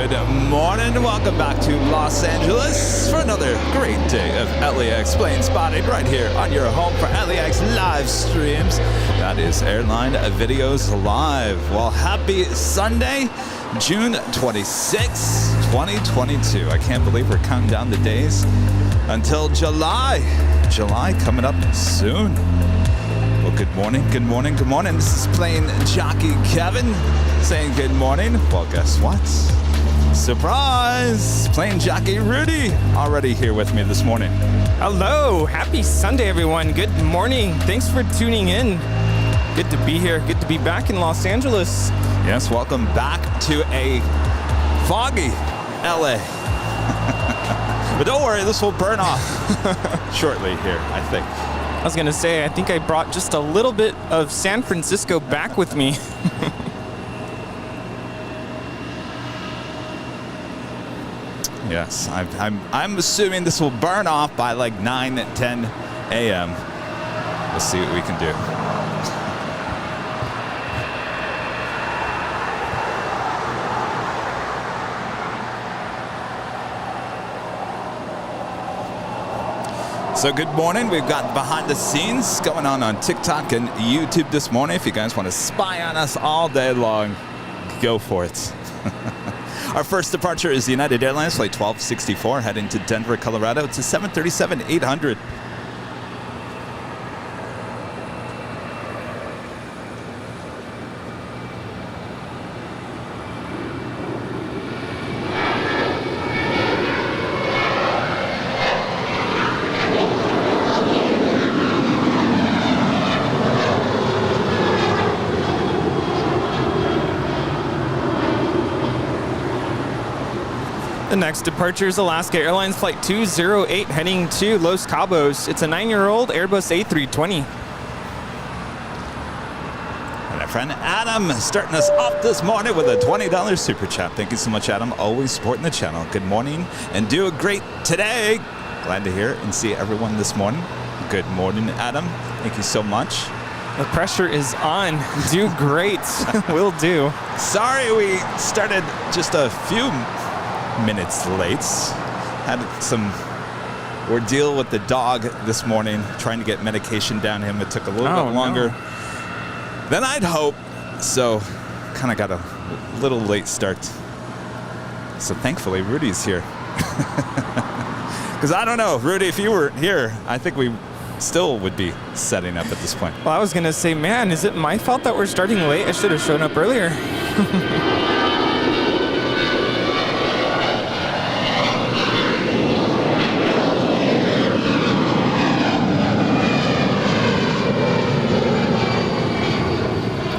Good morning and welcome back to Los Angeles for another great day of LAX plane spotting right here on your home for LAX live streams. That is Airline Videos Live. Well, happy Sunday, June 26, 2022. I can't believe we're counting down the days until July. July coming up soon. Well, good morning, good morning, good morning. This is plane jockey Kevin saying good morning. Well, guess what? Surprise! Plane jockey Rudy already here with me this morning. Hello, happy Sunday, everyone. Good morning. Thanks for tuning in. Good to be here. Good to be back in Los Angeles. Yes, welcome back to a foggy LA. But don't worry, this will burn off shortly here, I think. I was gonna say, I think I brought just a little bit of San Francisco back with me. Yes, I'm assuming this will burn off by like 9, 10 a.m. We'll see what we can do. So good morning. We've got behind the scenes going on TikTok and YouTube this morning. If you guys want to spy on us all day long, go for it. Our first departure is United Airlines Flight 1264 heading to Denver, Colorado. It's a 737-800. The next departure is Alaska Airlines Flight 208 heading to Los Cabos. It's a 9-year-old Airbus A320. And our friend Adam starting us off this morning with a $20 super chat. Thank you so much, Adam. Always supporting the channel. Good morning and do a great today. Glad to hear and see everyone this morning. Good morning, Adam. Thank you so much. The pressure is on. Do great. Will do. Sorry we started just a few minutes late. Had some ordeal with the dog this morning, trying to get medication down him. It took a little bit longer than I'd hoped, so kind of got a little late start. So thankfully Rudy's here. Because I don't know, Rudy, if you were here, I think we still would be setting up at this point. Well, I was gonna say, man, is it my fault that we're starting late? I should have shown up earlier.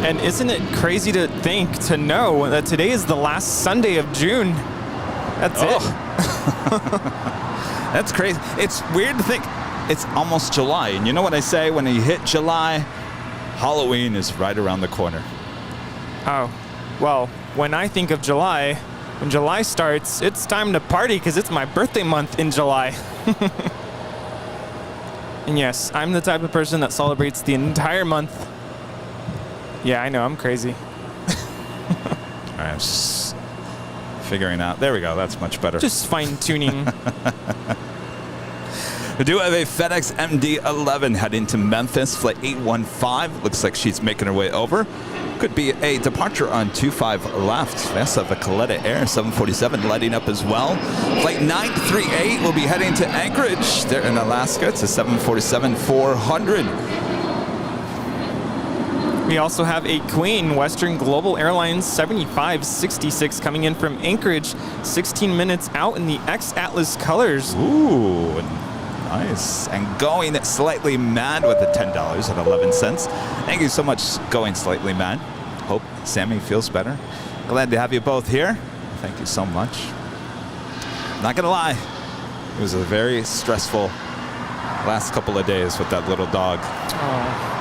And isn't it crazy to know that today is the last Sunday of June? That's it. That's crazy. It's weird to think it's almost July. And you know what I say? When you hit July, Halloween is right around the corner. Oh, well, when I think of July, when July starts, it's time to party because it's my birthday month in July. And yes, I'm the type of person that celebrates the entire month. Yeah, I know, I'm crazy. All right, I'm just figuring out. There we go, that's much better. Just fine-tuning. We do have a FedEx MD-11 heading to Memphis, flight 815. Looks like she's making her way over. Could be a departure on 25 left. We also have a Coletta Air 747 lighting up as well. Flight 938 will be heading to Anchorage. There in Alaska, it's a 747-400. We also have a Queen Western Global Airlines 7566 coming in from Anchorage, 16 minutes out in the X-Atlas colors. Ooh, nice. And going slightly mad with the $10.11. Thank you so much, Going Slightly Mad. Hope Sammy feels better. Glad to have you both here. Thank you so much. Not gonna lie, it was a very stressful last couple of days with that little dog. Oh.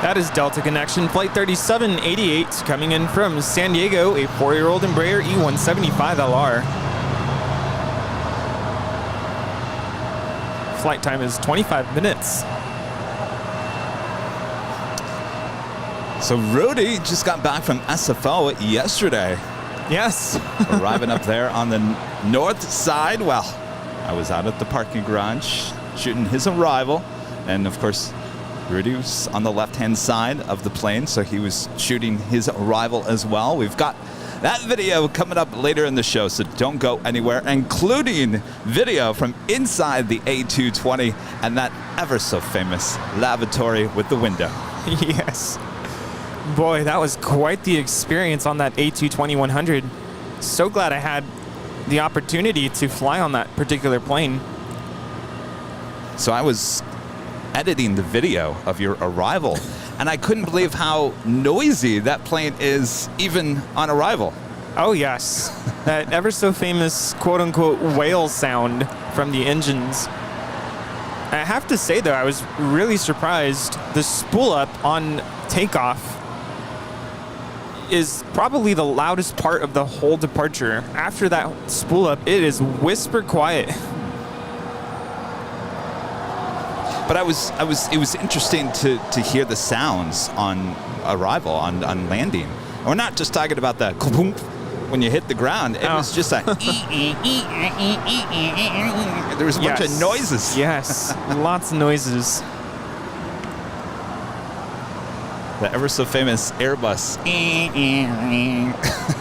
That is Delta Connection, Flight 3788, coming in from San Diego, a 4-year-old Embraer E175LR. Flight time is 25 minutes. So Rudy just got back from SFO yesterday. Yes. Arriving up there on the north side. Well, I was out at the parking garage shooting his arrival. And of course, Rudy was on the left-hand side of the plane, so he was shooting his arrival as well. We've got that video coming up later in the show, so don't go anywhere, including video from inside the A220 and that ever so famous lavatory with the window. Yes. Boy, that was quite the experience on that A220-100. So glad I had the opportunity to fly on that particular plane. So I was editing the video of your arrival, and I couldn't believe how noisy that plane is even on arrival. Oh, yes. That ever so famous quote-unquote whale sound from the engines. I have to say, though, I was really surprised. The spool up on takeoff is probably the loudest part of the whole departure. After that spool up, it is whisper quiet. But it was interesting to hear the sounds on arrival, on landing. We're not just talking about the kaboom when you hit the ground. It was just a there was a bunch of noises. Yes, lots of noises. The ever so famous Airbus.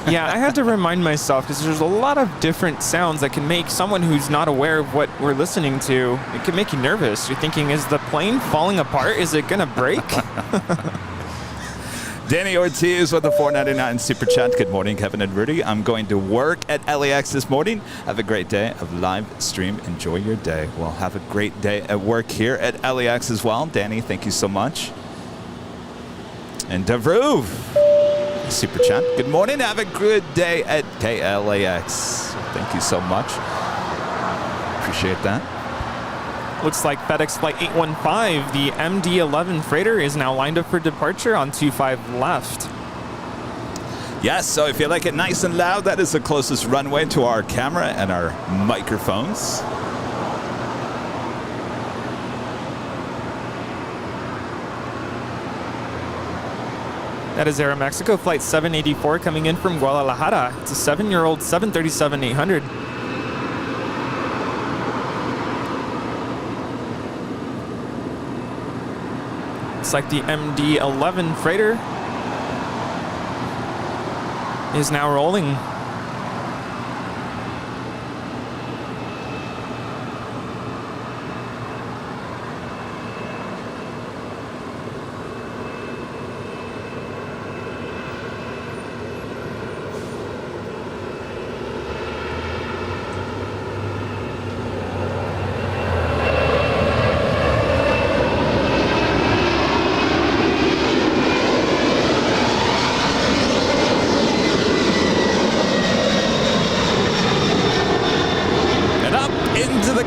Yeah, I had to remind myself because there's a lot of different sounds that can make someone who's not aware of what we're listening to, it can make you nervous. You're thinking, is the plane falling apart? Is it going to break? Danny Ortiz with the $4.99 super chat. Good morning, Kevin and Rudy. I'm going to work at LAX this morning. Have a great day of live stream. Enjoy your day. Well, have a great day at work here at LAX as well. Danny, thank you so much. And Davruv, super chat. Good morning. Have a good day at KLAX. Thank you so much. Appreciate that. Looks like FedEx Flight 815, the MD-11 freighter, is now lined up for departure on 25 left. Yes, so if you like it nice and loud, that is the closest runway to our camera and our microphones. That is Aeromexico Flight 784 coming in from Guadalajara. It's a 7-year-old 737-800. Looks like the MD-11 freighter is now rolling.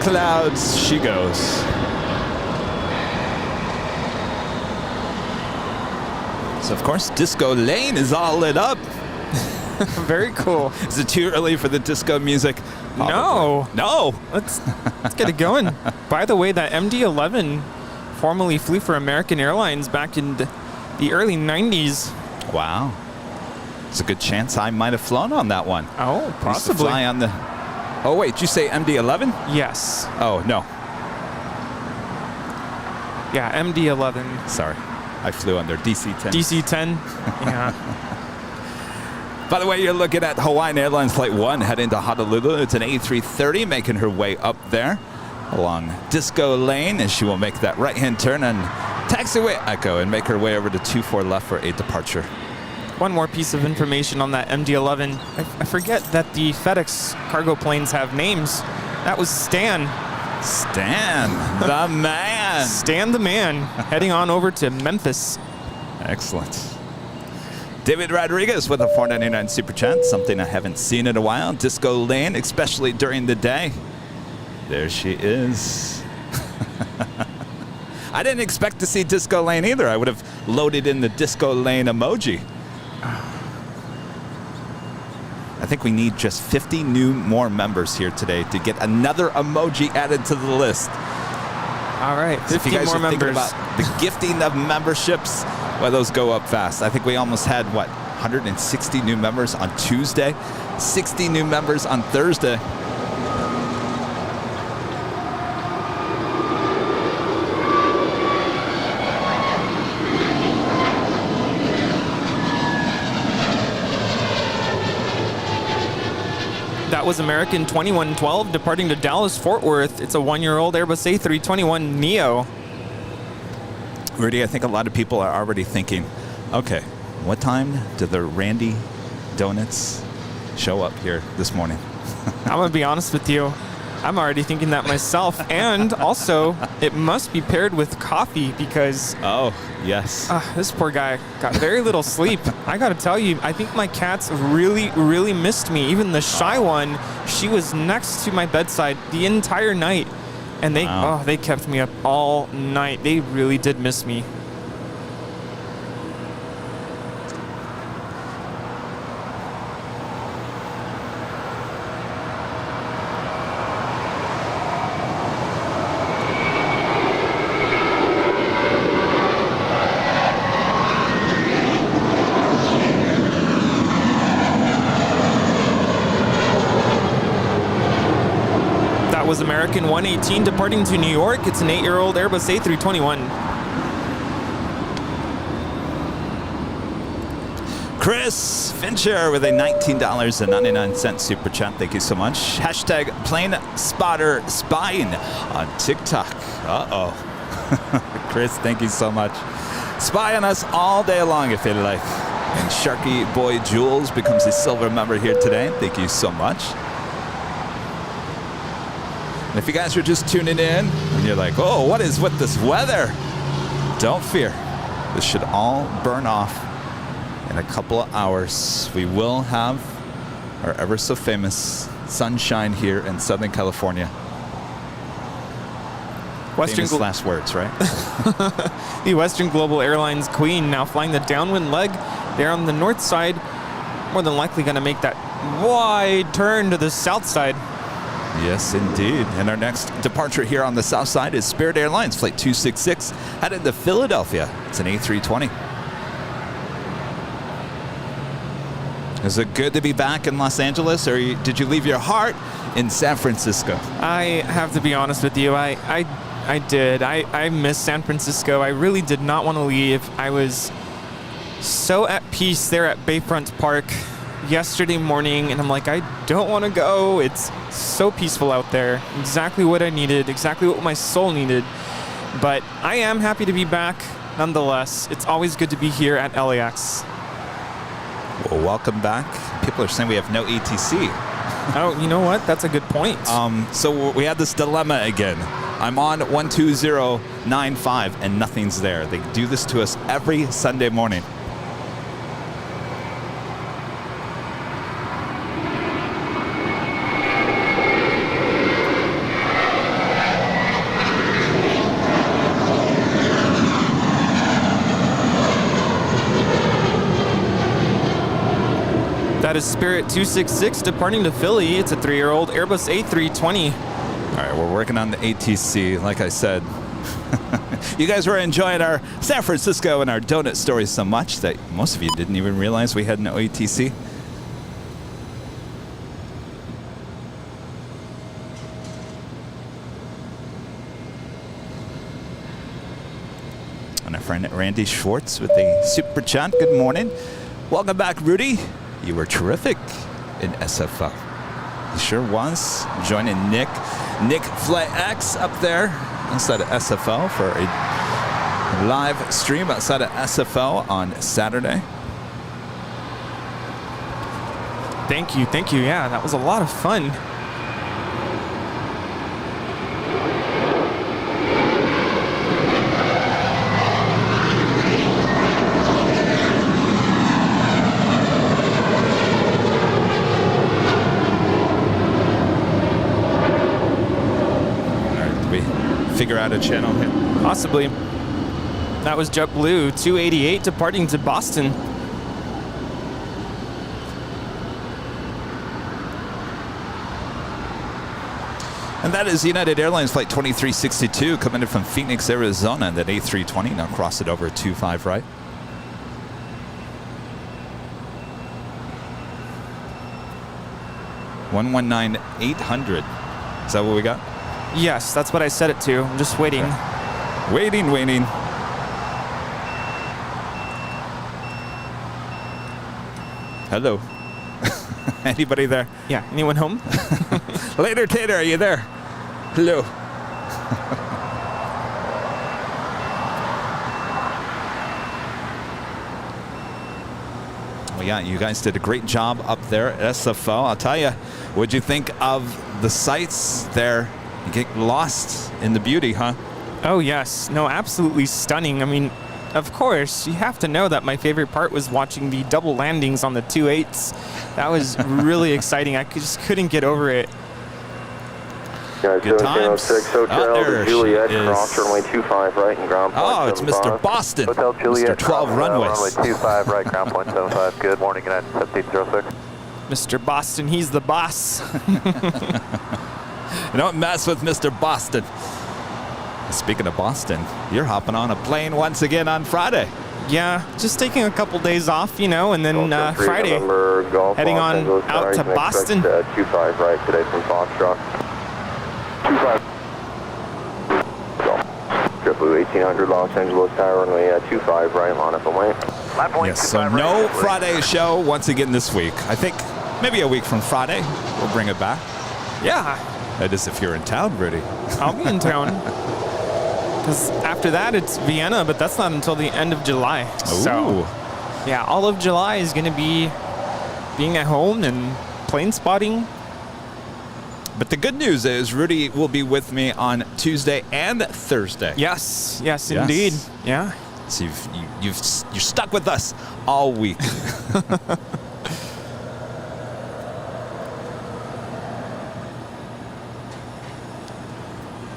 Clouds she goes. So of course Disco Lane is all lit up. Very cool. Is it too early for the disco music? No. No. Let's get it going. By the way, that MD-11 formerly flew for American Airlines back in the early 90s. Wow. It's a good chance I might have flown on that one. Oh, possibly. Used to fly on the... Oh, wait, did you say MD-11? Yes. Oh, no. Yeah, MD-11. Sorry. I flew on their DC-10. DC-10? Yeah. By the way, you're looking at Hawaiian Airlines Flight 1 heading to Honolulu. It's an A330 making her way up there along Disco Lane, as she will make that right-hand turn and taxiway Echo and make her way over to 24 left for a departure. One more piece of information on that MD-11. I forget that the FedEx cargo planes have names. That was Stan. Stan, the man. Stan the man, heading on over to Memphis. Excellent. David Rodriguez with a $4.99 super chat. Something I haven't seen in a while. Disco Lane, especially during the day. There she is. I didn't expect to see Disco Lane either. I would have loaded in the Disco Lane emoji. I think we need just 50 more members here today to get another emoji added to the list. All right, 50 if you guys more are thinking members. about the gifting of memberships, Well, those go up fast. I think we almost had, what, 160 new members on Tuesday, 60 new members on Thursday. That was American 2112 departing to Dallas Fort Worth. It's a 1-year-old Airbus A321 Neo. Rudy, I think a lot of people are already thinking, okay, what time do the Randy donuts show up here this morning? I'm going to be honest with you. I'm already thinking that myself. And also, it must be paired with coffee because... Oh, yes. This poor guy got very little sleep. I got to tell you, I think my cats really, really missed me. Even the shy one, she was next to my bedside the entire night. And they kept me up all night. They really did miss me. Was American 118 departing to New York. It's an 8-year-old Airbus A321. Chris Fincher with a $19.99 super chat. Thank you so much. Hashtag planespotter spying on TikTok. Uh-oh. Chris, thank you so much. Spy on us all day long if you like. And Sharky Boy Jules becomes a silver member here today. Thank you so much. And if you guys are just tuning in and you're like, oh, what is with this weather? Don't fear. This should all burn off in a couple of hours. We will have our ever so famous sunshine here in Southern California. Famous last words, right? The Western Global Airlines Queen now flying the downwind leg. They're on the north side. More than likely going to make that wide turn to the south side. Yes, indeed. And our next departure here on the south side is Spirit Airlines Flight 266 headed to Philadelphia. It's an A320. Is it good to be back in Los Angeles, or did you leave your heart in San Francisco? I have to be honest with you. I did. I miss San Francisco. I really did not want to leave. I was so at peace there at Bayfront Park yesterday morning, and I'm like, I don't want to go. It's so peaceful out there. Exactly what I needed, exactly what my soul needed. But I am happy to be back nonetheless. It's always good to be here at LAX. Well, welcome back. People are saying we have no ATC. Oh, you know what? That's a good point. So we had this dilemma again. I'm on 12095 and nothing's there. They do this to us every Sunday morning. That is Spirit 266 departing to Philly. It's a 3-year-old Airbus A320. All right, we're working on the ATC. Like I said, you guys were enjoying our San Francisco and our donut stories so much that most of you didn't even realize we had no ATC. And our friend Randy Schwartz with a super chat. Good morning. Welcome back, Rudy. You were terrific in SFO. He sure was. Joining Nick Flight X up there outside of SFO for a live stream outside of SFO on Saturday. Thank you. Yeah, that was a lot of fun. Figure out a channel here. Possibly. That was JetBlue 288 departing to Boston. And that is United Airlines Flight 2362 coming in from Phoenix, Arizona. That A320 now cross it over 25 right. 119,800. Is that what we got? Yes, that's what I set it to. I'm just waiting. Okay. Waiting. Hello. Anybody there? Yeah, anyone home? Later, Tater, are you there? Hello. Well, yeah, you guys did a great job up there at SFO. I'll tell you, what'd you think of the sights there? You get lost in the beauty, huh? Oh, yes. No, absolutely stunning. I mean, of course, you have to know that my favorite part was watching the double landings on the 2.8s. That was really exciting. I just couldn't get over it. Good times. Hotel there Juliet, she is. cross runway 25 right and ground point. Oh, it's Mr. Boston. Hotel Juliet, Mr. 12 runways. runway 25 right, ground point 75. Good morning, United 1706. Mr. Boston, he's the boss. You don't mess with Mr. Boston. Speaking of Boston, you're hopping on a plane once again on Friday. Yeah, just taking a couple days off, and then Friday, Golf, heading Los on Angeles, out to you can Boston. expect, 25 right today from Foxtrot. 25. Golf. JetBlue 1800 Los Angeles Tower, runway 25 right, line up and wait. Yes, so no Friday show once again this week. I think maybe a week from Friday, we'll bring it back. Yeah, That is if you're in town, Rudy. I'll be in town. Because after that, it's Vienna, but that's not until the end of July. So, yeah, all of July is going to be being at home and plane spotting. But the good news is Rudy will be with me on Tuesday and Thursday. Yes, indeed. Yeah. So you're stuck with us all week.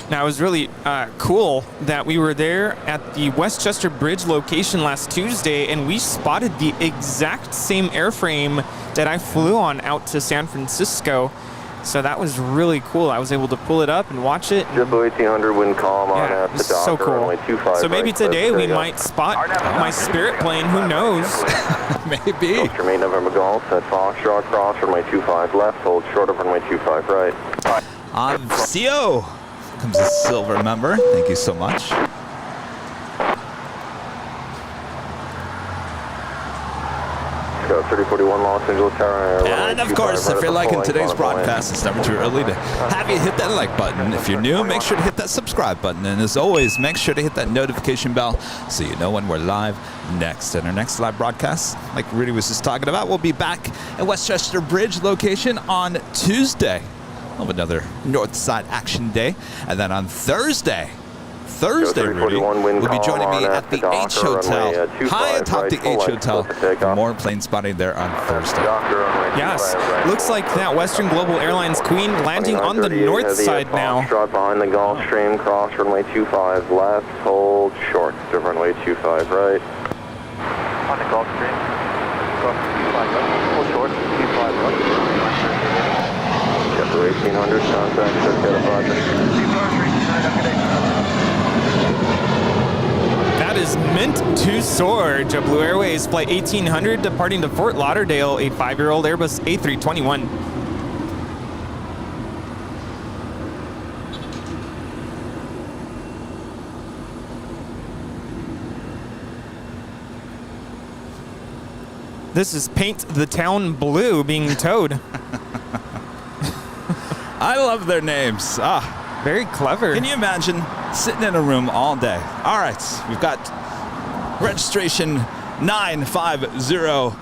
Now, it was really cool that we were there at the Westchester Bridge location last Tuesday, and we spotted the exact same airframe that I flew on out to San Francisco. So that was really cool. I was able to pull it up and watch it. JetBlue 1800 wind calm on Yeah, at it the was dock. so cool. Runway 25 So maybe right, today we go. might spot my Spirit plane. Who knows? Maybe. Gulf Remain November Golf at Foxtrot, cross runway 25 left, hold short of runway 25 right. CO comes a silver member. Thank you so much. Go 3041 Los Angeles Tower. And of course, if you're liking today's broadcast, it's never too early to have you hit that like button. If you're new, make sure to hit that subscribe button. And as always, make sure to hit that notification bell so you know when we're live next. And our next live broadcast, like Rudy was just talking about, we'll be back at Westchester Bridge location on Tuesday. Of another North Side Action Day. And then on Thursday, Rudy will be joining me at the H Hotel, high atop the H Hotel, for more plane spotting there on Thursday. Yes, looks like that Western Global Airlines Queen landing on the north side now. Behind the Gulfstream, cross runway 25 left, hold short to runway 25 right. On the Gulfstream, cross 25 left, hold short, 25 right. JetBlue 1800, contact, That is meant to soar. JetBlue Airways Flight 1800 departing to Fort Lauderdale, a 5-year-old Airbus A321. This is Paint the Town Blue being towed. I love their names. Very clever. Can you imagine sitting in a room all day? All right, we've got registration 950.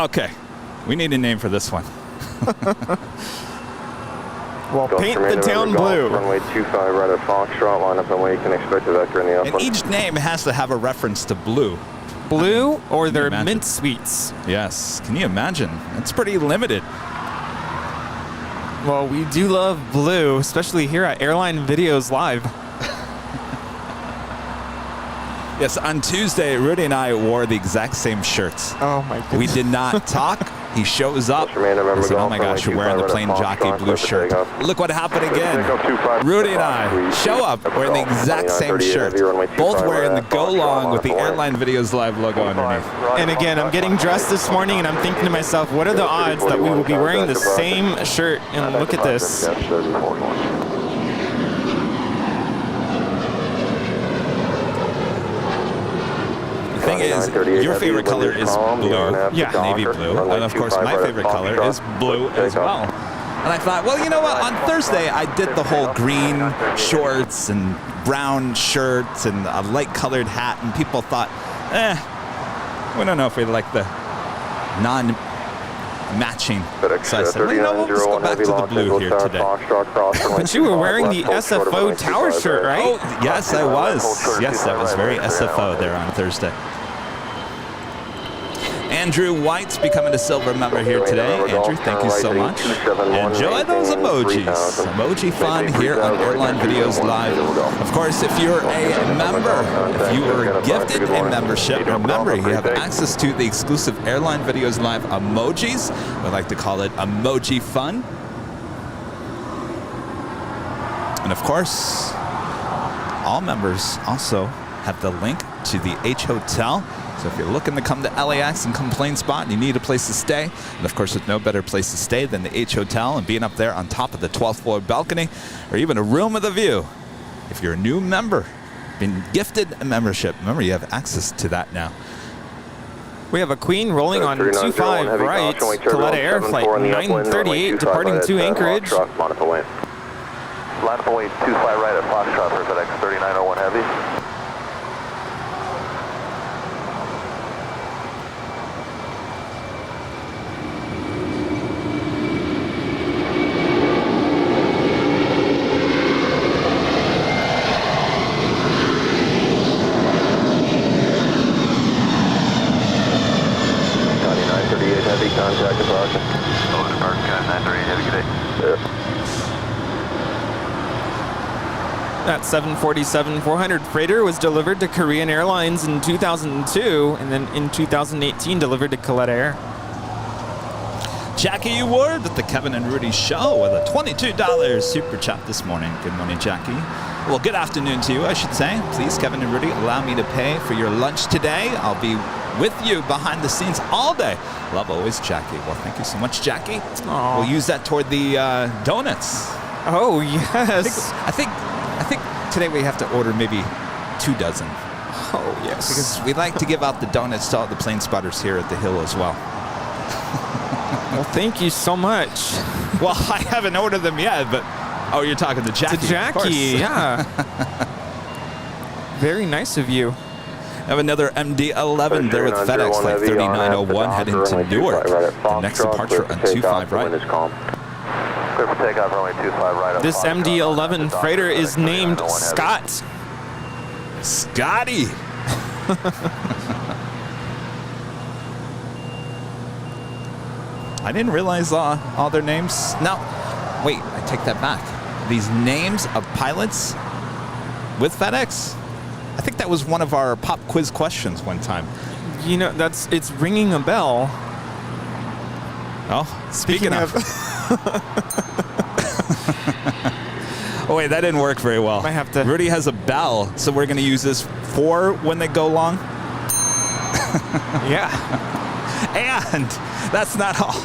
Okay, we need a name for this one. Well, Paint the Town Blue. Runway 25 right at Foxtrot, line up and where you can expect a vector in the And upwind. each name has to have a reference to blue. Blue or their imagine? mint sweets. Yes, can you imagine? It's pretty limited. Well, we do love blue, especially here at Airline Videos Live. Yes, on Tuesday, Rudy and I wore the exact same shirts. Oh my goodness. We did not talk. He shows up. I said, oh my gosh, you're wearing the plain jockey blue shirt. Look what happened again. Rudy and I show up wearing the exact same shirt. Both wearing the Go Long with the Airline Videos Live logo underneath. And again, I'm getting dressed this morning and I'm thinking to myself, what are the odds that we will be wearing the same shirt? And look at this. The thing is, your favorite color is blue, yeah, navy blue, and of course my favorite color is blue as well. And I thought, well, you know what, on Thursday I did the whole green shorts and brown shirts and a light colored hat, and people thought, we don't know if we like the non-matching. So I said, well, you know what, let's go back to the blue here today. But you were wearing the SFO tower shirt, right? Oh, yes, I was. Yes, that was very SFO there on Thursday. Andrew White's becoming a silver member here today. Andrew, thank you so much. Enjoy those emojis. Emoji fun here on Airline Videos Live. Of course, if you're a member, if you were gifted a membership, remember you have access to the exclusive Airline Videos Live emojis. We like to call it emoji fun. And of course, all members also have the link to the H Hotel. So if you're looking to come to LAX and come Plain Spot and you need a place to stay, and of course there's no better place to stay than the H Hotel and being up there on top of the 12th floor balcony or even a room with a view. If you're a new member, been gifted a membership, remember you have access to that now. We have a Queen rolling on 25 right, Qatar Air Flight 938 departing to Anchorage. Lavatory 25 right at Foxtrot for FedEx 3901 Heavy. Contact departure. Oh, departure, 938, have a good day. That 747-400 freighter was delivered to Korean Airlines in 2002, and then in 2018 delivered to Qatar Air. Jackie Ward at the Kevin and Rudy Show with a $22 super chat this morning. Good morning, Jackie. Well, good afternoon to you, I should say. Please, Kevin and Rudy, allow me to pay for your lunch today. I'll be with you behind the scenes all day. Love always, Jackie. Well, thank you so much, Jackie. Aww. We'll use that toward the donuts. Oh, yes. I think today we have to order maybe 2 dozen. Oh, yes. Because we like to give out the donuts to all the plane spotters here at the Hill as well. Well, thank you so much. Well, I haven't ordered them yet, but oh, you're talking to Jackie. To Jackie, yeah. Very nice of you. I have another MD-11 there with FedEx, Flight 3901, heading to Newark. The next departure on 25 right. Clear for takeoff, runway 25 right. This MD-11 freighter is named Scott. Scotty. I didn't realize all their names. No, wait, I take that back. These names of pilots with FedEx, I think that was one of our pop quiz questions one time. You know, it's ringing a bell. Oh, speaking of. Oh, wait, that didn't work very well. Might have to. Rudy has a bell, so we're going to use this for when they go long. Yeah. And that's not all.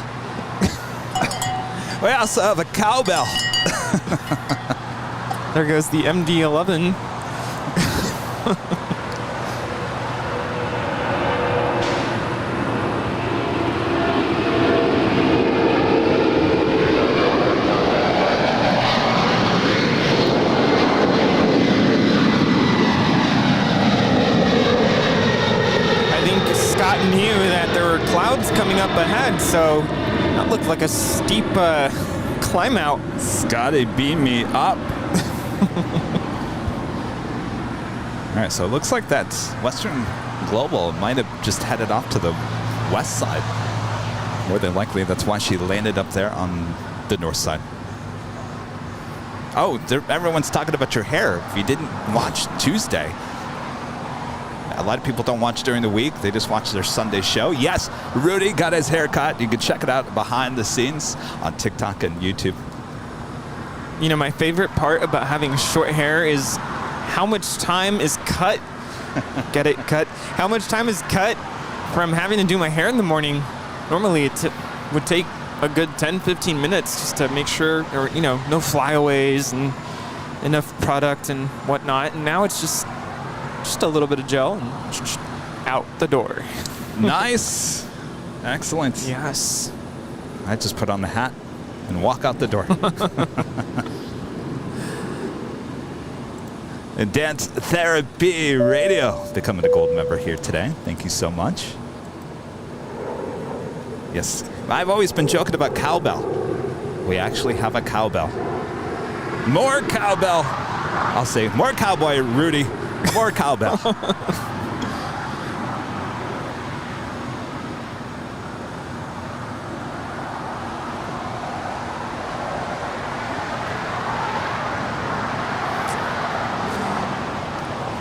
We also have a cowbell. There goes the MD-11. Knew that there were clouds coming up ahead, so that looked like a steep climb out. Scotty, beam me up. All right, so it looks like that Western Global might have just headed off to the west side. More than likely, that's why she landed up there on the north side. Oh, everyone's talking about your hair. If you didn't watch Tuesday, A lot of people don't watch during the week. They just watch their Sunday show. Yes, Rudy got his hair cut. You can check it out behind the scenes on TikTok and YouTube. You know, my favorite part about having short hair is how much time is cut. Get it? Cut. How much time is cut from having to do my hair in the morning. Normally it would take a good 10-15 minutes just to make sure, or you know, no flyaways and enough product and whatnot. And now it's just a little bit of gel and out the door. Nice. Excellent. Yes. I just put on the hat and walk out the door. And Dance Therapy Radio becoming a gold member here today. Thank you so much. Yes, I've always been joking about cowbell. We actually have a cowbell. More cowbell. I'll say more cowboy, Rudy. More cowbell.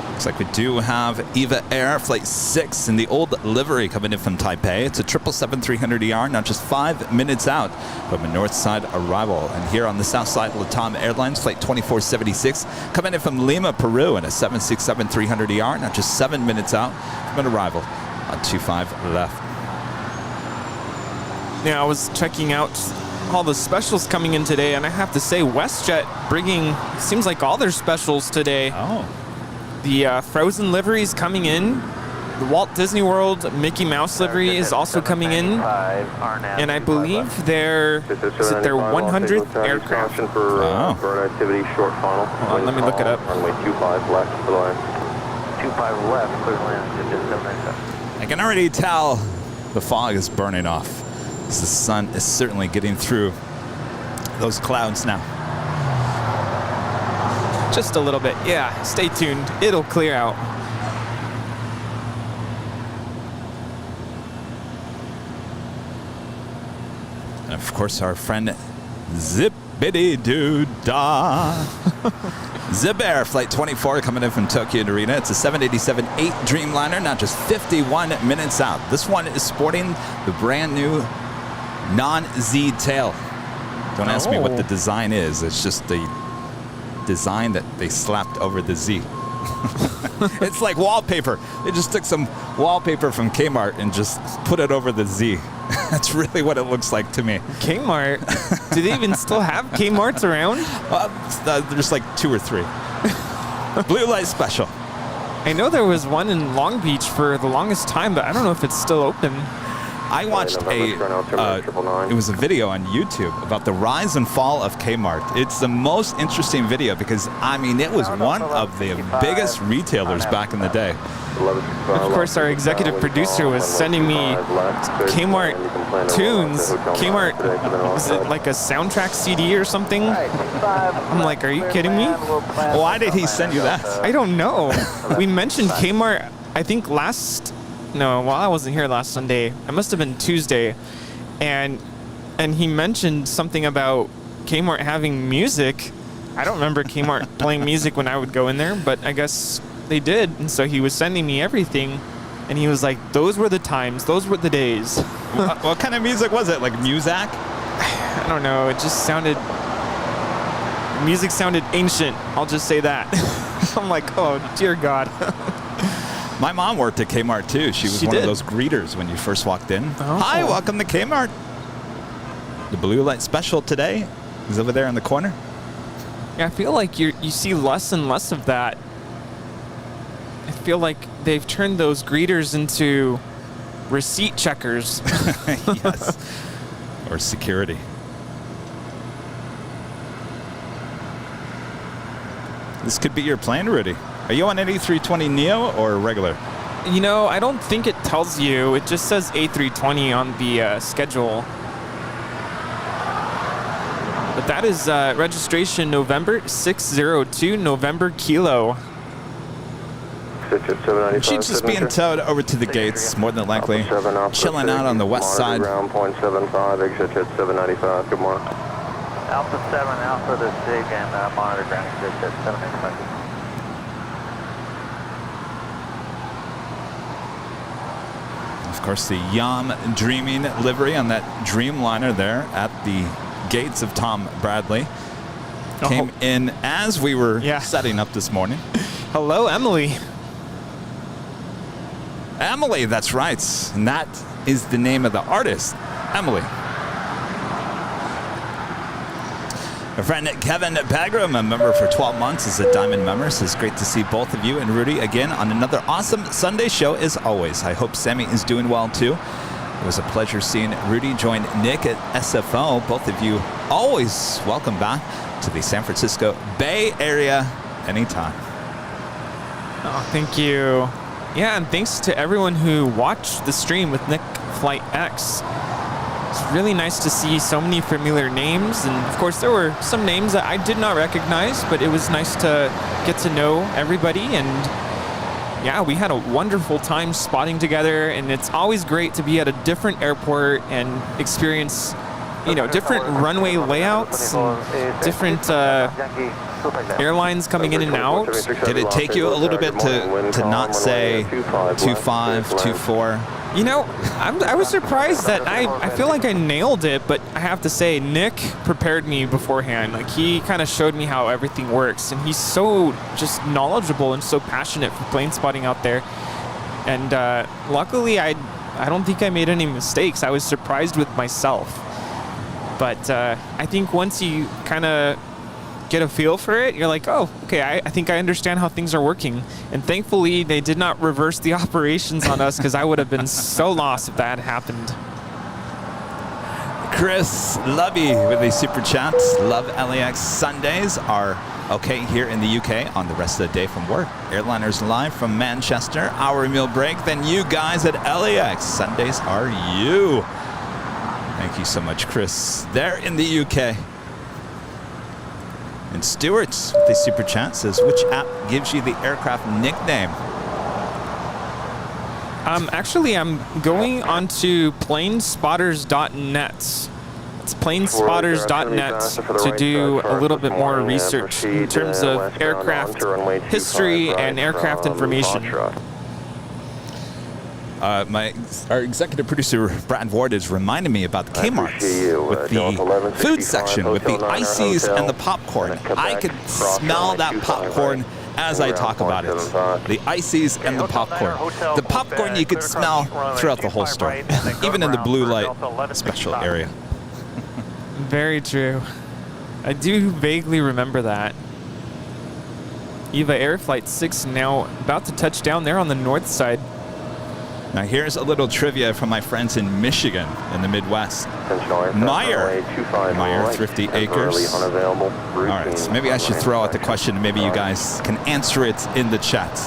Looks like we do have Eva Air Flight 6 in the old livery coming in from Taipei. It's a 777-300ER, now just 5 minutes out from a north side arrival. And here on the south side, Latam Airlines Flight 2476 coming in from Lima, Peru, and a 767-300ER, now just 7 minutes out from an arrival on 25 left. Yeah, I was checking out all the specials coming in today, and I have to say WestJet bringing, seems like all their specials today. Oh. The Frozen livery is coming in. The Walt Disney World Mickey Mouse livery is also coming in. And I believe is it their 100th aircraft? Wow. Burn activity, short funnel. Hold on, let me look it up. Runway 25 left for the line. 25 left, clear land, 797. I can already tell the fog is burning off. The sun is certainly getting through those clouds now. Just a little bit, yeah. Stay tuned. It'll clear out. And of course, our friend Zippity-doo-dah. Zip Air Flight 24 coming in from Tokyo Narita. It's a 787-8 Dreamliner, now just 51 minutes out. This one is sporting the brand new non-Z tail. Don't ask me what the design is. It's just the design that they slapped over the Z. It's like wallpaper. They just took some wallpaper from Kmart and just put it over the Z. That's really what it looks like to me. Kmart? Do they even still have Kmarts around? There's like 2 or 3. Blue Light Special. I know there was one in Long Beach for the longest time, but I don't know if it's still open. I watched it was a video on YouTube about the rise and fall of Kmart. It's the most interesting video because, I mean, it was one of the biggest retailers back in the day. Of course, our executive producer was sending me Kmart tunes. Kmart, is it like a soundtrack CD or something? I'm like, are you kidding me? Why did he send you that? I don't know. We mentioned Kmart, I think I wasn't here last Sunday. It must have been Tuesday. And he mentioned something about Kmart having music. I don't remember Kmart playing music when I would go in there, but I guess they did. And so he was sending me everything. And he was like, those were the times. Those were the days. What kind of music was it? Like Muzak? I don't know. It just sounded... Music sounded ancient. I'll just say that. I'm like, oh, dear God. My mom worked at Kmart too. She was one of those greeters when you first walked in. Oh. Hi, welcome to Kmart. The Blue Light Special today is over there in the corner. Yeah, I feel like you see less and less of that. I feel like they've turned those greeters into receipt checkers. Yes. Or security. This could be your plane, Rudy. Are you on an A330 Neo or regular? You know, I don't think it tells you. It just says A320 on the schedule. But that is registration November 602, November Kilo. She's just being towed over to the gates, more than likely. Chilling out on the west side. Ground 0.75, exit at 795. Good morning. Alpha 7, Alpha to SIG, and monitor ground exit at 795. Of course, the Yum Dreaming livery on that Dreamliner there at the gates of Tom Bradley. Came in as we were setting up this morning. Hello, Emily. Emily, that's right. And that is the name of the artist, Emily. Our friend Kevin Bagram, a member for 12 months, is a Diamond member. So it's great to see both of you and Rudy again on another awesome Sunday show as always. I hope Sammy is doing well too. It was a pleasure seeing Rudy join Nick at SFO. Both of you always welcome back to the San Francisco Bay Area anytime. Oh, thank you. Yeah, and thanks to everyone who watched the stream with Nick Flight X. It's really nice to see so many familiar names, and of course there were some names that I did not recognize, but it was nice to get to know everybody, and yeah, we had a wonderful time spotting together, and it's always great to be at a different airport and experience, you know, different runway layouts, and different airlines coming in and out. Did it take you a little bit to not say 25, 24? You know, I was surprised that I feel like I nailed it, but I have to say, Nick prepared me beforehand. Like, he kind of showed me how everything works, and he's so just knowledgeable and so passionate for plane spotting out there. And luckily, I don't think I made any mistakes. I was surprised with myself. But I think once you kind of get a feel for it, you're like, oh, okay, I think I understand how things are working. And thankfully, they did not reverse the operations on us, because I would have been so lost if that had happened. Chris Lovey with a super chat. Love LAX Sundays are okay here in the UK on the rest of the day from work. Airliners live from Manchester, hour meal break. Then you guys at LAX Sundays are you. Thank you so much, Chris. There in the UK. And Stuart, the super chat, says, which app gives you the aircraft nickname? Actually, I'm going onto planespotters.net. It's planespotters.net to do a little bit more research in terms of aircraft history and aircraft information. Our executive producer, Brad Ward, is reminding me about the Kmart's with the food section, with the ices and the popcorn. I could smell that popcorn as I talk about it. The ices and the popcorn. The popcorn you could smell throughout the whole store, even in the blue light special area. Very true. I do vaguely remember that. EVA Air Flight 6 now about to touch down there on the north side. Now here's a little trivia from my friends in Michigan in the Midwest. Meyer, Thrifty Acres. All right, so maybe I should throw out the question and maybe you guys can answer it in the chat.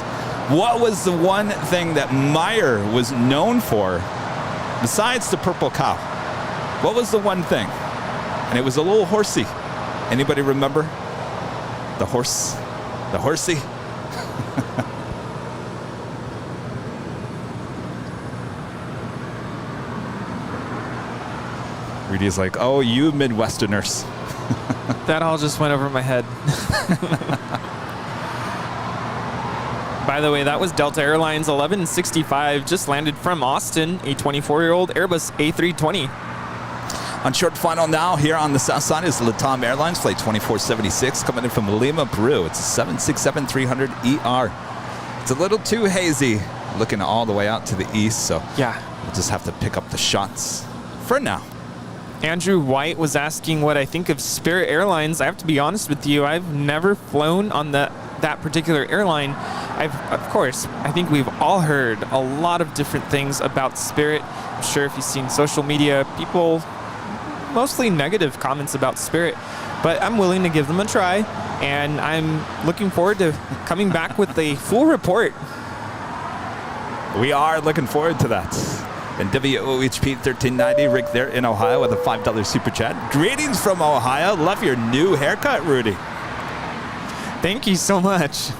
What was the one thing that Meyer was known for besides the purple cow? What was the one thing? And it was a little horsey. Anybody remember? The horse? The horsey? Rudy's like, oh, you Midwesterners. That all just went over my head. By the way, that was Delta Airlines 1165, just landed from Austin, a 24-year-old Airbus A320. On short final now, here on the south side is Latam Airlines, flight 2476, coming in from Lima, Peru. It's a 767-300ER. It's a little too hazy, looking all the way out to the east, so yeah, we'll just have to pick up the shots for now. Andrew White was asking what I think of Spirit Airlines. I have to be honest with you, I've never flown on that particular airline. Of course, I think we've all heard a lot of different things about Spirit. I'm sure if you've seen social media, people, mostly negative comments about Spirit, but I'm willing to give them a try, and I'm looking forward to coming back with a full report. We are looking forward to that. And WOHP 1390, Rick there in Ohio with a $5 super chat. Greetings from Ohio. Love your new haircut, Rudy. Thank you so much.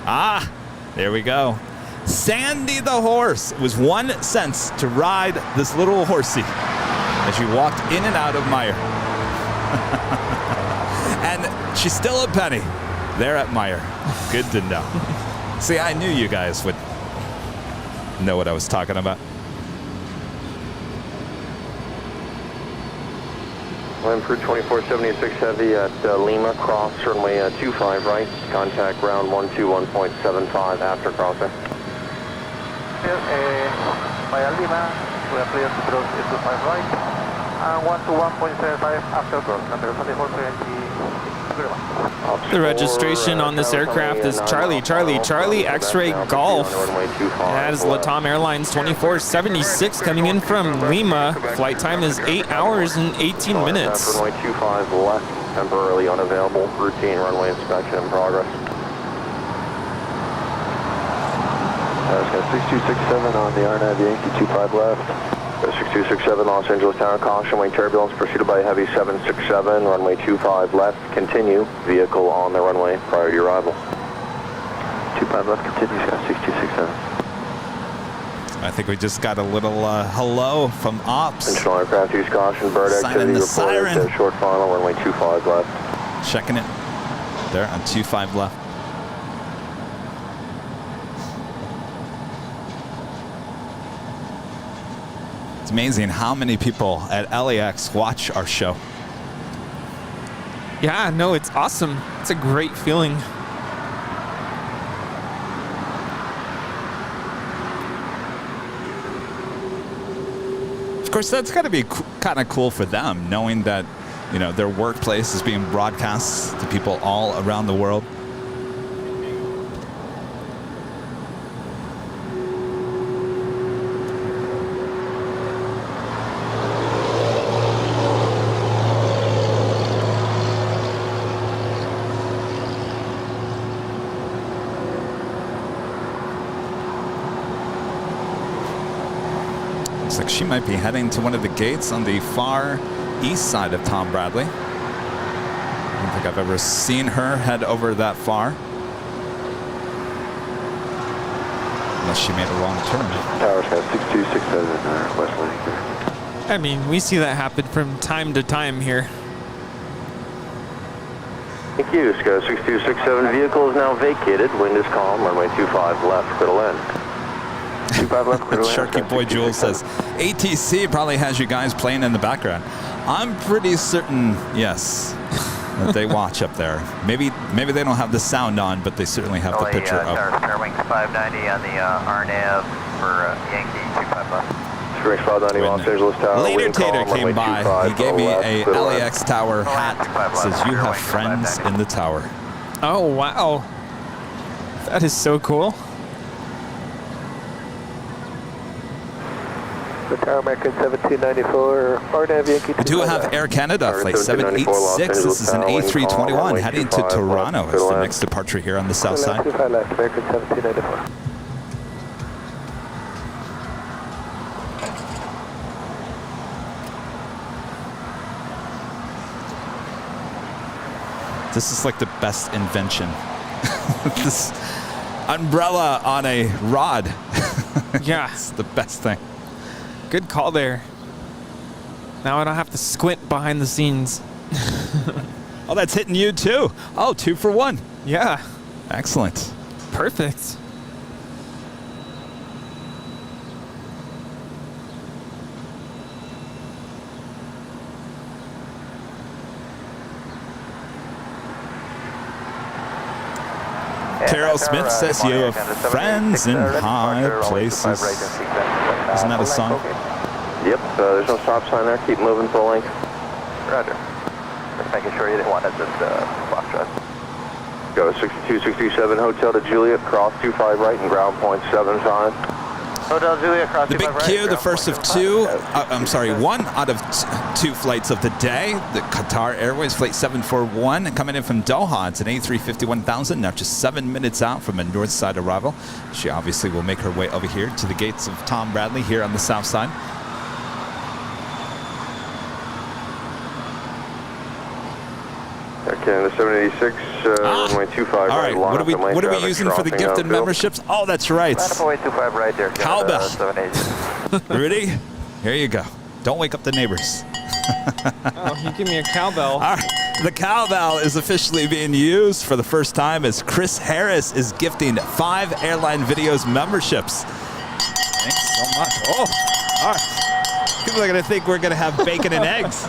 Ah, there we go. Sandy the horse. It was 1 cent to ride this little horsey as you walked in and out of Meyer. And she's still a penny there at Meyer. Good to know. See, I knew you guys would know what I was talking about. Line for 2476 Heavy at Lima, cross runway 25 right, contact ground 121.75 after crossing. Via Lima, we are clear to cross 25 right, and 121.75 after cross, number 2470. The registration on this aircraft is Charlie, Charlie, Charlie, X-Ray Golf. That is LATAM Airlines 2476 coming in from Lima. Flight time is 8 hours and 18 minutes. Runway 25 left, temporarily unavailable, routine runway inspection in progress. 6267 on the RNAV Yankee 25 left. 6267 Los Angeles Tower, caution, wing turbulence pursued by heavy 767, runway 25 left, continue, vehicle on the runway prior to your arrival. 25 left, continue, 6267. I think we just got a little hello from ops. Internal aircraft use caution, bird activity reported, short final, runway 25 left. Checking it there on 25 left. It's amazing how many people at LAX watch our show. Yeah, no, it's awesome. It's a great feeling. Of course, that's got to be kind of cool for them, knowing that, you know, their workplace is being broadcast to people all around the world. Looks like she might be heading to one of the gates on the far east side of Tom Bradley. I don't think I've ever seen her head over that far. Unless she made a wrong turn. Tower Sky 6267 west landing gear. I mean, we see that happen from time to time here. Thank you, Sky 6267 vehicle is now vacated, wind is calm, runway 25 left, clear to land. 25 left, clear to land. Sharky Boy Jules says, ATC probably has you guys playing in the background. I'm pretty certain, yes, that they watch up there. Maybe they don't have the sound on, but they certainly have the picture up. Tower wings 590 on the RNAV for Yankee 25 left. Wings 590 Los Angeles Tower. Later Tater came by. He gave me a LAX Tower hat. Says, you have friends in the tower. Oh, wow. That is so cool. The Tower American 1794, RNAV Yankee. We do have Air Canada flight 786. This is an A321 heading to Toronto. It's the next departure here on the south side. American 1794. This is like the best invention. This umbrella on a rod. Yeah. It's the best thing. Good call there. Now I don't have to squint behind the scenes. Oh, that's hitting you too. Oh, 2 for 1. Yeah. Excellent. Perfect. Carol Smith says you have friends in high places. Isn't that a song? Yep, there's no stop sign there. Keep moving full length. Roger. Just making sure you didn't want to just box us. Go 6267 Hotel to Juliet, cross 25 right and ground point 75. Hotel Juliet, cross The big 25 Q, right, the first of two, one out of two flights of the day. The Qatar Airways flight 741 coming in from Doha. It's an A350 1000, now just 7 minutes out from a north side arrival. She obviously will make her way over here to the gates of Tom Bradley here on the south side. Okay, the 786, runway 25 right. All right, what are we using for the gifted memberships? Oh, that's right. Runway 25 right there. Cowbell. 780. Rudy, here you go. Don't wake up the neighbors. Oh, you give me a cowbell. All right, the cowbell is officially being used for the first time as Chris Harris is gifting 5 Airline Videos memberships. so much. Oh, all right. People are going to think we're going to have bacon and eggs.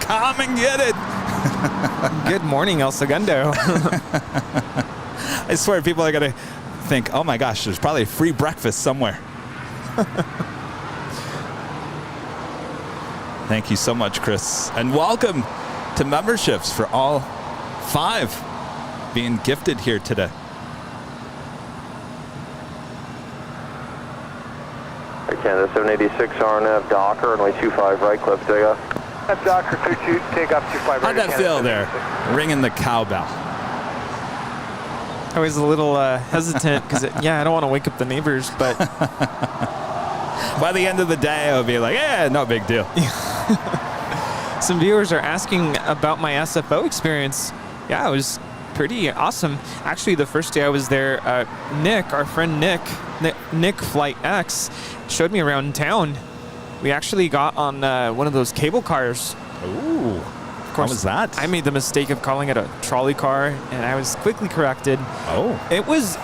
Come and get it. Good morning, El Segundo. I swear people are going to think, oh my gosh, there's probably a free breakfast somewhere. Thank you so much, Chris. And welcome to memberships for all 5 being gifted here today. Canada 786 RNF Docker, runway 25 right, clip takeoff. Docker 22, take off 25 right. How'd that feel there, ringing the cowbell? I was a little hesitant because, I don't want to wake up the neighbors, but by the end of the day, I'll be like, no big deal. some viewers are asking about my SFO experience. Yeah, it was pretty awesome. Actually, the first day I was there, Nick, our friend Nick Flight X, showed me around town. We actually got on one of those cable cars. Ooh, of course, how was that? I made the mistake of calling it a trolley car, and I was quickly corrected. Oh. It was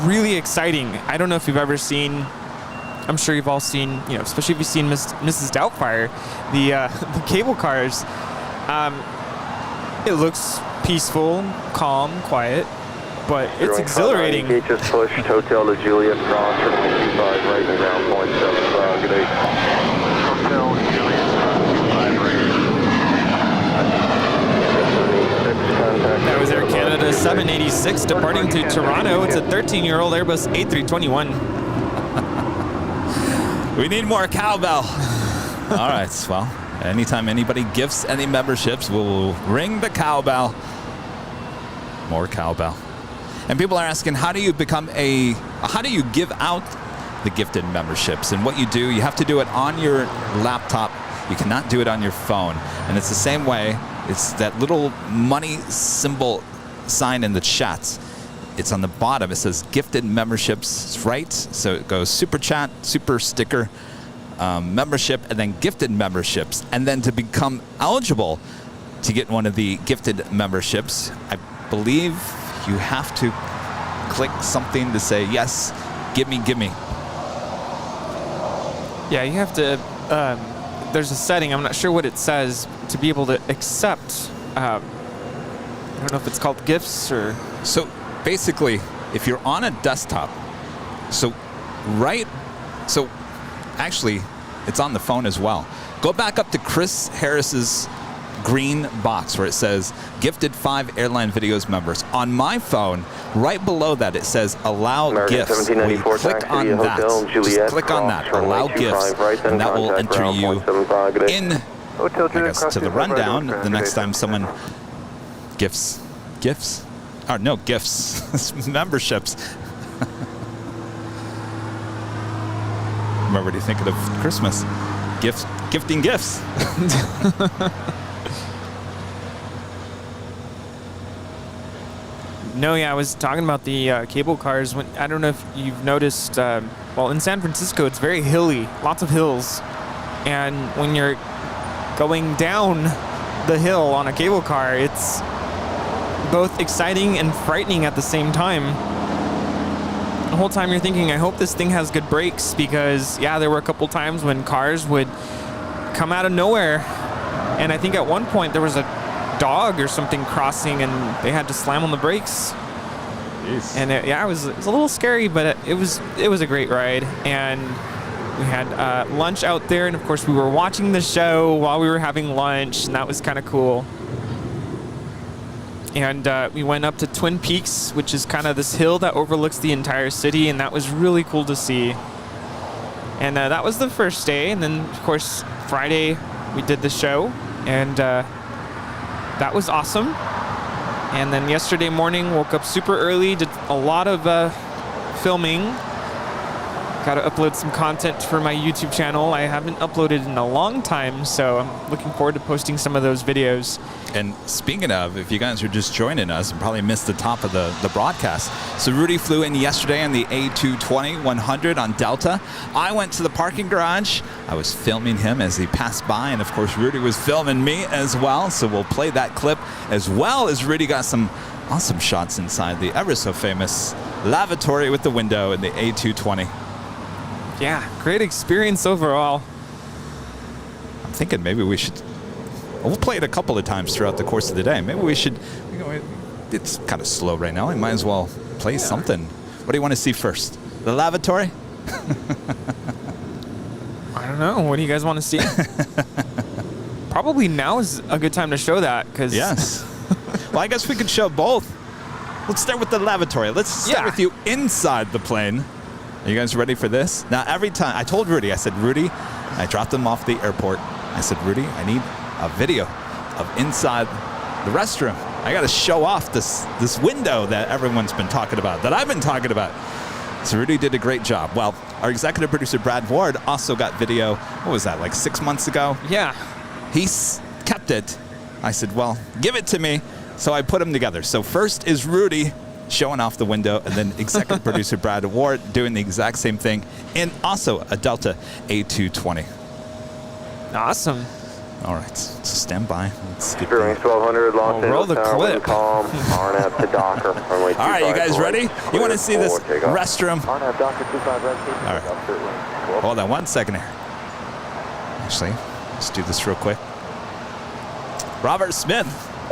really exciting. I don't know if you've ever seen, I'm sure you've all seen, especially if you've seen Mrs. Doubtfire, the cable cars. It looks peaceful, calm, quiet, but it's exhilarating. Just push Hotel to Juliet Cross, runway 25 right and ground point 7. Good day. Hotel Juliet 25 right. That was Air Canada 786 departing to Toronto. It's a 13-year-old Airbus A321. We need more cowbell. All right, well, anytime anybody gifts any memberships, we'll ring the cowbell. More cowbell. And people are asking, how do you give out the gifted memberships? And what you do, you have to do it on your laptop. You cannot do it on your phone. And it's the same way. It's that little money symbol sign in the chats. It's on the bottom. It says gifted memberships, right? So it goes super chat, super sticker, membership, and then gifted memberships. And then to become eligible to get one of the gifted memberships, I believe you have to click something to say, yes, give me. Yeah, you have to, there's a setting, I'm not sure what it says, to be able to accept, I don't know if it's called gifts or... So basically, if you're on a desktop, actually, it's on the phone as well. Go back up to Chris Harris's green box where it says gifted 5 airline videos members. On my phone, right below that it says allow American gifts. When you click on that, just click on that, allow gifts, and that will enter you in, I guess, to the rundown the next time someone gifts, memberships. I'm already thinking of Christmas. Gifting gifts. No, yeah, I was talking about the cable cars. I don't know if you've noticed, well, in San Francisco, it's very hilly, lots of hills. And when you're going down the hill on a cable car, it's both exciting and frightening at the same time. The whole time you're thinking, I hope this thing has good brakes, because, yeah, there were a couple times when cars would come out of nowhere. And I think at one point there was a dog or something crossing, and they had to slam on the brakes. Jeez. And it was a little scary, but it was a great ride. And we had lunch out there, and of course we were watching the show while we were having lunch, and that was kind of cool. And we went up to Twin Peaks, which is kind of this hill that overlooks the entire city, and that was really cool to see. And that was the first day, and then of course Friday we did the show, and that was awesome. And then yesterday morning, woke up super early, did a lot of filming. Got to upload some content for my YouTube channel. I haven't uploaded in a long time, so I'm looking forward to posting some of those videos. And speaking of, if you guys are just joining us and probably missed the top of the broadcast, so Rudy flew in yesterday on the A220-100 on Delta. I went to the parking garage. I was filming him as he passed by, and of course Rudy was filming me as well, so we'll play that clip, as well as Rudy got some awesome shots inside the ever so famous lavatory with the window in the A220. Yeah, great experience overall. I'm thinking maybe we should. We'll play it a couple of times throughout the course of the day. Maybe we should. It's kind of slow right now. I might as well play something. What do you want to see first? The lavatory? I don't know. What do you guys want to see? Probably now is a good time to show that, because Yes. Well, I guess we could show both. Let's start with the lavatory. Let's start with you inside the plane. Are you guys ready for this? Now, every time, I told Rudy, I said, Rudy, I dropped him off the airport. I said, Rudy, I need a video of inside the restroom. I got to show off this window that everyone's been talking about, that I've been talking about. So Rudy did a great job. Well, our executive producer, Brad Ward, also got video, what was that, like 6 months ago? yeah. He kept it. I said, well, give it to me. So I put them together. So first is Rudy showing off the window, and then executive producer Brad Ward doing the exact same thing, and also a Delta A220. Awesome. All right, so stand by. Let's get Wings 1200, Los roll Angeles the Tower, wind clip. calm, RNAV to Docker, runway 25. All right, you guys ready? You want to see this Forward, takeoff. restroom? RNAV Docker 25 rescue. All right. Hold on 1 second here. Actually, let's do this real quick. Robert Smith,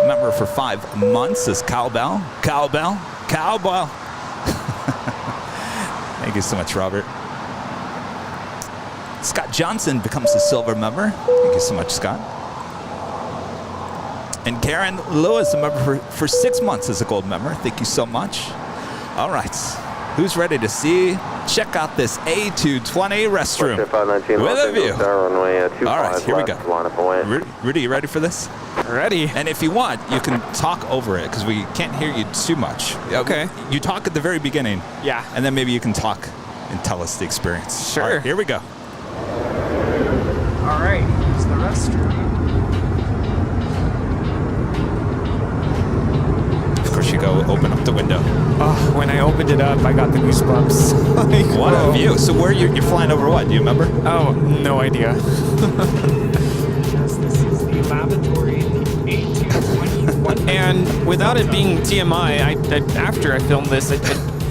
member for 5 months, is cowbell. Cowbell. Cowbell. Thank you so much, Robert. Scott Johnson becomes a silver member. Thank you so much, Scott. And Karen Lewis, a member for 6 months, is a gold member. Thank you so much. All right. Who's ready to see? Check out this A220 restroom with a view. All right, here we go. Rudy, you ready for this? Ready. And if you want, you can talk over it because we can't hear you too much. Okay. You talk at the very beginning. Yeah. And then maybe you can talk and tell us the experience. Sure. All right, here we go. All right, here's the restroom. Of course, you go open up the window. Oh, when I opened it up, I got the goosebumps. Like, What whoa. a view. So where you're flying over what? Do you remember? Oh, no idea. Yes, this is the lavatory, the A220. And without it being TMI, after I filmed this, I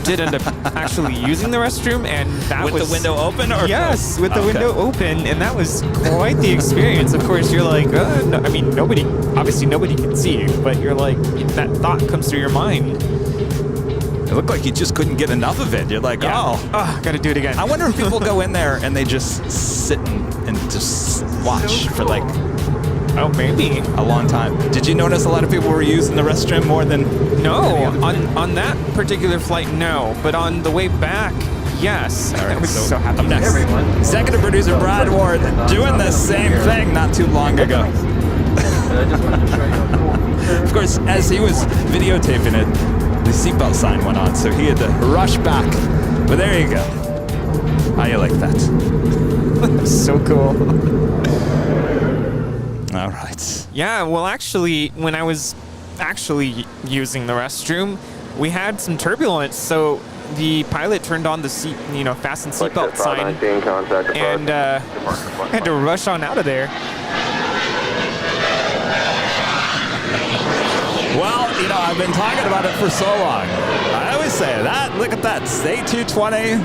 did end up actually using the restroom, and that With was the window open? Or yes, with the Okay. window open, and that was quite the experience. Of course, you're like, no, I mean, nobody can see you, but you're like, that thought comes through your mind. It looked like you just couldn't get enough of it. You're like, oh, gotta do it again. I wonder if people go in there and they just sit and just watch for like Oh, maybe. a long time. Did you notice a lot of people were using the restroom more than? No, on that particular flight, no. But on the way back, yes. All right, I was so happy. Up next, executive producer Brad Ward doing the same thing not too long ago. Of course, as he was videotaping it, the seatbelt sign went on, so he had to rush back. But there you go. How you like that? So cool. All right. Yeah, well, actually, when I was actually using the restroom, we had some turbulence, so the pilot turned on the fasten seatbelt sign, and had to rush on out of there. Well, I've been talking about it for so long. I always say that. Look at that. A220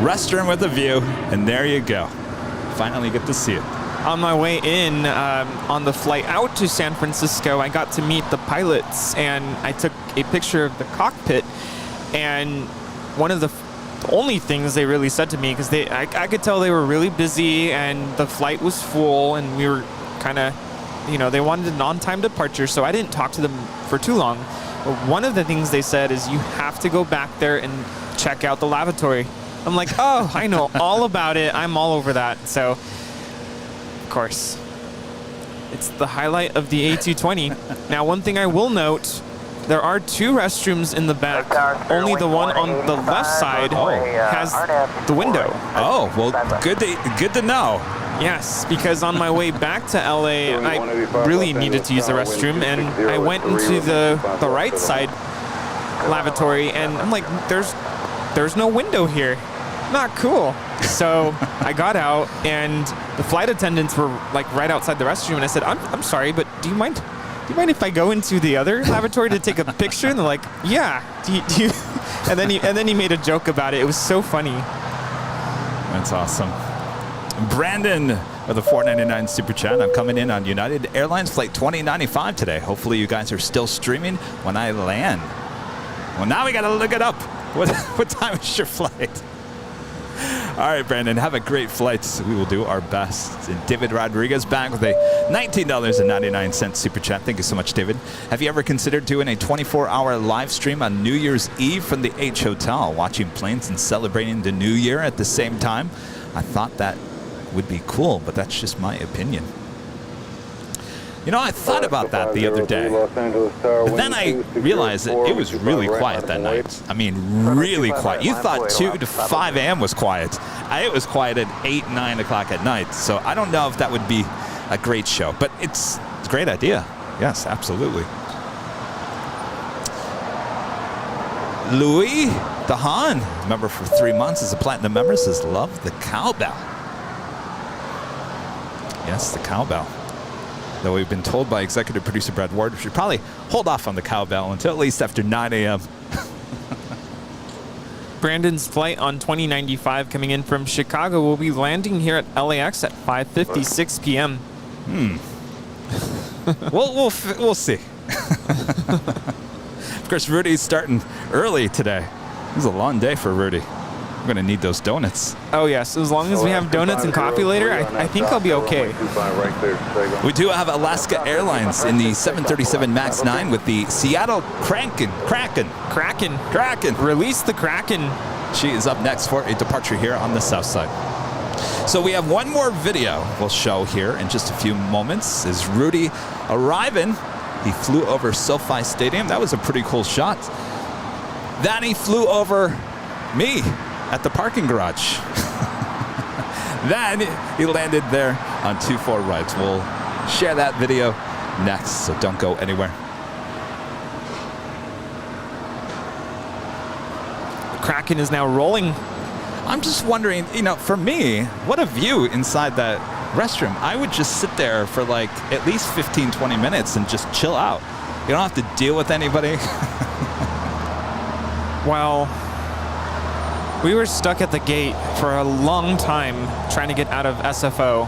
restroom with a view, and there you go. Finally get to see it. On my way in, on the flight out to San Francisco, I got to meet the pilots, and I took a picture of the cockpit. And one of the only things they really said to me, because I could tell they were really busy, and the flight was full, and we were kind of, they wanted an on-time departure, so I didn't talk to them for too long. But one of the things they said is you have to go back there and check out the lavatory. I'm like, oh, I know all about it. I'm all over that. So, of course, it's the highlight of the A220. Now, one thing I will note, there are 2 restrooms in the back. Only the one on the left side has the window. Oh, well, good to know. Yes, because on my way back to LA, I really needed to use the restroom, and I went into the right side lavatory, and I'm like, there's no window here. Not cool. So I got out, and the flight attendants were like right outside the restroom, and I said, I'm sorry, but do you mind if I go into the other lavatory to take a picture? And they're like, yeah. Do you? And then he made a joke about it. It was so funny. That's awesome. Brandon with a $4.99 super chat. I'm coming in on United Airlines flight 2095 today. Hopefully you guys are still streaming when I land. Well, now we got to look it up. What time is your flight? All right, Brandon, have a great flight. We will do our best. And David Rodriguez back with a $19.99 super chat. Thank you so much, David. Have you ever considered doing a 24-hour live stream on New Year's Eve from the H Hotel, watching planes and celebrating the new year at the same time? I thought that would be cool, but that's just my opinion. You know, I thought about that the other day, but then I realized that it was really quiet that night. I mean, really quiet. You thought 2 to 5 a.m. was quiet. It was quiet at 8, 9 o'clock at night. So I don't know if that would be a great show, but it's a great idea. Yes, absolutely. Louis Dahan, member for 3 months, as a platinum member, says, love the cowbell. Yes, the cowbell. Though we've been told by executive producer Brad Ward, we should probably hold off on the cowbell until at least after 9 a.m. Brandon's flight on 2095 coming in from Chicago will be landing here at LAX at 5:56 p.m. We'll see. Of course, Rudy's starting early today. It was a long day for Rudy. I'm going to need those donuts. Oh, yes. As long as we have donuts and coffee later, I think I'll be okay. We do have Alaska Airlines in the 737 MAX 9 with the Seattle Kraken. Release the Kraken. She is up next for a departure here on the south side. So we have one more video we'll show here in just a few moments. Is Rudy arriving? He flew over SoFi Stadium. That was a pretty cool shot. Then he flew over me at the parking garage. Then he landed there on 24 right. We'll share that video next, so don't go anywhere. The Kraken is now rolling. I'm just wondering, you know, for me, what a view inside that restroom. I would just sit there for like at least 15, 20 minutes and just chill out. You don't have to deal with anybody. Well, we were stuck at the gate for a long time trying to get out of SFO.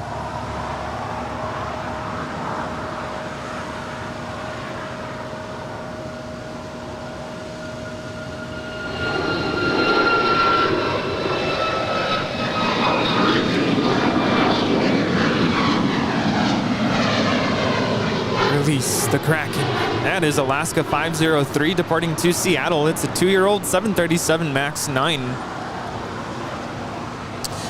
Release the Kraken. That is Alaska 503 departing to Seattle. It's a 2-year-old 737 MAX 9.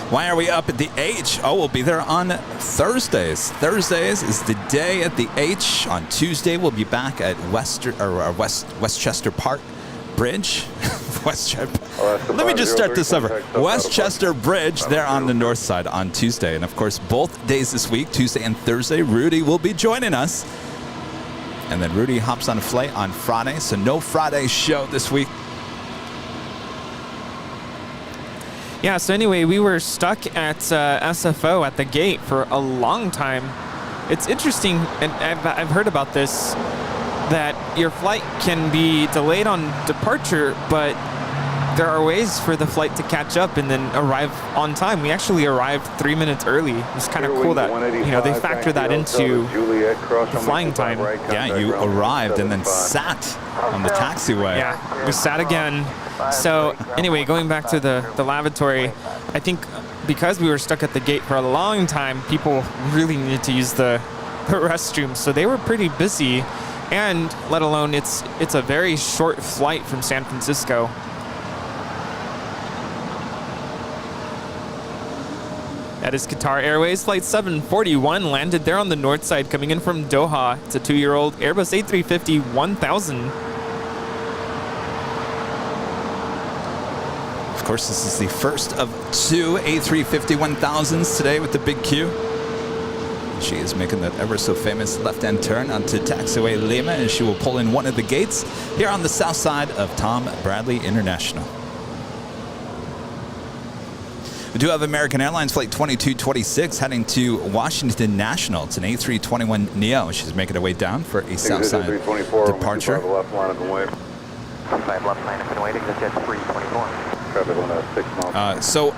Why are we up at the H? Oh, we'll be there on Thursdays. Thursdays is the day at the H. On Tuesday, we'll be back at Westchester Park Bridge. Let me just start this over. Westchester Bridge there on the north side on Tuesday. And of course, both days this week, Tuesday and Thursday, Rudy will be joining us. And then Rudy hops on a flight on Friday, so no Friday show this week. Yeah, so anyway, we were stuck at SFO at the gate for a long time. It's interesting, and I've heard about this, that your flight can be delayed on departure, but there are ways for the flight to catch up and then arrive on time. We actually arrived 3 minutes early. It's kind of cool that, you know, they factor that into the flying time. Yeah, you arrived and then sat on the taxiway. Yeah, we sat again. So anyway, going back to the lavatory, I think because we were stuck at the gate for a long time, people really needed to use the restroom. So they were pretty busy, and let alone it's a very short flight from San Francisco. That is Qatar Airways Flight 741 landed there on the north side coming in from Doha. It's a 2-year-old Airbus A350 1000. Of course, this is the first of 2 A350 1000s today with the big Q. She is making that ever so famous left-hand turn onto taxiway Lima, and she will pull in one of the gates here on the south side of Tom Bradley International. We do have American Airlines Flight 2226 heading to Washington National. It's an A321 Neo. She's making her way down for a Southside departure. Left line have been waiting. Left line have been waiting. The jet 324. Traffic on 6 miles. So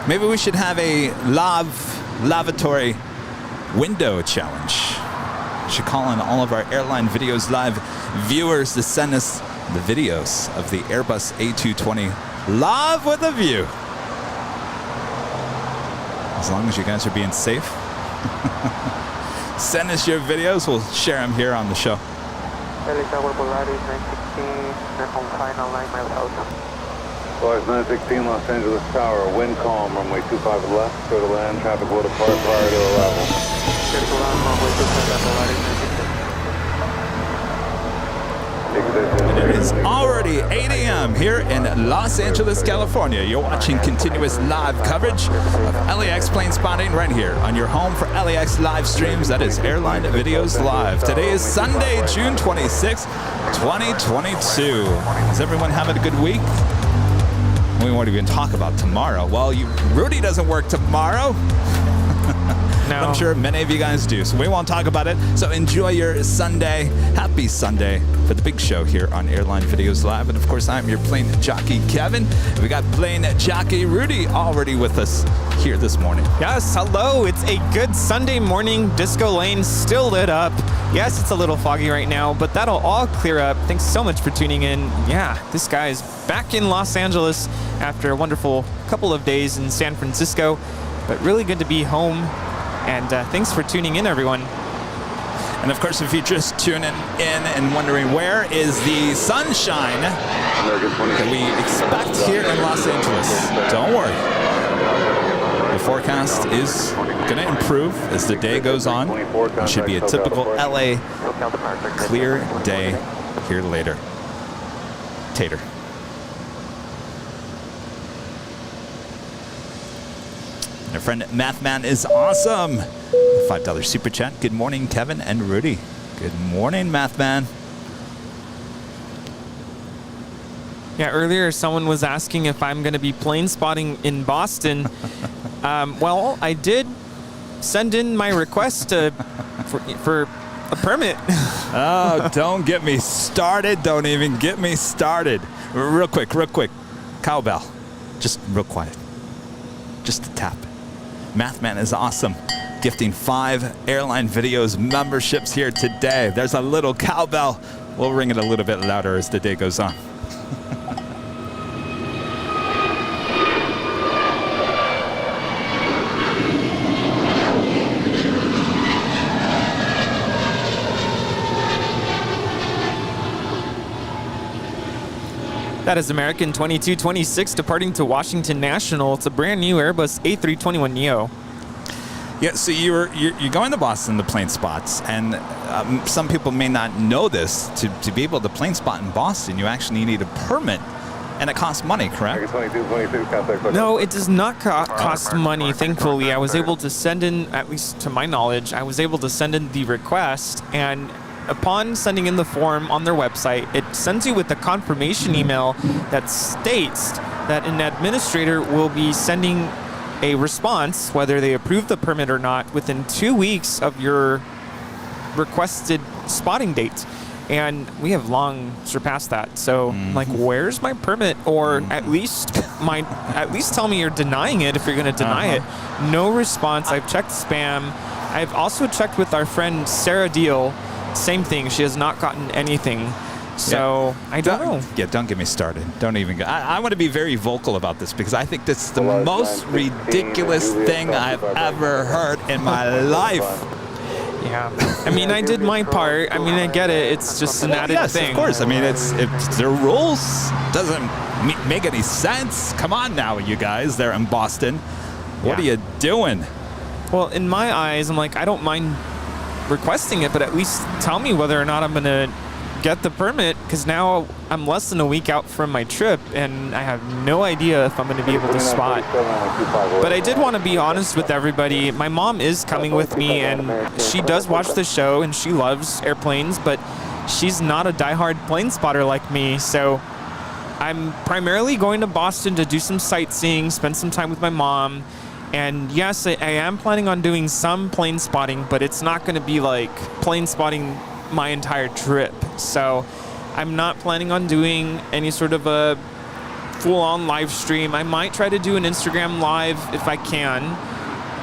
Maybe we should have a lavatory window challenge. We should call on all of our Airline Videos Live viewers to send us the videos of the Airbus A220 live with a view. As long as you guys are being safe. Send us your videos. We'll share them here on the show. LA Tower Polaris 916, then on final 9 miles out. Polaris 916, Los Angeles Tower, wind calm, runway 25 left, clear to land, traffic will depart prior to arrival. Clear to land, runway 25 Polaris 916. It is already 8 a.m. here in Los Angeles, California. You're watching continuous live coverage of LAX plane spotting right here on your home for LAX live streams. That is Airline Videos Live. Today is Sunday, June 26, 2022. Is everyone having a good week? We won't even talk about tomorrow. Well, Rudy doesn't work tomorrow. No. I'm sure many of you guys do, so we won't talk about it. So enjoy your Sunday. Happy Sunday for the big show here on Airline Videos Live. And of course, I'm your plane jockey, Kevin. We got plane jockey Rudy already with us here this morning. Yes, hello. It's a good Sunday morning. Disco Lane still lit up. Yes, it's a little foggy right now, but that'll all clear up. Thanks so much for tuning in. Yeah, this guy's back in Los Angeles after a wonderful couple of days in San Francisco, but really good to be home. And thanks for tuning in, everyone. And of course, if you're just tuning in and wondering where is the sunshine that we expect here in Los Angeles, don't worry. The forecast is going to improve as the day goes on. It should be a typical LA clear day here later. Tater. And our friend Mathman is awesome. $5 super chat. Good morning, Kevin and Rudy. Good morning, Mathman. Yeah, earlier someone was asking if I'm going to be plane spotting in Boston. Well, I did send in my request for a permit. Oh, don't get me started. Don't even get me started. Real quick. Cowbell. Just real quiet. Just a tap. Mathman is awesome. Gifting 5 Airline Videos memberships here today. There's a little cowbell. We'll ring it a little bit louder as the day goes on. That is American 2226 departing to Washington National. It's a brand new Airbus A321 Neo. Yeah, so you're going to Boston to plane spots, and some people may not know this. To be able to plane spot in Boston, you actually need a permit, and it costs money, correct? No, it does not cost money, thankfully. I was able to send in, at least to my knowledge, I was able to send in the request, and upon sending in the form on their website, it sends you with a confirmation email that states that an administrator will be sending a response, whether they approve the permit or not, within 2 weeks of your requested spotting date. And we have long surpassed that. So, like, where's my permit? Or at least tell me you're denying it if you're going to deny it. No response. I've checked spam. I've also checked with our friend Sarah Deal. Same thing. She has not gotten anything. So, yeah. I don't know. Yeah, don't get me started. Don't even go. I want to be very vocal about this because I think this is the most ridiculous thing I've ever heard in my life. Yeah. I mean, I did my part. I mean, I get it. It's just an added thing. Of course. I mean, it's their rules. Doesn't make any sense. Come on now, you guys. They're in Boston. What are you doing? Well, in my eyes, I'm like, I don't mind requesting it, but at least tell me whether or not I'm going to get the permit, because now I'm less than a week out from my trip and I have no idea if I'm going to be able to spot. But I did want to be honest with everybody. My mom is coming with me, and she does watch the show and she loves airplanes, but she's not a diehard plane spotter like me. So I'm primarily going to Boston to do some sightseeing, spend some time with my mom. And yes, I am planning on doing some plane spotting, but it's not going to be like plane spotting my entire trip. So I'm not planning on doing any sort of a full-on live stream. I might try to do an Instagram live if I can,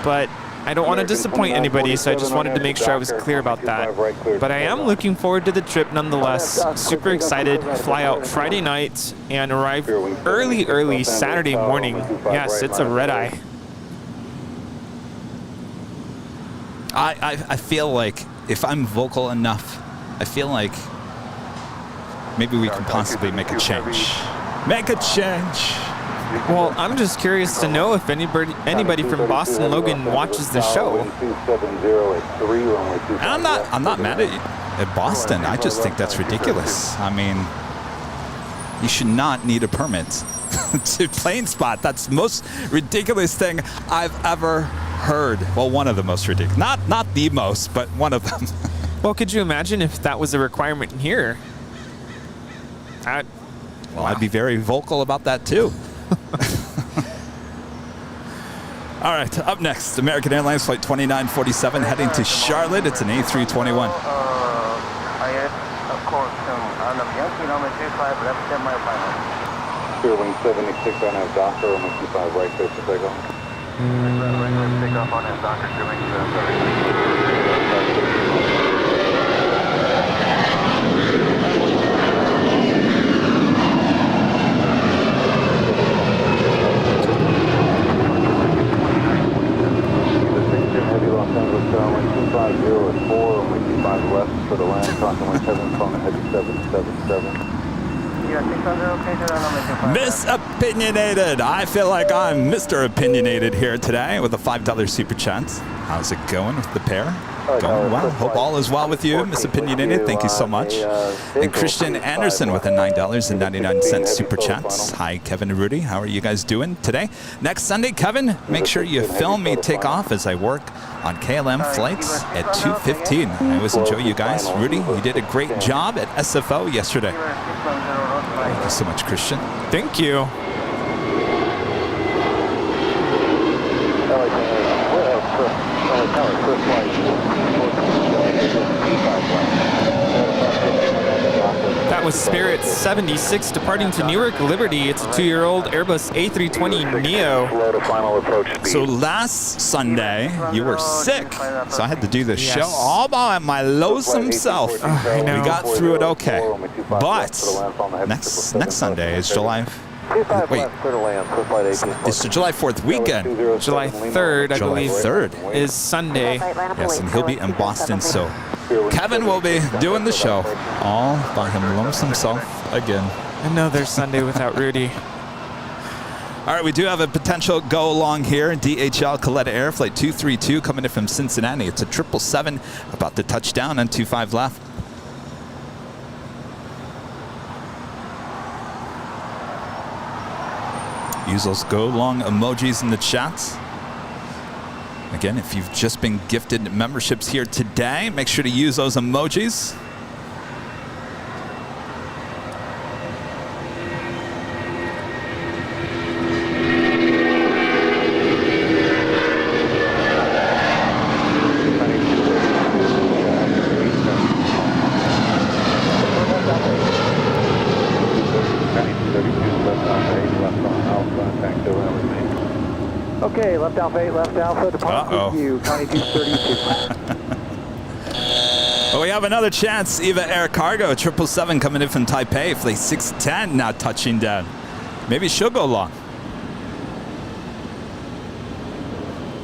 but I don't want to disappoint anybody, so I just wanted to make sure I was clear about that. But I am looking forward to the trip nonetheless. Super excited. Fly out Friday night and arrive early Saturday morning. Yes, it's a red eye. I feel like if I'm vocal enough, I feel like maybe we can possibly make a change. Make a change. Well, I'm just curious to know if anybody from Boston Logan watches the show. And I'm not mad at Boston. I just think that's ridiculous. I mean, you should not need a permit to plane spot. That's the most ridiculous thing I've ever heard. Well, one of the most ridiculous. Not the most, but one of them. Well, could you imagine if that was a requirement here? Well, I'd be very vocal about that too. All right, up next, American Airlines Flight 2947 heading to Charlotte. It's an A321. Of course, on the Yankee number 25, left 10 mile final. Wing 76 on have Docker, runway 25 right, clear for takeoff. Regular takeoff on his Docker, Los Angeles Airline 250 at 4, runway 25 left for the land, crossing 17, phone heavy 777. Misopinionated. I feel like I'm Mr. Opinionated here today with a $5 super chat. How's it going with the pair? Going well. Hope all is well with you, Misopinionated. Thank you so much. And Christian Anderson with a $9.99 super chat. Hi, Kevin Rudy. How are you guys doing today? Next Sunday, Kevin, make sure you film me take off as I work on KLM flights at 2:15. I always enjoy you guys. Rudy, you did a great job at SFO yesterday. Thank you so much, Christian. Thank you. That was Spirit 76 departing to Newark Liberty. It's a 2-year-old Airbus A320 Neo. So last Sunday, you were sick, so I had to do the show all by my lonesome self. I know. We got through it okay. But next Sunday is July... Wait, it's the July 4th weekend. July 3rd, I believe, 3rd is Sunday. Yes, and he'll be in Boston, so Kevin will be doing the show all by him lonesome self again. Another Sunday without Rudy. All right, we do have a potential go along here. DHL Coletta Air Flight 232 coming in from Cincinnati. It's a 777 about to touch down on 25 left. Use those go long emojis in the chats. Again, if you've just been gifted memberships here today, make sure to use those emojis. Okay, left alpha, departure view, 2232. Well, we have another chance. Eva Air Cargo 777 coming in from Taipei, flight 610 now touching down. Maybe she'll go long.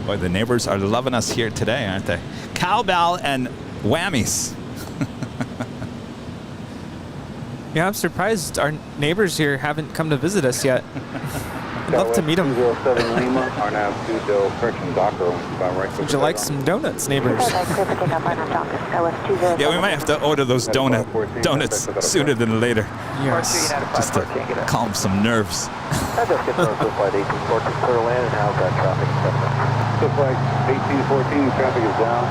Boy, the neighbors are loving us here today, aren't they? Cowbell and whammies. Yeah, I'm surprised our neighbors here haven't come to visit us yet. I'd love to meet them. Would you like some donuts, neighbors? Yeah, we might have to order those donuts sooner than later. Yes. Just to calm some nerves. That just gets us to flight 1814 clear land, and how's that traffic acceptance? So flight 1814, traffic is down,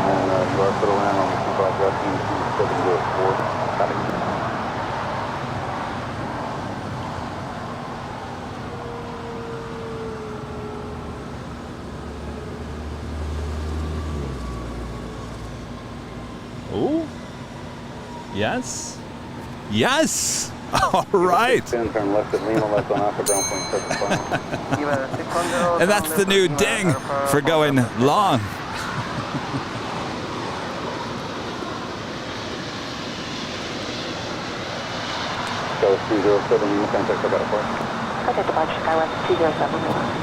and you are clear to land on 25 resting 2704. Copy. Oh, yes, yes. All right. 10, turn left at Lima, left on Alpha, ground point 75. And that's the new ding for going long. Skywest 207, Lima, contact Lavatory. Contact departure, Skywest 207 Lima.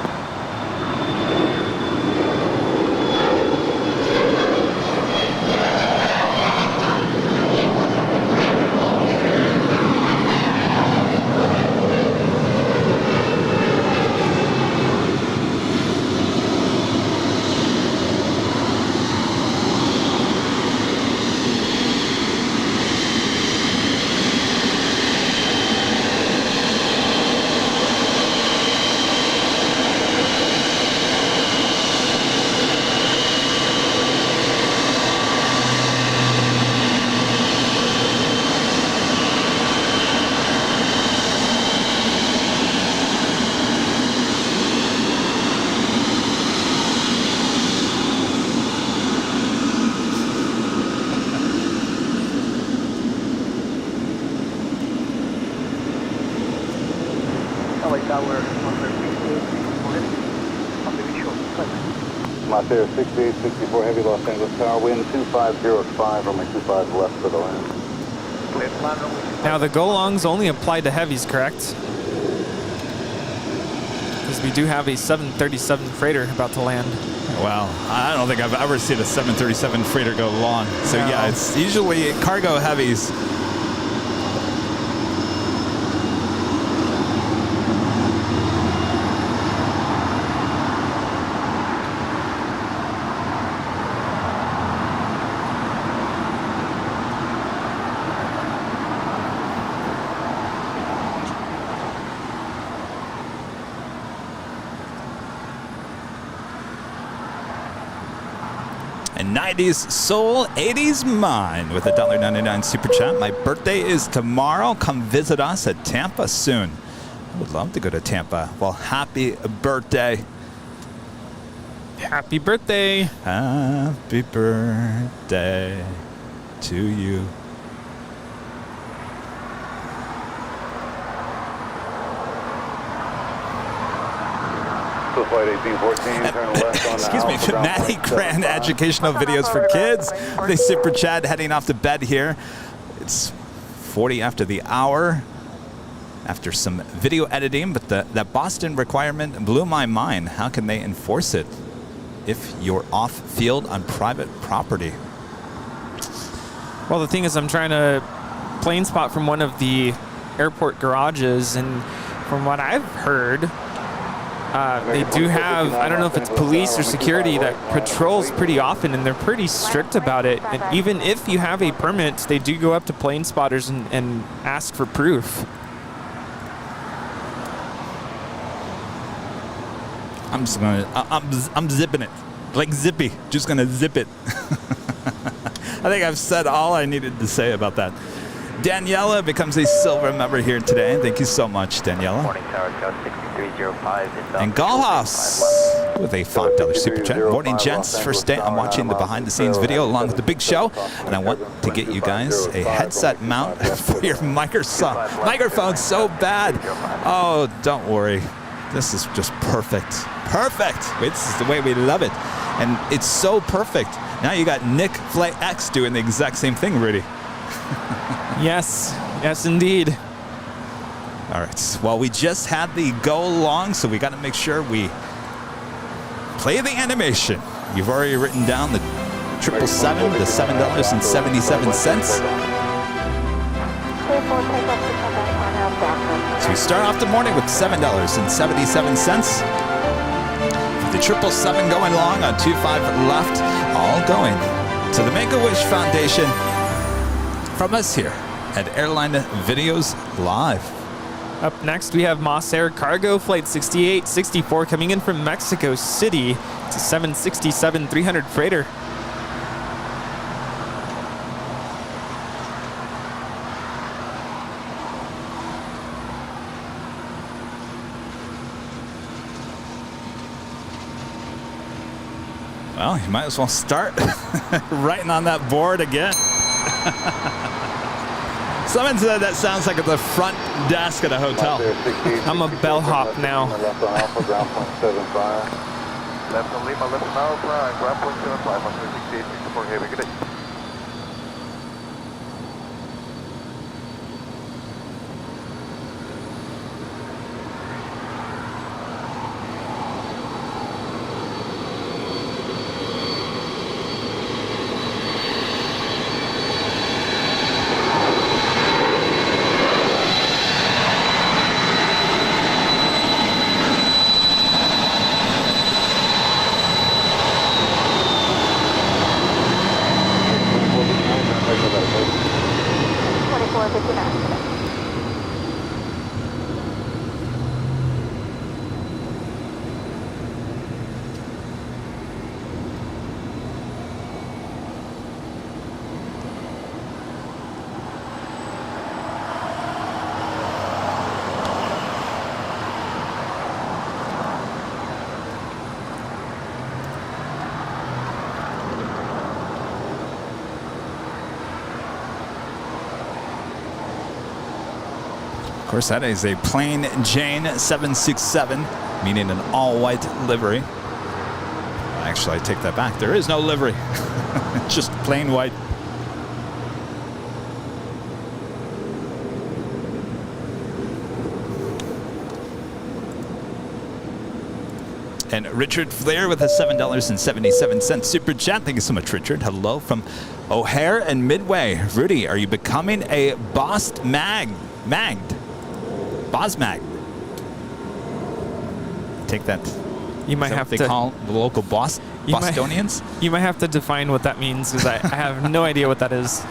Montero 6864 heavy Los Angeles Tower, wind 2505, runway 25 left for the land. Now the go-longs only apply to heavies, correct? Because we do have a 737 freighter about to land. Well, I don't think I've ever seen a 737 freighter go long. So No. yeah, it's usually cargo heavies. And 90s soul, 80s mine with a $1.99 super chat. My birthday is tomorrow. Come visit us at Tampa soon. I would love to go to Tampa. Well, happy birthday. Happy birthday. Happy birthday to you. So flight 1814, turn left on Excuse me, Alpha, ground Maddie point Grand 75. educational videos for kids. They super chat heading off to bed here. It's 40 after the hour. After some video editing, but that Boston requirement blew my mind. How can they enforce it if you're off field on private property? Well, the thing is, I'm trying to plane spot from one of the airport garages, and from what I've heard, they do have, I don't know if it's police or security that patrols pretty often, and they're pretty strict about it. And even if you have a permit, they do go up to plane spotters and ask for proof. I'm just gonna, I'm zipping it. Like Zippy, just gonna zip it. I think I've said all I needed to say about that. Daniela becomes a silver member here today. Thank you so much, Daniela. Morning tower, Cal 6305. And Galhouse with a $5 super chat. Morning, gents. First day I'm watching the behind-the-scenes video along with the big show, and I want to get you guys a headset mount for your microphone so bad. Oh, don't worry. This is just perfect. Perfect. This is the way we love it. And it's so perfect. Now you got Nick Flight X doing the exact same thing, Rudy. Yes, yes, indeed. All right. Well, we just had the go long, so we got to make sure we play the animation. You've already written down the 777, the $7.77. So we start off the morning with $7.77. The 777 going long on 25 left, all going to the Make-A-Wish Foundation from us here at Airline Videos Live. Up next, we have Moss Air Cargo Flight 6864 coming in from Mexico City. It's a 767-300 freighter. Well, you might as well start writing on that board again. Someone said that sounds like at the front desk at a hotel. I'm a bellhop now. Left on Alpha, ground point 75. Left on Lima, left on Alpha, and ground point 75 on 368, 64 heavy. Good day. Of course, that is a plain Jane 767, meaning an all-white livery. Actually, I take that back. There is no livery, just plain white. And Richard Flair with a $7.77 super chat. Thank you so much, Richard. Hello from O'Hare and Midway. Rudy, are you becoming a Bosmag? Take that. You might have to to call the local Bostonians. You might have to define what that means, because I have no idea what that is.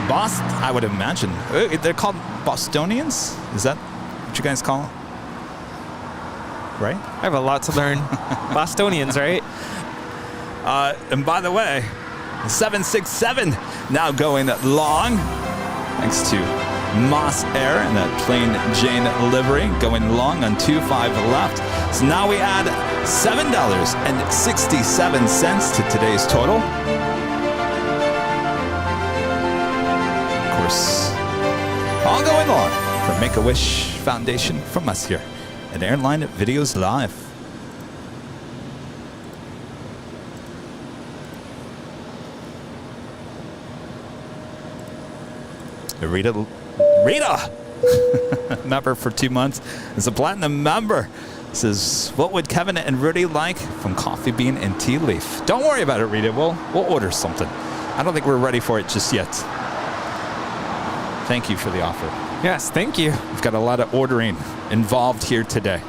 Boston, I would imagine. They're called Bostonians? Is that what you guys call them? Right? I have a lot to learn. Bostonians, right? And by the way, 767 now going long, thanks to Moss Air and that plain Jane livery going long on 25 left. So now we add $7.67 to today's total. Of course, all going long for Make-A-Wish Foundation from us here at Airline Videos Live. Rita, member for 2 months, is a platinum member. Says, what would Kevin and Rudy like from coffee bean and tea leaf? Don't worry about it, Rita. We'll order something. I don't think we're ready for it just yet. Thank you for the offer. Yes, thank you. We've got a lot of ordering involved here today.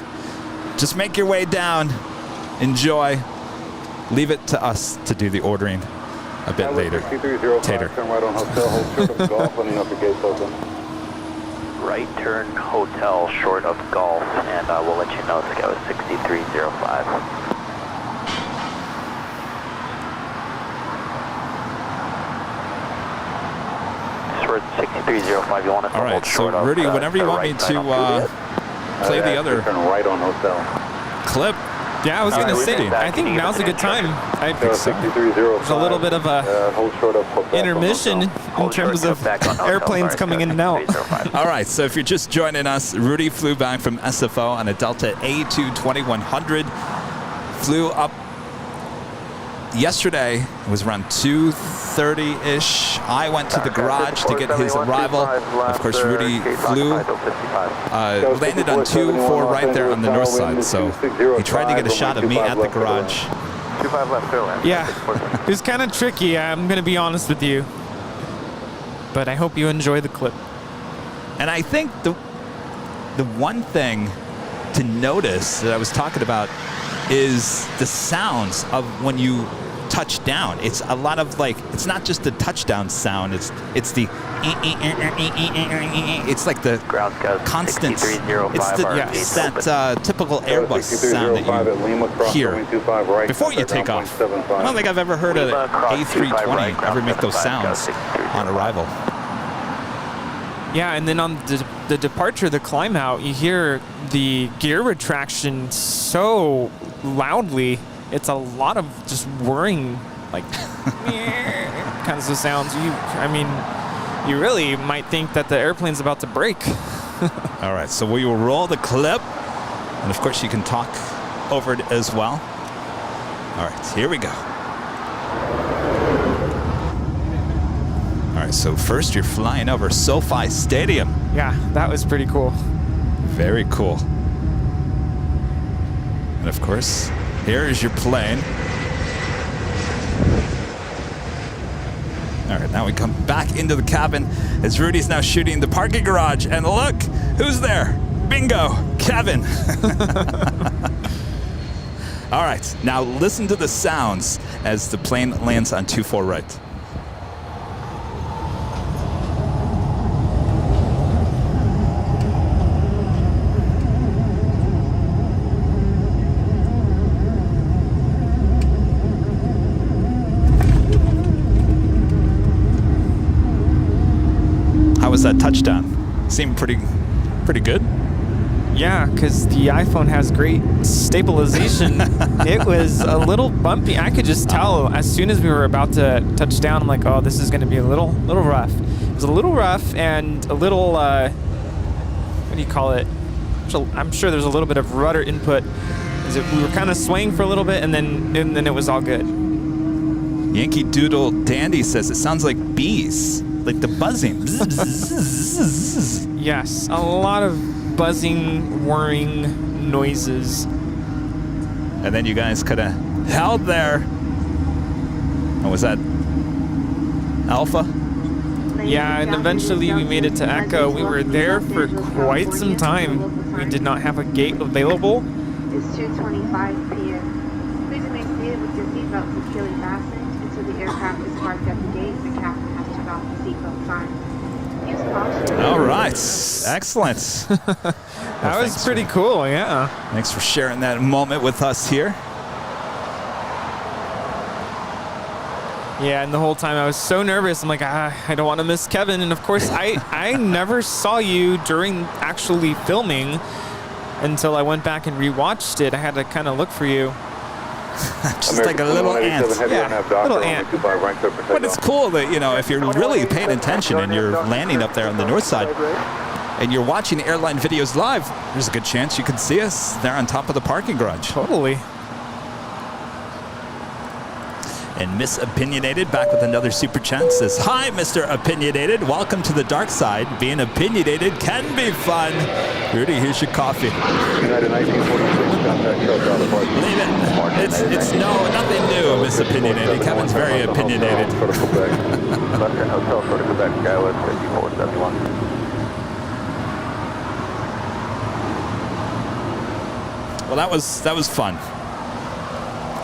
Just make your way down, enjoy, leave it to us to do the ordering a bit later. Tater. Turn right on hotel, hold short of golf, letting up the gates open. Right turn hotel short of golf, and we'll let you know it's go 6305. Short 6305, you want us to All right, hold so short of, Rudy, whenever you want right me to play the other Turn right on hotel. clip. Yeah, I was going to say, I think now's a good time. There's There's a little bit of a hold short of Quebec intermission in terms of airplanes coming in and out. All right, so if you're just joining us, Rudy flew back from SFO on a Delta A22100. Flew up yesterday. It was around 2:30-ish. I went to the garage to get his arrival. Of course, Rudy flew, landed on 2-4 right there on the north side. So he tried to get a shot of me at the garage. 25 left, Airline. Yeah, it was kind of tricky, I'm going to be honest with you. But I hope you enjoy the clip. And I think the one thing to notice that I was talking about is the sounds of when you touch down. It's a lot of it's not just the touchdown sound. It's the it's like the constant. It's that typical Airbus sound that you hear before you take off. I don't think I've ever heard an A320 ever make those sounds on arrival. Yeah, and then on the departure, the climb out, you hear the gear retraction so loudly. It's a lot of just whirring like kinds of sounds. I mean, you really might think that the airplane's about to break. All right, so we will roll the clip, and of course you can talk over it as well. All right, here we go. All right, so first you're flying over SoFi Stadium. Yeah, that was pretty cool. Very cool. And of course, here is your plane. All right, now we come back into the cabin as Rudy's now shooting the parking garage. And look, who's there? Bingo, Kevin. All right, now listen to the sounds as the plane lands on 24 right. How was that touchdown? Seemed pretty good. Yeah, because the iPhone has great stabilization. It was a little bumpy. I could just tell as soon as we were about to touch down, I'm like, oh, this is going to be a little rough. It was a little rough and a little, what do you call it? I'm sure there's a little bit of rudder input. We were kind of swaying for a little bit, and then it was all good. Yankee Doodle Dandy says it sounds like bees, like the buzzing. Yes, a lot of buzzing, whirring noises. And then you guys could have held there. And was that Alpha? Yeah, and eventually we made it to Echo. We were there for quite some time. We did not have a gate available. It's 2:25 p.m. Please remain seated with your seatbelt securely fastened until the aircraft is parked at the gate and the captain has turned off the seatbelt sign. Use caution. All right, excellent. That was pretty cool, yeah. Thanks for sharing that moment with us here. Yeah, and the whole time I was so nervous. I'm like, I don't want to miss Kevin. And of course, I never saw you during actually filming until I went back and rewatched it. I had to kind of look for you. Just like a little ant. Yeah, little ant. But it's cool that, you know, if you're really paying attention and you're landing up there on the north side and you're watching airline videos live, there's a good chance you can see us there on top of the parking garage. Totally. And Miss Opinionated back with another super chat says, hi, Mr. Opinionated. Welcome to the dark side. Being opinionated can be fun. Rudy, here's your coffee. United 1946, contact Leave it. It's nothing new, Miss Opinionated. Kevin's very opinionated. Western Hotel, Florida, Quebec, Skywest 5471. Well, that was fun.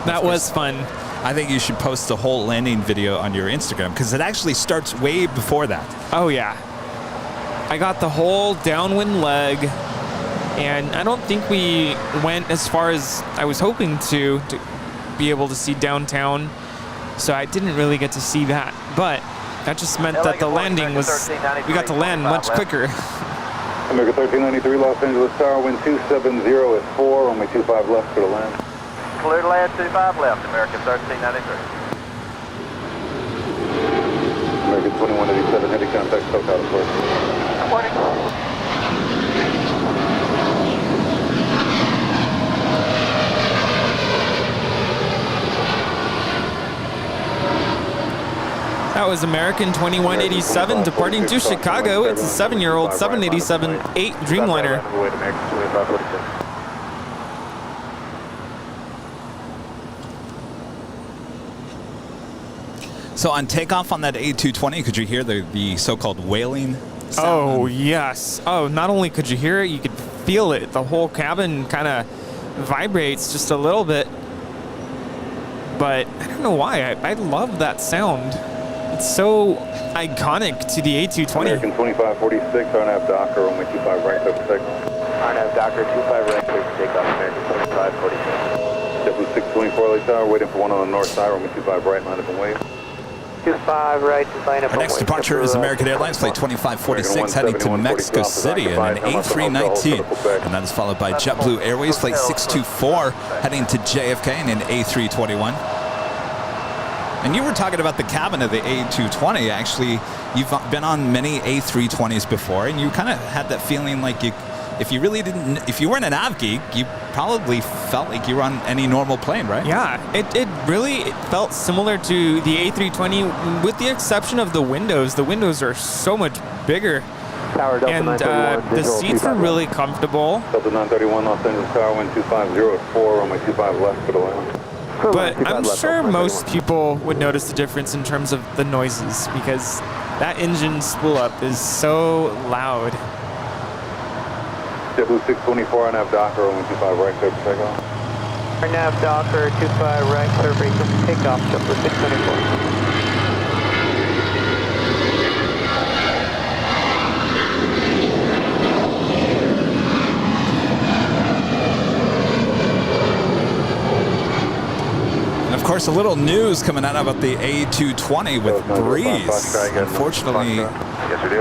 That was fun. I think you should post the whole landing video on your Instagram because it actually starts way before that. Oh, yeah. I got the whole downwind leg, and I don't think we went as far as I was hoping to be able to see downtown, so I didn't really get to see that. But that just meant that the landing was, we got to land much quicker. American 1393, Los Angeles Tower, wind 270 at 4, runway 25 left for the land. Clear to land 25 left, American 1393. American 2187, heavy contact, SoCal, of course. Morning. That was American 2187 departing to Chicago. It's a 7-year-old 787-8 Dreamliner. So on takeoff on that A220, could you hear the so-called wailing sound? Oh, yes. Oh, not only could you hear it, you could feel it. The whole cabin kind of vibrates just a little bit. But I don't know why. I love that sound. It's so iconic to the A220. American 2546, RNAV Docker, runway 25 right, clear for takeoff. RNAV Docker 25 right, clear for takeoff, American 2546. JetBlue 624 LA Tower, waiting for one on the north side, runway 25 right, line up and wave. 25 right, line up. Our next departure is American Airlines Flight 2546 heading to Mexico City in an A319. And that is followed by JetBlue Airways Flight 624 heading to JFK in an A321. And you were talking about the cabin of the A220. Actually, you've been on many A320s before, and you kind of had that feeling like if you weren't an av geek, you probably felt like you were on any normal plane, right? Yeah, it really felt similar to the A320 with the exception of the windows. The windows are so much bigger. Tower Delta And 931, the seats were really comfortable. Delta 931, Los Angeles Tower, wind 250 at 4, runway 25 left for the land. But I'm sure most people would notice the difference in terms of the noises because that engine spool up is so loud. JetBlue 624 on nav Docker, runway 25 right, clear for takeoff. Nav Docker 25 right, clear for takeoff, JetBlue 624. Of course, a little news coming out about the A220 with Breeze, unfortunately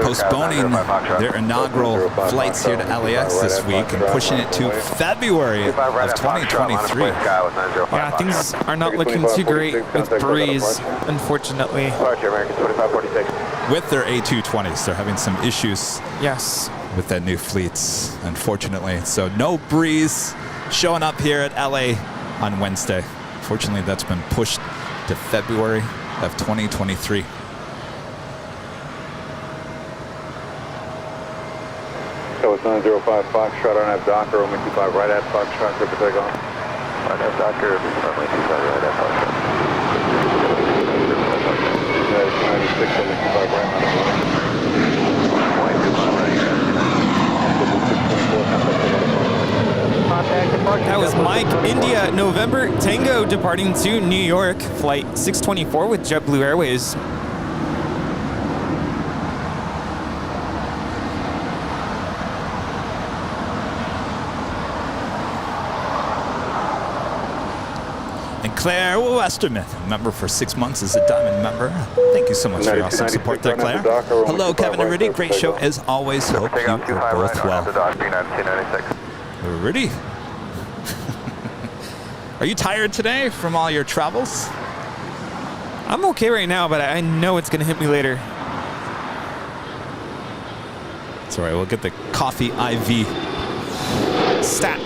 postponing their inaugural flights here to LAX this week and pushing it to February of 2023. Yeah, things are not looking too great with Breeze, unfortunately. With their A220s, they're having some issues Yes. with that new fleets, unfortunately. So no Breeze showing up here at LA on Wednesday. Fortunately, that's been pushed to February of 2023. So it's 905 Foxtrot on nav Docker, runway 25 right at Foxtrot, clear for takeoff. On nav Docker, runway 25 right at Foxtrot. 96 on the 25 right, on the That was Mike, India, November, Tango departing to New York, flight 624 with JetBlue Airways. And Claire Westerman, member for 6 months as a Diamond member. Thank you so much for your awesome support there, Claire. Hello, Kevin Rudy. Great show as always. Hope you are both well. Rudy, are you tired today from all your travels? I'm okay right now, but I know it's going to hit me later. It's all right. We'll get the coffee IV. Stat.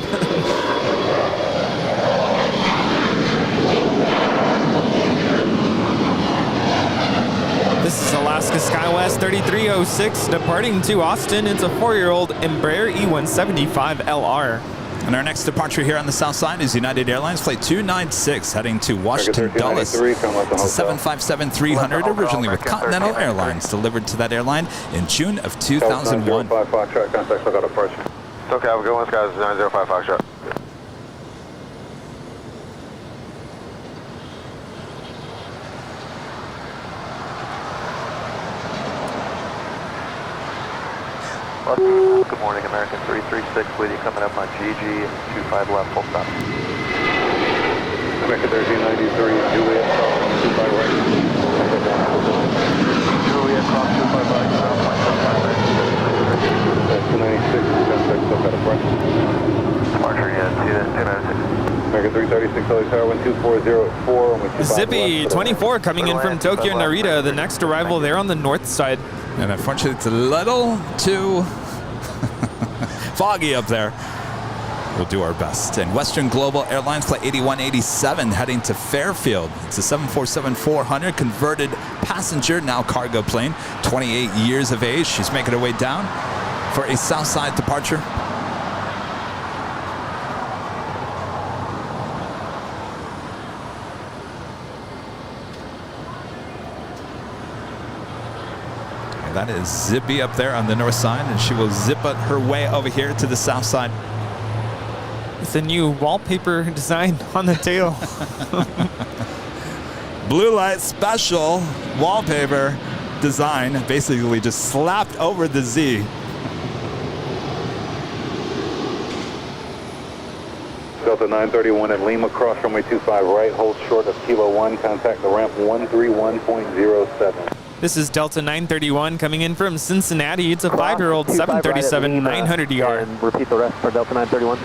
This is Alaska SkyWest 3306 departing to Austin. It's a 4-year-old Embraer E175 LR. And our next departure here on the south side is United Airlines Flight 296 heading to Washington Dulles. It's a 757-300 originally with Continental Airlines, delivered to that airline in June of 2001. 905 Foxtrot, contact lookout approach. It's okay, have a good one, guys. 905 Foxtrot. Good morning, American 336, with you coming up on GG, 25 left, full stop. American 1393, Juliet, 25 right. Juliet, cross 25 right, 296, contact lookout approach. Departure, yeah, 296. American 336, LA Tower, wind 240 at 4, runway 25 Zippy left. 24 coming in from Tokyo Narita, the next arrival there on the north side. And unfortunately, it's a little too foggy up there. We'll do our best. And Western Global Airlines Flight 8187 heading to Fairfield. It's a 747-400 converted passenger, now cargo plane, 28 years of age. She's making her way down for a Southside departure. That is Zippy up there on the north side, and she will zip her way over here to the south side. It's a new wallpaper design on the tail. Blue light special wallpaper design, basically just slapped over the Z. Delta 931 at Lima, cross runway 25 right, hold short of Kilo 1, contact the ramp 131.07. This is Delta 931 coming in from Cincinnati. It's a 5-year-old 737-900ER. And repeat the rest for Delta 931.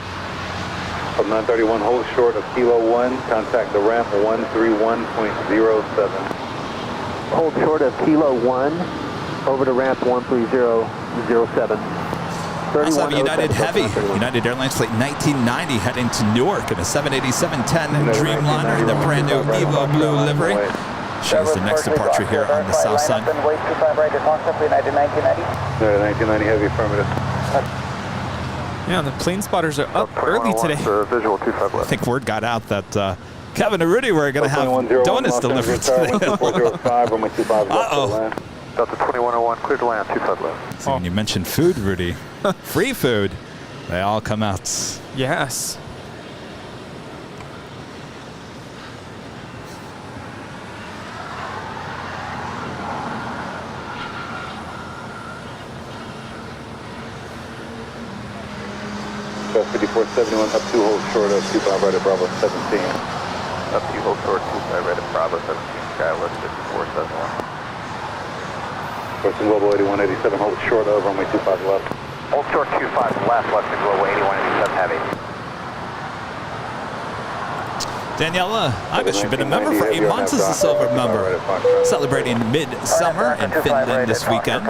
From 931, hold short of Kilo 1, contact the ramp 131.07. Hold short of Kilo 1, over to ramp 13007. Also have United Heavy, United Airlines flight 1990 heading to Newark in a 787-10 Dreamliner in the brand new Evo Blue livery. She is the next departure here on the south side. 1990 Heavy, affirmative. Yeah, the plane spotters are up early today. Visual 25 I left. think word got out that Kevin and Rudy were going to have donuts delivered today. Uh-oh. Delta 2101, clear to land, 25 left. So when you mentioned food, Rudy, free food, they all come out. Yes. South 5471, up 2, hold short of 25 right at Bravo 17. Up to hold short 25 right at Bravo 17, Skyless 5471. Western Global 8187, hold short of runway 25 left. Hold short 25 left, Western Global 8187 heavy. Daniela Agus, you've been a member for 8 months as a silver member, celebrating midsummer in Finland this weekend.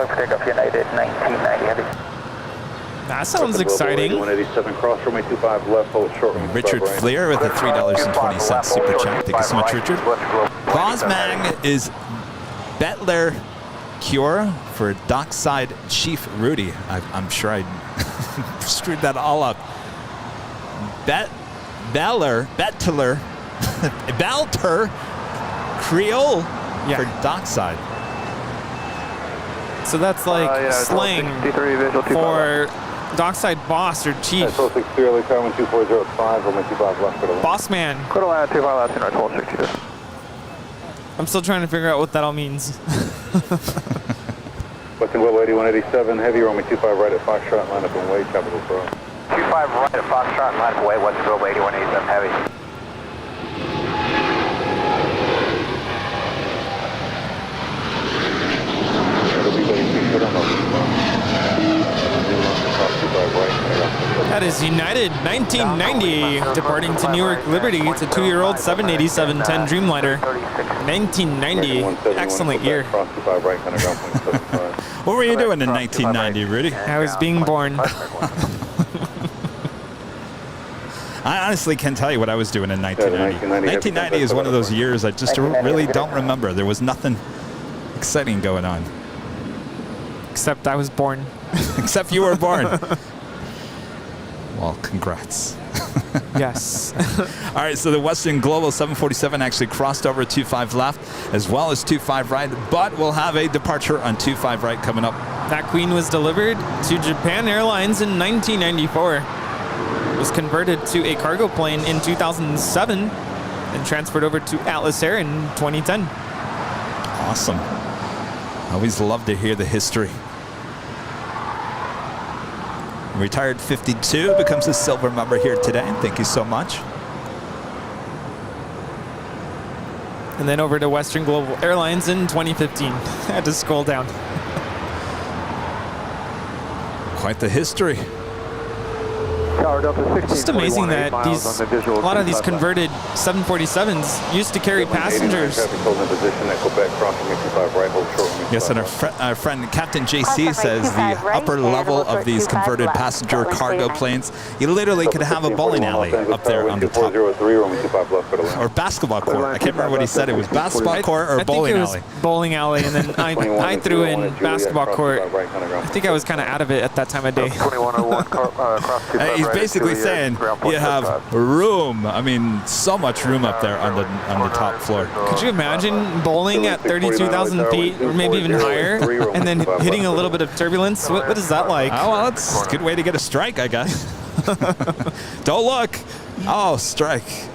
That sounds exciting. 187, cross runway 25 left, hold short runway 25 Richard right. Fleer with a $3.20 super chat. Thank you so much, Richard. Bosmang is Bettler Cure for Dockside Chief Rudy. I'm sure I screwed that all up. Belter Creole for Dockside. So that's like slang for dockside boss or chief. 1263, early car 12405, runway 25 left, clear to land. Boss man. Clear to land, 25 left, 1262. I'm still trying to figure out what that all means. Western Global 8187, heavy runway 25 right at Foxtrot, line up and way, capital pro. 25 right at Foxtrot, line up away, Western Global 8187 heavy. That is United 1990 departing to Newark Liberty. It's a 2-year-old 787-10 Dreamliner. 1990, excellent year. What were you doing in 1990, Rudy? I was being born. I honestly can't tell you what I was doing in 1990. 1990 is one of those years I just really don't remember. There was nothing exciting going on. Except I was born. Except you were born. Well, congrats. Yes. All right, so the Western Global 747 actually crossed over 25 left as well as 25 right, but we'll have a departure on 25 right coming up. That Queen was delivered to Japan Airlines in 1994. It was converted to a cargo plane in 2007 and transferred over to Atlas Air in 2010. Awesome. Always love to hear the history. Retired 52 becomes a silver member here today. Thank you so much. And then over to Western Global Airlines in 2015. I had to scroll down. Quite the history. Just amazing that a lot of these converted 747s used to carry passengers. Yes, and our friend Captain JC says the upper level of these converted passenger cargo planes, you literally could have a bowling alley up there on the top. Or basketball court. I can't remember what he said. It was basketball court or bowling alley. Bowling alley, and then I threw in basketball court. I think I was kind of out of it at that time of day. He's basically saying you have room. I mean, so much room up there on the top floor. Could you imagine bowling at 32,000 feet or maybe even higher and then hitting a little bit of turbulence? What is that like? Oh, well, it's a good way to get a strike, I guess. Don't look. Oh, strike.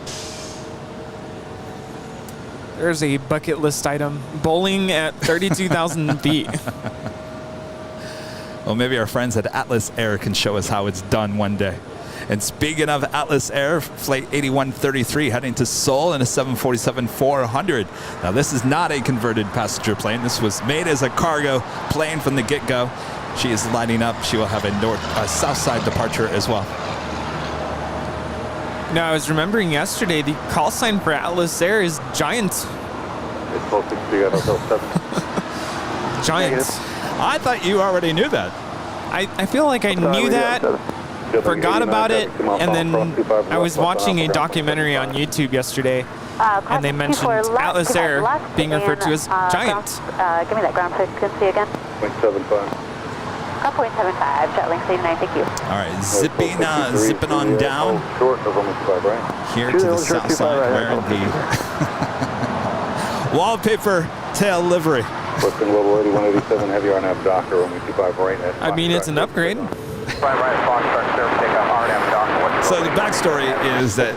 There's a bucket list item. Bowling at 32,000 feet. Well, maybe our friends at Atlas Air can show us how it's done one day. And speaking of Atlas Air, Flight 8133 heading to Seoul in a 747-400. Now, this is not a converted passenger plane. This was made as a cargo plane from the get-go. She is lining up. She will have a south side departure as well. No, I was remembering yesterday the call sign for Atlas Air is Giant. It's 1260 at Hotel 7. Giant. I thought you already knew that. I feel like I knew that, forgot about it, and then I was watching a documentary on YouTube yesterday, and they mentioned Atlas Air being referred to as Giant. Give me that ground frequency again. 0.75. 0.75, jet length 89, thank you. All right, zipping on down Short of almost 5 right. here to the south side where the wallpaper tail livery. Western Global 8187 heavy RNAV Docker, runway 25 right. I mean, it's an upgrade. Right, Foxtrot, service takeoff, RNAV Docker. So the backstory is that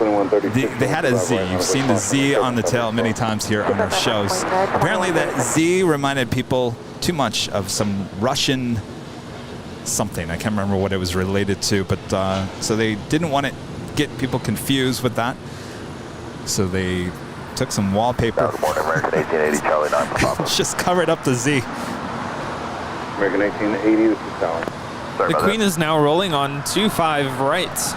they had a Z. You've seen the Z on the tail many times here on our shows. Apparently that Z reminded people too much of some Russian something. I can't remember what it was related to, but so they didn't want to get people confused with that. So they took some wallpaper. Good morning, American 1880, Charlie 9 for Papa. Just covered up the Z. American 1880, this is Tower. Sorry The about Queen is now rolling on 25 right.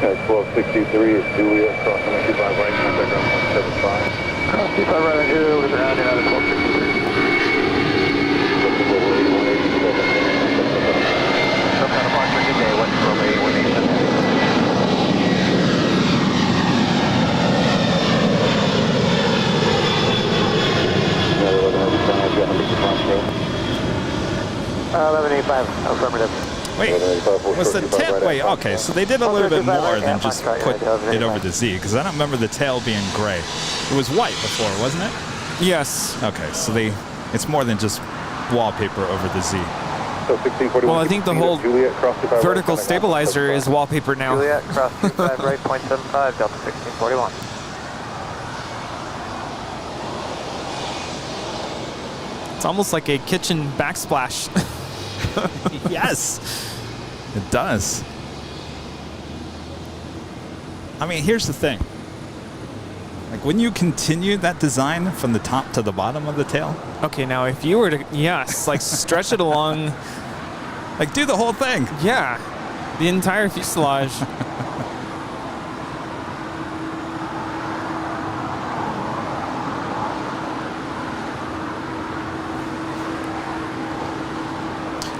At 1263 is Juliet, crossing 25 right, contact ground 175. Cross 25 right on here, with ground in out of 1263. Western Global 8187. Some kind of Foxtrot, good day, Western Global 8187. 1185, affirmative. Wait, was the tail? Wait, okay, so they did a little bit more than just put it over the Z, because I don't remember the tail being gray. It was white before, wasn't it? Yes. Okay, so it's more than just wallpaper over the Z. Well, I think the whole vertical stabilizer is wallpaper now. Juliet, cross 25 right, 0.75, Delta 1641. It's almost like a kitchen backsplash. Yes, it does. I mean, here's the thing. Like when you continue that design from the top to the bottom of the tail, Okay, now if you were to, yes, like stretch it along, like do the whole thing. yeah, the entire fuselage.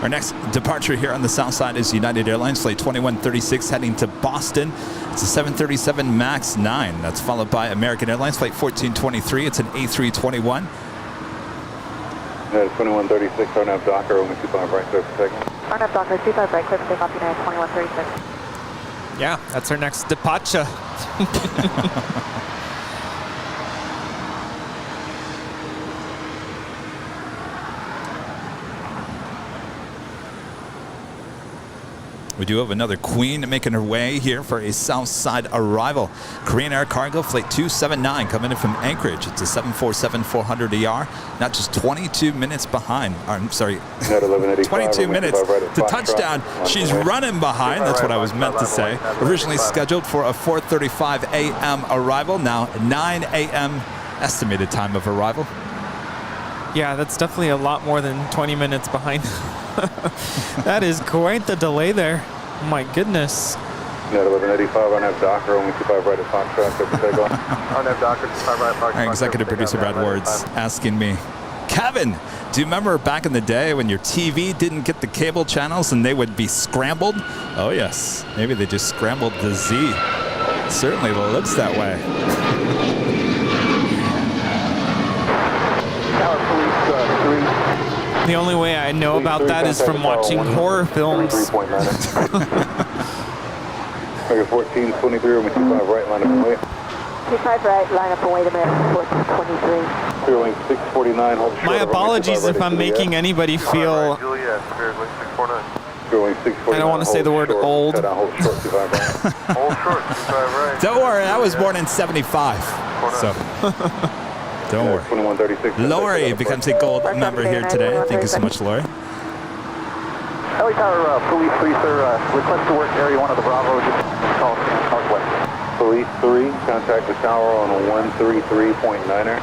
Our next departure here on the south side is United Airlines Flight 2136 heading to Boston. It's a 737 MAX 9. That's followed by American Airlines Flight 1423. It's an A321. That is 2136, RNAV Docker, only 25 right, clear for takeoff. RNAV Docker 25 right, clear for takeoff, United 2136. Yeah, that's our next departure. We do have another Queen making her way here for a south side arrival. Korean Air Cargo Flight 279 coming in from Anchorage. It's a 747-400ER, not just 22 minutes behind. I'm sorry, 22 minutes to touchdown. She's running behind. That's what I was meant to say. Originally scheduled for a 4:35 a.m. arrival. Now 9 a.m. estimated time of arrival. Yeah, that's definitely a lot more than 20 minutes behind. That is quite the delay there. Oh my goodness. Net 1185, RNAV Docker, only 25 right at Foxtrot, clear for takeoff. RNAV Docker, 25 right, Foxtrot. Our executive producer Brad Ward's asking me, Kevin, do you remember back in the day when your TV didn't get the cable channels and they would be scrambled? Oh yes, maybe they just scrambled the Z. Certainly looks that way. Tower Police 3. The only way I know about that is from watching horror films. 1423, only 25 right, line up and wait. 25 right, line up and wait, American 1423. Clearwing 649, hold short. My apologies if I'm making anybody feel, Juliet, Spirit Wing 649. Clearwing 649. I don't want to say the word old. Hold short, 25 right. Hold short, 25 right. Don't worry, I was born in 75. So don't worry. 2136. Lori becomes a gold member here today. Thank you so much, Lori. LA Tower, Police 3, sir, request to work area 1 of the Bravo, just call Northwest. Police 3, contact the tower on 133.9er.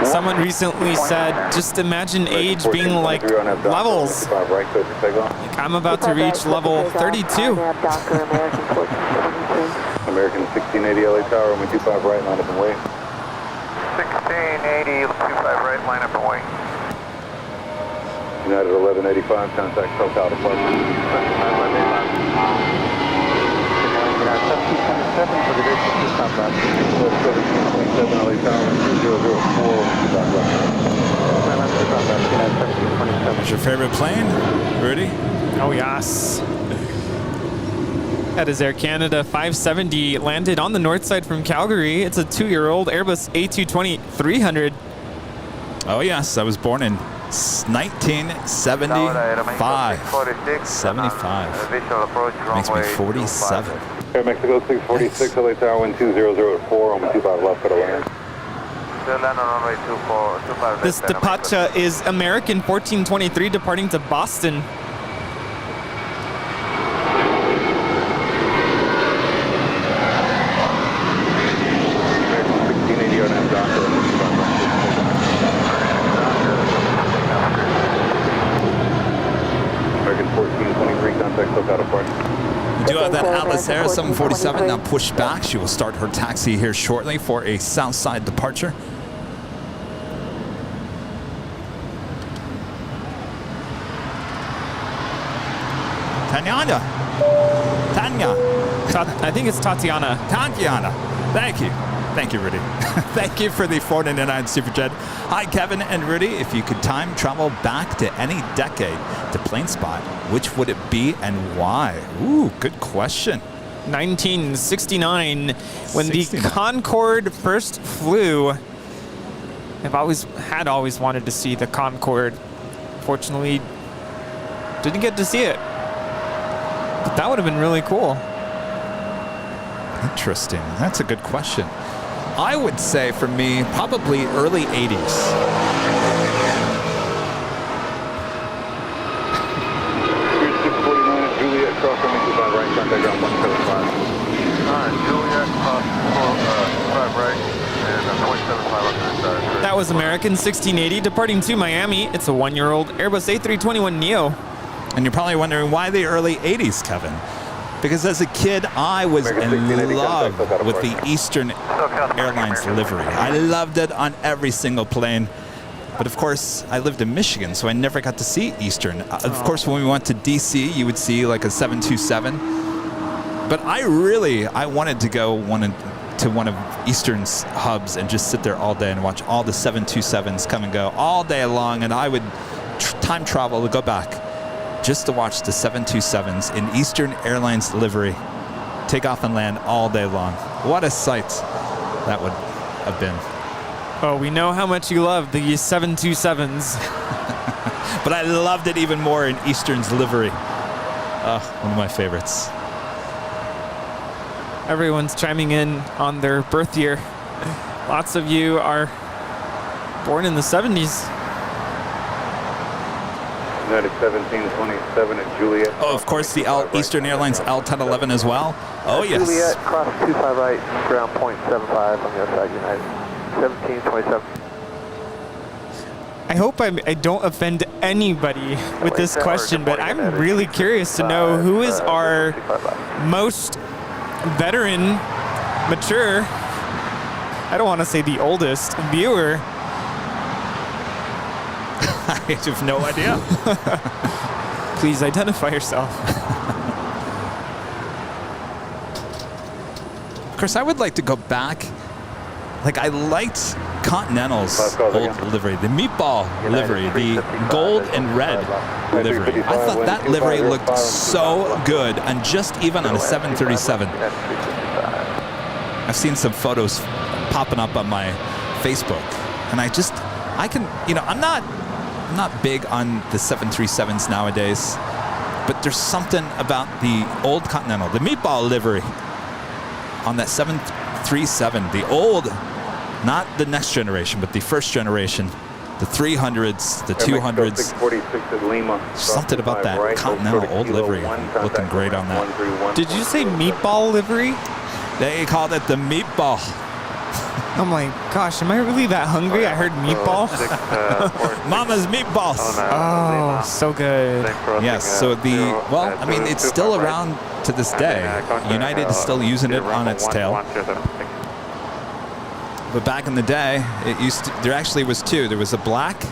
Someone recently said, just imagine age being like levels. Right, code for takeoff. Like I'm about to reach level 32. American 1680 LA tower, runway 25 right, line up and wait. 1680, 25 right, line up and wait. United 1185, contact SoCal departure. For the distance, just stop back. 1727 LA tower, 2004. What's your favorite plane, Rudy? Oh, yes. That is Air Canada 570, landed on the north side from Calgary. It's a 2-year-old Airbus A220-300. Oh yes, I was born in 1975. 75. Makes me 47. Aeromexico 646 LA tower, wind 200 at 4, runway 25 left for the land. This departure is American 1423 departing to Boston. American 1680 on M Doctor. American 1423, contact SoCal departure. We do have that Atlas Air 747 now pushed back. She will start her taxi here shortly for a south side departure. Tanya. I think it's Tatiana. Thank you. Thank you, Rudy. Thank you for the 499 Super Jet. Hi, Kevin and Rudy. If you could time travel back to any decade to PlaneSpot, which would it be and why? Ooh, good question. 1969, when the Concorde first flew. I've always wanted to see the Concorde. Fortunately, didn't get to see it. But that would have been really cool. Interesting. That's a good question. I would say for me, probably early 80s. Here's 649 at Juliet, cross runway 25 right, contact ground 175. Juliet, 25 right, and 0.75 on the That was American 1680 departing to Miami. It's a 1-year-old Airbus A321 Neo. And you're probably wondering why the early 80s, Kevin. Because as a kid, I was in love with the Eastern Airlines livery. I loved it on every single plane. But of course, I lived in Michigan, so I never got to see Eastern. Of course, when we went to DC, you would see like a 727. But I wanted to go to one of Eastern's hubs and just sit there all day and watch all the 727s come and go all day long. And I would time travel to go back just to watch the 727s in Eastern Airlines livery take off and land all day long. What a sight that would have been. Oh, we know how much you love the 727s. But I loved it even more in Eastern's livery. One of my favorites. Everyone's chiming in on their birth year. Lots of you are born in the 70s. United 1727 at Juliet. Oh, of course, the Eastern Airlines L1011 as well. Oh, yes. Juliet, cross 25 right, ground 0.75 on the other side, United. 1727. I hope I don't offend anybody with this question, but I'm really curious to know who is our most veteran, mature, I don't want to say the oldest, viewer. I have no idea. Please identify yourself. Of course, I would like to go back. Like, I liked Continental's old livery, the meatball livery, the gold and red livery. I thought that livery looked so good, and just even on a 737. I've seen some photos popping up on my Facebook, and I can, I'm not big on the 737s nowadays, but there's something about the old Continental, the meatball livery on that 737, the old, not the next generation, but the first generation, the 300s, the 200s. 646 at Lima. Something about that Continental old livery looking great on that. Did you say meatball livery? They called it the meatball. I'm like, gosh, am I really that hungry? I heard meatball. Mama's meatballs. Oh, so good. Yes, so well, I mean, it's still around to this day. United is still using it on its tail. But back in the day, there actually was two. There was a black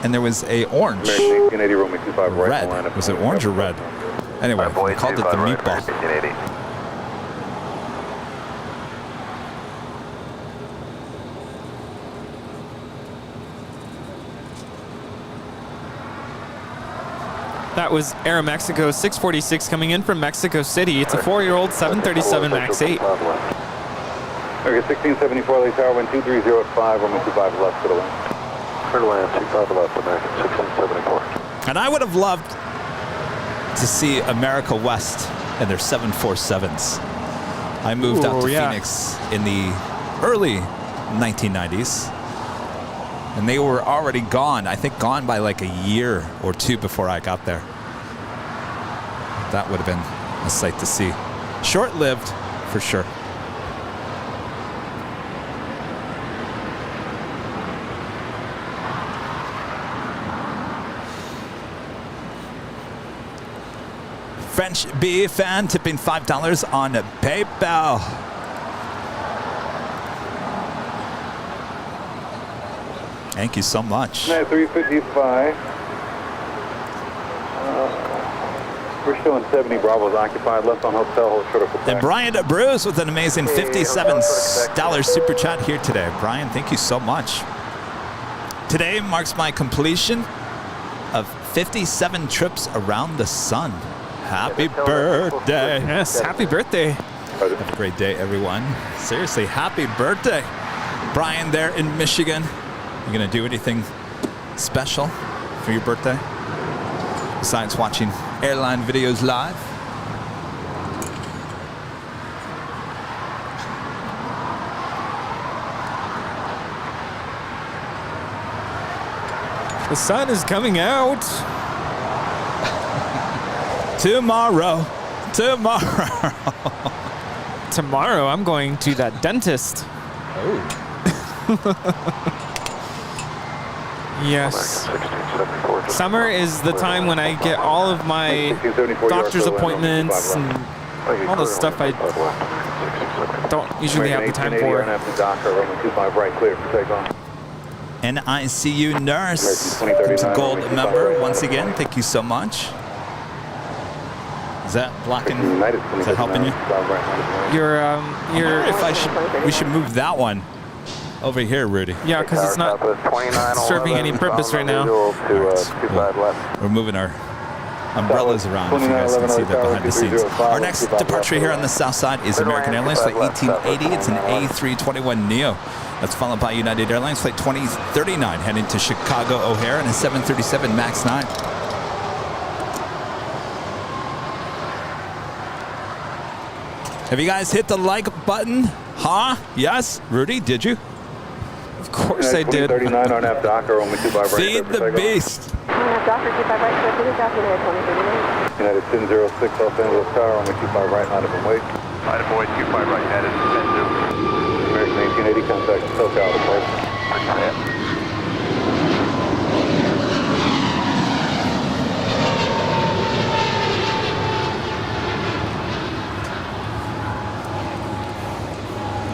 and there was a orange. Red. Was it orange or red? Anyway, they called it the meatball. That was Aeromexico 646 coming in from Mexico City. It's a 4-year-old 737 MAX 8. Okay, 1674 LA Tower, wind 2305, runway 25 left to the wind. Clear to land, 25 left, American 1674. And I would have loved to see America West and their 747s. I moved out to Phoenix in the early 1990s. And they were already gone. I think gone by like a year or two before I got there. That would have been a sight to see. Short-lived, for sure. French B fan tipping $5 on PayPal. Thank you so much. 355. We're showing 70 Bravos occupied, left on hotel, hold short of And Brian Bruce with an amazing $57 super chat here today. Brian, thank you so much. Today marks my completion of 57 trips around the sun. Happy birthday. Yes, happy birthday. Have a great day, everyone. Seriously, happy birthday. Brian there in Michigan. You gonna do anything special for your birthday besides watching airline videos live? The sun is coming out. Tomorrow. Tomorrow I'm going to that dentist. Oh. Yes. Summer is the time when I get all of my doctor's appointments and all the stuff I don't usually have the time for. NICU nurse. It's a gold member once again. Thank you so much. Is that blocking? Is that helping you? We should move that one over here, Rudy. Yeah, because it's not serving any purpose right now. We're moving our umbrellas around, if you guys can see that behind the scenes. Our next departure here on the south side is American Airlines Flight 1880. It's an A330 Neo. That's followed by United Airlines Flight 2039 heading to Chicago O'Hare and a 737 MAX 9. Have you guys hit the like button? Huh? Yes? Rudy, did you? Of course I did. Feed the beast. United 1006 Los Angeles Tower, runway 25 right, line up and wait. Line up and wait, 25 right, United 10-0. American 1880, contact SoCal departure.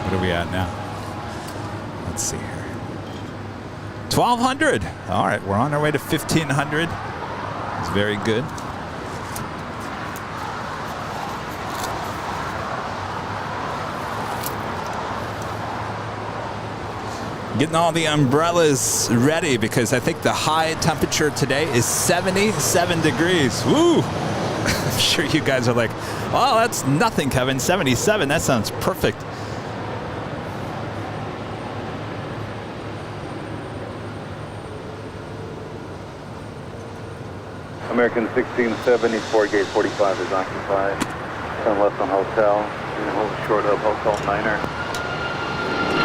What are we at now? Let's see here. 1,200. All right, we're on our way to 1,500. It's very good. Getting all the umbrellas ready because I think the high temperature today is 77 degrees. Woo! I'm sure you guys are like, oh, that's nothing, Kevin. 77, that sounds perfect. American 1674, gate 45 is occupied. Turn left on hotel. And hold short of Hotel Niner.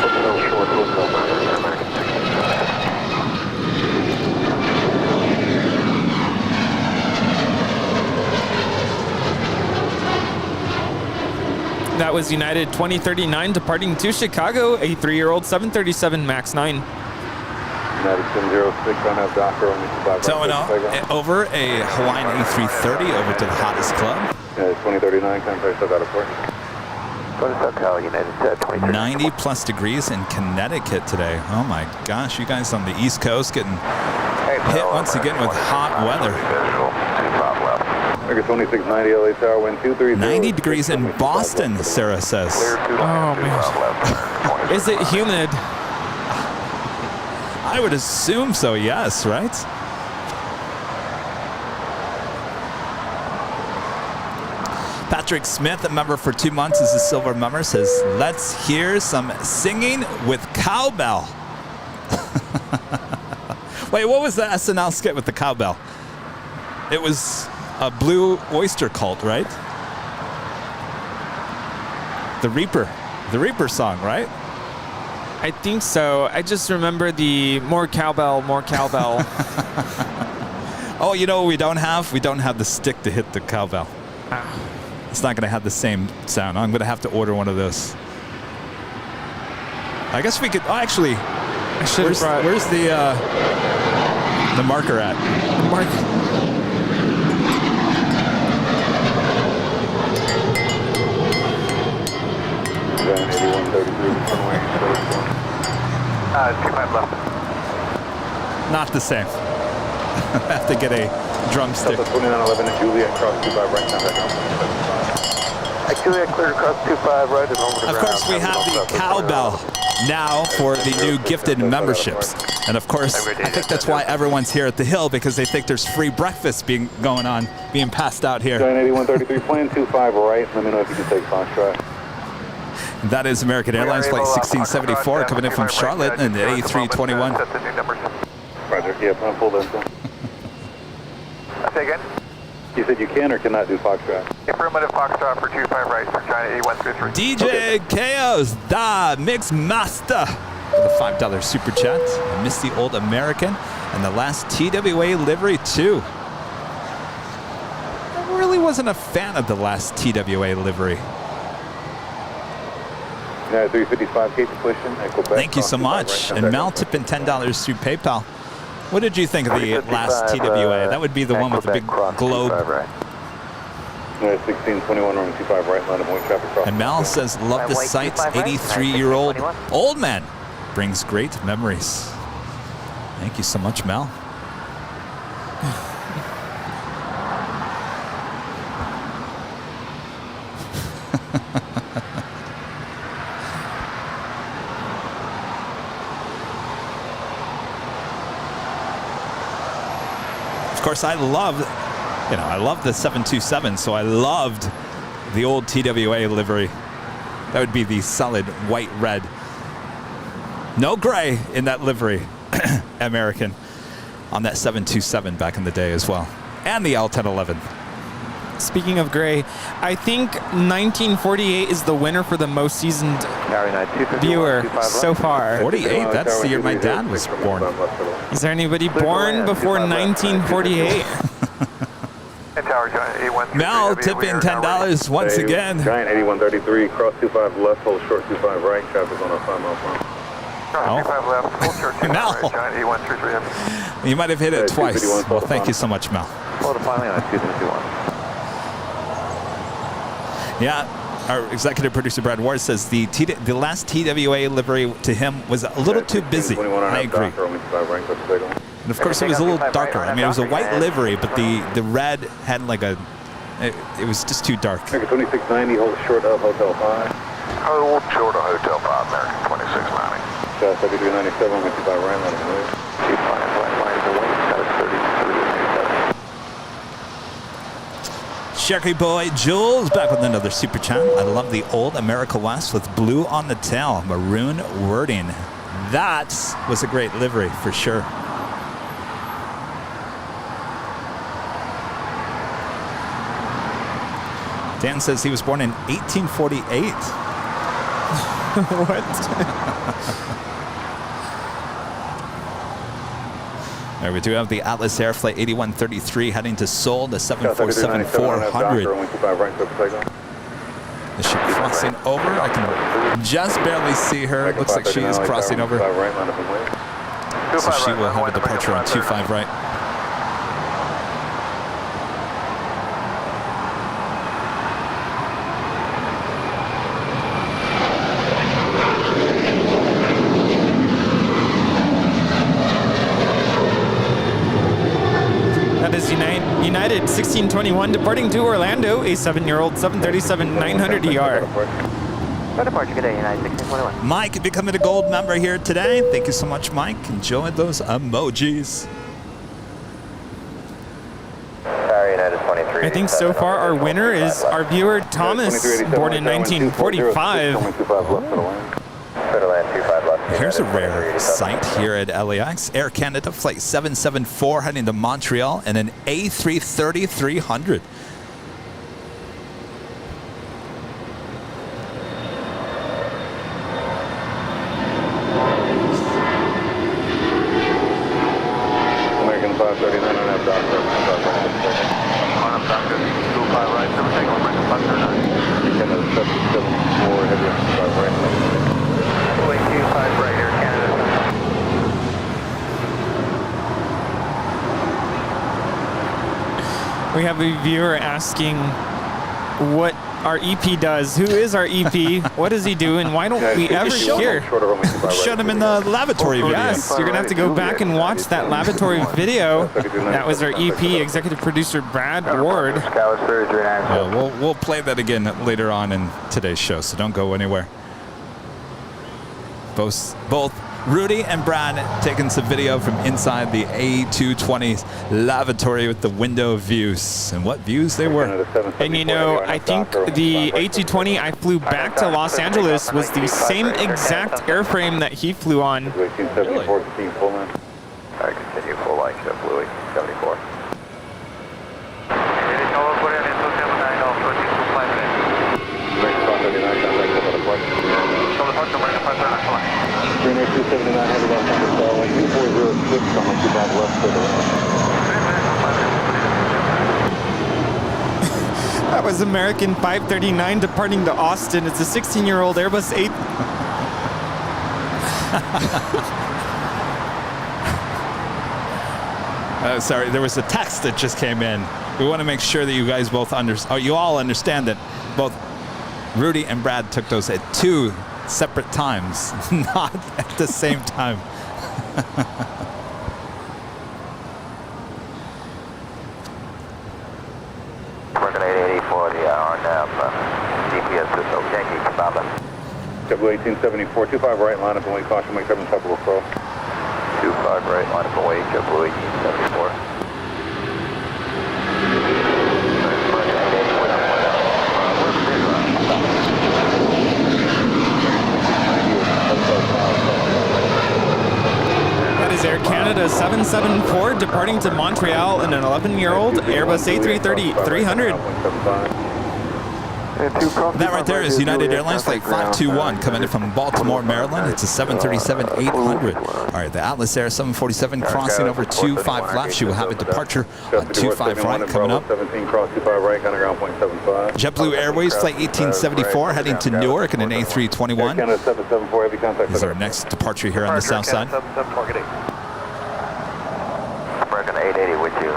Hotel short, Hotel Niner, American 1674. That was United 2039 departing to Chicago, a 3-year-old 737 MAX 9. United 706 on out Docker on 25 Towing over a Hawaiian A330 over to the hottest club. 2039, contact out of port. 90 plus degrees in Connecticut today. Oh my gosh, you guys on the East Coast getting hit once again with hot weather. 2690 LA Tower, wind 230. 90 degrees in Boston, Sarah says. Oh man. Is it humid? I would assume so, yes, right? Patrick Smith, a member for 2 months, is a silver member, says, let's hear some singing with cowbell. Wait, what was the SNL skit with the cowbell? It was a Blue Oyster Cult, right? The Reaper song, right? I think so. I just remember the more cowbell, more cowbell. Oh, you know what we don't have? We don't have the stick to hit the cowbell. It's not going to have the same sound. I'm going to have to order one of those. I guess we could. Oh, actually, where's the marker at? Not the same. I have to get a drumstick. 2911 at Juliet, cross 25 right, contact out. Juliet cleared across 25 right and over the Of course, we have the cowbell now for the new gifted memberships. And of course, I think that's why everyone's here at the Hill, because they think there's free breakfast being passed out here. Join 8133, plan 25 right. Let me know if you can take Foxtrot. That is American Airlines Flight 1674 coming in from Charlotte and the A321. Roger, yeah, plan full then. Say again? You said you can or cannot do Foxtrot? Affirmative Foxtrot for 25 right for China 8133. DJ Chaos, da Mix Master, with a $5 super chat. I miss the old American and the last TWA livery too. I really wasn't a fan of the last TWA livery. 355 Cape pushing. Thank you so much. And Mal tipping $10 through PayPal. What did you think of the last TWA? That would be the one with the big globe. 1621 runway 25 right, line of point traffic cross. And Mal says, love the sights. 83-year-old old man brings great memories. Thank you so much, Mal. Of course, I love the 727, so I loved the old TWA livery. That would be the solid white red. No gray in that livery, American, on that 727 back in the day as well. And the L1011. Speaking of gray, I think 1948 is the winner for the most seasoned viewer so far. 48, that's the year my dad was born. Is there anybody born before 1948? Mal tipping $10 once again. Giant 8133, cross 25 left, hold short 25 right, traffic on a 5 mile front. Mal, you might have hit it twice. Well, thank you so much, Mal. Yeah, our executive producer Brad Ward says the last TWA livery to him was a little too busy. I agree. And of course, it was a little darker. I mean, it was a white livery, but the red had like a. It was just too dark. American 2690, hold short of Hotel 5. Hold short of Hotel 5, American 2690. 7397, 25 right, let him move. Sharky Boy Jules back with another super chat. I love the old America West with blue on the tail, maroon wording. That was a great livery for sure. Dan says he was born in 1848. What? There we do have the Atlas Air Flight 8133 heading to Seoul, the 747-400. Is she crossing over? I can just barely see her. Looks like she is crossing over. So she will have a departure on 25 right. United 1621 departing to Orlando, a 7-year-old 737-900ER. Departure, good day, United 1621. Mike becoming a gold member here today. Thank you so much, Mike. Enjoy those emojis. United 23. I think so far our winner is our viewer Thomas, born in 1945. Here's a rare sight here at LAX. Air Canada Flight 774 heading to Montreal and an A330 300. American 539 on that doctor. 25 right, never take on American 539. Canada 774 heavy on 5 right. 25 right here, Canada. We have a viewer asking what our EP does. Who is our EP? What does he do? And why don't we ever hear? Showed him in the lavatory video. Yes, you're going to have to go back and watch that lavatory video. That was our EP, executive producer Brad Ward. We'll play that again later on in today's show, so don't go anywhere. Both Rudy and Brad taking some video from inside the A220's lavatory with the window views. And what views they were. And you know, I think the A220 I flew back to Los Angeles was the same exact airframe that he flew on. Really? I continue full line, Louis 74. Green Air 279 headed off number 2406 on 25 left for the land. That was American 539 departing to Austin. It's a 16-year-old Airbus 8. Sorry, there was a text that just came in. We want to make sure that you guys both you all understand that both Rudy and Brad took those at 2 separate times, not at the same time. Working 880 for the RNAV GPS system. Yankee, Kababa. JetBlue 1874, 25 right, line up and wait, caution, wait 7 separate cross. 25 right, line up and wait, JetBlue 1874. That is Air Canada 774 departing to Montreal in an 11-year-old Airbus A330 300. That right there is United Airlines Flight 521 coming in from Baltimore, Maryland. It's a 737-800. All right, the Atlas Air 747 crossing over 25 left. She will have a departure on 25 right coming up. JetBlue Airways Flight 1874 heading to Newark in an A321. This is our next departure here on the south side. American 880 with you,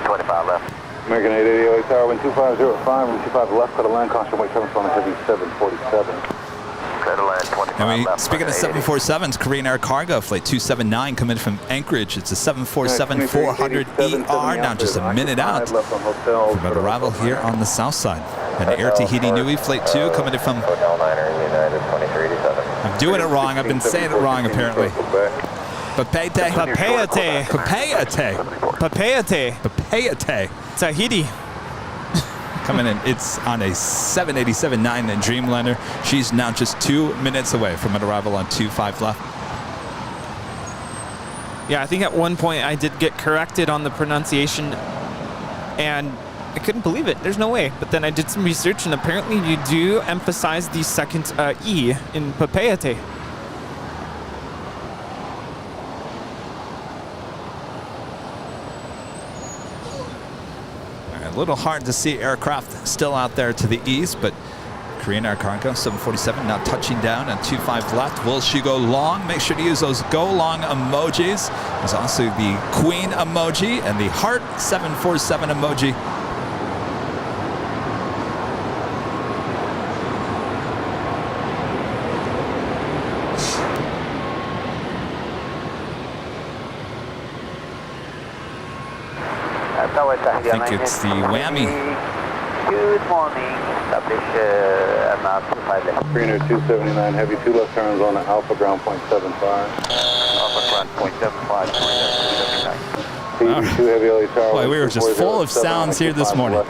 25 left. American 880 Tower, wind 2505, wind 25 left, cut a land, caution, wait 7 on a heavy 747. Cut a land, 25 left. Speaking of 747s, Korean Air Cargo Flight 279 coming from Anchorage. It's a 747-400ER, now just a minute out from an arrival here on the south side. An Air Tahiti Nui Flight 2 coming in from... I'm doing it wrong. I've been saying it wrong, apparently. Papeete. Papeete. Papeete. Papeete. Papeete. Tahiti. Coming in, it's on a 787-9 Dreamliner. She's now just 2 minutes away from an arrival on 25 left. Yeah, I think at one point I did get corrected on the pronunciation, and I couldn't believe it. There's no way. But then I did some research, and apparently you do emphasize the second E in Papeete. A little hard to see aircraft still out there to the east, but Korean Air Cargo 747 now touching down at 25 left. Will she go long? Make sure to use those go long emojis. There's also the Queen emoji and the heart 747 emoji. I think it's the whammy. Good morning. Establish map 5 left. Greener 279, heavy 2 left turns on the Alpha ground point 75. Alpha ground point 75. Two heavy LA tower. Boy, we were just full of sounds here this morning.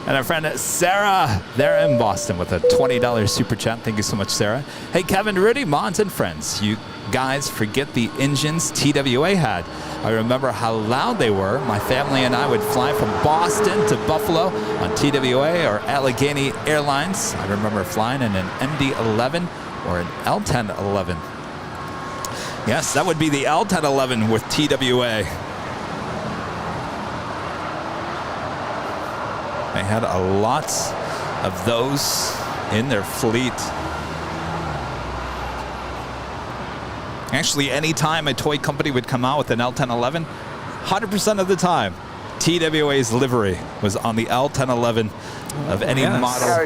And our friend Sarah, there in Boston with a $20 super chat. Thank you so much, Sarah. Hey, Kevin Rudy, Mons, and friends. You guys forget the engines TWA had. I remember how loud they were. My family and I would fly from Boston to Buffalo on TWA or Allegheny Airlines. I remember flying in an MD-11 or an L-1011. Yes, that would be the L-1011 with TWA. They had a lot of those in their fleet. Actually, any time a toy company would come out with an L-1011, 100% of the time, TWA's livery was on the L-1011 of any model or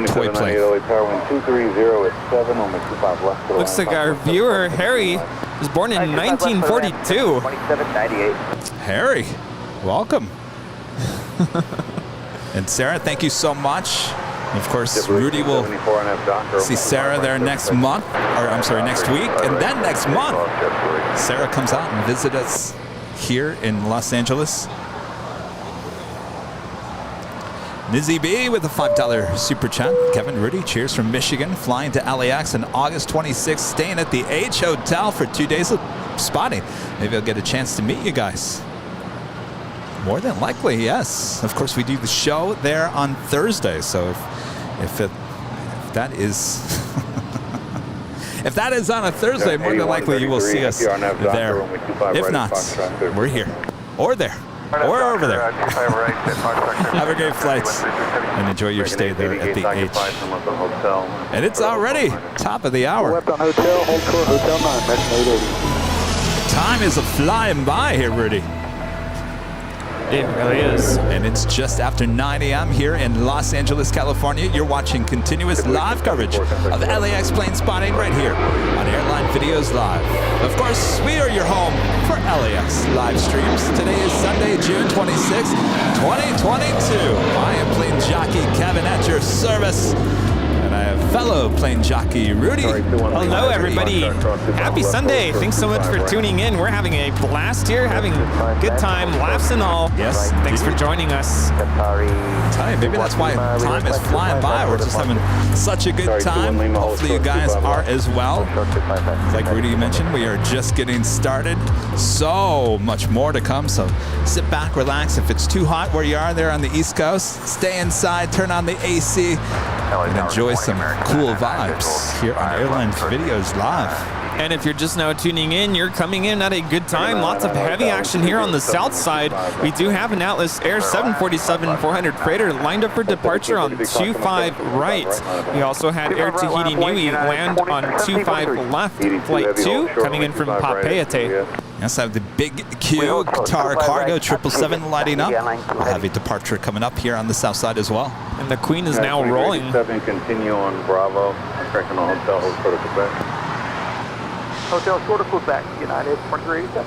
toy plane. Looks like our viewer, Harry, was born in 1942. Harry, welcome. And Sarah, thank you so much. Of course, Rudy will see Sarah there next month, or I'm sorry, next week, and then next month, Sarah comes out and visits us here in Los Angeles. Nizzy B with a $5 super chat. Kevin Rudy, cheers from Michigan, flying to LAX on August 26th, staying at the H Hotel for 2 days of spotting. Maybe I'll get a chance to meet you guys. More than likely, yes. Of course, we do the show there on Thursday, so if that is if that is on a Thursday, more than likely you will see us there. If not, we're here or there or over there. Have a great flight and enjoy your stay there at the H. And it's already top of the hour. Time is flying by here, Rudy. It really is. And it's just after 9 a.m. here in Los Angeles, California. You're watching continuous live coverage of LAX plane spotting right here on Airline Videos Live. Of course, we are your home for LAX live streams. Today is Sunday, June 26, 2022. I am plane jockey Kevin at your service. And I have fellow plane jockey Rudy. Hello, everybody. Happy Sunday. Thanks so much for tuning in. We're having a blast here, having a good time, laughs and all. Yes. Thanks for joining us. Tell you, maybe that's why time is flying by. We're just having such a good time. Hopefully you guys are as well. Like Rudy mentioned, we are just getting started. So much more to come. So sit back, relax. If it's too hot where you are there on the East Coast, stay inside, turn on the AC, and enjoy some cool vibes here on Airline Videos Live. And if you're just now tuning in, you're coming in at a good time. Lots of heavy action here on the south side. We do have an Atlas Air 747-400 freighter lined up for departure on 25 right. We also had Air Tahiti Nui land on 25 left, flight 2, coming in from Papeete. Yes, I have the big Q Qatar Cargo 777 lighting up. We'll have a departure coming up here on the south side as well. And the Queen is now rolling. 7 continue on Bravo. Correcting on hotel, hold short of Quebec. Hotel short of Quebec, United 2387.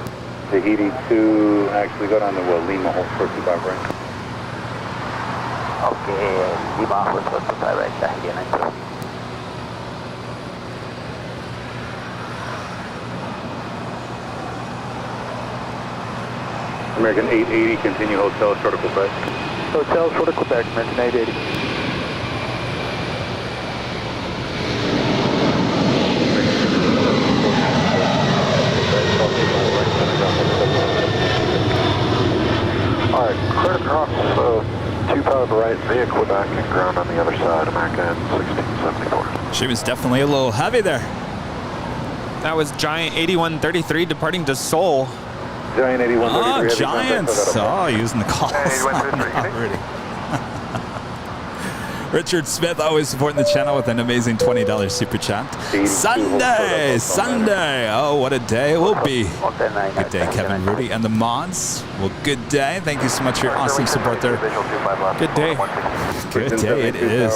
Tahiti 2, actually go down to Lima, hold short 25 right. Okay, Lima, hold short 25 right, Tahiti 92. American 880, continue hotel short of Quebec. Hotel short of Quebec, American 880. Alright, clear across 2 pound right via Quebec and ground on the other side, American 1674. She was definitely a little heavy there. That was Giant 8133 departing to Seoul. Giant 81. Oh, Giants. Oh, using the call Hey, sign 123, already. Richard Smith always supporting the channel with an amazing $20 super chat. Sunday. Oh, what a day it will be. Good day, Kevin Rudy and the mods. Well, good day. Thank you so much for your awesome support there. Good day. Good day it is.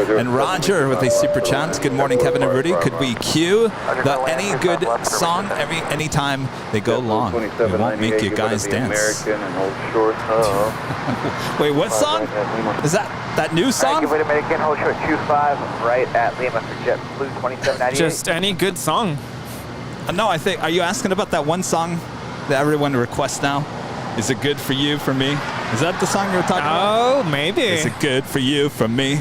And Roger with a super chat. Good morning, Kevin and Rudy. Could we cue the any good song anytime they go long? We won't make you guys dance. Wait, what song? Is that new song? Give it American, hold short 25 right at Lima for JetBlue 2798. Just any good song. No, I think, are you asking about that one song that everyone requests now? Is it good for you, for me? Is that the song you were talking about? Oh, maybe. Is it good for you, for me?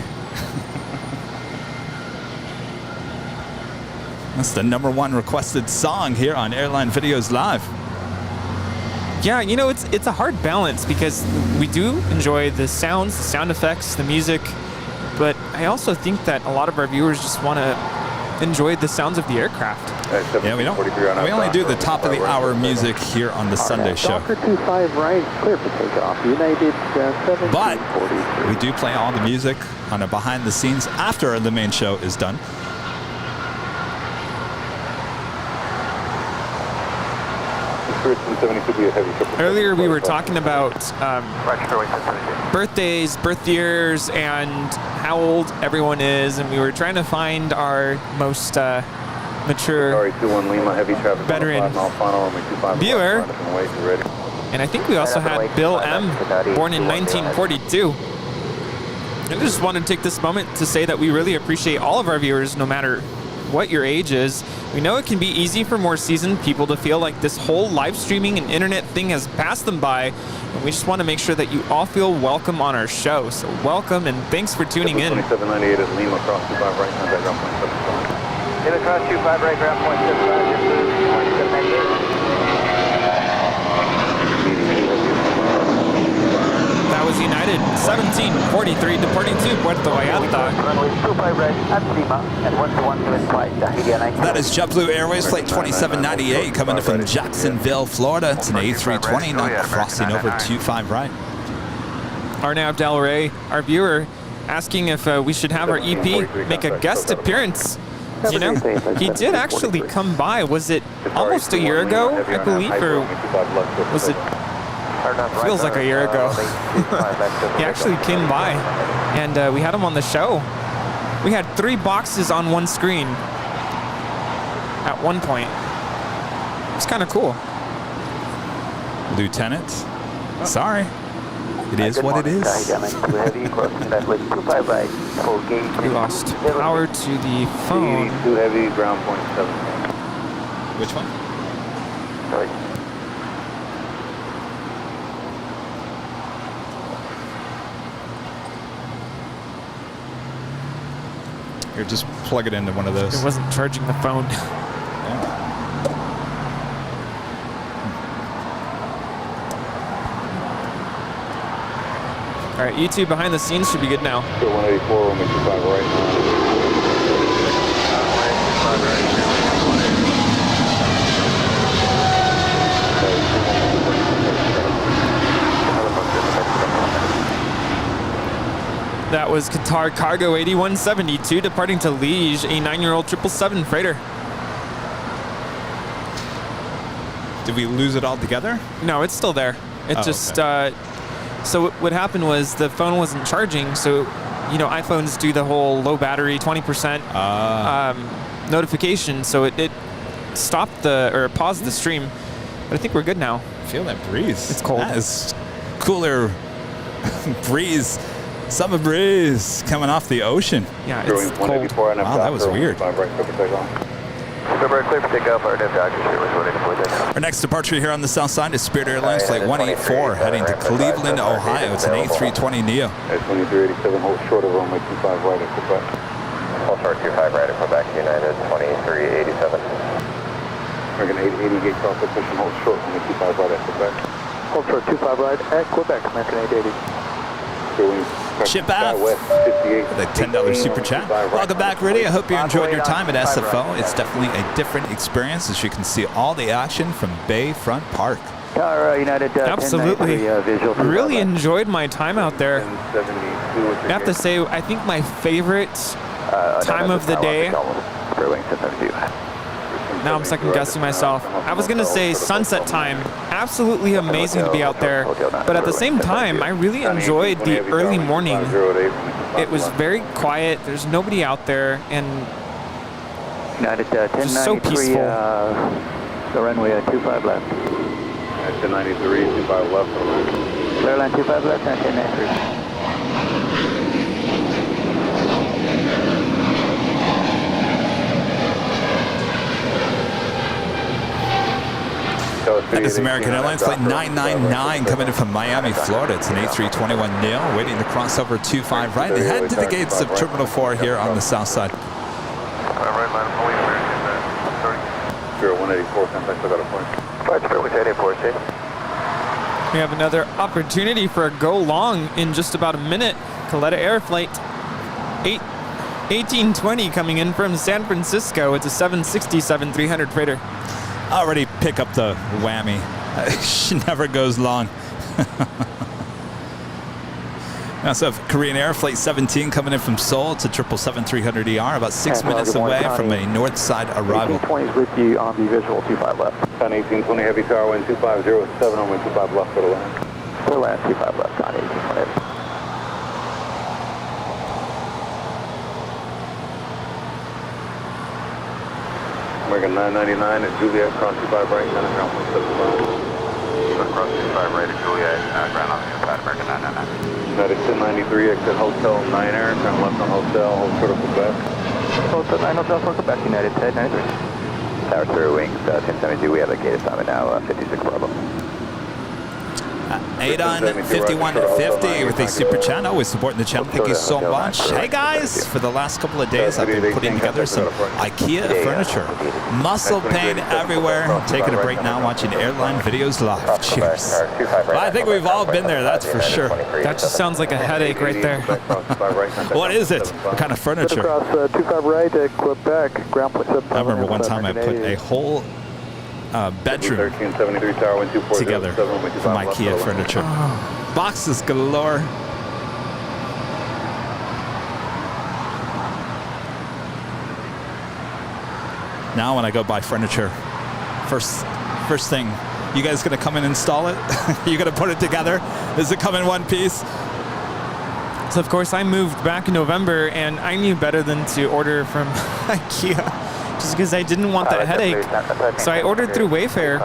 That's the #1 requested song here on Airline Videos Live. Yeah, you know, it's a hard balance because we do enjoy the sounds, the sound effects, the music, but I also think that a lot of our viewers just want to enjoy the sounds of the aircraft. Yeah, we only do the top of the hour music here on the Sunday show. Docker 25 right, clear for takeoff. United 1743. But we do play all the music on a behind the scenes after the main show is done. Earlier we were talking about birthdays, birth years, and how old everyone is, and we were trying to find our most mature veteran viewer. And I think we also had Bill M, born in 1942. I just want to take this moment to say that we really appreciate all of our viewers, no matter what your age is. We know it can be easy for more seasoned people to feel like this whole live streaming and internet thing has passed them by, and we just want to make sure that you all feel welcome on our show. So welcome and thanks for tuning in. 2798 at Lima, cross 25 right, contact ground point 75. Lima cross 25 right, ground point 75, JetBlue 2798. That was United 1743 departing to Puerto Vallarta. Runway 25 right at Lima and 121 to flight Tahiti 19. That is JetBlue Airways flight 2798 coming from Jacksonville, Florida. It's an A320 not crossing over 25 right. Arnav Del Rey, our viewer, asking if we should have our EP make a guest appearance. You know, he did actually come by. Was it almost a year ago, I believe, or was it? Feels like a year ago. He actually came by, and we had him on the show. We had 3 boxes on one screen at one point. It's kind of cool. Lieutenant, sorry. It is what it is. We lost power to the phone. Too heavy, ground point 7. Which one? Sorry. Here, just plug it into one of those. It wasn't charging the phone. All right, you two behind the scenes should be good now. Still 184, runway 25 right That was Qatar Cargo 8172 departing to Liege, a 9-year-old 777 freighter. Did we lose it all together? No, it's still there. It okay. So what happened was the phone wasn't charging, so you know iPhones do the whole low battery 20% notification, so it stopped or paused the stream. But I think we're good now. Feel that breeze. It's cold. That is cooler breeze. Summer breeze coming off the ocean. Yeah, it's cold. Wow, that was weird. Our next departure here on the south side is Spirit Airlines Flight 184 heading to Cleveland, Ohio. It's an A320 Neo. 2387, hold short of runway 25 right at Quebec. Hold short 25 right at Quebec, United 2387. American 880 gate cross position, hold short runway 25 right at Quebec. Hold short 25 right at Quebec, American 880. Ship out with a $10 super chat. Welcome back, Rudy. I hope you enjoyed your time at SFO. It's definitely a different experience as you can see all the action from Bayfront Park. Qatar, United, Absolutely. 1093, visual. Really enjoyed my time out there. I have to say, I think my favorite time of the day. Now I'm second guessing myself. I was gonna say sunset time. Absolutely amazing to be out there. But at the same time, I really enjoyed the early morning. It was very quiet. There's nobody out there, and United, just so peaceful. The runway 25 left. 1093, 25 left. Airline 25 left, 1093. That is American Airlines Flight 999 coming in from Miami, Florida. It's an A321 Neo waiting to cross over 25 right and head to the gates of Terminal 4 here on the south side. Right line, 184, contact, I got a point. Flight 884, We have another opportunity for a go long in just about a minute. Caleta Air Flight 1820 coming in from San Francisco. It's a 767-300 freighter. Already pick up the whammy. She never goes long. We also have Korean Air Flight 17 coming in from Seoul. It's a 777-300ER, about 6 minutes away from a north side arrival. 1820 is with you on the visual 25 left. 1820 heavy tower, wind 2507 on wind 25 left for the land. For the land 25 left on 1820. American 999 at Juliet, cross 25 right, center ground 175. Cross 25 right at Juliet, ground on the inside, American 999. United 1093, exit Hotel 9 Air, turn left on Hotel, hold short of Quebec. Hotel 9 Hotel for Quebec, United 1093. Tower 0 wings, 1072, we have a gate assignment now, 56 Bravo. Adon 5150 with a super chat, always supporting the channel. Thank you so much. Hey guys, for the last couple of days I've been putting together some IKEA furniture. Muscle pain everywhere. Taking a break now, watching airline videos live. Cheers. Well, I think we've all been there, that's for sure. That just sounds like a headache right there. What is it? What kind of furniture? Across 25 right at Quebec, ground point 7. I remember one time I put a whole bedroom together from IKEA furniture. Boxes galore. Now when I go buy furniture, first thing, you guys gonna come and install it? You gonna put it together? Does it come in one piece? So of course I moved back in November, and I knew better than to order from IKEA, just because I didn't want that headache. So I ordered through Wayfair,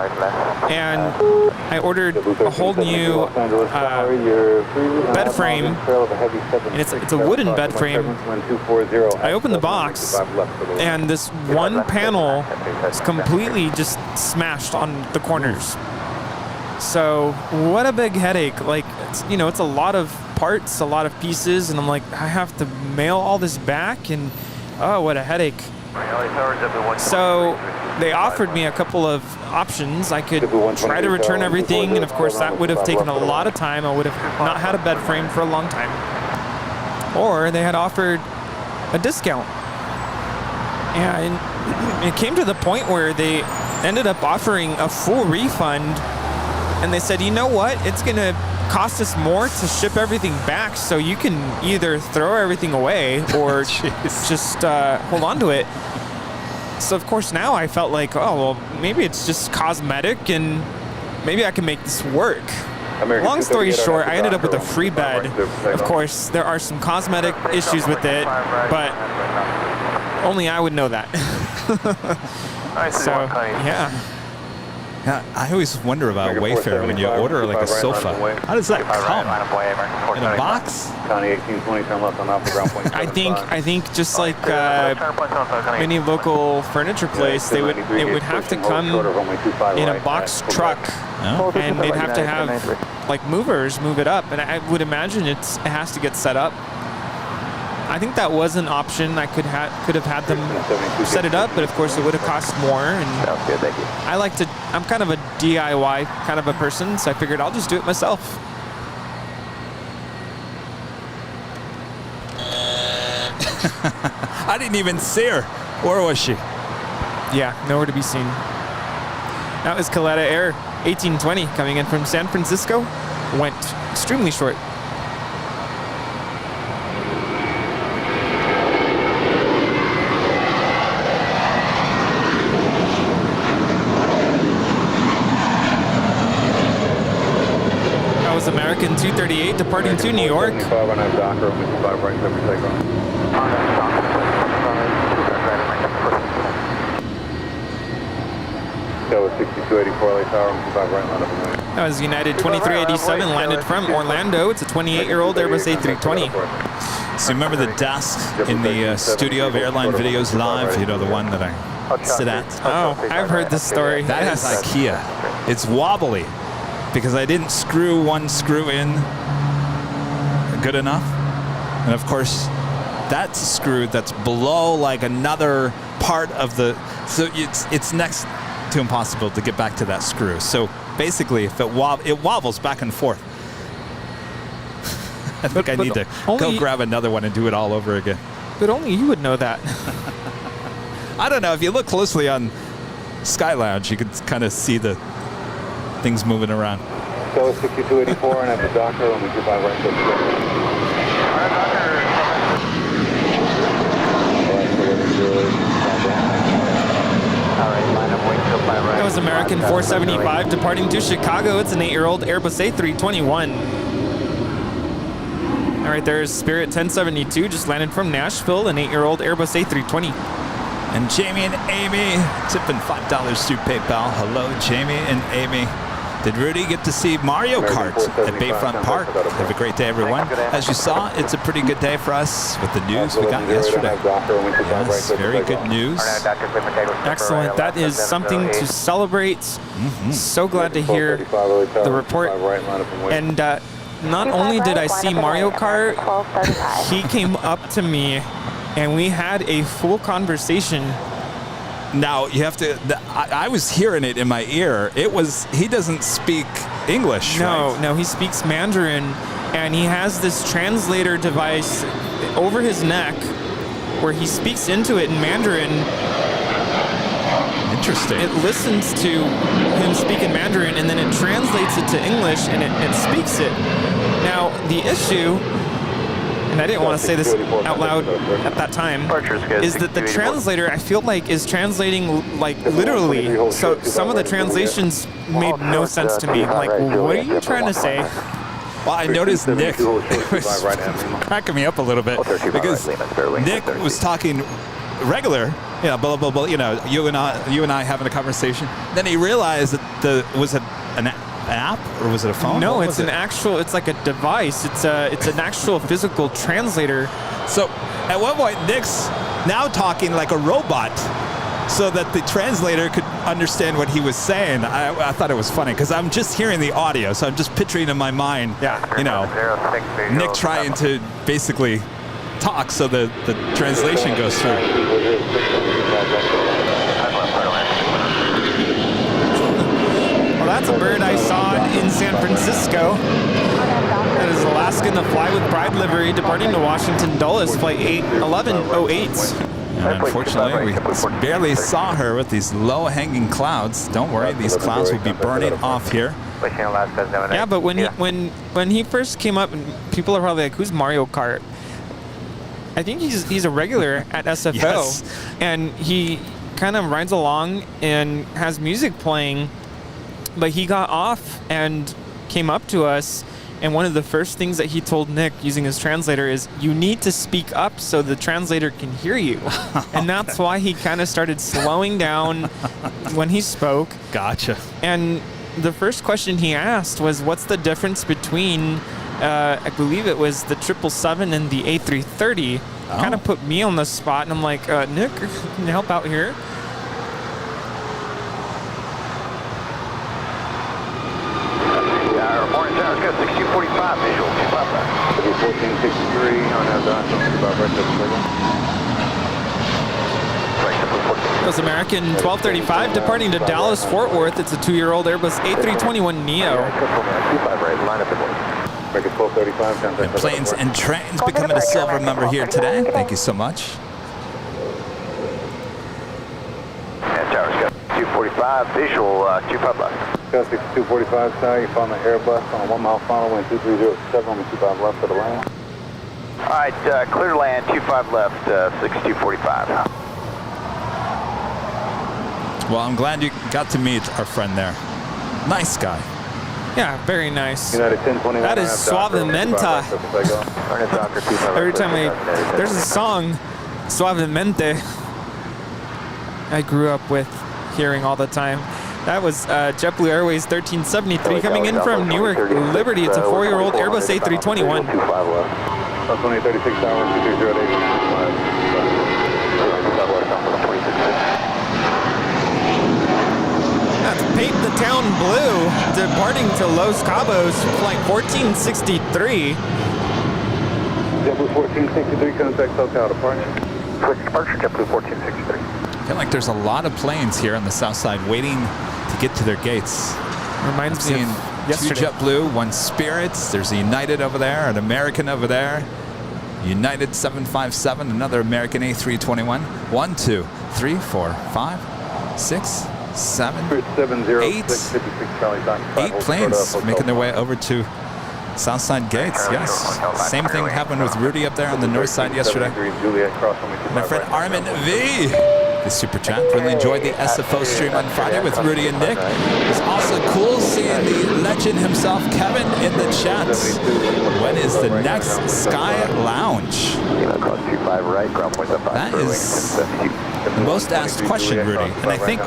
and I ordered a whole new bed frame, and it's a wooden bed frame. I opened the box, and this one panel is completely just smashed on the corners. So what a big headache. Like, it's a lot of parts, a lot of pieces, and I'm like, I have to mail all this back, and oh, what a headache. So they offered me a couple of options. I could try to return everything, and of course that would have taken a lot of time. I would have not had a bed frame for a long time. Or they had offered a discount. And it came to the point where they ended up offering a full refund, and they said, you know what, it's gonna cost us more to ship everything back, so you can either throw everything away or just hold on to it. So of course now I felt like, oh well, maybe it's just cosmetic and maybe I can make this work. Long story short, I ended up with a free bed. Of course there are some cosmetic issues with it, but only I would know that. So yeah. Yeah, I always wonder about Wayfair when you order like a sofa. How does that come? In a box? I think just like any local furniture place, it would have to come in a box truck, and they'd have to have like movers move it up, and I would imagine it has to get set up. I think that was an option. I could have had them set it up, but of course it would have cost more. And Sounds good, thank you. I'm kind of a DIY kind of a person, so I figured I'll just do it myself. I didn't even see her. Where was she? Yeah, nowhere to be seen. That was Caleta Air. 1820 coming in from San Francisco. Went extremely short. That was American 238 departing to New York. That was United 2387 landed from Orlando. It's a 28-year-old Airbus A320. So remember the desk in the studio of Airline Videos Live? You know, the one that I sit at? Oh, I've heard this story. That is IKEA. It's wobbly because I didn't screw one screw in good enough. And of course, that's a screw that's below like another part of the, so it's next to impossible to get back to that screw. So basically, if it wobbles back and forth. I think I need to go grab another one and do it all over again. But only you would know that. I don't know. If you look closely on Sky Lounge, you could kind of see the things moving around. So 6284 and at the Docker, and we can buy right to That was American 475 departing to Chicago. It's an 8-year-old Airbus A321. All right, there's Spirit 1072 just landed from Nashville, an 8-year-old Airbus A320. And Jamie and Amy tipping $5 through PayPal. Hello, Jamie and Amy. Did Rudy get to see Mario Kart at Bayfront Park? Have a great day, everyone. As you saw, it's a pretty good day for us with the news we got yesterday. Yes, very good news. Excellent. That is something to celebrate. So glad to hear the report. And not only did I see Mario Kart, he came up to me and we had a full conversation. Now you have to. I was hearing it in my ear. He doesn't speak English. No, right? no, he speaks Mandarin, and he has this translator device over his neck, where he speaks into it in Mandarin. Interesting. It listens to him speak in Mandarin, and then it translates it to English, and it speaks it. Now the issue, and I didn't want to say this out loud at that time, is that the translator, I feel like, is translating like literally. So some of the translations made no sense to me. Like, what are you trying to say? Well, I noticed Nick was cracking me up a little bit because Nick was talking regular, blah, blah, blah, you and I having a conversation. Then he realized that was an app or was it a phone? No, it's it's like a device. It's an actual physical translator. So at one point, Nick's now talking like a robot so that the translator could understand what he was saying. I thought it was funny because I'm just hearing the audio, so I'm just picturing in my mind, Nick trying to basically talk so the translation goes through. Well, that's a bird I saw in San Francisco. That is Alaska in the Fly with Bride livery departing to Washington Dulles, flight 1108. And unfortunately, we barely saw her with these low-hanging clouds. Don't worry, these clouds will be burning off here. Yeah, but when he first came up, and people are probably like, "Who's Mario Kart?" I think he's a regular at SFO, Yes. and he kind of rides along and has music playing. But he got off and came up to us, and one of the first things that he told Nick using his translator is, "You need to speak up so the translator can hear you." And that's why he kind of started slowing down when he spoke. Gotcha. And the first question he asked was, "What's the difference between?" I believe it was the 777 and the A330. Kind of put me on the spot, and I'm like, Nick, can you help out here? Morning, Tower, got 6245 visual, 1463 on our dock, It was American 1235 departing to Dallas Fort Worth. It's a 2-year-old Airbus A321 Neo. And planes and trains becoming a silver member here today. Thank you so much. And Tower's got 245 visual, 25 left. Got 6245 south, you found the Airbus on a 1 mile final, wind 2307, runway 25 left for the land. All right, clear to land, 25 left, 6245. Well, I'm glad you got to meet our friend there. Nice guy. Yeah, very nice. United 1029. That is suavemente. Every time there's a song, Suavemente, I grew up with hearing all the time. That was JetBlue Airways 1373 coming in from Newark Liberty. It's a 4-year-old Airbus A321. 2036 hours, 230. That's Paint the Town Blue, departing to Los Cabos, flight 1463. JetBlue 1463, contact SoCal departure. Departure, JetBlue 1463. I feel like there's a lot of planes here on the south side waiting to get to their gates. Reminds me of Two yesterday. JetBlue, one Spirit. There's a United over there, an American over there. United 757, another American A321. 1, 2, 3, 4, 5, 6, 7, 8 planes making their way over to Southside gates. Yes, same thing happened with Rudy up there on the north side yesterday. My friend Armin V, the super chat, really enjoyed the SFO stream on Friday with Rudy and Nick. It's also cool seeing the legend himself, Kevin, in the chat. When is the next Sky Lounge? That is the most asked question, Rudy. And I think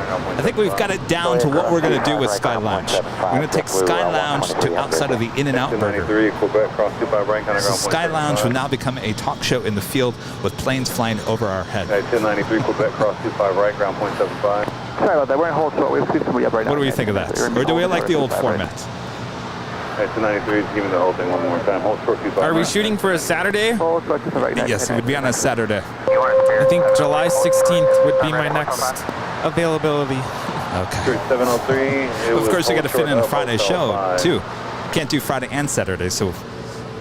we've got it down to what we're going to do with Sky Lounge. We're going to take Sky Lounge to outside of the In-N-Out Burger. So Sky Lounge will now become a talk show in the field with planes flying over our head. 1093 Quebec, cross 25 right, ground point 75. Sorry about that, we're in hold short. We've seen somebody up right now. What do we think of that? Or do we like the old format? 1093, give me the whole thing one more time. Hold short 25. Are we shooting for a Saturday? Yes, it would be on a Saturday. I think July 16th would be my next availability. Okay. 703. Of course, we got to fit in a Friday show, too. Can't do Friday and Saturday, so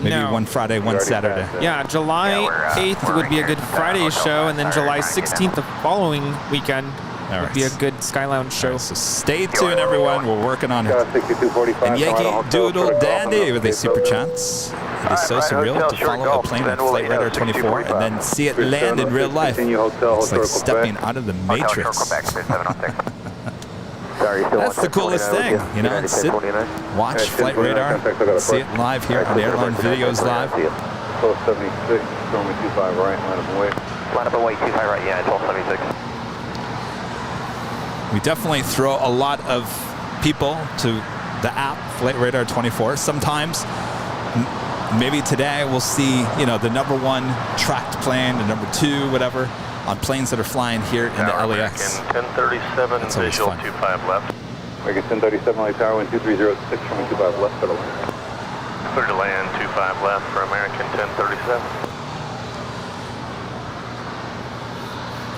maybe one Friday, one Saturday. Yeah, July 8th would be a good Friday show, and then July 16th, the following weekend, would be a good Sky Lounge show. So stay tuned, everyone. We're working on it. And Yankee Doodle Dandy with a super chance. It is so surreal to follow a plane at Flight Radar 24 and then see it land in real life. It's like stepping out of the Matrix. That's the coolest thing, you know, sit, watch Flight Radar, see it live here on Airline Videos Live. 1276, runway 25 right, line up and wait. Line up and wait, 25 right, yeah, 1276. We definitely throw a lot of people to the app, Flight Radar 24. Sometimes, maybe today we'll see, you know, the #1 tracked plane, the #2, whatever, on planes that are flying here in the LAX. 1037, That's always visual fun. 25 left. American 1037, LA Tower, wind 2306, runway 25 left for the land. Clear to land, 25 left for American 1037.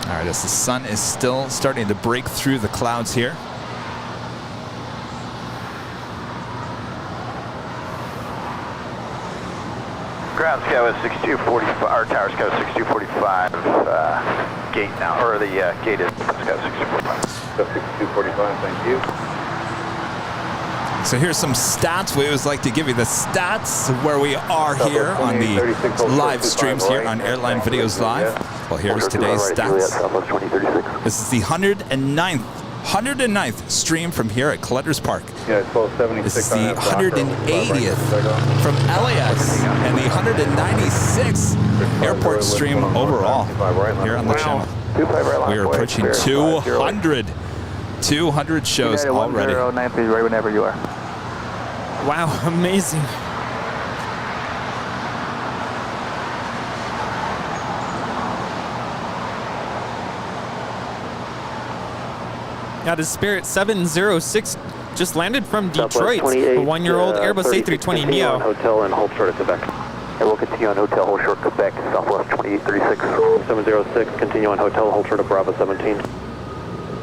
All right, as the sun is still starting to break through the clouds here. Ground scout is 6245, our tower scout is 6245, gate now, or the gate is scout 6245. 6245, thank you. So here's some stats. We always like to give you the stats of where we are here on the live streams here on Airline Videos Live. Well, here's today's stats. This is the 109th stream from here at Clutters Park. Yeah, 1276. This is the 180th from LAX and the 196th airport stream overall here on the channel. We are approaching 200 shows already. 1093, right whenever you are. Wow, amazing. Now, the Spirit 706 just landed from Detroit. A 1-year-old Airbus A330 Neo. Hotel and hold short at Quebec. And we'll continue on hotel, hold short Quebec, Southwest 2836. 706, continue on hotel, hold short of Bravo 17.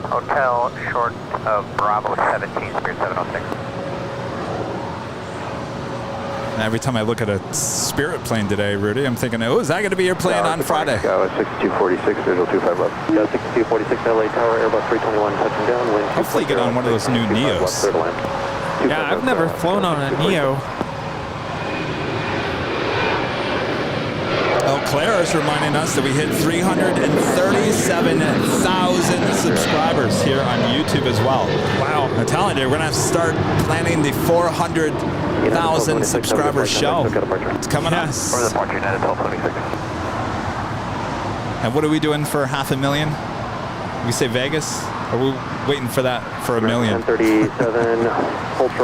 Hotel short of Bravo 17, Spirit 706. Every time I look at a Spirit plane today, Rudy, I'm thinking, oh, is that going to be your plane on Friday? Sky 6246, visual 25 left. Yeah, 6246 LA Tower, Airbus 321 touching down. Wind Hopefully get on one of those new Neos. Yeah, I've never flown on a Neo. Eau Claire is reminding us that we hit 337,000 subscribers here on YouTube as well. Wow. I'm telling you, we're going to have to start planning the 400,000 subscriber show. It's coming up. Yes. For the departure, United 1226. And what are we doing for 500,000? We say Vegas? Or are we waiting for that for $1 million? 1037.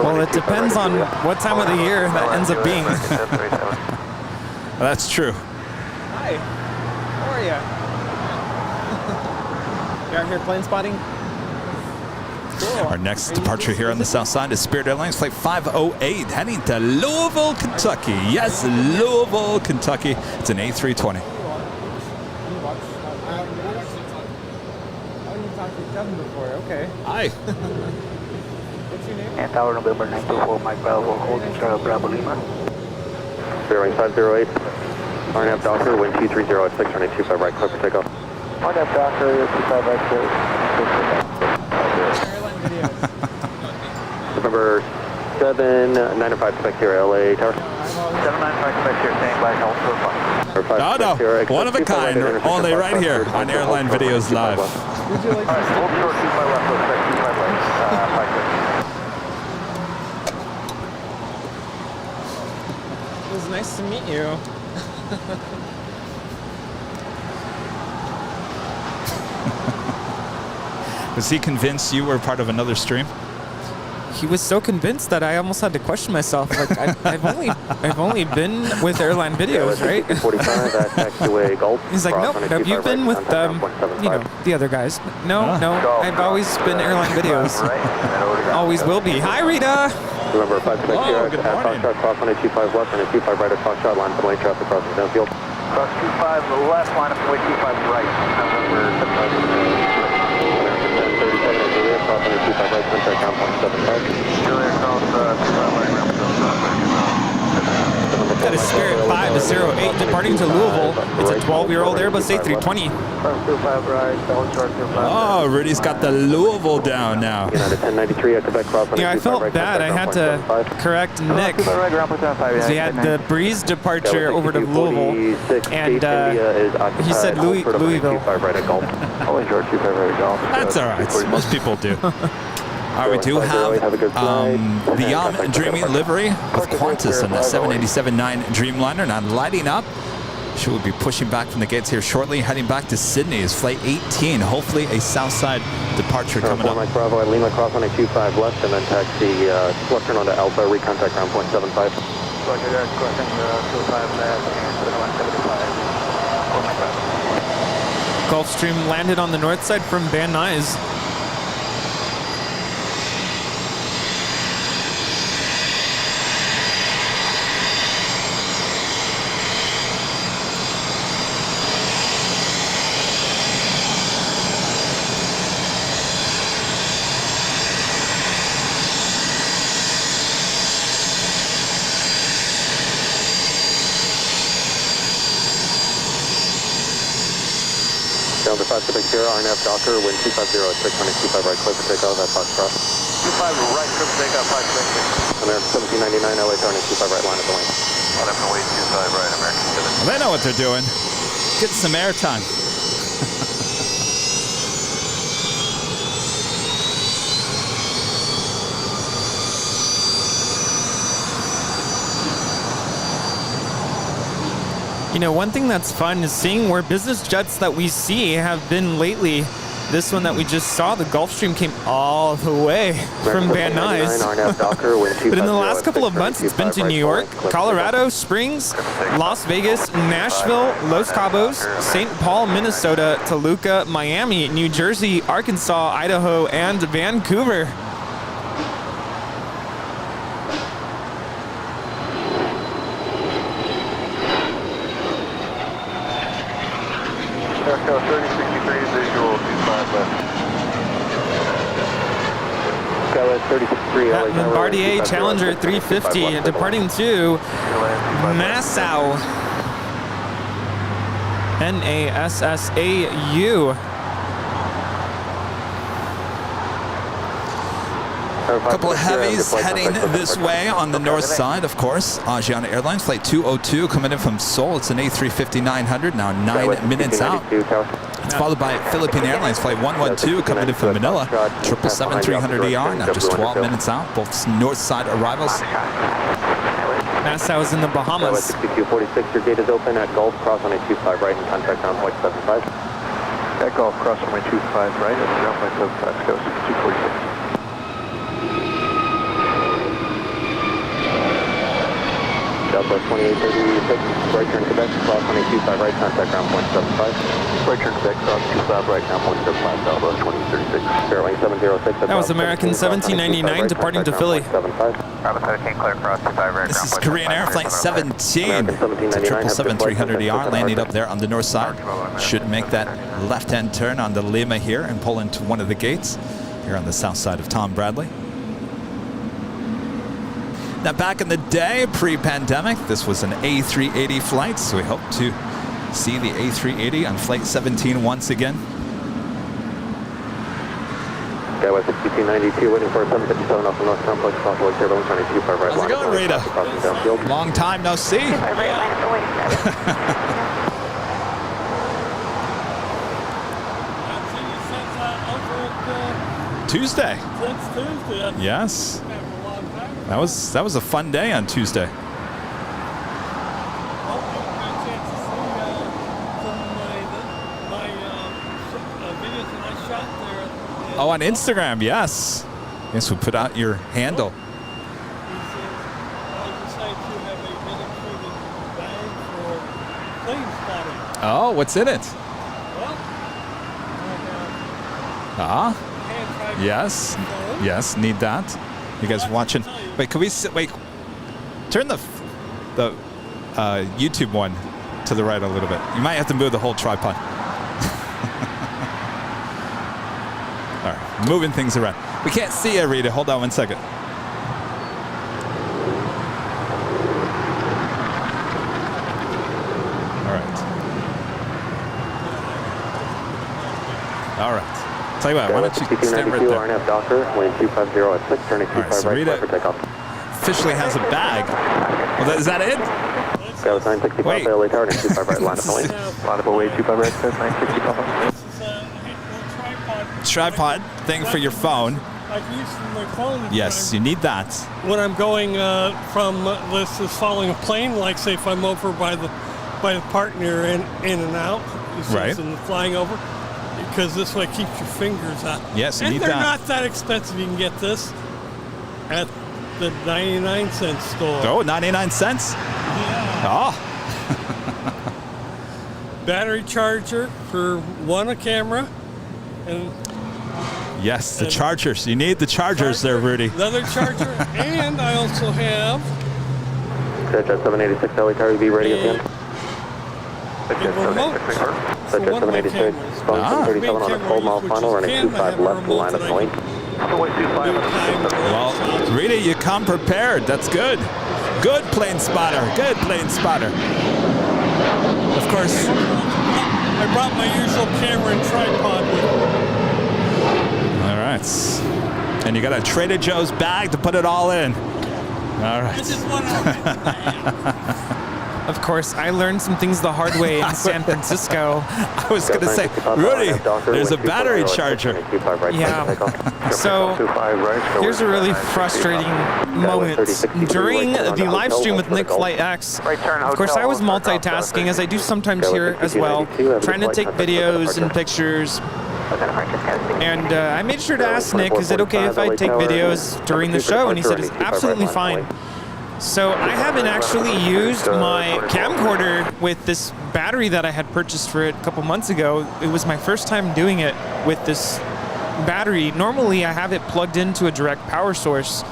Well, it depends on what time of the year that ends up being. Well, that's true. Hi. How are you? You out here plane spotting? Cool. Our next departure here on the south side is Spirit Airlines Flight 508 heading to Louisville, Kentucky. Yes, Louisville, Kentucky. It's an A320. Okay. Hi. What's your name? And Tower November 924, Mike Bravo, holding Charlie Bravo Lima. Airline 508. RNAV Docker, wind 230 at 625 right, clear for takeoff. RNAV Docker, 25 right, clear. Airline videos. November 795 spec here, LA Tower. 795 spec here, staying by, hold for fun. No, no. One of a kind. Only right here on Airline Videos Live. Would you like to Alright, hold short, 25 left, respect 25 right, 5 clear. It was nice to meet you. Was he convinced you were part of another stream? He was so convinced that I almost had to question myself. Like I've only been with Airline Videos, right? 45 at taxiway Gulf. He's like, nope. Have you been with the other guys? No, no. I've always been Airline Videos. Always will be. Hi, Rita. Remember 5 spec here good at morning. Foxtrot, cross 125 left, and 25 right at Foxtrot, line from lane traffic crossing downfield. Cross 25 left, line up way 25 right, November 1037 at Juliet, cross 125 right, contact down 0.75. Juliet, cross 25 right, ramp to That is Spirit 508 departing to Louisville. It's a 12-year-old Airbus A320. cross 25 right, down short 25 Oh, Rudy's got the Louisville down now. United 1093 at Quebec, cross 125 Yeah, I felt right, bad. I had to correct Nick. We had the Breeze departure over to Louisville, and he said Louisville. That's all right. Most people do. All right, we do have the Yum Dreamy livery of Qantas and the 787-9 Dreamliner now lighting up. She will be pushing back from the gates here shortly, heading back to Sydney is flight 18. Hopefully a south side departure coming up. Mike Bravo at Lima, cross 125 left, and then taxi left turn onto Alpha, recontact ground point 75. Roger that, crossing 25 left, and 175. Gulfstream landed on the north side from Van Nuys. Delta 5 Sierra, RNAV Docker, wind 250 at 625 right, clear for takeoff at Foxtrot. 25 right, clear for takeoff, 5 American 1799, LA turning 25 right, line at the lane. Line up and wait 25 right, American 7. Well, they know what they're doing. Get some airtime. You know, one thing that's fun is seeing where business jets that we see have been lately. This one that we just saw, the Gulfstream, came all the way from Van Nuys. But in the last couple of months, it's been to New York, Colorado Springs, Las Vegas, Nashville, Los Cabos, St. Paul, Minnesota, Toluca, Miami, New Jersey, Arkansas, Idaho, and Vancouver. Aircraft 3063, visual 25 left. Skywest Bombardier Challenger 350 departing to Nassau. Nassau. A couple of heavies heading this way on the north side, of course. Asiana Airlines, flight 202 coming in from Seoul. It's an A350-900, now 9 minutes out. It's followed by Philippine Airlines, flight 112 coming in from Manila. 777-300ER, now just 12 minutes out. Both north side arrivals. Nassau is in the Bahamas. 6246, your gate is open at Gulf, cross on a 25 right and contact ground point 75. At Gulf, cross on my 25 right and ground point 75, go 6246. Southwest 2836, right turn Quebec, cross on a 25 right, contact ground point 75. Right turn Quebec, cross 25 right, ground point 75, Southwest 2836. Airline 706. That was American 1799 departing to Philly. Bravo 13, clear cross 25 right. This is Korean Air Flight 17. It's a 777-300ER landing up there on the north side. Should make that left-hand turn on the Lima here and pull into one of the gates here on the south side of Tom Bradley. Now, back in the day, pre-pandemic, this was an A380 flight, so we hope to see the A380 on Flight 17 once again. Skyway 6292, waiting for a 757 off the north complex, possible turbulence, running 25 right. How's it going, Rita? Long time no see. Tuesday. Since Tuesday. Yes. That was a fun day on Tuesday. Oh, on Instagram, yes. Yes, we put out your handle. Oh, what's in it? Ah, yes, yes, need that. You guys watching? Wait, can we wait? Turn the YouTube one to the right a little bit. You might have to move the whole tripod. All right, moving things around. We can't see you, Rita. Hold on one second. All right. All right. Tell you what, why don't you stand right there? RNF Docker, lane 250 at 6, turning 25 so right, Rita for takeoff. Officially has a bag. Well, is that it? Skyway 965, LA Tower, 25 right, line up the lane. Line up away, 25 right, 965. Tripod thing for your phone. I can use my phone. Yes, you need that. When I'm going from this is following a plane, like say if I'm over by the partner in and out, right, and flying over. Because this way keeps your fingers out. Yes, you need that. And they're that. not that expensive. You can get this at the 99-cent store. Oh, 99 cents? Yeah. Oh. Battery charger for a camera. And yes, the chargers. You need the chargers there, Rudy. Another charger. And I also have... Jet 786, LA Tower, be ready at the end. The remote. Jet 786, phone 737 on a 12-mile final, running 25 left, line up the lane. Well, Rita, you come prepared. That's good. Good plane spotter. Good plane spotter. Of course. I brought my usual camera and tripod with me. All right. And you got a Trader Joe's bag to put it all in. All right. This is one Of course, I learned some things the hard way in San Francisco. I was going to say, Rudy, there's a battery charger. Yeah. So here's a really frustrating moment. During the live stream with Nick Flight X, of course, I was multitasking, as I do sometimes here as well, trying to take videos and pictures. And I made sure to ask Nick, is it okay if I take videos during the show? And he said, it's absolutely fine. So I haven't actually used my camcorder with this battery that I had purchased for it a couple months ago. It was my first time doing it with this battery. Normally I have it plugged into a direct power source.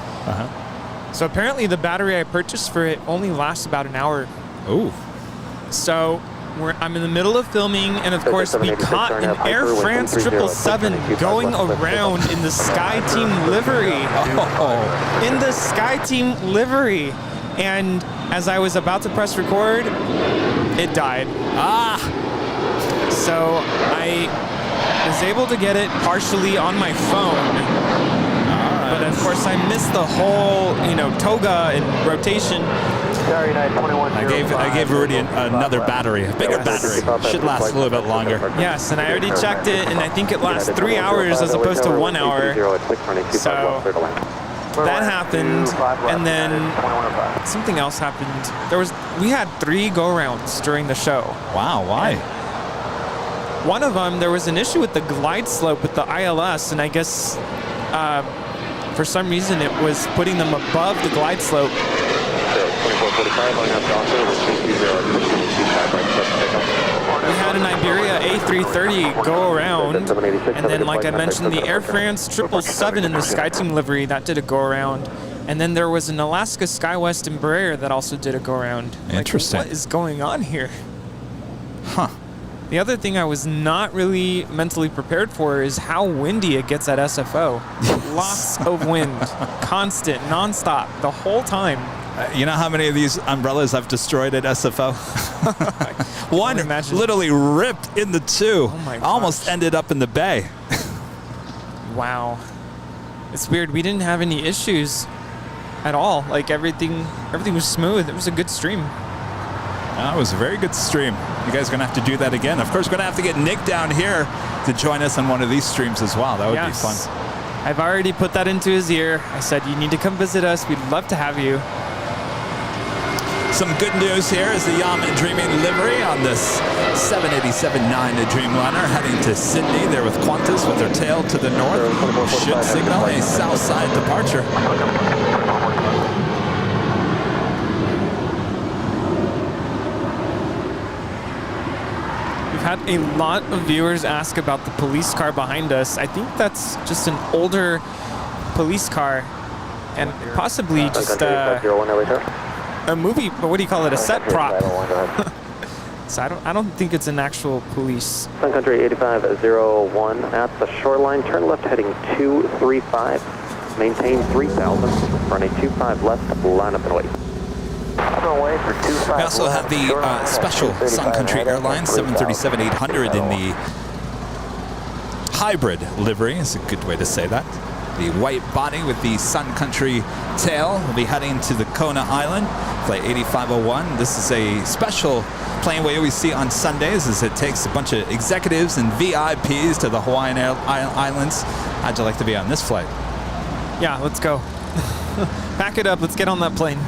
So apparently the battery I purchased for it only lasts about an hour. Ooh. So I'm in the middle of filming, and of course we caught an Air France 777 going around in the SkyTeam livery. In the SkyTeam livery. And as I was about to press record, it died. So I was able to get it partially on my phone. But of course I missed the whole, toga and rotation. I gave Rudy another battery, a bigger battery. Should last a little bit longer. Yes, and I already checked it, and I think it lasts 3 hours as opposed to 1 hour. So that happened, and then something else happened. We had 3 go-rounds during the show. Wow, why? One of them, there was an issue with the glide slope with the ILS, and I guess for some reason it was putting them above the glide slope. We had an Iberia A330 go around, and then, like I mentioned, the Air France 777 in the SkyTeam livery, that did a go around. And then there was an Alaska SkyWest Embraer that also did a go around. Interesting. What is going on here? Huh. The other thing I was not really mentally prepared for is how windy it gets at SFO. Lots of wind, constant, nonstop, the whole time. You know how many of these umbrellas I've destroyed at SFO? One literally ripped in the 2. Oh my gosh. Almost ended up in the bay. Wow. It's weird. We didn't have any issues at all. Like everything was smooth. It was a good stream. It was a very good stream. You guys are going to have to do that again. Of course, we're going to have to get Nick down here to join us on one of these streams as well. That would be fun. I've already put that into his ear. I said, you need to come visit us. We'd love to have you. Some good news here is the Yaman Dreaming livery on this 787-9 Dreamliner heading to Sydney. There with Qantas with their tail to the north. Should signal a south side departure. We've had a lot of viewers ask about the police car behind us. I think that's just an older police car and possibly just a movie, but what do you call it? A set prop. So I don't think it's an actual police. Sun Country 8501 at the shoreline. Turn left heading 235. Maintain 3000. Runway 25 left. Line up and wait. We also have the special Sun Country Airlines 737-800 in the hybrid livery. Is a good way to say that. The white body with the Sun Country tail will be heading to the Kona Island. Flight 8501. This is a special plane we always see on Sundays as it takes a bunch of executives and VIPs to the Hawaiian Islands. How'd you like to be on this flight? Yeah, let's go. Pack it up. Let's get on that plane.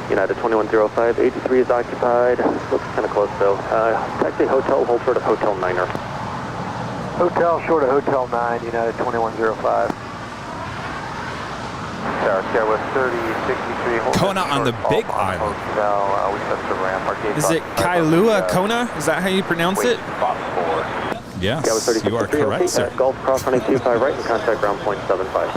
United 2105, 83 is occupied. Looks kind of close though. Taxi hotel, hold short of Hotel 9er. Hotel short of Hotel 9, United 2105. Tower Skywest 3063. Kona on the Big Island. Is it Kailua Kona? Is that how you pronounce it? Yes, you are correct, sir. Golf Cross running 25 right and contact ground point 75.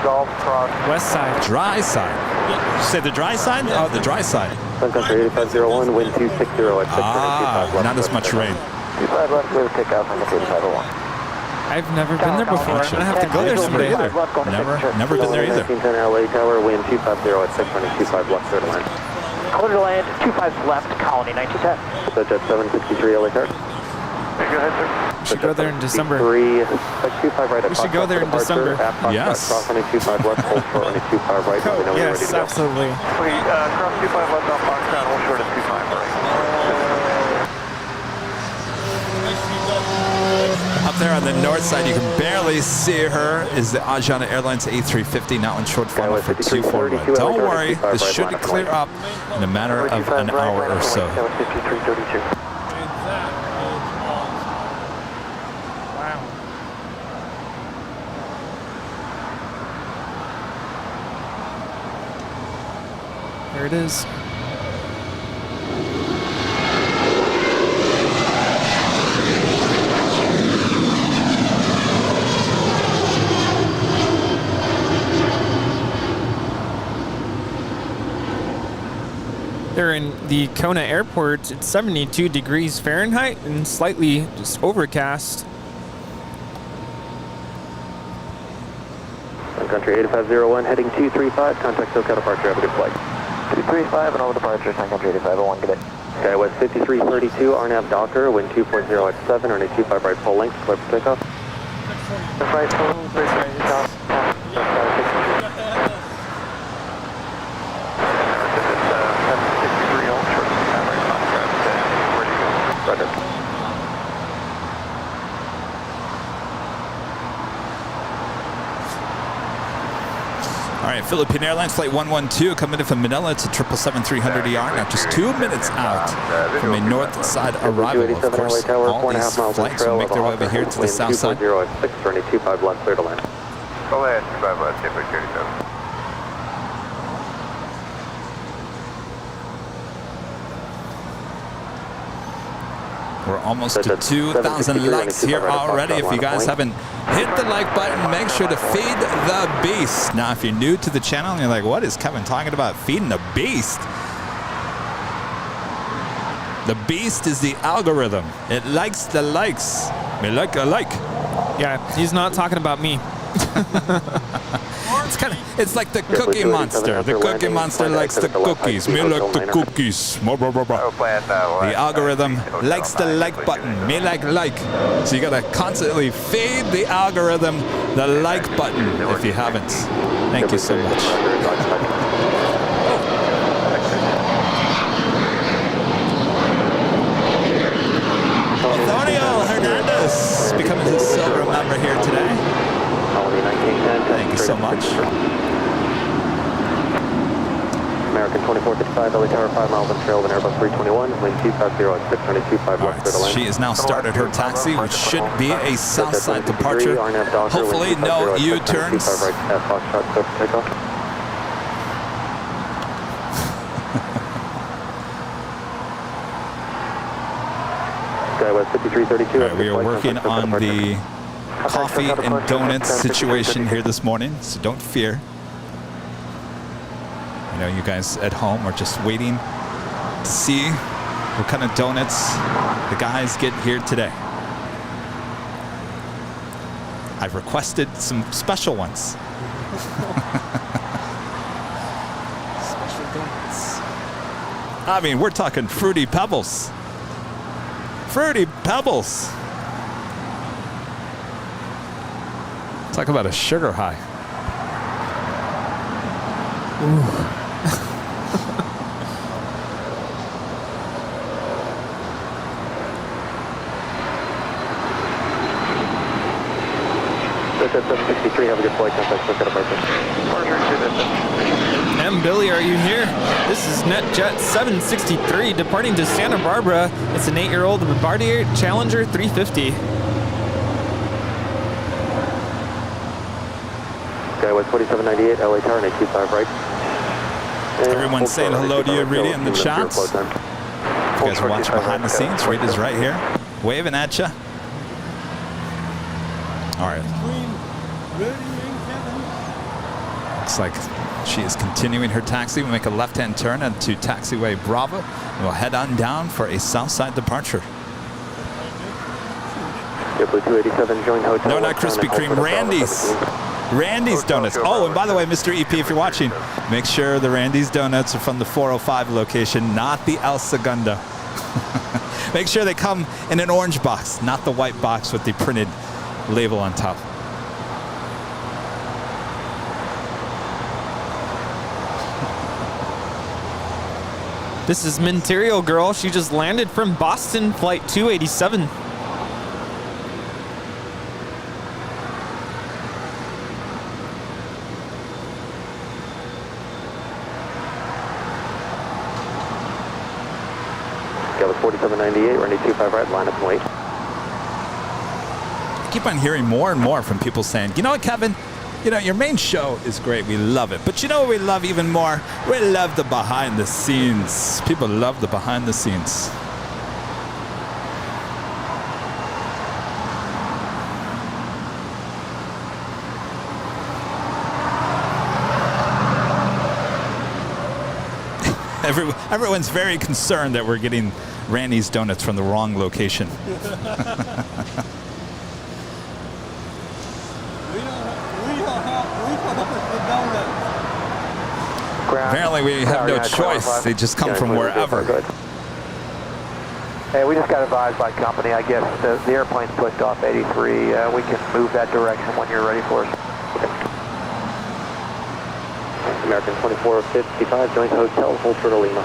Golf Cross. West side. Dry side. Did you say the dry side? Oh, the dry side. Sun Country 8501, wind 260 at not as much rain. 25 left, clear to take out from the 8501. I've never been there before. I'm going to have to go there someday. Never been there either. 1910 LA Tower, wind 250 at 625 left, clear to land. Clear to land, 25 left, Colony 1910. So jet 763 LA Tower. Go ahead, sir. We should go there in December. We should go there in December. Yes. Cross running 25 left, hold short running 25 right. Oh, yes, absolutely. Cross 25 left on Foxtrot, hold short at 25 right. Up there on the north side, you can barely see her, is the Asiana Airlines A350, now in short final for 241. Don't worry, this should clear up in a matter of an hour or so. There it is. in the Kona airport. It's 72 degrees Fahrenheit and slightly just overcast. Country 8501 heading 235, contact SoCal departure, have a good flight. 235 and all departures, Country 8501, good day. Okay, West 5332, RNAV Docker, wind 2.0 at 7, runway 25 right full length, clear for takeoff. Right full, All right, Philippine Airlines Flight 112 coming in from Manila to 777-300ER. Now just 2 minutes out from a north side arrival. Of course, all these flights will make their way over here to the south side. 2.0 at 6, runway 25 left, clear to land. Go ahead, 25 left, 37. We're almost to 2,000 likes here already. If you guys haven't hit the like button, make sure to feed the beast. Now, if you're new to the channel and you're like, what is Kevin talking about feeding the beast? The beast is the algorithm. It likes the likes. We like a like. Yeah, he's not talking about me. It's like the cookie monster. The cookie monster likes the cookies. Me like the cookies. The algorithm likes the like button. Me like. So you gotta constantly feed the algorithm the like button if you haven't. Thank you so much. Antonio Hernandez becoming a silver member here today. Thank you so much. American 2455, LA Tower 5 miles on trail of an Airbus 321, wind 250 at 625 left, clear to land. She has now started her taxi, which should be a south side departure. Hopefully no U-turns. Skywest 5332. Right, we are working on the coffee and donuts situation here this morning, so don't fear. I know you guys at home are just waiting to see what kind of donuts the guys get here today. I've requested some special ones. Special donuts. I mean, we're talking Fruity Pebbles. Fruity Pebbles. Talk about a sugar high. Ooh. At 763, have a good flight, contact SoCal departure. M. Billy, are you here? This is NetJet 763 departing to Santa Barbara. It's an 8-year-old Bombardier Challenger 350. Skywest 4798, LA Tower, 825 right. Everyone's saying hello to you, Rita, in the chats. If you guys are watching behind the scenes, Rita's right here, waving at you. All right. Looks like she is continuing her taxi. We'll make a left-hand turn into taxiway Bravo. And we'll head on down for a south side departure. JetBlue 287, join hotel. No, not Krispy Kreme, Randy's. Randy's Donuts. Oh, and by the way, Mr. EP, if you're watching, make sure the Randy's Donuts are from the 405 location, not the El Segundo. Make sure they come in an orange box, not the white box with the printed label on top. This is Minterial Girl. She just landed from Boston, flight 287. Skywest 4798, runway 25 right, line up and wait. I keep on hearing more and more from people saying, you know what, Kevin? You know, your main show is great. We love it. But you know what we love even more? We love the behind the scenes. People love the behind the scenes. Everyone's very concerned that we're getting Randy's Donuts from the wrong location. Apparently we have no choice. They just come from wherever. Hey, we just got advised by company. I guess the airplane's pushed off 83. We can move that direction when you're ready for us. American 2455, joint hotel, hold short of Lima.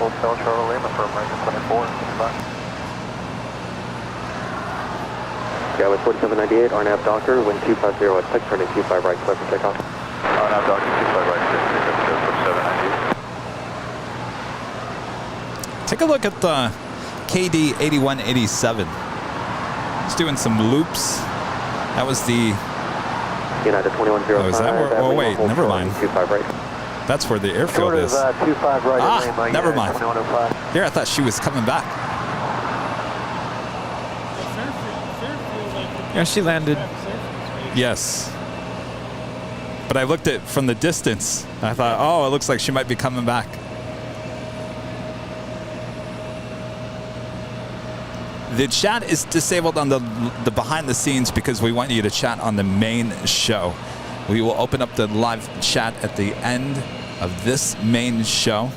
Hotel Charlie Lima for American 2455. Skyway 4798, RNAV Doctor, wind 250 at 6, turning 25 right, clear for takeoff. RNAV Doctor 25 right, 6, Take a look at the KD 8187. It's doing some loops. That was the... United 2105. Oh, is that where? Oh, wait, never mind. 25 right. That's where the airfield is. 25 right. Ah, never mind. Here, I thought she was coming back. Yeah, she landed. Yes. But I looked at it from the distance. And I thought, oh, it looks like she might be coming back. The chat is disabled on the behind the scenes because we want you to chat on the main show. We will open up the live chat at the end of this main show.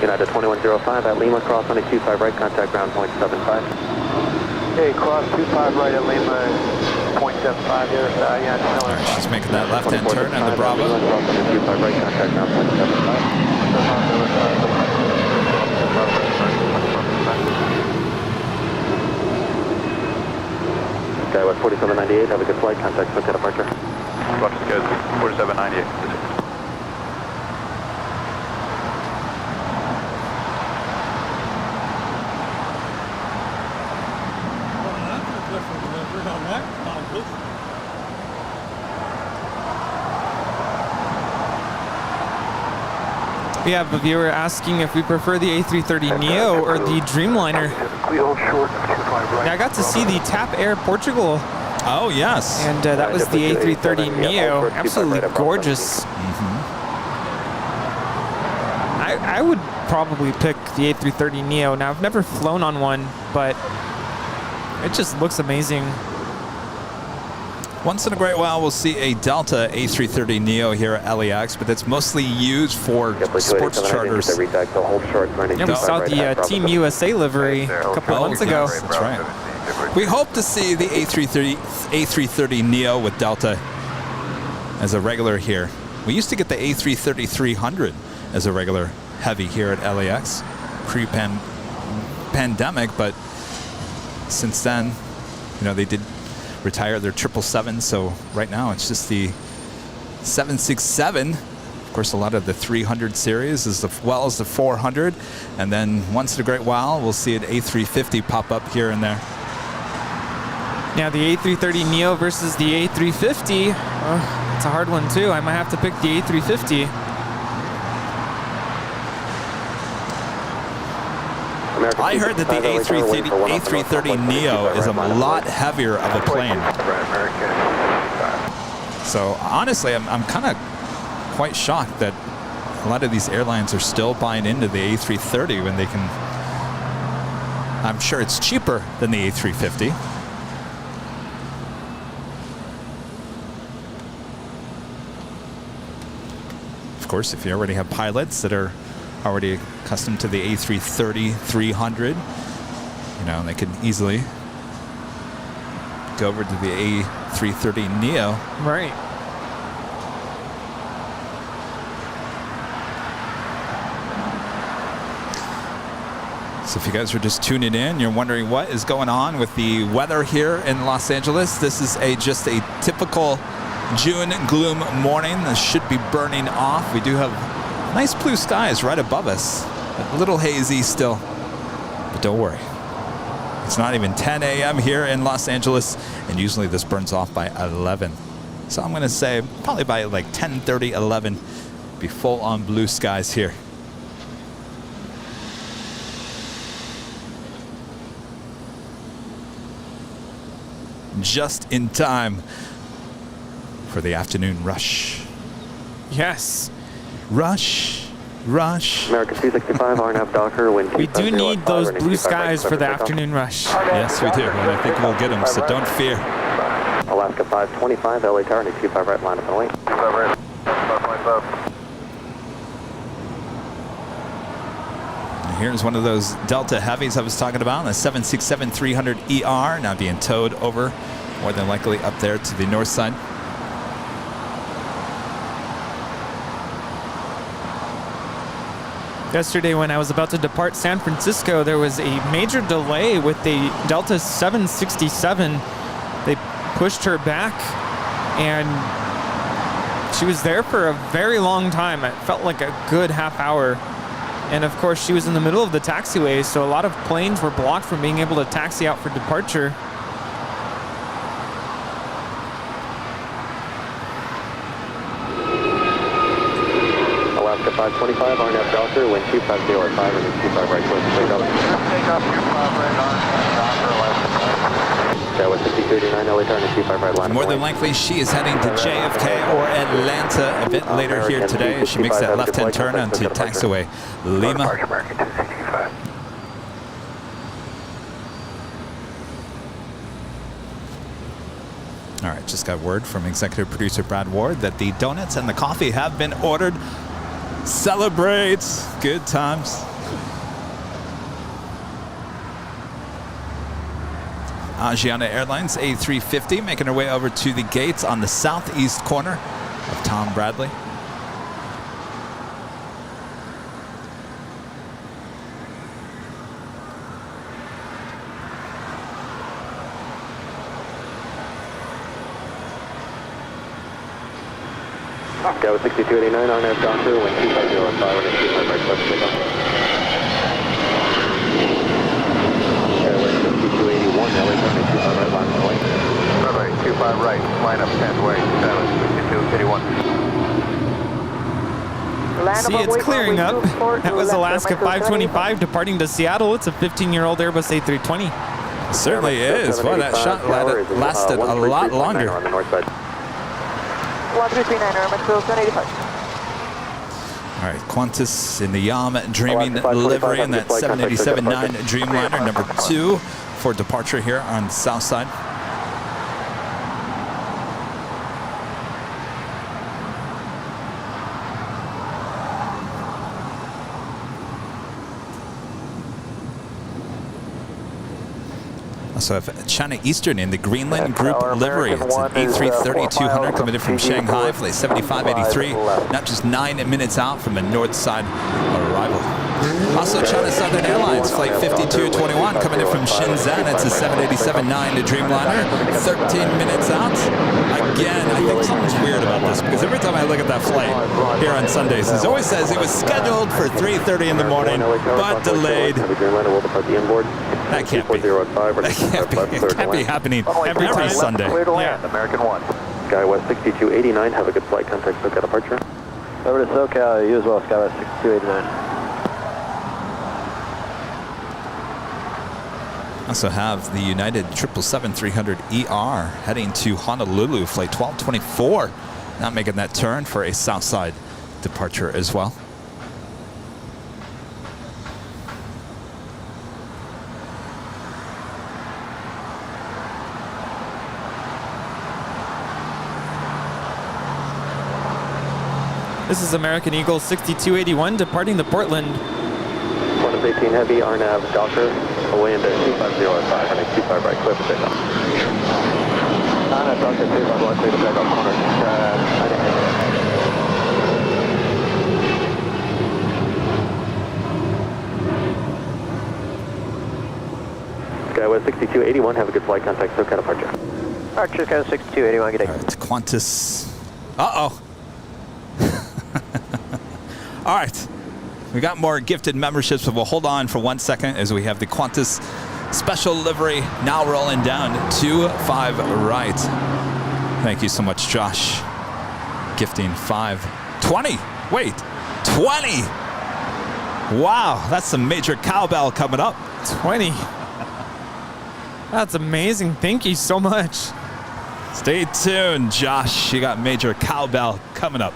United 2105 at Lima, cross on a 25 right, contact ground point 75. Hey, cross 25 right at Lima, 0.75 here. Yeah, All right, she's making that left-hand turn on the Bravo. Cross on a 25 right, contact ground point 75. Skyway 4798, have a good flight, contact Swift departure. Roger, good. 4798. We have a viewer asking if we prefer the A330 Neo or the Dreamliner. We hold short 25 right. Yeah, I got to see the TAP Air Portugal, Oh, yes. and that was the A330 Neo. Absolutely gorgeous. I would probably pick the A330 Neo. Now, I've never flown on one, but it just looks amazing. Once in a great while, we'll see a Delta A330 Neo here at LAX, but it's mostly used for sports charters. Yeah, we saw the Team USA livery a couple of months ago. Yes, that's right. We hope to see the A330 Neo with Delta as a regular here. We used to get the A330-300 as a regular heavy here at LAX pre-pandemic, but since then, you know, they did retire their 777, so right now it's just the 767. Of course, a lot of the 300 series as well as the 400, and then once in a great while we'll see an A350 pop up here and there. Now the A330 Neo versus the A350, it's a hard one too. I might have to pick the A350. I heard that the A330 Neo is a lot heavier of a plane. So honestly, I'm kind of quite shocked that a lot of these airlines are still buying into the A330 when they can. I'm sure it's cheaper than the A350. Of course, if you already have pilots that are already accustomed to the A330-300, you know, they could easily go over to the A330 Neo. Right. So if you guys are just tuning in, you're wondering what is going on with the weather here in Los Angeles. This is just a typical June gloom morning. This should be burning off. We do have nice blue skies right above us. A little hazy still, but don't worry. It's not even 10 a.m. here in Los Angeles, and usually this burns off by 11. So I'm going to say probably by like 10:30, 11, be full on blue skies here. Just in time for the afternoon rush. Yes. Rush. American 265, RNAV Docker, wind We do 2505, need those running blue 25 right, skies for the takeoff. afternoon rush. Yes, we do, and I think we'll get them, so don't fear. Alaska 525, LA Tower, 25 right, line up and wait. 25 right, 5.5. Here's one of those Delta Heavies I was talking about, a 767-300ER, now being towed over, more than likely up there to the north side. Yesterday when I was about to depart San Francisco, there was a major delay with the Delta 767. They pushed her back and she was there for a very long time. It felt like a good half hour. And of course she was in the middle of the taxiway, so a lot of planes were blocked from being able to taxi out for departure. Alaska 525, RNAV Docker, wind 250 running 25 right, close to takeoff. Takeoff 25 right, RNAV Docker, Alaska 5. Skywest 6289, LA Tower, 25 right, line up More and than wait. likely, she is heading to JFK or Atlanta a bit later here today as she makes that left-hand turn onto taxiway Lima. American 265. All right, just got word from executive producer Brad Ward that the donuts and the coffee have been ordered. Celebrate. Good times. Asiana Airlines A350 making her way over to the gates on the southeast corner of Tom Bradley. Skywest 6289, RNAV Docker, wind 250 running 25 right, close to takeoff. Skywest 6281, LA Tower, 25 right, line up and wait. Right, 25 right, line up 10 way, 7, 6281. See, it's clearing up. That was Alaska 525 departing to Seattle. It's a 15-year-old Airbus A320. Certainly is. Well, that shot lasted a lot longer. On the north side. 1339, Aeromexico 785. All right, Qantas in the Yam Dreaming livery in that 787-9 Dreamliner, number 2 for departure here on the south side. Also have China Eastern in the Greenland Group livery. It's an A330-200 coming in from Shanghai, flight 7583, not just 9 minutes out from the north side arrival. Also China Southern Airlines, flight 5221 coming in from Shenzhen. It's a 787-9 Dreamliner, 13 minutes out. Again, I think something's weird about this because every time I look at that flight here on Sundays, it always says it was scheduled for 3:30 in the morning, but delayed. That can't be. It can't be happening every Sunday. Clear to land, American 1. Skywest 6289, have a good flight, contact SoCal departure. Over to SoCal, you as well, Skywest 6289. Also have the United 777-300ER heading to Honolulu, flight 1224. Not making that turn for a south side departure as well. This is American Eagle 6281 departing to Portland. Qantas 18 Heavy, RNAV Docker, away into 2505, running 25 right, clear for takeoff. RNAV Docker, 25 right, clear to takeoff, corner. Skywest 6281, have a good flight, contact SoCal departure. Archer, Skywest 6281, good day. All right, Qantas. Uh-oh. All right, we got more gifted memberships, but we'll hold on for 1 second as we have the Qantas special livery now rolling down 25 right. Thank you so much, Josh. Gifting 520. Wait, 20. Wow, that's some major cowbell coming up. 20. That's amazing. Thank you so much. Stay tuned, Josh. You got major cowbell coming up.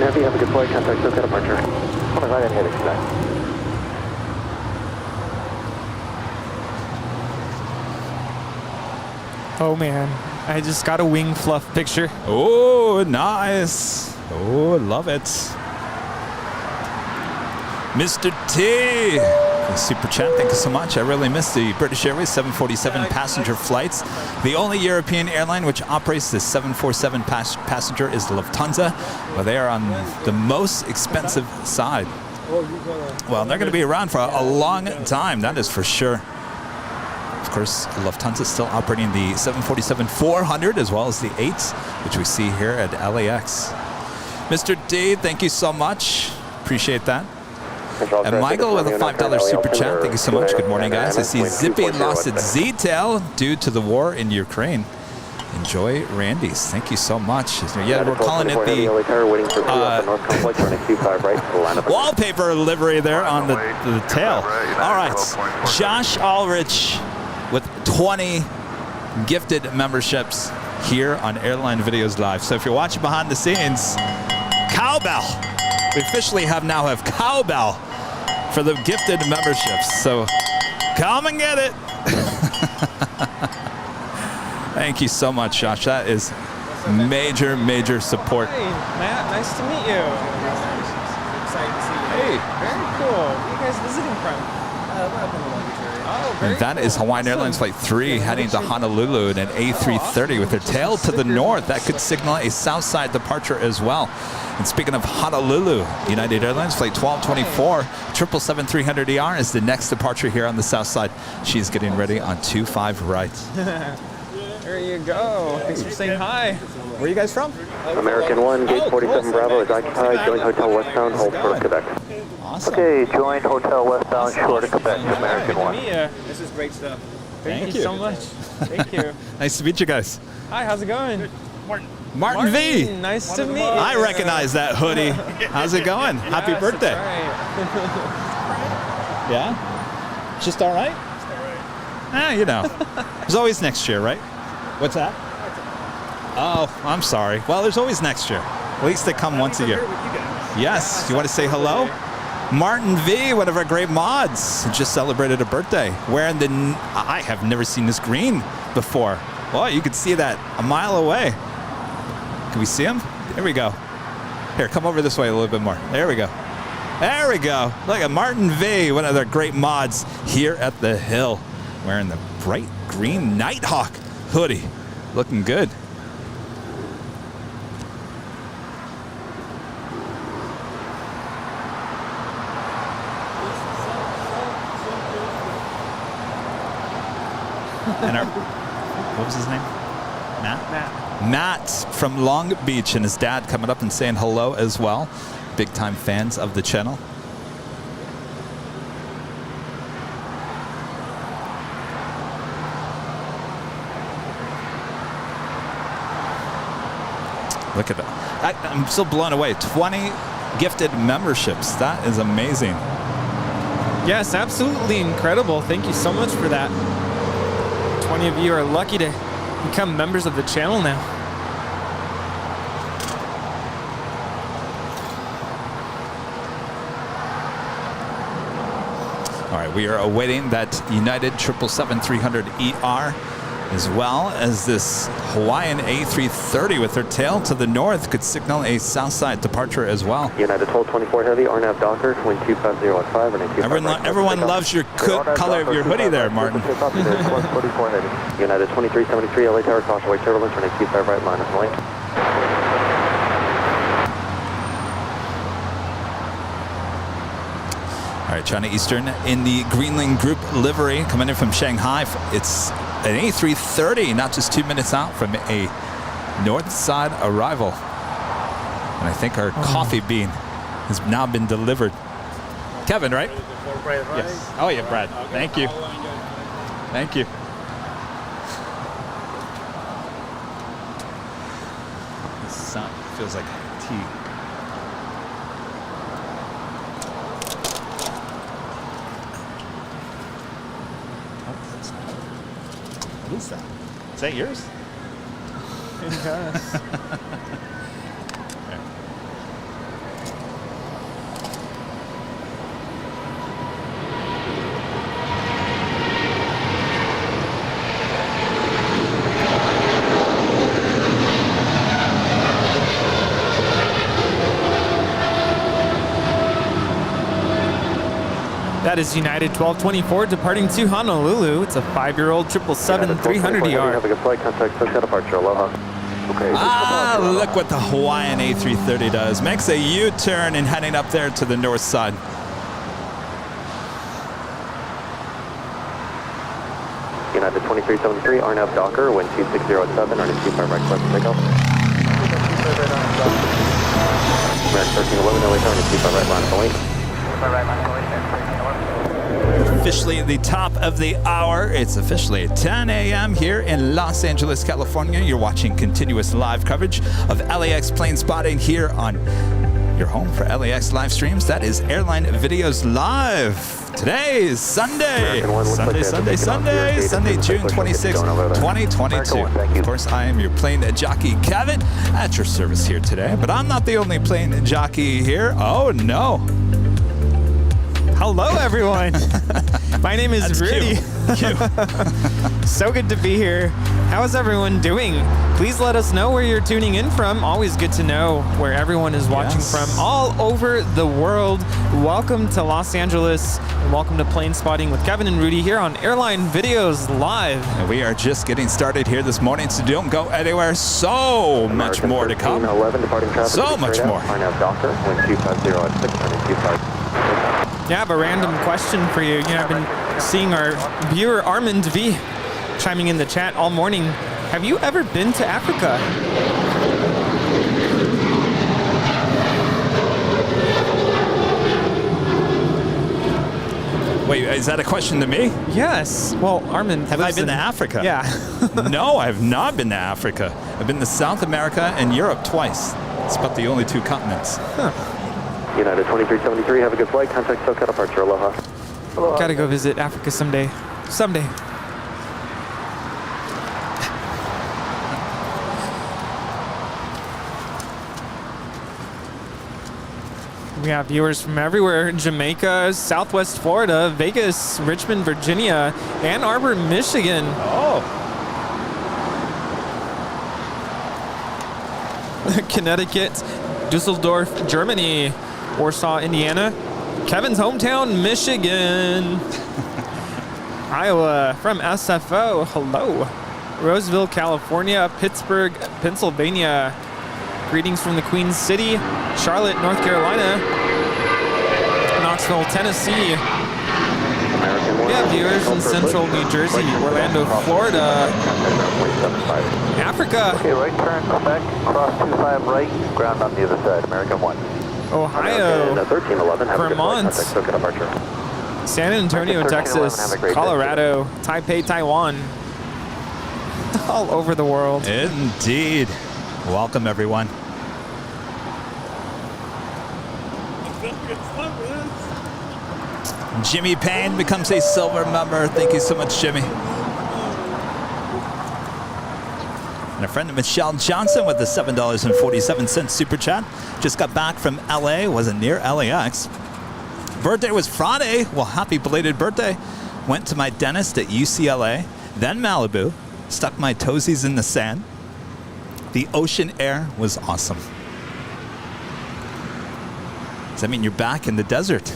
Heavy, have a good flight. Contact SoCal departure. Oh my God, I didn't hit it. Oh man, I just got a wing fluff picture. Oh, nice. Oh, love it. Mr. T, super chat, thank you so much. I really missed the British Airways 747 passenger flights. The only European airline which operates the 747 passenger is Lufthansa, but they are on the most expensive side. Well, they're going to be around for a long time, that is for sure. Of course, Lufthansa is still operating the 747-400 as well as the 8s, which we see here at LAX. Mr. D, thank you so much. Appreciate that. And Michael with a $5 super chat. Thank you so much. Good morning, guys. I see Zippy lost its Z-tail due to the war in Ukraine. Enjoy Randy's. Thank you so much. Yeah, we're calling it the wallpaper livery there on the tail. All right, Josh Ulrich with 20 gifted memberships here on Airline Videos Live. So if you're watching behind the scenes, cowbell. We officially now have cowbell for the gifted memberships. So come and get it. Thank you so much, Josh. That is major, major support. Hey, Matt, nice to meet you. Excited to see you. Hey. Very cool. Where are you guys visiting from? We're up in the luggage area. Oh, very And that is Hawaiian Airlines Flight 3 heading to Honolulu in an A330 with their tail to the north. That could signal a south side departure as well. And speaking of Honolulu, United Airlines Flight 1224, 777-300ER is the next departure here on the south side. She's getting ready on 25 right. There you go. Thanks for saying hi. Where are you guys from? American 1, gate 47 Bravo is occupied. Joint Hotel Westbound, hold for Quebec. Awesome. Okay, joint Hotel Westbound, short of Quebec, American 1. This is great stuff. Thank you so much. Thank you. Nice to meet you guys. Hi, how's it going? Martin V. Nice to meet you. I recognize that hoodie. How's it going? Happy birthday. Yeah? Just all right? Just all right. You know. There's always next year, right? What's that? Oh, I'm sorry. Well, there's always next year. At least they come once a year. Yes. You want to say hello? Martin V, one of our great mods, just celebrated a birthday. Wearing the... I have never seen this green before. Well, you could see that a mile away. Can we see him? There we go. Here, come over this way a little bit more. There we go. There we go. Look at Martin V, one of their great mods here at the Hill, wearing the bright green Nighthawk hoodie. Looking good. And what was his name? Matt from Long Beach, and his dad coming up and saying hello as well. Big time fans of the channel. Look at that. I'm still blown away. 20 gifted memberships. That is amazing. Yes, absolutely incredible. Thank you so much for that. 20 of you are lucky to become members of the channel now. All right, we are awaiting that United 777-300ER, as well as this Hawaiian A330 with their tail to the north could signal a south side departure as well. United 1224 Heavy, RNAV Docker, wind 25015. Everyone loves your color of your hoodie there, Martin. United 2373 LA Tower, caution wake turbulence, running 25 right, minus link. All right, China Eastern in the Greenland Group livery coming in from Shanghai. It's an A330, not just 2 minutes out from a north side arrival. And I think our coffee bean has now been delivered. Kevin, right? Yes. Oh yeah, Brad. Thank you. Thank you. The sun feels like tea. What is that? Is that yours? Yes. That is United 1224 departing to Honolulu. It's a 5-year-old 777-300ER. Have a good flight. Contact SoCal departure. Aloha. Okay. Look what the Hawaiian A330 does. Makes a U-turn and heading up there to the north side. United 2373, RNAV Docker, wind 2607, RNAV 25 right close to takeoff. American 1311, LA, RNAV 25 right line of Officially at the top of the hour. It's officially 10 a.m. here in Los Angeles, California. You're watching continuous live coverage of LAX plane spotting here on your home for LAX live streams. That is Airline Videos Live. Today is Sunday, Sunday, June 26, 2022. Of course, I am your plane jockey, Kevin, at your service here today. But I'm not the only plane jockey here. Oh, no. Hello, everyone. My name is Rudy. So good to be here. How is everyone doing? Please let us know where you're tuning in from. Always good to know where everyone is watching from all over the world. Welcome to Los Angeles and welcome to Plane Spotting with Kevin and Rudy here on Airline Videos Live. And we are just getting started here this morning, so don't go anywhere. So much more to come. So much more. Yeah, I have a random question for you. I've been seeing our viewer Armand V chiming in the chat all morning. Have you ever been to Africa? Wait, is that a question to me? Yes. Well, Armand, have I been to Africa? Yeah. No, I have not been to Africa. I've been to South America and Europe twice. It's about the only two continents. Huh. United 2373, have a good flight. Contact SoCal departure. Aloha. Aloha. Gotta go visit Africa someday. Someday. We have viewers from everywhere: Jamaica, Southwest Florida, Vegas, Richmond, Virginia, Ann Arbor, Michigan. Oh. Connecticut, Dusseldorf, Germany, Warsaw, Indiana, Kevin's hometown, Michigan, Iowa, from SFO, hello, Roseville, California, Pittsburgh, Pennsylvania, greetings from the Queen City, Charlotte, North Carolina, Knoxville, Tennessee. We have viewers in Central New Jersey, Orlando, Florida, Africa. Okay, right turn, come back, cross 25 right, ground on the other side, American 1. Ohio, 1311, Vermont, San Antonio, Texas, Colorado, Taipei, Taiwan, all over the world. Indeed. Welcome, everyone. Jimmy Payne becomes a silver member. Thank you so much, Jimmy. And a friend of Michelle Johnson with the $7.47 super chat. Just got back from LA, wasn't near LAX. Birthday was Friday. Well, happy belated birthday. Went to my dentist at UCLA, then Malibu. Stuck my toesies in the sand. The ocean air was awesome. Does that mean you're back in the desert?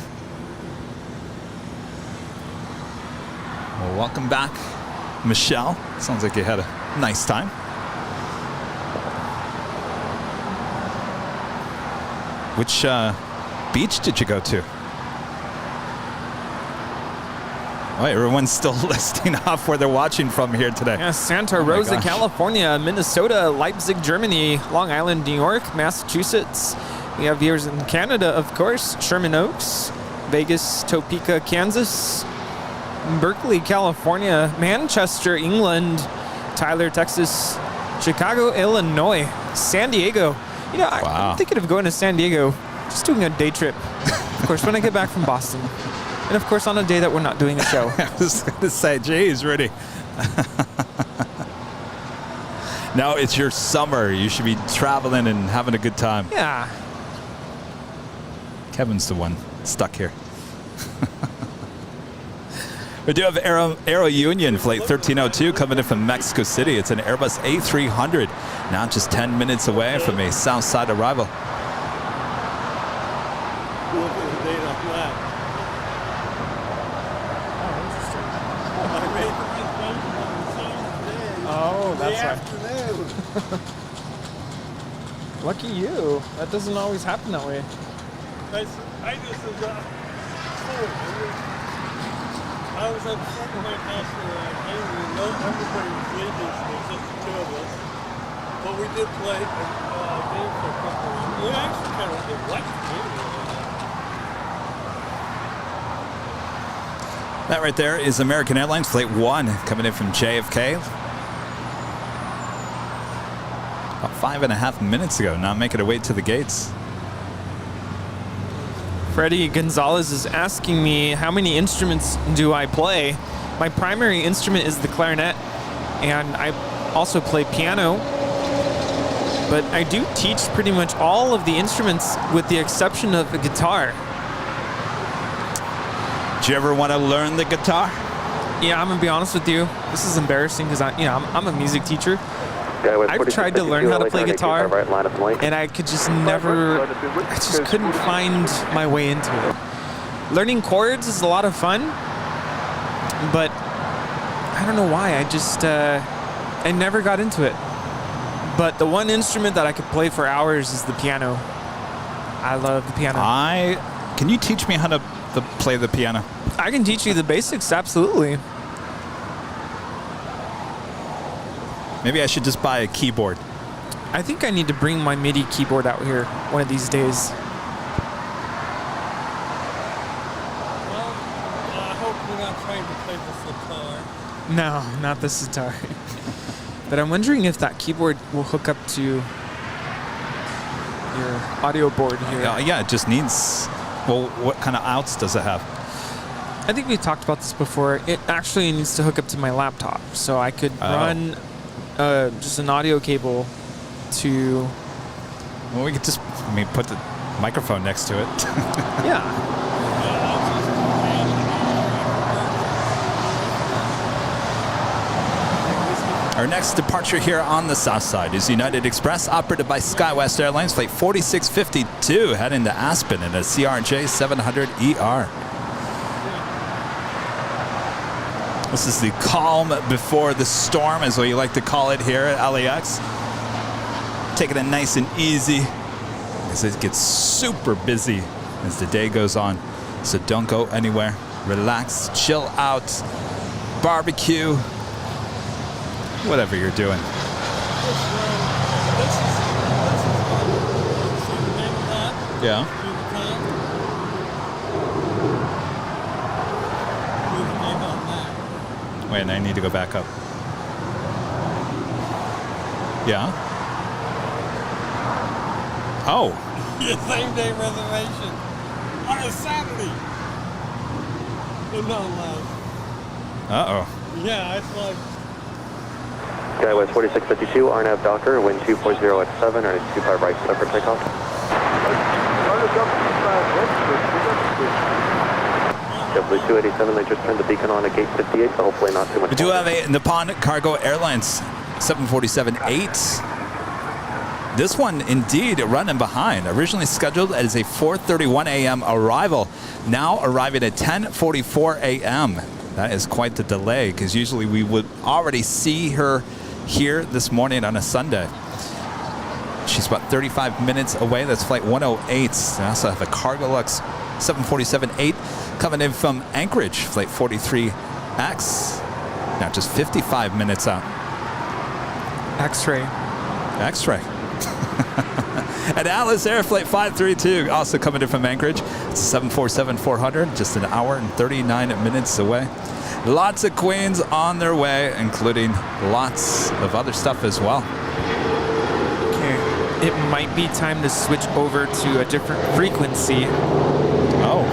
Well, welcome back, Michelle. Sounds like you had a nice time. Which beach did you go to? Oh, everyone's still listing off where they're watching from here today. Yeah, Santa Rosa, California, Minnesota, Leipzig, Germany, Long Island, New York, Massachusetts. We have viewers in Canada, of course, Sherman Oaks, Vegas, Topeka, Kansas, Berkeley, California, Manchester, England, Tyler, Texas, Chicago, Illinois, San Diego. I'm thinking of going to San Diego, just doing a day trip. Of course, when I get back from Boston. And of course, on a day that we're not doing a show. I was going to say, geez, Rudy. No, it's your summer. You should be traveling and having a good time. Yeah. Kevin's the one stuck here. We do have Aero Union Flight 1302 coming in from Mexico City. It's an Airbus A300, now just 10 minutes away from a south side arrival. Oh, that's right. afternoon. Lucky you. That doesn't always happen that way. I just was full. I was at front of my house where I came and everybody was leaving, so it was just the two of us. But we did play a game for a couple of weeks. We actually kind of did watch the game. That right there is American Airlines Flight 1 coming in from JFK. About 5.5 minutes ago, now making our way to the gates. Freddie Gonzalez is asking me how many instruments do I play. My primary instrument is the clarinet, and I also play piano. But I do teach pretty much all of the instruments with the exception of the guitar. Do you ever want to learn the guitar? Yeah, I'm gonna be honest with you. This is embarrassing because I'm a music teacher. I've tried to learn how to play guitar, and I could just never, I just couldn't find my way into it. Learning chords is a lot of fun, but I don't know why. I never got into it. But the one instrument that I could play for hours is the piano. I love the piano. Can you teach me how to play the piano? I can teach you the basics, absolutely. Maybe I should just buy a keyboard. I think I need to bring my MIDI keyboard out here one of these days. Well, I hope you're not trying to play the sitar. No, not the sitar. But I'm wondering if that keyboard will hook up to your audio board here. Yeah, it just needs... Well, what kind of outs does it have? I think we talked about this before. It actually needs to hook up to my laptop. So I could run just an audio cable to... Well, we could just, put the microphone next to it. Yeah. Our next departure here on the south side is United Express, operated by SkyWest Airlines, flight 4652, heading to Aspen in a CRJ 700ER. This is the calm before the storm, is what you like to call it here at LAX. Taking it nice and easy, as it gets super busy as the day goes on. So don't go anywhere. Relax, chill out, barbecue, whatever you're doing. Yeah. Wait, I need to go back up. Yeah. Oh. Yeah, same day reservation on a Saturday. No love. Uh-oh. Yeah, it's like... Skywest 4652, RNAV Docker, wind 240 at 7, runway 25 right, set for takeoff. JetBlue 287, they just turned the beacon on at gate 58, so hopefully not too much. We do have a Nippon Cargo Airlines 747-8. This one indeed running behind. Originally scheduled as a 4:31 a.m. arrival, now arriving at 10:44 a.m. That is quite the delay, because usually we would already see her here this morning on a Sunday. She's about 35 minutes away. That's flight 108. I also have a Cargolux 747-8 coming in from Anchorage, flight 43X. Now just 55 minutes out. X-ray. X-ray. And Atlas Air Flight 532, also coming in from Anchorage. It's 747-400, just an hour and 39 minutes away. Lots of Queens on their way, including lots of other stuff as well. Okay, it might be time to switch over to a different frequency. Oh.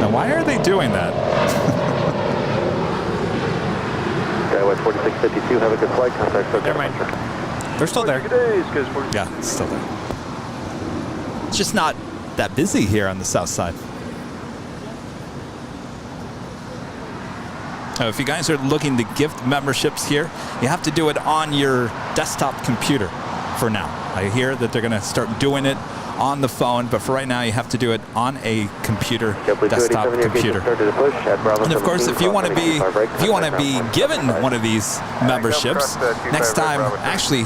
Now, why are they doing that? Skywest 4652, have a good flight. Contact for Never mind. They're still there. Yeah, it's still there. It's just not that busy here on the south side. If you guys are looking to gift memberships here, you have to do it on your desktop computer for now. I hear that they're going to start doing it on the phone, but for right now you have to do it on a computer, desktop computer. And of course, if you want to be given one of these memberships, next time, actually,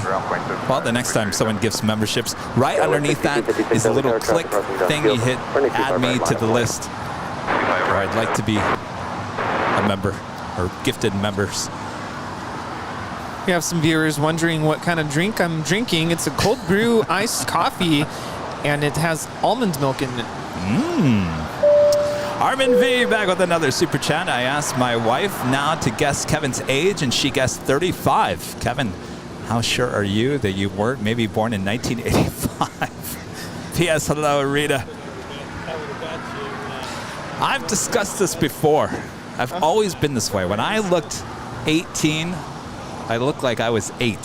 well, the next time someone gives memberships, right underneath that is a little click thing you hit, add me to the list, or I'd like to be a member, or gifted members. We have some viewers wondering what kind of drink I'm drinking. It's a cold brew iced coffee, and it has almond milk in it. Armin V back with another super chat. I asked my wife now to guess Kevin's age, and she guessed 35. Kevin, how sure are you that you weren't maybe born in 1985? P.S. Hello, Rita. I've discussed this before. I've always been this way. When I looked 18, I looked like I was 8.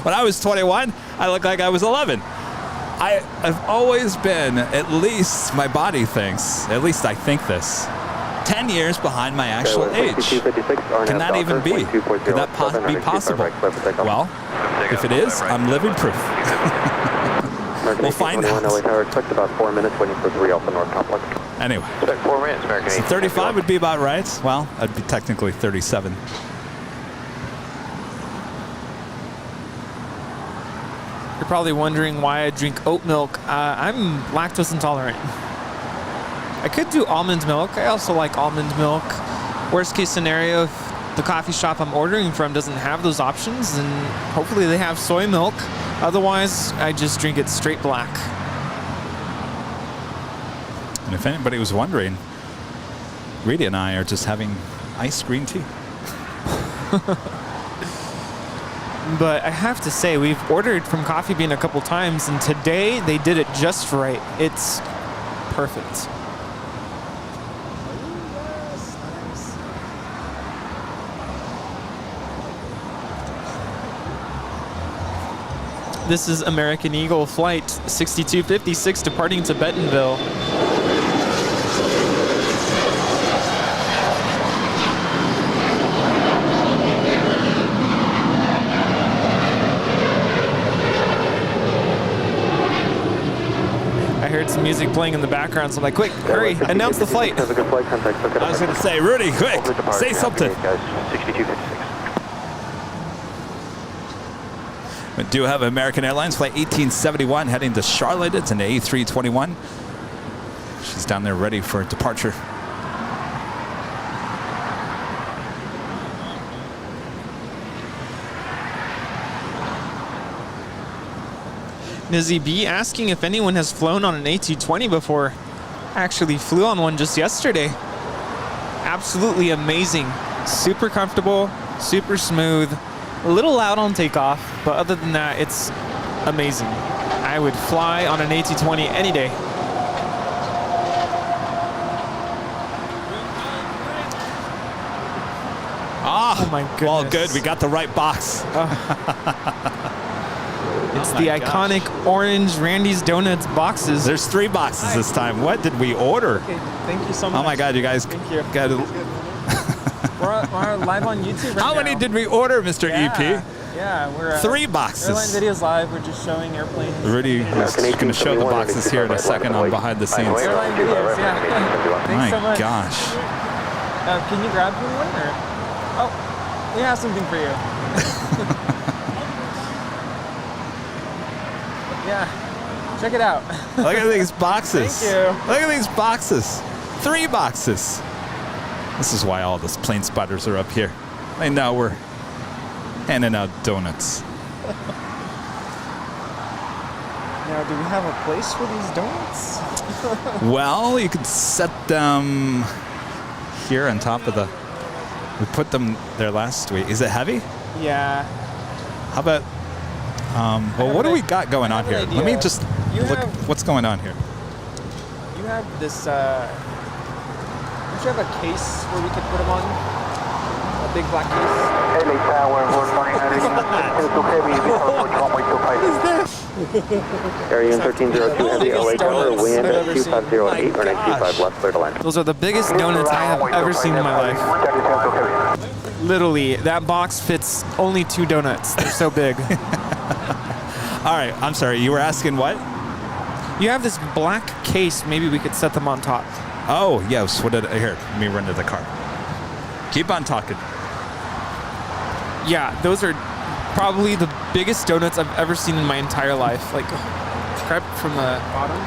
When I was 21, I looked like I was 11. I've always been, at least my body thinks, at least I think this, 10 years behind my actual age. Can that even be? Could that be possible? Well, if it is, I'm living proof. We'll find out. Expect about 4 minutes waiting for 3 Alpha North Complex. Anyway, 4 minutes, American. so 35 would be about right. Well, I'd be technically 37. You're probably wondering why I drink oat milk. I'm lactose intolerant. I could do almond milk. I also like almond milk. Worst case scenario, if the coffee shop I'm ordering from doesn't have those options, then hopefully they have soy milk. Otherwise, I just drink it straight black. And if anybody was wondering, Rita and I are just having iced green tea. But I have to say, we've ordered from Coffee Bean a couple times, and today they did it just right. It's perfect. This is American Eagle Flight 6256 departing to Bentonville. I heard some music playing in the background, so I'm like, quick, hurry, announce the flight. I was going to say, Rudy, quick, say something. 6256. We do have American Airlines Flight 1871 heading to Charlotte. It's an A321. She's down there ready for departure. Nizzy B asking if anyone has flown on an A220 before. Actually flew on one just yesterday. Absolutely amazing. Super comfortable, super smooth. A little loud on takeoff, but other than that, it's amazing. I would fly on an A220 any day. Oh my goodness. Well, good. We got the right box. It's the iconic orange Randy's Donuts boxes. There's 3 boxes this time. What did we order? Okay, thank you so much. Oh my God, you guys. Thank you. Got to... We're live on YouTube right now. How many did we order, Mr. EP? Yeah, we're 3 boxes. Airline Videos Live. We're just showing airplanes. Rudy is going to show the boxes here in a second on behind the scenes. Airline Videos, yeah. Thanks so much. My gosh. Can you grab me one? Or? Oh, we have something for you. Yeah, check it out. Look at these boxes. Thank you. Look at these boxes. 3 boxes. This is why all those plane spotters are up here. And now we're handing out donuts. Now, do we have a place for these donuts? Well, you could set them here on top of the... We put them there last week. Is it heavy? Yeah. How about... well, what do we got going on here? Let me just look. What's going on here? You have this... don't you have a case where we could put them on? A big black case? Hey, late tower, we're flying out of Area 1302 Heavy LA Tower, wind at 2508, runway 25 left, clear to land. Those are the biggest donuts I have ever seen in my life. Literally, that box fits only 2 donuts. They're so big. All right, I'm sorry. You were asking what? You have this black case. Maybe we could set them on top. Oh, yes. What did here? Let me run to the car. Keep on talking. Yeah, those are probably the biggest donuts I've ever seen in my entire life. Like, grab from the bottom.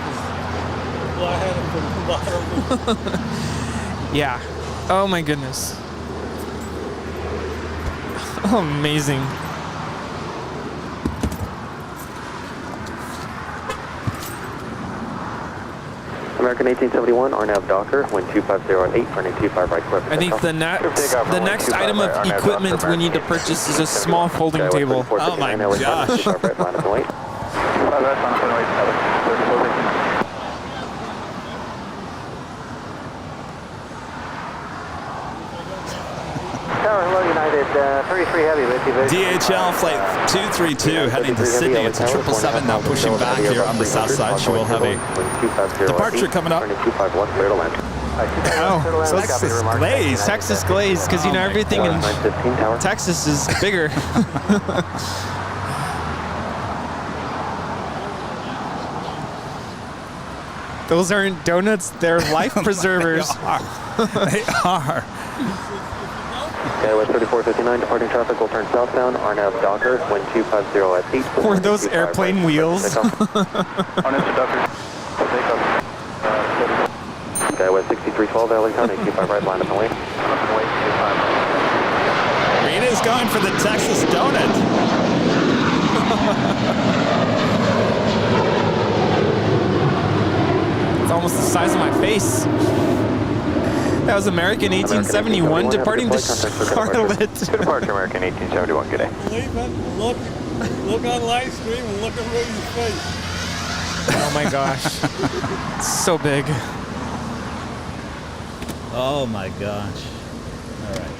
Well, I had them from the bottom. Yeah. Oh my goodness. Oh, amazing. American 1871, RNAV Docker, wind 250 at 8, running 25 right, clear for I think takeoff. the next item of equipment we need to purchase is a small folding table. Oh my gosh. Tower, hello, United, 33 Heavy with you. DHL flight 232 heading to Sydney. It's a 777 now pushing back here on the south side. She will have a departure coming up. Oh, so Texas glaze. Texas glaze, because you know everything in Texas is bigger. Those aren't donuts, they're life preservers. They are. Okay, with 3459, departing traffic will turn southbound, RNAV Docker, wind 250 at 8. Were those airplane wheels? Okay, with 6312, LA County, 25 right, line up and wait. Rita's going for the Texas donut. It's almost the size of my face. That was American 1871 departing to Charlotte. Departure American 1871, good day. Believe it? Look on live stream and look at Rudy's face. Oh my gosh. It's so big. Oh my gosh. All right.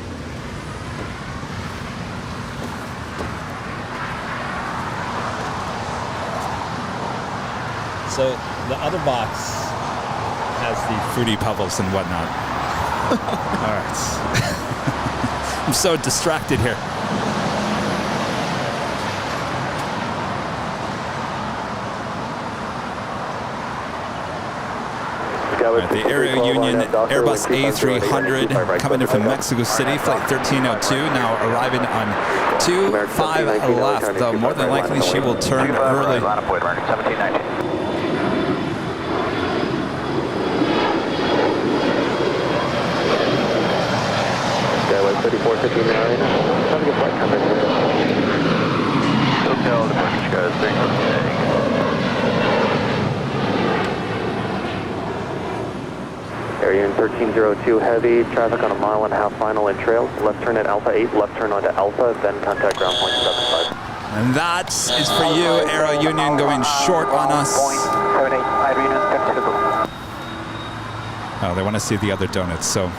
So the other box has the Fruity Pebbles and whatnot. All right. I'm so distracted here. The Aero Union Airbus A330 coming in from Mexico City, flight 1302, now arriving on 25 left, though more than likely she will turn early. 1719. Skyway 3459, have a good flight, come in. Hotel, departure Chicago, 3 Area 1302 heavy, traffic on a 1.5 mile final in trail. Left turn at Alpha 8, left turn onto Alpha, then contact ground point 75. And that is for you, Aero Union going short on us. Oh, they want to see the other donuts, so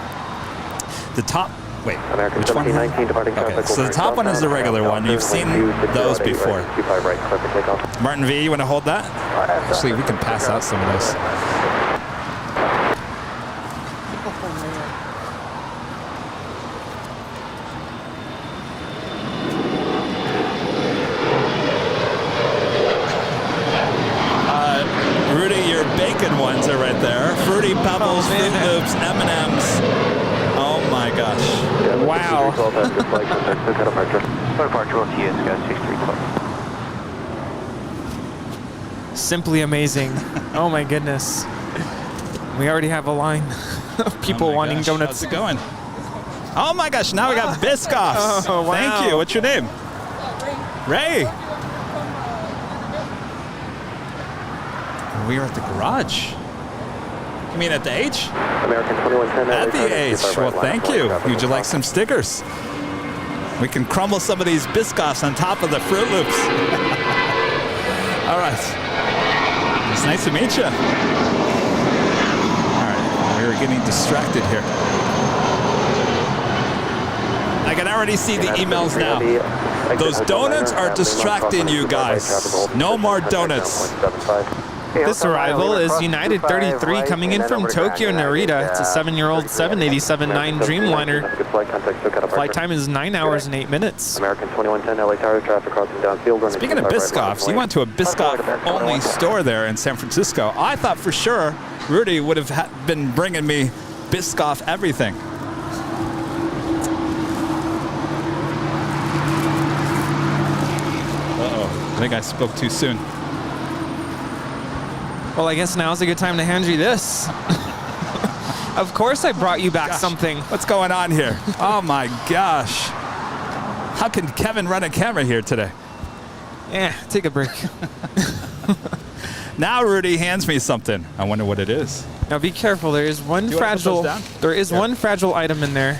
the top, wait, American which one? 1719 departing Okay, traffic. so the top one is the regular one. You've seen those before. 25 right, clear for takeoff. Martin V, you want to hold that? Actually, we can pass out some of those. Ones are right there. Fruity Pebbles, Fruit Loops, M&Ms. Oh my gosh. Wow. Simply amazing. Oh my goodness. We already have a line of people wanting donuts. How's it going? Oh my gosh, now we got Biscoffs. Oh, wow. Thank you. What's your name? Ray. We are at the garage. You mean at the H? American 2110. At the H. Well, thank you. Would you like some stickers? We can crumble some of these Biscoffs on top of the Fruit Loops. All right. It's nice to meet you. All right. We're getting distracted here. I can already see the emails now. Those donuts are distracting you guys. No more donuts. This arrival is United 33 coming in from Tokyo Narita. It's a 7-year-old 787-9 Dreamliner. Flight time is 9 hours and 8 minutes. American 2110, LA Tower, traffic crossing downfield. Speaking of Biscoffs, you went to a Biscoff-only store there in San Francisco. I thought for sure Rudy would have been bringing me Biscoff everything. Uh-oh, I think I spoke too soon. Well, I guess now's a good time to hand you this. Of course I brought you back something. What's going on here? Oh my gosh. How can Kevin run a camera here today? Yeah, take a break. Now Rudy hands me something. I wonder what it is. Now be careful. There is one fragile. There is one fragile item in there.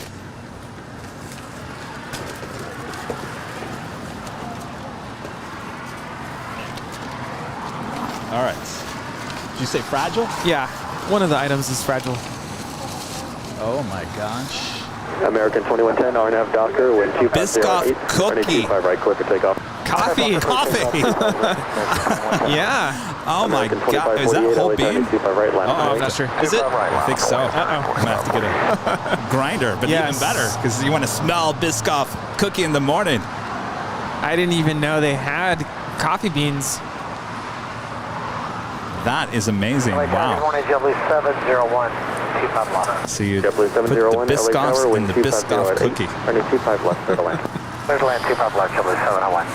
All right. Did you say fragile? Yeah, one of the items is fragile. Oh my gosh. American 2110, RNAV Docker, wind 250. Biscoff cookie. 25 right, clear for takeoff. Coffee. Coffee. Yeah. Oh my God. Is that whole bean? Oh, I'm not sure. Is it? I think so. I'm going to have to get a grinder, but even better, because you want to smell Biscoff cookie in the morning. I didn't even know they had coffee beans. That is amazing. Wow. So you put the Biscoffs in the Biscoff cookie. 25 left, clear to land. Clear to land, 25 left, 701.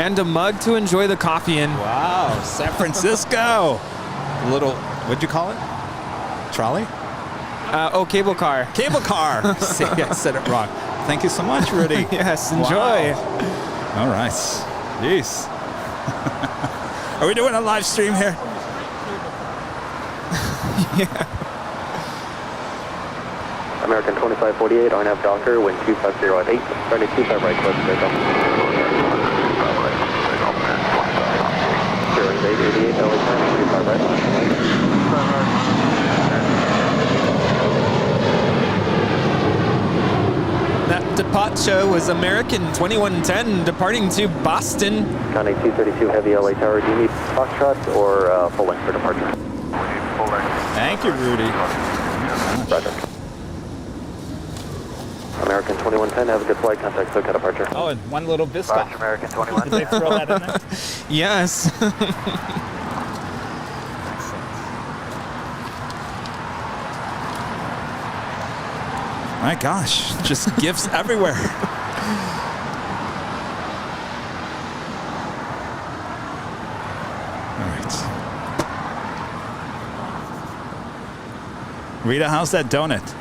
And a mug to enjoy the coffee in. Wow, San Francisco. A little, what'd you call it? Trolley? Cable car. Cable car. See, I said it wrong. Thank you so much, Rudy. Yes, enjoy. Wow. All right. Jeez. Are we doing a live stream here? Yeah. American 2548, RNAV Docker, wind 250 at 8, starting 25 right, close to takeoff. 0888, LA time, 25 right. That departure was American 2110 departing to Boston. County 232 Heavy, LA Tower, do you need Foxtrot or full length for departure? Thank you, Rudy. Roger. American 2110, have a good flight, contact SoCal departure. Oh, and one little Biscoff. American 21. Did they throw that in there? Yes. My gosh, just gifts everywhere. All right. Rita, how's that donut?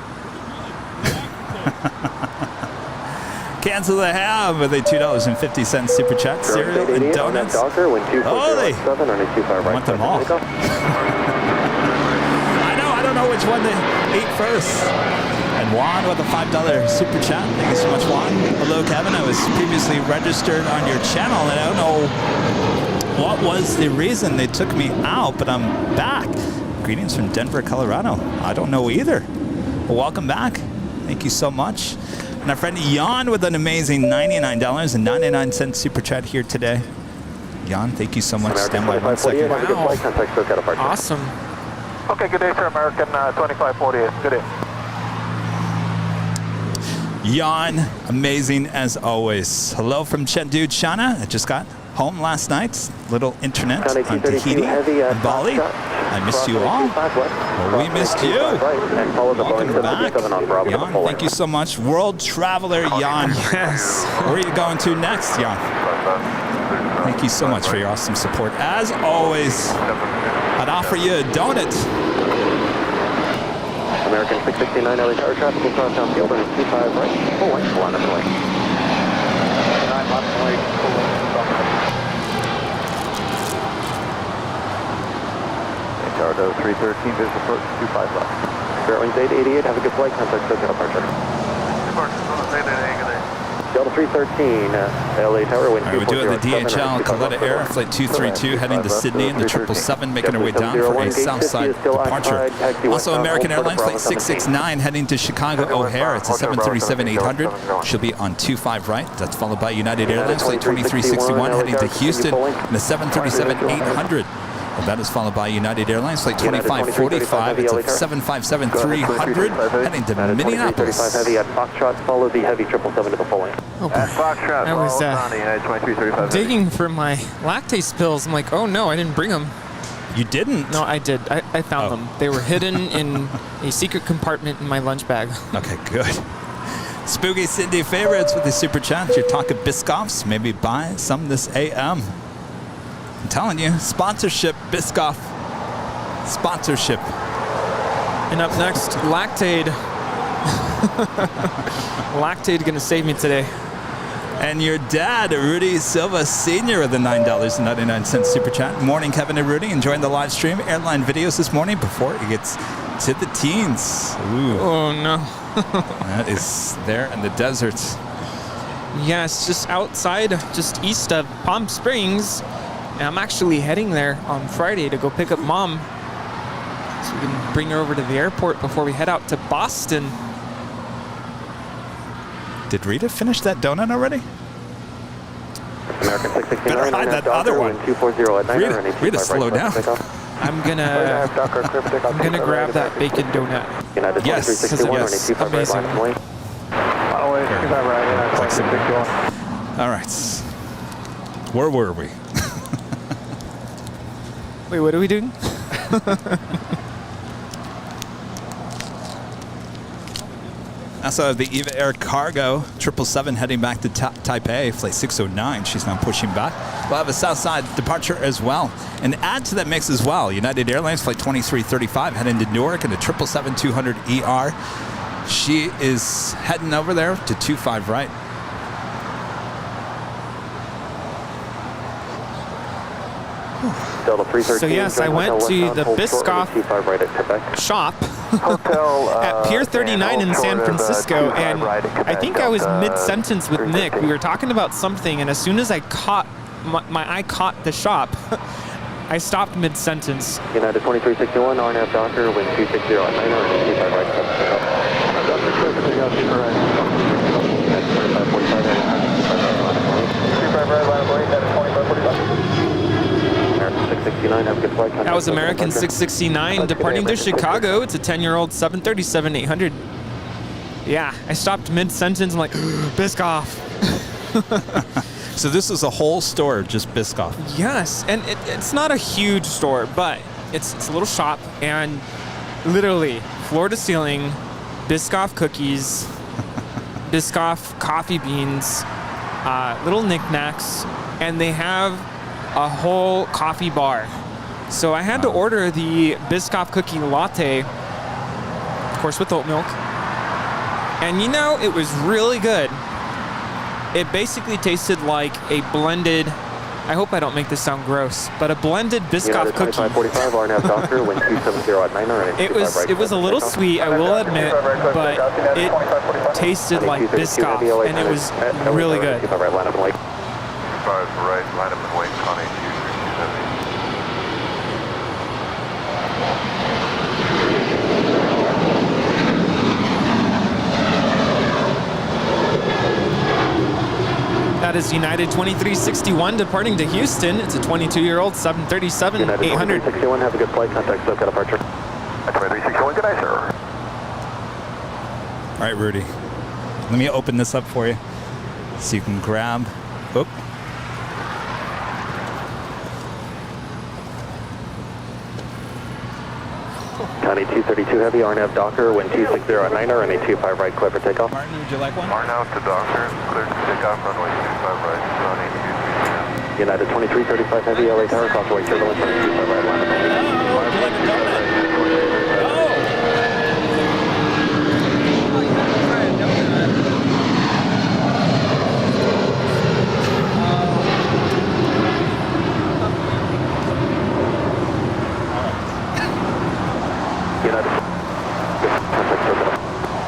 Cancel the ham with a $2.50 super chat. Cereal and donuts. Oh, they want them all. I don't know which one they ate first. And Juan with a $5 super chat. Thank you so much, Juan. Hello, Kevin. I was previously registered on your channel, and I don't know what was the reason they took me out, but I'm back. Greetings from Denver, Colorado. I don't know either. Well, welcome back. Thank you so much. And our friend Jan with an amazing $99.99 super chat here today. Jan, thank you so much. Stand by 1 second. Wow. Awesome. Okay, good day, sir. American 2548. Good day. Jan, amazing as always. Hello from Chengdu, China. I just got home last night. Little internet on Tahiti and Bali. I missed you all. Well, we missed you. Welcome back. Jan, thank you so much. World traveler Jan. Yes. Where are you going to next, Jan? Thank you so much for your awesome support. As always, I'd offer you a donut. American 669 LA Tower, traffic will cross downfield on 25 right, full length, line up and away. 9 left and away, full length, Tower to 313, visual approach, 25 left. Airlines 888, have a good flight, contact SoCal departure. Departure, 888, good day. Delta 313, LA Tower, wind All right, we're doing the DHL Caleta Air, flight 232, heading to Sydney, and the 777 making our way down for a Southside departure. Also, American Airlines, flight 669, heading to Chicago O'Hare. It's a 737-800. She'll be on 25 right. That's followed by United Airlines, flight 2361, heading to Houston, and the 737-800. And that is followed by United Airlines, flight 2545. It's a 757-300, heading to Minneapolis. Heavy at Foxtrot, follow the heavy 777 to the full lane. Oh, boy. Foxtrot, I was United 2335. digging for my lactase pills. I'm like, oh no, I didn't bring them. You didn't? No, I did. I found them. They were hidden in a secret compartment in my lunch bag. Okay, good. Spooky Cindy favorites with the super chat. You're talking Biscoffs. Maybe buy some this AM. I'm telling you, sponsorship, Biscoff. Sponsorship. And up next, Lactaid. Lactaid gonna save me today. And your dad, Rudy Silva Sr. with the $9.99 super chat. Morning, Kevin and Rudy. Enjoying the live stream. Airline videos this morning before it gets to the teens. Ooh. Oh no. That is there in the desert. Yes, just outside, just east of Palm Springs. And I'm actually heading there on Friday to go pick up Mom, so we can bring her over to the airport before we head out to Boston. Did Rita finish that donut already? American 669, Better hide that other one. 240 at Rita, slow down. I'm gonna grab that bacon donut. Yes, because it was amazing. All right. Where were we? Wait, what are we doing? Also, the Eva Air Cargo 777 heading back to Taipei, flight 609. She's now pushing back. We'll have a Southside departure as well. And add to that mix as well, United Airlines flight 2335 heading to Newark and a 777-200ER. She is heading over there to 25 right. So yes, I went to the Biscoff shop at Pier 39 in San Francisco, and I think I was mid-sentence with Nick. We were talking about something, and as soon as I caught my eye caught the shop, I stopped mid-sentence. United 2361, RNAV Docker, wind 260 at 9 or 25 right. That was American 669 departing to Chicago. It's a 10-year-old 737-800. Yeah, I stopped mid-sentence. I'm like, Biscoff. So this is a whole store, just Biscoff. Yes, and it's not a huge store, but it's a little shop, and literally floor to ceiling, Biscoff cookies, Biscoff coffee beans, little knickknacks, and they have a whole coffee bar. So I had to order the Biscoff cookie latte, of course with oat milk. And you know, it was really good. It basically tasted like a blended, I hope I don't make this sound gross, but a blended Biscoff cookie. It was a little sweet, I will admit, but it tasted like Biscoff, and it was really good. Right, line up and wait, Connie, 2370. That is United 2361 departing to Houston. It's a 22-year-old 737-800. 2361, have a good flight, contact SoCal departure. 2361, good night, sir. All right, Rudy. Let me open this up for you so you can grab. Oop. Connie 232 Heavy, RNAV Docker, wind 260 at 9er, and a 25 right, clear for takeoff. Martin, would you like one? RNAV to Docker, clear to takeoff, runway 25 right, Connie 232. United 2335 Heavy, LA Tower, crossway turbulence, 25 right, line up and wait.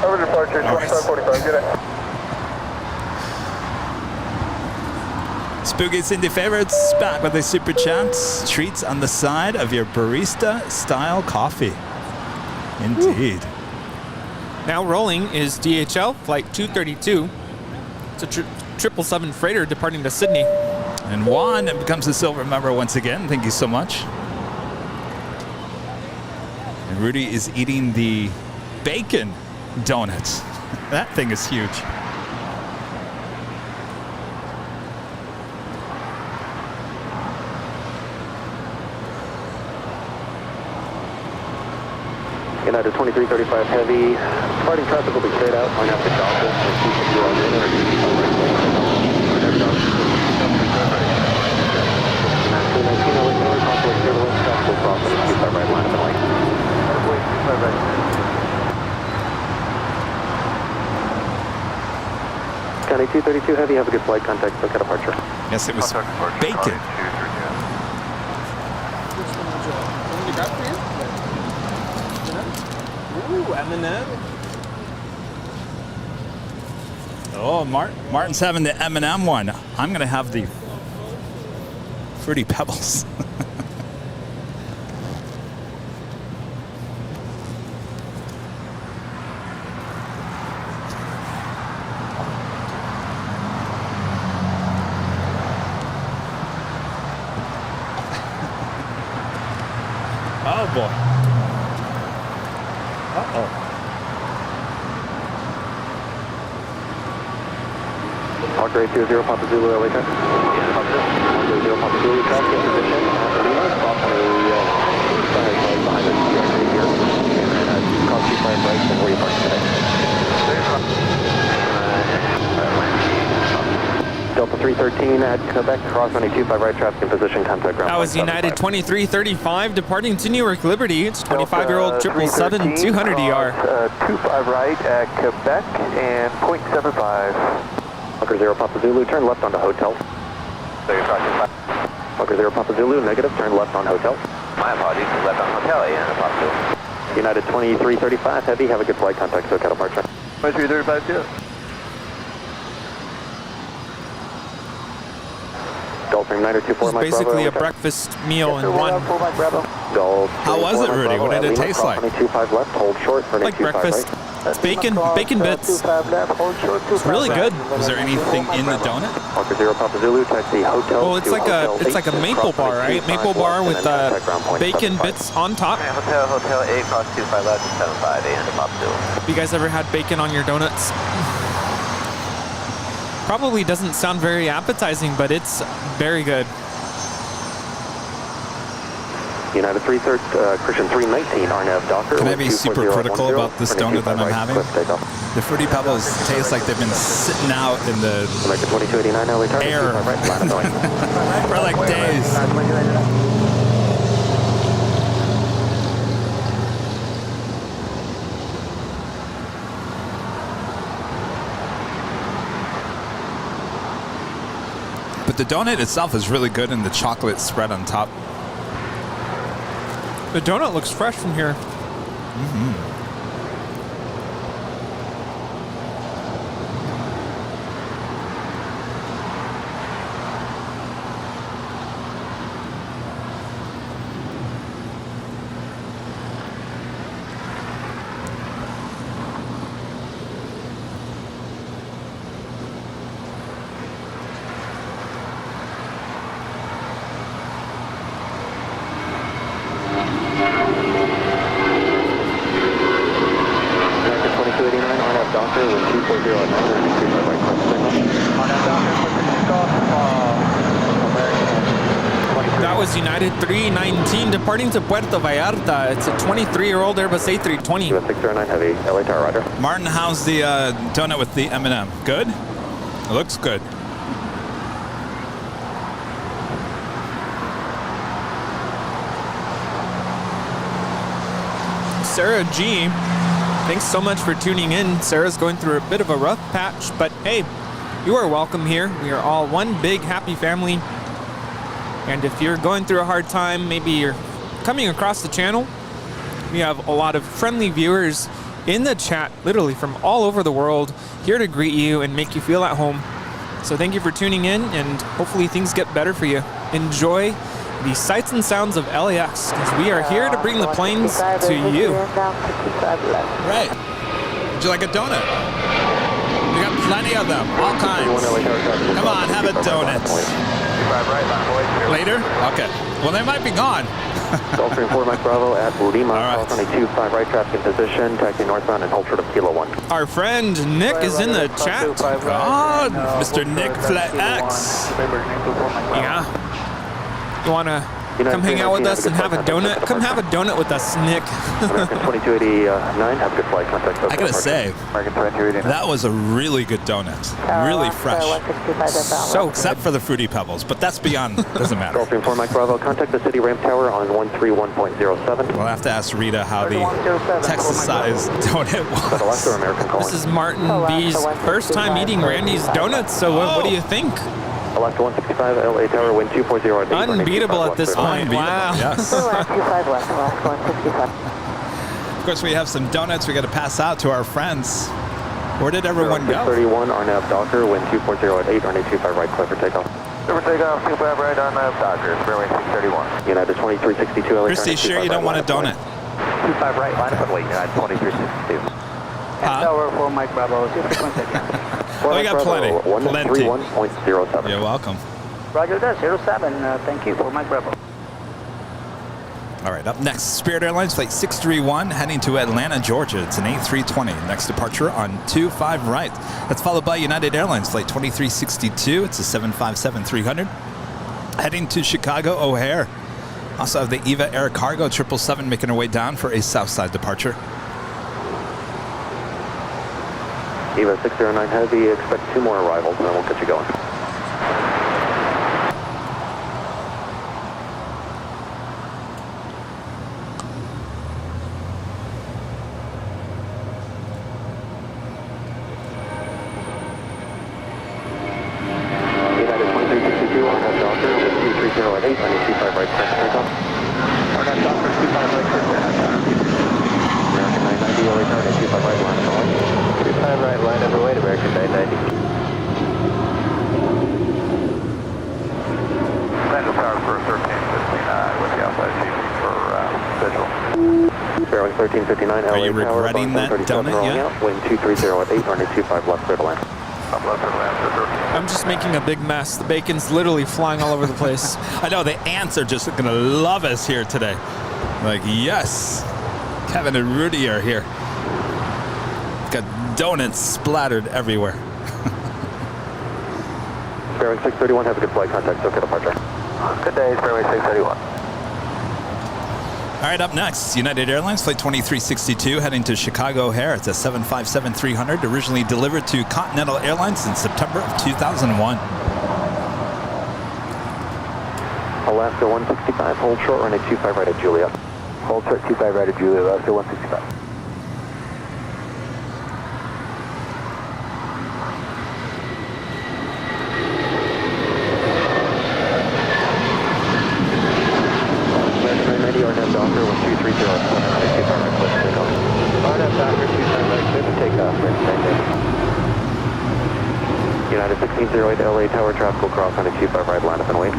Over departure, 2545, get it. Spooky Cindy Favorites back with a super chat. Treats on the side of your barista style coffee. Indeed. Now rolling is DHL Flight 232. It's a 777 freighter departing to Sydney. And Juan becomes a silver member once again. Thank you so much. And Rudy is eating the bacon donuts. That thing is huge. United 2335 Heavy. Departing traffic will be straight out. Line after Delta. County 232 Heavy, have a good flight. Contact Soka departure. Yes, it was bacon. Ooh, M&M. Oh, Martin's having the M&M one. I'm going to have the Fruity Pebbles. Oh, boy. Uh-oh. Hawker 820 Papa Zulu, LA check. Yeah, Hawker 820 Papa Zulu, track in position. Stop on the side behind us here. And then cross 25 right and where you park today. Delta 313 at Quebec, cross 25 right, traffic in position, contact ground. That was United 2335 departing to Newark Liberty. It's 25-year-old 777 200ER. 25 right at Quebec and 0.75. Hawker 0 Papa Zulu, turn left onto hotel. Hawker 0 Papa Zulu, negative, turn left on hotel. My apologies, left on hotel, and Papa Zulu. United 2335 Heavy, have a good flight, contact SoCal departure. 2335, yeah. Gulfstream 924 It's Mike basically Bravo, a breakfast meal in one. How was it, Rudy? What did it taste like? 25 left, hold short for Like breakfast. It's bacon bits. It's really good. Was there anything in the donut? Hawker 0 Papa Zulu, taxi hotel. Well, it's like a maple bar, right? Maple bar with bacon bits on top. Hotel A, cross 25 left, 75, and Papa Zulu. Have you guys ever had bacon on your donuts? Probably doesn't sound very appetizing, but it's very good. United 330, Christian 319, RNAV Docker. Can I be super critical about this donut that I'm having? The Fruity Pebbles taste like they've been sitting out in the air for like days. But the donut itself is really good, and the chocolate spread on top. The donut looks fresh from here. Mm-hmm. That was United 319 departing to Puerto Vallarta. It's a 23-year-old Airbus A320. 609 Heavy, LA Tower, roger. Martin, how's the donut with the M&M? Good? It looks good. Sarah G, thanks so much for tuning in. Sarah's going through a bit of a rough patch, but hey, you are welcome here. We are all one big happy family. And if you're going through a hard time, maybe you're coming across the channel, we have a lot of friendly viewers in the chat, literally from all over the world, here to greet you and make you feel at home. So thank you for tuning in, and hopefully things get better for you. Enjoy the sights and sounds of LAX, because we are here to bring the planes to you. Right. Would you like a donut? We got plenty of them, all kinds. Come on, have a donut. Later? Okay. Well, they might be gone. Golf 4 Mike Bravo at Lima. All right. Call 25 right, traffic in position, taxi northbound and hold short of Kilo 1. Our friend Nick is in the chat. Oh, Mr. Nick Flat X. Yeah. You want to come hang out with us and have a donut? Come have a donut with us, Nick. American 2289, have a good flight. Contact I gotta say, that was a really good donut. Really fresh. So Except for the Fruity Pebbles, but that's beyond, doesn't matter. Golf 4 Mike Bravo, contact the city ramp tower on 131.07. We'll have to ask Rita how the Texas-sized donut was. This is Martin B's first time eating Randy's donuts, so what do you think? Alaska 165, LA Tower, wind 240. Unbeatable at this point. Wow. Yes. Of course, we have some donuts we got to pass out to our friends. Where did everyone go? 31, RNAV Docker, wind 240 at 8, runway 25 right, clear for takeoff. Clear for takeoff, 25 right on Docker, runway 631. United 2362, LA. Christy, sure you don't want a donut? 25 right, line up and wait, United 2362. Tower 4 Mike Bravo, 2 frequency again. Oh, we got plenty. Plenty. 131.07. You're welcome. Roger that, 07, thank you, 4 Mike Bravo. All right, up next, Spirit Airlines Flight 631 heading to Atlanta, Georgia. It's an A320. Next departure on 25 right. That's followed by United Airlines Flight 2362. It's a 757-300 heading to Chicago O'Hare. Also have the EVA Air Cargo 777 making her way down for a Southside departure. EVA 609 Heavy, expect 2 more arrivals and then we'll get you going. United 2362, RNAV Docker with 230 at 8, runway 25 right, clear for takeoff. RNAV Docker, 25 right, clear for takeoff. American 990, LA Tower, 25 right, line up and wait. 25 right, line up and wait, American 990. Central Tower for 1359 with the outside TV for visual. Bearing 1359, LA Are you Tower, regretting that donut yet? Out, wind 230 at 8, runway 25 left, clear to land. Up left and land for 13. I'm just making a big mess. The bacon's literally flying all over the place. I know, the ants are just going to love us here today. Like, yes, Kevin and Rudy are here. Got donuts splattered everywhere. Bearing 631, have a good flight, contact SoCal departure. Good day, runway 631. All right, up next, United Airlines Flight 2362 heading to Chicago O'Hare. It's a 757-300 originally delivered to Continental Airlines in September of 2001. Alaska 165, hold short, runway 25 right at Juliet. Hold short, 25 right at Juliet, Alaska 165. RNAV Docker with 230 at 25 right, clear for takeoff. RNAV Docker 25 right, clear for takeoff, United 1608 LA Tower, traffic will cross on a 25 right, line up and wait.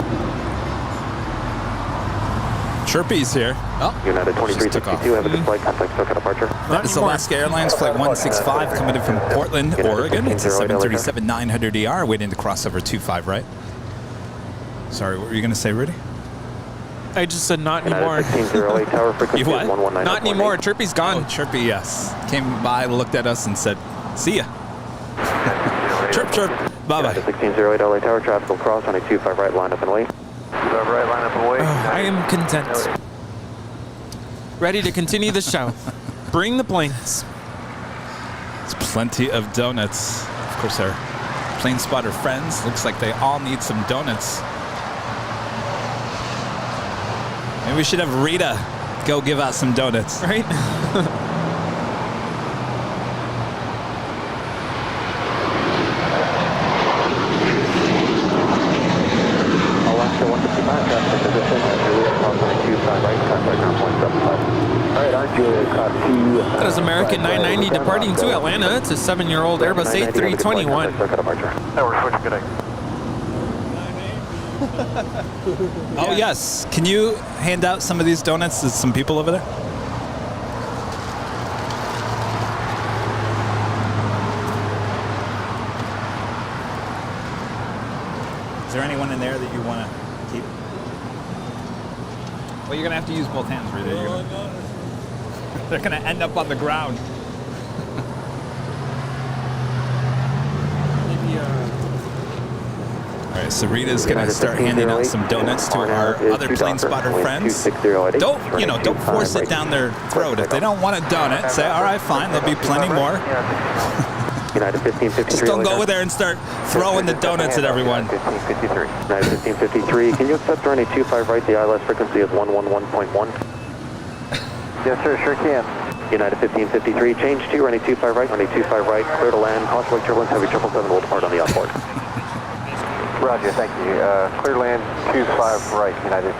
Chirpy's here. Oh, United just took off. 2362, have a good flight, contact SoCal departure. That is Alaska Airlines Flight 165 coming in from Portland, Oregon. It's a 737-900ER waiting to cross over 25 right. Sorry, what were you going to say, Rudy? I just said not anymore. United 1608 Tower, frequency You what? 119. Not anymore. Chirpy's gone. Oh, Chirpy, yes. Came by, looked at us, and said, see ya. Chirp, chirp. Bye-bye. 1608 LA Tower, traffic will cross on a 25 right, line up and wait. 25 right, line up and wait. I am content. Ready to continue the show. Bring the planes. It's plenty of donuts. Of course, our plane spotter friends, looks like they all need some donuts. Maybe we should have Rita go give out some donuts. Right? Alaska 155, traffic in position at Juliet, cross on a 25 right, contact ground 175. All right, on Juliet, cross to... That is American American 990 departing to Atlanta. It's a 7-year-old Airbus A321. We're switching. Good day. Oh, yes. Can you hand out some of these donuts to some people over there? Is there anyone in there that you want to keep? Well, you're going to have to use both hands, Rita. They're going to end up on the ground. All right, so Rita's going to start handing out some donuts to our other plane spotter friends. Don't force it down their throat. If they don't want a donut, say, all right, fine, there'll be plenty more. United 1553. Just don't go over there and start throwing the donuts at everyone. 1553. United 1553. Can you accept runway 25 right? The ILS frequency is 111.1. Yes, sir. Sure can. United 1553. Change to runway 25 right. Runway 25 right. Clear to land. Caution turbulence. Heavy 777 will depart on the outboard. Roger. Thank you. Clear land 25 right. United.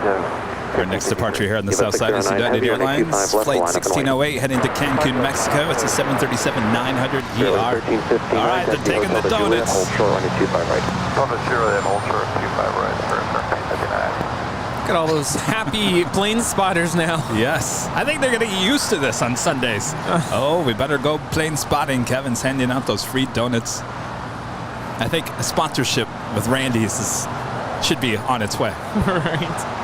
Our next departure here on the south side is United Airlines, flight 1608 heading to Cancun, Mexico. It's a 737-900 ER. All right, they're taking the donuts. Hold short on 25 right. Hold short 25 right. Look at all those happy plane spotters now. Yes, I think they're going to get used to this on Sundays. Oh, we better go plane spotting. Kevin's handing out those free donuts. I think a sponsorship with Randy's should be on its way. Right.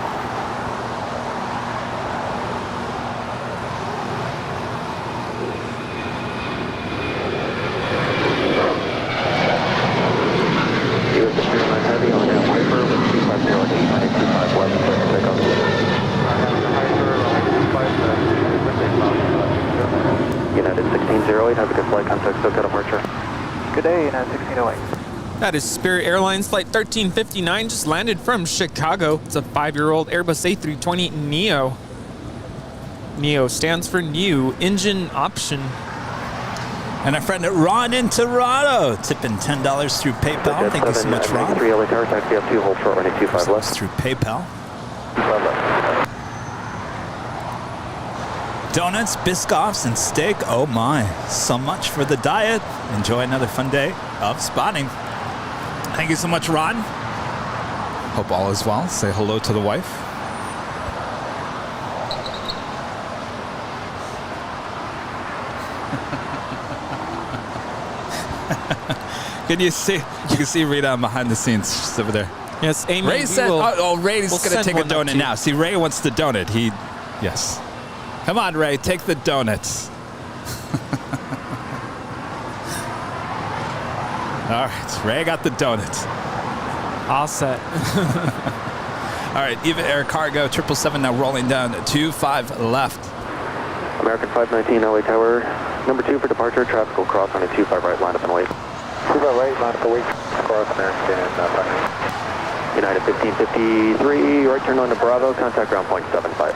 United 1608, have a good flight. Contact SoCal departure. Good day, United 1608. That is Spirit Airlines Flight 1359, just landed from Chicago. It's a 5-year-old Airbus A320 Neo. Neo stands for new engine option. And our friend Ron in Toronto, tipping $10 through PayPal. Thank you so much, Ron. 3 LA Tower, taxi up 2, hold short, runway 25 left. Through PayPal. 25 left. Donuts, Biscoffs, and steak. Oh my, so much for the diet. Enjoy another fun day of spotting. Thank you so much, Ron. Hope all is well. Say hello to the wife. You can see Rita behind the scenes. She's over there. Yes, Amy. Ray said, Ray's going to take a donut now. See, Ray wants the donut. Yes. Come on, Ray, take the donuts. All right, Ray got the donuts. All set. All right, Eva Air Cargo, 777 now rolling down 25 left. American 519 LA Tower, number 2 for departure. Traffic will cross on a 25 right, line up and wait. 25 right, line up and wait. Cross American and United 1553, right turn on to Bravo, contact ground point 75.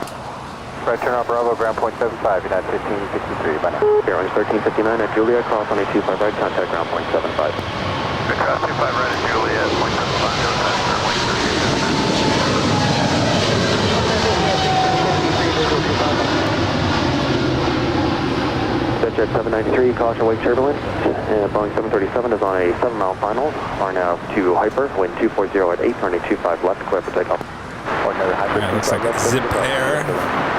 Right turn on Bravo, ground point 75, United 1553, by now. Airlines 1359 at Juliet, cross on a 25 right, contact ground point 75. Cross 25 right at Juliet, point 75, Jet 793, caution wake turbulence. Boeing 737 is on a 7-mile final. RNAV to hyper, wind 240 at 8, running 25 left, clear for takeoff. Right, looks like Zip Air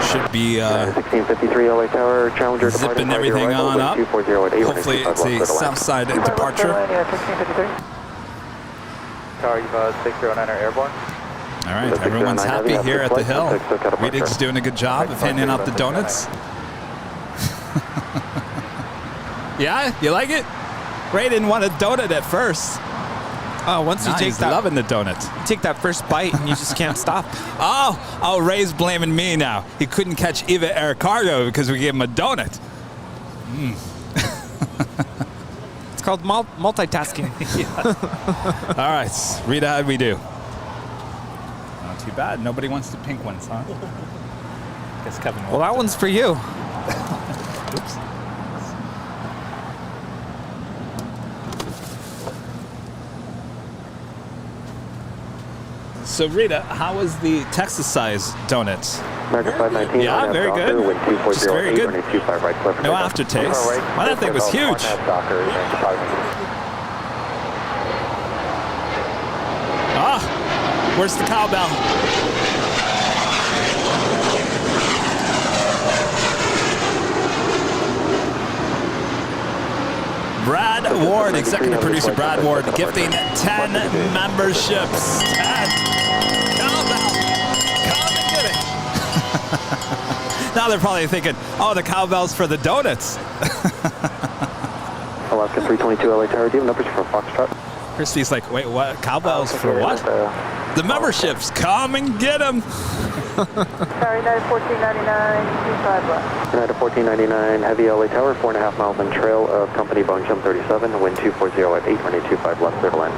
should be 1653 LA Tower, Challenger zipping everything on up. Hopefully it's a south side departure. Tower, you've 6009 airborne. All right, everyone's happy here at the hill. Rita's doing a good job of handing out the donuts. Yeah, you like it? Ray didn't want a donut at first. Oh, once you take he's that, loving the donuts. you take that first bite and you just can't stop. Oh, Ray's blaming me now. He couldn't catch Eva Air Cargo because we gave him a donut. It's called multitasking. All right, Rita, how'd we do? Not too bad. Nobody wants the pink ones, huh? Guess Kevin will. Well, that one's for you. Oops. So Rita, how was the Texas size donuts? American 519. Yeah, RNAV very Docker, good. Wind Just very 240, good. runway 25 right, clear for No takeoff. aftertaste. Wow, that thing was huge. RNAV Docker, range 5. Ah, where's the cowbell? Brad Ward, executive producer Brad Ward, gifting 10 memberships. 10. Cowbell, come and get it. Now they're probably thinking, oh, the cowbell's for the donuts. Alaska 322 LA Tower, do you have numbers for Foxtrot? Christy's like, wait, what? Cowbells for what? The memberships, come and get them. Sorry, United 1499, 25 left. United 1499, heavy LA Tower, 4.5 miles in trail of company Boeing 737, wind 240 at 8, runway 25 left, clear to land.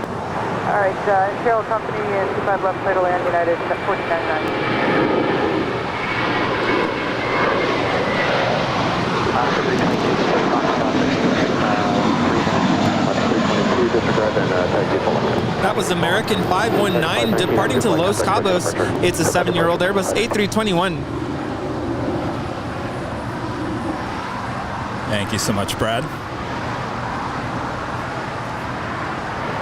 All right, trail company and 25 left, clear to land, United 1499. That was American 519 departing to Los Cabos. It's a 7-year-old Airbus A321. Thank you so much, Brad.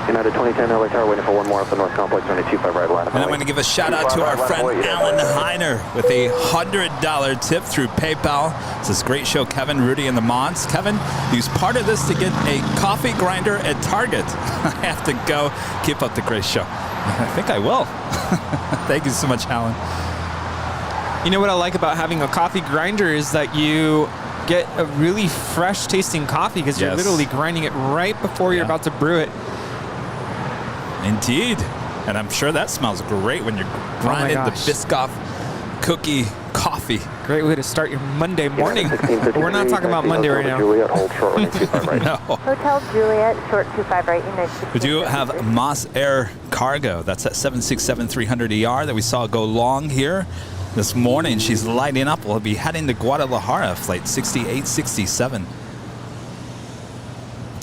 United 2010 LA Tower, waiting for one more up the North Complex, runway 25 right, line. And I want to give a shout out to our friend Alan Heiner with a $100 tip through PayPal. It's this great show, Kevin, Rudy, and the Mods. Kevin, use part of this to get a coffee grinder at Target. I have to go. Keep up the great show. I think I will. Thank you so much, Alan. You know what I like about having a coffee grinder is that you get a really fresh tasting coffee because you're literally grinding it right before you're about to brew it. Indeed. And I'm sure that smells great when you're grinding the Biscoff cookie coffee. Great way to start your Monday morning. But we're not talking about Monday right now. Juliet, hold short, runway 25 right. No. Hotel Juliet, short 25 right, United 16. We do have Moss Air Cargo. That's at 767-300ER that we saw go long here this morning. She's lighting up. We'll be heading to Guadalajara, flight 6867.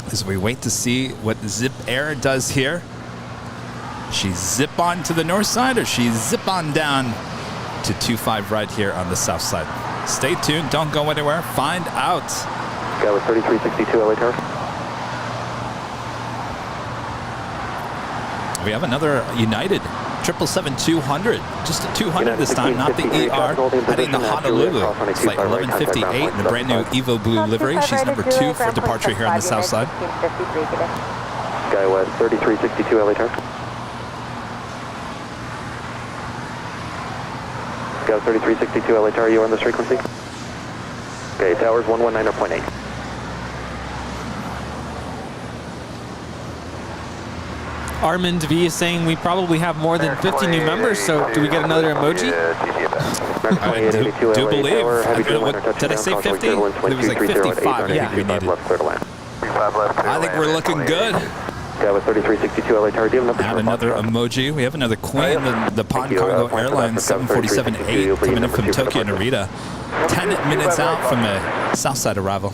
As we wait to see what Zip Air does here. She zip on to the north side or she zip on down to 25 right here on the south side. Stay tuned. Don't go anywhere. Find out. Guy with 3362 LA Tower. We have another United 777-200. Just a 200 this time, not the ER. Heading to Honolulu. Flight 1158 in the brand new Evo Blue livery. She's number 2 for departure here on the south side. Guy with 3362 LA Tower. Go 3362 LA Tower, you are on this frequency? Okay, towers 119.8. Armand V is saying we probably have more than 50 new members, so do we get another emoji? I do believe. Did I say 50? It was like 55 I think we needed. I think we're looking good. Guy with 3362 LA Tower, do you have Add another emoji. We have another Queen, the Pond Cargo Airlines 747-8 coming in from Tokyo Narita. 10 minutes out from the south side arrival.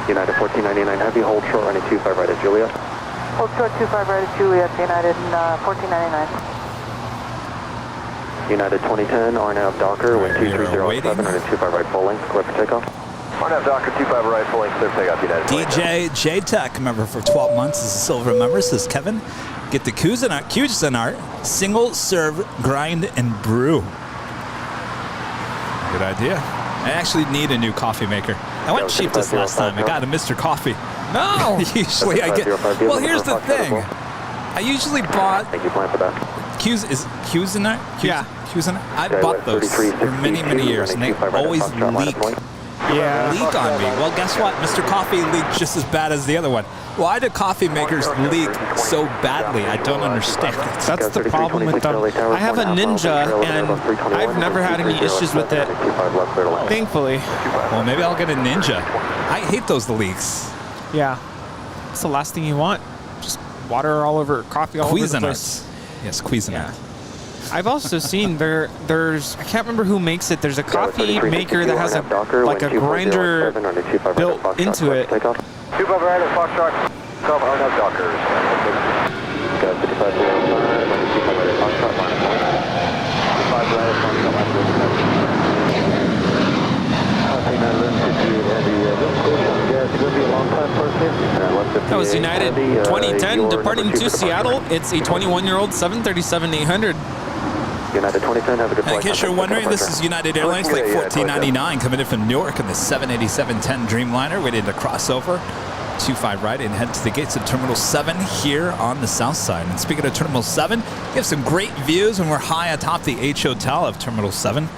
United 1499 heavy, hold short, running 25 right at Juliet. Hold short 25 right at Juliet, United 1499. United 2010, RNAV Docker, wind 2307, running 25 right full length, clear for takeoff. RNAV Docker, 25 right full length, clear for takeoff, United. DJ JTech, member for 12 months, is a silver member, says Kevin. Get the Cuisinart single serve grind and brew. Good idea. I actually need a new coffee maker. I went cheap this last time. I got a Mr. Coffee. No! Usually I get... Well, here's the thing. I usually bought... Thank you, plan for that. Cuisinart? Yeah. Cuisinart? I bought those for many, many years, and they always leak. Yeah. Leak on me. Well, guess what? Mr. Coffee leaked just as bad as the other one. Why do coffee makers leak so badly? I don't understand. That's the problem with them. I have a Ninja, and I've never had any issues with it, thankfully. Well, maybe I'll get a Ninja. I hate those leaks. Yeah. It's the last thing you want. Just water all over, coffee all over the place. Yes, Cuisinart. I've also seen there's I can't remember who makes it. There's a coffee maker that has a like a grinder built into it. 25 right at Foxtrot. Come on up, Dockers. Got 55 right at Foxtrot, line of 25 right at Foxtrot, line of 25. That was United 2010 departing to Seattle. It's a 21-year-old 737-800. United 2010, have a good flight. In case you're wondering, this is United Airlines Flight 1499 coming in from Newark in the 787-10 Dreamliner, waiting to cross over 25 right and head to the gates of Terminal 7 here on the south side. And speaking of Terminal 7, we have some great views when we're high atop the H Hotel of Terminal 7.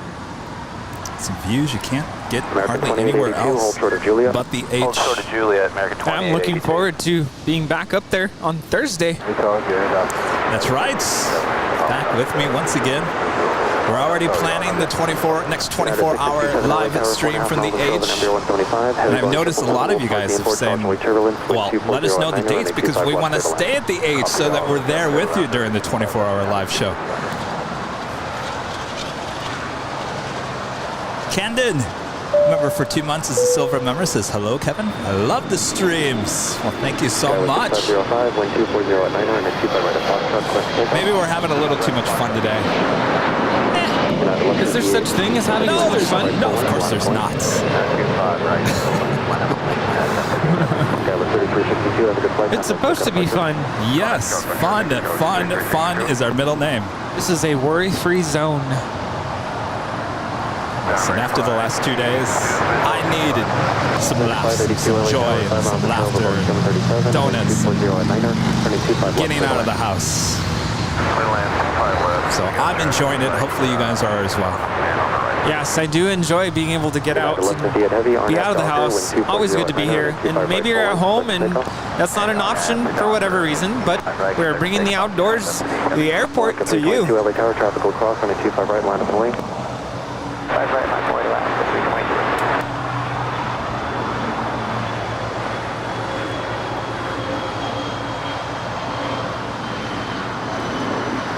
Some views you can't get hardly anywhere else but the H. Hold short of Juliet, American 2882. I'm looking forward to being back up there on Thursday. That's right. Back with me once again. We're already planning the next 24-hour live stream from the H. And I've noticed a lot of you guys have said, well, let us know the dates because we want to stay at the H so that we're there with you during the 24-hour live show. Candid, member for 2 months as a silver member, says, hello, Kevin. I love the streams. Well, thank you so much. Maybe we're having a little too much fun today. Is there such thing as having too much fun? No, of course there's not. It's supposed to be fun. Yes, fun. Fun is our middle name. This is a worry-free zone. And after the last 2 days, I needed some laughs, some joy, and some laughter, and donuts, and getting out of the house. So I'm enjoying it. Hopefully you guys are as well. Yes, I do enjoy being able to get out and be out of the house. Always good to be here. And maybe you're at home and that's not an option for whatever reason, but we're bringing the outdoors, the airport to you. LA Tower, traffic will cross on a 25 right line of the lane. 5 right, line 40 left, 322.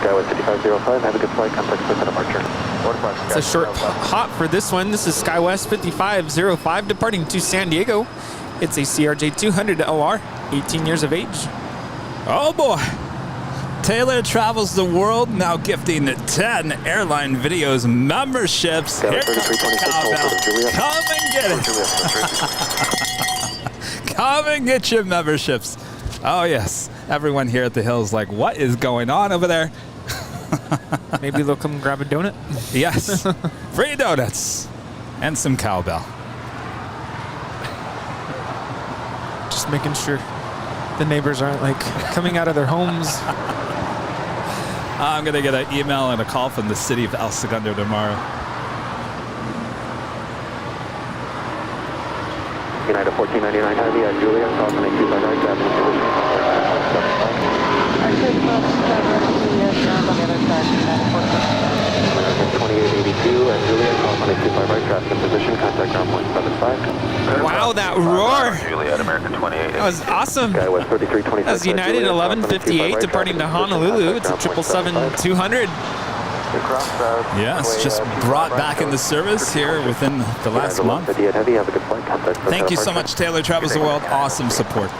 Skywest 5505, have a good flight, contact with the departure. It's a short hop for this one. This is SkyWest 5505 departing to San Diego. It's a CRJ 200 LR, 18 years of age. Oh boy. Taylor travels the world, now gifting 10 Airline Videos memberships. Here comes the cowbell. Come and get it. Come and get your memberships. Oh yes, everyone here at the Hills like, what is going on over there? Maybe they'll come grab a donut. Yes, free donuts and some cowbell. Just making sure the neighbors aren't like coming out of their homes. I'm going to get an email and a call from the city of El Segundo tomorrow. United 1499 Heavy at Julia, cross on a 25 right, traffic position. 2882 at Julia, cross on a 25 right, traffic position, contact ground point 75. Wow, that roar! Juliet, American 28. That was awesome. Skywest 3326. That's United 1158 departing to Honolulu. It's a 777-200. Yes, just brought back into service here within the last month. Thank you so much, Taylor Travels the World. Awesome support.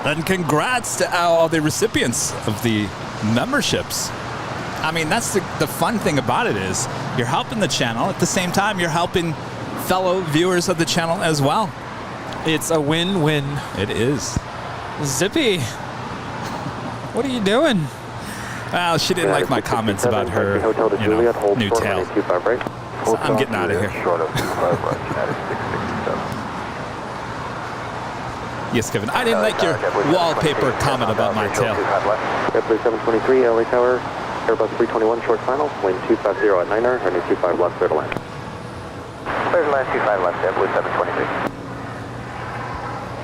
And congrats to all the recipients of the memberships. I mean, that's the fun thing about it is you're helping the channel. At the same time, you're helping fellow viewers of the channel as well. It's a win-win. It is. Zippy, what are you doing? Well, she didn't like my comments about her, new tail. So I'm getting out of here. Yes, Kevin. I didn't like your wallpaper comment about my tail. Airplane 723, LA Tower, Airbus 321, short final, wind 250 at 9er, runway 25 left, clear to land. Clear to land, 25 left, Airplane 723.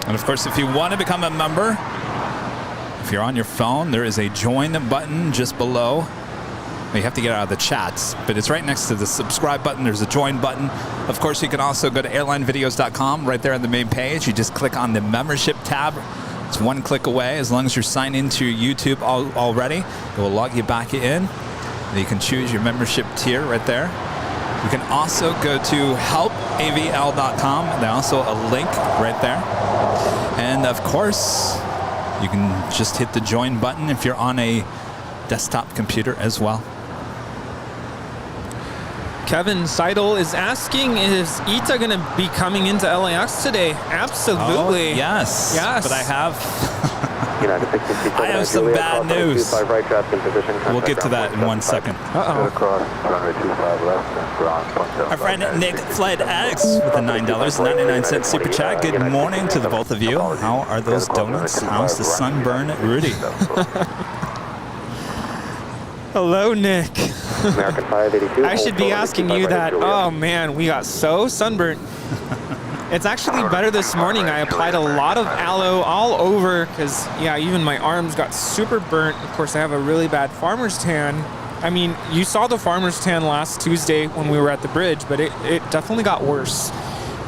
And of course, if you want to become a member, if you're on your phone, there is a join button just below. You have to get out of the chats, but it's right next to the subscribe button. There's a join button. Of course, you can also go to airlinevideos.com right there on the main page. You just click on the membership tab It's one click away. As long as you're signed into your YouTube already, it will log you back in. You can choose your membership tier right there. You can also go to helpavl.com. There's also a link right there. And of course, you can just hit the join button if you're on a desktop computer as well. Kevin Seidel is asking, is ITA going to be coming into LAX today? Absolutely. Oh, yes. Yes. But I have some bad news. We'll get to that in 1 second. Our friend Nick Fled X with the $9.99 super chat. Good morning to the both of you. How are those donuts? How's the sunburn, Rudy? Hello, Nick. American 582. I should be asking you that. Oh man, we got so sunburnt. It's actually better this morning. I applied a lot of aloe all over because, yeah, even my arms got super burnt. Of course, I have a really bad farmer's tan. I mean, you saw the farmer's tan last Tuesday when we were at the bridge, but it definitely got worse.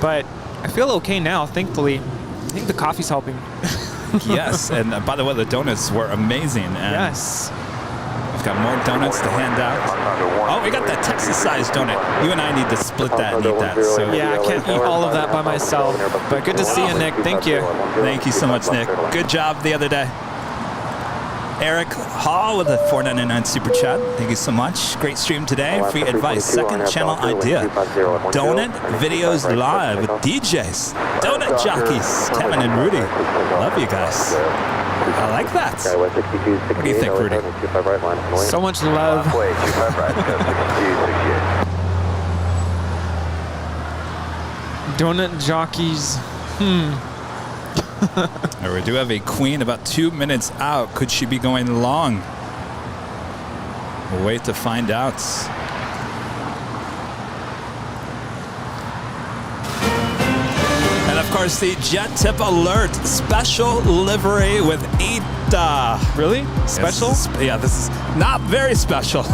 But I feel okay now, thankfully. I think the coffee's helping. Yes, and by the way, the donuts were amazing. And yes. We've got more donuts to hand out. Oh, we got that Texas-sized donut. You and I need to split that and eat that. So yeah, I can't eat all of that by myself. But good to see you, Nick. Thank you. Thank you so much, Nick. Good job the other day. Eric Hall with a $4.99 super chat. Thank you so much. Great stream today. Free advice. Second channel idea. Donut videos live with DJs. Donut jockeys. Kevin and Rudy. Love you guys. I like that. What do you think, Rudy? So much love. Donut jockeys. We do have a queen about 2 minutes out. Could she be going long? We'll wait to find out. And of course, the JetTip Alert special livery with ITA. Really? Special? This is not very special.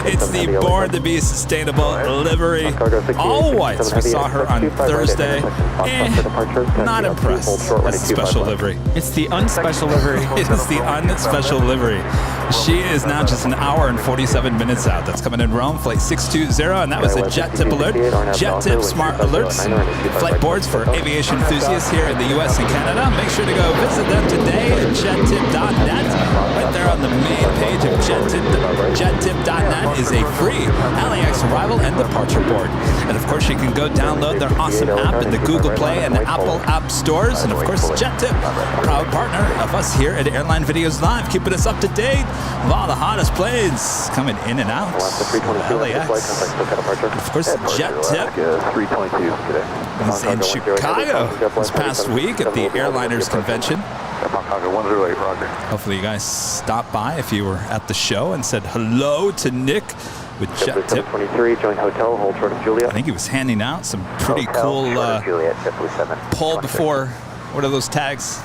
It's the Born to Be Sustainable livery. All whites. We saw her on Thursday. Not impressed. That's special livery. It's the unspecial livery. It is the unspecial livery. She is now just an hour and 47 minutes out. That's coming in Rome, flight 620, and that was a JetTip Alert. JetTip Smart Alerts and flight boards for aviation enthusiasts here in the U.S. and Canada. Make sure to go visit them today at jettip.net. Right there on the main page of jettip.net is a free LAX arrival and departure board. And of course, you can go download their awesome app in the Google Play and the Apple App Stores. And of course, JetTip, proud partner of us here at Airline Videos Live, keeping us up to date with all the hottest planes coming in and out of LAX. Of course, JetTip is in Chicago this past week at the Airliners Convention. Hopefully you guys stopped by if you were at the show and said hello to Nick with JetTip. I think he was handing out some pretty cool pull before, what are those tags?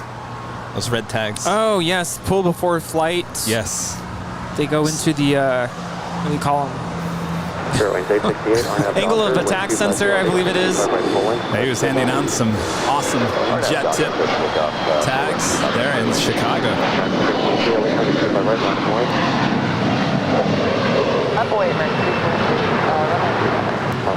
Those red tags. Oh, yes. Pull before flight. Yes. They go into the, what do you call them? Angle of attack sensor, I believe it is. He was handing out some awesome JetTip tags there in Chicago.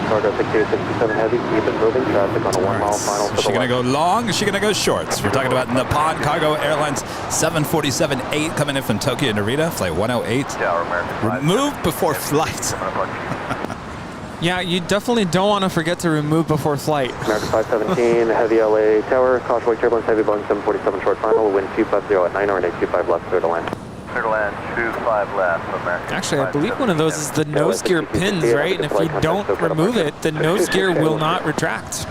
Cargo 6267 heavy, keep it moving, traffic on a 1 mile final. Is she going to go long or is she going to go short? We're talking about Nippon Cargo Airlines 747-8 coming in from Tokyo Narita, flight 108. Remove before flight. Yeah, you definitely don't want to forget to remove before flight. American 517, heavy LA tower, caution wake turbulence, heavy Boeing 747 short final, wind 250 at 9 or 825 left, clear to land. Clear to land, 25 left, American. Actually, I believe one of those is the nose gear pins, right? And if you don't remove it, the nose gear will not retract.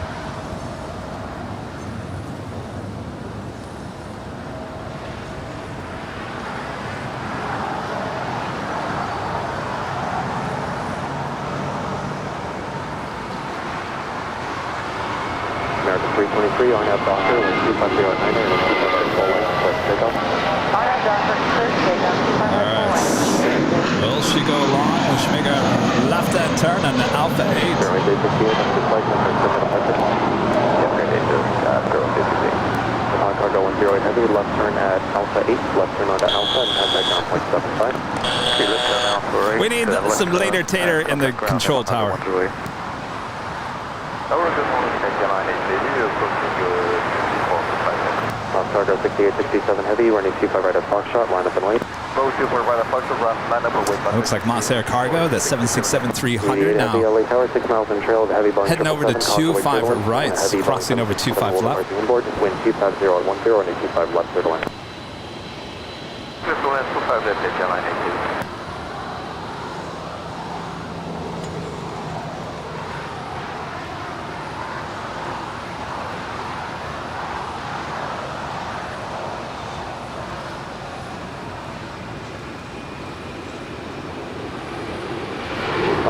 American 323, on out doctor, wind 250 at 9 or 825 full length, let's take off. Will she go long? Will she make a left-hand turn on the Alpha 8? Cargo 08 Heavy, left turn at Alpha 8, left turn onto Alpha and contact ground point 75. We need some later tater in the control tower. Cargo 6867 Heavy, running 25 right at Foxtrot, line up and wait. Looks like Moss Air Cargo, that's 767-300 now. LA Tower, 6 miles in trail of heavy Boeing Heading over to 25 right, crossing over 25 left. Inboard, wind 250 on 10, running 25 left, clear to land.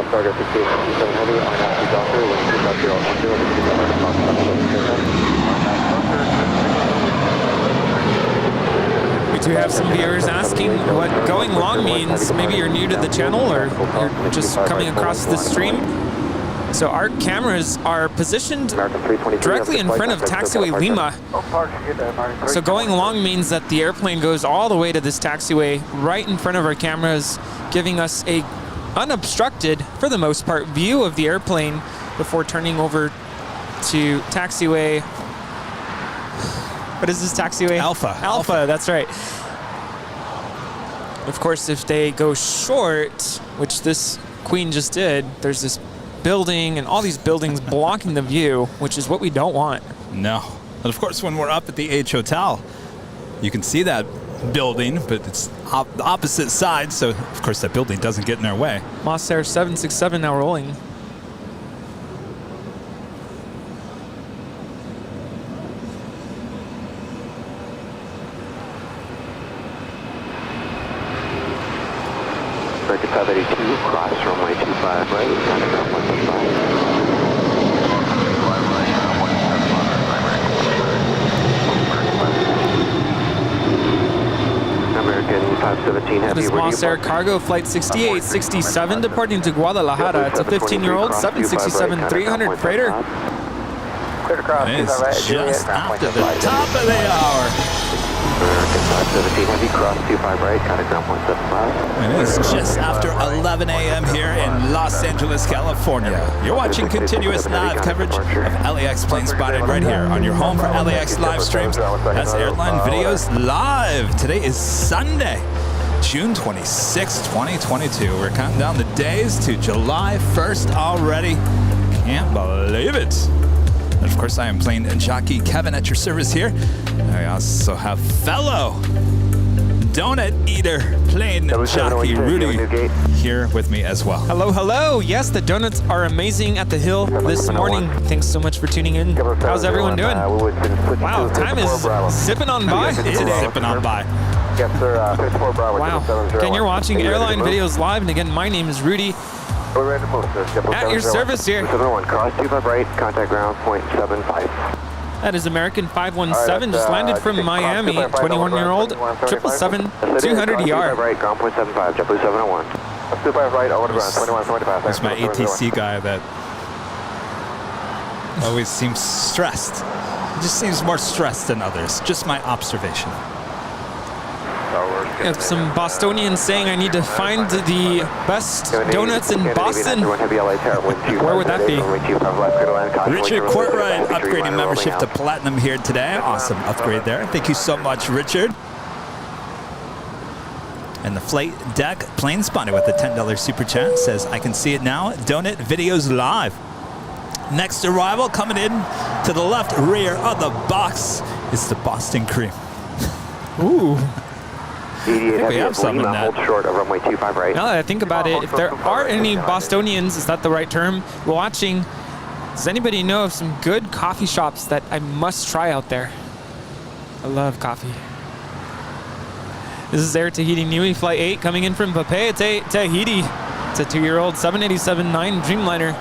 Target 6867 Heavy, RNLC Doctor, wind 250 on 10, running 25 We do have some viewers asking what going long means. Maybe you're new to the channel or you're just coming across the stream. So our cameras are positioned directly in front of taxiway Lima. So going long means that the airplane goes all the way to this taxiway right in front of our cameras, giving us a unobstructed, for the most part, view of the airplane before turning over to taxiway. What is this taxiway? Alpha. Alpha, that's right. Of course, if they go short, which this Queen just did, there's this building and all these buildings blocking the view, which is what we don't want. No. And of course, when we're up at the H Hotel, you can see that building, but it's the opposite side, so of course that building doesn't get in our way. Moss Air 767 now rolling. Break 582, cross runway 25 right, contact ground point 75. American 517 That Heavy. is Moss Air Cargo Flight 6867 departing to Guadalajara. It's a 15-year-old 767-300 freighter. It's just after the top of the hour. American 517 Heavy, cross 25 right, contact ground point 75. And it's just after 11 a.m. here in Los Angeles, California. You're watching continuous live coverage of LAX Plane Spotted right here on your home for LAX live streams. That's Airline Videos Live. Today is Sunday, June 26, 2022. We're counting down the days to July 1st already. Can't believe it. And of course, I am plane jockey Kevin at your service here. I also have fellow donut eater plane jockey Rudy here with me as well. Hello, hello. Yes, the donuts are amazing at the Hill this morning. Thanks so much for tuning in. How's everyone doing? Wow, time is zipping on by today. Zipping on by. Yes, sir. 54 Bravo. Wow. Again, you're watching Airline Videos Live, and again, my name is Rudy. We're ready to move, sir. At your service here. 71, cross 25 right, contact ground point 75. That is American 517, just landed from Miami, 21-year-old 777-200ER. Right, ground point 75, JetBlue 701. 25 right, over the ground, 2125. That's my ATC guy that always seems stressed. He just seems more stressed than others. Just my observation. We have some Bostonians saying I need to find the best donuts in Boston. Where would that be? Richard Courtright upgrading membership to Platinum here today. Awesome upgrade there. Thank you so much, Richard. And the flight deck plane spotted with a $10 super chat says, I can see it now. Donut Videos Live. Next arrival coming in to the left rear of the box is the Boston Cream. Ooh. I think we have some in that. Short of runway 25 right. Now that I think about it, if there are any Bostonians, is that the right term, watching, does anybody know of some good coffee shops that I must try out there? I love coffee. This is Air Tahiti Nui Flight 8 coming in from Papeete, Tahiti. It's a 2-year-old 787-9 Dreamliner.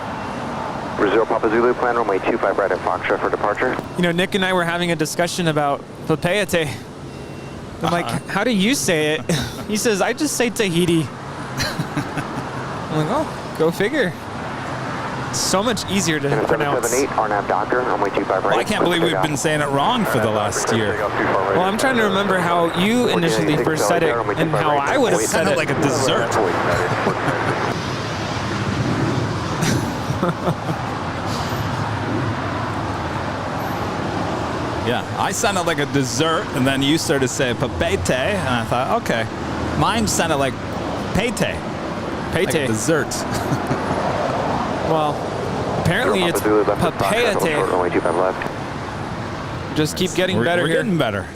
Brazil Papa Zulu, plan runway 25 right at Foxtrot for departure. You know, Nick and I were having a discussion about Papeete. I'm like, how do you say it? He says, I just say Tahiti. I'm like, oh, go figure. so much easier to pronounce. 778, RNAV Doctor, runway 25 right. Well, I can't believe we've been saying it wrong for the last year. Well, I'm trying to remember how you initially first said it and how I would have It said sounded it. like a dessert. Yeah, I sounded like a dessert, and then you started saying papete, and I thought, okay. Mine sounded like pate. Like a dessert. Well, apparently it's papayate. Runway 25 left. Just keep getting better We're here. getting better.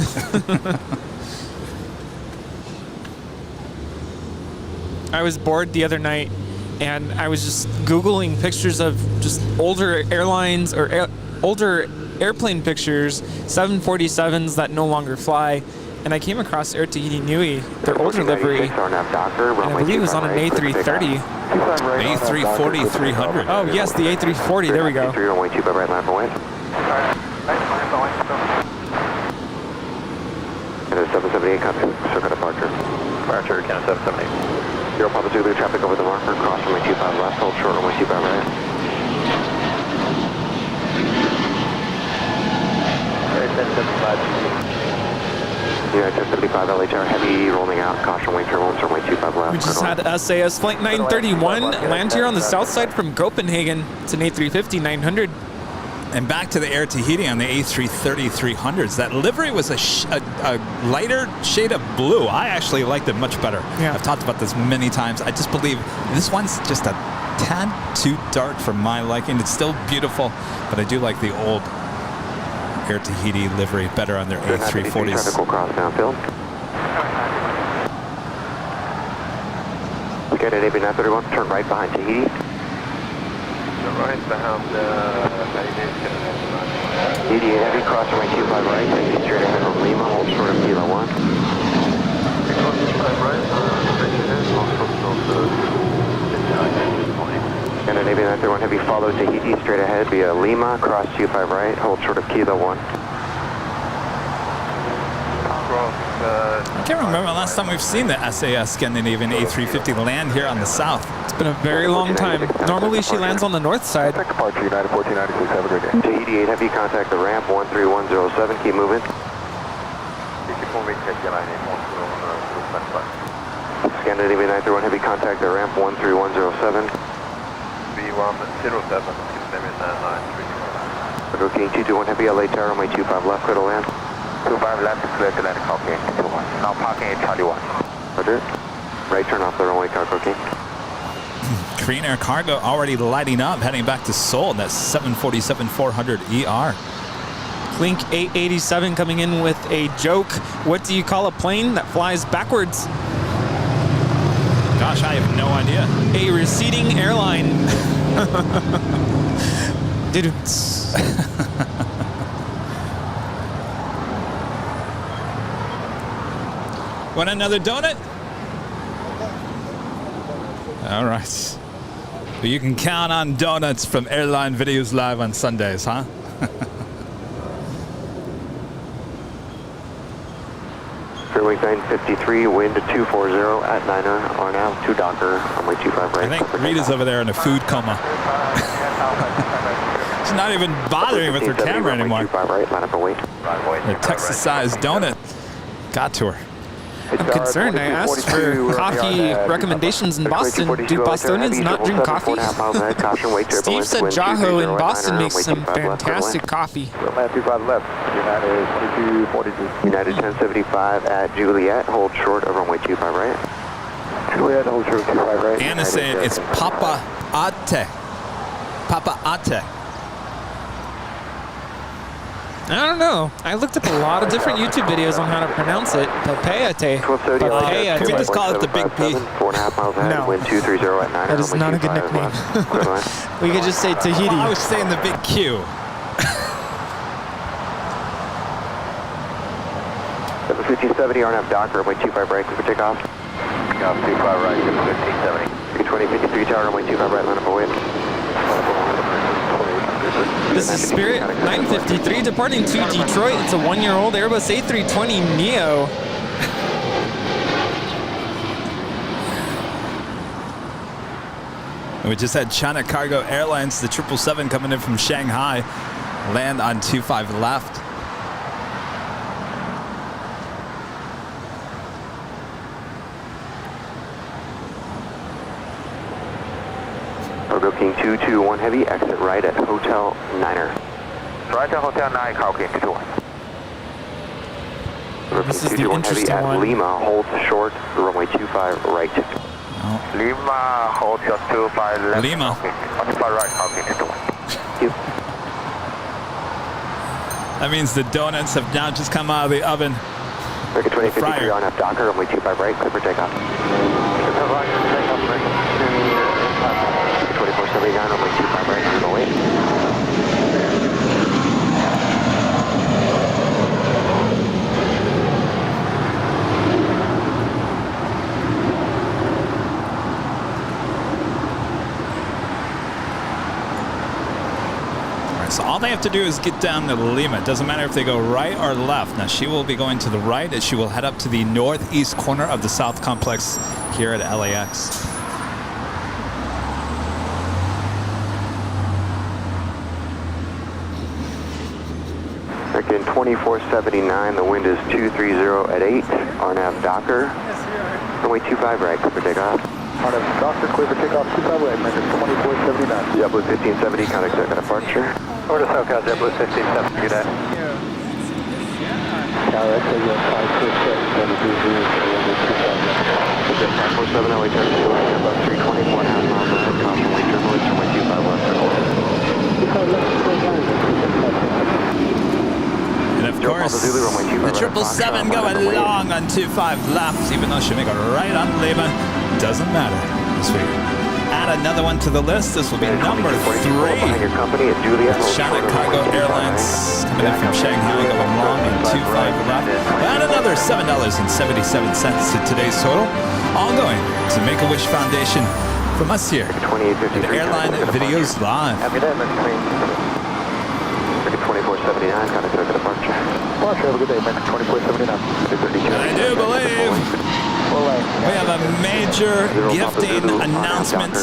I was bored the other night, and I was just Googling pictures of just older airlines or older airplane pictures, 747s that no longer fly, and I came across Air Tahiti Nui, their older livery, and I believe it was on an A330. A340 300. Oh yes, the A340. There we go. Runway 25 right, line for wind. And a 778 coming, circuit departure. Departure, count 778. 0 Papa Zulu, traffic over the marker, cross runway 25 left, hold short runway 25 right. Yeah, 1075 LA Tower, heavy rolling out, caution wing turbulence, runway 25 left. We just had SAS Flight 931 land here on the south side from Copenhagen. It's an A350-900. And back to the Air Tahiti on the A330 300s. That livery was a lighter shade of blue. I actually liked it much better. Yeah. I've talked about this many times. I just believe this one's just a tad too dark for my liking. It's still beautiful, but I do like the old Air Tahiti livery better on their A340s. Traffic will cross downfield. Okay, at AB 931, turn right behind Tahiti. Right behind DD8 heavy, cross runway 25 right, taxi straight ahead from Lima, hold short of Kilo 1. And at AB 931 heavy, follow Tahiti straight ahead via Lima, cross 25 right, hold short of Kilo 1. I can't remember the last time we've seen the SAS Scandinavian A350 land here on the south. It's been a very long time. Normally she lands on the north side. Departure United 1496, have a great day. Tahiti 8 heavy, contact the ramp 13107, keep moving. Scandinavian 931 heavy, contact the ramp 13107. B107, Scandinavian 993. Echo King 221 heavy, LA Tower, runway 25 left, clear to land. 25 left, clear to land, copy. Now parking at Charlie 1. Roger. Right turn off the runway, Cargo King. Korean Air Cargo already lighting up, heading back to Seoul. That's 747-400ER. Clink 887 coming in with a joke. What do you call a plane that flies backwards? Gosh, I have no idea. A receding airline. Didn't. Want another donut? All right. But you can count on donuts from Airline Videos Live on Sundays, huh? Fairway 953, wind 240 at 9er, are now 2 Docker, runway 25 right. I think Rita's over there in a food coma. She's not even bothering with her camera anymore. 25 right, line up and wait. The Texas-sized donut got to her. I'm concerned. I asked for coffee recommendations in Boston. Do Bostonians not drink coffee? Steve said Jaho in Boston makes some fantastic coffee. Land 25 left, United 2242. United 1075 at Juliet, hold short of runway 25 right. Juliet, hold short of 25 right. Anna's saying it's Papa Ate. Papa Ate. I don't know. I looked up a lot of different YouTube videos on how to pronounce it. Papayate. We just call it the Big P. 4.5 miles ahead, No. wind 230 at 9er. That is not a good nickname. We could just say Tahiti. Well, I was saying the Big Q. 750-70, RNF Docker, runway 25 right, clear for takeoff. Takeoff 25 right, 1570. 320-53 tower, runway 25 right, line up and wait. This is Spirit 953 departing to Detroit. It's a 1-year-old Airbus A320 Neo. We just had China Cargo Airlines, the 777 coming in from Shanghai, land on 25 left. Cargo King 221 Heavy, exit right at Hotel Niner. Right at Hotel 9, Cargo King 221. This is the 221 Heavy interesting at one. Lima, hold short, runway 25 right. Lima, hold your 25 left. Lima. Okay. 25 right, Cargo King 221. Thank you. That means the donuts have now just come out of the oven. American 2053 fryer. on F Docker, runway 25 right, clear for takeoff. 2479, runway 25 right, on the way. So all they have to do is get down to Lima. It doesn't matter if they go right or left. Now she will be going to the right as she will head up to the northeast corner of the South Complex here at LAX. American 2479, the wind is 230 at 8, RNAV Docker. Runway 25 right, clear for takeoff. RNAV Docker, clear for takeoff, 25 right, American 2479. JetBlue 1570, contact circuit departure. Over to SoCal, JetBlue 1570, good day. LAX, 947 LA 32, about 324 and a half miles ahead, caution, wait journalist, runway 25 left. And of course, the 777 going long on 25 left, even though she make a right on Lima. Doesn't matter. As we add another one to the list, this will be number 3. Your company at Juliet. China Cargo Airlines coming in from Shanghai going long on 25 left. And another $7.77 to today's total. All going to Make-A-Wish Foundation from us here at Airline Videos Live. Have a good day, American 2479, contact circuit departure. Well, have a good day, American 2479. I do believe we have a major gifting announcement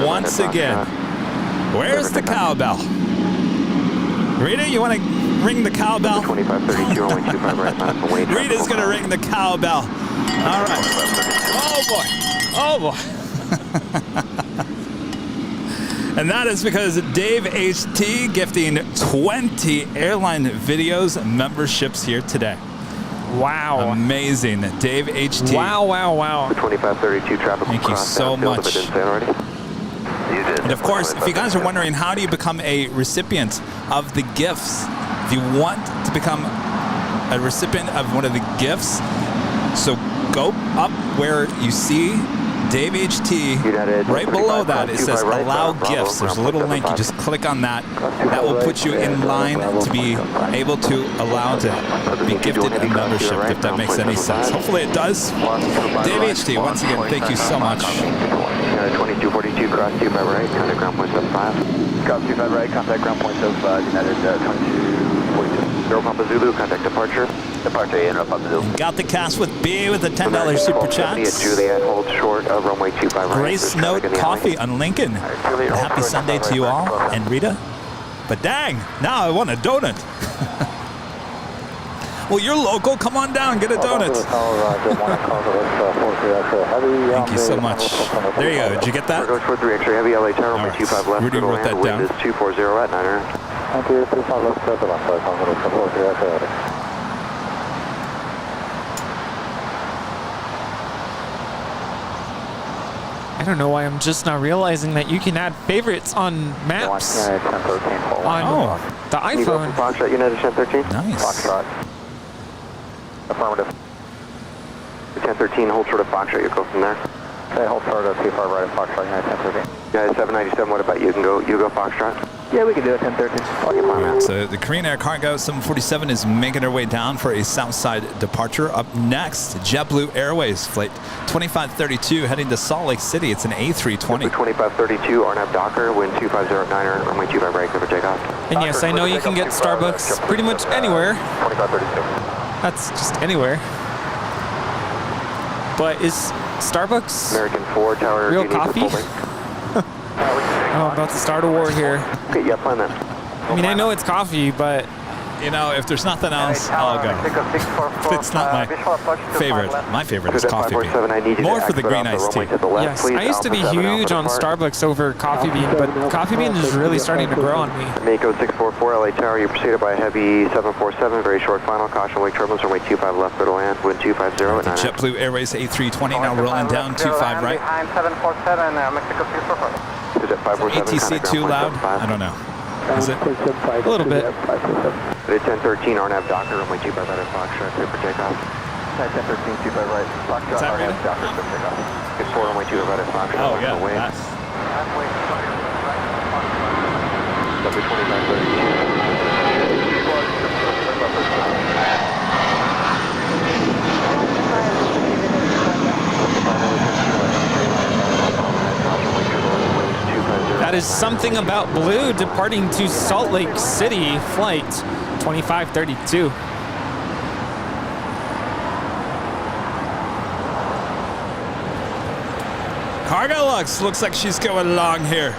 once again. Where's the cowbell? Rita, you want to ring the cowbell? 2532, Rita's going to ring the cowbell. All right. Oh, boy. Oh, boy. And that is because Dave HT gifting 20 Airline Videos memberships here today. Wow. Amazing. Dave HT. Wow, wow, wow. 2532 traffic. Thank you so much. And of course, if you guys are wondering, how do you become a recipient of the gifts? If you want to become a recipient of one of the gifts, so go up where you see Dave HT. Right below that, it says Allow Gifts. There's a little link. You just click on that. That will put you in line to be able to allow to be gifted a membership, if that makes any sense. Hopefully it does. Dave HT, once again, thank you so much. 2242, cross 25 right, contact ground point 75. Cross 25 right, contact ground point of United 2242. Zero Papa Zulu, contact departure. Departure, Zero Papa Zulu. Got the cast with B with the $10 super chat. Juliet, hold short of runway 25 right. Grace Note Coffee on Lincoln. Happy Sunday to you all. And Rita. But dang, now I want a donut. Well, you're local. Come on down, get a donut. Thank you so much. There you go. Did you get that? Go toward 3 X-ray heavy LA tower, runway 25 left. Rudy wrote that down. Wind is 240 at 9. I don't know why I'm just not realizing that you can add favorites on maps on the iPhone. Foxtrot, United 1013. Nice. Foxtrot. Affirmative. 1013, hold short of Foxtrot, you go from there. Okay, hold short of 25 right, Foxtrot, United 1013. Guys, 797, what about you? You go Foxtrot? Yeah, we can do it, 1013. So the Korean Air Cargo 747 is making her way down for a Southside departure. Up next, JetBlue Airways flight 2532 heading to Salt Lake City. It's an A320. 2532, RNAV Docker, wind 250 at 9, runway 25 right, clear for takeoff. And yes, I know you can get Starbucks pretty much anywhere. 2532. That's just anywhere. But is Starbucks American 4 Tower, real coffee? Oh, about to start a war here. Okay, yeah, plan that. I mean, I know it's coffee, but You know, if there's nothing else, I'll go. If it's not my favorite is coffee bean. More for the green iced tea. yes, I used to be huge on Starbucks over coffee bean, but coffee bean is really starting to grow on me. Mako 644, LA Tower, you preceded by a heavy 747, very short final, caution wake turbulence, runway 25 left, clear to land, wind 250 at 9. JetBlue Airways A320 now rolling down 25 right. Behind 747, Mexico 644. Is it 547? ATC too loud? I don't know. Is it? A little bit. It's 1013, RNAV Docker, runway 25 right at Foxtrot, clear for takeoff. 1013, 25 right, Foxtrot, RNAV Docker, clear for takeoff. It's 4, runway 25 right at Foxtrot, Oh, yeah. away. That's... That is Something About Blue departing to Salt Lake City, flight 2532. Cargo Lux looks like she's going long here.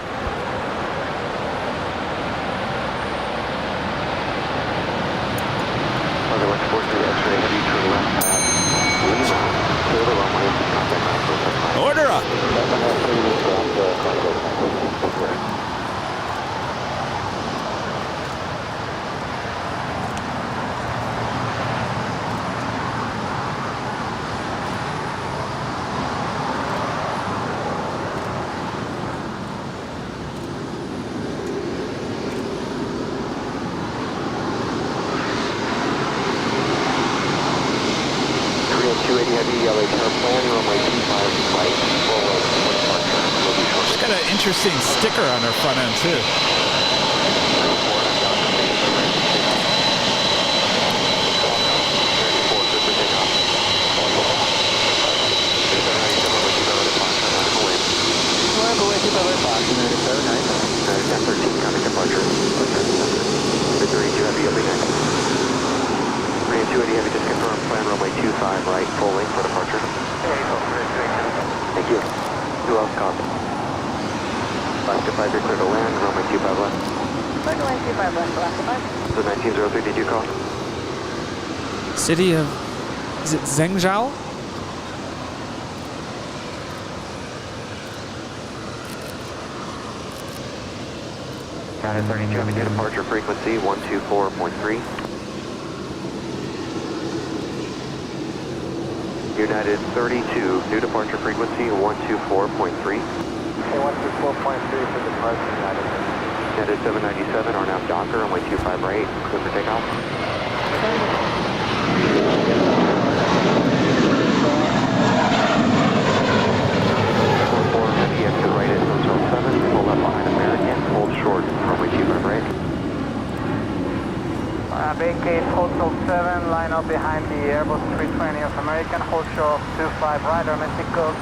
Order up. She's got an interesting sticker on her front end too. Heavy, just confirm plan runway 25 right, full length for departure. Thank you. 2 else copy. 5 to 5, you're clear to land, runway 25 left. Clear to land 25 left, left 5. So 1903, did you call? City of, is it Zhengzhou? Got it, 32, having new departure frequency 124.3. United 32, new departure frequency 124.3. Okay, 124.3 for departure, United. United 797, RNAV Docker, runway 25 right, clear for takeoff. 44, heavy, exit right at Hotel 7, pull up behind American, hold short, runway 25 right. Vacate Hotel 7, line up behind the Airbus 320 of American, hold short 25 right, Aeromexico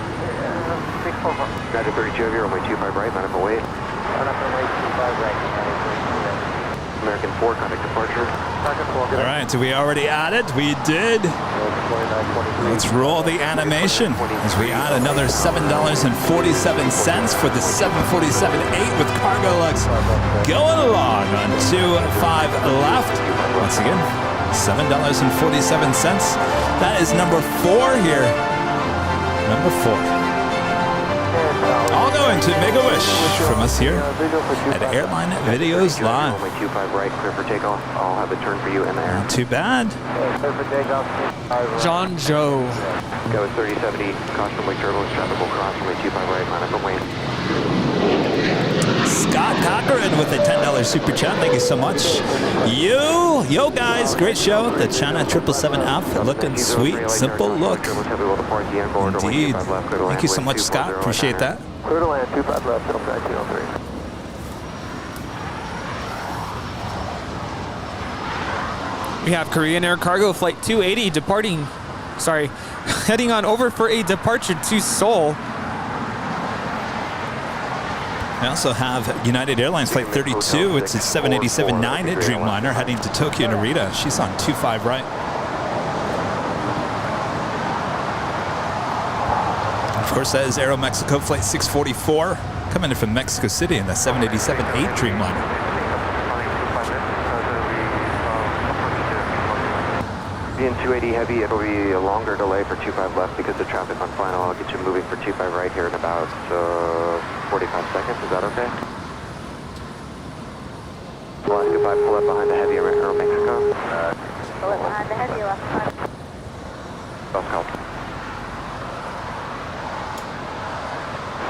644. United 32 heavy, runway 25 right, line up and wait. Line up and wait 25 right, United 32 right. American 4, contact departure. All right, so we already added. We did. Let's roll the animation as we add another $7.47 for the 747-8 with Cargo Lux going along on 25 left. Once again, $7.47. That is number 4 here. Number 4. All going to Make-A-Wish from us here at Airline Videos Live. 25 right, clear for takeoff. I'll have a turn for you in there. Not too bad. Clear for takeoff. John Joe. Go with 3070, caution wake turbulence, traffic will cross runway 25 right, line up and wait. Scott Cochran with a $10 super chat. Thank you so much. Yo guys, great show. The China 777F looking sweet, simple look. Indeed. Thank you so much, Scott. Appreciate that. Clear to land 25 left, 1903. We have Korean Air Cargo Flight 280 heading on over for a departure to Seoul. We also have United Airlines Flight 32. It's a 787-9 at Dreamliner heading to Tokyo Narita. She's on 25 right. Of course, that is Aeromexico Flight 644 coming in from Mexico City in the 787-8 Dreamliner. Being 280 heavy, it'll be a longer delay for 25 left because the traffic on final. I'll get you moving for 25 right here in about 45 seconds. Is that okay? Flying goodbye, pull up behind the heavy Aeromexico. Pull up behind the heavy left side. Self help.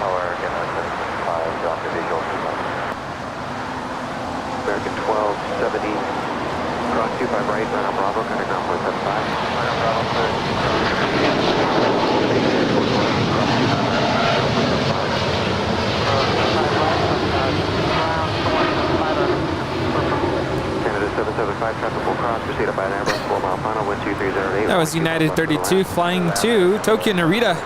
Power again, 5, Dr. Visual. American 1270. Cross 25 right, run on Bravo, kind of ground 475. Run on Bravo, Canada 775, traffic full cross, proceed up by an Airbus, 4 mile final, wind 2308. That was United 32 flying to Tokyo Narita.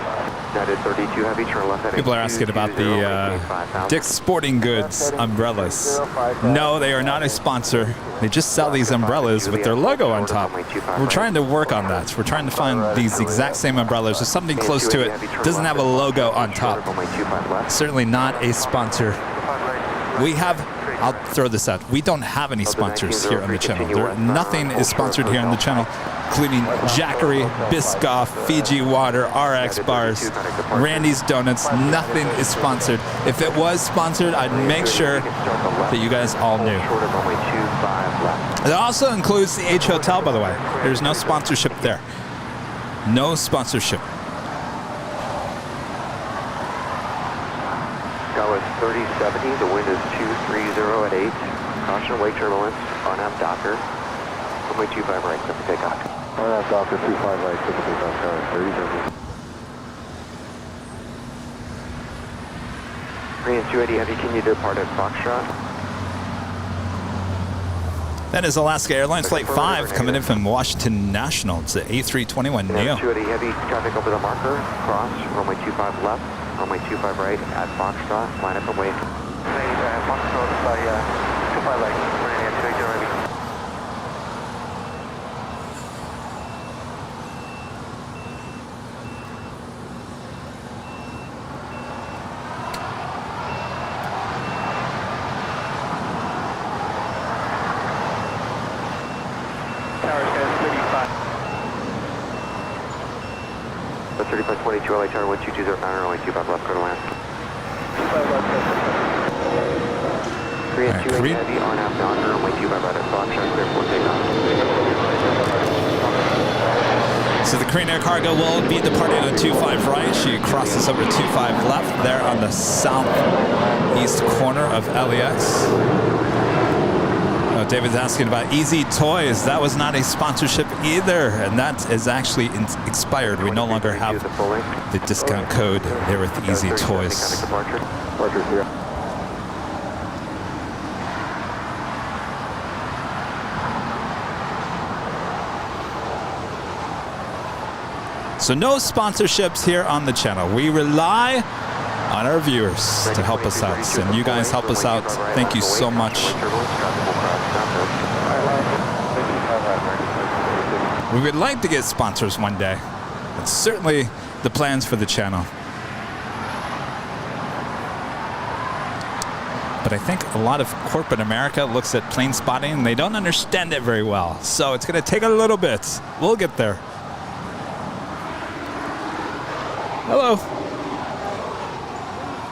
United 32 heavy, turn left heading. People are asking about the Dick's Sporting Goods umbrellas. No, they are not a sponsor. They just sell these umbrellas with their logo on top. We're trying to work on that. We're trying to find these exact same umbrellas or something close to it. Doesn't have a logo on top. Certainly not a sponsor. We have, I'll throw this out. We don't have any sponsors here on the channel. Nothing is sponsored here on the channel, including Jackery, Biscoff, Fiji Water, RX Bars, Randy's Donuts. Nothing is sponsored. If it was sponsored, I'd make sure that you guys all knew. It also includes the H Hotel, by the way. There's no sponsorship there. No sponsorship. Go is 3070, the wind is 230 at 8. Caution, wake turbulence, on-app Docker. Runway 25 right, set for takeoff. On-app Docker, 25 right, set for takeoff, tower 3070. Korean 280 heavy, can you depart at Foxtrot? That is Alaska Airlines Flight 5 coming in from Washington National. It's the A321 Neo. 280 heavy, traffic over the marker, cross, runway 25 left. Runway 25 right at Foxtrot, line up and wait. Foxtrot by 25 right, Korean 280 heavy. The 3522 LA Tower 1220 runway 25 left, go to land. 25 left, Korean 280 heavy, on-app Docker, runway 25 right at Foxtrot, clear for takeoff. So the Korean Air Cargo will be departing on 25 right. She crosses over 25 left there on the southeast corner of LAX. David's asking about Easy Toys. That was not a sponsorship either, and that is actually expired. We no longer have the discount code there with Easy Toys. So no sponsorships here on the channel. We rely on our viewers to help us out, and you guys help us out. Thank you so much. We would like to get sponsors one day. That's certainly the plans for the channel. But I think a lot of corporate America looks at plane spotting and they don't understand it very well. So it's going to take a little bit. We'll get there. Hello.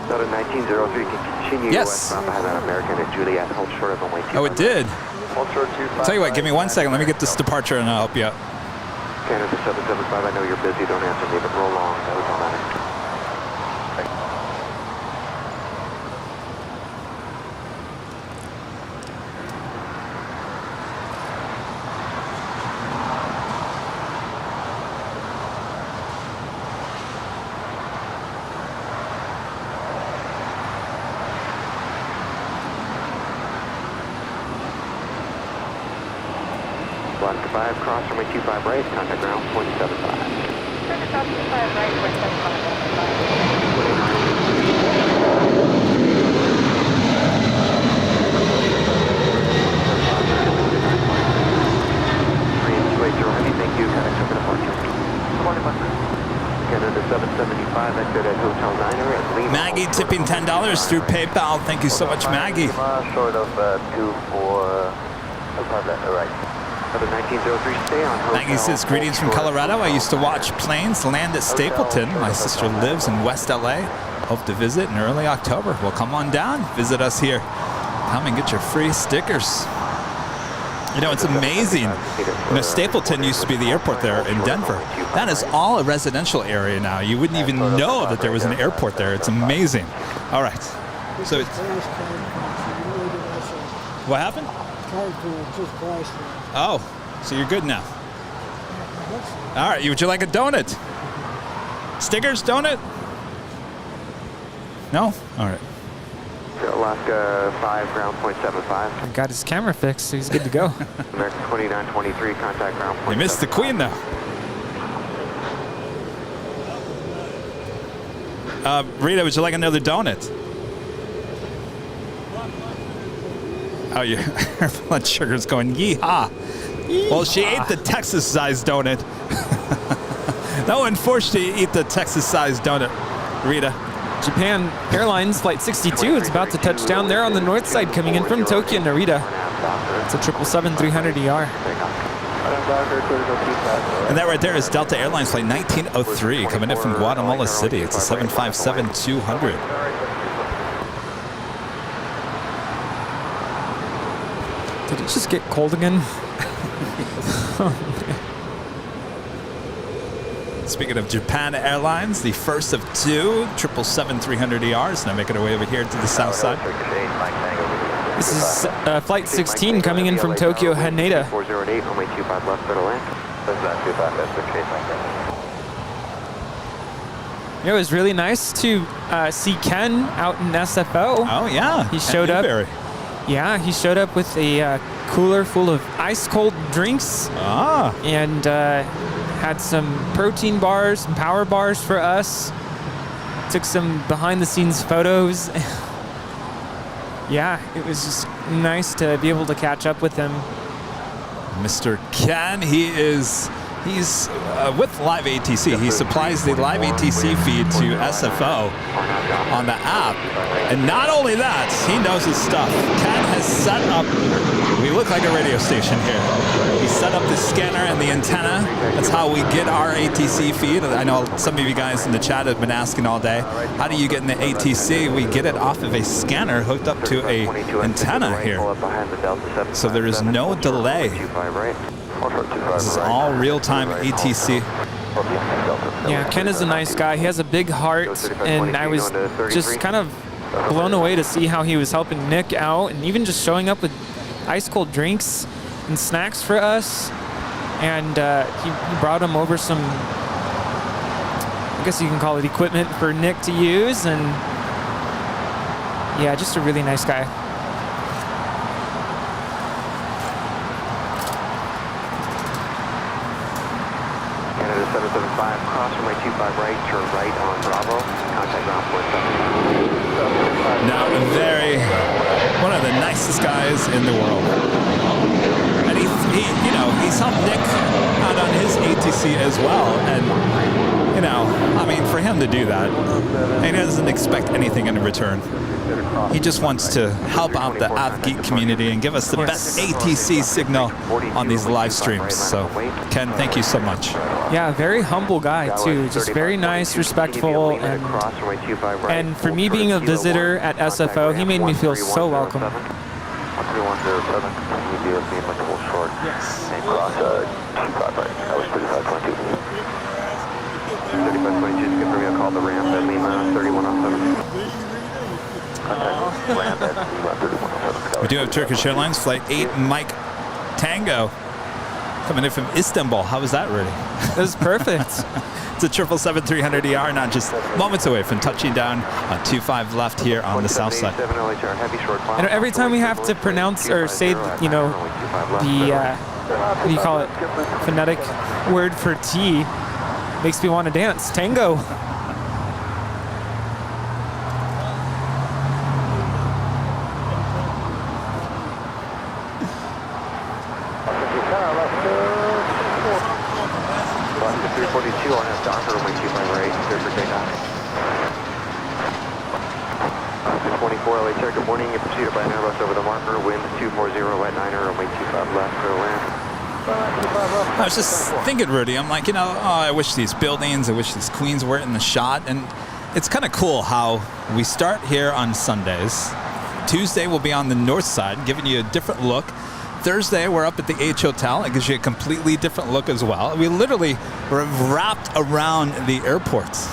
Delta 1903 can continue westbound behind that American at Juliet. Hold short of runway 25. Oh, it did. Hold short 25. Tell you what, give me 1 second. Let me get this departure and I'll help you out. Canada 775, I know you're busy. Don't answer me, but roll on. That was all matter. Block 5, cross runway 25 right, contact ground 0.75. Contact ground 25 right, 0.75. Thank you, contact over departure. Canada 775, exit at Hotel Niner at Lima. Maggie tipping $10 through PayPal. Thank you so much, Maggie. Short of 24, right. 1903, stay on. Maggie says, greetings from Colorado. I used to watch planes land at Stapleton. My sister lives in West LA. Hope to visit in early October. Well, come on down, visit us here. Come and get your free stickers. You know, it's amazing. You know, Stapleton used to be the airport there in Denver. That is all a residential area now. You wouldn't even know that there was an airport there. It's amazing. All right. So, what happened? Oh, so you're good now. All right. Would you like a donut? Stickers, donut? No? All right. Alaska 5, ground point 75. Got his camera fixed, so he's good to go. American 2923, contact ground point. You missed the Queen, though. Rita, would you like another donut? Oh, your blood sugar's going yee-haw. Well, she ate the Texas-sized donut. No one forced you to eat the Texas-sized donut, Rita. Japan Airlines Flight 62 is about to touch down there on the north side coming in from Tokyo, Narita. It's a 777-300ER. And that right there is Delta Airlines Flight 1903 coming in from Guatemala City. It's a 757-200. Did it just get cold again? Speaking of Japan Airlines, the first of two 777-300ERs now making our way over here to the south side. This is Flight 16 coming in from Tokyo, Haneda. 408, runway 25 left, clear to land. It was really nice to see Ken out in SFO. Oh, yeah. He showed up. Yeah, he showed up with a cooler full of ice-cold drinks. And had some protein bars and power bars for us. Took some behind-the-scenes photos. Yeah, it was just nice to be able to catch up with him. Mr. Ken, he's with Live ATC. He supplies the Live ATC feed to SFO on the app. And not only that, he knows his stuff. Ken has set up, we look like a radio station here. He set up the scanner and the antenna. That's how we get our ATC feed. I know some of you guys in the chat have been asking all day, how do you get in the ATC? We get it off of a scanner hooked up to a antenna here. So there is no delay. This is all real-time ATC. Yeah, Ken is a nice guy. He has a big heart, and I was just kind of blown away to see how he was helping Nick out and even just showing up with ice-cold drinks and snacks for us. And he brought him over some, I guess you can call it equipment for Nick to use. And yeah, just a really nice guy. Canada 775, cross runway 25 right, turn right on Bravo, contact ground point 7. Now, one of the nicest guys in the world. And he's helped Nick out on his ATC as well. And, I mean, for him to do that, he doesn't expect anything in return. He just wants to help out the AvGeek community and give us the best ATC signal on these live streams. So, Ken, thank you so much. Yeah, very humble guy, too. Just very nice, respectful, and for me being a visitor at SFO, he made me feel so welcome. 3107, you being like a little short. Yes. And cross 25 right. That was 3522. 3522 is good for me. I'll call the ramp at Lima 3107. Contact ramp at Lima 3107. We do have Turkish Airlines Flight 8 Mike Tango coming in from Istanbul. How was that, Rudy? That was perfect. It's a 777-300ER, not just moments away from touching down on 25 left here on the south side. And every time we have to pronounce or say, the, what do you call it, phonetic word for T, makes me want to dance. Tango. 24 LA Chair, good morning. You're pursued by an Airbus over the marker. Wind 240 right 9er, runway 25 left, clear to land. I was just thinking, Rudy, I'm like, I wish these buildings, I wish these queens were in the shot. And it's kind of cool how we start here on Sundays. Tuesday we'll be on the north side, giving you a different look. Thursday we're up at the H Hotel. It gives you a completely different look as well. We literally were wrapped around the airports.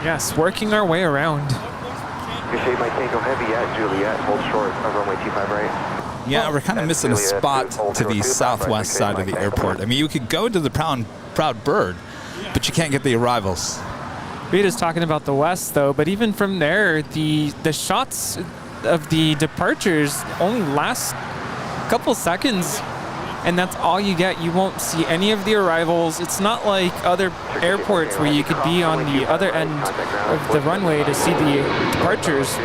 Yes, working our way around. Your shade might Tango Heavy at Juliet, hold short of runway 25 right. Yeah, we're kind of missing a spot to the southwest side of the airport. I mean, you could go to the Proud Bird, but you can't get the arrivals. Rita's talking about the west, though, but even from there, the shots of the departures only last a couple seconds, and that's all you get. You won't see any of the arrivals. It's not like other airports where you could be on the other end of the runway to see the departures.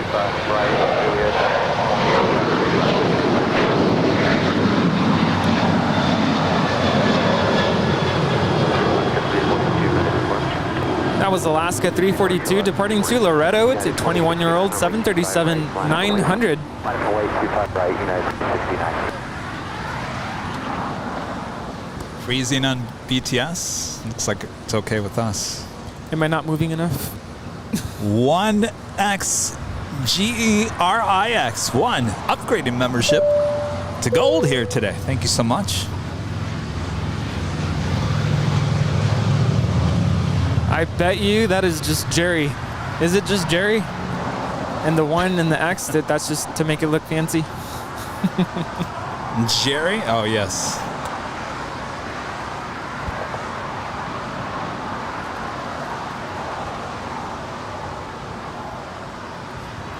That was Alaska 342 departing to Loretto. It's a 21-year-old 737-900. Freezing on BTS. Looks like it's okay with us. Am I not moving enough? 1X GERIX 1 upgrading membership to gold here today. Thank you so much. I bet you that is just Jerry. Is it just Jerry? And the 1 and the X, that's just to make it look fancy? Jerry? Oh, yes.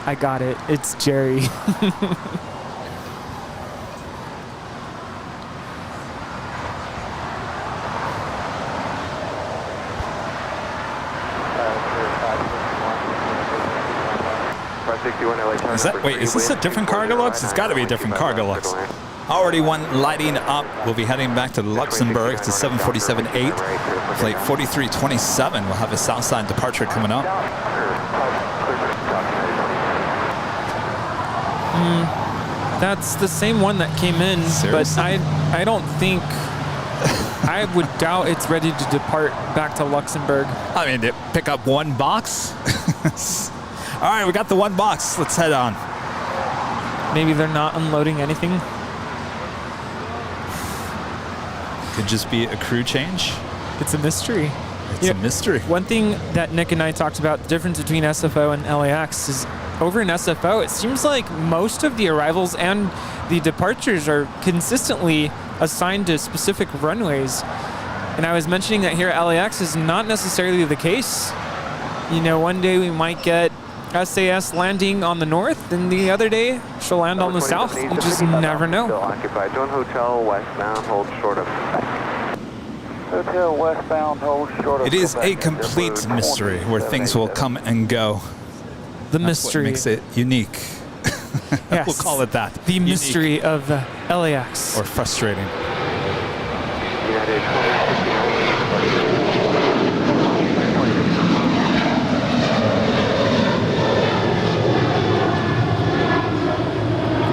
I got it. It's Jerry. Is that, wait, is this a different Cargolux? It's got to be a different Cargolux. Already one lighting up. We'll be heading back to Luxembourg. It's a 747-8. Flight 4327. We'll have a Southside departure coming up. That's the same one that came in. Seriously? But I don't think, I would doubt it's ready to depart back to Luxembourg. I mean, to pick up one box? All right, we got the one box. Let's head on. Maybe they're not unloading anything. Could just be a crew change. It's a mystery. It's a mystery. One thing that Nick and I talked about, the difference between SFO and LAX, is over in SFO, it seems like most of the arrivals and the departures are consistently assigned to specific runways. And I was mentioning that here at LAX is not necessarily the case. You know, one day we might get SAS landing on the north, and the other day she'll land on the south. You just never know. Still occupied. Zone Hotel westbound, hold short of Hotel westbound, hold short of It is a complete mystery where things will come and go. The That's mystery what makes it unique. Yes, we'll call it that. The Unique. mystery of LAX. Or frustrating. United.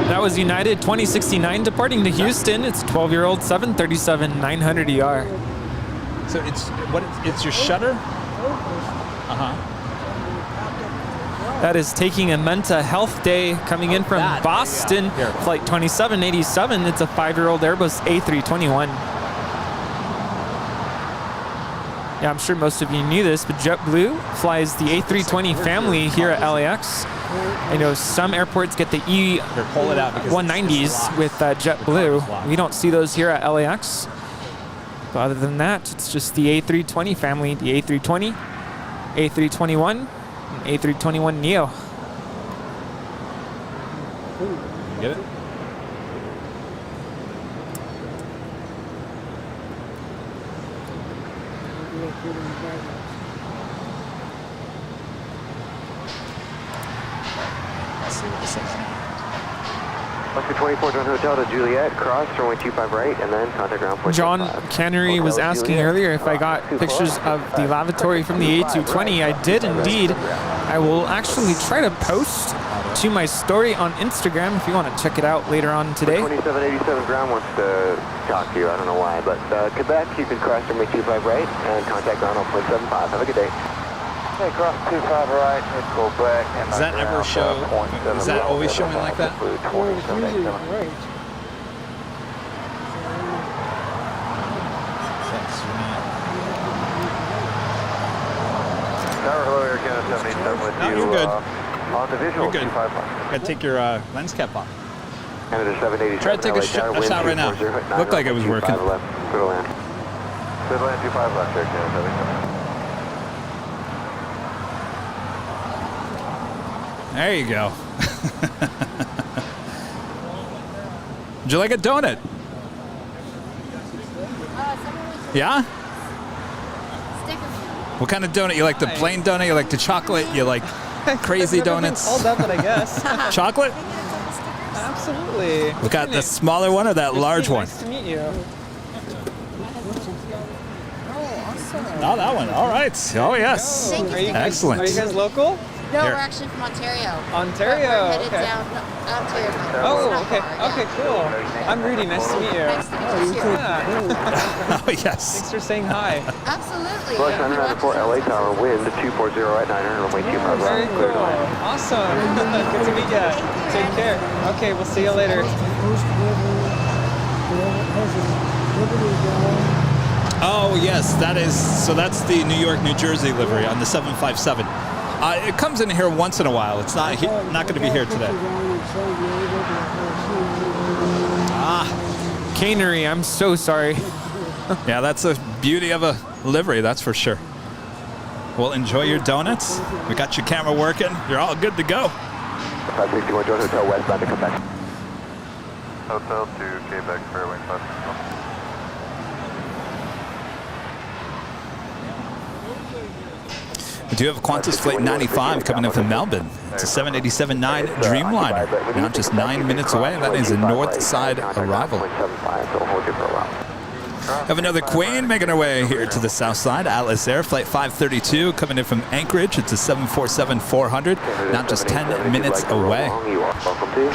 That was United 2069 departing to Houston. It's 12-year-old 737-900ER. So it's your shutter? That is taking a Menta Health Day coming in from Boston. Flight 2787. It's a 5-year-old Airbus A321. Yeah, I'm sure most of you knew this, but JetBlue flies the A320 family here at LAX. I know some airports get the E190s with JetBlue. We don't see those here at LAX. But other than that, it's just the A320 family, the A320, A321, and A321 Neo. Get it? Let's see what this is. Oscar 24, John Hotel to Juliet, cross, runway 25 right, and then contact ground point. John Cannery was asking earlier if I got pictures of the lavatory from the A220. I did indeed. I will actually try to post to my story on Instagram if you want to check it out later on today. 2787 ground wants to talk to you. I don't know why, but Quebec, you can cross runway 25 right and contact ground on 0.75. Have a good day. Hey, cross 25 right, hit Quebec. Does that ever show? Is that always showing like that? Tower, hello, Air Canada 787 with No, you. you're good. On the visual, You're good. 25 left. Gotta take your lens cap off. Canada 787. Try to take a shot right now. Looked like it was working. Left, clear to land. Clear to land, 25 left, Air Canada 787. There you go. Would you like a donut? Yeah? What kind of donut? You like the plain donut? You like the chocolate? You like crazy donuts? All that, but I guess. Chocolate? Absolutely. We got the smaller one or that large one? Nice to meet you. Oh, that one. All right. Oh, yes. Excellent. Are you guys local? No, Here. we're actually from Ontario. Ontario. We're headed Okay. down Ontario. Oh, okay. Okay, cool. I'm Rudy. Nice to meet you. Nice to meet you too. Yeah. Oh, yes. Thanks for saying hi. Absolutely. Flight 994 LA Tower, wind 240 right 900, runway 25 Very left, clear to cool. land. Awesome. Good to meet you. Take care. Okay, we'll see you later. Oh, yes. That is. So that's the New York, New Jersey livery on the 757. It comes in here once in a while. It's not not going to be here today. Canery, I'm so sorry. Yeah, that's the beauty of a livery, that's for sure. Well, enjoy your donuts. We got your camera working. You're all good to go. 561 George Hotel westbound to Quebec. Hotel to Quebec, Fairway 5. We do have Qantas Flight 95 coming in from Melbourne. It's a 787-9 Dreamliner. Now just 9 minutes away. That is a north side arrival. Have another Queen making her way here to the south side. Atlas Air Flight 532 coming in from Anchorage. It's a 747-400. Now just 10 minutes away. Welcome to.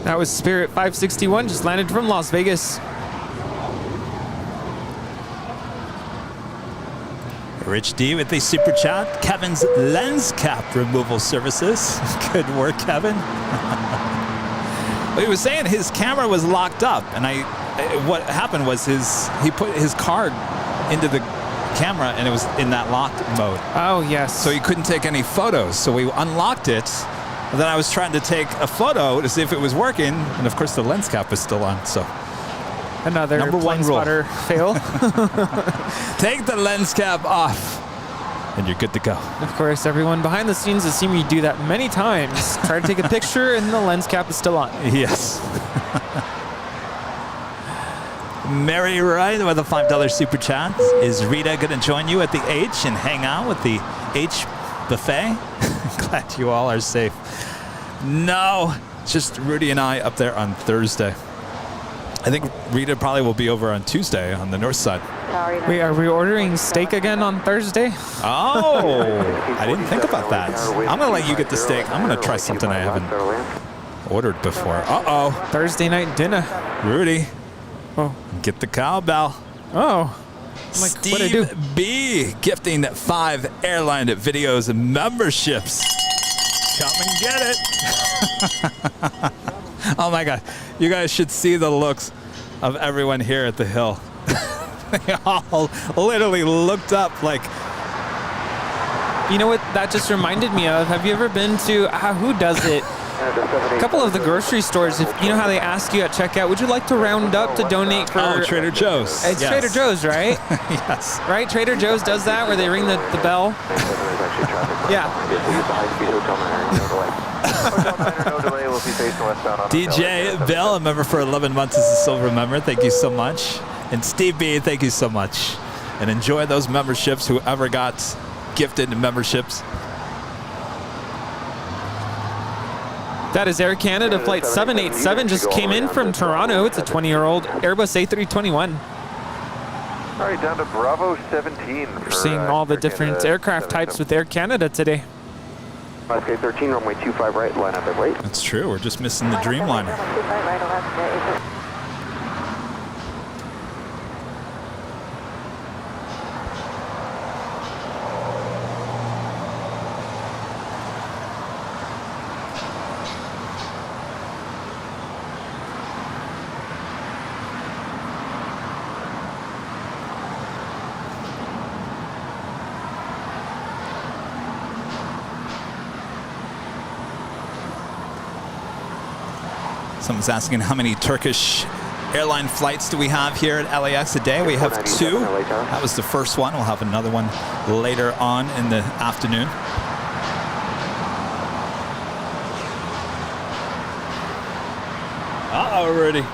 That was Spirit 561, just landed from Las Vegas. Rich D with the super chat. Kevin's lens cap removal services. Good work, Kevin. Well, he was saying his camera was locked up, and what happened was he put his card into the camera, and it was in that locked mode. Oh, yes. So he couldn't take any photos. So we unlocked it. And then I was trying to take a photo to see if it was working, and of course the lens cap was still on. So another number one rule. spotter fail. Take the lens cap off, and you're good to go. Of course, everyone behind the scenes has seen me do that many times. Try to take a picture, and the lens cap is still on. Yes. Mary Wright with a $5 super chat. Is Rita going to join you at the H and hang out with the H buffet? Glad you all are safe. No, just Rudy and I up there on Thursday. I think Rita probably will be over on Tuesday on the north side. Wait, are we ordering steak again on Thursday? Oh, I didn't think about that. I'm going to let you get the steak. I'm going to try something I haven't ordered before. Uh-oh. Thursday night dinner. Rudy. Oh. Get the cowbell. Oh. Like, Steve B gifting 5 airline videos and memberships. Come and get it. Oh my God. You guys should see the looks of everyone here at the Hill. They all literally looked up like. You know what that just reminded me of? Have you ever been to, who does it? A couple of the grocery stores, if you know how they ask you at checkout, would you like to round up to donate for... Oh, Trader Joe's. It's yes. Trader Joe's, right? Yes. Right? Trader Joe's does that where they ring the bell? Yeah. will be facing westbound on DJ Bill, a member for 11 months as a silver member. Thank you so much. And Steve B, thank you so much. And enjoy those memberships, whoever got gifted memberships. That is Air Canada flight 787 just came in from Toronto. It's a 20-year-old Airbus A321. All right, down to Bravo 17. We're seeing all the different aircraft types with Air Canada today. Alaska 13, runway 25 right, line up at late. That's true. We're just missing the Dreamliner. Someone's asking how many Turkish airline flights do we have here at LAX a day? We have 2. That was the first one. We'll have another one later on in the afternoon. Uh-oh, Rudy.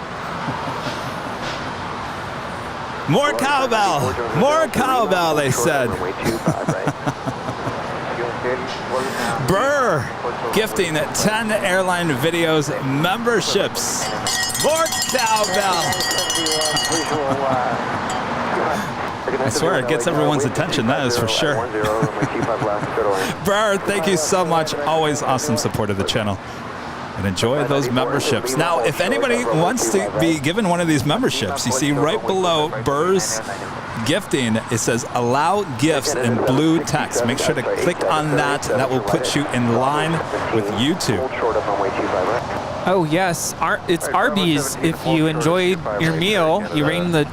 More cowbell. More cowbell, they said. Burr gifting 10 airline videos memberships. More cowbell. I swear it gets everyone's attention, that is for sure. Burr, thank you so much. Always awesome support of the channel. And enjoy those memberships. Now, if anybody wants to be given one of these memberships, you see right below Burr's gifting, it says allow gifts in blue text. Make sure to click on that. That will put you in line with YouTube. Oh yes, it's Arby's. If you enjoyed your meal, you ring the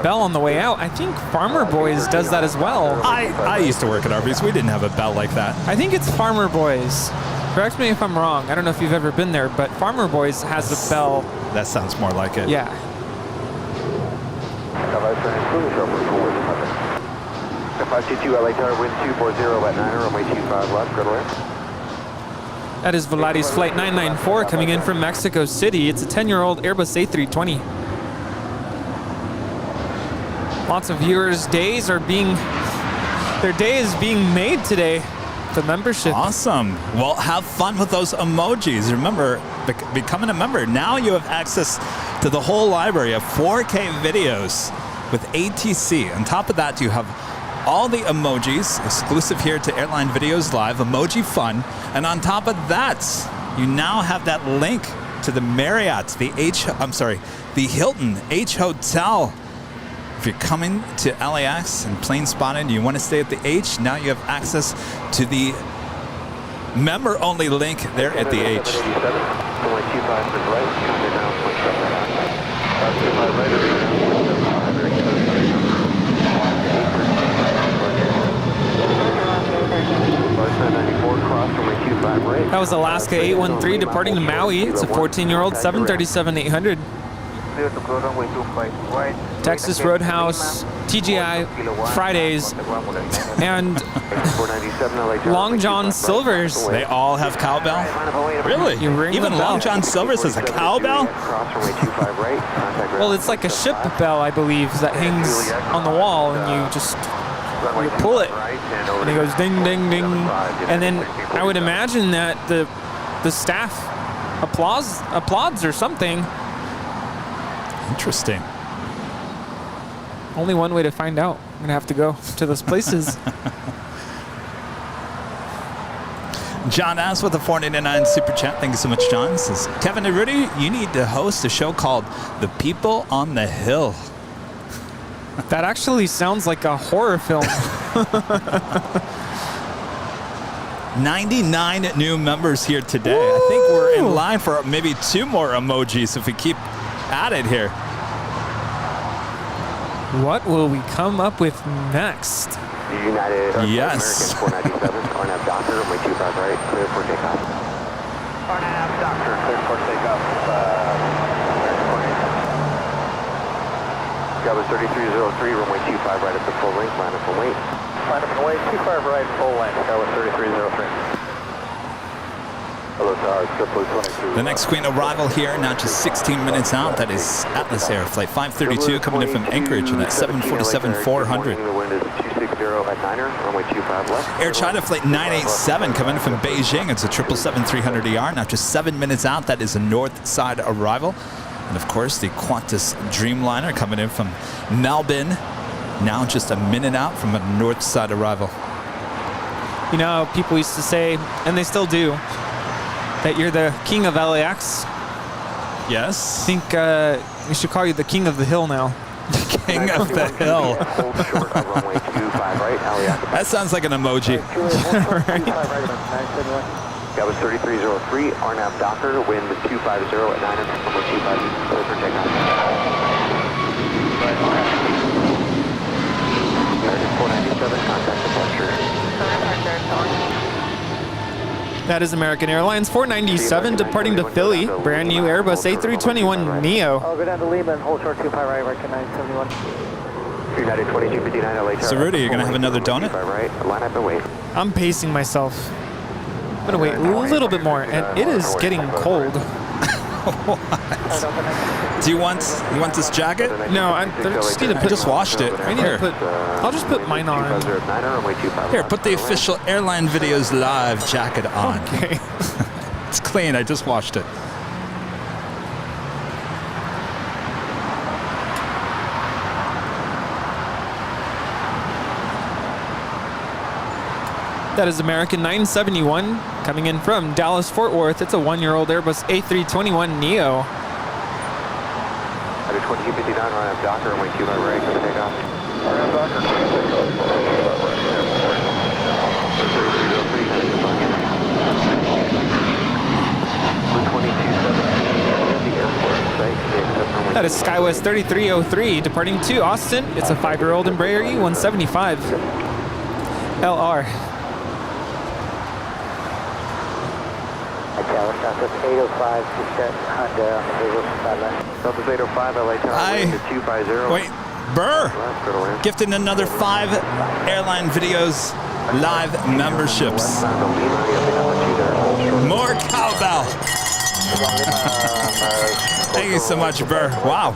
bell on the way out. I think Farmer Boys does that as well. I used to work at Arby's. We didn't have a bell like that. I think it's Farmer Boys. Correct me if I'm wrong. I don't know if you've ever been there, but Farmer Boys has a bell. That sounds more like it. Yeah. 522 LA Tower, wind 240 at 9, runway 25 left, good away. That is Vladi's flight 994 coming in from Mexico City. It's a 10-year-old Airbus A320. Lots of viewers' their day is being made today. The membership. Awesome. Well, have fun with those emojis. Remember, becoming a member, now you have access to the whole library of 4K videos with ATC. On top of that, you have all the emojis exclusive here to Airline Videos Live, Emoji Fun. And on top of that, you now have that link to the Marriott, the Hilton H Hotel. If you're coming to LAX and plane spotted, you want to stay at the H, now you have access to the member-only link there at the H. That was Alaska 813 departing to Maui. It's a 14-year-old 737-800. Texas Roadhouse, TGI, Fridays, and Long John Silver's. They all have cowbell? Really? Even Long John Silver's has a cowbell? Well, it's like a ship bell, I believe, that hangs on the wall, and you just pull it, and it goes ding, ding, ding. And then I would imagine that the staff applauds or something. Interesting. Only one way to find out. I'm gonna have to go to those places. John asks with a $4.99 super chat. Thank you so much, John. Says Kevin Rudy, you need to host a show called The People on the Hill. That actually sounds like a horror film. 99 new members here today. Woo! I think we're in line for maybe 2 more emojis if we keep at it here. What will we come up with next? United. Yes. American 497, Arnav Doctor, runway 25 right, clear for takeoff. Arnav Doctor, clear for takeoff. Gabba 3303, runway 25 right at the full length, line up and wait. Line up and wait, 25 right, full length, Gabba 3303. Hello, Tower The next queen arrival here, now just 16 minutes out. That is Atlas Air Flight 532 coming in from Anchorage in that 747-400. Air China Flight 987 coming in from Beijing. It's a 777-300ER, now just 7 minutes out. That is a north side arrival. And of course, the Qantas Dreamliner coming in from Melbourne, now just a minute out from a north side arrival. You know, people used to say, and they still do, that you're the king of LAX. Yes. I think we should call you the king of the hill now. King of the hill. That sounds like an emoji. That was 3303, RNAV Docker, wind 250 at 9 and runway 25, clear for takeoff. American 497, contact departure. That is American Airlines 497 departing to Philly. Brand new Airbus A321 Neo. I'll go down to Lima and hold short 25 right, right to 971. United 2259 LA Tower. So Rudy, you're going to have another donut? Right, line up and wait. I'm pacing myself. I'm going to wait a little bit more, and it is getting cold. Do you want this jacket? No, I just need to put. I just washed it. I need to put. I'll just put mine on. Here, put the official Airline Videos Live jacket on. Okay. It's clean. I just washed it. That is American 971 coming in from Dallas Fort Worth. It's a 1-year-old Airbus A321 Neo. 2259, RNAV Docker, runway 25 right, clear for takeoff. RNAV Docker, That is SkyWest 3303 departing to Austin. It's a 5-year-old Embraer E175 LR. Southwest 805 to set Honda on the visual sideline. Southwest 805 LA Tower, wind 250. Wait, Burr, gifting another 5 Airline Videos Live memberships. More cowbell. Thank you so much, Burr. Wow.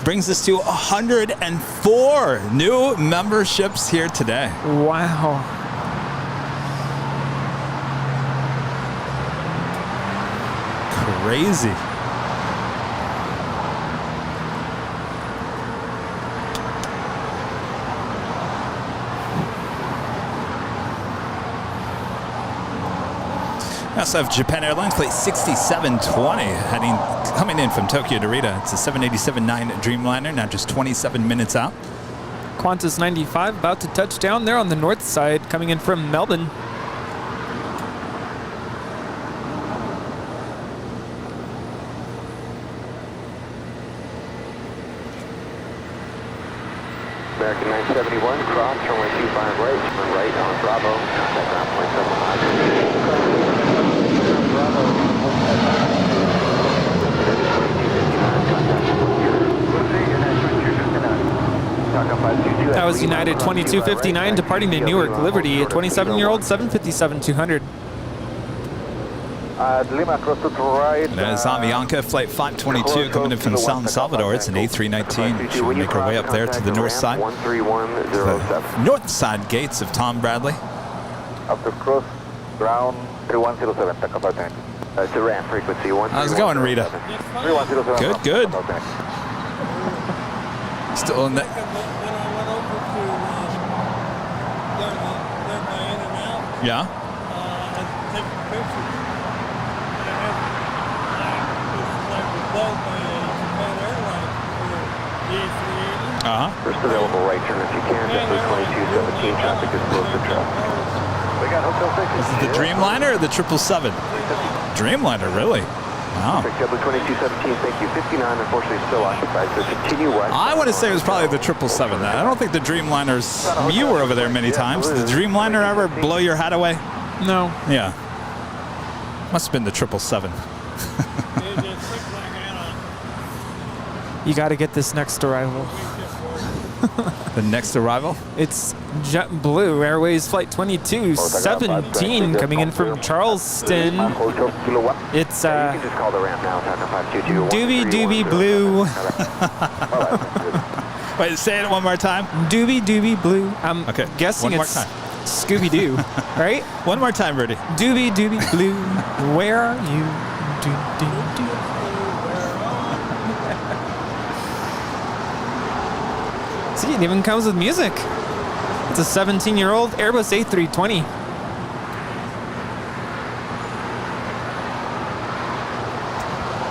Brings us to 104 new memberships here today. Wow. Crazy. We also have Japan Airlines Flight 6720 coming in from Tokyo to Narita. It's a 787-9 Dreamliner, now just 27 minutes out. Qantas 95 about to touch down there on the north side, coming in from Melbourne. American 971, cross, runway 25 right, turn right on Bravo, contact ground point 75. That was United 2259 departing to Newark Liberty, a 27-year-old 757-200. Lima, cross to right. And that is Avianca Flight 522 coming in from San Salvador. It's an A319. She'll make her way up there to the north side. The north side gates of Tom Bradley. After cross, ground 3107, takeoff out. It's a ramp frequency 131. How's it going, Rita? 3107. Good. Still in that. Yeah. First available right turn if you can. This is 2217. Traffic is close to traffic. We got hotel 6. Is it the Dreamliner or the 777? Dreamliner, really? Wow. JetTip 2217, thank you. 59, unfortunately, still occupied, so continue west. I want to say it was probably the 777. I don't think the Dreamliners. You were over there many times. Did the Dreamliner ever blow your hat away? No. Yeah. Must have been the 777. You got to get this next arrival. The next arrival? It's JetBlue Airways Flight 2217 coming in from Charleston. It's You can just call the ramp now, Tucker 522. Doobie Doobie Blue. Wait, say it one more time. Doobie Doobie Blue. I'm Okay, guessing one more it's time. Scooby Doo, right? One more time, Rudy. Doobie Doobie Blue, where are you? Doo, doo, doo. See, it even comes with music. It's a 17-year-old Airbus A320.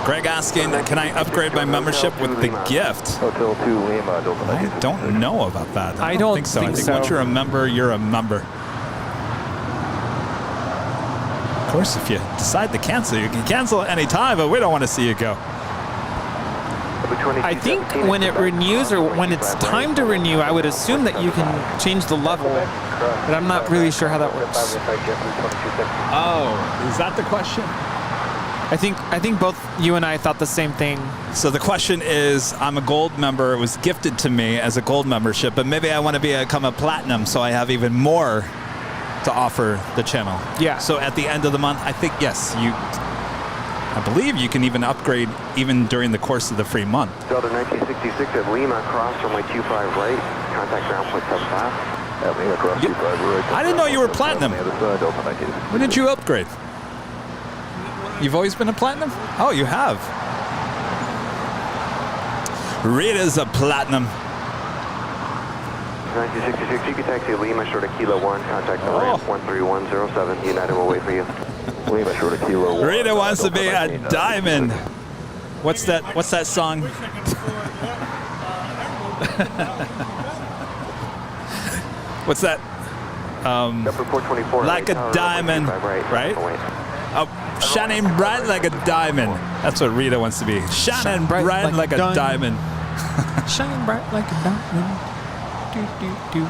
Greg asking, can I upgrade my membership with the gift? Hotel 2 Lima, Delta I don't know about that. I don't think so. think I think so. once you're a member, you're a member. Of course, if you decide to cancel, you can cancel at any time, but we don't want to see you go. I think when it renews or when it's time to renew, I would assume that you can change the level, but I'm not really sure how that works. Oh, is that the question? I think both you and I thought the same thing. So the question is, I'm a gold member. It was gifted to me as a gold membership, but maybe I want to become a platinum so I have even more to offer the channel. Yeah. So at the end of the month, I think, yes, I believe you can even upgrade even during the course of the free month. Delta 1966 at Lima, cross runway 25 right, contact ground point 75. At Lima, cross 25 right. I didn't know you were platinum. On the other side, Delta 1966. When did you upgrade? You've always been a platinum? Oh, you have. Rita's a platinum. 1966, you can taxi Lima, short of Kilo 1, contact the ramp 13107. United will wait for you. Lima, short of Kilo 1. Rita wants to be a diamond. What's that song? What's that? Number 424. Like a diamond, right? Shining bright like a diamond. That's what Rita wants to be. Shining bright like a diamond. Shine bright like a diamond. Doo, doo, doo.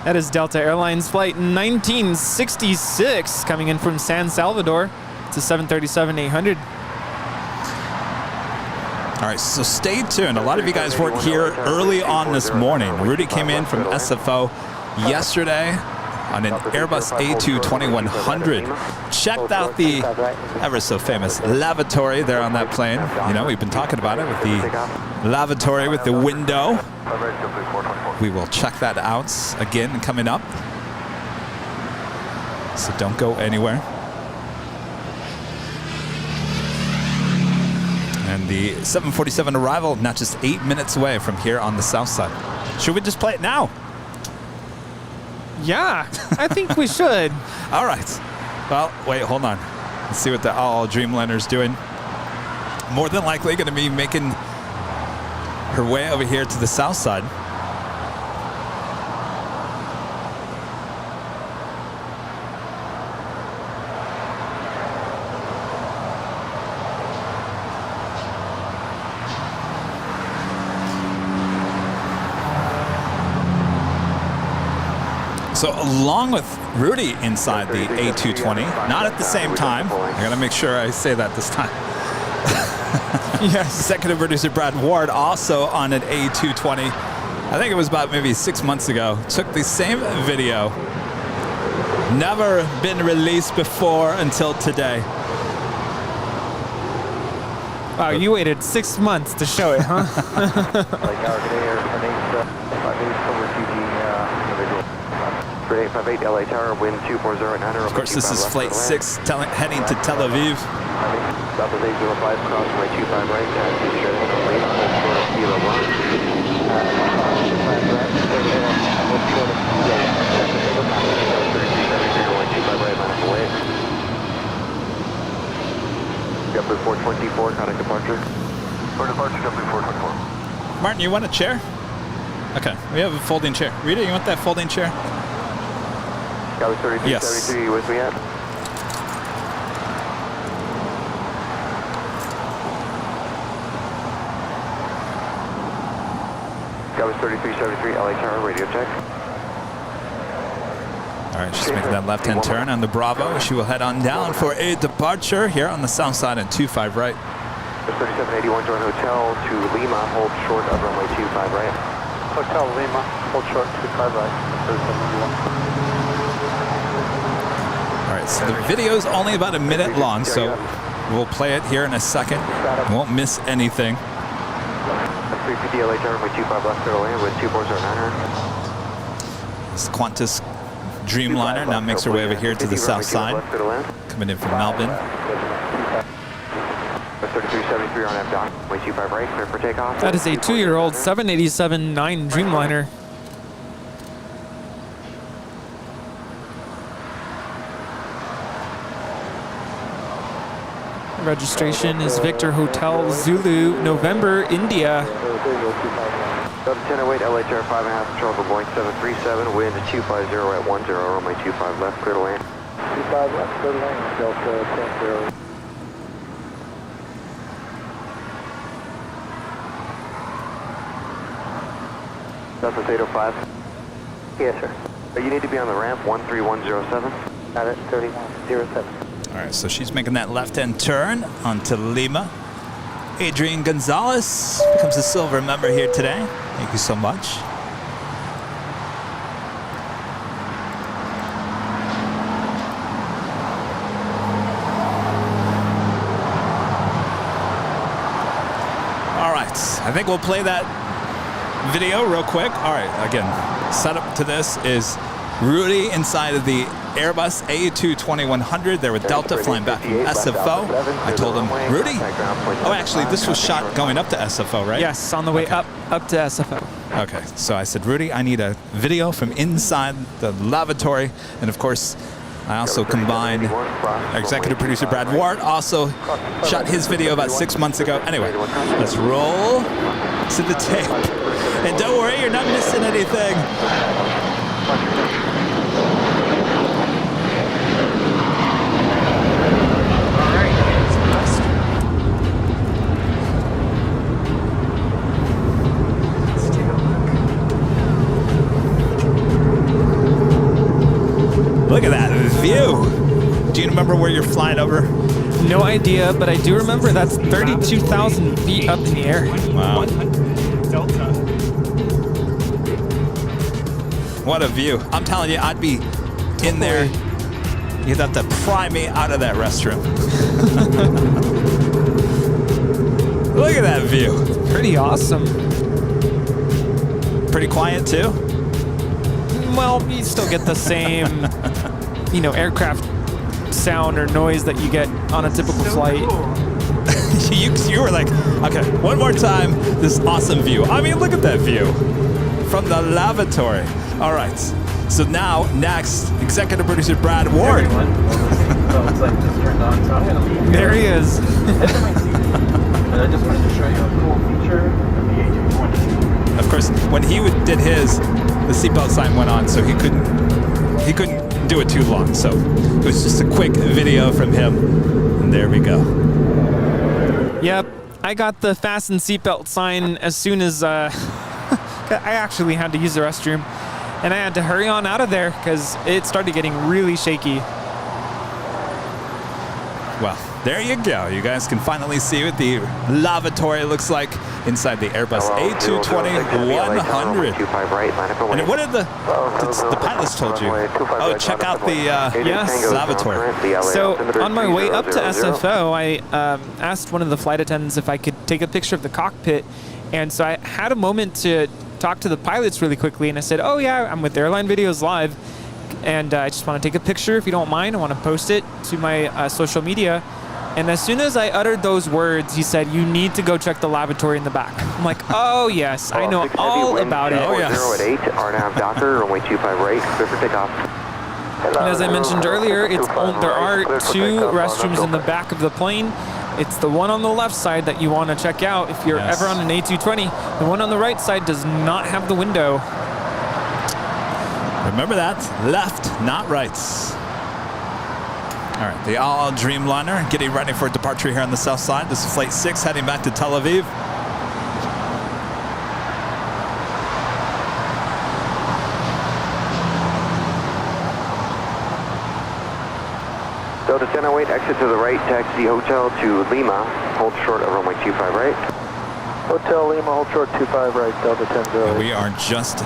That is Delta Airlines Flight 1966 coming in from San Salvador. It's a 737-800. All right, so stay tuned. A lot of you guys weren't here early on this morning. Rudy came in from SFO yesterday on an Airbus A220-100. Checked out the ever so famous lavatory there on that plane. You know, we've been talking about it with the lavatory with the window. We will check that out again coming up. So don't go anywhere. And the 747 arrival not just 8 minutes away from here on the south side. Should we just play it now? Yeah, I think we should. All right. Well, wait, hold on. Let's see what the all Dreamliner's doing. More than likely going to be making her way over here to the south side. So along with Rudy inside the A220, not at the same time. I gotta make sure I say that this time. Yes. Executive producer Brad Ward also on an A220. I think it was about maybe 6 months ago. Took the same video. Never been released before until today. Wow, you waited 6 months to show it, huh? Grade 858 LA Tower, wind 240 Of course, this is Flight 6 heading to Tel Aviv. South 805, cross runway 25 right, taxi straight in on lane, hold short of Kilo 1. JetBlue 424, contact departure. For departure, JetBlue 424. Martin, you want a chair? Okay, we have a folding chair. Rita, you want that folding chair? That was 3373, Yes. you with me at? That was 3373, LA Tower, radio check. All right, she's making that left-hand turn on the Bravo. She will head on down for a departure here on the south side and 25 right. 3781, join hotel to Lima, hold short of runway 25 right. Hotel Lima, hold short 25 right. All right, so the video is only about a minute long, so we'll play it here in a second. Won't miss anything. 350 LHR, runway 25 left, clear to land with 2409. This Qantas Dreamliner now makes her way over here to the south side, coming in from Melbourne. 3373 on F down, runway 25 right, clear for takeoff. That is a 2-year-old 787-9 Dreamliner. Registration is Victor Hotel Zulu, November, India. Delta 1008, LHR 5.5, control for Boeing 737, wind 250 at 10, runway 25 left, clear to land. 25 left, clear to land, Delta 10-0. Delta 805. Yes, sir. You need to be on the ramp 13107. Got it, 3107. All right, so she's making that left-hand turn onto Lima. Adrian Gonzalez becomes a silver member here today. Thank you so much. All right, I think we'll play that video real quick. All right, again, setup to this is Rudy inside of the Airbus A220-100 there with Delta flying back from SFO. I told him, Rudy? Oh, actually, this was shot going up to SFO, right? Yes, on the way up to SFO. Okay, so I said, Rudy, I need a video from inside the lavatory. And of course, I also combined our executive producer, Brad Ward, also shot his video about 6 months ago. Anyway, let's roll to the tape. And don't worry, you're not missing anything. Look at that view. Do you remember where you're flying over? No idea, but I do remember that's 32,000 feet up in the air. Wow. Delta. What a view. I'm telling you, I'd be in there. You'd have to pry me out of that restroom. Look at that view. Pretty awesome. Pretty quiet too? Well, you still get the same, aircraft sound or noise that you get on a typical flight. You were like, okay, one more time, this awesome view. I mean, look at that view from the lavatory. All right, so now, next, executive producer Brad Ward. There he is. I just wanted to show you a cool feature of the A220. Of course, when he did his, the seatbelt sign went on, so he couldn't do it too long. So it was just a quick video from him, and there we go. Yep, I got the fasten seatbelt sign as soon as I actually had to use the restroom, and I had to hurry on out of there because it started getting really shaky. Well, there you go. You guys can finally see what the lavatory looks like inside the Airbus A220-100. And what did the pilots told you? Oh, check out the lavatory. So on my way up to SFO, I asked one of the flight attendants if I could take a picture of the cockpit. And so I had a moment to talk to the pilots really quickly. And I said, oh, yeah, I'm with Airline Videos Live. And I just want to take a picture if you don't mind. I want to post it to my social media. And as soon as I uttered those words, he said, you need to go check the lavatory in the back. I'm like, oh, yes, I know all about it. Oh, yes. 0 at 8, RNAV Docker, runway 25 right, clear for takeoff. And as I mentioned earlier, there are 2 restrooms in the back of the plane. It's the one on the left side that you want to check out if you're ever on an A220. The one on the right side does not have the window. Remember that, left, not right. All right, the all Dreamliner getting ready for departure here on the south side. This is Flight 6 heading back to Tel Aviv. Delta 1008, exit to the right, taxi hotel to Lima. Hold short of runway 25 right. Hotel Lima, hold short 25 right, Delta 10-0. We are just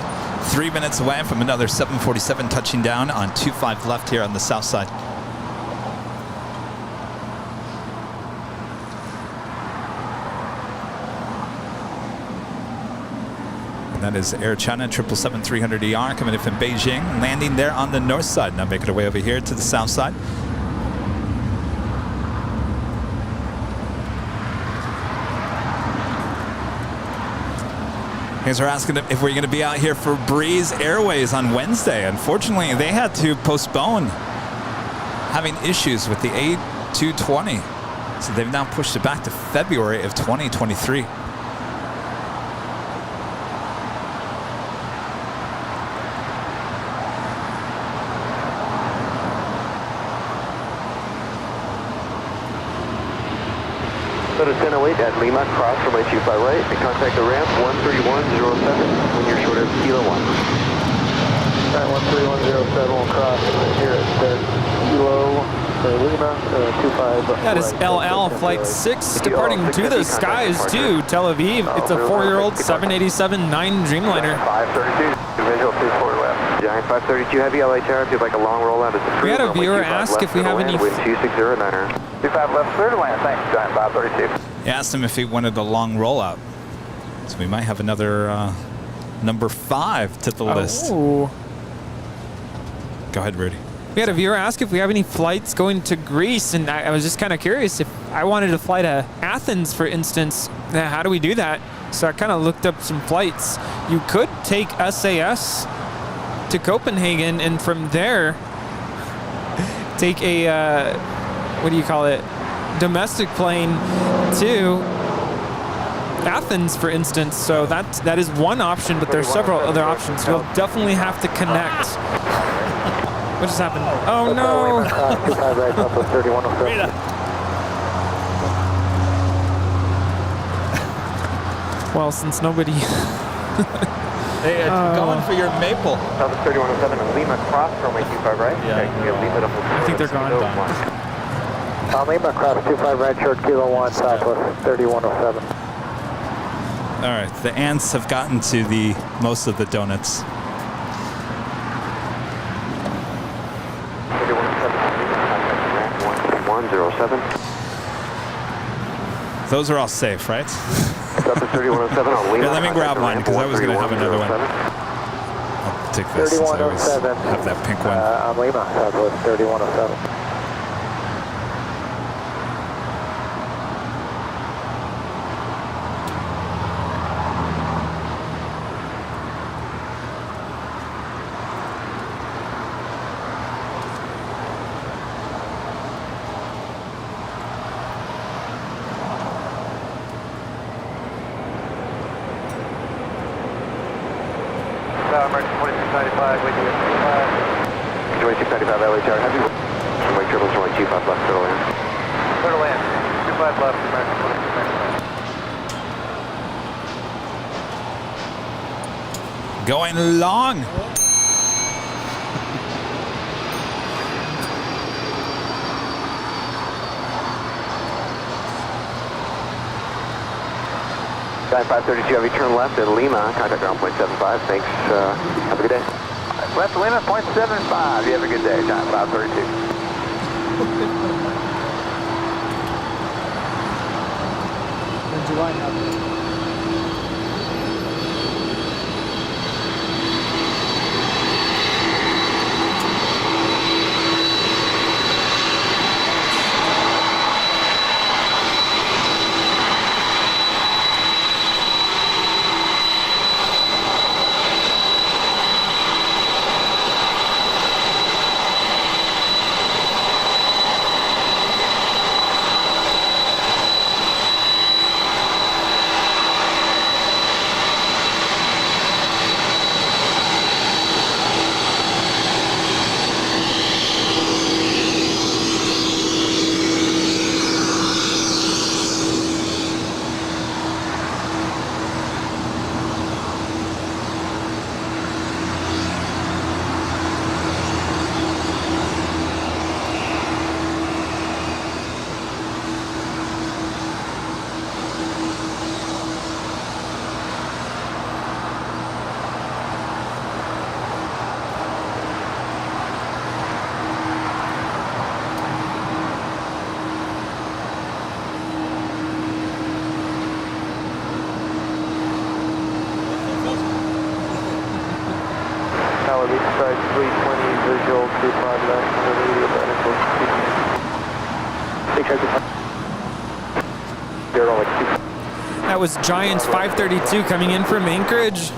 3 minutes away from another 747 touching down on 25 left here on the south side. And that is Air China 777-300ER coming in from Beijing, landing there on the north side. Now making our way over here to the south side. Guys are asking if we're going to be out here for Breeze Airways on Wednesday. Unfortunately, they had to postpone having issues with the A220. So they've now pushed it back to February of 2023. Go to 1008 at Lima, cross runway 25 right, and contact the ramp 13107 when you're short of Kilo 1. Alright, 13107 will cross here at Kilo, Lima, 25. That is LL Flight 6 departing to the skies to Tel Aviv. It's a 4-year-old 787-9 Dreamliner. 532, visual 24 left. Giant 532 Heavy LA Tower, if you'd like a long rollout. We had a viewer ask if we have any... Wind 2609er. 25 left, clear to land, thanks. Giant 532. He asked him if he wanted a long rollout. So we might have another number 5 to the list. Oh. Go ahead, Rudy. We had a viewer ask if we have any flights going to Greece, and I was just kind of curious if I wanted to fly to Athens, for instance. How do we do that? So I kind of looked up some flights. You could take SAS to Copenhagen, and from there take a what do you call it, domestic plane to Athens, for instance. So that is one option, but there's several other options. You'll definitely have to connect. What just happened? Oh no! Well, since nobody... Hey, going for your maple. Delta 3107 and Lima, cross runway 25 right. Yeah. I think they're gone. Lima, cross 25 right, short Kilo 1, southwest 3107. All right, the ants have gotten to the most of the donuts. 107. Those are all safe, right? Delta 3107 on Lima. Yeah, let me grab one because I was going to have another one. I'll take this since I always have that pink one. On Lima, southwest 3107. Emergency 2695, wait 2695 LA Tower, heavy. Runway 25 left, clear to land. Clear to land, 25 left, American 2695. Going long. Giant 532 heavy, turn left in Lima, contact ground 0.75, thanks, have a good day. Left to Lima, 0.75, you have a good day, Giant 532. When do I have That was Giants 532 coming in from Anchorage.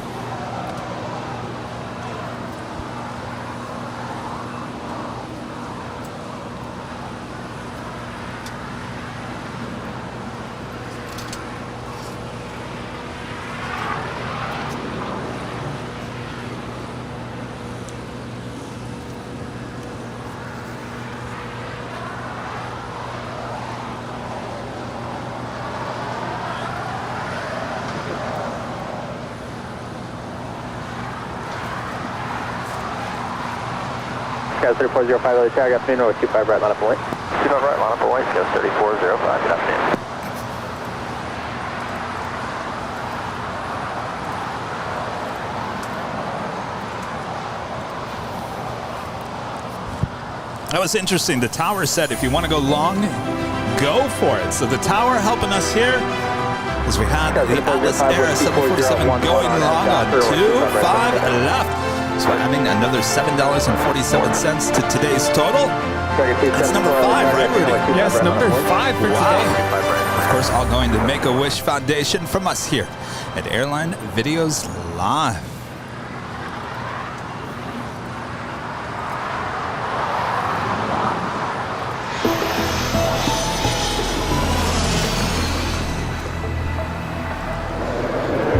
Gas 3405, tag afternoon, or 25 right, line up point. 25 right, line up point, Gas 3405, good afternoon. That was interesting. The tower said if you want to go long, go for it. So the tower helping us here as we had the Atlas Air 747 going long on 25 left. So adding another $7.47 to today's total. That's number 5, right, Rudy? Yes, number 5 for today. Of course, all going to Make-A-Wish Foundation from us here at Airline Videos Live.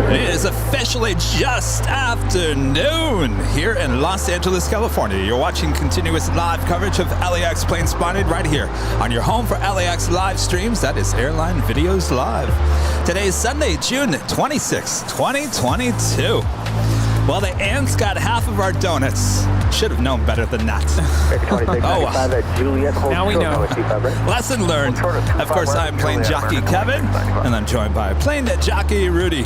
It is officially just afternoon here in Los Angeles, California. You're watching continuous live coverage of LAX Plane Spotted right here on your home for LAX live streams. That is Airline Videos Live. Today is Sunday, June 26, 2022. Well, the ants got half of our donuts. Should have known better than that. Now we know. Lesson learned. Of course, I'm plane jockey Kevin, and I'm joined by plane jockey Rudy.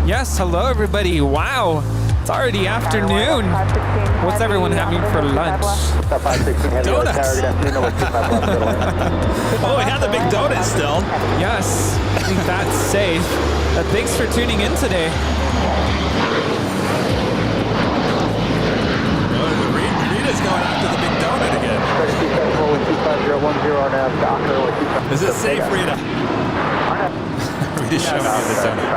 Yes, hello everybody. Wow, it's already afternoon. What's everyone having for lunch? Donuts. Oh, we have the big donut still. Yes, I think that's safe. Thanks for tuning in today. Rita's going after the big donut again. Is it safe, Rita? Rita's showing you the donut.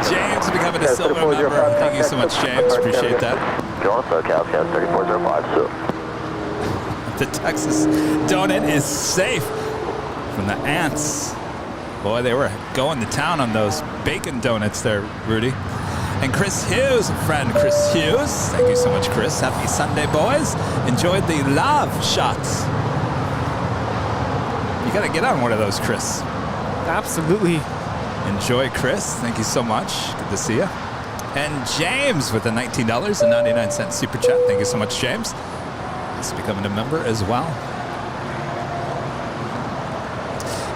James becoming a silver member. Thank you so much, James. Appreciate that. Gas 3405, The Texas donut is safe from the ants. Boy, they were going to town on those bacon donuts there, Rudy. And Chris Hughes, friend Chris Hughes. Thank you so much, Chris. Happy Sunday, boys. Enjoyed the love shots. You got to get on one of those, Chris. Absolutely. Enjoy, Chris. Thank you so much. Good to see you. And James with the $19.99 super chat. Thank you so much, James. He's becoming a member as well.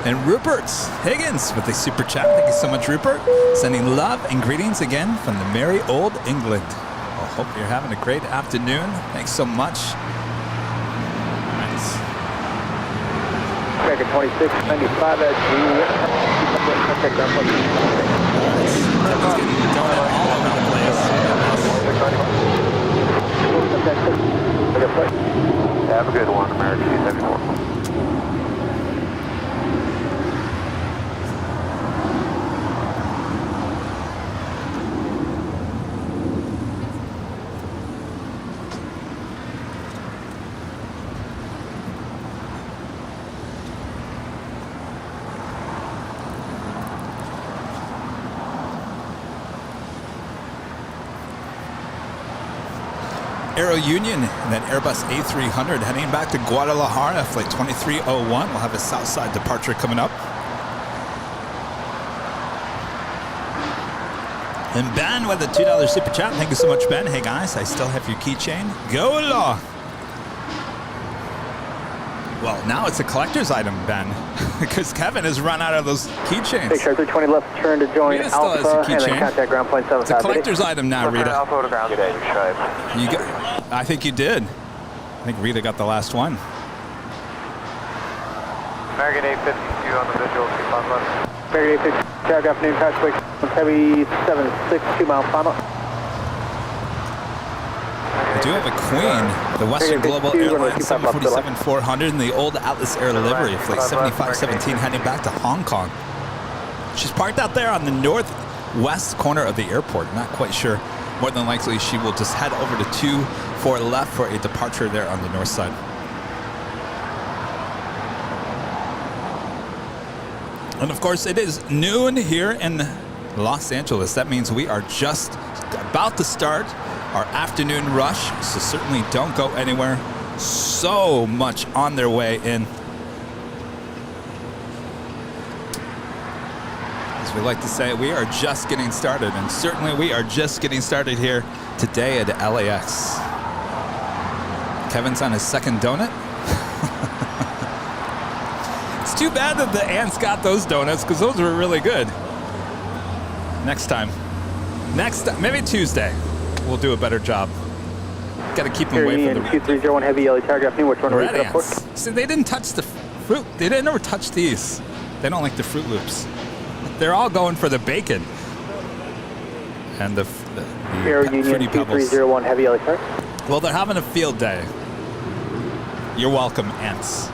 And Rupert Higgins with the super chat. Thank you so much, Rupert. Sending love and greetings again from the merry old England. Well, hope you're having a great afternoon. Thanks so much. Nice. 2695 at Juliet. Kevin's getting donut all over the place. Have a good one, American 274. Aero Union and that Airbus A300 heading back to Guadalajara, flight 2301. We'll have a Southside departure coming up. And Ben with a $2 super chat. Thank you so much, Ben. Hey guys, I still have your keychain. Go along. Well, now it's a collector's item, Ben, because Kevin has run out of those keychains. Big Shark 320 left turn to join Rita still Alpha, has a and then keychain. contact ground point 75. It's a collector's item now, Rita. Alpha to ground. Good day, Stripe. You got, I think you did. I think Rita got the last one. American 852 on the visual, 25 left. American 852, tag afternoon, patch break, heavy 762 mile final. I do do have a Queen, the Western Global Airlines 747-400 in the old Atlas Air livery, flight 7517 heading back to Hong Kong. She's parked out there on the northwest corner of the airport. Not quite sure. More than likely, she will just head over to 24 left for a departure there on the north side. And of course, it is noon here in Los Angeles. That means we are just about to start our afternoon rush, so certainly don't go anywhere. So much on their way in. As we like to say, we are just getting started, and certainly we are just getting started here today at LAX. Kevin's on his second donut. It's too bad that the ants got those donuts, because those were really good. Next time, maybe Tuesday, we'll do a better job. Got to keep them away from the 2301 Heavy LA Tiger. Which one are we set up for? See, they didn't touch the fruit. They didn't ever touch these. They don't like the Fruit Loops. They're all going for the bacon and the Air Union Fruity Pebbles. 2301 Heavy LA Tiger. Well, they're having a field day. You're welcome, ants.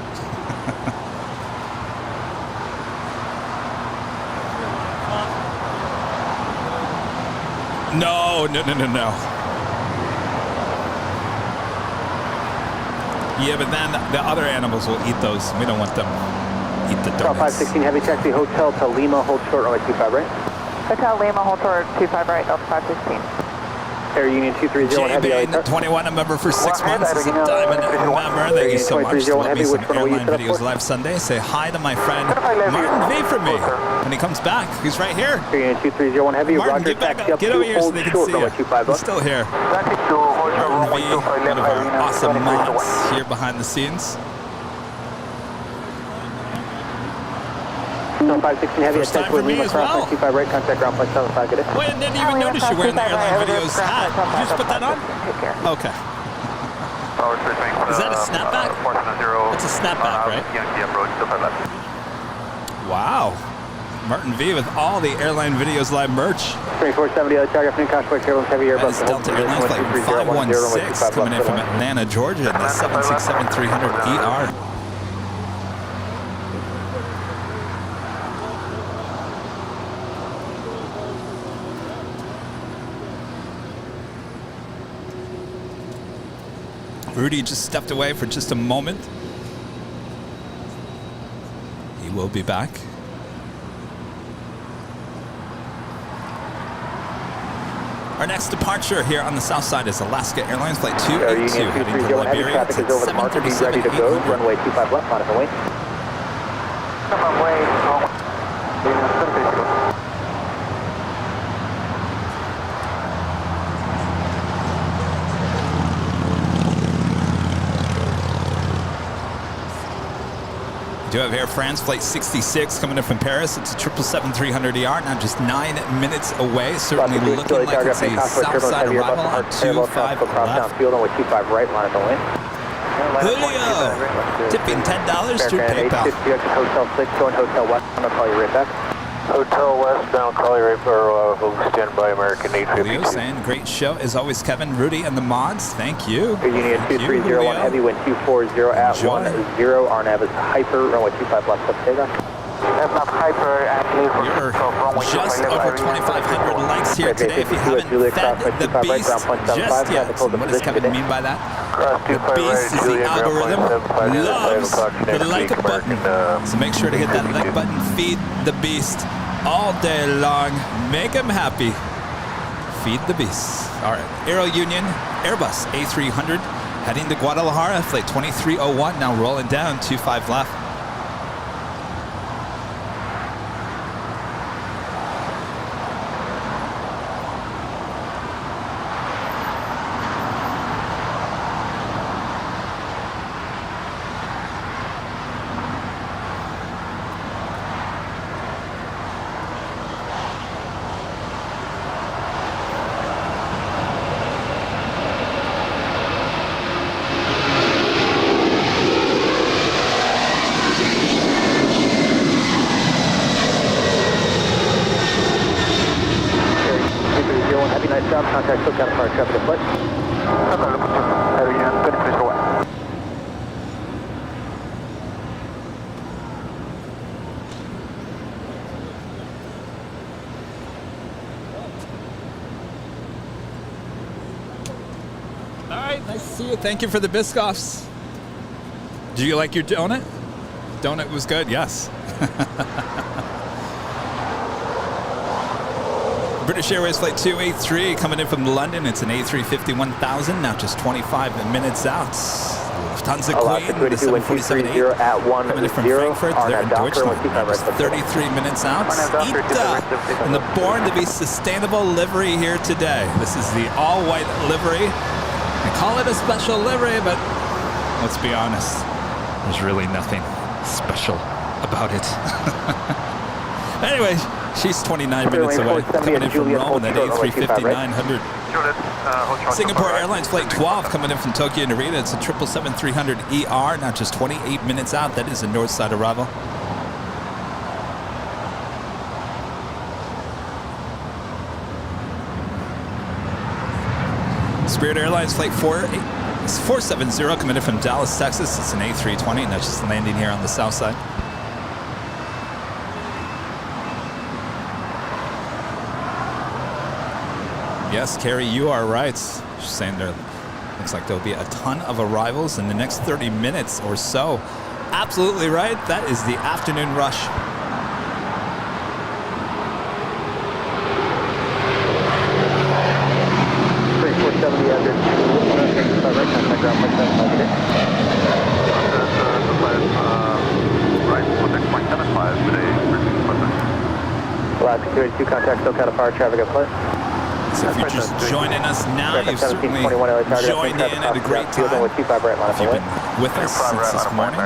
No. Yeah, but then the other animals will eat those. We don't want them eat the donuts. 516 Heavy Taxi Hotel to Lima, hold short, runway 25 right. Hotel Lima, hold short, 25 right, Delta 516. Air Union 2301 Heavy LA Tiger. 21, a member for 6 months. This is a diamond member. Thank you so much. Love me some Airline videos live Sunday. Say hi to my friend Martin V from me. When he comes back, he's right here. Air Union 2301 Heavy, Martin, Roger, get back taxi up. up Get to over here so hold they can short, see you. runway 25 He's still here. Martin V, one of our awesome mods here behind the scenes. 516 Heavy, First time for me as well. 25 right, contact ground flight 75, get it. Wait, I didn't even notice you wearing the Airline Videos hat. Did you just put that on? Okay. Is that a snapback? That's a snapback, right? Wow. Martin V with all the Airline Videos live merch. 2470 LA Tiger, afternoon, Conch Flight, Airlines Heavy Airbus. That is Delta Airlines flight 516 coming in from Atlanta, Georgia, in the 767-300ER. Rudy just stepped away for just a moment. He will be back. Our next departure here on the south side is Alaska Airlines Flight 282 heading to Liberia. It's at 737-800. Runway 25 left, on its way. We do have Air France Flight 66 coming in from Paris. It's a 777-300ER, now just 9 minutes away. Certainly looking like it's a south side arrival on 25 left. Julio, tipping $10 through PayPal. Hotel 6, going Hotel West, I'll call you right back. Hotel West, down, call you right for stand by American 852. Julio saying, great show as always, Kevin, Rudy, and the mods. Thank you. Air Union 2301 Heavy, wind 240 at 10. RNAV is hyper, runway 25 left, up takeoff. You're just over 2,500 likes here today. If you haven't fed the beast just yet, and what does Kevin mean by that? The beast is the algorithm, loves the like button. So make sure to hit that like button, feed the beast all day long. Make him happy. Feed the beast. All right, Aero Union, Airbus A300, heading to Guadalajara, flight 2301, now rolling down, 25 left. Contact SoCal Fire Traffic Flight. see you. Thank you for the Biscoffs. Do you like your donut? Donut was good, yes. British Airways Flight 283 coming in from London. It's an A350 1000, now just 25 minutes out. Lufthansa Queen, the 747-8 coming in from Frankfurt. They're in Deutschland, now just 33 minutes out. ITA in the Born to be Sustainable livery here today. This is the all-white livery. They call it a special livery, but let's be honest, there's really nothing special about it. Anyway, she's 29 minutes away, coming in from Rome, that A350-900. Singapore Airlines Flight 12 coming in from Tokyo Narita. It's a 777-300ER, now just 28 minutes out. That is a north side arrival. Spirit Airlines Flight 470 coming in from Dallas, Texas. It's an A320, and that's just landing here on the south side. Yes, Carrie, you are right. She's saying there looks like there'll be a ton of arrivals in the next 30 minutes or so. Absolutely right. That is the afternoon rush. LAX 282, contact SoCal Power traffic at flight. So if you're just joining us now, you've certainly joined in at a great time. If you've been with us since this morning,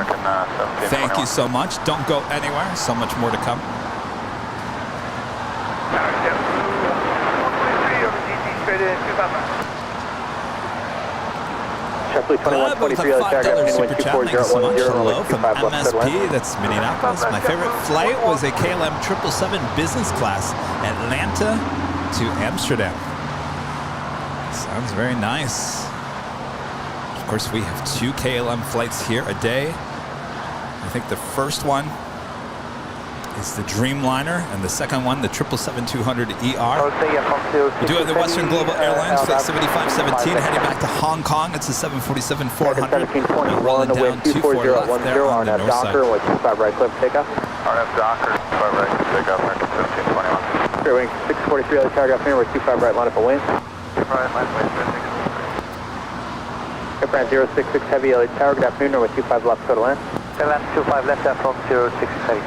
thank you so much. Don't go anywhere. So much more to come. $5 super chat. Thank you so much. Hello from MSP. That's Minneapolis. My favorite flight was a KLM 777 business class, Atlanta to Amsterdam. Sounds very nice. Of course, we have 2 KLM flights here a day. I think the first one is the Dreamliner, and the second one, the 777-200ER. We do have the Western Global Airlines Flight 7517 heading back to Hong Kong. It's a 747-400. Rolling down 24 left there on the north side. RF Docker, 25 right, pick up, 1721. Clear wing 643, other target afternoon, we're 25 right, line up a wing. Right, line wing, Airplane 066 Heavy, LA Tower, good afternoon, runway 25 left, total land. Airline 25 left, from 066 Heavy.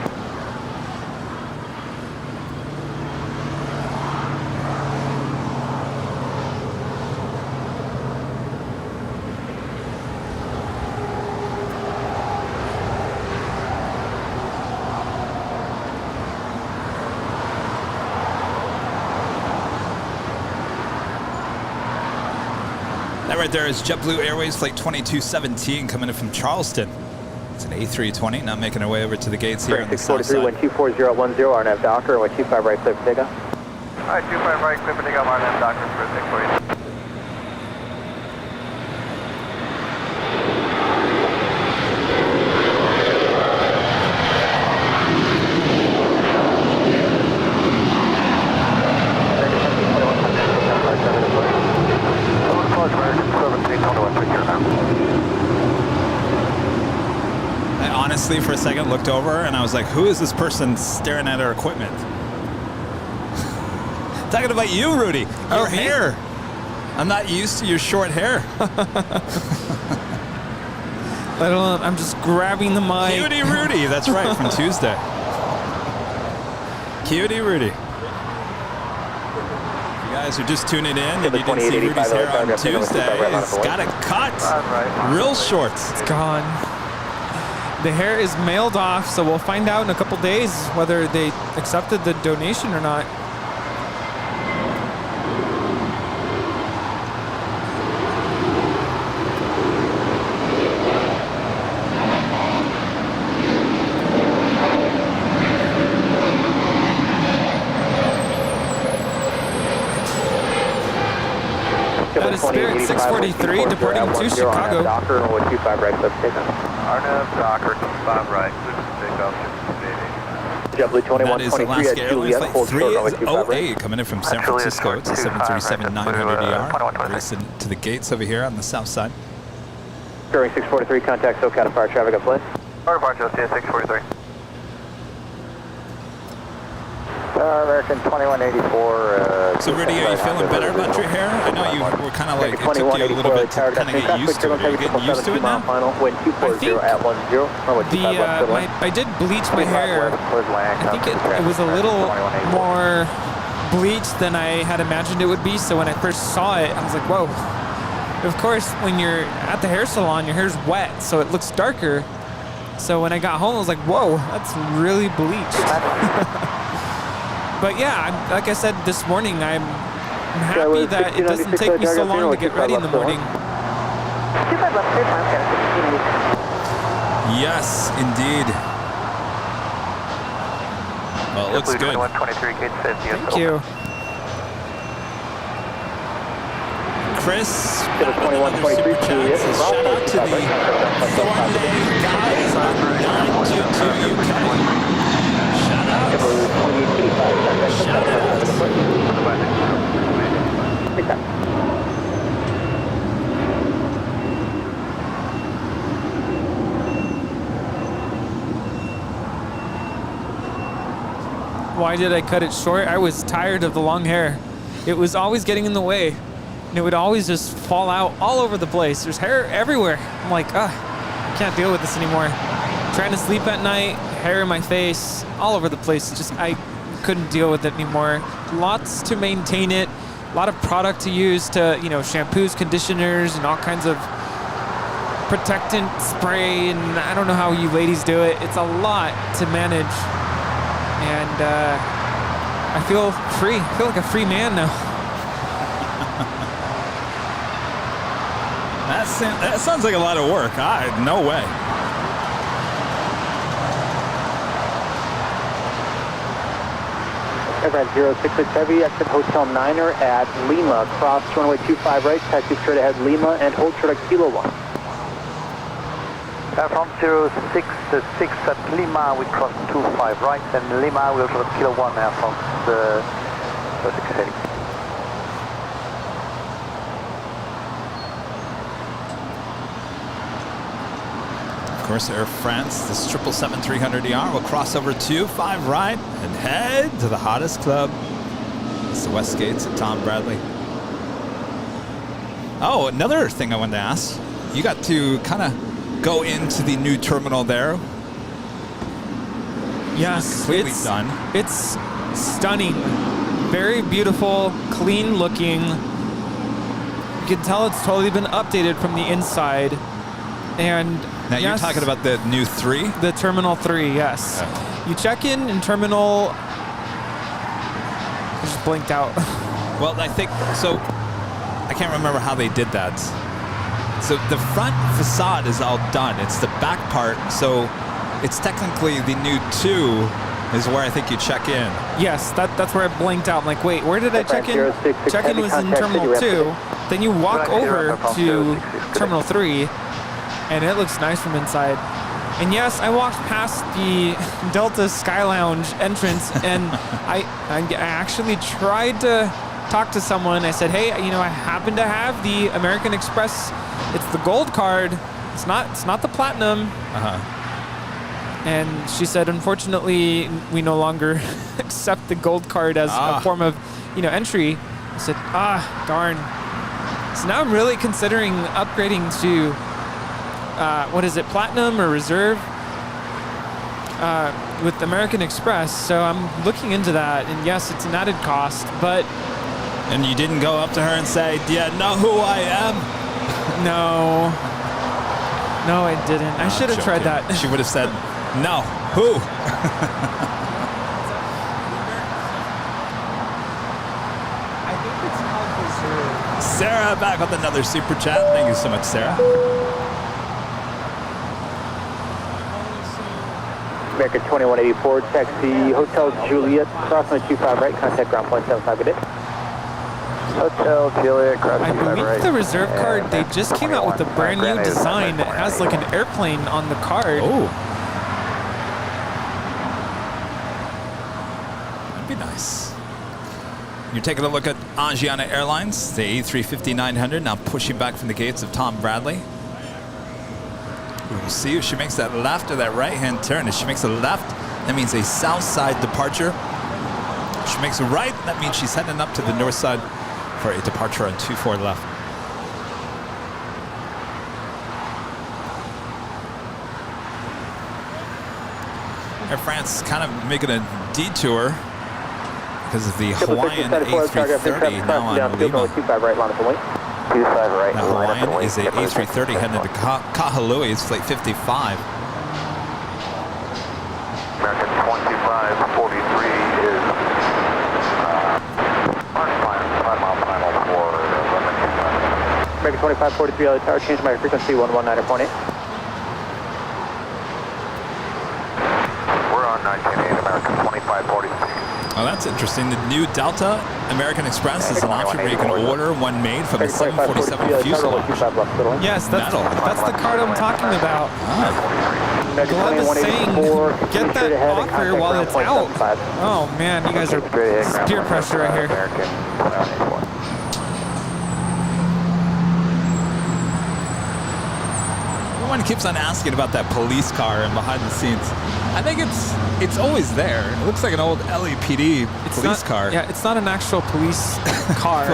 That right there is JetBlue Airways Flight 2217 coming in from Charleston. It's an A320, now making our way over to the gates here on the south side. 643, 124, 010, RNAV Docker, runway 25 right, clear for takeoff. Alright, 25 right, clear for takeoff, RNAV Docker, for 643. I honestly, for a second, looked over and I was like, who is this person staring at our equipment? Talking about you, Rudy. Your hair. I'm not used to your short hair. I'm just grabbing the mic. Cutie Rudy. That's right, from Tuesday. Cutie Rudy. You guys are just tuning in and you didn't see Rudy's hair on Tuesday. He's got it cut. Real short. It's gone. The hair is mailed off, so we'll find out in a couple days whether they accepted the donation or not. That is Spirit 643 departing to Chicago. Docker, runway 25 right, clear for takeoff. RNAV Docker, 25 right, clear for takeoff, 688. JetBlue 2123 at Juliet, hold short, runway 25 right. coming in from San Francisco. It's a 737-900ER. Racing to the gates over here on the south side. Bearing 643, contact SoCal Fire traffic up place. Fire departure, LCS 643. American 2184. So Rudy, are you feeling better about your hair? I know you were kind of like, it took you a little bit to kind of get used to it. Are you getting used to it now? I did bleach my hair. I think it was a little more bleached than I had imagined it would be. So when I first saw it, I was like, whoa. Of course, when you're at the hair salon, your hair's wet, so it looks darker. So when I got home, I was like, whoa, that's really bleached. But yeah, like I said this morning, I'm happy that it doesn't take me so long to get ready in the morning. Yes, indeed. Well, it looks good. Thank you. Chris, another super chat says, shout out to the Thornley guys on 922 UK. Shout out. Shout out. Why did I cut it short? I was tired of the long hair. It was always getting in the way. And it would always just fall out all over the place. There's hair everywhere. I'm like, I can't deal with this anymore. Trying to sleep at night, hair in my face, all over the place. Just, I couldn't deal with it anymore. Lots to maintain it. A lot of product to use to, shampoos, conditioners, and all kinds of protectant spray. And I don't know how you ladies do it. It's a lot to manage. And I feel free. I feel like a free man now. That sounds like a lot of work. No way. Airline 066 Heavy, exit Hotel Niner at Lima, cross runway 25 right, taxi straight ahead Lima, and hold short at Kilo 1. From 066 at Lima, we cross 25 right, and Lima, we'll short at Kilo 1 now from the 06 heading. Of course, Air France, this 777-300ER will cross over 25 right and head to the hottest club. It's the West Gates at Tom Bradley. Oh, another thing I wanted to ask. You got to kind of go into the new terminal there. Yes, it's done. It's stunning. Very beautiful, clean looking. You can tell it's totally been updated from the inside. And now you're talking about the new 3? The Terminal 3, yes. Okay. You check in Terminal... I just blinked out. Well, I think, so I can't remember how they did that. So the front facade is all done. It's the back part, so it's technically the new 2 is where I think you check in. Yes, that's where I blinked out. I'm like, wait, where did I check in? Check-in was in Terminal 2. Then you walk over to Terminal 3, and it looks nice from inside. And yes, I walked past the Delta Sky Lounge entrance, and I actually tried to talk to someone. I said, hey, I happen to have the American Express. It's the gold card. It's not the platinum. And she said, unfortunately, we no longer accept the gold card as a form of, entry. I said, darn. So now I'm really considering upgrading to, what is it, platinum or reserve with American Express. So I'm looking into that. And yes, it's an added cost, but... And you didn't go up to her and say, do you know who I am? No. No, I didn't. I should have tried that. She would have said, no, who? I think it's called Reserve. Sarah back with another super chat. Thank you so much, Sarah. American 2184, taxi Hotel Juliet, cross on 25 right, contact ground point 75, good day. Hotel Juliet, cross 25 right. I believe the reserve card, they just came out with a brand new design. It has like an airplane on the card. Oh. That'd be nice. You're taking a look at Asiana Airlines, the A350-900, now pushing back from the gates of Tom Bradley. We'll see if she makes that left or that right-hand turn. If she makes a left, that means a south side departure. If she makes a right, that means she's heading up to the north side for a departure on 24 left. Air France kind of making a detour because of the Hawaiian A330 now on Lima. 25 right, line up the wing. 25 right, The Hawaiian is a A330 heading to Kahului. It's flight 55. American 2543 is 5 mile final for runway 25. American 2543 LA Tower, change my frequency 119.8. We're on 19.8, American 2543. Oh, that's interesting. The new Delta American Express is an option where you can order one made from the 747 fuselage. Yes, that's the card I'm talking about. Ah. Gleb is saying, get that offer while it's out. Oh man, you guys are peer pressure right here. Everyone keeps on asking about that police car and behind the scenes. I think it's always there. It looks like an old LAPD police car. Yeah, it's not an actual police car.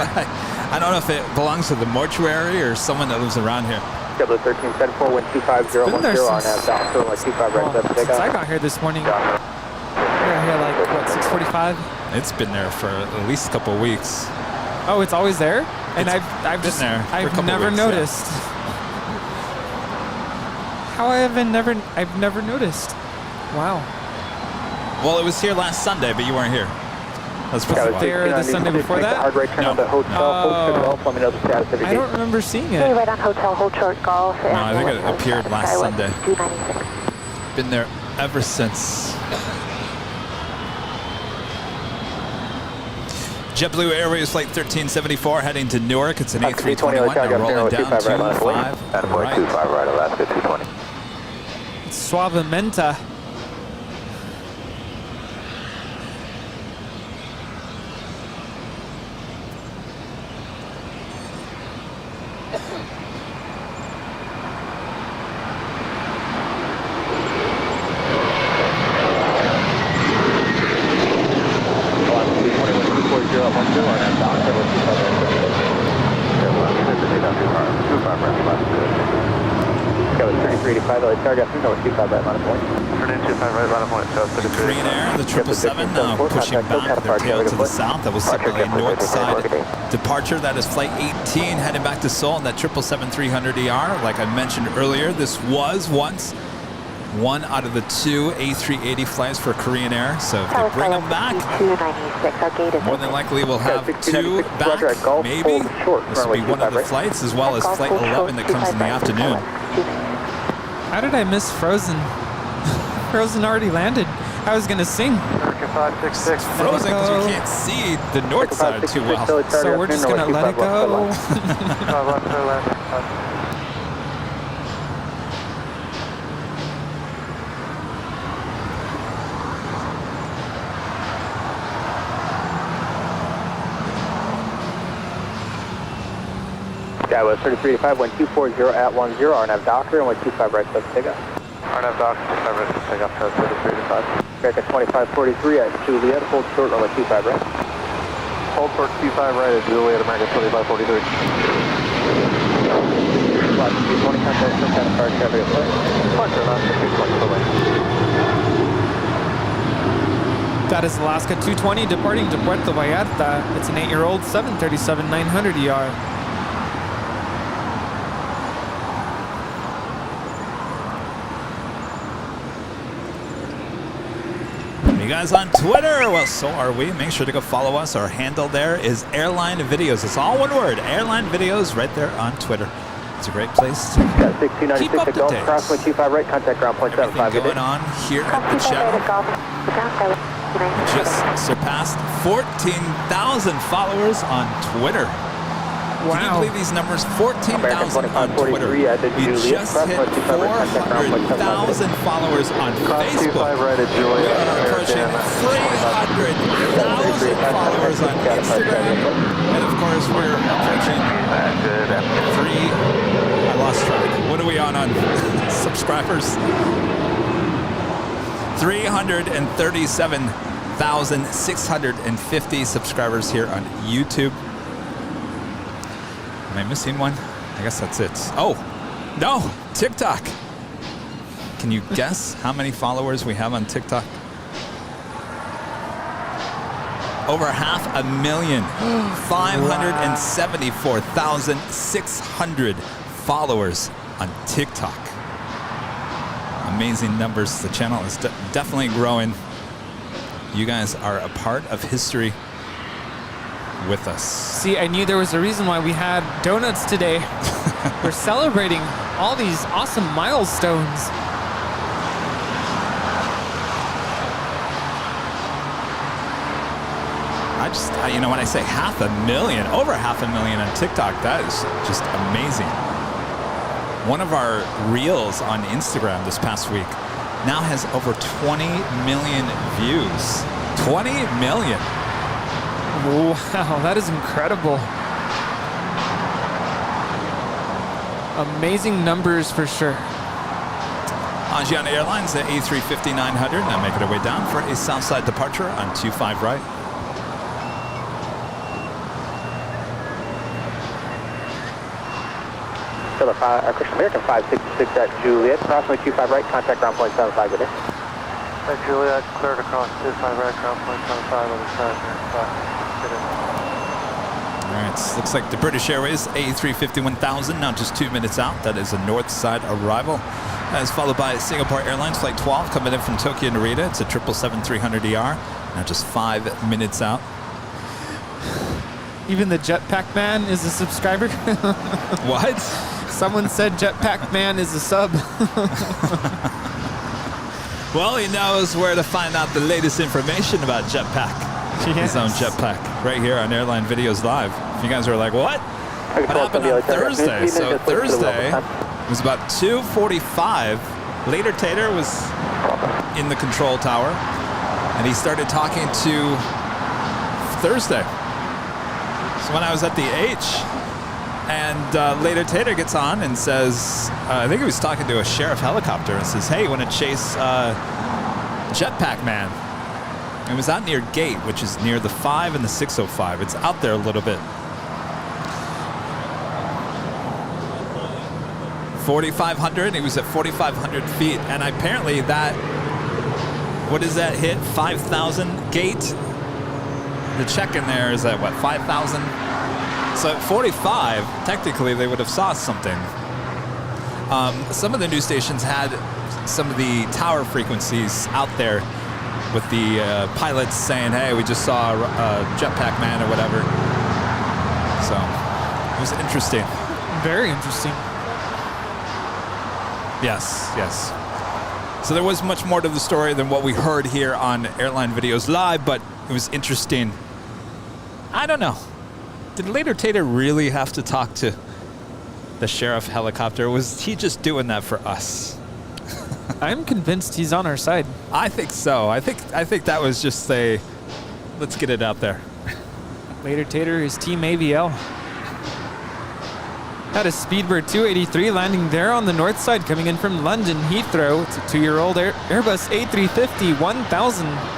I don't know if it belongs to the mortuary or someone that lives around here. W1374, wind 250, on nav down, so like 25 right, since I got here this morning, I got here like, what, 6:45? It's been there for at least a couple of weeks. Oh, it's always there? And I've been there for a I've couple never weeks, noticed. Yeah. How I've never noticed. Wow. Well, it was here last Sunday, but you weren't here. That's there the Sunday before that? Hard right turn on the hotel, let me know the status of your I don't remember seeing it. Hey, right on hotel, hold short golf. No, I think it appeared last Sunday. Been there ever since. JetBlue Airways Flight 1374 heading to Newark. It's an A321 now rolling down 25 right. 25 right, Alaska 220. Suavementa. Korean Air, the 777 now pushing back their tail to the south. That was simply a north side departure. That is flight 18 heading back to Seoul in that 777-300ER. Like I mentioned earlier, this was once one out of the 2 A380 flights for Korean Air. So if they bring them back, more than likely we'll have 2 back, maybe. This will be one of the flights, as well as flight 11 that comes in the afternoon. How did I miss Frozen? Frozen already landed. I was gonna sing. It's frozen because we can't see the north side too well. So we're just gonna let it go. Skywest 3385, wind 240 at 10, RNAV Doctor, and wind 25 right, let's take off. RNAV Doctor, 25 right, let's take off, 3385. American 2543 at Juliet, hold short, runway 25 right. Hold short 25 right at Juliet, American 2543. Flight 220, contact some kind of car traffic at flight. Departure, Alaska 220, bye-bye. That is Alaska 220 departing to Puerto Vallarta. It's an 8-year-old 737-900ER. You guys on Twitter? Well, so are we. Make sure to go follow us. Our handle there is Airline Videos. It's all one word, Airline Videos, right there on Twitter. It's a great place to keep up to date. Crosswind 25 right, contact ground point 75. Everything going on here at the channel. We just surpassed 14,000 followers on Twitter. Wow. Can you believe these numbers? 14,000 on Twitter. We just hit 400,000 followers on Facebook. We are approaching 300,000 followers on Instagram. And of course, we're approaching I lost track. What are we on subscribers. 337,650 subscribers here on YouTube. Am I missing one? I guess that's it. Oh, no, TikTok. Can you guess how many followers we have on TikTok? Over 500,000. 574,600 followers on TikTok. Amazing numbers. The channel is definitely growing. You guys are a part of history with us. See, I knew there was a reason why we had donuts today. We're celebrating all these awesome milestones. You know, when I say 500,000, over 500,000 on TikTok, that is just amazing. One of our reels on Instagram this past week now has over 20 million views. 20 million. Wow, that is incredible. Amazing numbers for sure. Asiana Airlines, the A350-900, now making our way down for a Southside departure on 25 right. American 566 at Juliet, approximately 25 right, contact ground point 75, good day. At Juliet, cleared across 25 right, ground point 75, other side, good day. All right, looks like the British Airways A350-1000, now just 2 minutes out. That is a north side arrival. That is followed by Singapore Airlines Flight 12 coming in from Tokyo Narita. It's a 777-300ER, now just 5 minutes out. Even the Jetpack Man is a subscriber. What? Someone said Jetpack Man is a sub. Well, he knows where to find out the latest information about Jetpack. Yes. His own Jetpack, right here on Airline Videos Live. If you guys are like, what? What happened on Thursday? So Thursday was about 2:45. Later Tater was in the control tower, and he started talking to Thursday. So when I was at the H, and later Tater gets on and says, I think he was talking to a sheriff helicopter, and says, hey, you want to chase Jetpack Man? It was out near Gate, which is near the 5 and the 605. It's out there a little bit. 4,500. He was at 4,500 feet, and apparently that, what is that hit? 5,000 Gate. The check in there is at what, 5,000? So at 45, technically they would have saw something. Some of the news stations had some of the tower frequencies out there with the pilots saying, hey, we just saw a Jetpack Man or whatever. So it was interesting. Very interesting. Yes, yes. So there was much more to the story than what we heard here on Airline Videos Live, but it was interesting. I don't know. Did Later Tater really have to talk to the sheriff helicopter? Or was he just doing that for us? I'm convinced he's on our side. I think so. I think that was just a, let's get it out there. Later Tater is Team AVL. Had a Speedbird 283 landing there on the north side coming in from London Heathrow. It's a 2-year-old Airbus A350-1000.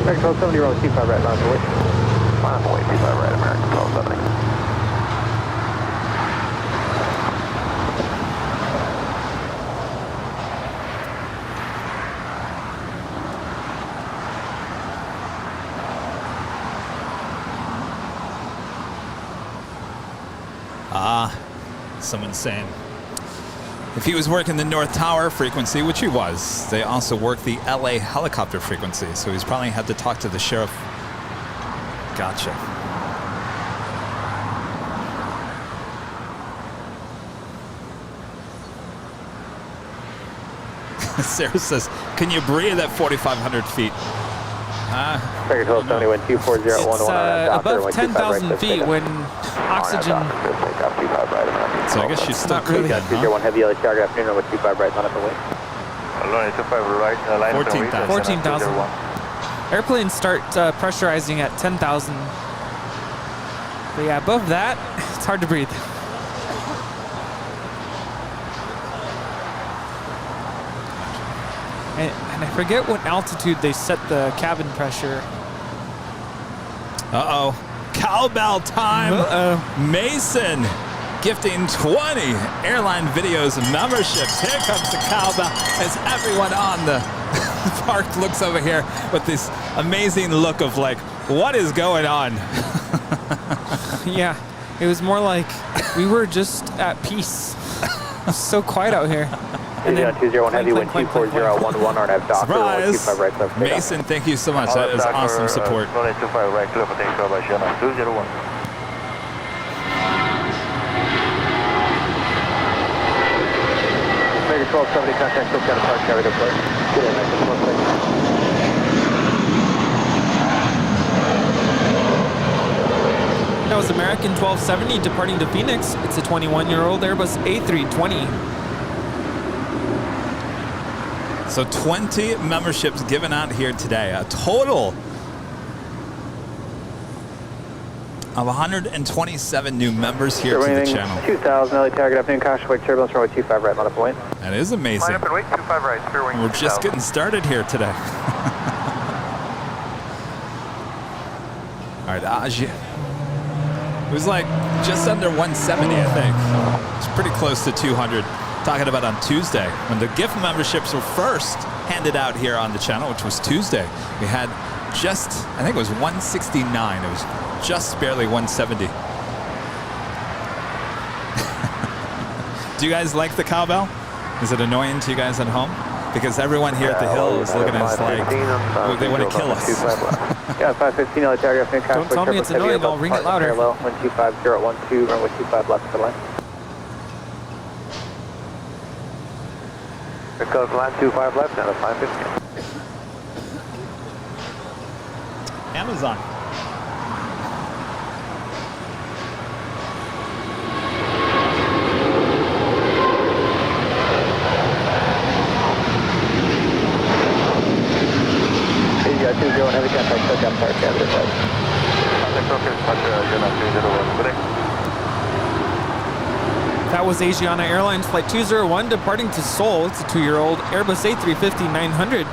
American 1270, row 25 right, line away. Line away, 25 right, American 1270. Someone's saying if he was working the North Tower frequency, which he was, they also worked the LA helicopter frequency, so he's probably had to talk to the sheriff. Gotcha. Sarah says, can you breathe at 4,500 feet? Figure 1270, wind 240 at 11 above 10,000 feet when oxygen. So I guess she's still not really. cooking, huh? 1 heavy, LAX target afternoon, runway 25 right, on up the wing. 14,000. Airplanes start pressurizing at 10,000. But yeah, above that, it's hard to breathe. And I forget what altitude they set the cabin pressure. Uh-oh. Cowbell time. Mason gifting 20 airline videos and memberships. Here comes the cowbell as everyone on the park looks over here with this amazing look of like, what is going on? Yeah, it was more like we were just at peace. It's so quiet out here. And then 201 heavy, wind 240 at 11 RNAV Docker, Surprise! 25 right, left. Mason, thank you so much. That is awesome support. 25 right, clear for takeoff by Shannon, 201. Figure 1270, contact, still got a park, carry to play. Get in, nice and close. That was American 1270 departing to Phoenix. It's a 21-year-old Airbus A320. So 20 memberships given out here today. A total of 127 new members here to the channel. 2000, LA target afternoon, caution, wake turbulence, runway 25 right, on point. That is amazing. Line up and wait, 25 right, clear wing. We're just getting started here today. All right, Aj. It was like just under 170, I think. It's pretty close to 200. Talking about on Tuesday, when the gift memberships were first handed out here on the channel, which was Tuesday. We had just, I think it was 169. It was just barely 170. Do you guys like the cowbell? Is it annoying to you guys at home? Because everyone here at the Hill is looking at us like they want to kill us. Yeah, 515, LA target afternoon, caution, Don't tell me it's annoying, I'll ring it louder. Wind 250 at 12, runway 25 left of the line. Here goes line 25 left, now to 515. Amazon. Yeah, 20 heavy contact, still got park, carry to play. That was Asiana Airlines Flight 201 departing to Seoul. It's a 2-year-old Airbus A350-900.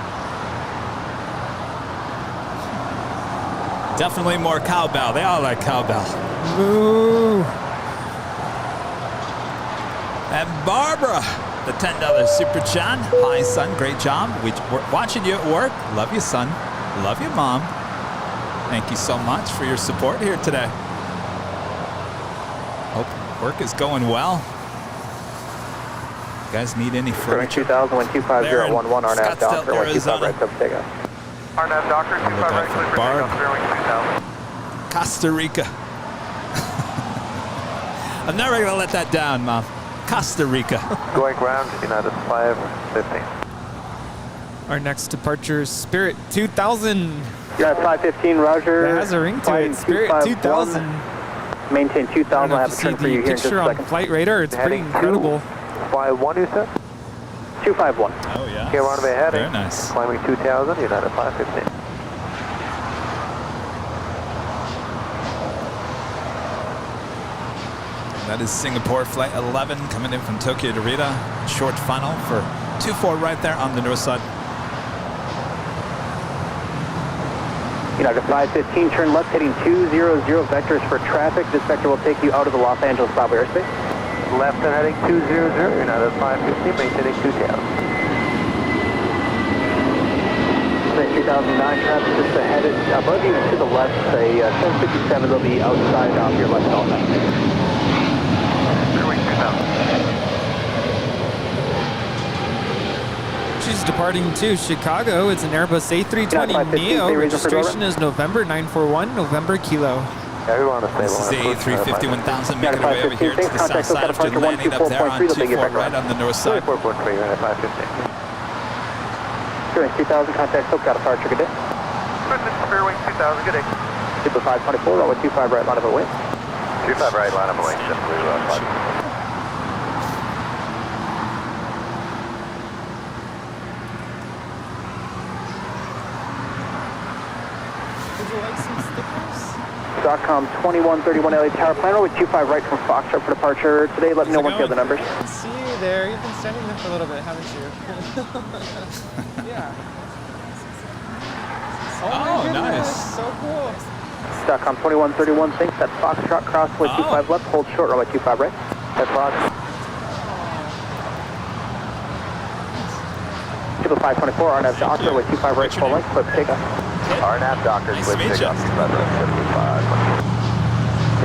Definitely more cowbell. They all like cowbell. Ooh. And Barbara, the $10 super chat. Hi, son. Great job. We're watching you at work. Love you, son. Love you, mom. Thank you so much for your support here today. Hope work is going well. You guys need any furniture? 2000, 150 at 11 RNAV Docker, 125 right, sub takeoff. RNAV Docker, 25 right, clear for takeoff, clear wing 2000. Costa Rica. I'm never going to let that down, Mom. Costa Rica. Going ground, United 515. Our next departure is Spirit 2000. United 515, roger. That has a ring to it. Spirit 2000. Maintain 2000, I'll have a turn for you here in just a second. On flight radar, it's pretty incredible. 251, you said? 251. Oh, yeah. Okay, runway heading. Very nice. Climbing 2000, United 515. That is Singapore Flight 11 coming in from Tokyo to Rita. Short funnel for 24 right there on the north side. United 515, turn left heading 200 vectors for traffic. This vector will take you out of the Los Angeles Bravo airspace. Left and heading 200, United 515, maintaining 2000. 3009 traffic just ahead, above you to the left, say 1057, they'll be outside off your left all night. She's departing to Chicago. It's an Airbus A320 Neo. Registration is November 941, November Kilo. This is the A350 1000 making our way over here to the south side after landing up there on 24 right on the north side. 443, 515. 3000, contact, Hope, got a departure, good day. Spearwing 2000, good day. Super 524, runway 25 right, line of away. 25 right, line up away, shift blue, 5. Would you like some stickers? .com 2131 LA Tower, plan runway 25 right from Foxtrot for departure today. Let me know once you have the numbers. See you there. You've been standing there for a little bit, haven't you? Yeah. Oh, nice. So cool. .com 2131, thanks. That's Foxtrot, crossway 25 left, hold short, runway 25 right. That's Fox. Super 524, RNAV Doctor, runway 25 right, full length, clip takeoff. RNAV Doctor, clip takeoff, 25 right, 75.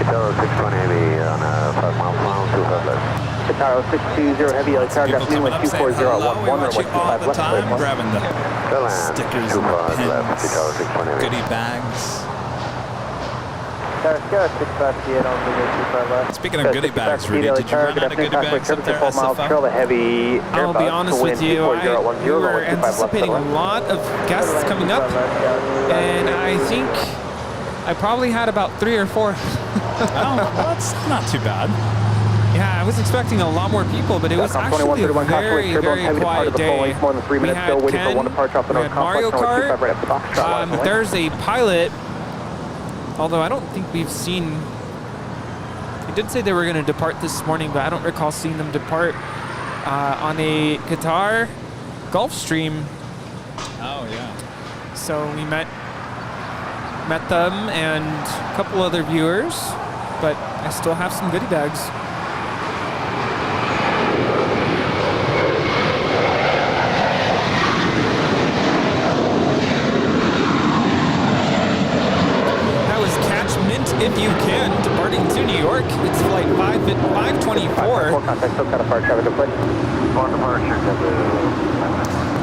Qatar 620 heavy on 5 miles per hour, 25 left. Qatar 620 heavy, LA Tower, People afternoon, coming up saying 240 hello. on We're 11, runway watching all 25 the left, time, clear. grabbing the stickers and pins, goodie bags. Speaking of goodie bags, Rudy, did you run out of goodie bags up there, SFO? I'll be honest with you, we were anticipating a lot of guests coming up, and I think I probably had about 3 or 4. Oh, that's not too bad. Yeah, I was expecting a lot more people, but it was actually a very, very quiet day. We had Ken, we had Mario Kart, there's a pilot, although I don't think we've seen, they did say they were going to depart this morning, but I don't recall seeing them depart on a Qatar Gulfstream. Oh, yeah. So we met them and a couple other viewers, but I still have some goodie bags. If you can, departing to New York, it's flight 524. I'll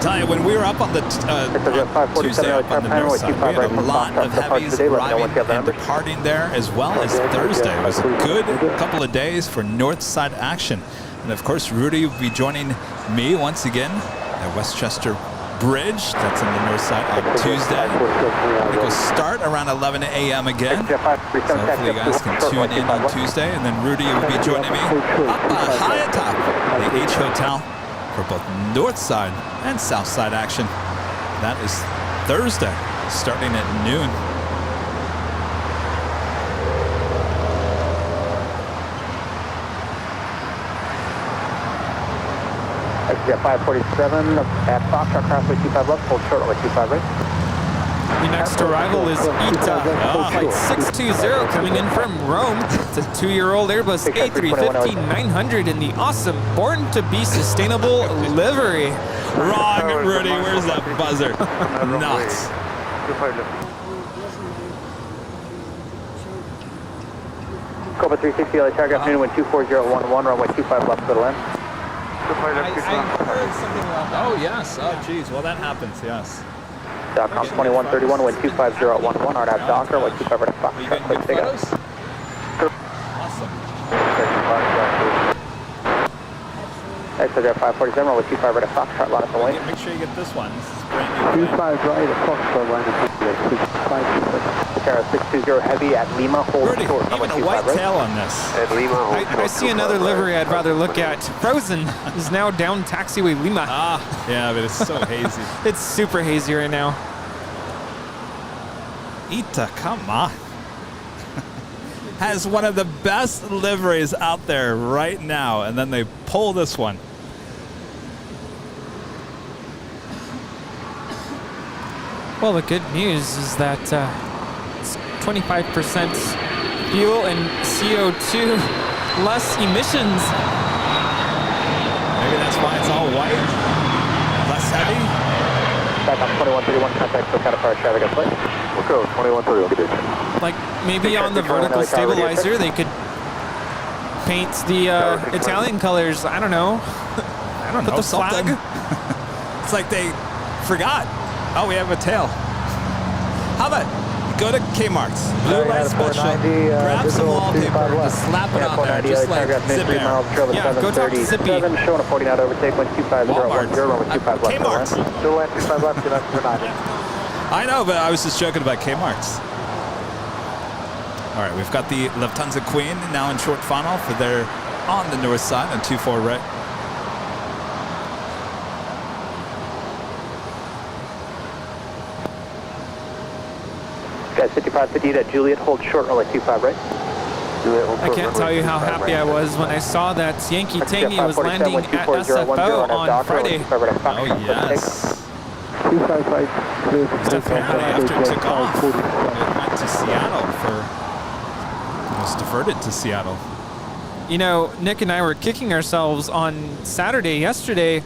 tell you, when we were up on the Tuesday up on the north side, we had a lot of heavies arriving and departing there, as well as Thursday. It was a good couple of days for north side action. And of course, Rudy will be joining me once again at Westchester Bridge, that's on the north side, on Tuesday. It will start around 11 a.m. again, so hopefully you guys can tune in on Tuesday, and then Rudy will be joining me up high atop the H Hotel for both north side and south side action. That is Thursday, starting at noon. Exit 547 at Foxtrot, crossway 25 left, hold short, runway 25 right. The next arrival is Ita, flight 620 coming in from Rome. It's a 2-year-old Airbus A350-900 in the awesome Born to Be Sustainable livery. Wrong, Rudy, where's that buzzer? Nuts. Cobra 360, LA Tower, afternoon, wind 24011, runway 25 left, middle end. I heard something about that. Oh, yes. Oh, geez. Well, that happens, yes. .com 2131, wind 25011, RNAV Docker, wind 25 right, Foxtrot, quick takeoff. Awesome. Exit 547, runway 25 right, Foxtrot, line up the way. Make sure you get this one. This is brand new. 25 right, Foxtrot, line up the way. Qatar 620 heavy at Lima, hold Rudy, short, even a white tail on this. At Lima, hold short. I see another livery I'd rather look at. Frozen is now down taxiway Lima. Ah, yeah, but it's so hazy. It's super hazy right now. Ita, come on. Has one of the best liveries out there right now, and then they pull this one. Well, the good news is that it's 25% fuel and CO2 less emissions. Maybe that's why it's all white. Less heavy. Back on 2131, contact Qatar traffic at play. We'll go 2131, good day. Like maybe on the vertical stabilizer they could paint the Italian colors. I don't know. I don't know. Put the something. flag. It's like they forgot. Oh, we have a tail. How about go to Kmart's, Blue Light Special, grab some wallpaper, just slap it on there, just like Zip Air. Yeah, go talk to Zippy. Showing a 49 overtake, wind 25010, Kmart's. runway 25 left. Kmart's. Still land 25 left, good afternoon. I know, but I was just joking about Kmart's. All right, we've got the Lufthansa Queen now in short final for their on the north side on 24 right. Guys, 5558 at Juliet, hold short runway 25 right. I can't tell you how happy I was when I saw that Yankee Tangy was landing at SFO on Friday. Oh, yes. Definitely after it took off. It went to Seattle it was diverted to Seattle. You know, Nick and I were kicking ourselves on Saturday, yesterday,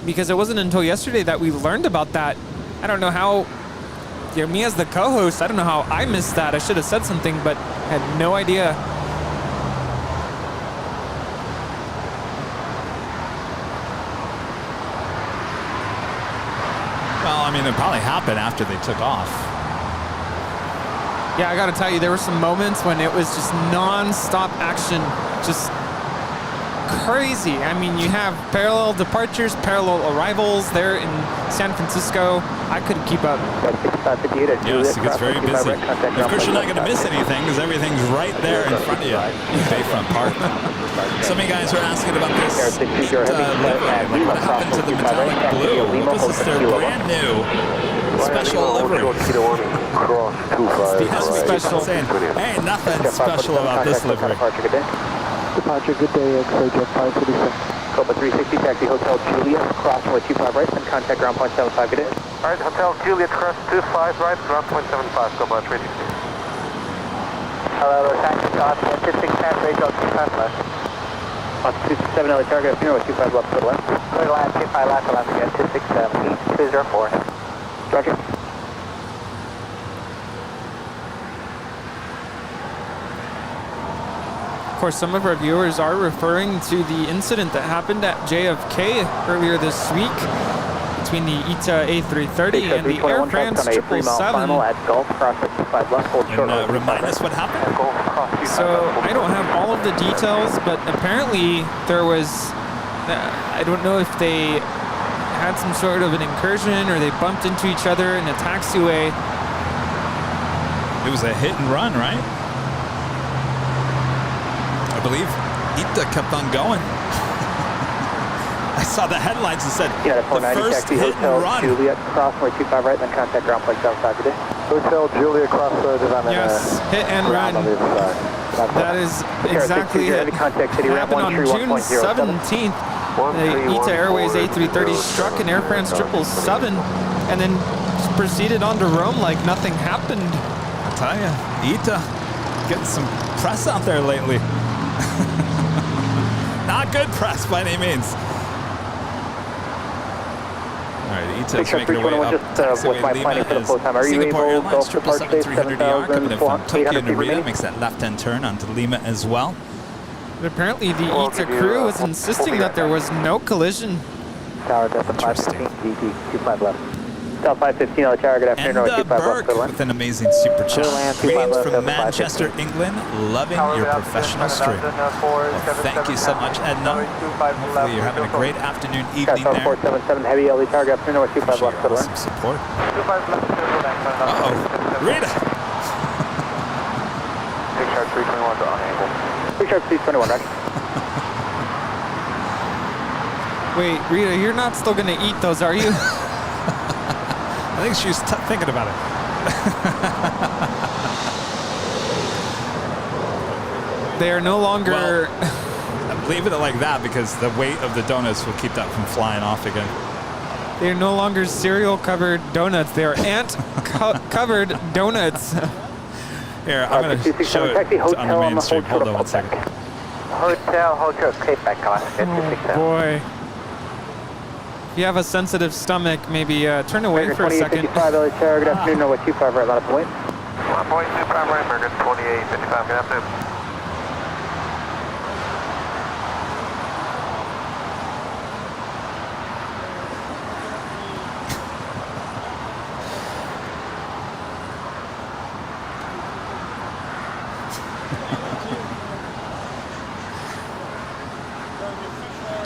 because it wasn't until yesterday that we learned about that. I don't know how, you know, me as the co-host, I don't know how I missed that. I should have said something, but I had no idea. Well, I mean, it probably happened after they took off. Yeah, I gotta tell you, there were some moments when it was just non-stop action, just crazy. I mean, you have parallel departures, parallel arrivals there in San Francisco. I couldn't keep up. Yes, it gets very busy. Of course, you're not going to miss anything because everything's right there in front of you. Bayfront Park. So many guys are asking about this livery. What happened to the metallic blue? Well, this is their brand new special livery. Steve special. saying, hey, nothing special about this livery. Departure, good day, X-ray Jet 536. Copa 360, taxi Hotel Juliet, cross runway 25 right, and contact ground point 75, good day. Alright, Hotel Juliet, cross 25 right, ground point 75, Copa 360. Hello, taxi off, 26 pass, radio 25 left. On 267 LA target, with 25 left, clear left. Clear left, 25 left, allow me again, 267, 204. Roger. Of course, some of our viewers are referring to the incident that happened at JFK earlier this week between the ITA A330 and the Air France 777. And remind us what happened. So I don't have all of the details, but apparently there was, I don't know if they had some sort of an incursion or they bumped into each other in a taxiway. It was a hit and run, right? I believe ITA kept on going. I saw the headlines that said the first hit and run. Juliet, cross runway 25 right, then contact ground point 75 today. Hotel Juliet, cross road design. Yes, hit and run. That is exactly it. Happened on June 17th. The ITA Airways A330 struck an Air France 777 and then proceeded on to Rome like nothing happened. I tell you, ITA getting some press out there lately. Not good press by any means. All right, ITA's making their way up. Taxiway Lima is Singapore Airlines 777-300ER coming in from Tokyo Narita. Makes that left-hand turn onto Lima as well. But apparently the ITA crew was insisting that there was no collision. Tower Delta 515, DT 25 left. Delta 515, LA Tower, good afternoon. And Burke with an amazing super chat. Greetings from Manchester, England. Loving your professional stream. Well, thank you so much, Edna. Hopefully you're having a great afternoon, evening there. 477 heavy, LA Tower, good afternoon. 25 left, good Some support. Uh-oh, Rita. Big Shark 321 to on angle. Big Shark 321, right? Wait, Rita, you're not still going to eat those, are you? I think she's thinking about it. They are no longer... Well, I'm leaving it like that because the weight of the donuts will keep that from flying off again. They are no longer cereal-covered donuts. They are ant-covered donuts. Here, I'm going to show it on the main stream. Hold on 1 second. Hotel, Cape back on. Oh, boy. If you have a sensitive stomach, maybe turn away for a second. 5855 LA Tower, good afternoon. No, 25 right, line point. 1.2 prime right, Bergen 2855, good afternoon.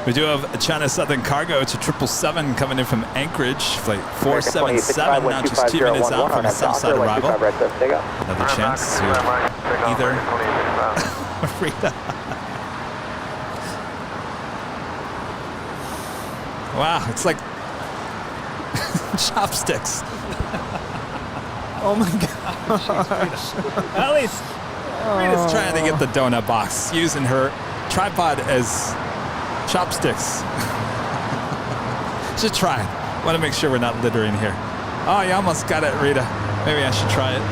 We do have China Southern Cargo. It's a 777 coming in from Anchorage, flight 477, now just 2 minutes out from the south side arrival. Another chance to either Rita. Wow, it's like chopsticks. Oh my gosh. At least Rita's trying to get the donut box, using her tripod as chopsticks. Just try it. Want to make sure we're not littering here. Oh, you almost got it, Rita. Maybe I should try it.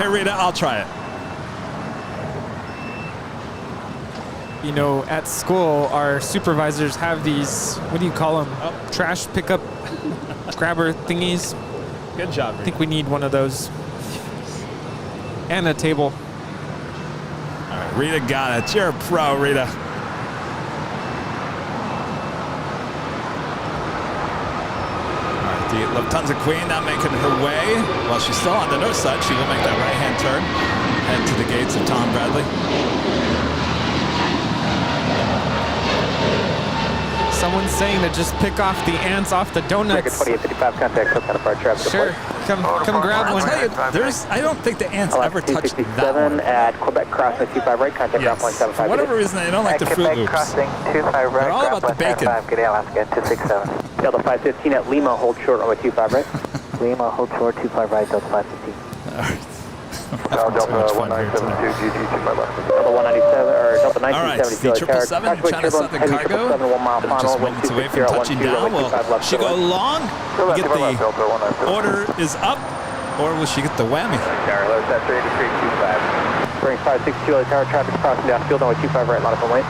Hey, Rita, I'll try it. You know, at school, our supervisors have these, what do you call them? Oh. Trash pickup grabber thingies. Good job, Rita. I think we need one of those. And a table. All right, Rita got it. You're a pro, Rita. All right, the Lufthansa Queen now making her way. While she's still on the north side, she will make that right-hand turn, head to the gates of Tom Bradley. Someone's saying to just pick off the ants off the donuts. 2855, contact South Departure. Sure, come grab I'll one. tell you, I don't think the ants ever touch that one. At Quebec Crossing 25 right, contact Yes. ground point 75. For whatever reason, they don't like the Fruit Quebec Loops. Crossing 25 right, They're all about the bacon. Good day, Alaska 267. Delta 515 at Lima, hold short runway 25 right. Lima, hold short 25 right, Delta 515. All right. Delta 1972, GG 25 left. Delta 197, or Delta All right, 1972. the 777 China Southern Cargo, 1 mile final, just moments away from touching down. Will she go long, get the order is up, or will she get the whammy? Carlos, that's 8325. Bearing 562, LA Tower, traffic crossing downfield, runway 25 right, line up and wait.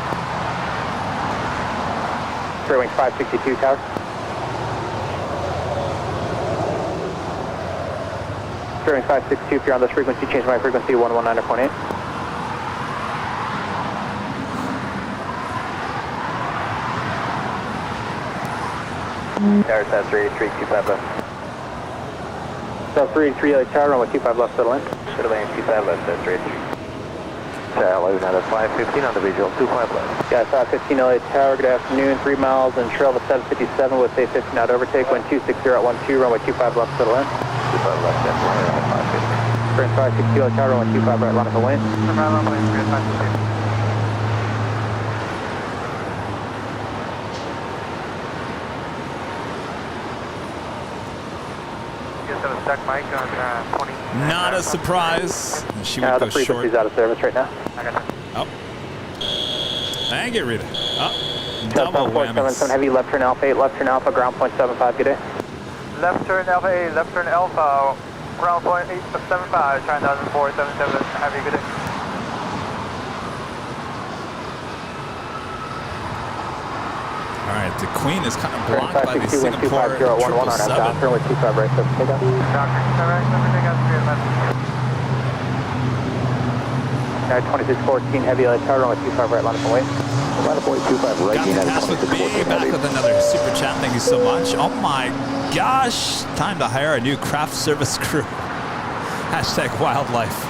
Clear wing 562, Tower. Bearing 562, if you're on this frequency, change my frequency 119.8. Tower, that's 38325 left. South 383, LA Tower, runway 25 left, settle in. Settle in, 25 left, that's 383. Tower, now that's 515 on the visual, 25 left. Yeah, 515 LA Tower, good afternoon, 3 miles and trail to 757 with a 15 knot overtake, wind 260 at 12, runway 25 left, settle in. 25 left, that's 515. Bearing 560 LA Tower, runway 25 right, line up and wait. Not a surprise. She would go the frequency's short. out of service right now. Oh. Thank you, Rita. Oh, Double double whammies. 7 heavy, left turn Alpha 8, left turn Alpha, ground point 75, good day. Left turn Alpha 8, left turn Alpha, ground point 875, China 477, have a good day. All right, the Queen is kind of blocked by the Singapore 777. Turn with 25 right, so take off. United 2614, heavy LA Tower, runway 25 right, line up and wait. Line up point 25 right, Got the United pass with 2614 me, back heavy. with another super chat. Thank you so much. Oh my gosh, time to hire a new craft service crew. Hashtag wildlife.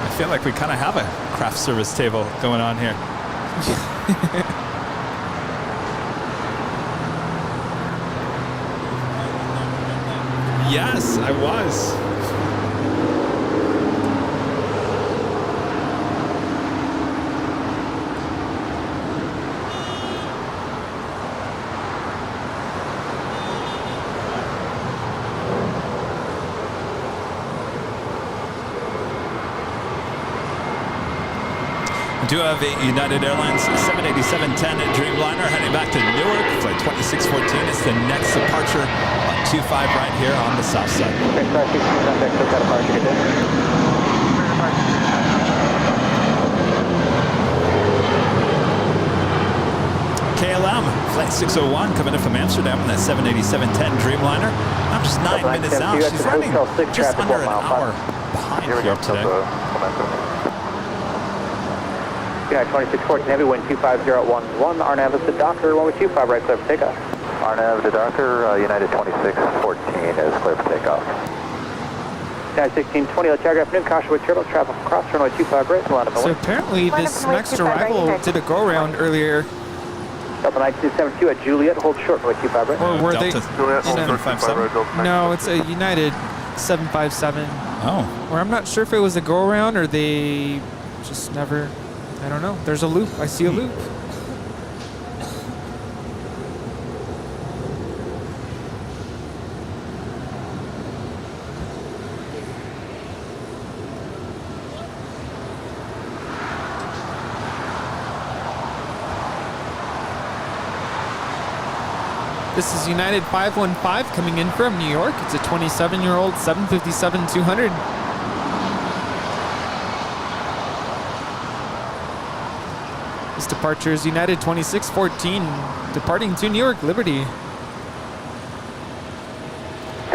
I feel like we kind of have a craft service table going on here. Yes, I was. We do have a United Airlines 787-10 Dreamliner heading back to Newark. Flight 2614 is the next departure on 25 right here on the south side. KLM, flight 601 coming in from Amsterdam on that 787-10 Dreamliner. I'm just 9 minutes out. She's running just under an hour behind here today. United 2614 heavy, wind 25011. RNAV is the Docker, runway 25 right, clear for takeoff. RNAV to Docker, United 2614 is clear for takeoff. 16, 20, let's target afternoon, caution with turbo, traffic across, runway 25 right, line up So away. apparently this next arrival did a go-around earlier. Delta 1972 at Juliet, hold short, runway 25 right. Or were they? Juliet, hold short, 25 right, Delta No, it's a United 757. Oh. Or I'm not sure if it was a go-around or they just never, I don't know. There's a loop. I see a loop. This is United 515 coming in from New York. It's a 27-year-old 757-200. This departure is United 2614, departing to New York Liberty.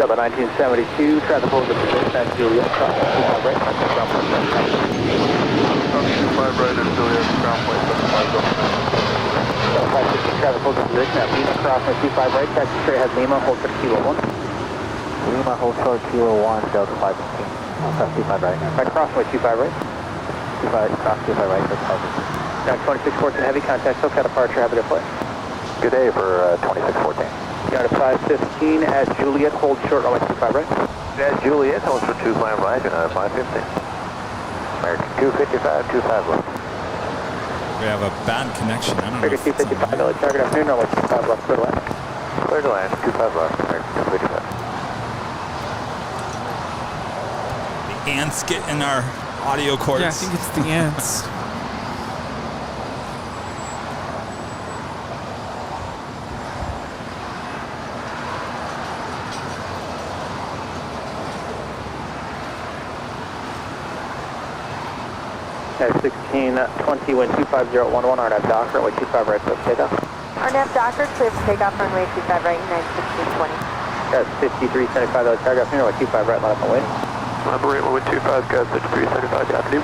Delta 1972, traffic holds the position at Juliet, cross 25 right, contact ground point 25 right at Juliet, ground point 75 Delta 560, traffic holds the position at Lima, cross 25 right, taxi straight ahead Lima, hold for Kilo 1. Lima, hold short, Kilo 1, Delta 515. Cross 25 right. Right, cross 25 right. 25, cross 25 right, Delta 515. Now 2614 heavy contact, SoCal departure, have a good flight. Good day for 2614. United 515 at Juliet, hold short, runway 25 right. At Juliet, hold for 25 right, United 515. American 255, 25 left. We have a bad connection. I don't know. American 255, LA target afternoon, runway 25 left, clear to land. Clear to land, 25 left, American 255. The ants get in our audio cords. Yeah, I think it's the ants. At 1620, wind 25011, RNAV Docker, runway 25 right, so takeoff. RNAV Docker, clear for takeoff, runway 25 right, United 1620. Got 5375, LA target afternoon, runway 25 right, line up and wait. Operate runway 25, got 5375, afternoon.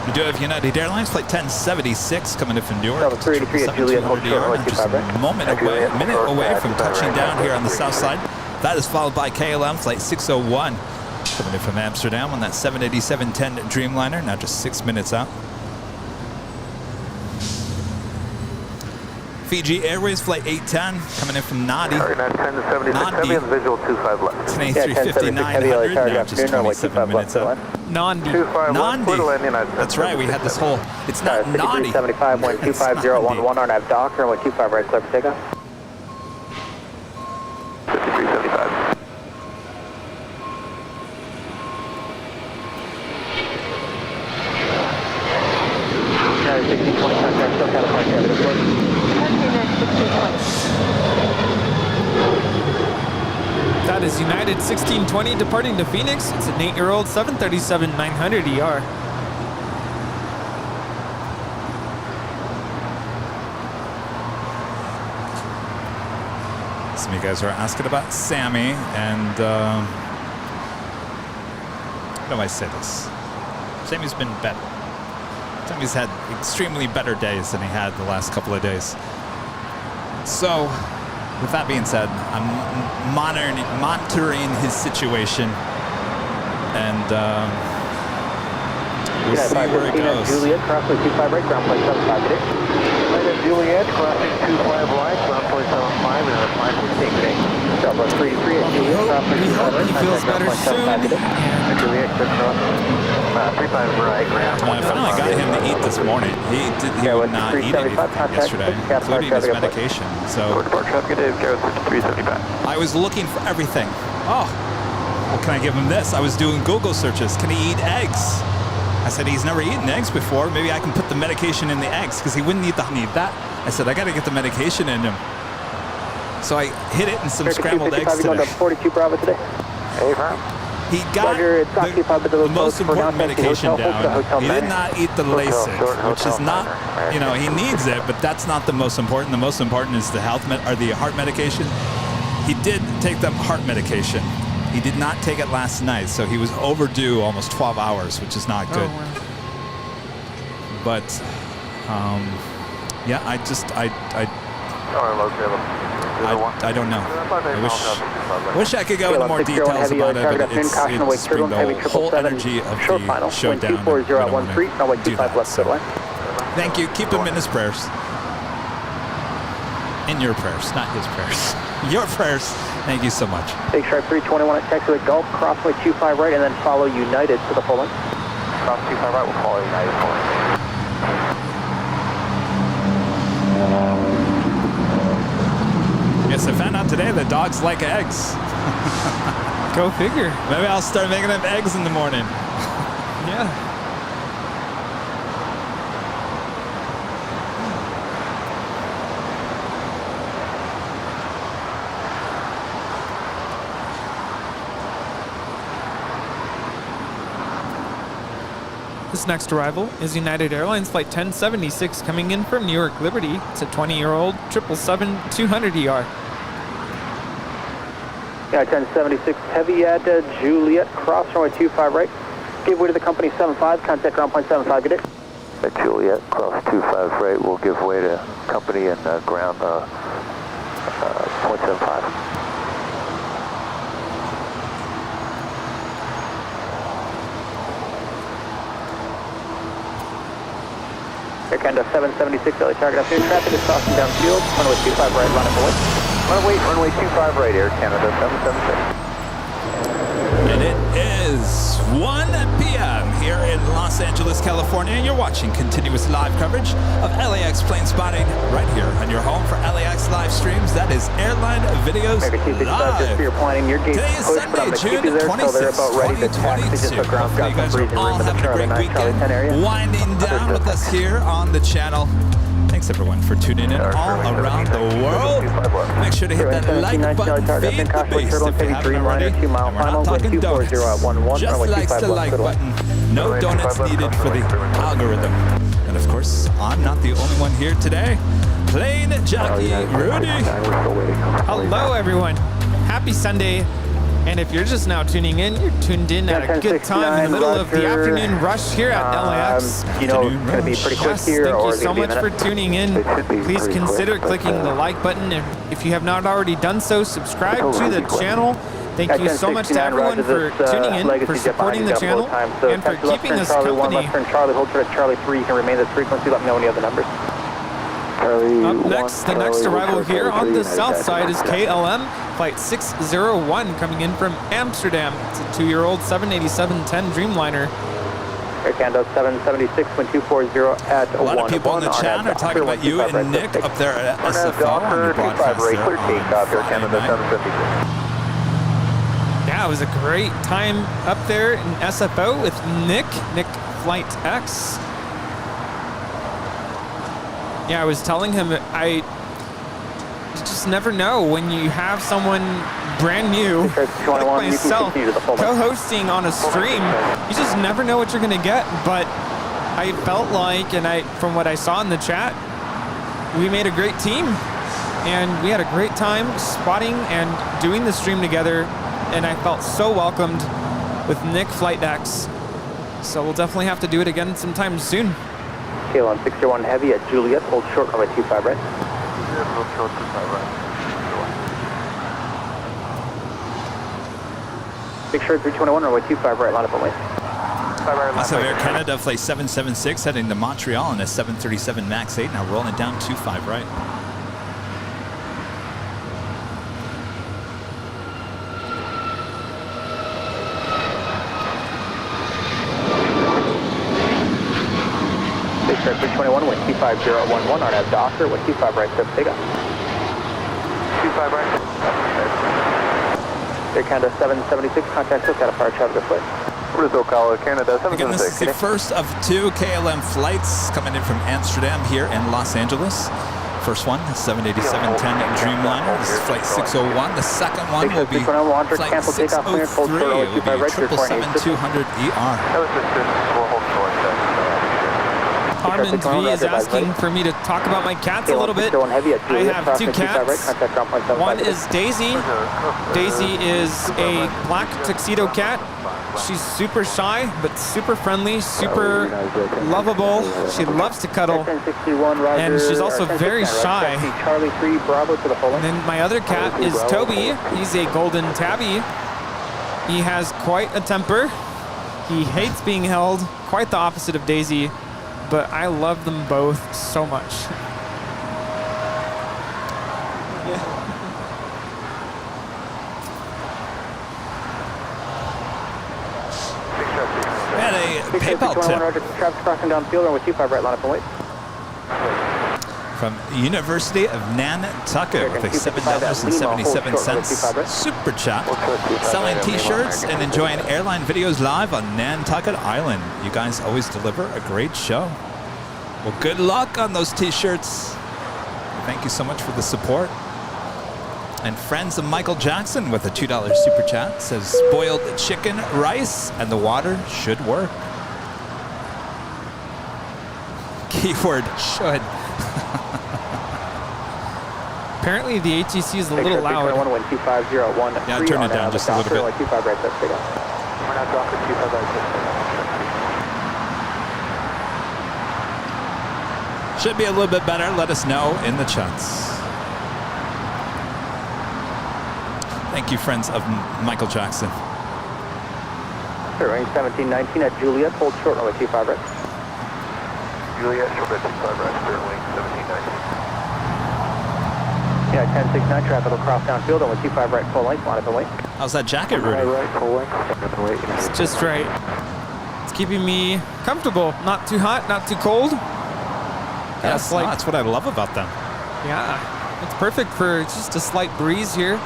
We do have United Airlines flight 1076 coming in from New York. Delta 383 at Juliet, hold short, runway Just 25 a right. minute away from touching down here on the south side. That is followed by KLM flight 601 coming in from Amsterdam on that 787-10 Dreamliner. Now just 6 minutes out. Fiji Airways flight 810 coming in from Nadi. Target 1076 heavy and visual 25 left. It's an A350-900, now just 27 minutes out. Nandi. 25 left, clear to land, Nandi. United. That's right, we had this whole, it's not Nadi. 5375, wind 25011, RNAV Docker, runway 25 right, clear for takeoff. 5375. United 1620, contact SoCal departure, have a good flight. That is United 1620 departing to Phoenix. It's an 8-year-old 737-900 ER. Some of you guys were asking about Sammy, and how do I say this? Sammy's been better. Sammy's had extremely better days than he had the last couple of days. So, with that being said, I'm monitoring his situation, and we'll see where it goes. Juliet, crossway 25 right, ground point 75 today. Juliet, crossing 25 right, ground point 75, and 516. Delta 383 at Juliet, crossway 25 right, He feels better soon. Juliet, good cross. 35 right, ground I finally got him to eat this morning. He would not eat anything yesterday, including his medication. So I was looking for everything. Oh, well, can I give him this? I was doing Google searches. Can he eat eggs? I said, he's never eaten eggs before. Maybe I can put the medication in the eggs because he wouldn't need that. I said, I got to get the medication in him. So I hid it in some scrambled eggs today. 42 Bravo today. Hey, Ron. He got the most important medication down. He did not eat the LASIK, which is not, you know, he needs it, but that's not the most important. The most important is the the heart medication. He did take the heart medication. He did not take it last night, so he was overdue almost 12 hours, which is not good. But Yeah, I don't know. I wish I could go into more details about it, but it's bring the whole energy of the showdown. We don't want to do that, so. Thank you. Keep him in his prayers. In your prayers, not his prayers. Your prayers. Thank you so much. Take stripe 321 at taxiway Gulf, crossway 25 right, and then follow United to the full length. Cross 25 right, we'll follow United full length. Yes, I found out today that dogs like eggs. Go figure. Maybe I'll start making them eggs in the morning. Yeah. This next arrival is United Airlines Flight 1076 coming in from New York Liberty. It's a 20-year-old 777-200ER. Yeah, 1076 heavy at Juliet, cross runway 25 right. Give way to the company 75, contact ground point 75, good day. At Juliet, cross 25 right, we'll give way to company and ground point 75. Air Canada 776, LA target afternoon. Traffic is crossing downfield. Runway 25 right, line up away. Runway 25 right, Air Canada 776. And it is 1 p.m. here in Los Angeles, California, and you're watching continuous live coverage of LAX plane spotting right here on your home for LAX live streams. That is Airline Videos Live. Just for your planning, your gates Today is pushed, but I'm Sunday, going to keep you June there until they're 26, about ready to taxi. Just a ground Hopefully you guys are all having a great weekend, winding down with us here on the channel. Thanks everyone for tuning in all around the world. Make sure to hit that like button, feed the base if you haven't already. And we're not talking donuts, just likes the like button. No donuts needed for the algorithm. And of course, I'm not the only one here today. Plane jockey Rudy. Hello everyone. Happy Sunday. And if you're just now tuning in, you're tuned in at a good time in the middle of the afternoon rush here at LAX. You know, it's going to be pretty quick here. Thank you so much for tuning in. Please consider clicking the like button. If you have not already done so, subscribe to the channel. Thank you so much to everyone for tuning in, for supporting the channel, and for keeping us company. Charlie, hold short at Charlie 3. You can remain this frequency. Let me know when you have the numbers. Up next, the next arrival here on the south side is KLM Flight 601 coming in from Amsterdam. It's a 2-year-old 787-10 Dreamliner. Air Canada 776, wind 240 at 1. A lot of people in the chat are talking about you and Nick up there at SFO on your broadcast there on Friday night. Yeah, it was a great time up there in SFO with Nick Flight X. Yeah, I was telling him I just never know when you have someone brand new like myself co-hosting on a stream. You just never know what you're gonna get. But I felt like, and from what I saw in the chat, we made a great team, and we had a great time spotting and doing the stream together. And I felt so welcomed with Nick Flight X. So we'll definitely have to do it again sometime soon. KLM 601 heavy at Juliet, hold short runway 25 right. Hold short 25 right. Big short 321 runway 25 right, line up away. Also, Air Canada Flight 776 heading to Montreal in a 737 MAX 8, now rolling down 25 right. Big short 321 wind 25011 on at Docker with 25 right, step takeoff. 25 right. Air Canada 776, contact SoCal Fire Traffic Flight. What is SoCal Canada 776? Again, this is the first of 2 KLM flights coming in from Amsterdam here in Los Angeles. First one, 787-10 Dreamliner. This is Flight 601. The second one will be Flight 603. It will be 777-200ER. Armand V is asking for me to talk about my cats a little bit. I have 2 cats. One is Daisy. Daisy is a black tuxedo cat. She's super shy, but super friendly, super lovable. She loves to cuddle. 1061, Roger. And she's also very 1069, shy. Taxi Charlie 3 Bravo to the full And length. then my other cat is Toby. He's a golden tabby. He has quite a temper. He hates being held, quite the opposite of Daisy, but I love them both so much. We had a PayPal Roger. tip Traffic crossing downfield, runway 25 right, line up and wait. from University of Nantucket with a $7.77 super chat. Selling t-shirts and enjoying airline videos live on Nantucket Island. You guys always deliver a great show. Well, good luck on those t-shirts. Thank you so much for the support. And friends of Michael Jackson with a $2 super chat says spoiled chicken, rice, and the water should work. Keyword should. Apparently the ATC is a little loud. Yeah, turn it down just a little bit. We're not Docker 25 right. Should be a little bit better. Let us know in the chats. Thank you, friends of Michael Jackson. Range 1719 at Juliet, hold short runway 25 right. Juliet, short at 25 right, clear wing 1719. Yeah, 1069, traffic will cross downfield, runway 25 right, full length, line up and wait. How's that jacket, Rudy? Right, full length, wait. It's just right. It's keeping me comfortable. Not too hot, not too cold. Yes, like, that's what I love about them. Yeah, it's perfect for just a slight breeze here.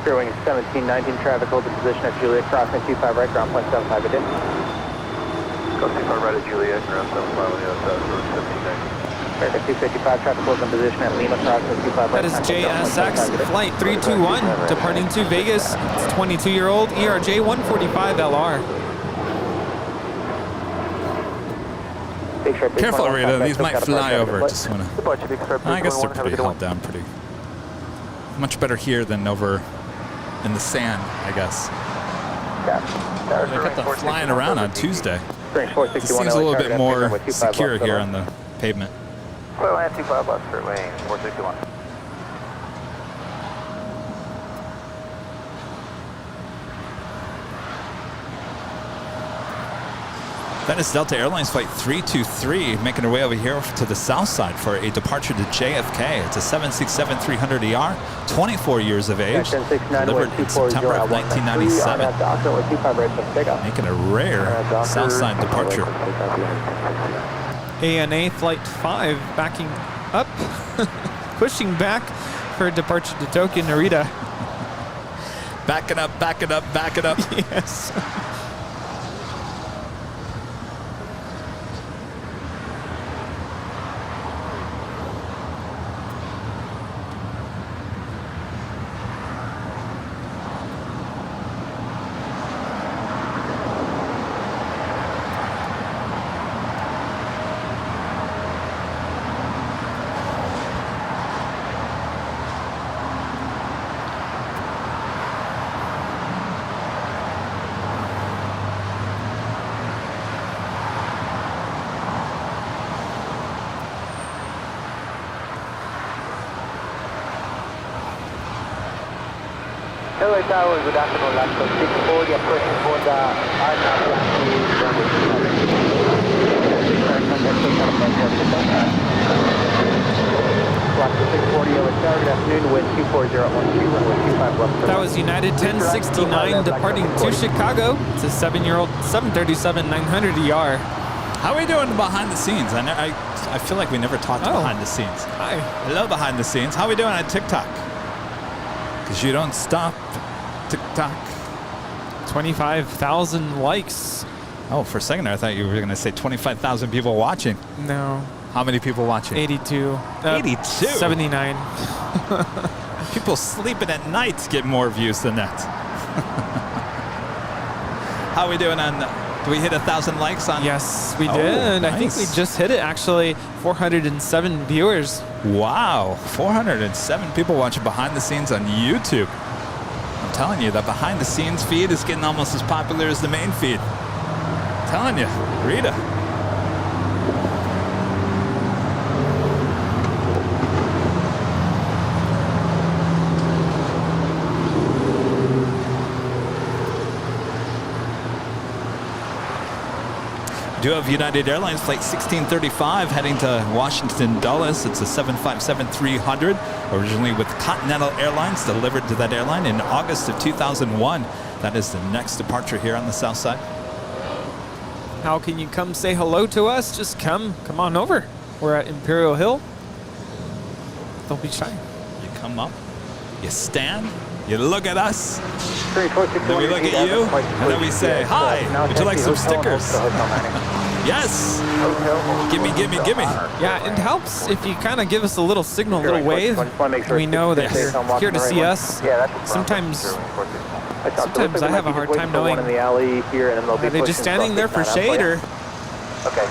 Clear wing 1719, traffic hold in position at Juliet, crossing 25 right, ground point 75 a day. Go 25 right at Juliet, ground 75 on the outside, road 1719. American 255, traffic hold in position at Lima, crossing 25 right. That is JSX Flight 321 departing to Vegas. It's 22-year-old ERJ 145LR. Careful, Rita. These might fly over. Just wanna. I guess they're pretty held down pretty. Much better here than over in the sand, I guess. They got them flying around on Tuesday. It seems a little bit more secure here on the pavement. Clear land 25 left, clear lane 461. That is Delta Airlines Flight 323 making her way over here to the south side for a departure to JFK. It's a 767-300ER, 24 years of age, delivered in September of 1997, making a rare south side departure. ANA Flight 5 backing up, pushing back for a departure to Tokyo Narita. Back it up, back it up, back it up. Yes. Hello Tower, good afternoon, last 640, approaching for the That was United 1069 departing to Chicago. It's a 7-year-old 737-900ER. How are we doing behind the scenes? I feel like we never talked behind the scenes. Hi. Hello behind the scenes. How are we doing on TikTok? Because you don't stop TikTok. 25,000 likes. Oh, for a second there, I thought you were going to say 25,000 people watching. No. How many people watching? 82. 82? 79. People sleeping at night get more views than that. How are we doing on... Do we hit 1,000 likes on? Yes, we did. Nice. I think we just hit it, actually. 407 viewers. Wow, 407 people watching behind the scenes on YouTube. I'm telling you, that behind the scenes feed is getting almost as popular as the main feed. I'm telling you, Rita. We do have United Airlines flight 1635 heading to Washington Dulles. It's a 757-300, originally with Continental Airlines, delivered to that airline in August of 2001. That is the next departure here on the south side. How can you come say hello to us? Just come on over. We're at Imperial Hill. Don't be shy. You come up, you stand, you look at us, then we look at you, and then we say, hi, would you like some stickers? Yes. Gimme. Yeah, it helps if you kind of give us a little signal, a little wave. We know that you're here to see us. Sometimes I have a hard time knowing. Are they just standing there for shade, or?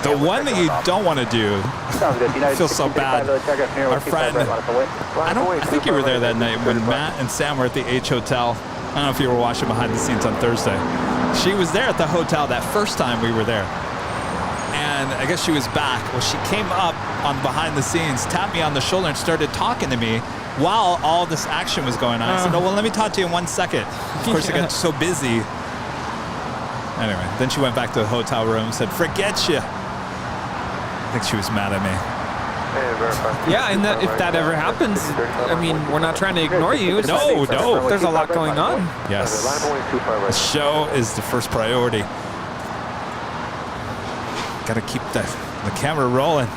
The one that you don't want to do, I feel so bad. Our friend, I think you were there that night when Matt and Sam were at the H Hotel. I don't know if you were watching behind the scenes on Thursday. She was there at the hotel that first time we were there. And I guess she was back. Well, she came up on behind the scenes, tapped me on the shoulder and started talking to me while all this action was going on. I said, oh, well, let me talk to you in 1 second. Of course, I got so busy. Anyway, then she went back to the hotel room and said, forget you. I think she was mad at me. Yeah, and if that ever happens, I mean, we're not trying to ignore you. No. There's a lot going on. Yes. The show is the first priority. Got to keep the camera rolling.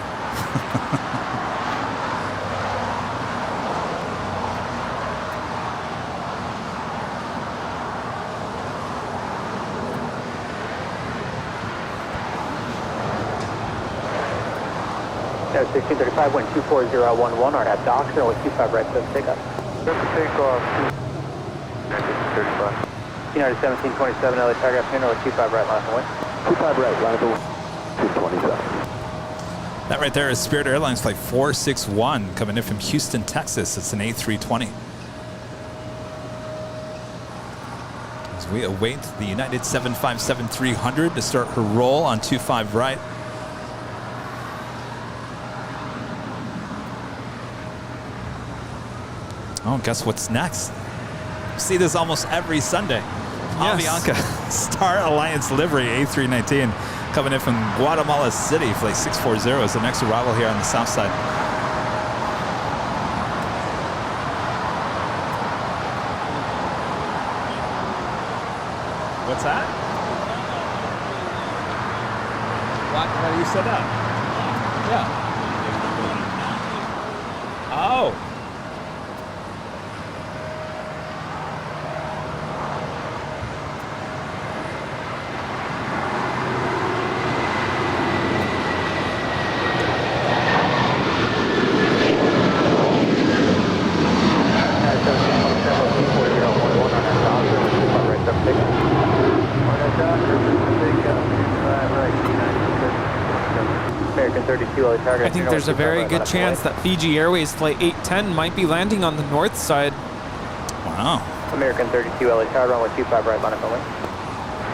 Air 1635, wind 24011, RNAV docks, runway 25 right, 7 takeoff. Takeoff, 1635. United 1727, LA Telegraph, runway 25 right, line of way. 25 right, line of way, 227. That right there is Spirit Airlines flight 461 coming in from Houston, Texas. It's an A320. As we await the United 757-300 to start her roll on 25 right. Oh, guess what's next? See this almost every Sunday. Yes. Avianca Star Alliance livery A319 coming in from Guatemala City. Flight 640 is the next arrival here on the south side. What's that? What you said that? Yeah. Oh. I think there's a very good chance that Fiji Airways Flight 810 might be landing on the north side. Wow. American 32 LA Tower, runway 25 right, line of way.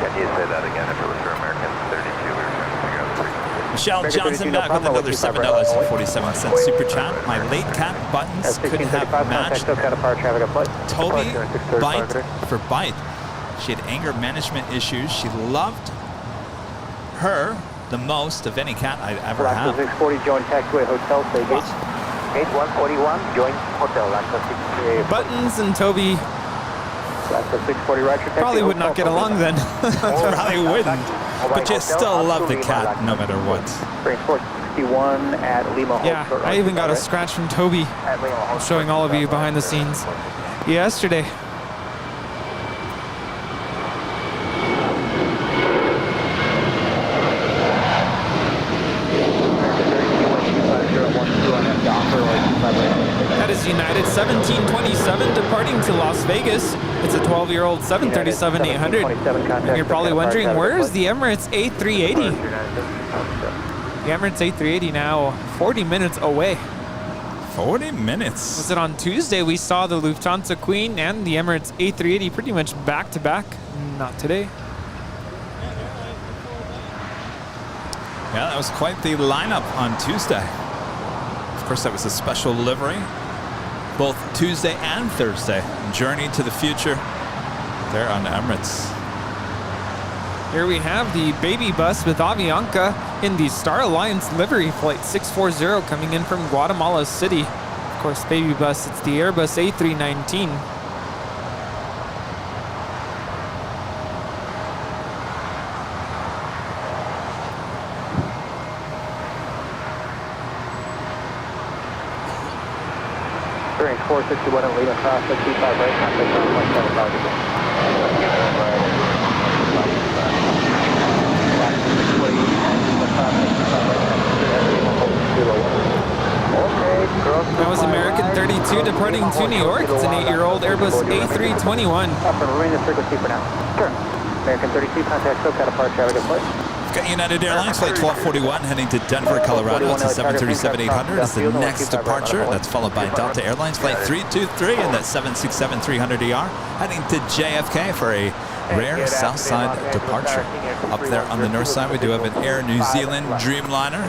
Can you say that again? If it was for American 32, we were trying to figure out the frequency. Michelle Johnson back with another $7.47 super chat. My late cap buttons could have matched Toby bite for bite. She had anger management issues. She loved her the most of any cat I'd ever had. 640, join taxiway hotel, say gate. Gate 141, join hotel, Buttons and Toby 640 right, probably would not get along then. Probably wouldn't. But you still love the cat no matter what. Springs 461 at Lima. Yeah, I even got a scratch from Toby. Showing all of you behind the scenes yesterday. That is United 1727 departing to Las Vegas. It's a 12-year-old 737-800. And you're probably wondering, where's the Emirates A380? The Emirates A380 now 40 minutes away. 40 minutes. Was it on Tuesday we saw the Lufthansa Queen and the Emirates A380 pretty much back to back? Not today. Yeah, that was quite the lineup on Tuesday. Of course, that was a special livery. Both Tuesday and Thursday. Journey to the future there on Emirates. Here we have the baby bus with Avianca in the Star Alliance livery, flight 640 coming in from Guatemala City. Of course, baby bus, it's the Airbus A319. Range 461 and lead across the 25 right, contact 1.75 degrees. That was American 32 departing to New York. It's an 8-year-old Airbus A321. Up and remain the frequency for now. Turn. American 32, contact SoCal departure. Have a good flight. Got United Airlines flight 1241 heading to Denver, Colorado. It's a 737-800 is the next departure. That's followed by Delta Airlines flight 323 and that 767-300ER heading to JFK for a rare south side departure. Up there on the north side, we do have an Air New Zealand Dreamliner.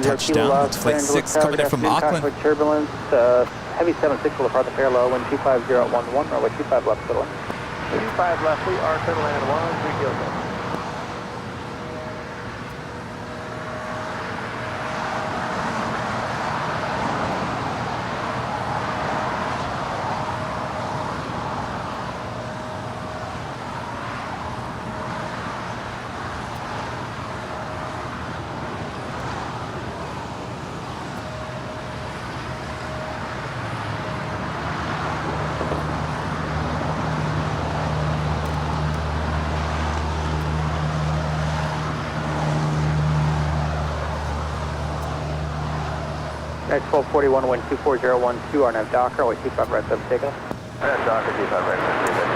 Touchdown. That's flight 6 coming in from Auckland. Turbulence, heavy 76 will depart the parallel, wind 25011, runway 25 left, settle in. 25 left, we are settle in at 1, 3 kilo. Next 1241, wind 24012, RNAV Docker, way 25 right 7 takeoff. Docker, 25 right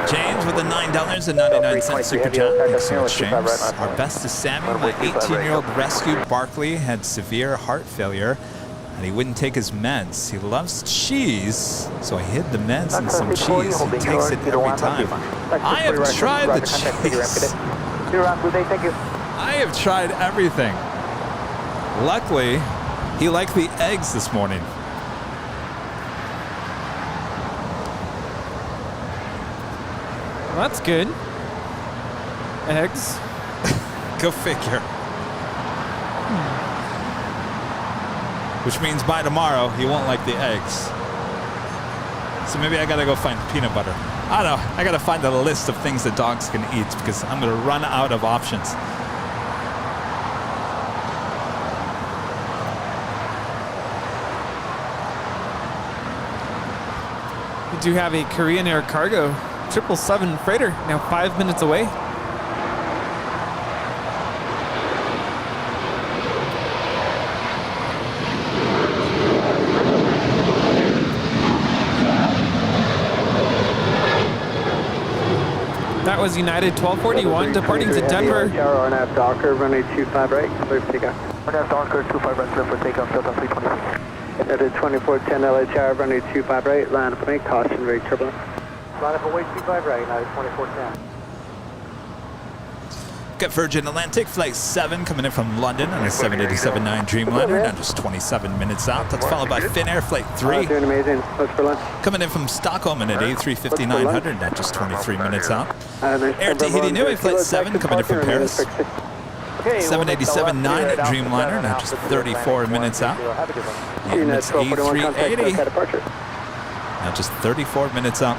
7. James with a $9.99 super chat. Thanks so much, James. Our best is Sammy. My 18-year-old rescued Barkley had severe heart failure, and he wouldn't take his meds. He loves cheese, so I hid the meds in some cheese. He takes it every time. I have tried the cheese. I have tried everything. Luckily, he liked the eggs this morning. Well, that's good. Eggs. Go figure. Which means by tomorrow, he won't like the eggs. So maybe I gotta go find peanut butter. I don't know. I gotta find a list of things that dogs can eat because I'm gonna run out of options. We do have a Korean Air Cargo 777 freighter now 5 minutes away. That was United 1241 departing to Denver. Tower RNAV Docker, runway 25 right, clear for takeoff. RNAV Docker, 25 right, clear for takeoff, Delta 326. United 2410 LA Tower, runway 25 right, line up and caution, very turbulent. Line up away 25 right, United 2410. Got Virgin Atlantic Flight 7 coming in from London on a 787-9 Dreamliner, now just 27 minutes out. That's followed by Finnair Flight 3. Doing amazing. What's for lunch? Coming in from Stockholm in an A350-900, now just 23 minutes out. Air Tahiti Nui Flight 7 coming in from Paris. 787-9 at Dreamliner, now just 34 minutes out. And it's A380, now just 34 minutes out.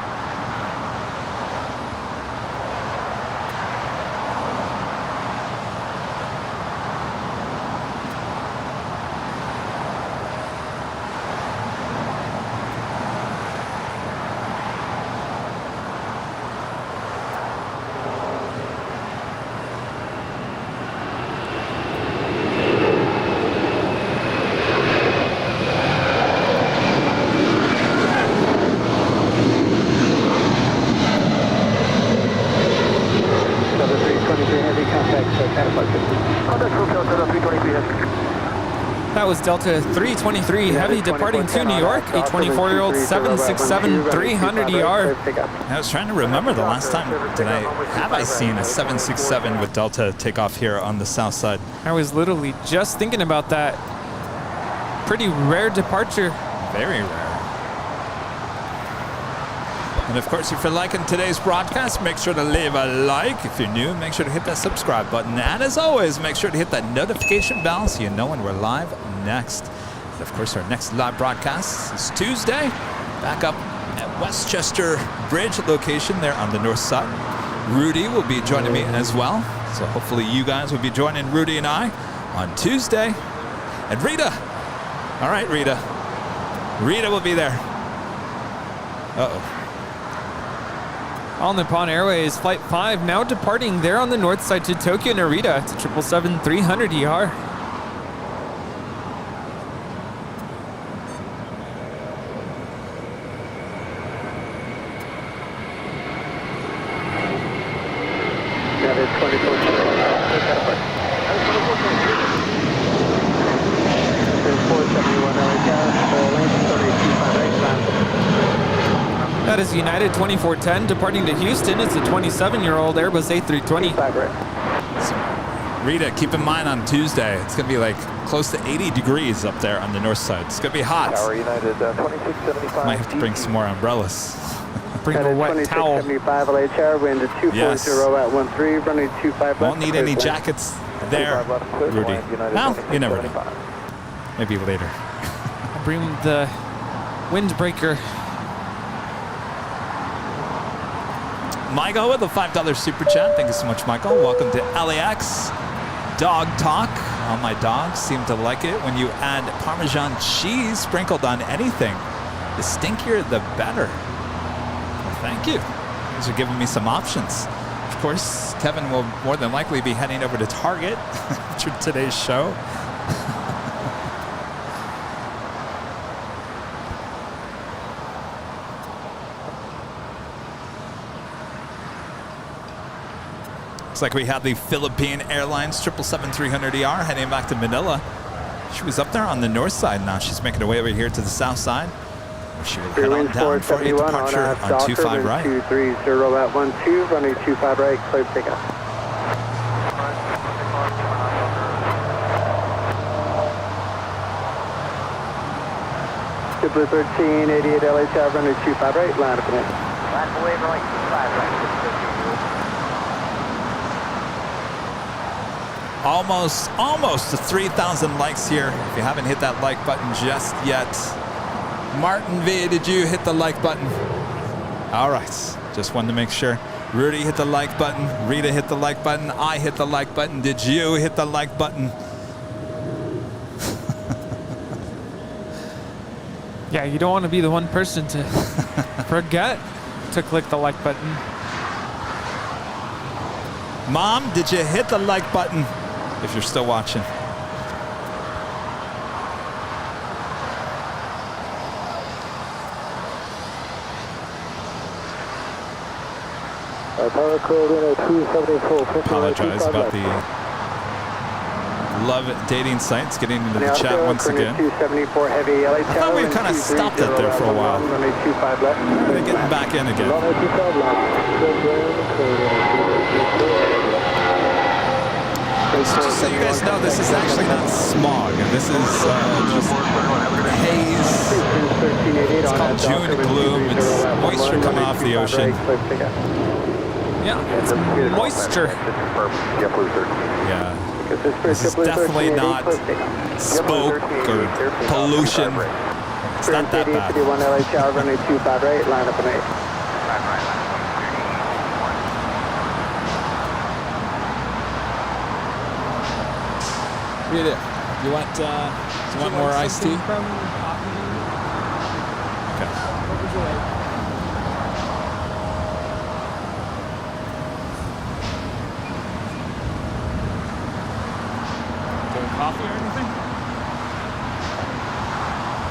That was Delta 323 Heavy departing to New York, a 24-year-old 767 300ER. I was trying to remember the last time have I seen a 767 with Delta take off here on the south side. I was literally just thinking about that. Pretty rare departure. Very rare. And of course, if you're liking today's broadcast, make sure to leave a like. If you're new, make sure to hit that subscribe button. And as always, make sure to hit that notification bell so you know when we're live next. And of course, our next live broadcast is Tuesday, back up at Westchester Bridge location there on the north side. Rudy will be joining me as well. So hopefully you guys will be joining Rudy and I on Tuesday. And Rita. All right, Rita. Rita will be there. Uh-oh. All Nippon Airways Flight 5 now departing there on the north side to Tokyo Narita. It's a 777 300ER. That is 24. That is United 2410 departing to Houston. It's a 27-year-old Airbus A320. Rita, keep in mind on Tuesday, it's going to be like close to 80 degrees up there on the north side. It's going to be hot. Tower United 2675. Might have to bring some more umbrellas. Bring a wet towel. 2675 LHR, wind at 240 at 13, running 25 left. Won't need any jackets there, Rudy. Well, you never know. Maybe later. Bring the windbreaker. Michael with a $5 super chat. Thank you so much, Michael. Welcome to LAX. Dog talk. All my dogs seem to like it when you add Parmesan cheese sprinkled on anything. The stinkier, the better. Well, thank you. These are giving me some options. Of course, Kevin will more than likely be heading over to Target after today's show. Looks like we have the Philippine Airlines 777-300ER heading back to Manila. She was up there on the north side. Now she's making her way over here to the south side. She will head on down for a departure on 25 right. 230 at 12, running 25 right, clear pickup. Blue 13, 88 LHR, running 25 right, line up and in. Line away, running 25 right. Almost to 3,000 likes here. If you haven't hit that like button just yet. Martin V, did you hit the like button? All right, just wanted to make sure. Rudy hit the like button. Rita hit the like button. I hit the like button. Did you hit the like button? Yeah, you don't want to be the one person to forget to click the like button. Mom, did you hit the like button? If you're still watching. Apologize about the love dating sites getting into the chat once again. I thought we kind of stopped it there for a while. They're getting back in again. So just so you guys know, this is actually not smog. This is just haze. It's called June gloom. It's moisture coming off the ocean. Yeah, it's moisture. Yeah. This is definitely not smoke or pollution. It's not that bad. Read it. You want more iced tea? Okay. What would you like? Coffee or anything?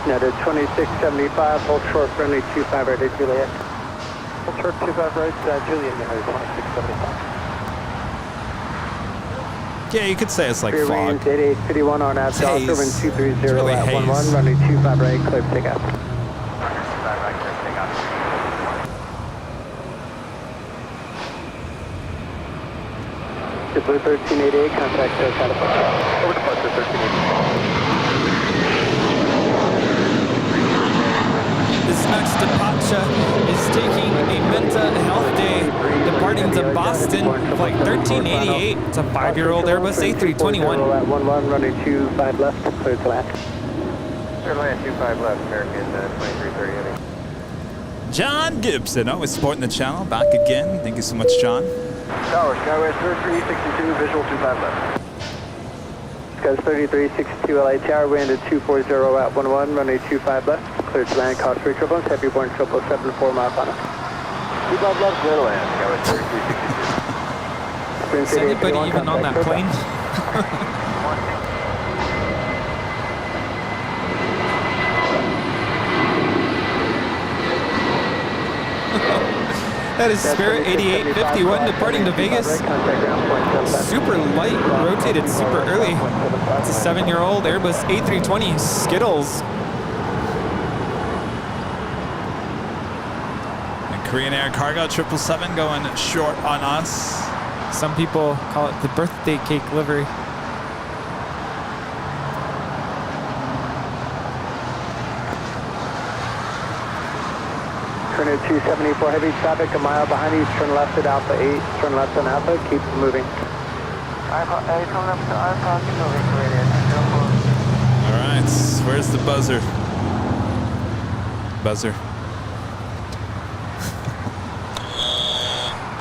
United 2675, hold short, friendly 25 right at Juliet. Hold short 25 right, Juliet, United 2675. Yeah, you could say it's like Rear fog. winds 8851 on It's Abdel, haze. wind 230 It's really at haze. 11, runway 25 right, clear for takeoff. JetBlue 1388, contact California. Over departure 1388. This next departure is taking a mental health day, departing to Boston, flight 1388. It's a 5-year-old Airbus A321. At 11, runway 25 left, clear to land. Airline 25 left, American 2330. John Gibson, always supporting the channel. Back again. Thank you so much, John. Tower, Skywest 3362, visual 25 left. Skywest 3362, LA Tower, wind at 240 at 11, runway 25 left, clear to land, cost 3 turbulence, heavy borne 774 miles on it. 25 left, clear to land, Skywest 3362. Is anybody even on that plane? That is Spirit 8851 departing to Vegas. Super light, rotated super early. It's a 7-year-old Airbus A320 Skittles. And Korean Air Cargo 777 going short on us. Some people call it the birthday cake livery. Turn 274, heavy traffic a mile behind you, turn left at Alpha 8, turn left on Alpha, keep moving. Alpha 8, turn left to Alpha, keep moving, radio 204. All right, where's the buzzer? Buzzer.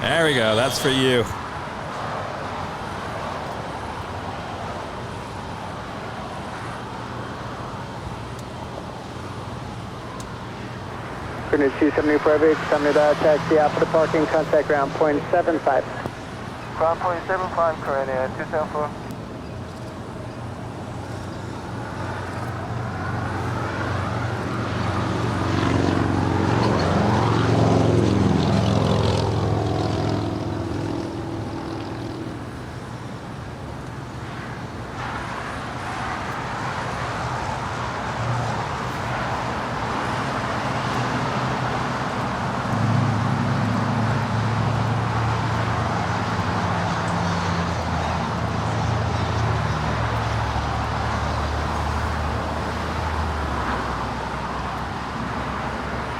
There we go, that's for you. Turn 274, heavy, come to the taxi out for the parking, contact ground point 75. Ground point 75, Korean Air 274.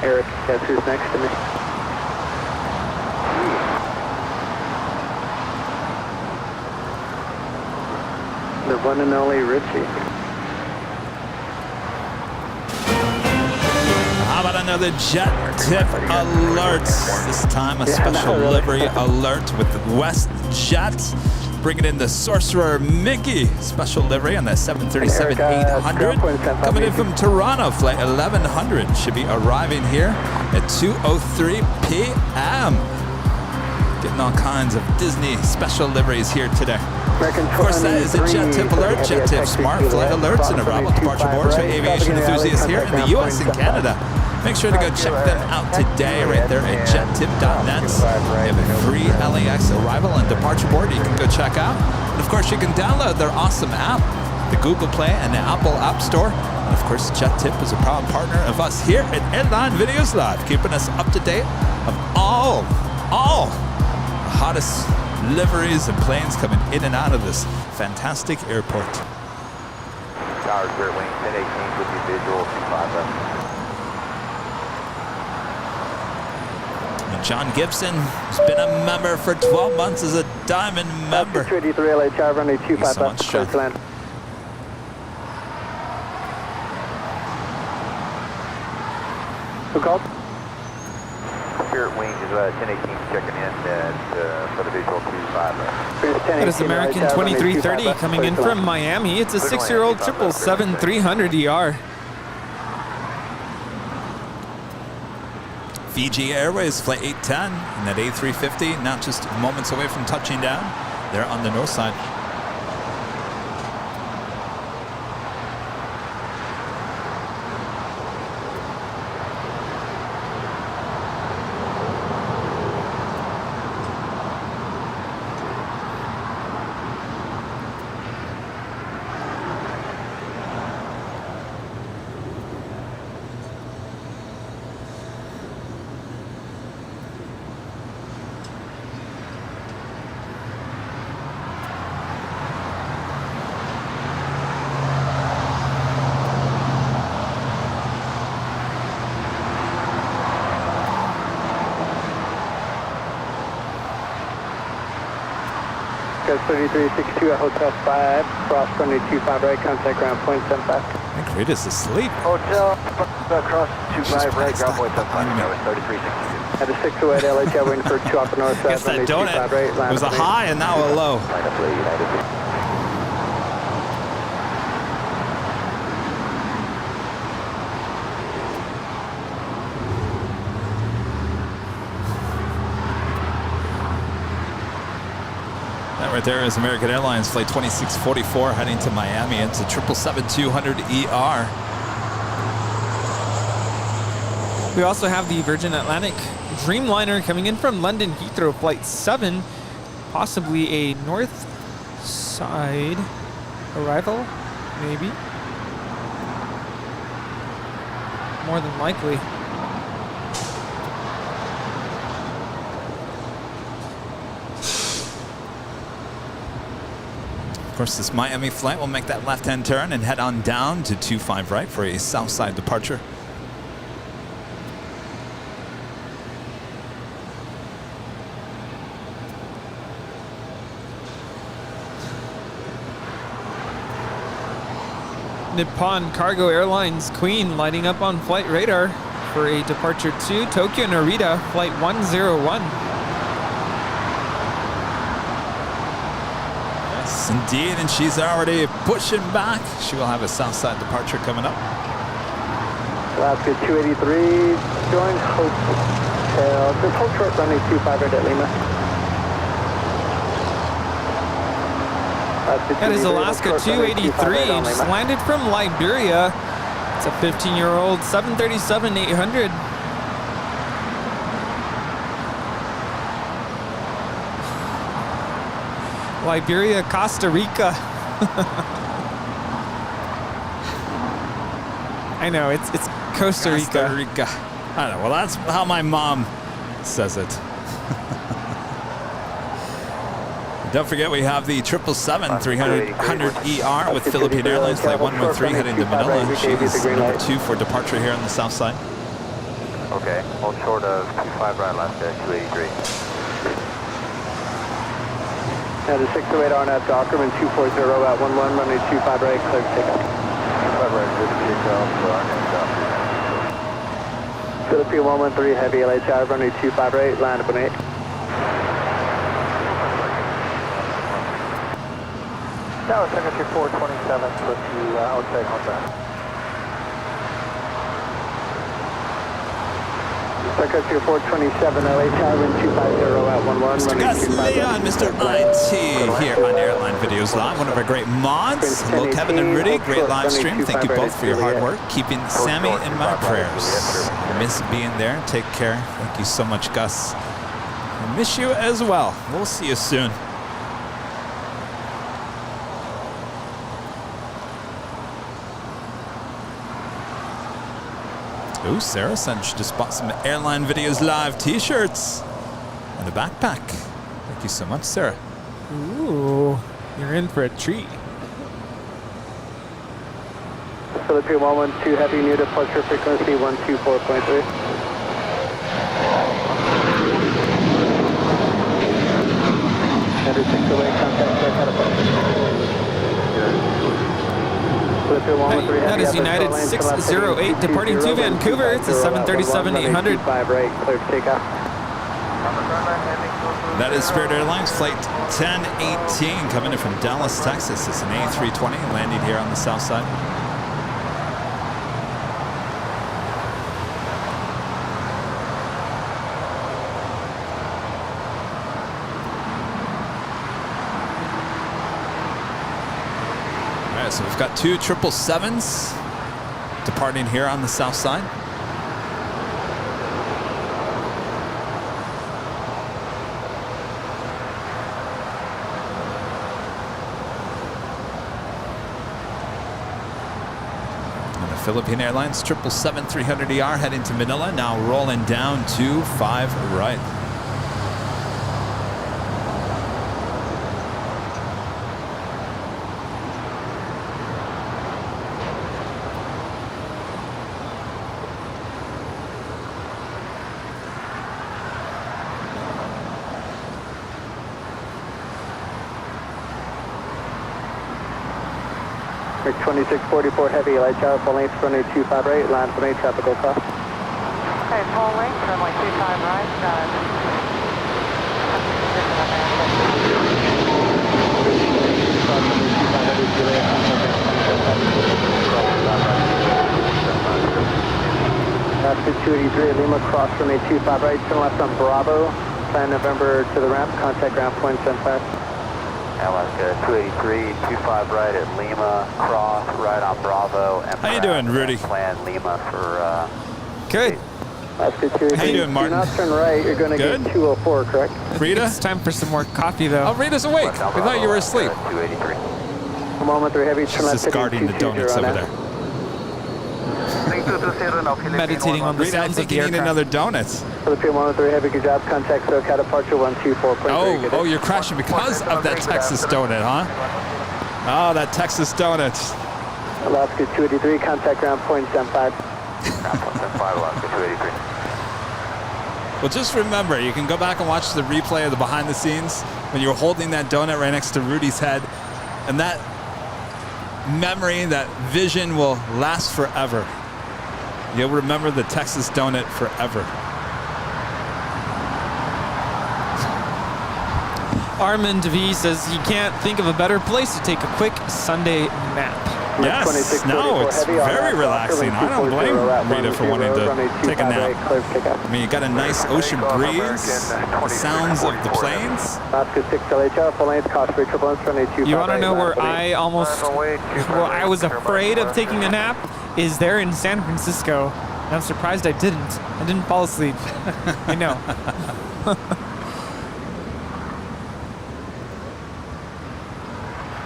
Eric, guess who's next to me? The one and only Richie. How about another JetTip Alerts? This time a special livery alert with WestJet. Bringing in the Sorcerer Mickey special livery on the 737-800. Coming in from Toronto, flight 1100. Should be arriving here at 2:03 p.m. Getting all kinds of Disney special liveries here today. Of course, that is a JetTip Alert, JetTip Smart Flight Alerts, and arrival departure boards for aviation enthusiasts here in the U.S. and Canada. Make sure to go check them out today right there at jettip.net. They have a free LAX arrival and departure board you can go check out. And of course, you can download their awesome app, the Google Play and the Apple App Store. And of course, JetTip is a proud partner of us here at Airline Videos Live, keeping us up to date of all the hottest liveries and planes coming in and out of this fantastic airport. Tower, clear wing 1018 with the visual 25 left. John Gibson has been a member for 12 months as a diamond member. 283 LA Tower, runway 25 left, clear to land. Who called? Spirit Wing is 1018 checking in for the visual 25 left. That is American 2330 coming in from Miami. It's a 6-year-old 777-300ER. Fiji Airways flight 810 and that A350 now just moments away from touching down. They're on the north side. Southwest 3362 at Hotel 5, cross runway 25 right, contact ground point 75. I think Rita's asleep. Hotel, cross 25 right, ground point 75, 3362. At a 608 LHI, waiting for 2 off north Guess side, that runway 25 right, donut line was a up high and now a low. Line up late, United. That right there is American Airlines Flight 2644 heading to Miami into 777-200ER. We also have the Virgin Atlantic Dreamliner coming in from London Heathrow Flight 7, possibly a north side arrival, maybe. More than likely. Of course, this Miami flight will make that left-hand turn and head on down to 25 right for a south side departure. Nippon Cargo Airlines Queen lighting up on flight radar for a departure to Tokyo Narita Flight 101. Yes, indeed, and she's already pushing back. She will have a south side departure coming up. Alaska 283, join Hotel, just hold short runway 25 right at Lima. That is Alaska 283, just landed from Liberia. It's a 15-year-old 737-800. Liberia, Costa Rica. I know, it's Costa Rica. Costa Rica. I don't know. Well, that's how my mom says it. Don't forget we have the 777-300ER with Philippine Airlines Flight 113 heading to Manila. She's number 2 for departure here on the south side. Okay, hold short of 25 right left at 283. Now the 608 RNAV Dockerman 240 at 11, runway 25 right, clear to take off. 25 right, clear to take off for RNAV Dockerman. Philippine 113, heavy LHI, runway 25 right, line up on 8. Tower Signature 427 with the outside contact. Signature 427, LHI, wind 250 at 11. Mr. Gus Leon, Mr. IT here on Airline Videos Live, one of our great mods. Hello, Kevin and Rudy, great live stream. Thank you both for your hard work, keeping Sammy in my prayers. I miss being there. Take care. Thank you so much, Gus. I miss you as well. We'll see you soon. Oh, Sarah said she just bought some Airline Videos Live t-shirts and a backpack. Thank you so much, Sarah. Ooh, you're in for a treat. Philippine 112, heavy new departure frequency 124.3. That is United 608 departing to Vancouver. It's a 737-800. That is Spirit Airlines Flight 1018 coming in from Dallas, Texas. It's an A320 landing here on the south side. So we've got 2 777s departing here on the south side. And the Philippine Airlines 777-300ER heading to Manila, now rolling down to 5 right. Rick 2644 Heavy, light tower, full length, runway 25 right, line for main traffic, go cross. Okay, full length, runway 25 right, Alaska 283 Lima, cross runway 25 right, turn left on Bravo, plan November to the ramp, contact ground point 75. Alaska 283, 25 right at Lima, cross right on Bravo. And How you doing, Rudy? Plan Lima for... Good. Alaska 283. How you doing, Martin? Do not turn right, you're going to get 204, correct? Rita? It's time for some more coffee, though. Oh, Rita's awake. We thought you were asleep. 283. 1 moment 3 heavy, turn She's left just guarding the donuts over there. Meditating on the Rita, I sounds think of the you need aircraft. another donuts. For the 1 3 heavy, good job, contact SoCal departure 124.3. Oh, you're crashing because of that Texas donut, huh? Oh, that Texas donut. Alaska 283, contact ground point 75. Ground point 75, Alaska 283. Well, just remember, you can go back and watch the replay of the behind the scenes when you were holding that donut right next to Rudy's head. And that memory, that vision will last forever. You'll remember the Texas donut forever. Armand V says he can't think of a better place to take a quick Sunday nap. Yes, no, it's very relaxing. I don't blame Rita for wanting to take a nap. I mean, you got a nice ocean breeze, the sounds of the planes. You want to know where I was afraid of taking a nap? Is there in San Francisco. And I'm surprised I didn't. I didn't fall asleep. I know.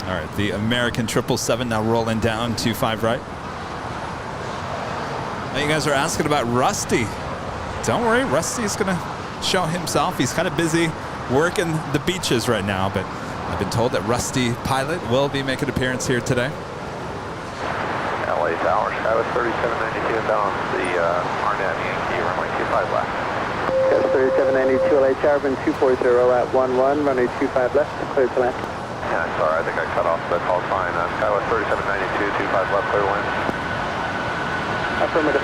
All right, the American 777 now rolling down 25 right. Now you guys are asking about Rusty. Don't worry, Rusty's gonna show himself. He's kind of busy working the beaches right now, but I've been told that Rusty Pilot will be making an appearance here today. LA Tower, Skyway 3792 inbound, the Arnett Yankee, runway 25 left. Skyway 3792 LA Tower, 240 at 11, runway 25 left, clear to land. Yeah, sorry, I think I cut off the call sign. Skyway 3792, 25 left, clear to land. Affirmative.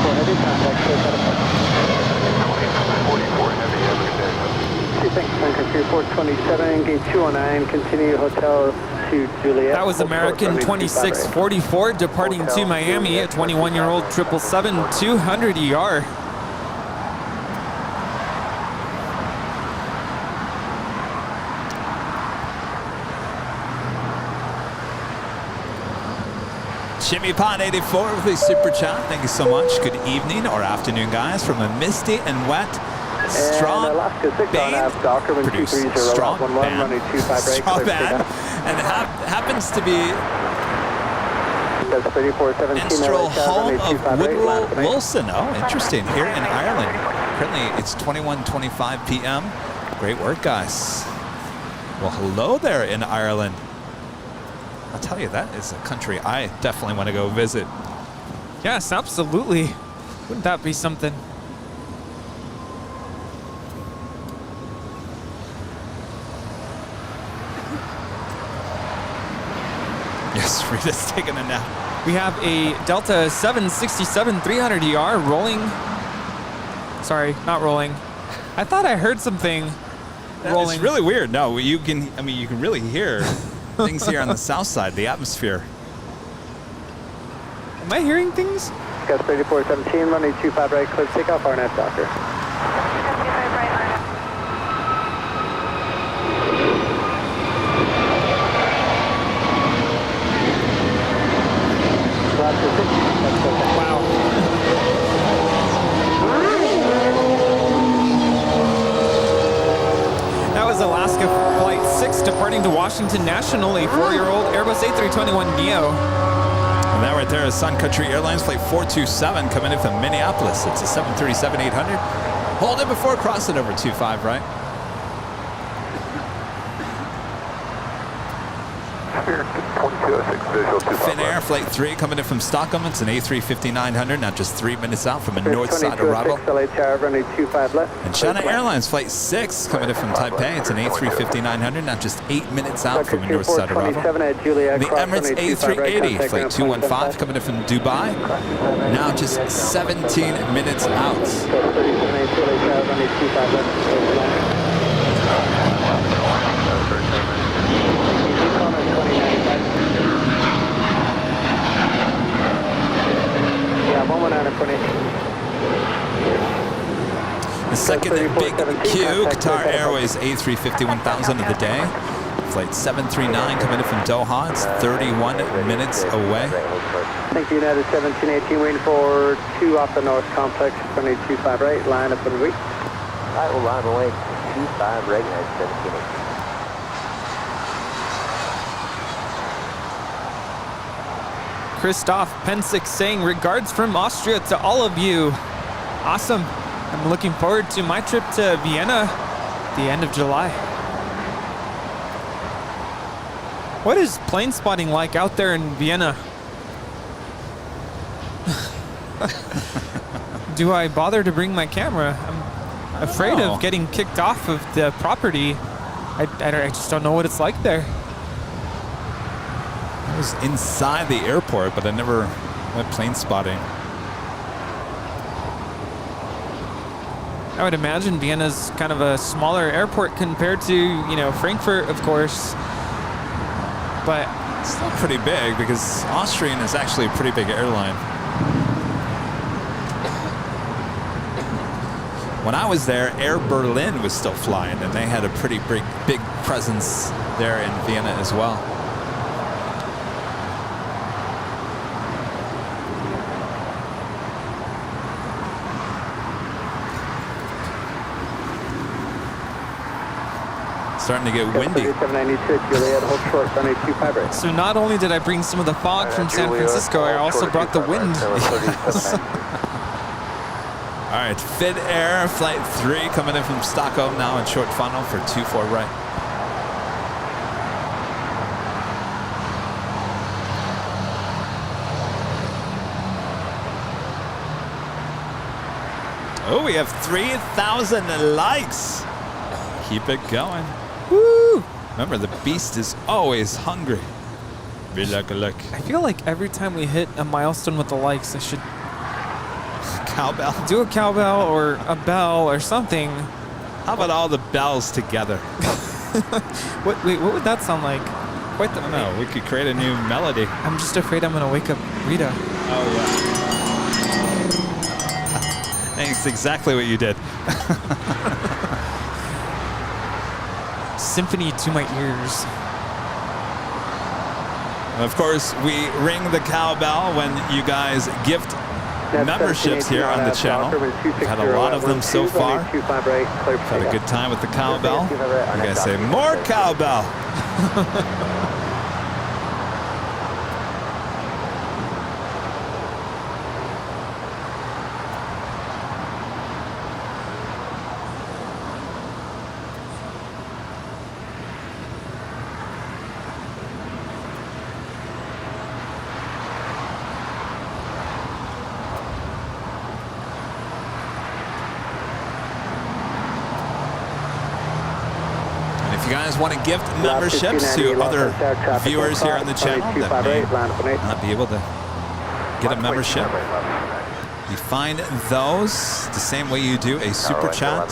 Heavy, contact clear to land. 44 heavy, have a good day. Thanks, Country 427, gate 209, continue hotel to Juliet. That was American 2644 departing to Miami at 21-year-old 777 200 ER. Jimmy Pond 84 with a super chat. Thank you so much. Good evening or afternoon, guys, from a misty and wet Straw Band, produced Straw Band, and happens to be Minstrel home of Woodrow Wilson. Oh, interesting. Here in Ireland. Currently, it's 21:25 p.m. Great work, guys. Well, hello there in Ireland. I'll tell you, that is a country I definitely want to go visit. Yes, absolutely. Wouldn't that be something? Yes, Rita's taking a nap. We have a Delta 767 300ER rolling. Sorry, not rolling. I thought I heard something rolling. It's really weird. No, you can really hear things here on the south side, the atmosphere. Am I hearing things? Gus 3417, runway 25 right, clear takeoff, Arnett Docker. Wow. That was Alaska Flight 6 departing to Washington National, a 4-year-old Airbus A321 Neo. And that right there is Sun Country Airlines Flight 427 coming in from Minneapolis. It's a 737-800. Hold it before crossing over 25 right. Spirit 24 7206, visual 25 Finnair Flight 3 coming in from Stockholm. It's an A350-900, now just 3 minutes out from a north side arrival. LA Tower, runway 25 left. And China Airlines Flight 6 coming in from Taipei. It's an A350-900, now just 8 minutes out from a north side arrival. The Emirates A380 Flight 215 coming in from Dubai, now just 17 minutes out. The second big queue, Qatar Airways A350-1000 of the day. Flight 739 coming in from Doha. It's 31 minutes away. Thank you, United 1718, waiting for 2 off the north complex, runway 25 right, line up and wait. Alright, we'll line away 25 right, United 1718. Christoph Pensick saying regards from Austria to all of you. Awesome. I'm looking forward to my trip to Vienna at the end of July. What is plane spotting like out there in Vienna? Do I bother to bring my camera? I'm afraid of getting kicked off of the property. I just don't know what it's like there. I was inside the airport, but I never went plane spotting. I would imagine Vienna's kind of a smaller airport compared to, you know, Frankfurt, of course. But it's still pretty big because Austrian is actually a pretty big airline. When I was there, Air Berlin was still flying, and they had a pretty big presence there in Vienna as well. Starting to get windy. So not only did I bring some of the fog from San Francisco, I also brought the wind. All right, Finnair Flight 3 coming in from Stockholm now in short funnel for 24 right. Oh, we have 3,000 likes. Keep it going. Woo! Remember, the beast is always hungry. Be like a look. I feel like every time we hit a milestone with the likes, I should cowbell. Do a cowbell or a bell or something. How about all the bells together? What would that sound like? Quite the. I don't know. We could create a new melody. I'm just afraid I'm gonna wake up Rita. Oh yeah. I think it's exactly what you did. Symphony to my ears. Of course, we ring the cowbell when you guys gift memberships here on the channel. We've had a lot of them so far. Had a good time with the cowbell. You guys say, more cowbell! Want to gift memberships to other viewers here on the channel that may not be able to get a membership. You find those the same way you do a super chat,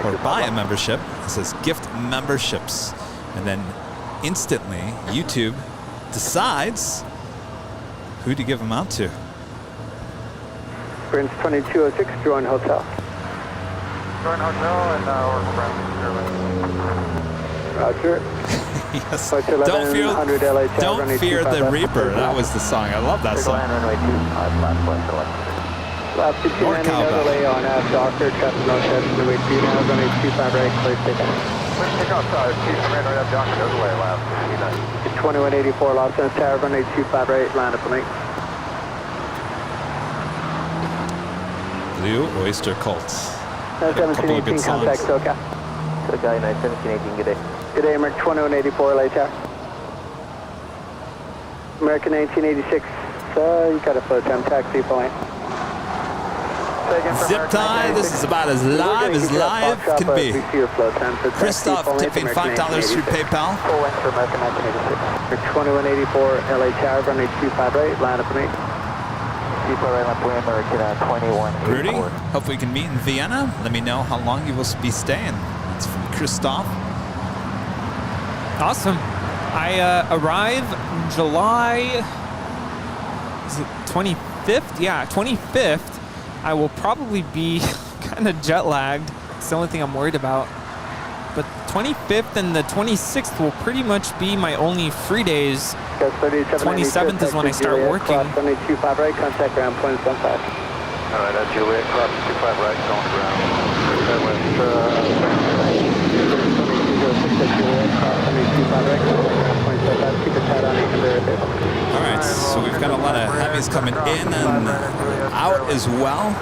or buy a membership. It says gift memberships, and then instantly YouTube decides who to give them out to. Prince 2206, join hotel. Join hotel and we're from Roger. Yes. Don't fear the Reaper. That was the song. I love that song. Or cowbell. On Doctor, traffic no test, runway 29, runway 25 right, clear station. Let's take off, keep the right up, Doctor, goes away, left, 2184 Los Angeles Tower, runway 25 right, line up and right. Blue Oyster Cult. 1718, contact SoCal. SoCal, United 1718, good day. Good day, American 2184 LA Tower. American 1986, you got a flow time, taxi point. Zip tie, this is about as live can be. Christoph tipping $5 through PayPal. Full length for American 1986. 2184 LA Tower, runway 25 right, line up for me. Rudy, hope we can meet in Vienna. Let me know how long you will be staying. That's from Christoph. Awesome. I arrive July, is it 25th? Yeah, 25th. I will probably be kind of jet lagged. It's the only thing I'm worried about. But 25th and the 26th will pretty much be my only free days. 27th is when I start working. 25 right, contact ground, point 75. All right, Juliet, cross 25 right, going ground. All right, so we've got a lot of heavies coming in and out as well.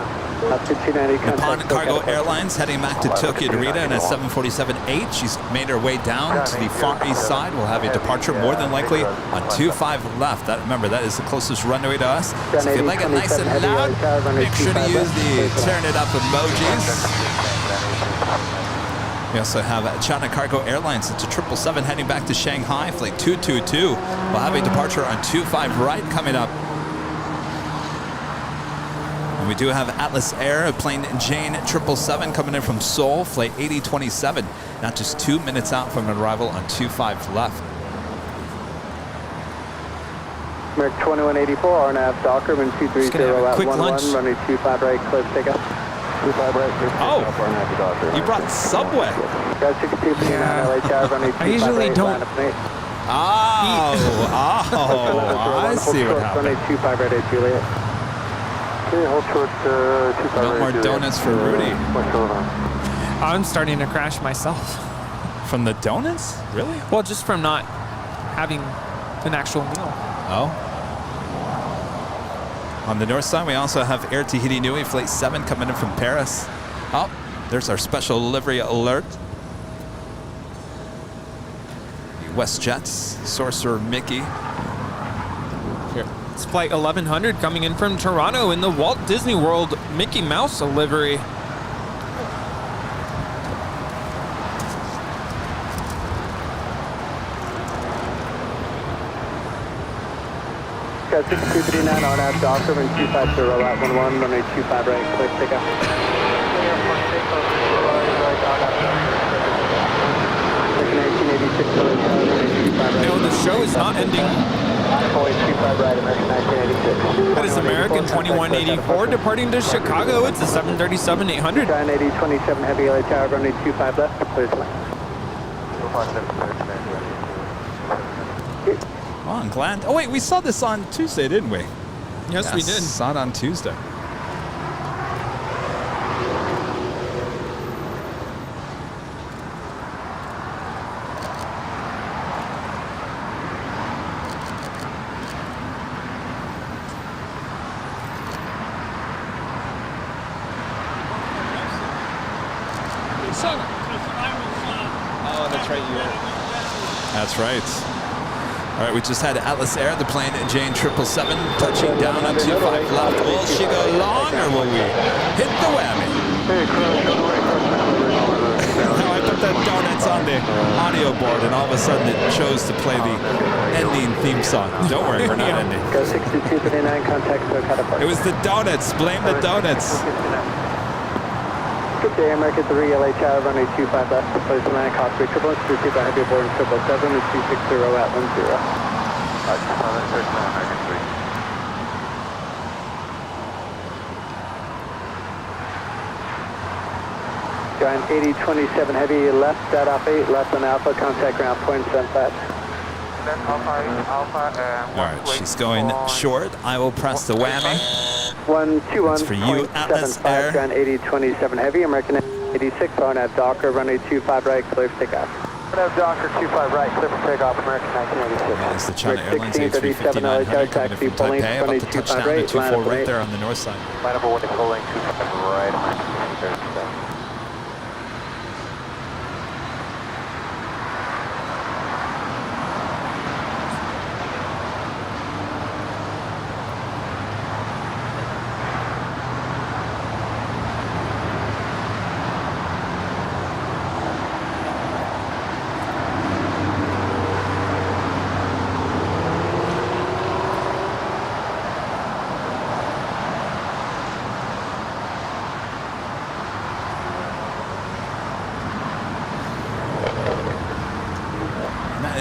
Nippon Cargo Airlines heading back to Tokyo Narita in a 747-8. She's made her way down to the far east side. We'll have a departure more than likely on 25 left. Remember, that is the closest runway to us. So if you like it nice and loud, make sure to use the turn it up emojis. We also have China Cargo Airlines. It's a 777 heading back to Shanghai, flight 222. We'll have a departure on 25 right coming up. And we do have Atlas Air, a plane Jane 777 coming in from Seoul, flight 8027. Not just 2 minutes out from arrival on 25 left. American 2184, RNAV Docker, wind 230 at 11, runway 25 right, close takeoff. 25 right, oh, you brought Subway. I usually don't. I see what happened. Runway 25 right, Juliet. No more donuts for Rudy. I'm starting to crash myself. From the donuts? Really? Well, just from not having an actual meal. Oh. On the north side, we also have Air Tahiti Nui, Flight 7 coming in from Paris. Oh, there's our special livery alert. The WestJet's Sorcerer Mickey. Here. It's flight 1100 coming in from Toronto in the Walt Disney World Mickey Mouse livery. Got 6239 on out, Docker, and 250 at 11, runway 25 right, clear takeoff. No, the show is not ending. That is American 2184 departing to Chicago. It's a 737-800. 980-27 heavy LA Tower, runway 25 left, clear to land. Oh, I'm glad. Oh, wait, we saw this on Tuesday, didn't we? Yes, we did. Saw it on Tuesday. Oh, that's right, you are. That's right. All right, we just had Atlas Air, the plane Jane 777, touching down on 25 left. Will she go long or will we hit the whammy? Now I put the donuts on the audio board and all of a sudden it chose to play the ending theme song. Don't worry, we're not ending. Go 6239, contact Qatar. It was the donuts. Blame the donuts. Good day, American 3 LA Tower, runway 25 left, place to land, cost 3 triple, received by heavy aboard 777, is 260 at 10. American 3. Giant 8027 heavy left, at off 8, left on Alpha, contact ground point 75. All right, she's going short. I will press the whammy. 121. It's for you, Atlas Air. Giant 8027 heavy, American 86, RNAV Docker, runway 25 right, clear for takeoff. RNAV Docker, 25 right, clear for takeoff, American 1986. That is the China Airlines A330 coming in from Taipei, about to touch down to 24 right there on the north side. Line up 1, full length 25 right, American 1937.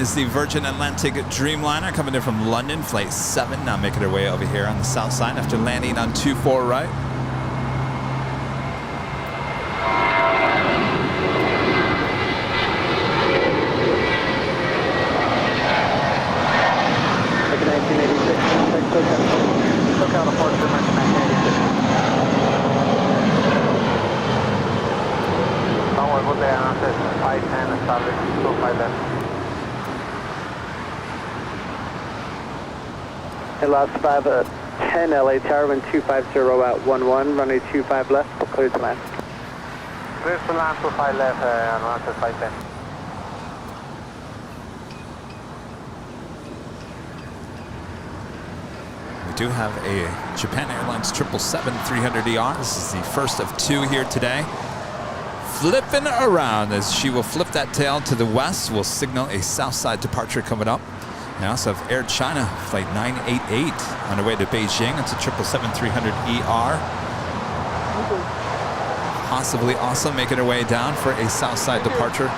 is the Virgin Atlantic Dreamliner coming in from London, flight 7, now making her way over here on the south side after landing on 24 right. Last 510 LA Tower, wind 250 at 11, runway 25 left, clear to land. Clear to land, 25 left, and run to 510. We do have a Japan Airlines 777-300ER. This is the first of 2 here today. Flipping around as she will flip that tail to the west. We'll signal a south side departure coming up. We also have Air China flight 988 on the way to Beijing. It's a 777-300ER. Possibly also making her way down for a south side departure.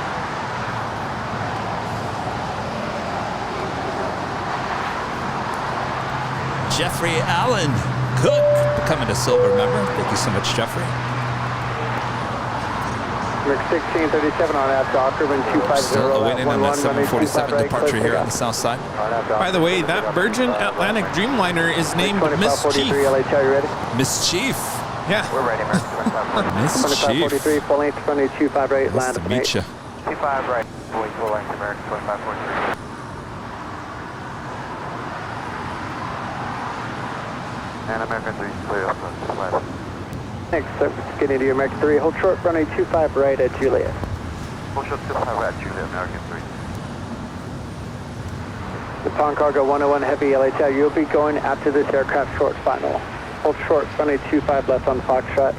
Jeffrey Allen Cook becoming a silver member. Thank you so much, Jeffrey. American 1637 on that Docker, wind 250 Still awaiting on that 747 departure here on the south side. By the way, that Virgin Atlantic Dreamliner is named Mischief. Mischief. Yeah. We're ready, American. Mischief. 2543, full length, runway 25 right, Nice land to up meet you. 25 right, full length, American 2543. And American 3 clear up to left. Next, getting to American 3, hold short, runway 25 right at Juliet. Hold short 25 right at Juliet, American 3. Upon cargo 101 heavy LHL, you'll be going after this aircraft short final. Hold short, runway 25 left on Foxtrot.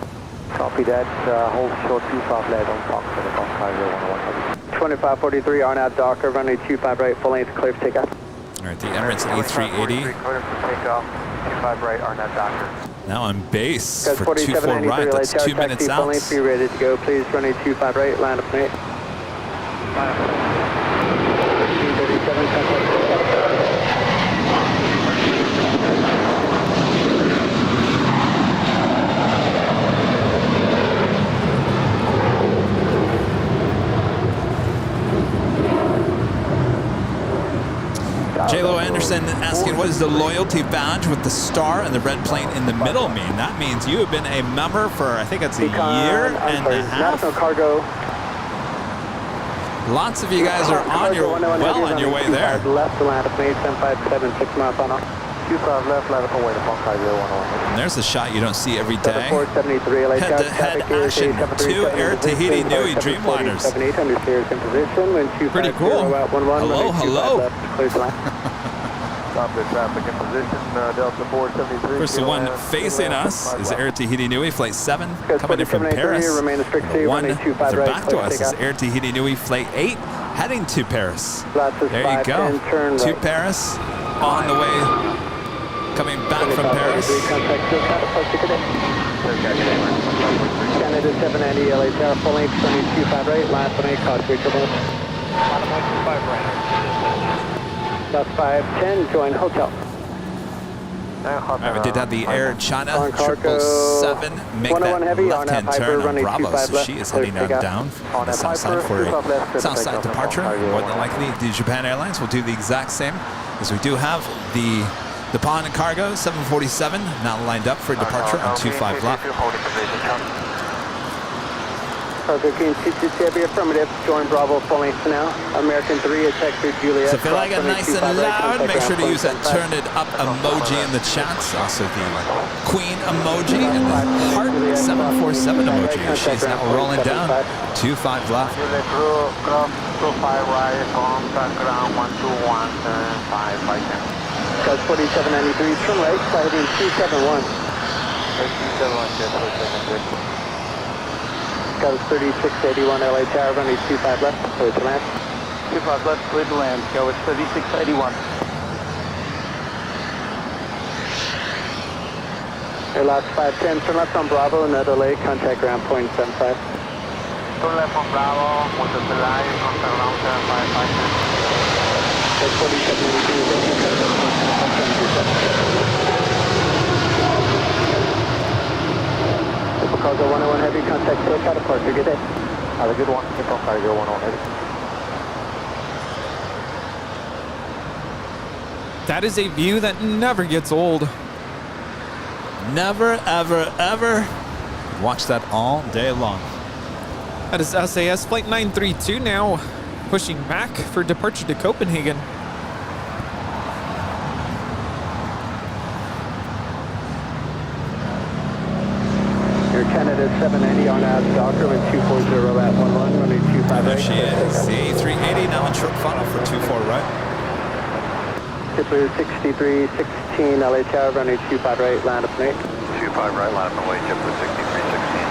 Copy that, hold short 25 left on Foxtrot, upon cargo 101 heavy. 2543, RNAV Docker, runway 25 right, full length, clear for takeoff. All right, the Emirates A380. Clear for takeoff, 25 right, RNAV Docker. Now on base Guys, for 24 right. That's 2 minutes out. Full length, be ready to go, please. Runway 25 right, land up 8. 1637, contact. J-Lo Anderson asking, what does the loyalty badge with the star and the red plane in the middle mean? That means you have been a member for, I think it's a year and a half. National Cargo. Lots of you guys are on your way there. Left to land up 87576 miles on off. 25 left, land up and wait upon cargo 101. And there's a shot you don't see every day. 473 Head-to-head action. 2 Air Tahiti Nui Dreamliners. 7800 steers in position. Wind 250 Pretty cool. Hello, hello. Stop the traffic in position, Delta 473. Of course, the one facing us is Air Tahiti Nui Flight 7, coming in from Paris. The one further back to us is Air Tahiti Nui Flight 8, heading to Paris. There you go. To Paris, on the way, coming back from Paris. Canada 790 LA Tower, full length, 25 right, last 1 8, cost reachable. Bottom 125 right. That's 510, join hotel. All right, we did have the Air China 777 make that left-hand turn on Bravo, so she is heading down on the south side for a south side departure. More than likely, the Japan Airlines will do the exact same, as we do have the Pond Cargo 747 now lined up for departure on 25 left. Cargo King 227, affirmative. Join Bravo full length now. American 3, attack through Juliet. So if you like it nice and loud, make sure to use that turn it up emoji in the chats. Also the Queen emoji and the Heart 747 emoji. She's now rolling down. 25 left. Juliet crew, cross 25 right, contact ground 121, 5 Guys 4793, turn right, sliding 271. 271, Guys 3681 LA Tower, running 25 left, clear to land. 25 left, clear to land. Go with 3681. Airlock 510, turn left on Bravo, no delay, contact ground point 75. Turn left on Bravo, with the delay, contact ground 75, 510. Cargo 101 Heavy, contact SoCal departure. Good day. Have a good one. Info Cargo 101 Heavy. That is a view that never gets old. Never, ever, ever. Watch that all day long. That is SAS Flight 932 now, pushing back for departure to Copenhagen. Air Canada 790 on out, Docker with 240 at 11, runway 25 There she is. The A380 now in short funnel for 24 right. JetBlue 6316, LA Tower, runway 25 right, land up and 8. 25 right, line up and wait, JetBlue 6316.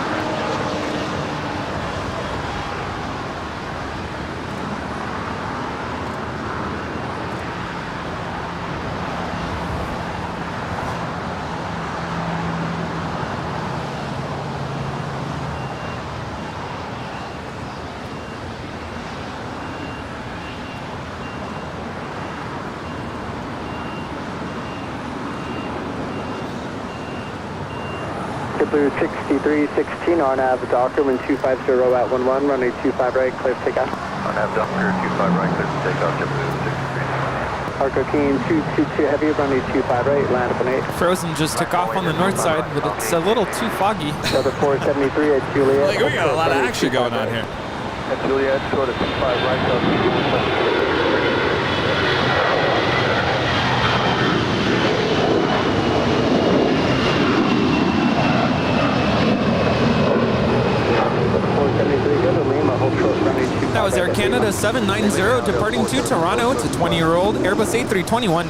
JetBlue 6316, RNAV Docker, wind 250 at 11, runway 25 right, clear for takeoff. RNAV Docker, 25 right, clear for takeoff, JetBlue 6316. Cargo Keen 222 heavy, runway 25 right, land up and 8. Frozen just took off on the north side, but it's a little too foggy. Weather 473 at Juliet. Like, we got a lot of action going on here. At Juliet, short of 25 right, That was Air Canada 790 departing to Toronto. It's a 20-year-old Airbus A321.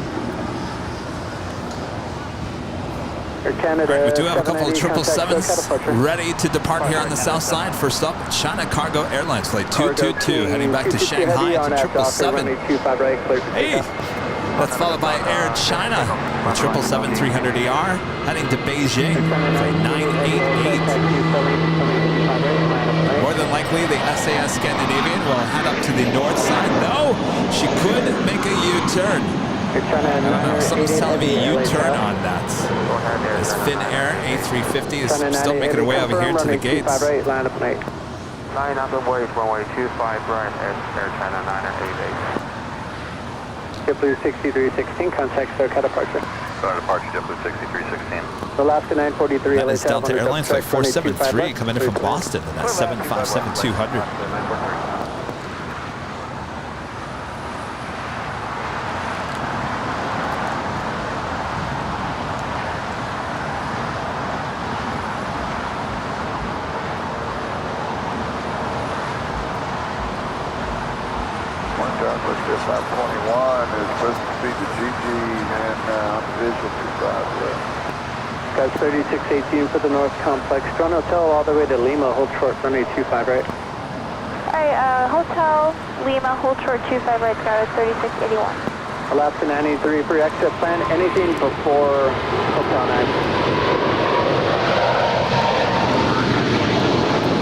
Air Canada. Right, we do have a couple of 777s ready to depart here on the south side. First up, China Cargo Airlines Flight 222 heading back to Shanghai to 777. Hey, that's followed by Air China, 777-300ER heading to Beijing, Flight 988. More than likely, the SAS Scandinavian will head up to the north side. No, she could make a U-turn. I don't know, someone's telling me a U-turn on that. This Finnair A350 is still making her way over here to the gates. Line up and 8. Line up and wait, runway 25 right, Air China 988. JetBlue 6316, contact SoCal departure. Start departure, JetBlue 6316. Alaska 943, That is Delta Airlines Flight 473 coming in from Boston, and that's 757-200. Let's 521 is supposed to speed to GG and visual 25 left. Guys 3618 for the North Complex. Drone Hotel all the way to Lima, hold short, runway 25 right. Alright, Hotel Lima, hold short 25 right, Skyler 3681. Alaska 983 for your exit plan. Anything before Hotel 9?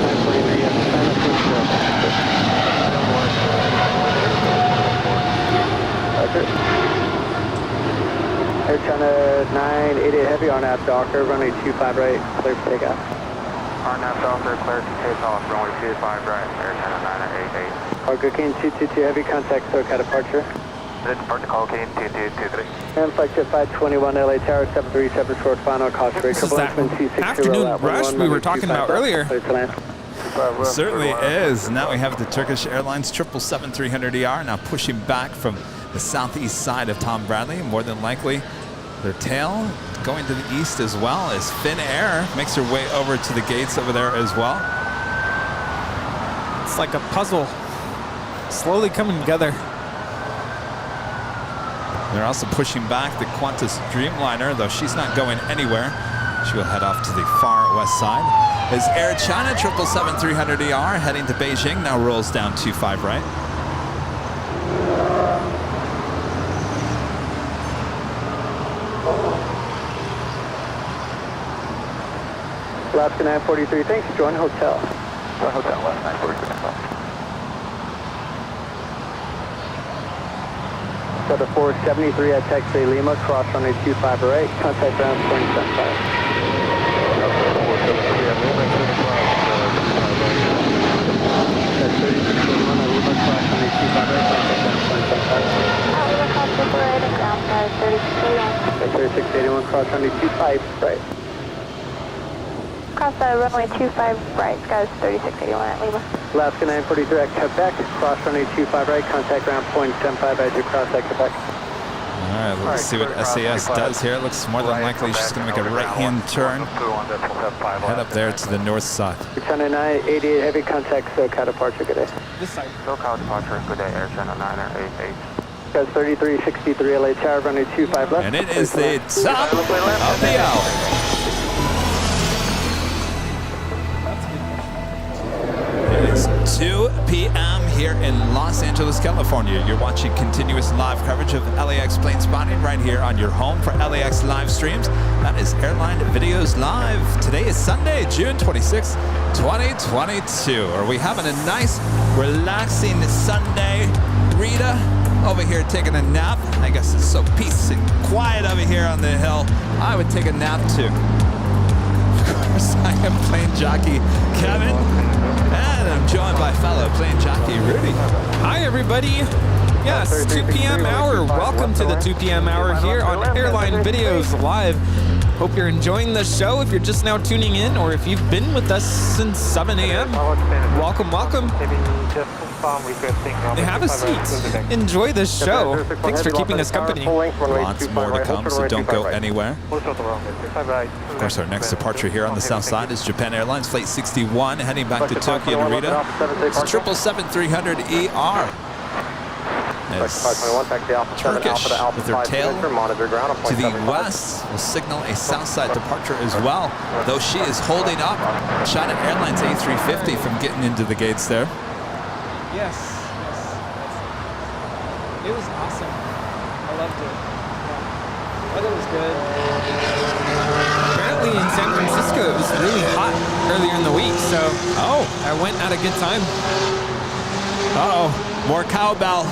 943, yes, plan is Air China 988 heavy on app Docker, runway 25 right, clear for takeoff. RNAV Docker, clear to take off, runway 25 right, Air China 988. Cargo King 222 heavy, contact SoCal departure. Departure call King 2223. And flight jet 521 LA Tower 737 short final, cost rate. This is that afternoon rush we were talking about earlier. Certainly is. Now we have the Turkish Airlines 777-300ER now pushing back from the southeast side of Tom Bradley. More than likely, their tail going to the east as well as Finnair makes her way over to the gates over there as well. It's like a puzzle, slowly coming together. They're also pushing back the Qantas Dreamliner, though she's not going anywhere. She will head off to the far west side. As Air China 777-300ER heading to Beijing now rolls down 25 right. Alaska 943, thanks for joining Hotel. Hotel left 943. So the 473 at taxi Lima, cross runway 25 right, contact ground 0.75. That's 3681 at Lima, cross runway 25 right, contact ground 0.75. Lima, cross super right and ground side 3681. That's 3681, cross runway 25 right. Cross side runway 25 right, skies 3681 at Lima. Alaska 943 at Quebec, cross runway 25 right, contact ground 0.75 as you cross at Quebec. All right, let's see what SAS does here. It looks more than likely she's going to make a right-hand turn. Head up there to the north side. 609, 88 heavy contact, SoCal departure, good day. This side. SoCal departure, good day, Air Channel 988. That's 3363 LA Tower, runway 25 left. And it is the top of the hour. It is 2 p.m. here in Los Angeles, California. You're watching continuous live coverage of LAX plane spotting right here on your home for LAX live streams. That is Airline Videos Live. Today is Sunday, June 26, 2022. Are we having a nice, relaxing Sunday? Rita over here taking a nap. I guess it's so peace and quiet over here on the hill. I would take a nap too. Of course, I am plane jockey Kevin. And I'm joined by fellow plane jockey Rudy. Hi, everybody. Yes, 2 p.m. hour. Welcome to the 2 p.m. hour here on Airline Videos Live. Hope you're enjoying the show. If you're just now tuning in, or if you've been with us since 7 a.m., welcome, welcome. Have a seat. Enjoy the show. Thanks for keeping us company. Lots more to come, so don't go anywhere. Of course, our next departure here on the south side is Japan Airlines Flight 61, heading back to Tokyo, Narita. It's 777-300ER. As Turkish, with their tail to the west, will signal a south side departure as well, though she is holding up China Airlines A350 from getting into the gates there. Yes. It was awesome. I loved it. Yeah. Weather was good. Apparently in San Francisco it was really hot earlier in the week, so I went at a good time. Uh-oh, more cowbell.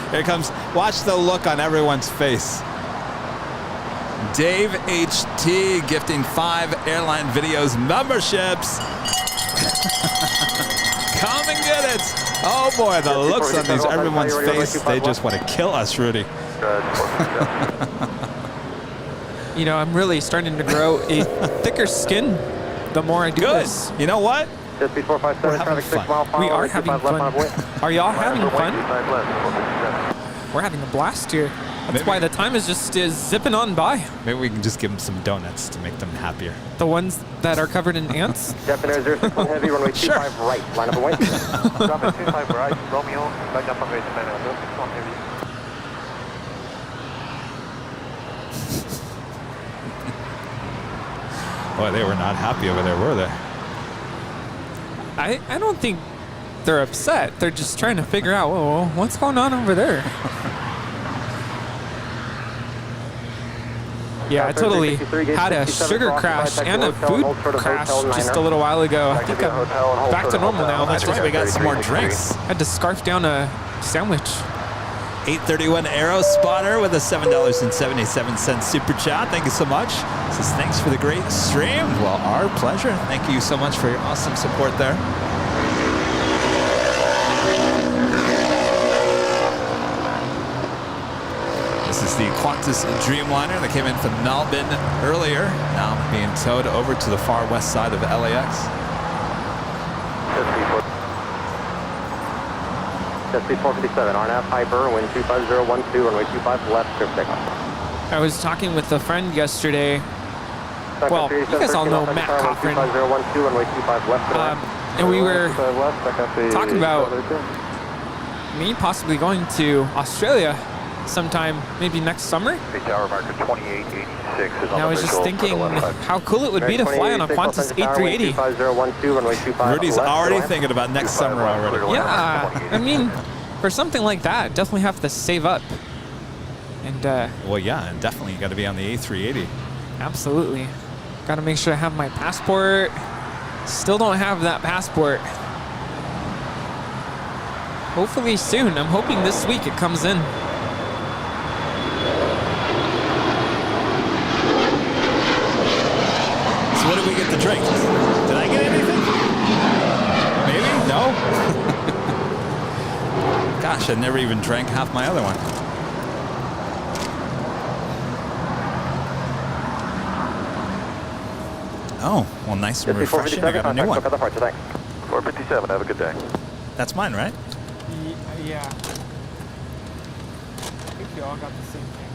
Here it comes. Watch the look on everyone's face. Dave HT gifting 5 Airline Videos memberships. Come and get it. Oh boy, the looks on these everyone's face, they just want to kill us, Rudy. You know, I'm really starting to grow a thicker skin the more I do this. You know what? Just before 57 traffic 6 mile We are having fun. Are y'all having fun? We're having a blast here. That's why the time is just zipping on by. Maybe we can just give them some donuts to make them happier. The ones that are covered in ants? Japan 061 heavy, runway 25 right, line up and wait. Runway 25 right, Romeo, back up on base, Japan 061 heavy. Boy, they were not happy over there, were they? I don't think they're upset. They're just trying to figure out, well, what's going on over there? Yeah, I totally had a sugar crash and a food crash just a little while ago. I think I'm back to normal now. That's right, we got some more drinks. I had to scarf down a sandwich. 831 Aero Spotter with a $7.77 super chat. Thank you so much. Says thanks for the great stream. Well, our pleasure. Thank you so much for your awesome support there. This is the Qantas Dreamliner that came in from Melbourne earlier, now being towed over to the far west side of LAX. Just 457, RNAV Hyper, wind 25012, runway 25 left, clear for takeoff. I was talking with a friend yesterday. Well, you guys all know Matt Cochran. And we were talking about me possibly going to Australia sometime, maybe next summer. And I was just thinking how cool it would be to fly on a Qantas A380. Rudy's already thinking about next summer already. Yeah, I mean, for something like that, definitely have to save up. And well, yeah, and definitely you got to be on the A380. Absolutely. Got to make sure I have my passport. Still don't have that passport. Hopefully soon. I'm hoping this week it comes in. So what did we get to drink? Did I get anything? Maybe? No? Gosh, I never even drank half my other one. Oh, well, nice and refreshing. I got a new one. 457, have a good day. That's mine, right? Yeah. I think we all got the same thing.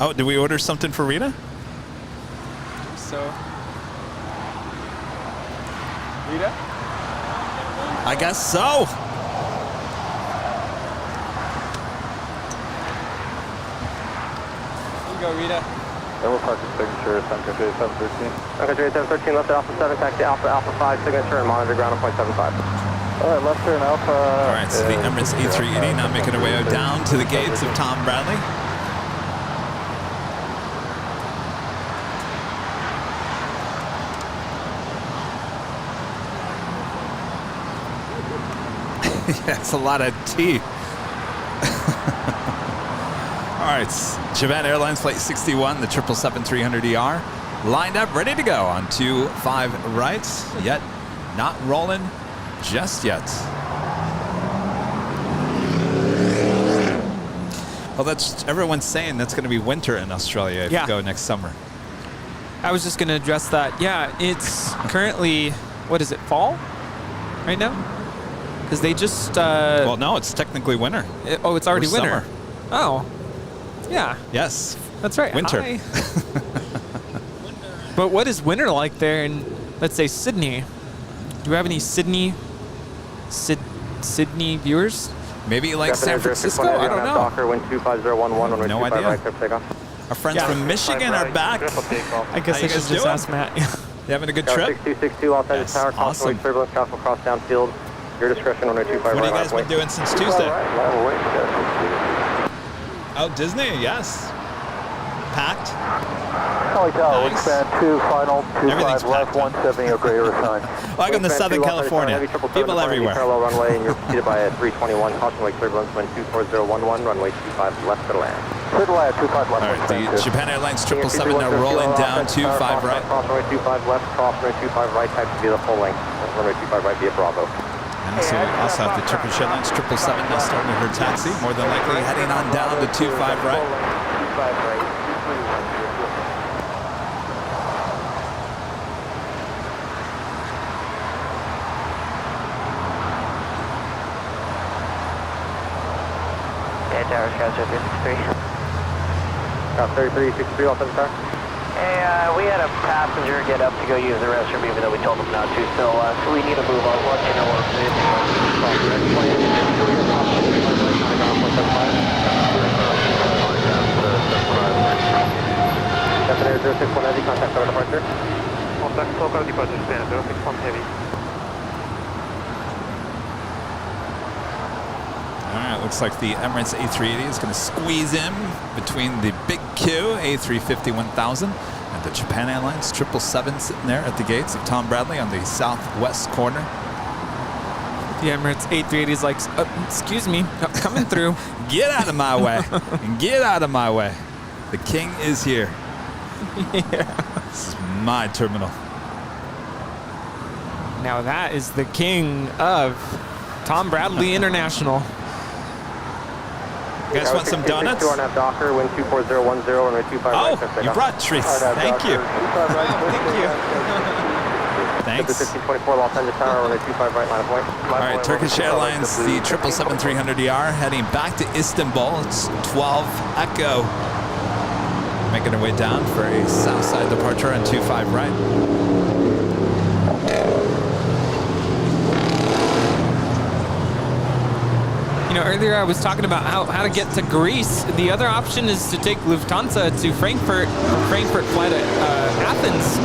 Oh, did we order something for Rita? So. Rita? I guess so. Here you go, Rita. Airway Park signature, Sunday 713. Okay, 713, left at Alpha 7, taxi Alpha 5, signature, and monitor ground at 0.75. All right, left turn Alpha. All right, so the Emirates A380 now making our way down to the gates of Tom Bradley. That's a lot of tea. All right, Japan Airlines Flight 61, the 777-300ER, lined up, ready to go on 25 right, yet not rolling just yet. Well, that's everyone's saying that's going to be winter in Australia if you go next summer. I was just going to address that. Yeah, it's currently, what is it, fall right now? Because they just... well, no, it's technically winter. Oh, it's already Or winter. summer. Oh, yeah. Yes. That's right. Winter. Hi. But what is winter like there in, let's say, Sydney? Do we have any Sydney viewers? Maybe like San Francisco? I don't know. Docker, wind 25011, No idea. right, takeoff. Our friends from Michigan are back. I guess I should just ask Matt. You having a good trip? 6262, all Yes, tower, awesome. turbulence, cross downfield. Your discretion, 1025 What have you right, guys been doing since Tuesday? Oh, Disney, yes. Packed. Kelly Tower, Nice. wingspan 2, final, 25 left, Everything's packed, 170 or greater sign. Welcome to Southern California. People everywhere. Parallel runway, and you're preceded by a 321, caution wake turbulence, wind 24011, runway 25 left to land. Clear to land, 25 left, All right, the 172. Japan Airlines 777 now rolling down 25 right. Cross runway 25 left, cross runway 25 right, taxi via the full length. Runway 25 right via Bravo. And so we also have the Turkish Airlines 777 now starting her taxi, more than likely heading on down to 25 right. 25 right. Tower, Scout 3363. Scout 3363, all 7 star. Hey, we had a passenger get up to go use the restroom even though we told him not to, so we need to move on. We'll let you know what it is. Definite 061 heavy, contact our departure. Contact local departure, stand 061 heavy. All right, looks like the Emirates A380 is going to squeeze in between the big Q, A350-1000, and the Japan Airlines 777 sitting there at the gates of Tom Bradley on the southwest corner. The Emirates A380 is like, excuse me, coming through. Get out of my way. Get out of my way. The king is here. Yeah. This is my terminal. Now that is the king of Tom Bradley International. You guys want some donuts? Docker, wind 24010, runway 25 right. Oh, you brought treats. Thank you. Thank you. Thanks. 1524 Los Angeles Tower, runway 25 right, line of point. All right, Turkish Airlines, the 777-300ER heading back to Istanbul. It's 12 Echo. Making our way down for a south side departure on 25 right. You know, earlier I was talking about how to get to Greece. The other option is to take Lufthansa to Frankfurt, Frankfurt flight at Athens.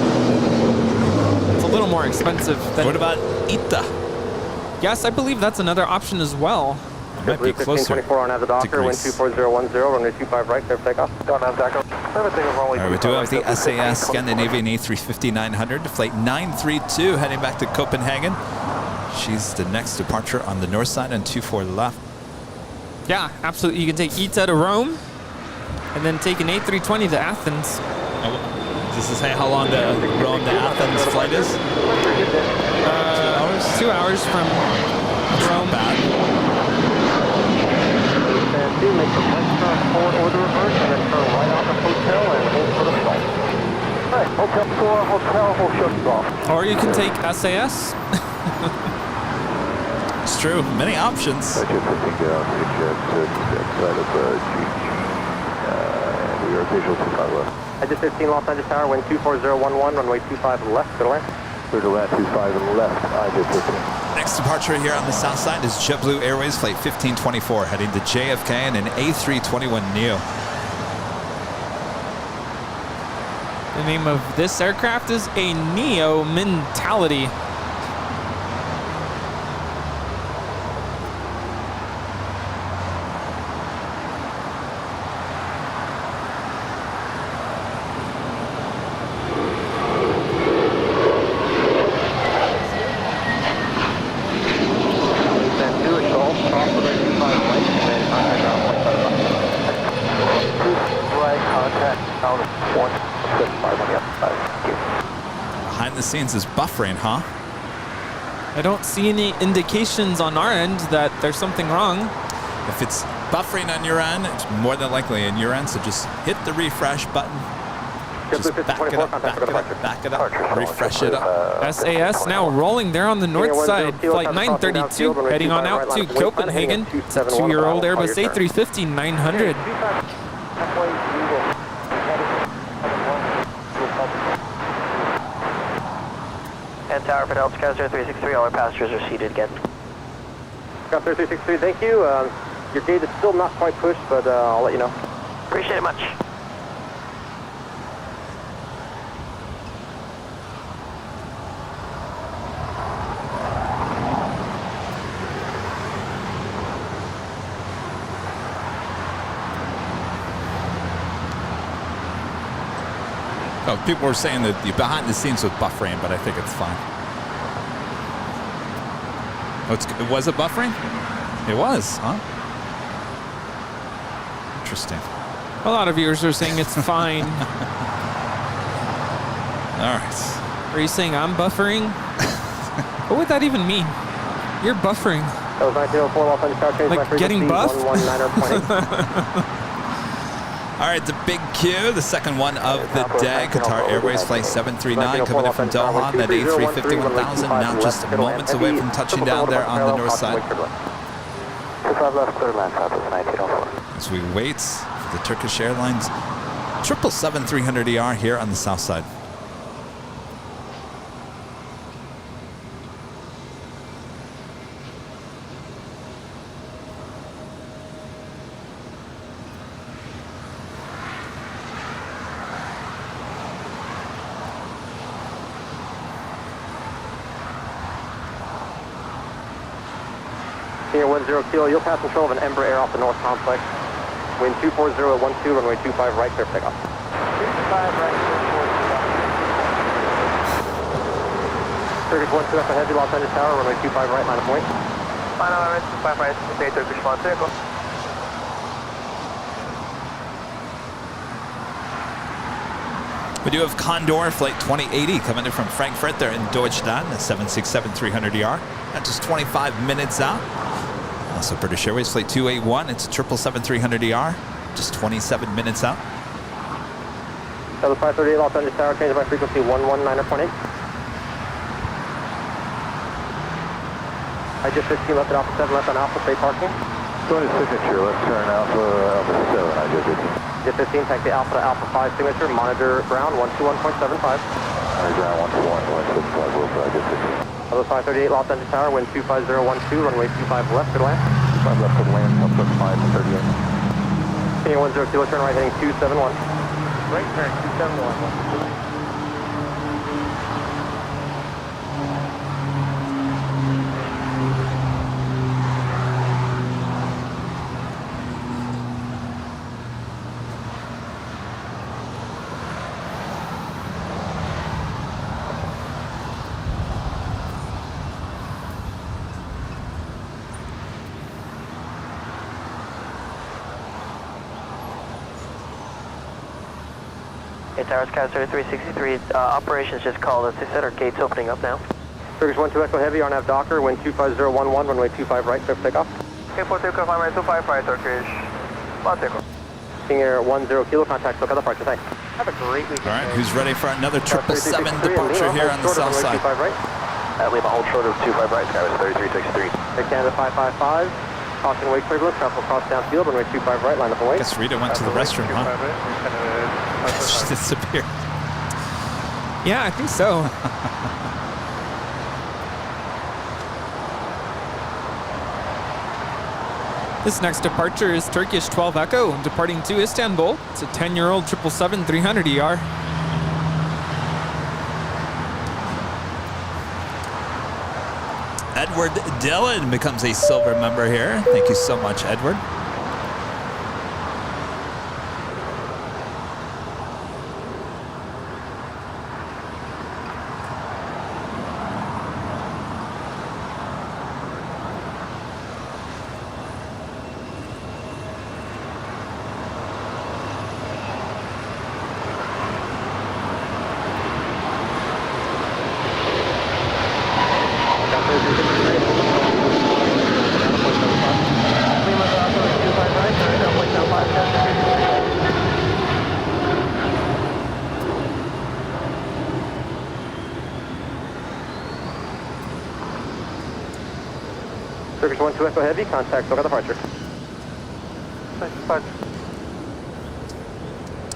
It's a little more expensive than... What about ITA? Yes, I believe that's another option as well. It might be closer 1524 on the Docker, wind 24010, runway 25 right, clear for takeoff. Don't have Docker. All right, we do have the SAS Scandinavian A350-900, flight 932 heading back to Copenhagen. She's the next departure on the north side and 24 left. Yeah, absolutely. You can take ITA to Rome and then take an A320 to Athens. Does it say how long the Rome to Athens flight is? 2 hours? 2 hours from Rome. Bad. And do make the right turn forward or the reverse, and then turn right out the hotel and hold for the flight. All right, hotel 4, hotel, hold shut off. Or you can take SAS. It's true. Many options. Jet 15, get on to Jet 6 outside of GG. And we are visual 25 left. Jet 15, Los Angeles Tower, wind 24011, runway 25 left, clear to land. Clear to land 25 and left, Jet 15. Next departure here on the south side is JetBlue Airways Flight 1524 heading to JFK and an A321 Neo. The name of this aircraft is a Neo Mentality. Behind the scenes is buffering, huh? I don't see any indications on our end that there's something wrong. If it's buffering on your end, it's more than likely in your end, so just hit the refresh button. Just back it up, back it up, refresh it up. SAS now rolling there on the north side. Flight 932 heading on out to Copenhagen. It's a 2-year-old Airbus A350 900. And Tower for Delta Sky 0363, all our passengers are seated again. Sky 0363, thank you. Your gate is still not quite pushed, but I'll let you know. Appreciate it much. Oh, people were saying that the behind the scenes was buffering, but I think it's fine. Oh, was it buffering? It was, huh? Interesting. A lot of viewers are saying it's fine. All right. Are you saying I'm buffering? What would that even mean? You're buffering. That was 1904 Los Angeles Tower, change like by frequency, getting buffed? 119.8. All right, the big Q, the second one of the day. Qatar Airways Flight 739 coming in from Doha. That A350 1000 now just moments away from touching down there on the north side. 25 left, clear land, Southwest 1904. As we wait for the Turkish Airlines 777-300ER here on the south side. Senior 10 kilo, you'll pass control of an Embraer Air off the north complex. Wind 240 at 12, runway 25 right, clear takeoff. 25 right, Turkish 12 up ahead, Los Angeles Tower, runway 25 right, line of point. Final runway 25 right, stay Turkish 1 vehicle. We do have Condor Flight 2080 coming in from Frankfurt. They're in Deutschland, the 767-300ER. That's just 25 minutes out. Also British Airways Flight 281. It's a 777-300ER. Just 27 minutes out. Southwest 538 Los Angeles Tower, change by frequency 119.8. I just 15 left at Alpha 7 left on Alpha, stay parking. Going to signature, let's turn Alpha 7, I did 15. Jet 15, taxi Alpha to Alpha 5 signature, monitor ground 121.75. Monitor ground 121.75, will fly Jet 15. Southwest 538 Los Angeles Tower, wind 25012, runway 25 left, good land. 25 left, good land, Southwest 538. Senior 10 kilo, turn right heading 271. Right turn 271. Hey, Towers, Sky 3363. Operations just called us. They said our gate's opening up now. Turkish 12 Echo Heavy, RNAV Docker, wind 25011, runway 25 right, clear for takeoff. Okay, 4 takeoff, runway 25 right, Turkish. Flat takeoff. King Air 10 kilo, contact SoCal departure, thanks. Have a great weekend. All right, who's ready for another 777 departure here on the south side? Right. Lima, hold short of 25 right, Skywest 3363. Air Canada 555, caution wake turbulence, travel across downfield, runway 25 right, line up and wait. Guess Rita went to the restroom, huh? She disappeared. Yeah, I think so. This next departure is Turkish 12 Echo, departing to Istanbul. It's a 10-year-old 777-300ER. Edward Dillon becomes a silver member here. Thank you so much, Edward. Turkish 12 Echo Heavy, contact SoCal departure.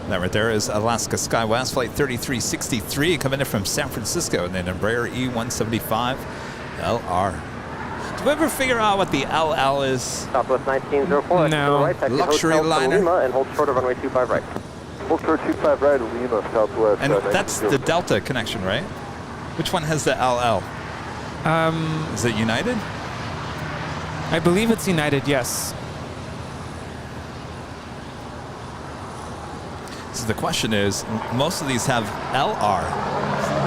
That right there is Alaska SkyWest Flight 3363 coming in from San Francisco in an Embraer E175 LR. Do we ever figure out what the LL is? Southwest 1904. No. Right, taxi Luxury hotel to liner? Lima and hold short of runway 25 right. Hold short 25 right, Lima, Southwest. And that's the Delta connection, right? Which one has the LL? Is it United? I believe it's United, yes. So the question is, most of these have LR.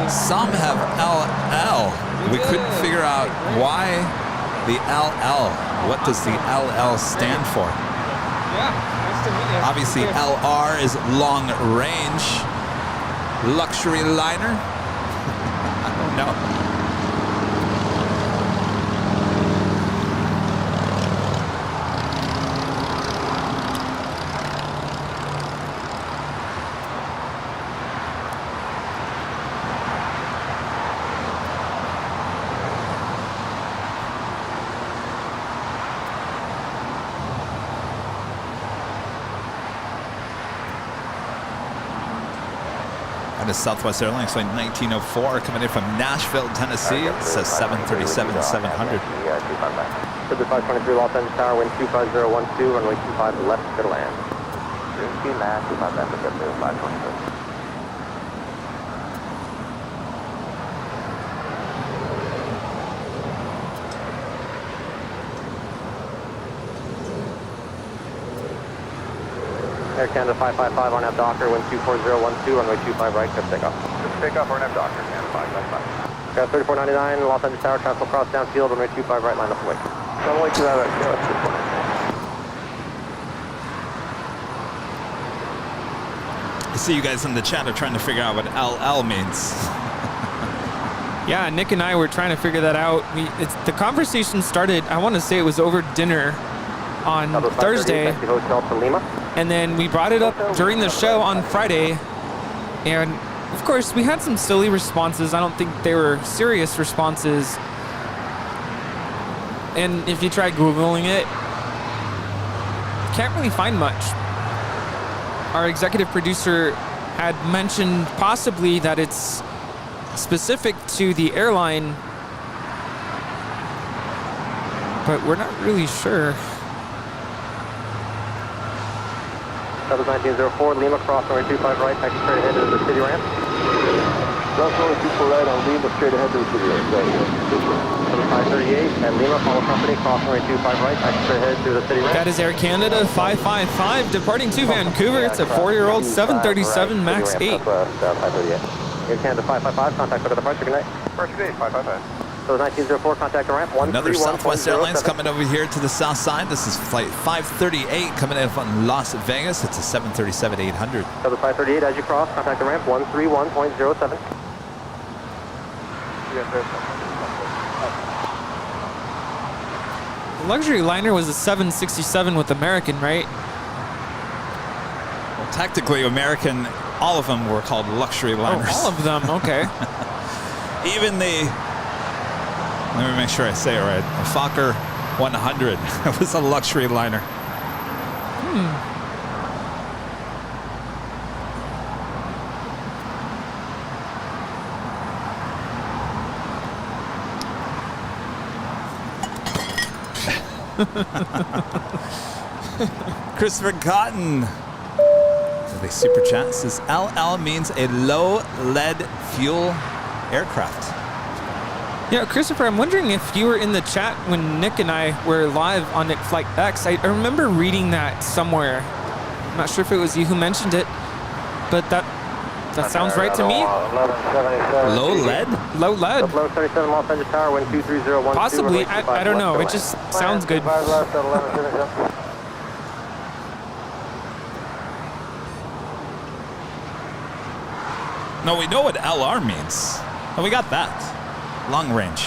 Some have LL. We couldn't figure out why the LL. What does the LL stand for? Yeah, nice to meet you. Obviously, LR is long range. Luxury liner? I don't know. That is Southwest Airlines flight 1904 coming in from Nashville, Tennessee. It says 737-700. 523 Los Angeles Tower, wind 25012, runway 25 left, clear to land. 25 left, 523. Air Canada 555 on Docker, wind 24012, runway 25 right, clear for takeoff. Take off, RNAV Docker, Canada 555. Got 3499, Los Angeles Tower, transfer cross downfield, runway 25 right, line up and wait. Runway 25 right, I see you guys in the chat are trying to figure out what LL means. Yeah, Nick and I were trying to figure that out. The conversation started, I want to say it was over dinner on Thursday. Hotel to Lima. And then we brought it up during the show on Friday. And of course, we had some silly responses. I don't think they were serious responses. And if you try Googling it, can't really find much. Our executive producer had mentioned possibly that it's specific to the airline, but we're not really sure. That was 1904, Lima, cross runway 25 right, taxi straight ahead to the city ramp. Cross runway 24 right on Lima, straight ahead to the city ramp. That was 538, and Lima, follow company, cross runway 25 right, taxi straight ahead to the city ramp. That is Air Canada 555 departing to Vancouver. It's a 4-year-old 737 MAX 8. Air Canada 555, contact for the departure, good night. Departure gate, 555. So 1904, contact the ramp. Another Southwest Airlines coming over here to the south side. This is flight 538 coming in from Las Vegas. It's a 737-800. Southern 538, as you cross, contact the ramp 131.07. The luxury liner was a 767 with American, right? Well, technically, American, all of them were called luxury liners. Oh, all of them, okay. Even the, let me make sure I say it right, the Fokker 100 was a luxury liner. Christopher Cotton, the super chat says LL means a low lead fuel aircraft. Yeah, Christopher, I'm wondering if you were in the chat when Nick and I were live on Nick Flight X. I remember reading that somewhere. I'm not sure if it was you who mentioned it, but that sounds right to me. Low lead? Low lead. 1177 Los Angeles Tower, wind 23012. Possibly. I don't know. It just sounds good. No, we know what LR means. Oh, we got that. Long range.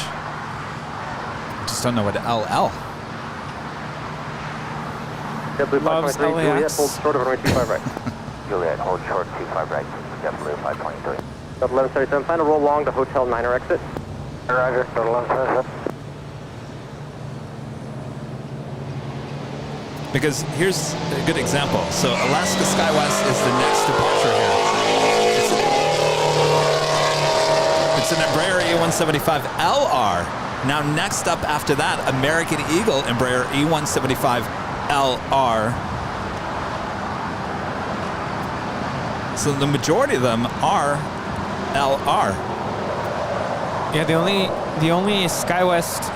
Just don't know what LL. Loves LAX. Hold short of runway 25 right. Juliet, hold short 25 right. JetBlue 523. 1177, plan to roll along the Hotel Niner exit. Roger, 1177. Because here's a good example. So Alaska SkyWest is the next departure here. It's an Embraer E175LR. Now next up after that, American Eagle Embraer E175LR. So the majority of them are LR. Yeah, the only SkyWest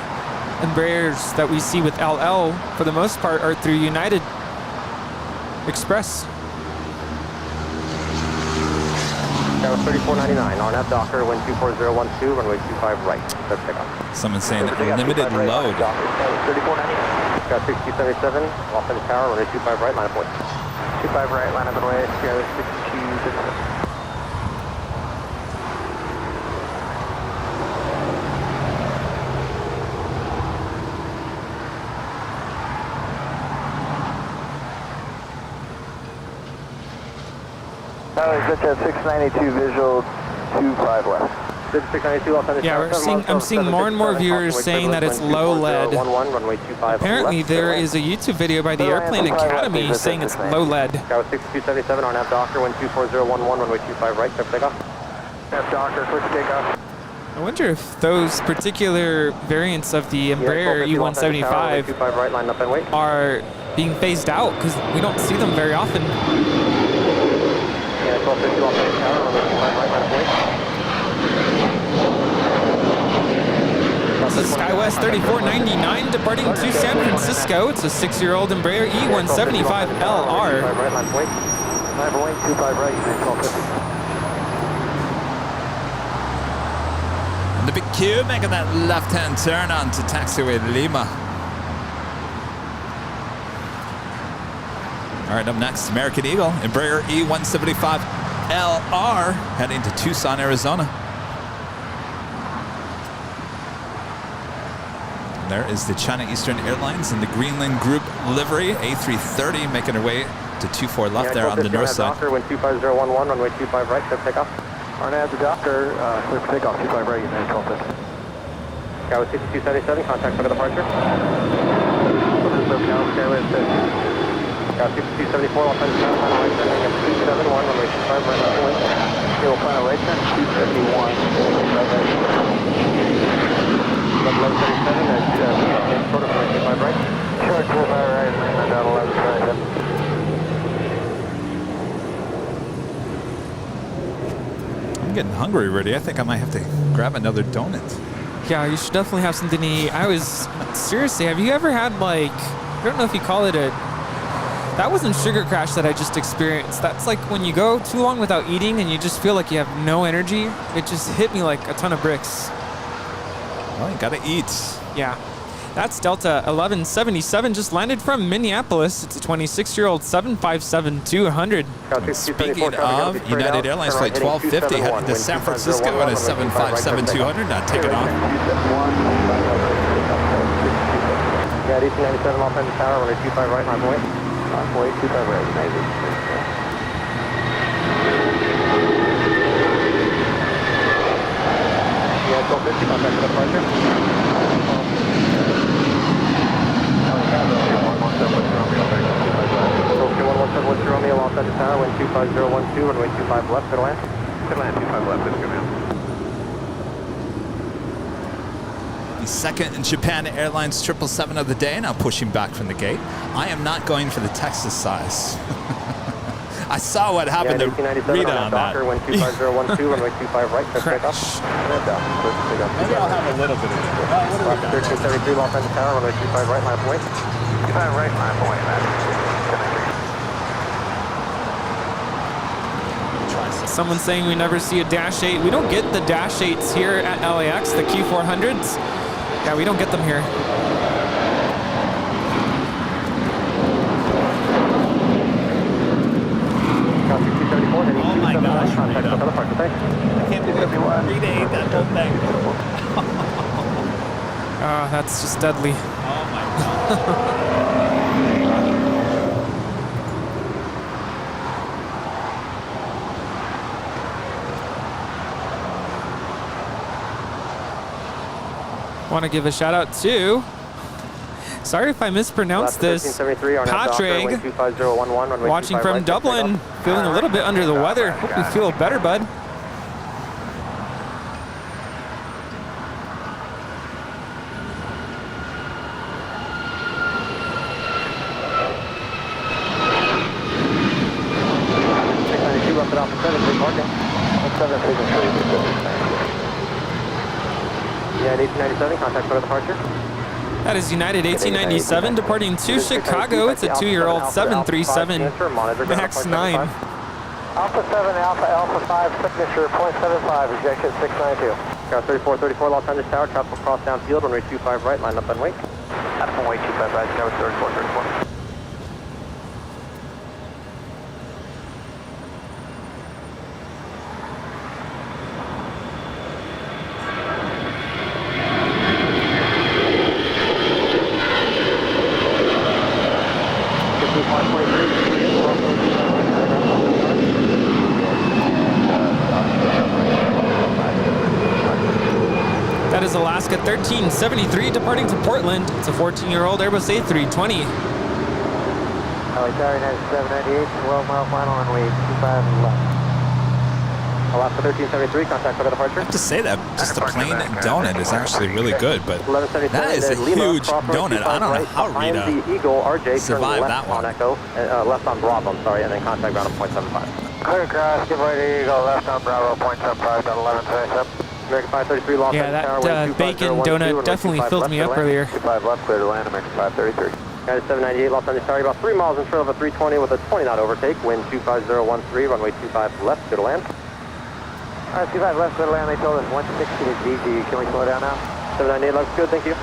Embraers that we see with LL for the most part are through United Express. That was 3499, RNAV Docker, wind 24012, runway 25 right. Let's take off. Someone's saying limited load. Got 6277, Los Angeles Tower, runway 25 right, line of point. 25 right, line up and away, Sierra 62. JetTip 692 visual 25 left. 692 Los Angeles Yeah, I'm seeing more and more viewers saying that it's low lead. Apparently, there is a YouTube video by the Airplane Academy saying it's low lead. That was 6277, RNAV Docker, wind 24011, runway 25 right, clear for takeoff. RNAV Docker, clear for takeoff. I wonder if those particular variants of the Embraer E175 are being phased out because we don't see them very often. Yeah, 1250 Los Angeles Tower, runway 25 right, line of point. This is SkyWest 3499 departing to San Francisco. It's a 6-year-old Embraer E175LR. And the big Q making that left-hand turn onto taxiway Lima. All right, up next, American Eagle, Embraer E175LR, heading to Tucson, Arizona. And there is the China Eastern Airlines and the Greenland Group livery, A330, making her way to 24 left there on the north side. Docker, wind 25011, runway 25 right, clear for takeoff. RNAV Docker, clear for takeoff, 25 right, United 1250. Sky was 6277, contact for the departure. Got 6274, Los Angeles Tower, final right turn, up 271, runway 25 right, left wind. Fuel final right turn, 271, 25 right. 1137, short of runway 25 right. Short 25 right, land down 1137. I'm getting hungry, Rudy. I think I might have to grab another donut. Yeah, you should definitely have something to eat. Seriously, have you ever had I don't know if you call it that wasn't sugar crash that I just experienced. That's like when you go too long without eating and you just feel like you have no energy. It just hit me like a ton of bricks. Well, you gotta eat. Yeah. That's Delta 1177, just landed from Minneapolis. It's a 26-year-old 757-200. Speaking of United Airlines Flight 1250 headed to San Francisco on a 757-200, not taking off. Yeah, DC-97 Los Angeles Tower, runway 25 right, my point. Runway 25 right, amazing. Yeah, 1250, contact for departure. 117 West Romeo, Los Angeles Tower, wind 25012, runway 25 left, clear land. Clear land, 25 left, that's good, man. The second in Japan Airlines 777 of the day, now pushing back from the gate. I am not going for the Texas size. I saw what happened to Rita on that. Wind 25012, runway 25 right, Maybe I'll have a little bit of it. 1373 Los Angeles Tower, runway 25 right, line point. 25 right, line point, Someone saying we never see a Dash 8. We don't get the Dash 8s here at LAX, the Q400s. Yeah, we don't get them here. Oh my gosh, Rita. I can't believe Rita ate that whole thing. Oh, that's just deadly. Oh my God. Want to give a shout out to, sorry if I mispronounced this, Patrick, watching from Dublin, feeling a little bit under the weather. Hope you feel better, bud. Yeah, 1897, contact for departure. That is United 1897 departing to Chicago. It's a 2-year-old 737 MAX 9. Alpha 7, Alpha 5, signature 0.75, rejection 692. Car 3434 Los Angeles Tower, tropical cross downfield, runway 25 right, line up and wait. Out of runway 25 right, tower 3434. That is Alaska 1373 departing to Portland. It's a 14-year-old Airbus A320. LA Tower 9798, 12 mile final runway 25 left. Alaska 1373, contact for departure. I have to say that just a plain donut is actually really good, but that is a huge donut. I don't know how Rita survived that one. Left on Bravo, I'm sorry, and then contact ground on 0.75. Clear cross, give right to Eagle, left on Bravo, 0.75, down 1127. American 533, Los Yeah, that bacon donut definitely filled me up earlier. 25 left, clear to land, American 533. United 798, Los Angeles Tower, about 3 miles in front of a 320 with a 20-knot overtake, wind 25013, runway 25 left, clear to land. All right, 25 left, clear to land, they told us 160 is easy. Can we slow down now? 798 looks good, thank you.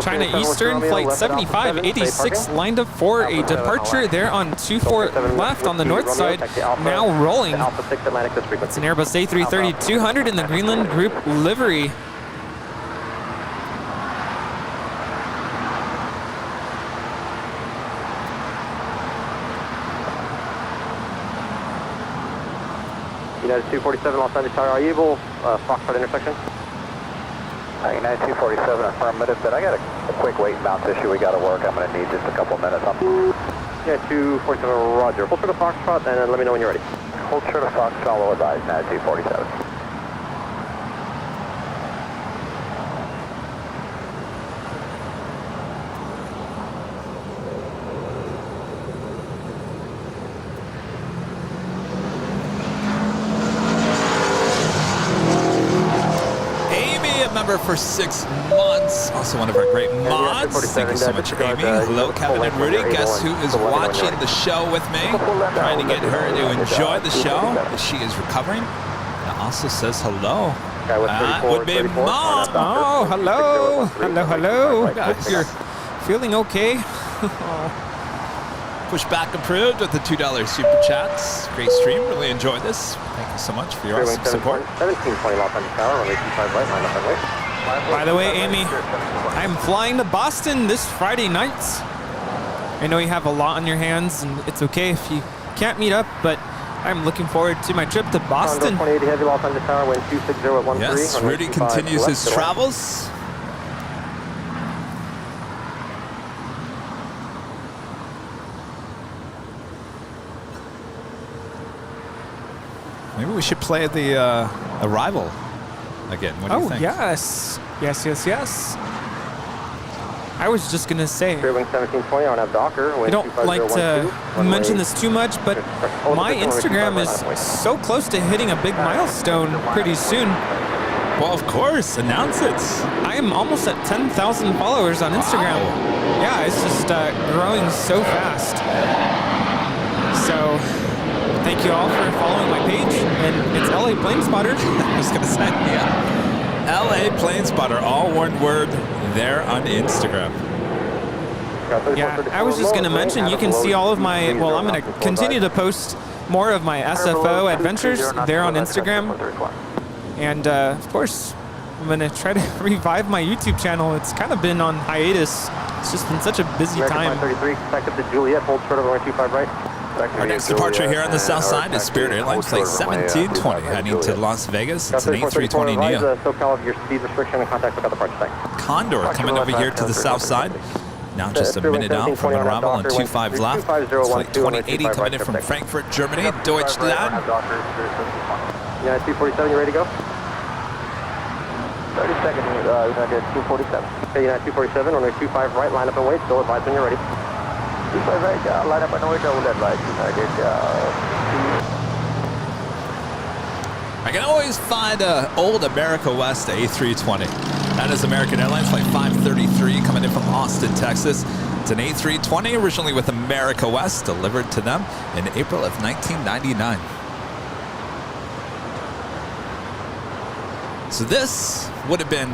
China Eastern, flight 7586, lined up for a departure there on 24 left on the north side, now rolling. It's an Airbus A330-200 in the Greenland Group livery. United 247, Los Angeles Tower, are you able, Foxtrot intersection? United 247, affirmative, but I got a quick weight and bounce issue we got to work. I'm going to need just a couple minutes. Yeah, 247, roger. Hold short of Foxtrot and then let me know when you're ready. Hold short of Fox, follow advise, United 247. Member for 6 months. Also one of our great mods. Thank you so much, Amy. Hello, Kevin and Rudy. Guess who is watching the show with me? Trying to get her to enjoy the show as she is recovering. It also says hello. That would be Mom. Oh, hello. Hello. You're feeling okay? Push back approved with the $2 super chats. Great stream. Really enjoyed this. Thank you so much for your awesome support. 1720 Los Angeles Tower, runway 25 right, line up and wait. By the way, Amy, I'm flying to Boston this Friday night. I know you have a lot on your hands, and it's okay if you can't meet up, but I'm looking forward to my trip to Boston. 2080 heavy Los Angeles Tower, wind 260 at 13. Yes, Rudy continues his travels. Maybe we should play the Arrival again. What do you think? Yes. Yes. I was just going to say, Wing 1720 on have Docker. I don't like to mention this too much, but my Instagram is so close to hitting a big milestone pretty soon. Well, of course. Announce it. I am almost at 10,000 followers on Instagram. Wow. Yeah, it's just growing so fast. So thank you all for following my page. And it's LA Planespotter. I was going to say, yeah. LA Planespotter, all one word there on Instagram. Yeah, I was just going to mention, you can see all of my, well, I'm going to continue to post more of my SFO adventures there on Instagram. And of course, I'm going to try to revive my YouTube channel. It's kind of been on hiatus. It's just been such a busy time. 33, expected to Juliet, hold short of runway 25 right. Our next departure here on the south side is Spirit Airlines Flight 1720, heading to Las Vegas. It's an A330 Neo. SoCal of your speed restriction and contact with other parts site. Condor coming over here to the south side. Now just a minute out from an arrival on 25 left. It's Flight 2080 coming in from Frankfurt, Germany, Deutschland. United 247, you ready to go? 30 seconds, United 247. Okay, United 247, runway 25 right, line up and wait. Still advise when you're ready. 25 right, line up and wait, I will advise United. I can always find old America West A320. That is American Airlines Flight 533 coming in from Austin, Texas. It's an A320 originally with America West, delivered to them in April of 1999. So this would have been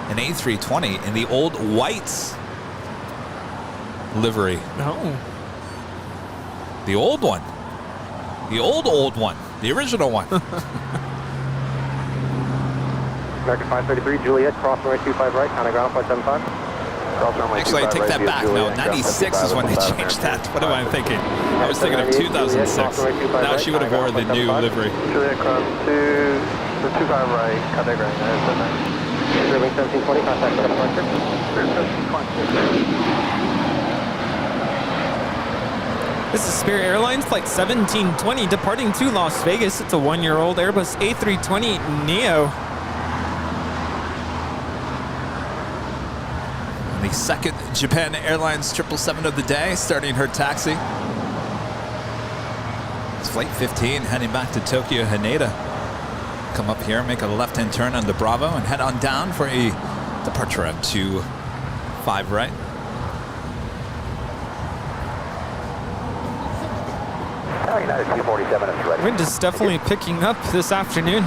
an A320 in the old white livery. No. The old one. The old one. The original one. American 533, Juliet, cross runway 25 right, counter ground, 575. Actually, I take that back. No, 96 is when they changed that. What am I thinking? I was thinking of 2006. Now she would have wore the new livery. Juliet cross to 25 right, contact ground, Wing 1720, contact with departure. This is Spirit Airlines Flight 1720 departing to Las Vegas. It's a one-year-old Airbus A320 Neo. The second Japan Airlines 777 of the day, starting her taxi. It's Flight 15 heading back to Tokyo Haneda. Come up here, make a left-hand turn on the Bravo, and head on down for a departure at 25 right. United 247 is ready. Wind is definitely picking up this afternoon.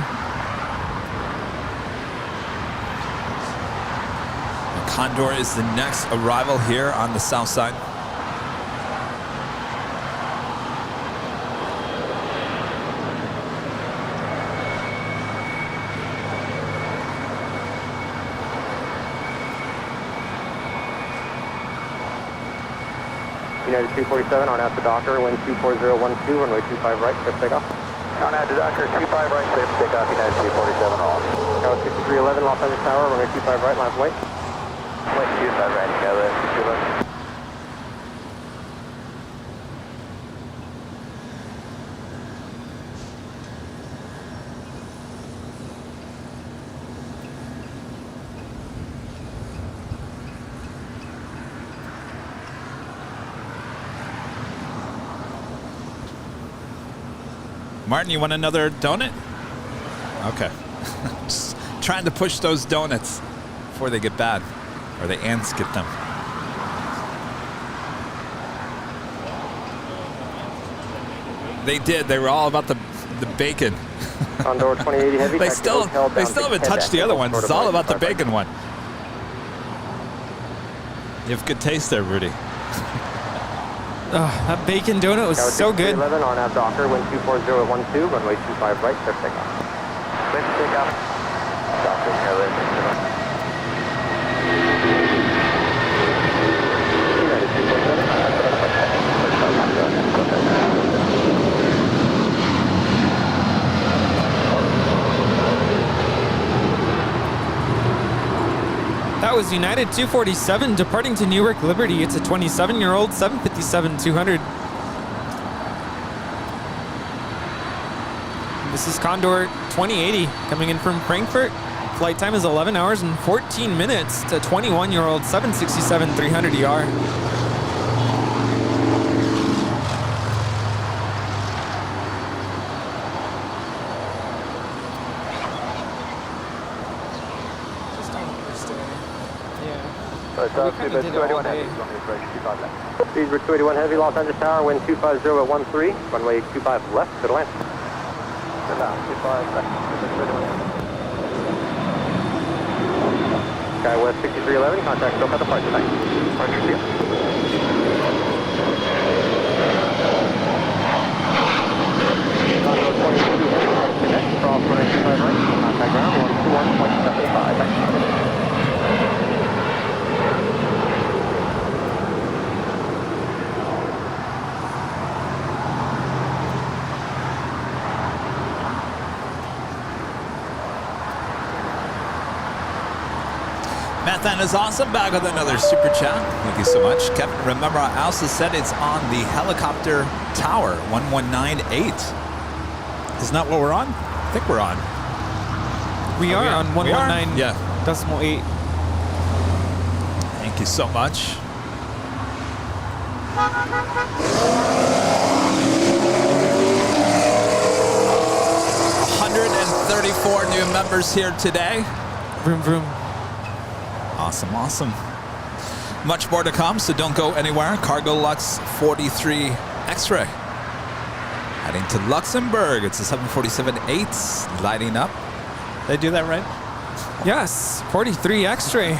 Condor is the next arrival here on the south side. United 247 on out to Docker, wind 24012, runway 25 right, clear takeoff. On out to Docker, 25 right, clear takeoff, United 247 on. Tower 6311, Los Angeles Tower, runway 25 right, line of wait. Wait, 25 right, together, 211. Martin, you want another donut? Okay. Just trying to push those donuts before they get bad, or the ants get them. They did. They were all about the The bacon. Condor 2080 Heavy. They still haven't touched the other ones. It's all about the bacon one. You have good taste there, Rudy. That bacon donut was so good. 11 on nav Docker, wind 240 at 12, runway 25 right, clear takeoff. Wind takeoff. Docker, Airlines. That was United 247 departing to Newark Liberty. It's a 27-year-old 757-200. This is Condor 2080 coming in from Frankfurt. Flight time is 11 hours and 14 minutes. It's a 21-year-old 767-300ER. Speedbird 281 Heavy, Los Angeles Tower, wind 250 at 13, runway 25 left, good land. Good land, 25 left, Skywest 6311, contact still at departure time. Departure seal. Condor 2080 Heavy, connect, cross runway 25 right, contact ground 121.75. Mathan is awesome. Back with another super chat. Thank you so much. Kevin, remember I also said it's on the helicopter tower, 1198. Isn't that what we're on? I think we're on. We are on 119.8. Yeah. .8. Thank you so much. $134 new members here today. Vroom, vroom. Awesome, awesome. Much more to come, so don't go anywhere. Cargo Lux 43 X-ray. Heading to Luxembourg. It's a 747-8 lighting up. Did I do that right? Yes, 43 X-ray.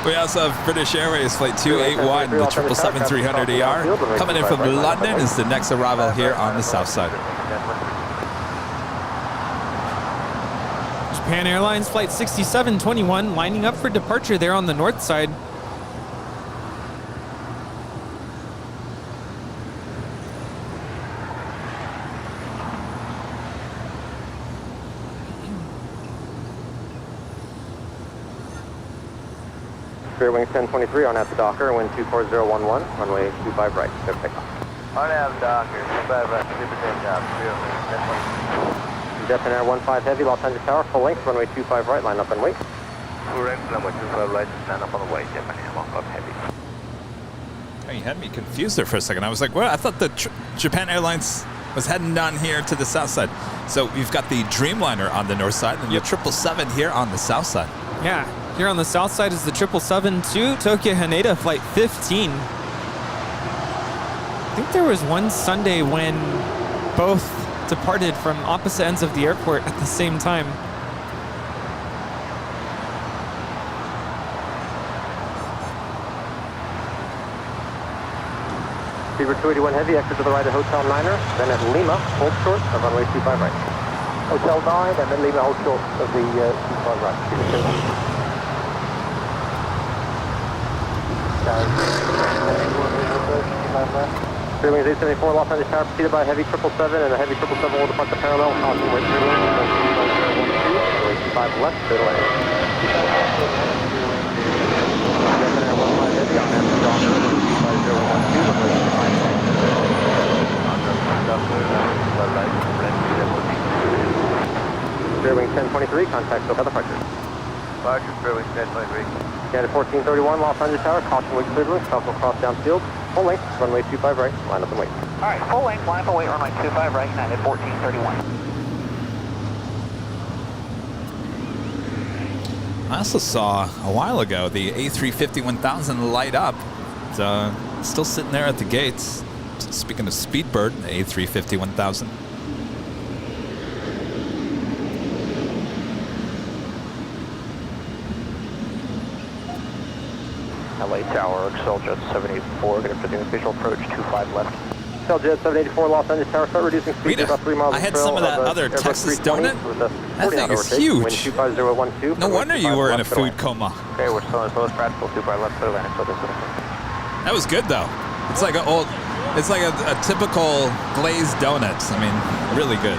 We also have British Airways Flight 281, the 777-300ER. Coming in from London is the next arrival here on the south side. Japan Airlines Flight 6721 lining up for departure there on the north side. Wing 1023 on at the Docker, wind 24011, runway 25 right, clear takeoff. On nav Docker, 25 right, super takeoff, 1023. Japan Air 15 Heavy, Los Angeles Tower, full length, runway 25 right, line up and wait. Full length, runway 25 right, stand up on the way, Japan Air 15 Heavy. Oh, you had me confused there for a second. I was like, well, I thought the Japan Airlines was heading down here to the south side. So we've got the Dreamliner on the north side and the 777 here on the south side. Yeah, here on the south side is the 777 to Tokyo Haneda Flight 15. I think there was one Sunday when both departed from opposite ends of the airport at the same time. Fever 281 Heavy, exit to the right at Hotel Niner, then at Lima, hold short of runway 25 right. Hotel 9, and then Lima, hold short of the 25 right. Wings 874, Los Angeles Tower, preceded by a heavy 777, and a heavy 777 will depart the parallel, caution weight 25 left, clear to land. Wing 1023, contact SoCal departure. Departure, Wing 1023. United 1431, Los Angeles Tower, caution weight clear to land, south will cross downfield. Full length, runway 25 right, line up and wait. All right, full length, line up and wait, runway 25 right, United 1431. I also saw a while ago the A350-1000 light up. It's still sitting there at the gates. Speaking of Speedbird, the A350-1000. LA Tower, Jet 784, going to resume spatial approach 25 left. Jet 784, Los Angeles Tower, start reducing speed to about 3 miles. I had some of that other Texas donut. That thing is huge. No wonder you were in a food coma. Okay, we're still as low as practical, 25 left, clear landing, so this is That was good though. It's like a typical glazed donut. I mean, really good.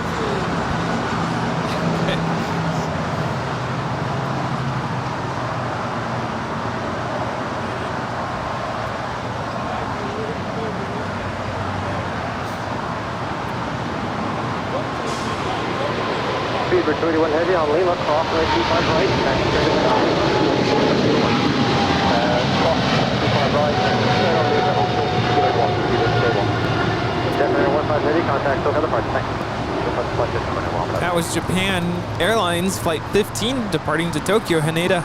Speed 281 heavy on Lima, cross right 25 right, back straight at cross 25 right, straight on Lima, hold still, speed 1, speed stable. 10-15 heavy, contact, still other parts, thanks. That was Japan Airlines Flight 15 departing to Tokyo, Haneda.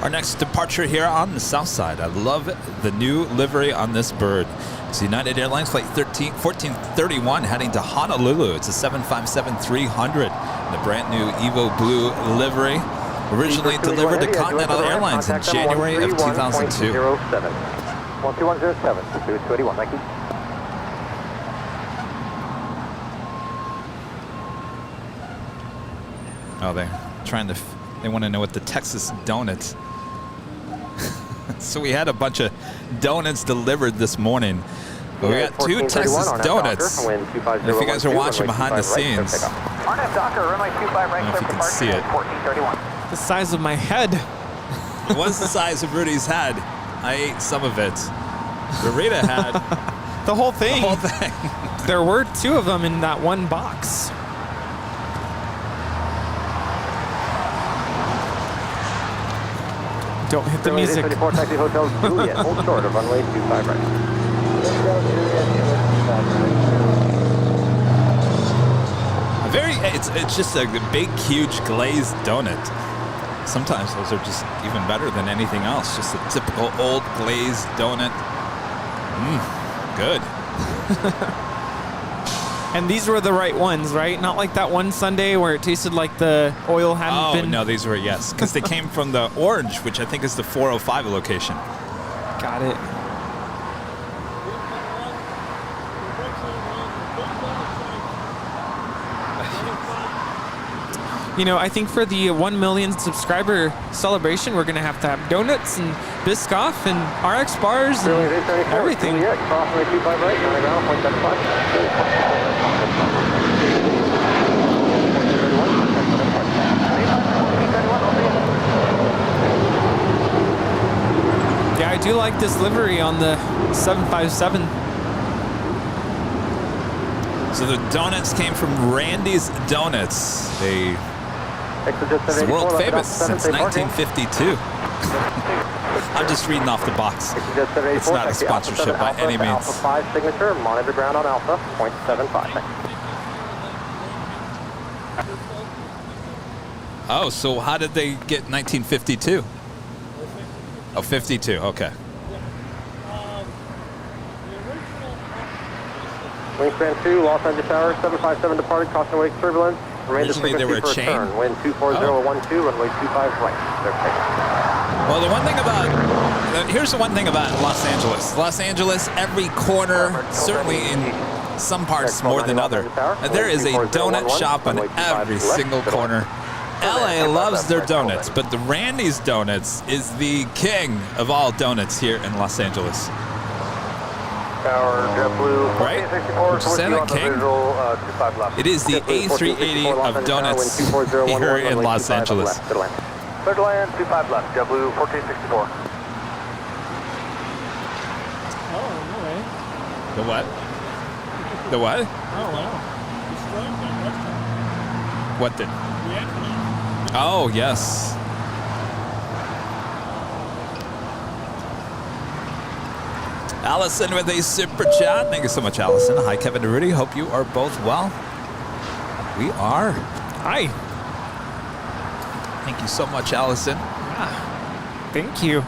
Our next departure here on the south side. I love the new livery on this bird. It's United Airlines Flight 1431 heading to Honolulu. It's a 757-300, the brand new Evo Blue livery. Originally delivered to Continental Airlines in January of 2002. 12107, 281, thank you. Oh, they want to know what the Texas donuts. So we had a bunch of donuts delivered this morning. But we got 2 Texas donuts. If you guys are watching behind the scenes, I don't know if you can see it. The size of my head. It was the size of Rudy's head. I ate some of it. Rita had the whole thing. The whole thing. There were 2 of them in that one box. Don't hit the music. 74 Taxi Hotel Juliet, hold short of runway 25 right. It's just a big, huge glazed donut. Sometimes those are just even better than anything else. Just a typical old glazed donut. Good. And these were the right ones, right? Not like that one Sunday where it tasted like the oil hadn't been... Oh, no, these were, yes. Because they came from the Orange, which I think is the 405 location. Got it. You know, I think for the 1 million subscriber celebration, we're going to have donuts and Biscoff and RX bars and everything. Yeah, I do like this livery on the 757. So the donuts came from Randy's Donuts. It's world famous since 1952. I'm just reading off the box. It's not a sponsorship by any means. Alpha 5 signature, monitor ground on Alpha, 0.75. Oh, so how did they get 1952? Oh, 52, okay. Wingspan 2, Los Angeles Tower, 757 departed, caution wake turbulence. Originally they were a chain. Wind 24012, runway 25 right. Well, here's the one thing about Los Angeles. Los Angeles, every corner, certainly in some parts more than other, there is a donut shop on every single corner. LA loves their donuts, but the Randy's Donuts is the king of all donuts here in Los Angeles. Tower, JetBlue, right? Would you say that, King? It is the A380 of donuts here in Los Angeles. Clear to land, 25 left, JetBlue 1464. Oh, no way. The what? The what? Oh, wow. What did? Oh, yes. Allison with a super chat. Thank you so much, Allison. Hi, Kevin and Rudy. Hope you are both well. We are. Hi. Thank you so much, Allison. Thank you.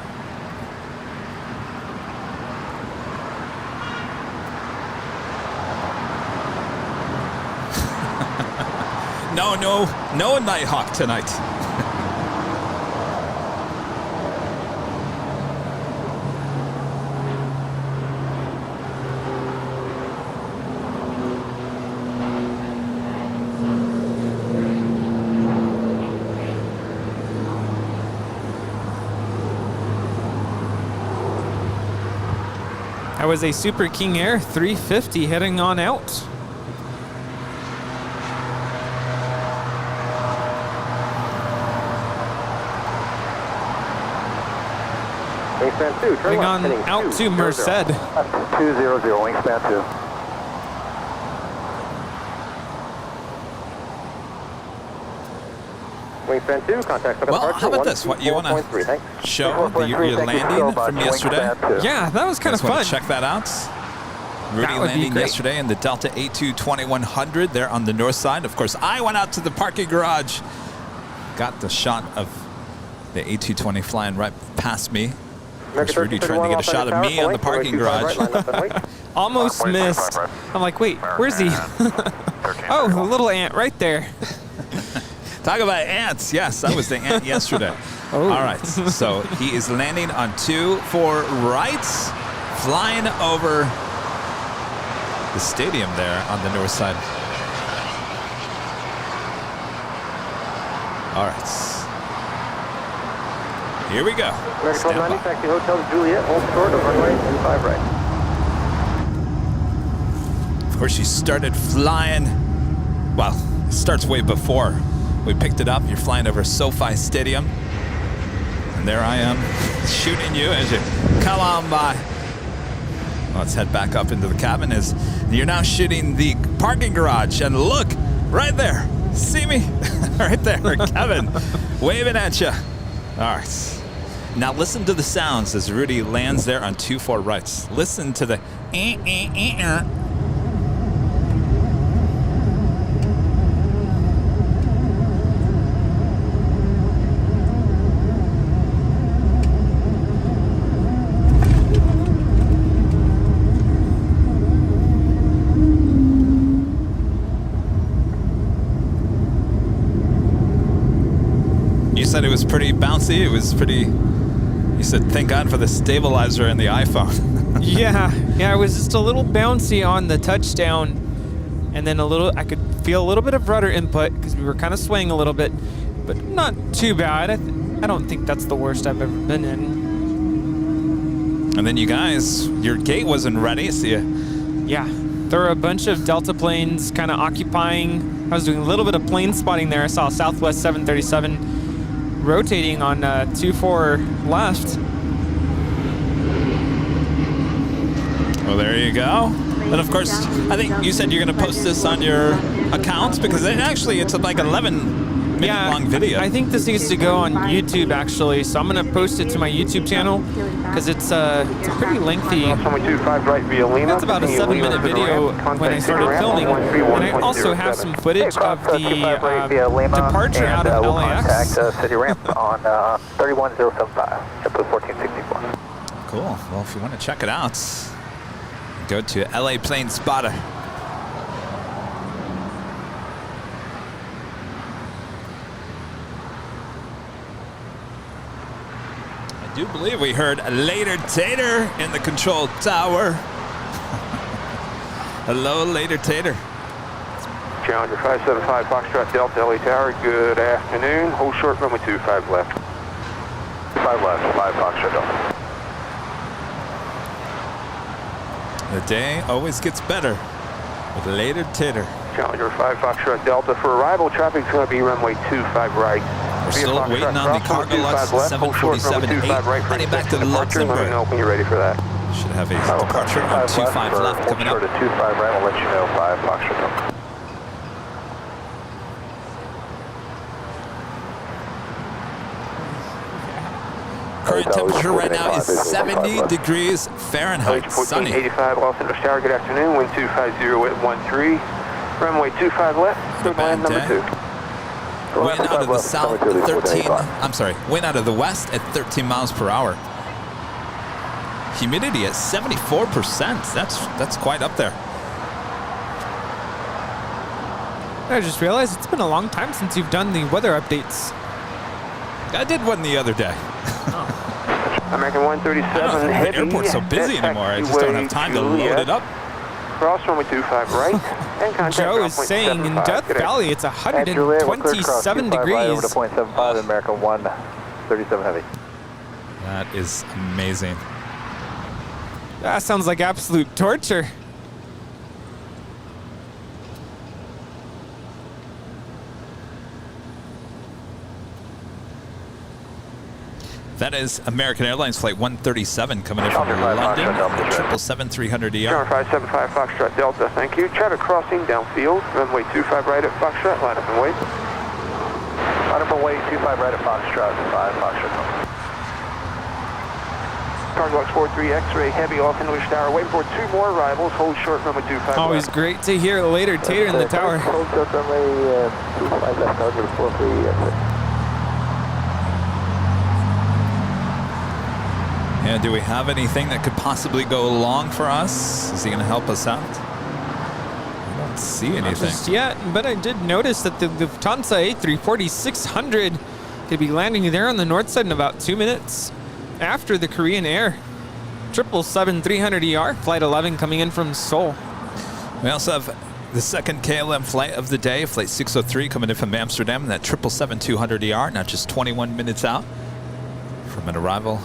No Nighthawk tonight. That was a Super King Air 350 heading on out. Wingspan 2, turn Heading left, on heading out to Merced. 200, wingspan 2. Wingspan 2, contact for Well, departure. how about this? What you want to show your landing from yesterday? Yeah, that was kind of fun. Check that out. Rudy That would be landing great. yesterday in the Delta A22100 there on the north side. Of course, I went out to the parking garage, got the shot of the A220 flying right past me. Of course, Rudy trying to get a shot of me on the parking garage. Almost missed. I'm like, wait, where's he? Oh, a little ant right there. Talk about ants. Yes, that was the ant yesterday. Oh. All right, so he is landing on 24 rights, flying over the stadium there on the north side. All right. Here we go. American 1290, taxi Hotel Juliet, hold short of runway 25 right. Of course, you started flying. Well, it starts way before we picked it up. You're flying over SoFi Stadium. And there I am shooting you as you come on by. Let's head back up into the cabin as you're now shooting the parking garage. And look, right there. See me? Right there, Kevin, waving at you. All right. Now listen to the sounds as Rudy lands there on 24 rights. Listen to the You said it was pretty bouncy. It was pretty. You said thank God for the stabilizer in the iPhone. Yeah, it was just a little bouncy on the touchdown, and then I could feel a little bit of rudder input because we were kind of swaying a little bit, but not too bad. I don't think that's the worst I've ever been in. And then you guys, your gate wasn't ready, so Yeah, there were a bunch of Delta planes kind of occupying. I was doing a little bit of plane spotting there. I saw Southwest 737 rotating on 24 left. Well, there you go. And of course, I think you said you're going to post this on your accounts because it's like 11-minute long video. I think this needs to go on YouTube actually, so I'm going to post it to my YouTube channel because it's a pretty lengthy. That's about a 7-minute video when I started filming, and I also have some footage of the departure out of LAX. City ramp on 31075, JetBlue 1464. Cool. Well, if you want to check it out, go to LA Plane Spotter. I do believe we heard a Later Tater in the control tower. Hello, Later Tater. Challenger 575 Foxtrot Delta LA Tower, good afternoon. Hold short, runway 25 left. 5 left, 5 Foxtrot Delta. The day always gets better with Later Tater. Challenger 5 Foxtrot Delta for arrival. Traffic's going to be runway 25 right. We're still waiting on the cargo Lux 747-8 heading back to Luxembourg. Let me know when you're ready for that. Should have a departure on 25 left coming up. Hold short at 25 right, we'll let you know 5 Foxtrot Delta. Current temperature right now is 70 degrees Fahrenheit. Sunny. 1485 Los Angeles Tower, good afternoon. Wind 250 at 13. Runway 25 left. Good land number 2. Wind out of the south at 13. I'm sorry. Wind out of the west at 13 miles per hour. Humidity at 74%. That's quite up there. I just realized it's been a long time since you've done the weather updates. I did one the other day. American 137 the heavy. airport's so busy anymore. I just don't have time to load it up. Cross runway 25 right. And contact Joe is saying in Death Valley it's 127 degrees. Over to 0.75, American 137 heavy. That is amazing. That sounds like absolute torture. That is American Airlines Flight 137 coming in from London, 777-300ER. 575 Foxtrot Delta, thank you. Traffic crossing downfield, runway 25 right at Foxtrot, line up and wait. Line up and wait, 25 right at Foxtrot, 5 Foxtrot. Cargo Box 43 X-ray, heavy off English Tower, waiting for 2 more arrivals, hold short, runway 25 Always left. great to hear later Tater in the tower. Hold short, runway 25 left, Cargo 43 X-ray. Yeah, do we have anything that could possibly go along for us? Is he going to help us out? I don't see anything. Not just yet, but I did notice that the Lufthansa A340-600 could be landing there on the north side in about 2 minutes after the Korean Air 777-300ER, Flight 11 coming in from Seoul. We also have the second KLM flight of the day, Flight 603 coming in from Amsterdam, that 777-200ER, not just 21 minutes out from an arrival,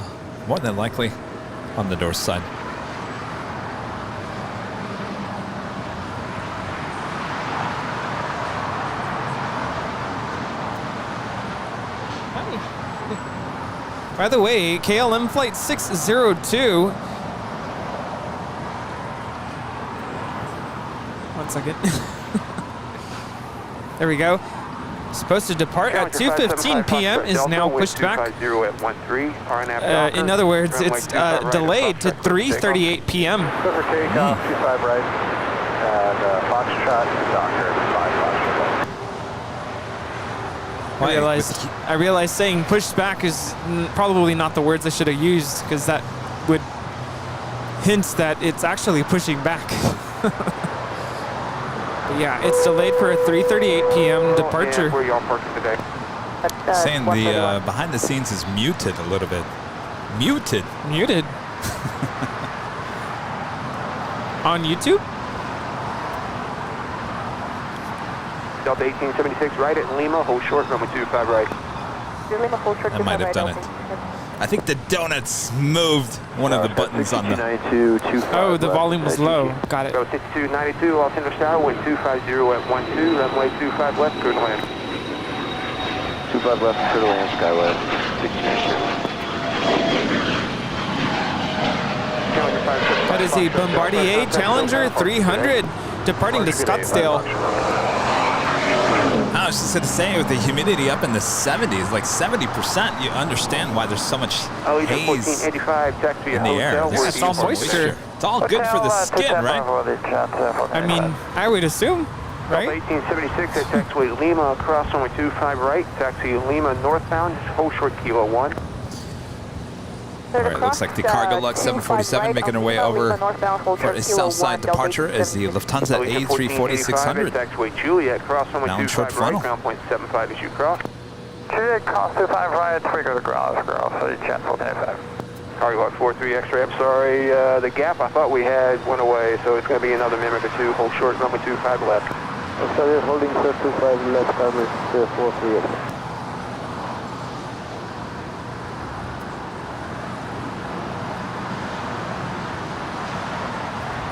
more than likely on the north side. By the way, KLM Flight 602. 1 second. There we go. Supposed to depart at 2:15 p.m. is now pushed back. In other words, it's delayed to 3:38 p.m. Go for takeoff, 25 right, and Foxtrot, Docker, 5 Foxtrot. I realized saying pushed back is probably not the words I should have used, because that would hint that it's actually pushing back. But yeah, it's delayed for a 3:38 p.m. departure. Where y'all parking today? Saying the behind the scenes is muted a little bit. Muted? Muted? On YouTube? Delta 1876 right at Lima, hold short, runway 25 right. Lima, hold short, I might have done it. I think the donuts moved one of the buttons on the... Oh, the volume was low. Got it. Go 6292, Los Angeles Tower, wind 250 at 12, runway 25 left, clear to land. 25 left, clear to land, Skyway, 6292. That is a Bombardier Challenger 300 departing to Scottsdale. I was just going to say, with the humidity up in the 70s, like 70%, you understand why there's so much haze in the air. It's all moisture. It's all good for the skin, right? I mean, I would assume, right? 1876 at taxiway Lima, across runway 25 right, taxi Lima northbound, hold short, Kilo 1. All right, looks like the Cargo Lux 747 making her way over for a southside departure as the Lufthansa A340-600. Now in short frontal. Ground point 75 as you cross. Juliet, cross 25 right, trigger the ground, so you chance 425. Cargo Lux 43 X-ray, I'm sorry, the gap I thought we had went away, so it's going to be another minute or two. Hold short, runway 25 left. Sorry, holding 25 left, Cargo 43 X-ray.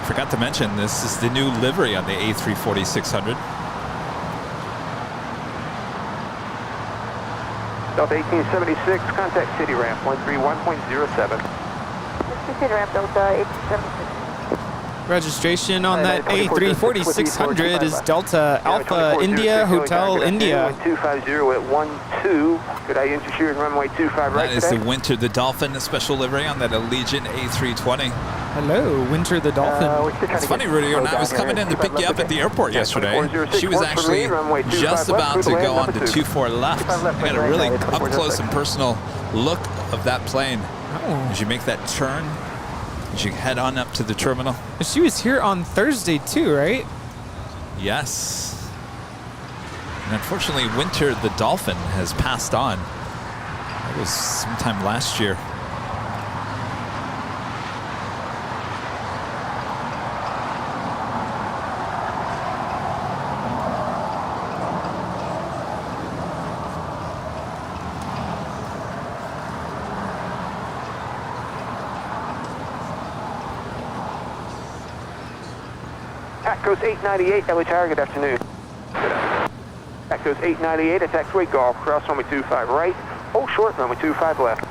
Forgot to mention, this is the new livery on the A340-600. Delta 1876, contact city ramp 131.07. City ramp Delta 1876. Registration on that A340-600 is Delta Alpha India Hotel India. 250 at 12. Could I interest you in runway 25 right That is the Winter the Dolphin, a special livery on that Allegiant A320. Hello, Winter the Dolphin. It's funny, Rudy, when I was coming in to pick you up at the airport yesterday, she was actually just about to go on to 24 left. I got a really up close and personal look of that plane as you make that turn, as you head on up to the terminal. She was here on Thursday too, right? Yes. And unfortunately, Winter the Dolphin has passed on. That was sometime last year. Coast 898, LA Tower, good afternoon. At Coast 898, at taxiway golf, cross runway 25 right, hold short, runway 25 left.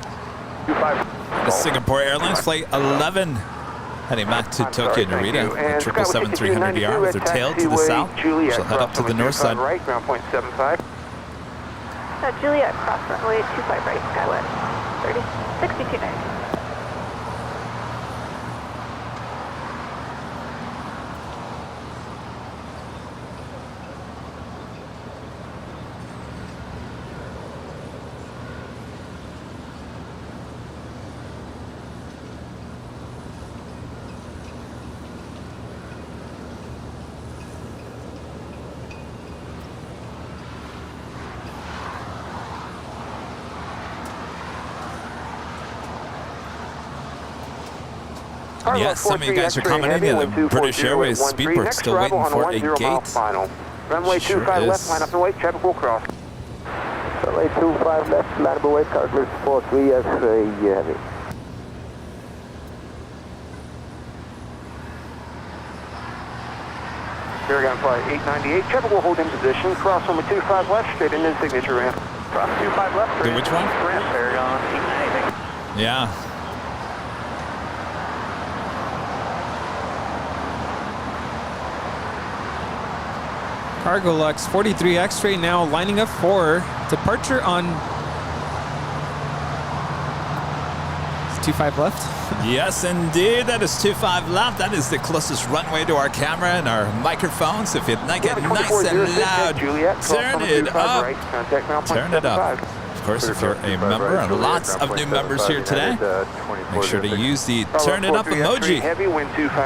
25. The Singapore Airlines Flight 11 heading back to Tokyo Narita at 777-300ER with their tail to the south. She'll head up to the north side. Right, ground point 75. Juliet, cross runway 25 right, Skywest 30, 6290. Yes, some of you guys are commenting in the British Airways Speedbird still waiting for a gate. Runway 25 left, line up and wait, traffic will cross. Runway 25 left, line up and wait, Cartlet 43 X-ray heavy. Paragon flight 898, traffic will hold in position, cross runway 25 left, straight into the signature ramp. Cross 25 left, straight which one? Ramp, Paragon 898. Yeah. Cargo Lux 43 X-ray now lining up for departure on 25 left. Yes, indeed. That is 25 left. That is the closest runway to our camera and our microphones. If you'd like it nice and loud, turn it up. Turn it up. Of course, if you're a member, and lots of new members here today, make sure to use the turn it up emoji.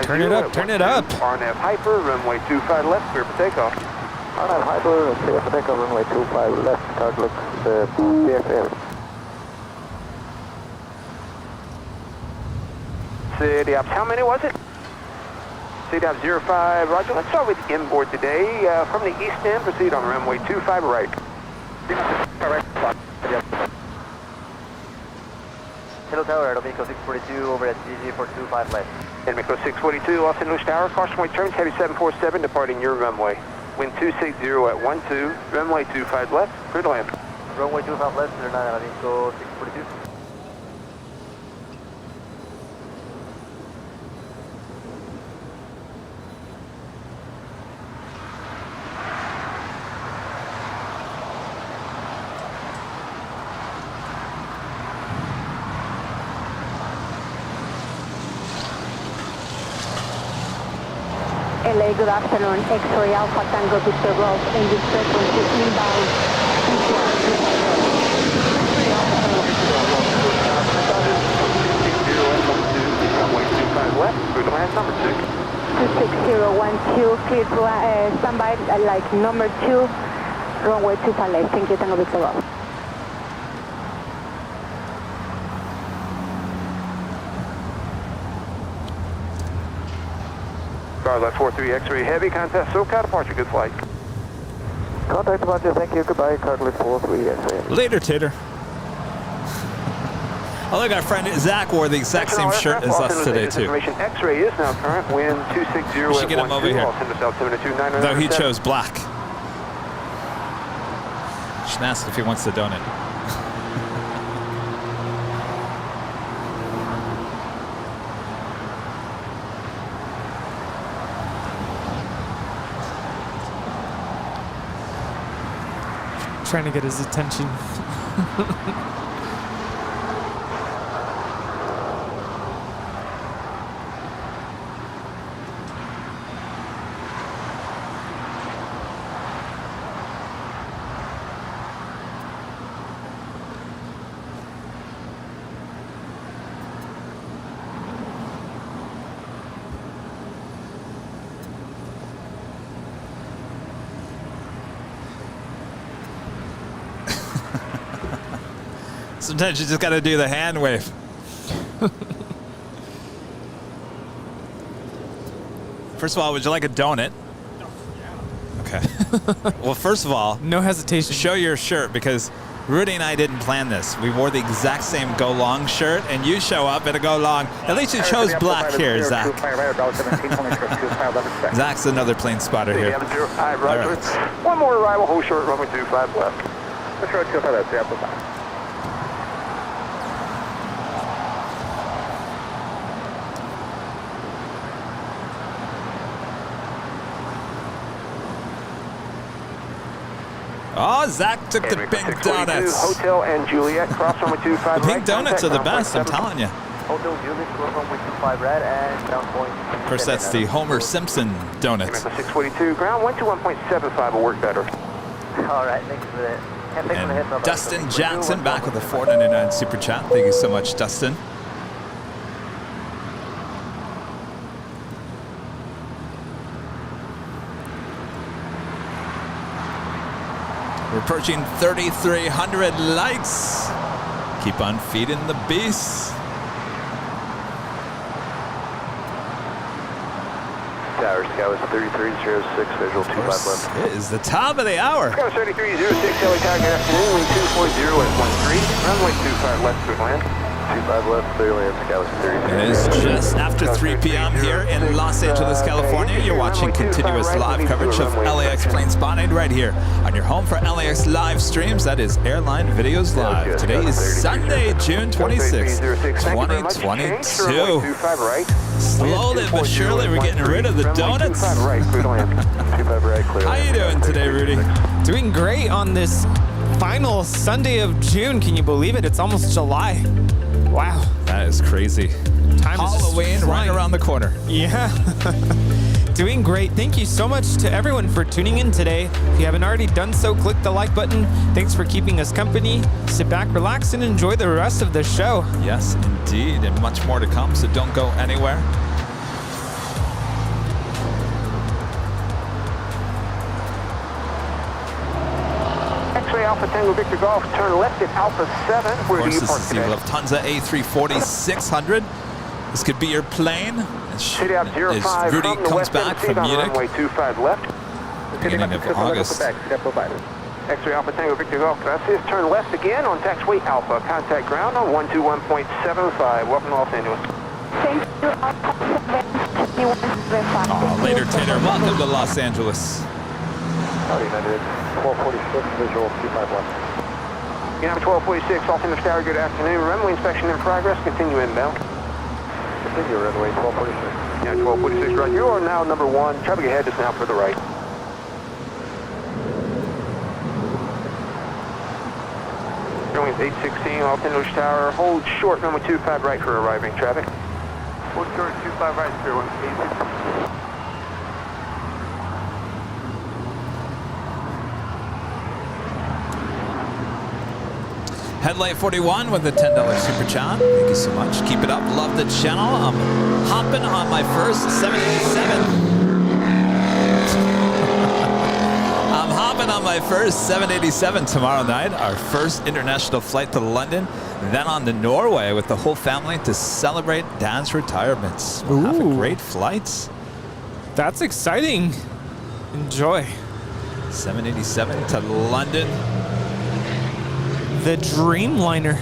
Turn it up, turn it up. RNAV Hyper, runway 25 left, clear for takeoff. RNAV Hyper, clear for takeoff, runway 25 left, Cartlet CFL. City Ops, how many was it? City Ops 05, roger. Let's start with inboard today. From the east end, proceed on runway 25 right. Hello Tower, Aeromexico 642 over at CG for 25 left. Aeromexico 642, Los Angeles Tower, cross runway turns, heavy 747, departing your runway. Wind 260 at 12, runway 25 left, clear to land. Runway 25 left, clear to land, Aeromexico 642. LA, good afternoon. X-ray Alpha Tango Victor Golf, engine frequency inbound. Runway 25 left, clear to land, number 2. 26012, clear to standby, like number 2, runway 25 left. Thank you, Tango Victor Golf. Left 43 X-ray heavy, contact SoCal departure, good flight. Contact departure, thank you, goodbye, Cartlet 43 X-ray. Later, Tater. Oh, look, our friend Zach wore the exact same shirt as us today, too. X-ray is now current, wind 260 we should get him over here. Though he chose black. Should ask if he wants to donate. Trying to get his attention. Sometimes you just got to do the hand wave. First of all, would you like a donut? Okay. Well, first of all, no hesitation. Show your shirt because Rudy and I didn't plan this. We wore the exact same go long shirt, and you show up in a go long. At least you chose black here, Zach. Zach's another plane spotter here. All right. One more arrival, hold short, runway 25 left. Let's road 25 left, 3 Oh, Zach took the pink donuts. Hotel and Juliet, cross runway 25 The pink donuts are the best, I'm telling you. Hotel Juliet, cross runway 25 red, and down point. Of course, that's the Homer Simpson donuts. 642, ground 121.75 will work better. All right, thanks for that. And Dustin Jackson back with the $4.99 super chat. Thank you so much, Dustin. We're approaching 3,300 likes. Keep on feeding the beast. Tower, Sky was 3306, visual 25 left. It is the top of the hour. Sky was 3306, LA Tower, good afternoon, wind 240 at 13, runway 25 left, clear land. 25 left, clear land, Sky was 33. It is just after 3 p.m. here in Los Angeles, California. You're watching continuous live coverage of LAX plane spotting right here on your home for LAX live streams. That is Airline Videos Live. Today is Sunday, June 26, 2022. Slowly but surely, we're getting rid of the donuts. How you doing today, Rudy? Doing great on this final Sunday of June. Can you believe it? It's almost July. Wow. That is crazy. Halloween right around the corner. Yeah. Doing great. Thank you so much to everyone for tuning in today. If you haven't already done so, click the like button. Thanks for keeping us company. Sit back, relax, and enjoy the rest of the show. Yes, indeed, and much more to come, so don't go anywhere. X-ray Alpha Tango Victor Golf, turn left at Alpha 7. Where do you park today? Of this is the Lufthansa A340 600. This could be your plane. City out 05 Rudy comes back from Munich. Runway 25 left. Beginning of August. X-ray Alpha Tango Victor Golf, gracias. Turn left again on taxiway Alpha. Contact ground on 121.75. Welcome to Los Angeles. Thank you. Later, Tater. Welcome to Los Angeles. Howdy, United. 1246, visual 25 left. United 1246, Los Angeles Tower, good afternoon. Runway inspection in progress. Continue inbound. Continue runway 1246. Yeah, 1246, right. You are now number 1. Traffic ahead is now for the right. Runway 816, Los Angeles Tower. Hold short, runway 25 right for arriving traffic. Hold short, 25 right, clear 816. Headlight 41 with the $10 super chat. Thank you so much. Keep it up. Love the channel. I'm hopping on my first 787. I'm hopping on my first 787 tomorrow night. Our first international flight to London, then on to Norway with the whole family to celebrate Dad's retirement. We'll have a great flight. That's exciting. Enjoy. 787 to London. The Dreamliner.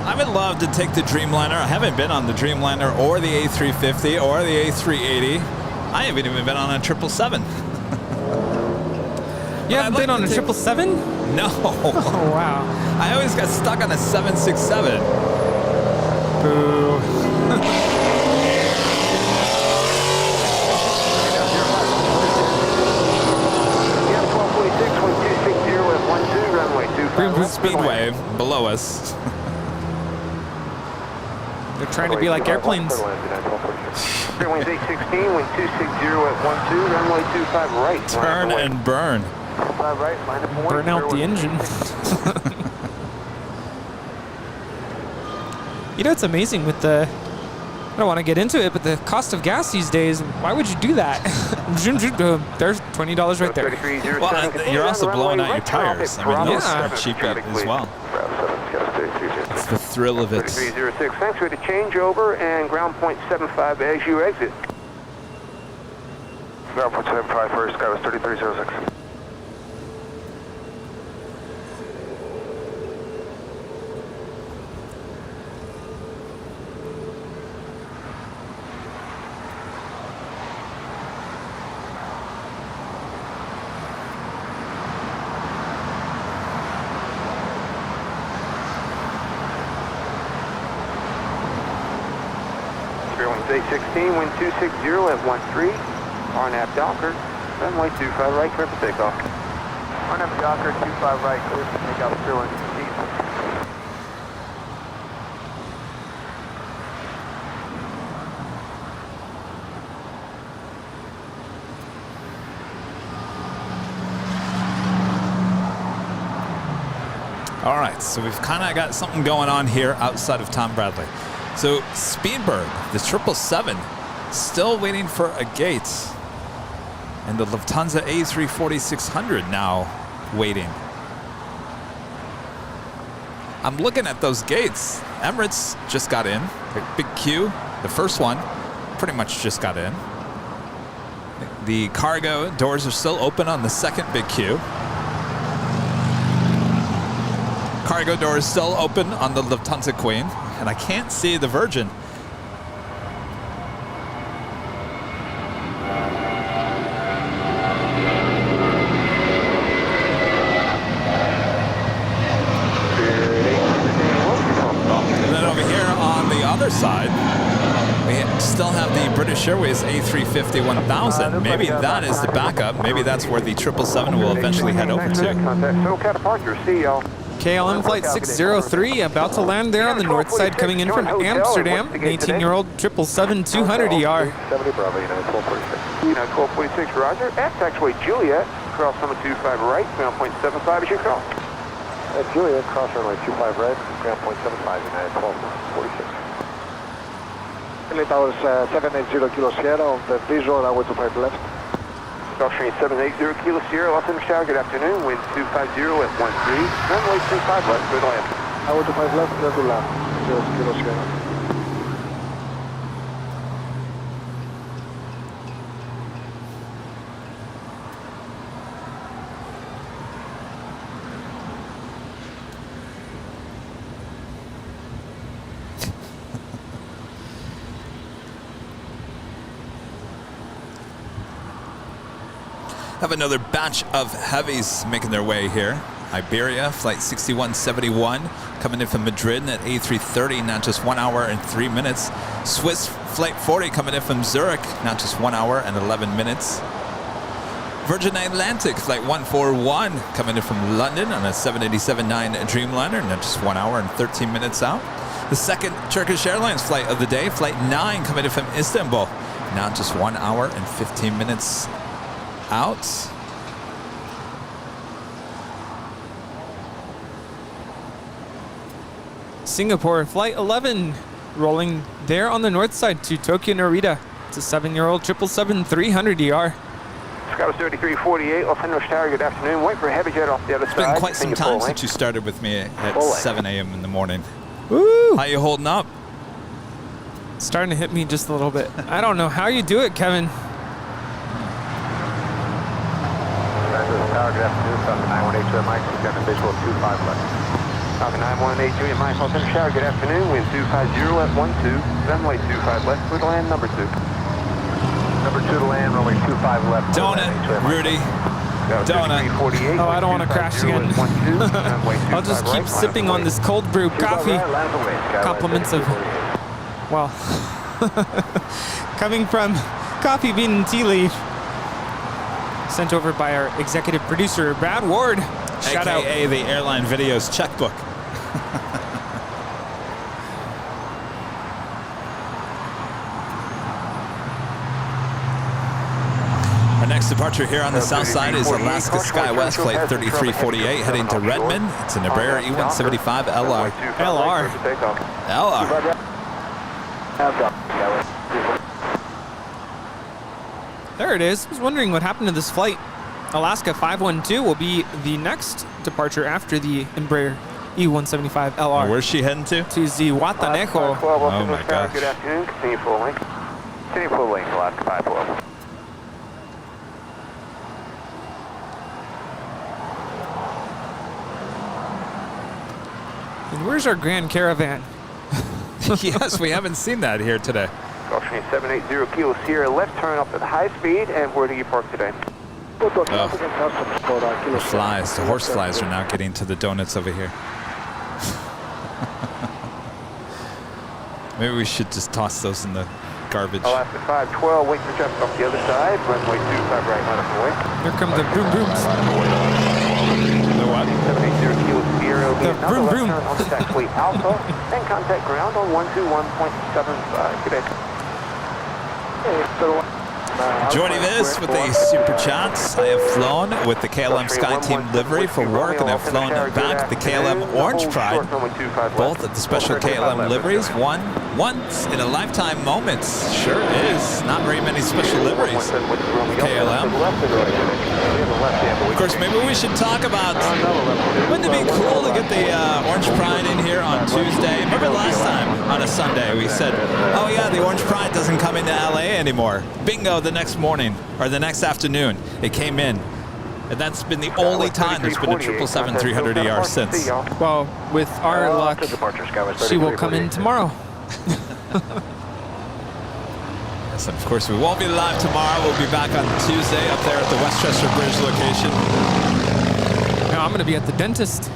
I would love to take the Dreamliner. I haven't been on the Dreamliner or the A350 or the A380. I haven't even been on a 777. You haven't been on a 777? No. Oh, wow. I always got stuck on a 767. Boo. Speedway below us. They're trying to be like airplanes. Airways 816, wind 260 at 12, runway 25 right. Turn and burn. 25 right, line of point. Burn out the engine. You know, it's amazing with the, I don't want to get into it, but the cost of gas these days, why would you do that? There's $20 right there. Well, you're also blowing out your tires. I mean, those are cheap as well. It's the thrill of it. 3306, thanks for the changeover and ground point 75 as you exit. Ground point 75 first, Skywest 3306. Airlines 816, wind 260 at 13. RNAV Docker, runway 25 right, clear for takeoff. RNAV Docker, 25 right, clear for takeoff, 0160. All right, so we've kind of got something going on here outside of Tom Bradley. So Speedbird, the 777, still waiting for a gate. And the Lufthansa A340-600 now waiting. I'm looking at those gates. Emirates just got in. The big queue, the first one, pretty much just got in. The cargo doors are still open on the second big queue. Cargo door is still open on the Lufthansa Queen, and I can't see the Virgin. And then over here on the other side, we still have the British Airways A350-1000. Maybe that is the backup. Maybe that's where the 777 will eventually head over to. SoCal departure, CL. KLM Flight 603 about to land there on the north side, coming in from Amsterdam. 18-year-old 777-200ER. 70 Bravo, United 1246. United 1246, roger. At taxiway Juliet, cross runway 25 right, ground point 75 as you cross. At Juliet, cross runway 25 right, ground point 75, United 1246. LA Towers 780 Kilo Sierra on the visual runway 25 left. Gulfstream 780 Kilo Sierra, Los Angeles Tower, good afternoon. Wind 250 at 13. Runway 25 left, clear to land. Runway 25 left, clear to land. 0 Kilo Sierra. Have another batch of heavies making their way here. Iberia, flight 6171, coming in from Madrid at A330, not just 1 hour and 3 minutes. Swiss flight 40 coming in from Zurich, not just 1 hour and 11 minutes. Virgin Atlantic flight 141 coming in from London on a 787-9 Dreamliner, not just 1 hour and 13 minutes out. The second Turkish Airlines flight of the day, flight 9 coming in from Istanbul, not just 1 hour and 15 minutes out. Singapore Flight 11 rolling there on the north side to Tokyo Narita. It's a 7-year-old 777-300ER. Skywest 3348, Los Angeles Tower, good afternoon. Wait for a heavy jet off the other side. It's been quite some time since you started with me at 7 a.m. in the morning. Woo! How you holding up? It's starting to hit me just a little bit. I don't know how you do it, Kevin. Tower, good afternoon, Falcon 9182 at Mike, we've got a visual 25 left. Falcon 9182 at Mike, Los Angeles Tower, good afternoon, wind 250 at 12, runway 25 left, clear to land, number 2. Number 2 to land, runway 25 left. Donut, Rudy. Donut. Oh, I don't want to crash again. I'll just keep sipping on this cold brew coffee. Compliments of, well, coming from Coffee Bean and Tea Leaf. Sent over by our executive producer, Brad Ward. Shout out. AKA the Airline Videos checkbook. Our next departure here on the south side is Alaska SkyWest Flight 3348 heading to Redmond. It's an Embraer E175 LR. There it is. I was wondering what happened to this flight. Alaska 512 will be the next departure after the Embraer E175 LR. Where's she heading to? To Zihuatanejo. Oh my gosh. Good afternoon. Continue full length. Continue full length, Alaska 512. And where's our Grand Caravan? Yes, we haven't seen that here today. Gulfstream 780 Kilo Sierra, left turn up at high speed, and where do you park today? The flies, the horse flies are now getting to the donuts over here. Maybe we should just toss those in the garbage. Alaska 512, wait for traffic off the other side, runway 25 right, line up and wait. Here come the vroom vrooms. The what? 780 Kilo Sierra, will be The another vroom left vroom. turn on the taxiway Alpha, and contact ground on 121.75. Good day. Joining us with the super chats, I have flown with the KLM SkyTeam livery for work, and I've flown back the KLM Orange Pride, both of the special KLM liveries. Once in a lifetime moment, sure is. Not very many special liveries. KLM. Of course, maybe we should talk about, wouldn't it be cool to get the Orange Pride in here on Tuesday? Remember last time on a Sunday we said, oh yeah, the Orange Pride doesn't come into LA anymore. Bingo, the next morning or the next afternoon it came in. And that's been the only time there's been a 777-300ER since. Well, with our luck, she will come in tomorrow. Yes, and of course we won't be live tomorrow. We'll be back on Tuesday up there at the Westchester Bridge location. No, I'm going to be at the dentist.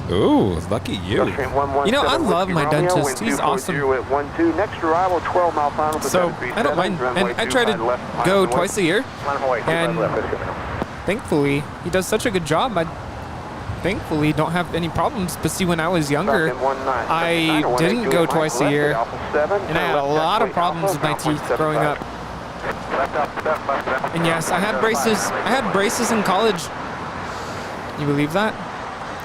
Ooh, lucky you. You know, I love my dentist. He's awesome. So I don't mind. And I try to go twice a year. And thankfully, he does such a good job. I thankfully don't have any problems. But see, when I was younger, I didn't go twice a year. And I had a lot of problems with my teeth growing up. And yes, I had braces. I had braces in college. You believe that?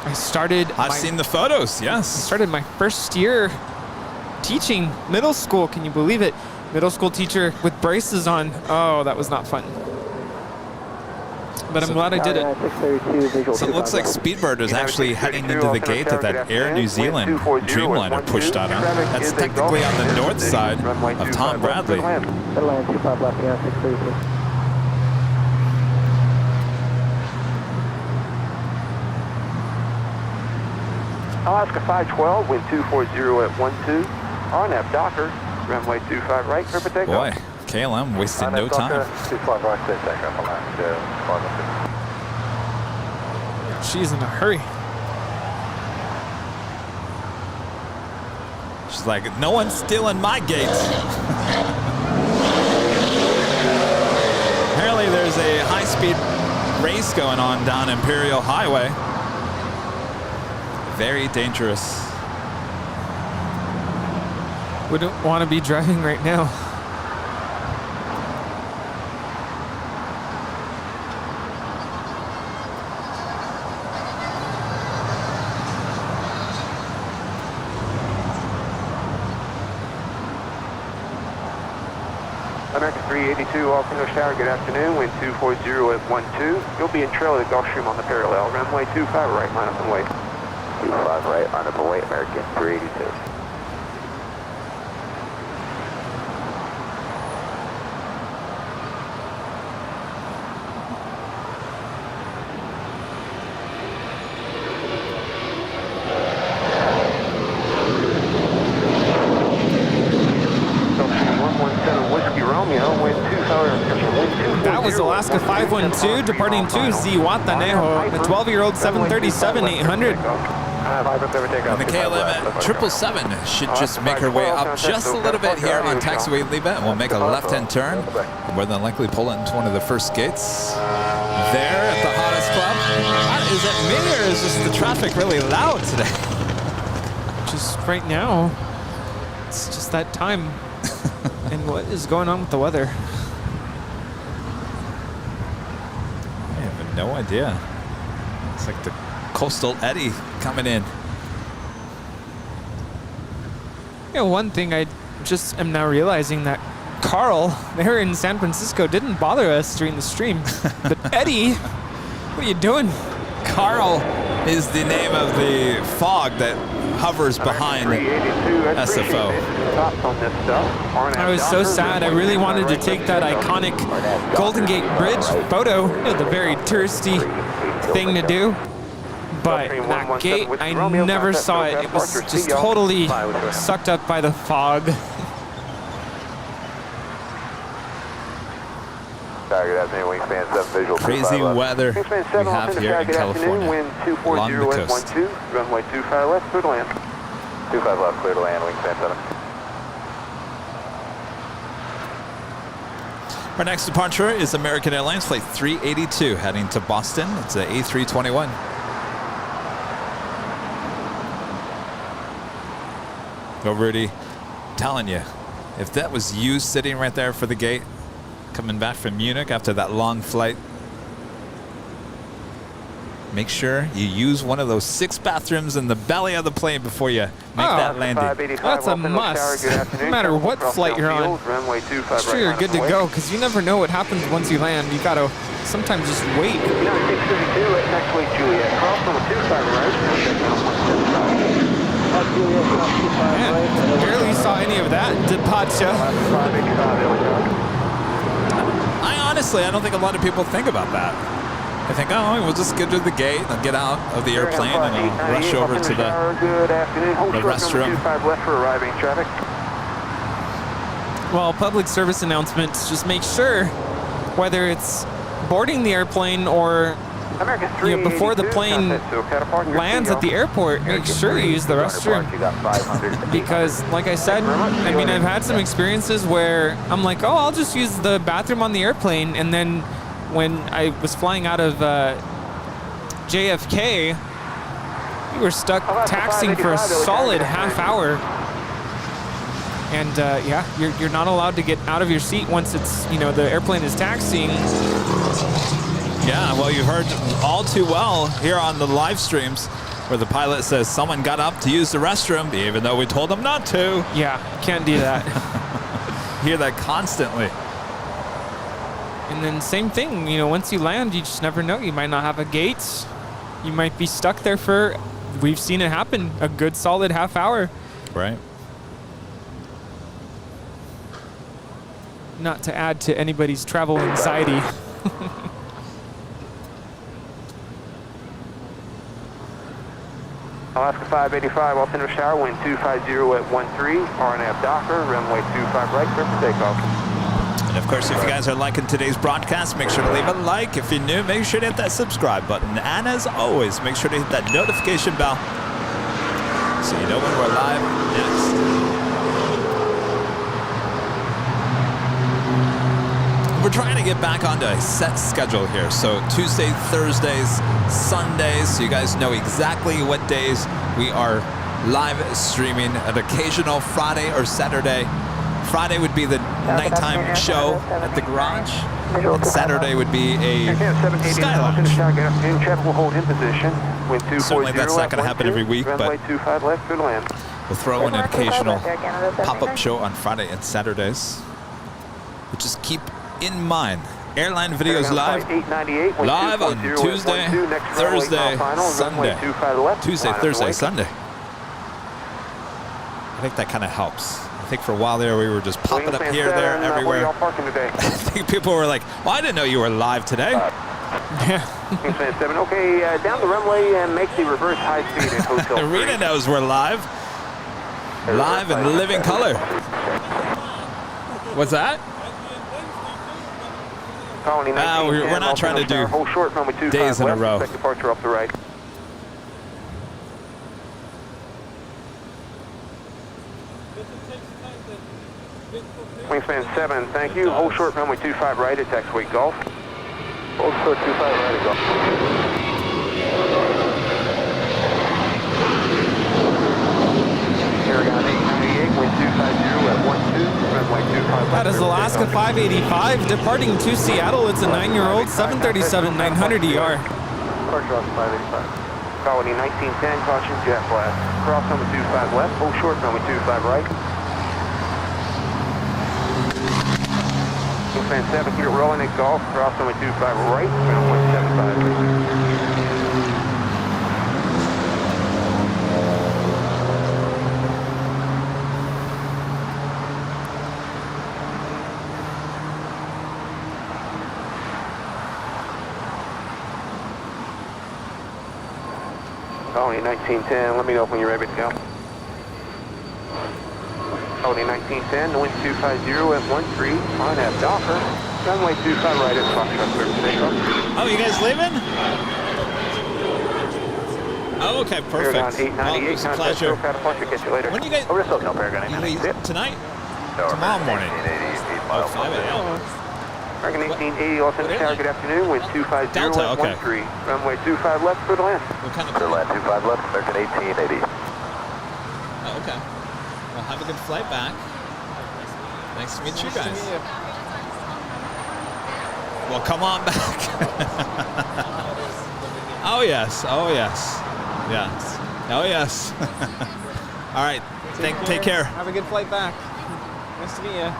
I started. I've seen the photos, yes. I started my first year teaching middle school. Can you believe it? Middle school teacher with braces on. Oh, that was not fun. But I'm glad I did it. So it looks like Speedbird is actually heading into the gate that that Air New Zealand Dreamliner pushed on him. That's technically on the north side of Tom Bradley. Alaska 512, wind 240 at 12. RNAV Docker, runway 25 right, clear for takeoff. Boy, KLM wasted no time. 25 right, stay takeoff, Alaska 512. She's in a hurry. She's like, no one's stealing my gates. Apparently there's a high-speed race going on down Imperial Highway. Very dangerous. Wouldn't want to be driving right now. American 382, Volcano Tower, good afternoon, wind 240 at 12. You'll be in trail of the Gulfstream on the parallel, runway 25 right, line up and wait. 25 right, line up and wait, American 382. That was Alaska 512 departing to Zihuatanejo, a 12-year-old 737-800. And the KLM 777 should just make her way up just a little bit here on taxiway Liba, and we'll make a left-hand turn. More than likely pull into one of the first gates. There at the hottest club. Is it me or is just the traffic really loud today? Just right now, it's just that time. And what is going on with the weather? I have no idea. It's like the coastal eddy coming in. You know, one thing I just am now realizing that Carl there in San Francisco didn't bother us during the stream. But Eddie, what are you doing? Carl is the name of the fog that hovers behind SFO. I was so sad. I really wanted to take that iconic Golden Gate Bridge photo. You know, the very touristy thing to do. But that gate, I never saw it. It was just totally sucked up by the fog. Crazy weather we have here in California, along the coast. Runway 25 left, clear to land. 25 left, clear to land, wingspan 7. Our next departure is American Airlines Flight 382 heading to Boston. It's an A321. Go, Rudy. Telling you, if that was you sitting right there for the gate, coming back from Munich after that long flight, make sure you use one of those 6 bathrooms in the belly of the plane before you make that landing. That's a must. No matter what flight you're on, make sure you're good to go, because you never know what happens once you land. You gotta sometimes just wait. Man, barely saw any of that departure. I don't think a lot of people think about that. I think, oh, we'll just get to the gate and get out of the airplane and I'll rush over to the restroom. Well, public service announcements, just make sure, whether it's boarding the airplane or before the plane lands at the airport, make sure you use the restroom. Because, like I said, I mean, I've had some experiences where I'm like, oh, I'll just use the bathroom on the airplane, and then when I was flying out of JFK, we were stuck taxiing for a solid half hour. And yeah, you're not allowed to get out of your seat once it's, the airplane is taxiing. Yeah, well, you heard all too well here on the live streams where the pilot says someone got up to use the restroom, even though we told them not to. Yeah, can't do that. Hear that constantly. And then same thing, once you land, you just never know. You might not have a gate. You might be stuck there for, we've seen it happen, a good solid half hour. Right. Not to add to anybody's travel anxiety. Alaska 585, Altimeter shower, wind 250 at 13, RNAV Docker, runway 25 right, clear for takeoff. And of course, if you guys are liking today's broadcast, make sure to leave a like. If you're new, make sure to hit that subscribe button. And as always, make sure to hit that notification bell so you know when we're live next. We're trying to get back onto a set schedule here. So Tuesday, Thursdays, Sundays, so you guys know exactly what days we are live streaming. An occasional Friday or Saturday. Friday would be the nighttime show at the garage, and Saturday would be a sky lounge. Certainly that's not going to happen every week, but we'll throw in an occasional pop-up show on Friday and Saturdays. But just keep in mind, Airline Videos live on Tuesday, Thursday, Sunday. Tuesday, Thursday, Sunday. I think that kind of helps. I think for a while there we were just popping up here, there, everywhere. I think people were like, well, I didn't know you were live today. Yeah. Okay, down the runway and make the reverse high speed at Hotel Rita knows we're live. Live in living color. What's that? We're not trying to do days in a row. Departure off the right. Wingspan 7, thank you. Hold short, runway 25 right at taxiway Golf. Hold short, 25 right at Golf. Aragon 898, wind 250 at 12, runway 25. That is Alaska 585 departing to Seattle. It's a 9-year-old 737-900 ER. Departure off 585. Colony 1910, caution jet blast. Cross number 25 left, hold short, runway 25 right. Wingspan 7, keep it rolling at Golf, cross runway 25 right, runway 75. Colony 1910, let me know when you're ready to go. Colony 1910, wind 250 at 13, on at Docker. Runway 25 right at Foxtrot, clear for takeoff. Oh, you guys leaving? Oh, okay, perfect. Well, it was a pleasure. Catch you later. When do you guys Over to SoCal, Paragon you leave 890. tonight? Tower Tomorrow morning. 1880, 8 Oh, miles 5 a.m. American 1880, Los Angeles Tower, good afternoon. Wind 250 Delta, at okay. 13. Runway 25 left, clear to land. What kind of Clear land 25 left, American 1880. Oh, okay. Well, have a good flight back. Nice to meet you guys. Well, come on back. Oh, yes. Oh, yes. Yes. Oh, yes. All right. Take care. Have a good flight back. Nice to meet you.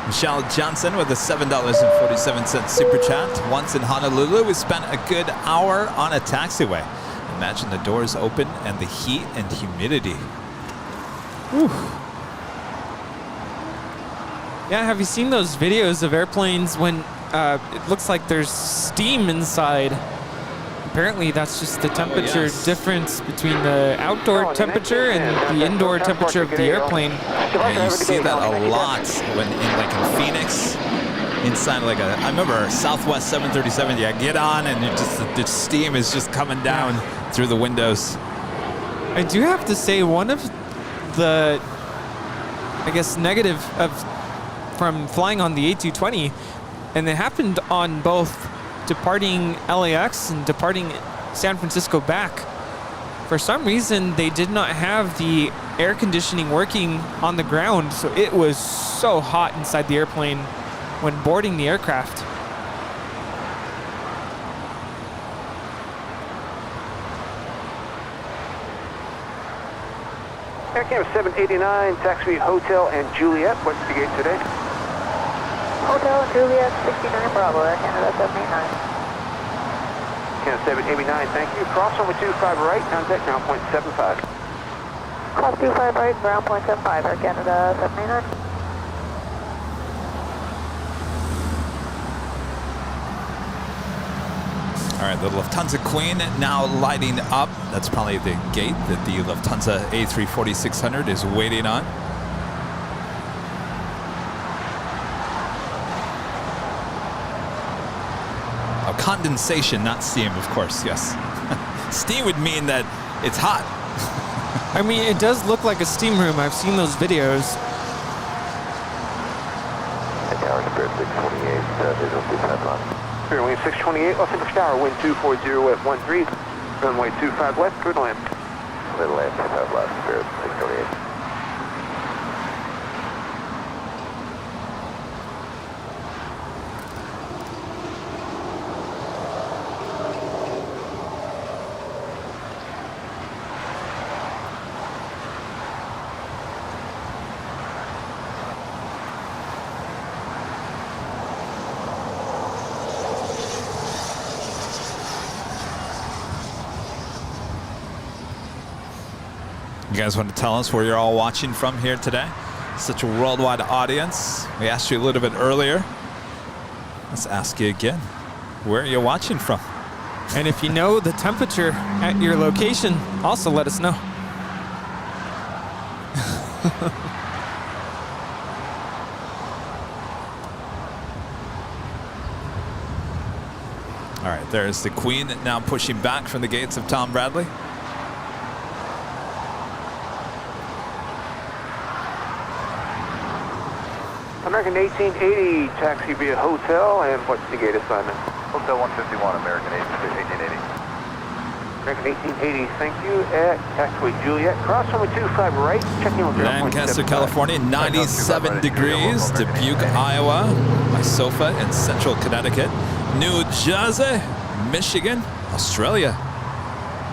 Michelle Johnson with a $7.47 super chat. Once in Honolulu, we spent a good hour on a taxiway. Imagine the doors open and the heat and humidity. Whew. Yeah, have you seen those videos of airplanes when it looks like there's steam inside? Apparently that's just the temperature difference between the outdoor temperature and the indoor temperature of the airplane. Yeah, you see that a lot when in Phoenix, inside I remember Southwest 737. Yeah, get on and the steam is just coming down through the windows. I do have to say one of the, I guess, negative from flying on the A220, and it happened on both departing LAX and departing San Francisco back. For some reason, they did not have the air conditioning working on the ground, so it was so hot inside the airplane when boarding the aircraft. Air Cam 789, taxi Hotel and Juliet. What's the gate today? Hotel Juliet 69 Bravo, Air Canada 789. Cam 789, thank you. Cross over 25 right, contact ground point 75. Cross 25 right, ground point 75, Air Canada 789. All right, the Lufthansa Queen now lighting up. That's probably the gate that the Lufthansa A340-600 is waiting on. Oh, condensation, not steam, of course, yes. Steam would mean that it's hot. I mean, it does look like a steam room. I've seen those videos. Tower Spirit 628, visual 25 left. Spirit Wing 628, Los Angeles Tower, wind 240 at 13, runway 25 left, clear to land. Little land 25 left, Spirit 628. You guys want to tell us where you're all watching from here today? Such a worldwide audience. We asked you a little bit earlier. Let's ask you again. Where are you watching from? And if you know the temperature at your location, also let us know. All right, there's the Queen now pushing back from the gates of Tom Bradley. American 1880, taxi via hotel, and what's the gate assignment? Hotel 151, American 1880. American 1880, thank you, at taxiway Juliet, cross runway 25 right, checking with Lancaster, California, 97 degrees. Dubuque, Iowa, Isofa in central Connecticut, New Jersey, Michigan, Australia,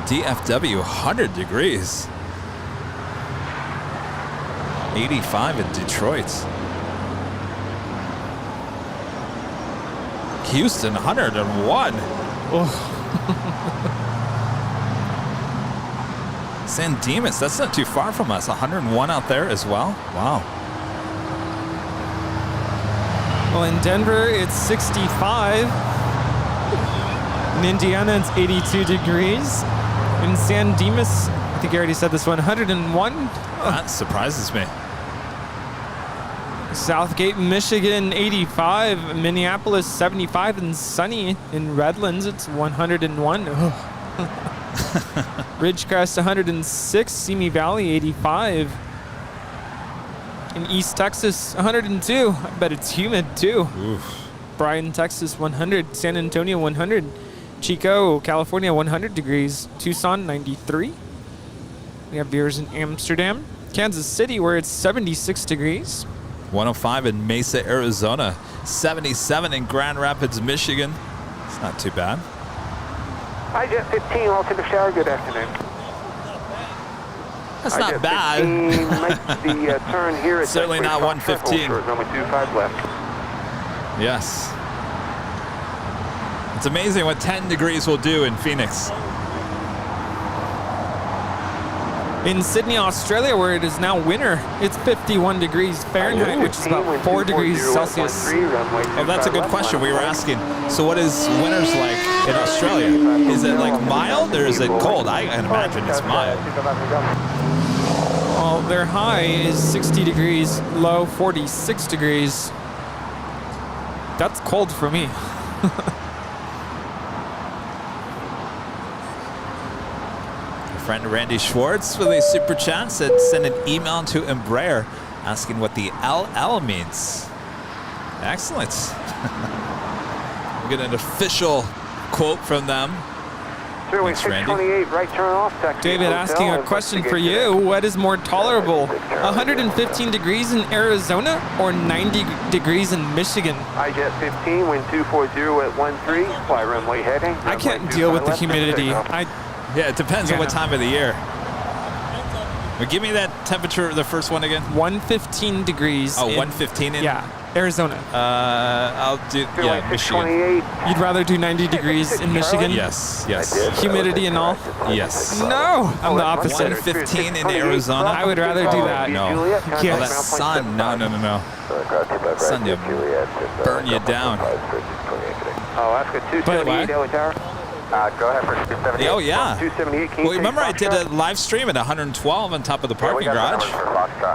DFW, 100 degrees. 85 in Detroit. Houston, 101. San Dimas, that's not too far from us. 101 out there as well. Wow. Well, in Denver, it's 65. In Indiana, it's 82 degrees. In San Dimas, I think I already said this one, 101. That surprises me. Southgate, Michigan, 85. Minneapolis, 75. And sunny. In Redlands, it's 101. Ridgecrest, 106. Simi Valley, 85. In East Texas, 102. I bet it's humid too. Oof. Bryan, Texas, 100. San Antonio, 100. Chico, California, 100 degrees. Tucson, 93. We have viewers in Amsterdam. Kansas City, where it's 76 degrees. 105 in Mesa, Arizona. 77 in Grand Rapids, Michigan. It's not too bad. Hi, Jet 15, Altimeter Tower, good afternoon. That's not bad. Make the turn here at certainly not 115. Runway 25 left. Yes. It's amazing what 10 degrees will do in Phoenix. In Sydney, Australia, where it is now winter, it's 51 degrees Fahrenheit, which is about 4 degrees Celsius. Oh, that's a good question. We were asking, so what is winters like in Australia? Is it like mild or is it cold? I can imagine it's mild. Well, their high is 60 degrees, low 46 degrees. That's cold for me. Friend Randy Schwartz with a super chat said send an email to Embraer asking what the LL means. Excellent. We get an official quote from them. Thanks, Randy. Right turn off, David, asking a question for you. What is more tolerable, 115 degrees in Arizona or 90 degrees in Michigan? Jet 15, wind 240 at 13, fly runway heading. I can't deal with the humidity. Yeah, it depends on what time of the year. But give me that temperature, the first one again. 115 degrees. Oh, 115 in? Yeah, Arizona. I'll do, yeah, Michigan. You'd rather do 90 degrees in Michigan? Yes, yes. Humidity and all? Yes. No, I'm the opposite. 115 in Arizona? I would rather do that. No. Yes. Oh, that sun. No. Sun, you burn you down. Oh, Oscar 278, Delaware Tower. Go ahead for 278. Oh, yeah. 278, Well, remember I did a live stream at 112 on top of the parking garage?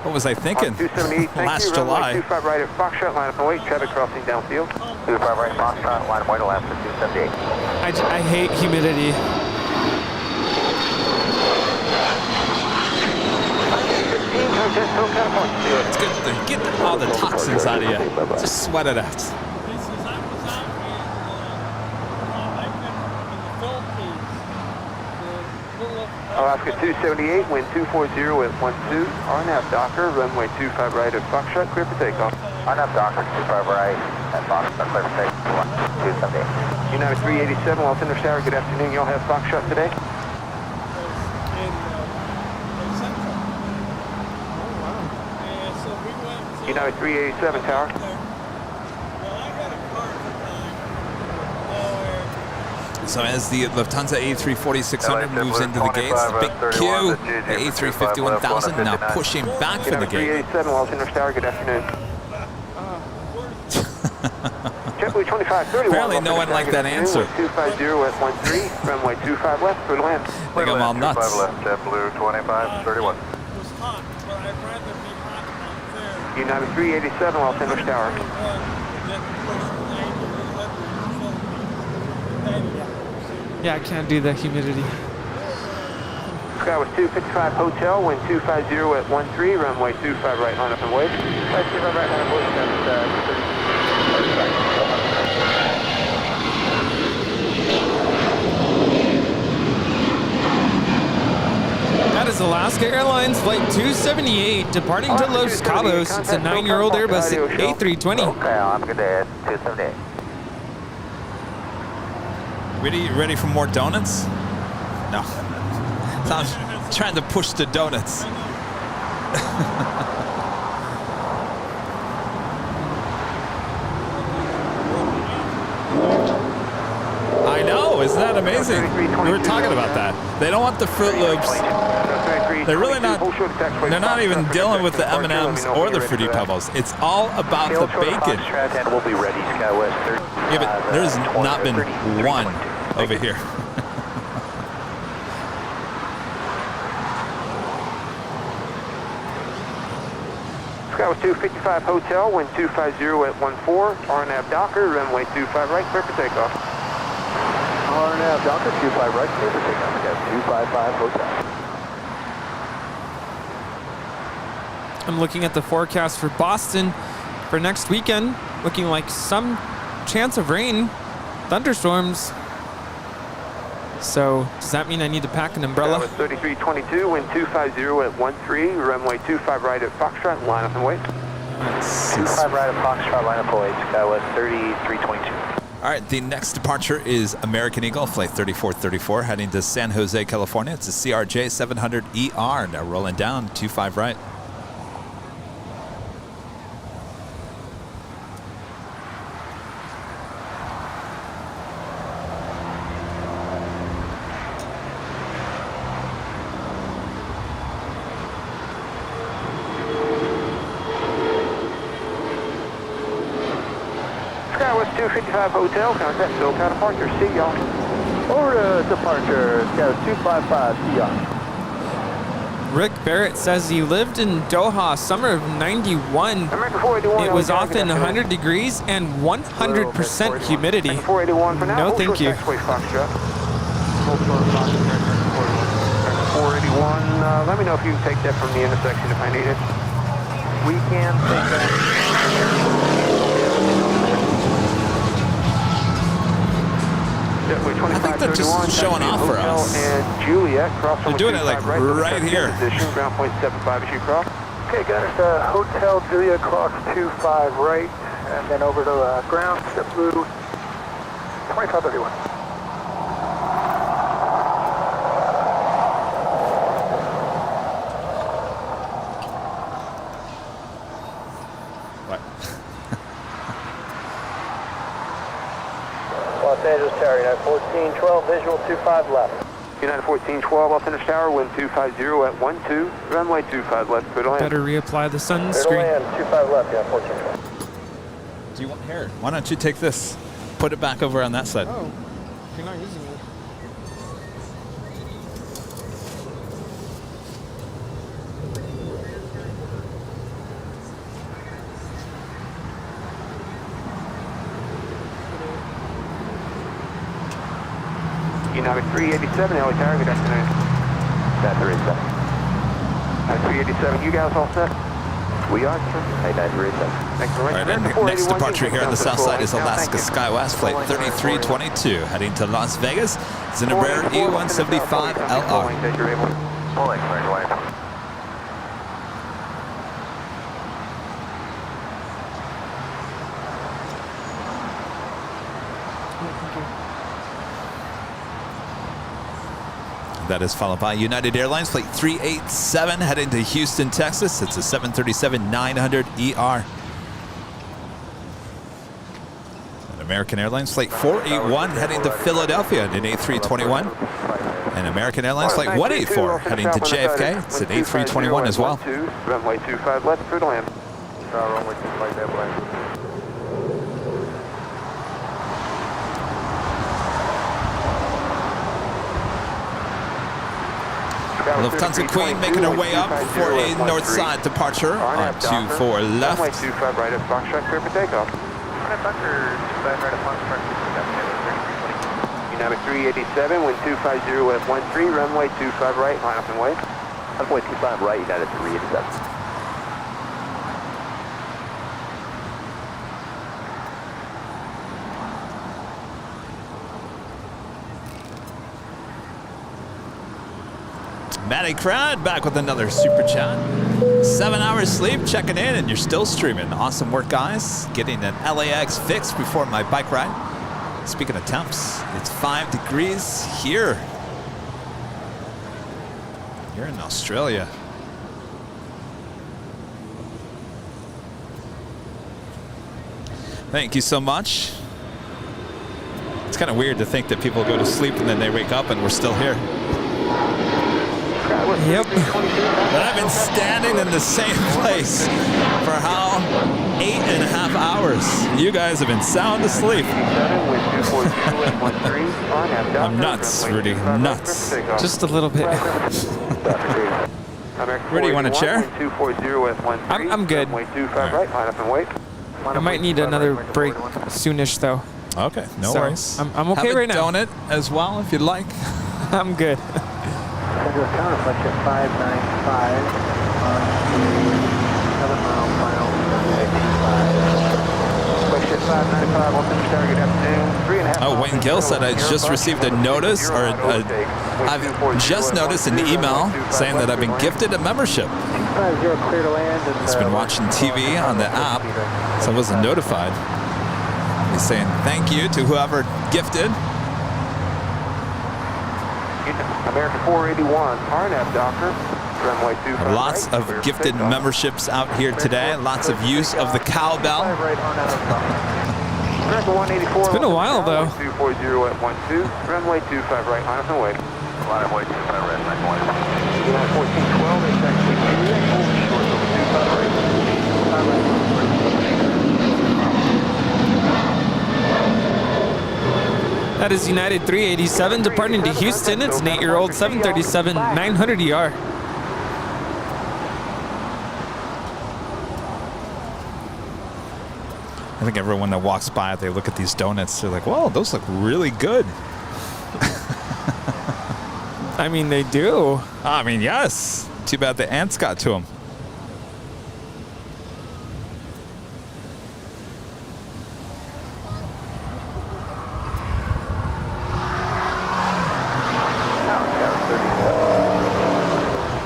What was I thinking? 278, Last July. 25 right at Foxtrot, line up and wait, traffic crossing downfield. 25 right, Foxtrot, line up and wait, left for 278. I hate humidity. It's good to get all the toxins out of you. Just sweat it out. Alaska 278, wind 240 at 12, RNAV Docker, runway 25 right at Foxtrot, clear for takeoff. RNAV Docker, 25 right at Foxtrot, clear for takeoff, 278. United 387, Altimeter Tower, good afternoon. Y'all have Foxtrot today? United 387 Tower. So as the Lufthansa A340-600 moves into the gates, the big Q, the A350-1000 now pushing back for the gate. 387, Altimeter Tower, good afternoon. JetBlue 2531. Apparently no one liked that answer. 250 at 13, runway 25 left, clear to land. I think I'm all nuts. 25 left, JetBlue 2531. United 387, Altimeter Tower. Yeah, I can't do the humidity. Sky was 255 Hotel, wind 250 at 13, runway 25 right, line up and wait. 25 right, line up and wait, That is Alaska Airlines Flight 278 departing to Los Cabos. It's a 9-year-old Airbus A320. Okay, I'm good at 278. Ready for more donuts? No. So I'm trying to push the donuts. I know, isn't that amazing? We were talking about that. They don't want the Fruit Loops. They're really not, they're not even dealing with the M&Ms or the Fruity Pebbles. It's all about the bacon. And we'll be ready, SkyWest 30. Yeah, but there's not been one over here. Skywest 255 Hotel, wind 250 at 14, RNAV Docker, runway 25 right, clear for takeoff. RNAV Docker, 25 right, clear for takeoff. Skywest 255 Hotel. I'm looking at the forecast for Boston for next weekend. Looking like some chance of rain, thunderstorms. So does that mean I need to pack an umbrella? Skywest 3322, wind 250 at 13, runway 25 right at Foxtrot, line up and wait. 25 right at Foxtrot, line up and wait. Skywest 3322. All right, the next departure is American Eagle, flight 3434, heading to San Jose, California. It's a CRJ 700ER, now rolling down, 25 right. Skywest 255 Hotel, contact SoCal departure, see y'all. Over to departure, Skywest 255, see y'all. Rick Barrett says he lived in Doha summer of '91. It was often 100 degrees and 100% humidity. No, thank you. 481, let me know if you can take that from the intersection if I need it. We can take that. I think they're just showing off for us. They're doing it like right here. Ground point 75 as you cross. Okay, got it. Hotel Julia clocks 25 right, and then over to ground, JetBlue 2531. Los Angeles Tower, United 1412, visual 25 left. United 1412, Los Angeles Tower, wind 250 at 12, runway 25 left, clear to land. Better reapply the Clear to sunscreen. land, 25 left, United 1412. Do you want here? Why don't you take this? Put it back over on that side. Oh, you're not using it. United 387, LA Tower, good afternoon. That 387. 387, you guys all set? We are, sir. Hey, 387. Thanks very much. All right, and next departure here on the south side is Alaska Skywest, flight 3322, heading to Las Vegas. It's an Embraer E175 LR. Pulling, clear to land. That is followed by United Airlines, flight 387, heading to Houston, Texas. It's a 737-900ER. And American Airlines, flight 481, heading to Philadelphia in an A321. And American Airlines, flight 184, heading to JFK. It's an A321 as well. Runway 25 left, clear to land. Runway 25 left, land. Lufthansa Queen making her way up for a north side departure on 24 left. Runway 25 right at Foxtrot, clear for takeoff. United 387, wind 250 at 13, runway 25 right, line up and wait. Runway 25 right, United 387. Matty Crowd back with another super chat. 7 hours sleep, checking in, and you're still streaming. Awesome work, guys. Getting an LAX fix before my bike ride. Speaking of temps, it's 5 degrees here. You're in Australia. Thank you so much. It's kind of weird to think that people go to sleep and then they wake up and we're still here. Yep. But I've been standing in the same place for how? 8.5 hours. You guys have been sound asleep. I'm nuts, Rudy. Nuts. Just a little bit. Rudy, you want a chair? I'm good. I might need another break soonish, though. Okay, no worries. I'm okay right now. Have a donut as well, if you'd like. I'm good. Central Tower, flight 595 on the 7 mile final. Oh, Wayne Gill said I just received a notice, or I've just noticed an email saying that I've been gifted a membership. He's been watching TV on the app, so I wasn't notified. He's saying thank you to whoever gifted. American 481, RNAV Docker, runway 25. Lots of gifted memberships out here today. Lots of use of the cowbell. It's been a while, though. 240 at 12, runway 25 right, line up and wait. Line up, wait, 25 right, 1412, it's actually short over 25 right. That is United 387 departing to Houston. It's an 8-year-old 737 900ER. I think everyone that walks by, they look at these donuts, they're like, whoa, those look really good. I mean, they do. I mean, yes. Too bad the ants got to them.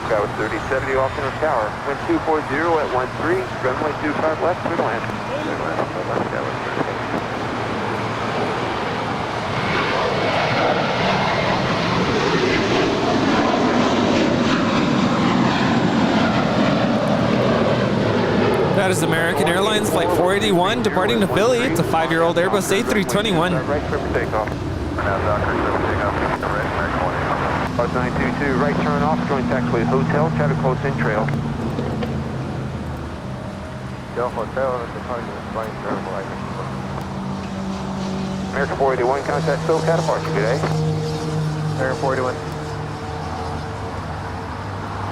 Tower 3070 off Center Tower. Wind 240 at 13, runway 25 left, clear to land. That is American Airlines Flight 481 departing to Philly. It's a 5-year-old Airbus A321. Right clear for takeoff. Now Docker, clear for takeoff. American 922, right turn off, joint taxiway hotel, try to close in trail. Del Hotel, American 481, contact SoCal departure, good day. American 481.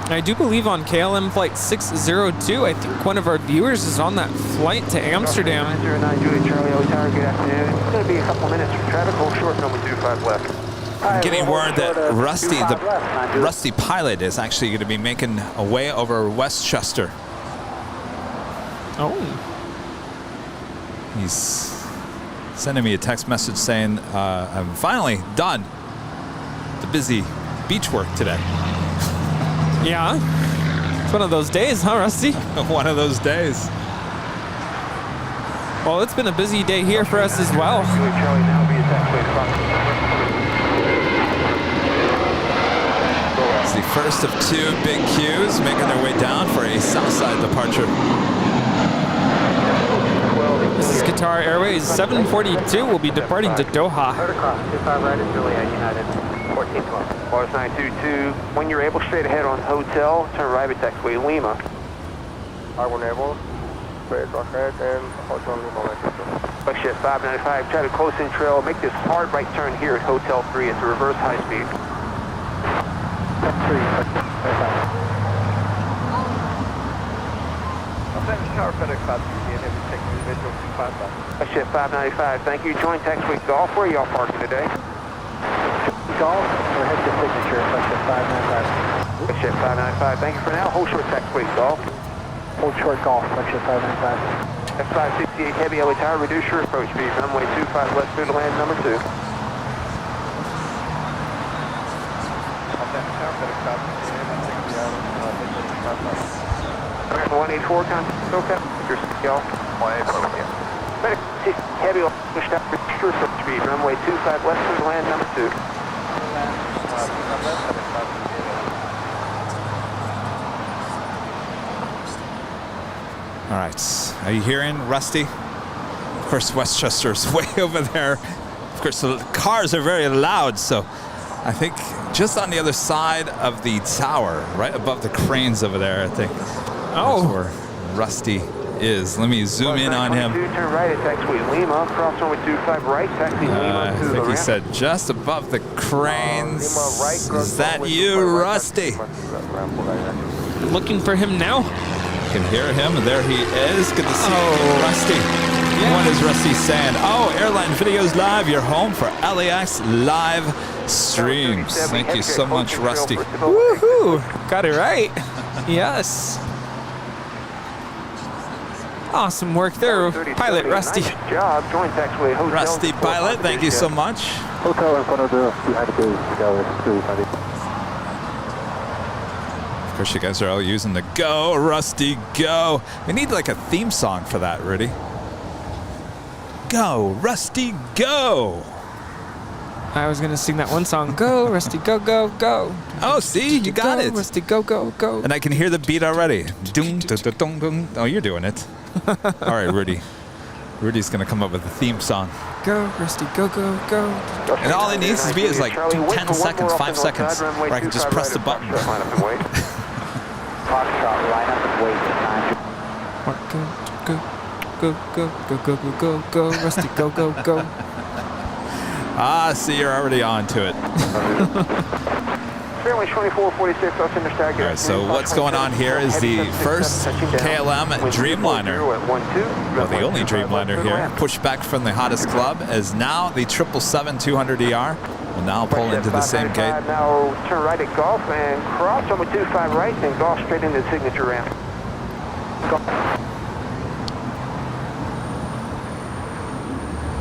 I do believe on KLM Flight 602, I think one of our viewers is on that flight to Amsterdam. 909 Juliet Charlie O Tower, good afternoon. It's going to be a couple minutes for traffic, hold short, number 25 left. I'm getting word that Rusty, the Rusty pilot, is actually going to be making a way over Westchester. Oh. He's sending me a text message saying, I'm finally done the busy beach work today. Yeah. It's one of those days, huh, Rusty? One of those days. Well, it's been a busy day here for us as well. It's the first of 2 big queues making their way down for a Southside departure. This is Qatar Airways 742 will be departing to Doha. 25 right is Juliet United 1412. Bars 922, when you're able, straight ahead on hotel, turn right at taxiway Lima. I1 able, straight ahead and hotel Lima. Buckshot 595, try to close in trail, make this hard right turn here at Hotel 3 at the reverse high speed. Buckshot 595, thank you. Join taxiway Golf. Where are y'all parking today? Golf, or head to signature, Buckshot 595. Buckshot 595, thank you for now. Hold short taxiway Golf. Hold short Golf, Buckshot 595. F568 Heavy LA Tower, reduce your approach speed. Runway 25 left, clear to land number 2. 184, contact SoCal. Y'all. 184, yeah. Heavy push down, reduce your approach speed. Runway 25 left, clear to land number 2. All right, are you hearing, Rusty? Of course, Westchester's way over there. Of course, the cars are very loud, so I think just on the other side of the tower, right above the cranes over there, I think. Oh. That's where Rusty is. Let me zoom in on him. Turn right at taxiway Lima, cross runway 25 right, taxi Lima I to the think he ramp. said just above the cranes. Lima right, cross Is that runway you, 25 right, Rusty? Looking for him now. You can hear him. There he is. Good to see you, Rusty. What is Rusty saying? Oh, Airline Videos Live, your home for LAX live streams. Thank you so much, Rusty. Woohoo! Got it right. Yes. Awesome work there, pilot Rusty. Nice job. Join taxiway hotel. Rusty pilot, thank you so much. Hotel in front of the behind the gate. Of course, you guys are all using the Go, Rusty, go. We need like a theme song for that, Rudy. Go, Rusty, go. I was going to sing that one song. Go, Rusty, go, go, go. Oh, see, you got it. Rusty, go, go, go. And I can hear the beat already. Dun, dun, dun, dun, dun. Oh, you're doing it. All right, Rudy. Rudy's going to come up with a theme song. Go, Rusty, go, go, go. And all it needs to be is like 10 seconds, 5 seconds, where I can just press the button. Foxtrot, line up and wait. Go, go, go, go, go, go, go, go, Rusty, go, go, go. Ah, see, you're already on to it. All right, so what's going on here is the first KLM Dreamliner, well, the only Dreamliner here, pushed back from the hottest club, as now the 777-200ER will now pull into the same gate. Now turn right at Golf and cross runway 25 right, and Golf straight into the signature ramp.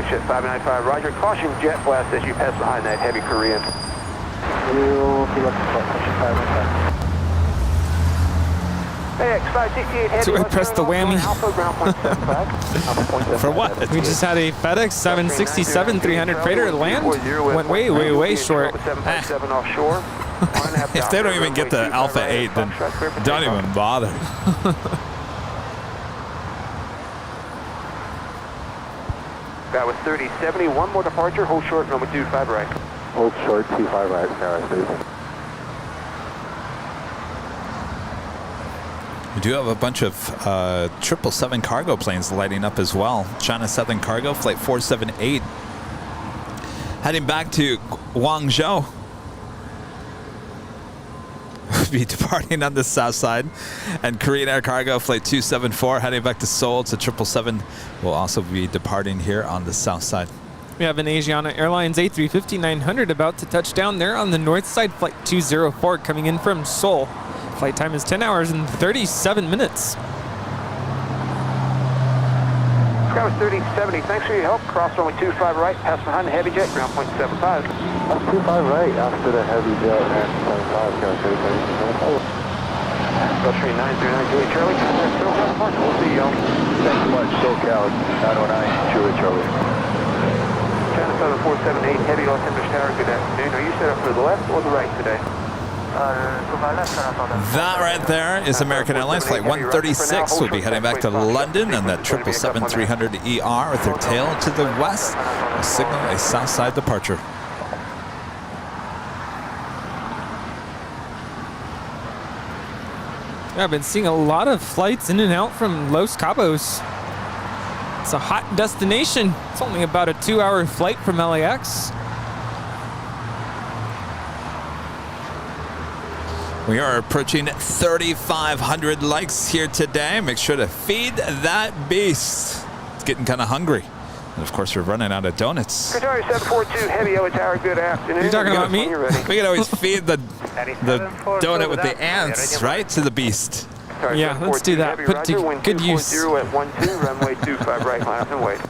Ship 595, Roger. Caution jet blast as you pass behind that heavy Korean. So I pressed the whammy. For what? We just had a FedEx 767-300 freighter land. Went way, way, way short. If they don't even get the Alpha 8, then don't even bother. That was 3070. One more departure. Hold short, number 25 right. Hold short, 25 right, Sarah, please. We do have a bunch of 777 cargo planes lighting up as well. China Southern Cargo, Flight 478. Heading back to Guangzhou. Be departing on the south side, and Korean Air Cargo Flight 274 heading back to Seoul. So 777 will also be departing here on the south side. We have an Asiana Airlines A350-900 about to touch down there on the north side, Flight 204 coming in from Seoul. Flight time is 10 hours and 37 minutes. That was 3070. Thanks for your help. Cross runway 25 right, pass behind the heavy jet, ground point 75. 25 right after the heavy jet and 75, Sarah, 30. Lavatory 939, Julie Charlie. We'll see y'all. Thanks so much, SoCal 909, Julie Charlie. China Southern 478, heavy Los Angeles Tower, good afternoon. Are you set up for the left or the right today? That right there is American Airlines Flight 136. We'll be heading back to London, and that 777-300ER with their tail to the west will signal a south side departure. Yeah, I've been seeing a lot of flights in and out from Los Cabos. It's a hot destination. It's only about a 2-hour flight from LAX. We are approaching 3,500 likes here today. Make sure to feed that beast. It's getting kind of hungry. And of course, we're running out of donuts. Qatar 742, heavy Yellow Tower, good afternoon. You're talking about me? We can always feed the donut with the ants, right, to the beast. Yeah, let's do that. Put to good use. Runway 25 right, line up and wait.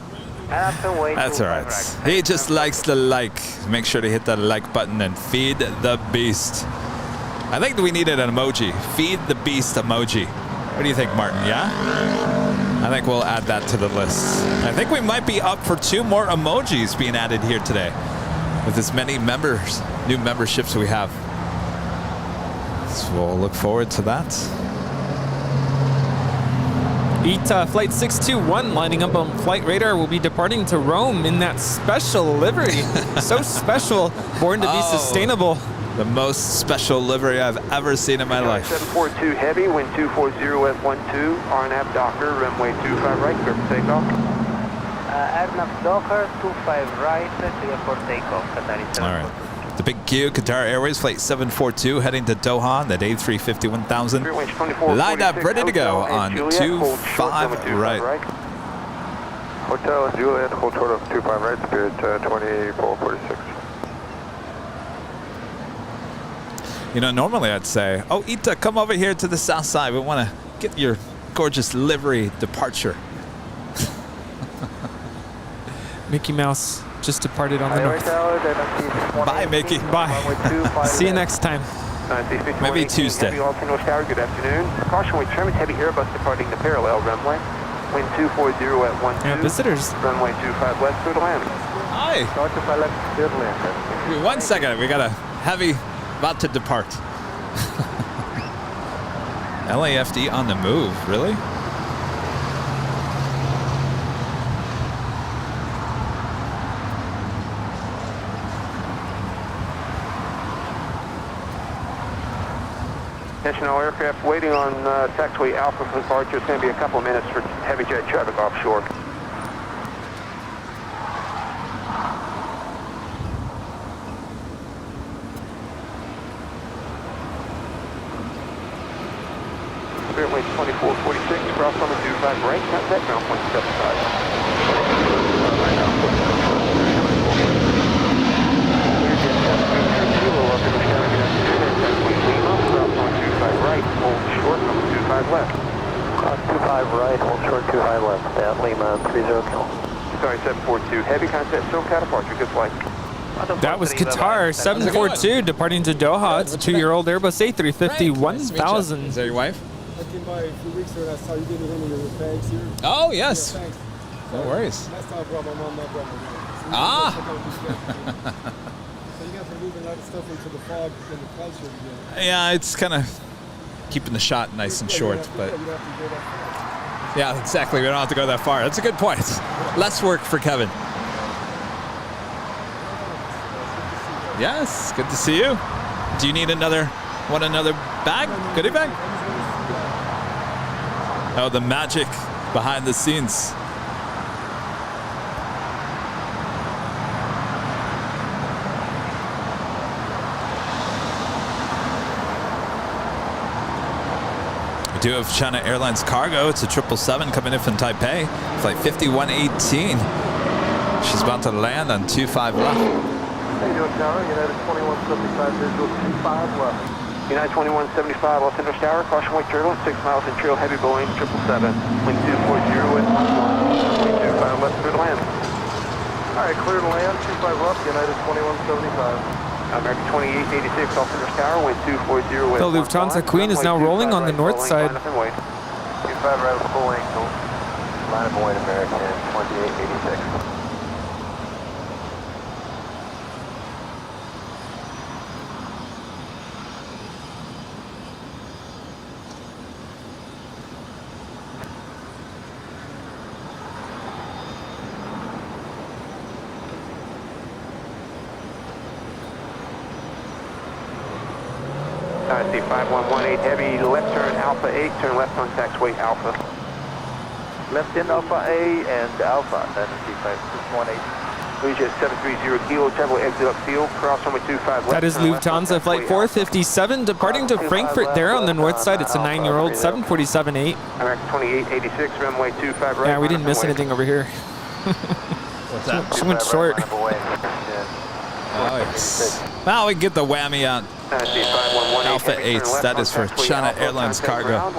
That's all right. He just likes the like. Make sure to hit that like button and feed the beast. I think we needed an emoji. Feed the beast emoji. What do you think, Martin? Yeah? I think we'll add that to the list. I think we might be up for 2 more emojis being added here today with as many members, new memberships we have. So we'll look forward to that. ITA Flight 621 lining up on flight radar will be departing to Rome in that special livery. So special, born to be sustainable. The most special livery I've ever seen in my life. 742 heavy, wind 240 at 12, RNAV Docker, runway 25 right, clear for takeoff. RNAV Docker, 25 right, clear for takeoff. All right. The big Q, Qatar Airways, flight 742, heading to Doha on that A350 1000. Lined up, ready to go on 25 right. Hotel Juliet, hold short of 25 right, Spirit 2446. You know, normally I'd say, oh, ITA, come over here to the south side. We want to get your gorgeous livery departure. Mickey Mouse just departed on the north. Bye, Mickey. Bye. See you next time. Maybe Tuesday. Good afternoon. Caution, we determined heavy Airbus departing the parallel runway. Wind 240 at 12. Yeah, visitors. Runway 25 west, clear to land. Hi. 1 second. We got a heavy about to depart. LAFD on the move, really? Attention all aircraft waiting on taxiway Alpha for departure. It's going to be a couple of minutes for heavy jet traffic offshore. Spirit Wing 2446, cross number 25 right, contact ground point 75. Right, hold short, number 25 left. Cross 25 right, hold short 25 left, at Lima 30 kilo. Sorry, 742, heavy contact, SoCal departure, good flight. That was Qatar 742 departing to Doha. It's a 2-year-old Airbus A350 1000. Is that your wife? I came by a few weeks ago and I saw you getting one of your bags here. Oh, yes. Yeah, thanks. No worries. Last time I brought my mom, not brought my mom. Ah! So you guys are moving a lot of stuff into the fog and the clouds here again. Yeah, it's kind of keeping the shot nice and short, but yeah, exactly. We don't have to go that far. That's a good point. Less work for Kevin. Yes, good to see you. Do you need another bag? Goodie bag? Oh, the magic behind the scenes. We do have China Airlines cargo. It's a 777 coming in from Taipei. Flight 5118. She's about to land on 25 left. How you doing, Tower? United 2175, visual 25 left. United 2175, Los Angeles Tower, caution wake turbulence, 6 miles in trail, heavy Boeing 777, wind 240 at 11, wind 25 left, clear to land. All right, clear to land, 25 left, United 2175. American 2886, Los Angeles Tower, wind 240 at The Lufthansa Queen is now rolling on the north side. 25 right with full angle, line up and wait, American 2886. See 5118 heavy, left turn Alpha 8, turn left on taxiway Alpha. Left in Alpha A and Alpha, then C5618. Leisure 730 kilo, travel exit upfield, cross runway 25 left. That is turn left on Lufthansa Flight taxiway 457 departing to Frankfurt there on the north side. It's a 9-year-old 747-8. American 2886, runway 25 right. Yeah, we didn't miss anything over here. What's that? She went short. Oh, yes. Well, we can get the whammy out. Alpha 8s, that is for China Airlines cargo.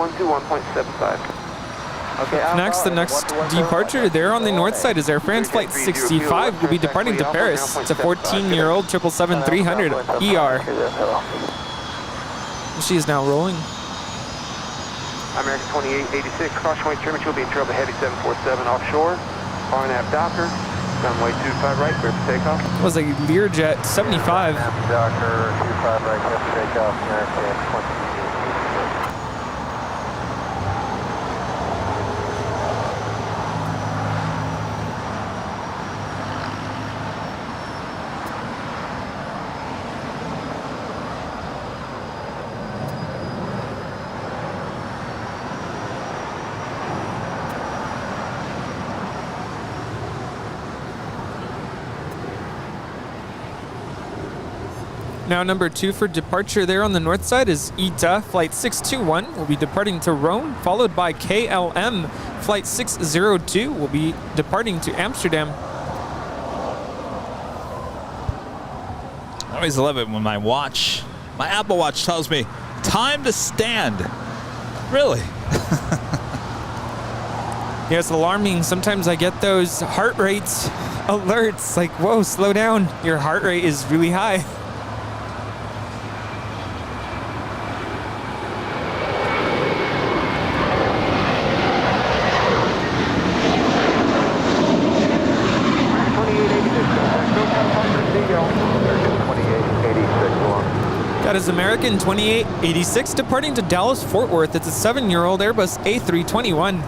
Next, the next departure there on the north side is Air France Flight 65. Will be departing to Paris. It's a 14-year-old 777-300 ER. She is now rolling. American 2886, caution wake turbulence, will be in trouble, heavy 747 offshore. RNAV Docker, runway 25 right, clear for takeoff. It was a Learjet 75. Docker 25 right, clear for takeoff, American 2886. Now number 2 for departure there on the north side is ITA, flight 621, will be departing to Rome, followed by KLM, flight 602, will be departing to Amsterdam. I always love it when my Apple Watch tells me, time to stand. Really? Yeah, it's alarming. Sometimes I get those heart rates alerts, like, whoa, slow down. Your heart rate is really high. That is American 2886 departing to Dallas Fort Worth. It's a 7-year-old Airbus A321.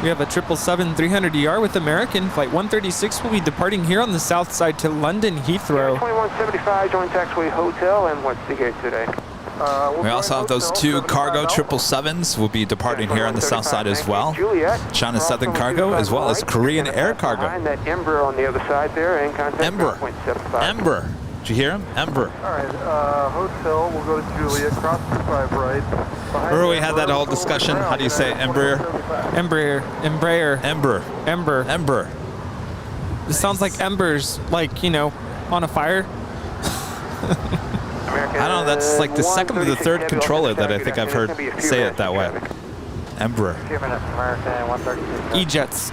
We have a 777-300ER with American. Flight 136 will be departing here on the south side to London Heathrow. 2175, join taxiway hotel, and what's the gate today? We also have those 2 cargo 777s will be departing here on the south side as well. China Southern Cargo as well as Korean Air Cargo. Behind that Ember on the other side there, and contact Ember. Ember. Did you hear him? Ember. All right, hotel, we'll go to Juliet, cross 25 right. Remember we had that whole discussion? How do you say Embraer? Embraer. Ember. Ember. This sounds like embers, like, you know, on a fire. I don't know, that's like the second or the third controller that I think I've heard say it that way. Embraer. E-jets.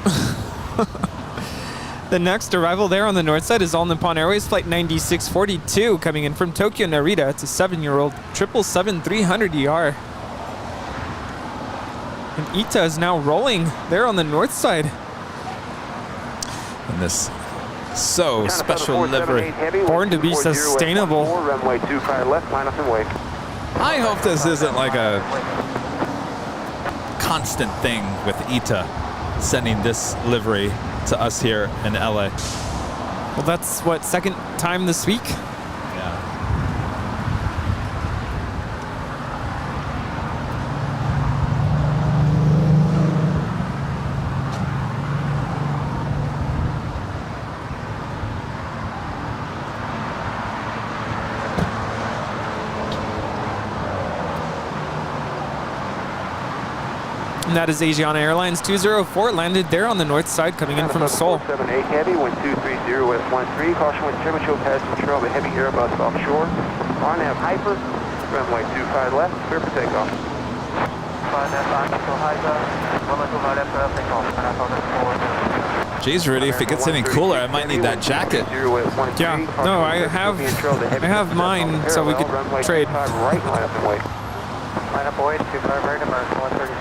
The next arrival there on the north side is All Nippon Airways Flight 9642 coming in from Tokyo Narita. It's a 7-year-old 777-300ER. And ITA is now rolling there on the north side. And this special livery. Born to be sustainable. Runway 25 left, line up and wake. I hope this isn't like a constant thing with ITA sending this livery to us here in LA. Well, that's what, second time this week? Yeah. And that is Asiana Airlines 204, landed there on the north side, coming in from Seoul. 78 heavy, wind 230 with 13. Caution with temperature passenger trail of a heavy Airbus offshore. RNAV hyper, runway 25 left, clear for takeoff. Geez, Rudy, if it gets any cooler, I might need that jacket. Yeah, no, I have mine, so we could trade. Line up away, 25 right, American 136.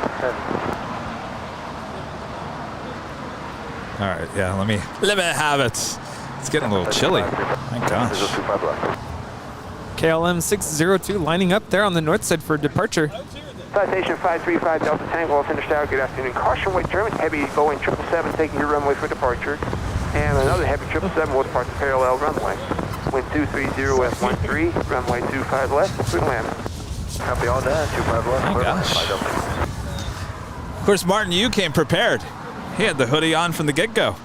All right, yeah, let me have it. It's getting a little chilly. My gosh. KLM 602 lining up there on the north side for departure. Citation 535 Delta Tango, Los Angeles Tower, good afternoon. Caution weight German, heavy Boeing 777 taking your runway for departure. And another heavy 777 will depart the parallel runway. Wind 230 with 13, runway 25 left, clear to land. Copy all that, 25 left. Oh, gosh. Of course, Martin, you came prepared. He had the hoodie on from the get-go.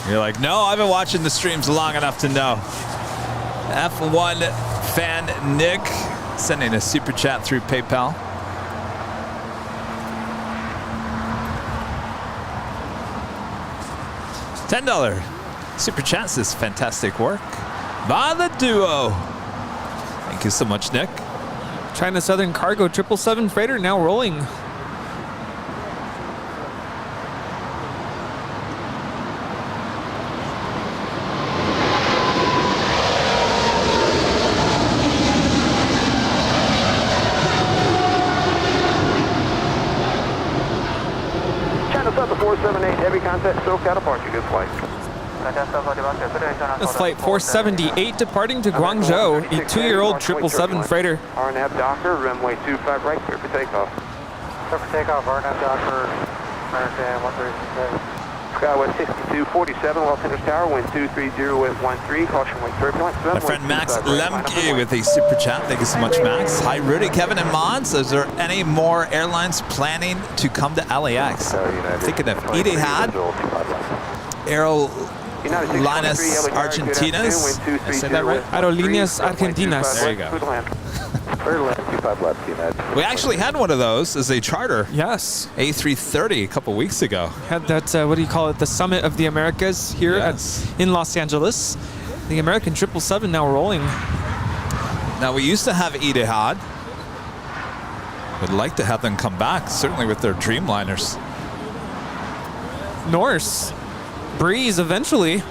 You're like, no, I've been watching the streams long enough to know. F1 fan Nick sending a super chat through PayPal. $10 super chat says fantastic work by the duo. Thank you so much, Nick. China Southern Cargo 777 freighter now rolling. China Southern 478, heavy contact, SoCal departure, good flight. That's flight 478 departing to Guangzhou, a 2-year-old 777 freighter. RNAV Docker, runway 25 right, clear for takeoff. Clear for takeoff, RNAV Docker, American 136. Skywest 6247, Los Angeles Tower, wind 230 at 13, caution wind turbulence. My friend Max Lemke with a super chat. Thank you so much, Max. Hi, Rudy, Kevin, and Mons. Is there any more airlines planning to come to LAX? Thinking of Etihad, Airlines Argentinas. Did I say that right? Aerolíneas Argentinas. There you go. We actually had one of those as a charter. Yes. A330 a couple weeks ago. Had that, what do you call it, the Summit of the Americas here in Los Angeles. The American 777 now rolling. Now, we used to have Etihad. Would like to have them come back, certainly with their Dreamliners. Norse. Breeze eventually.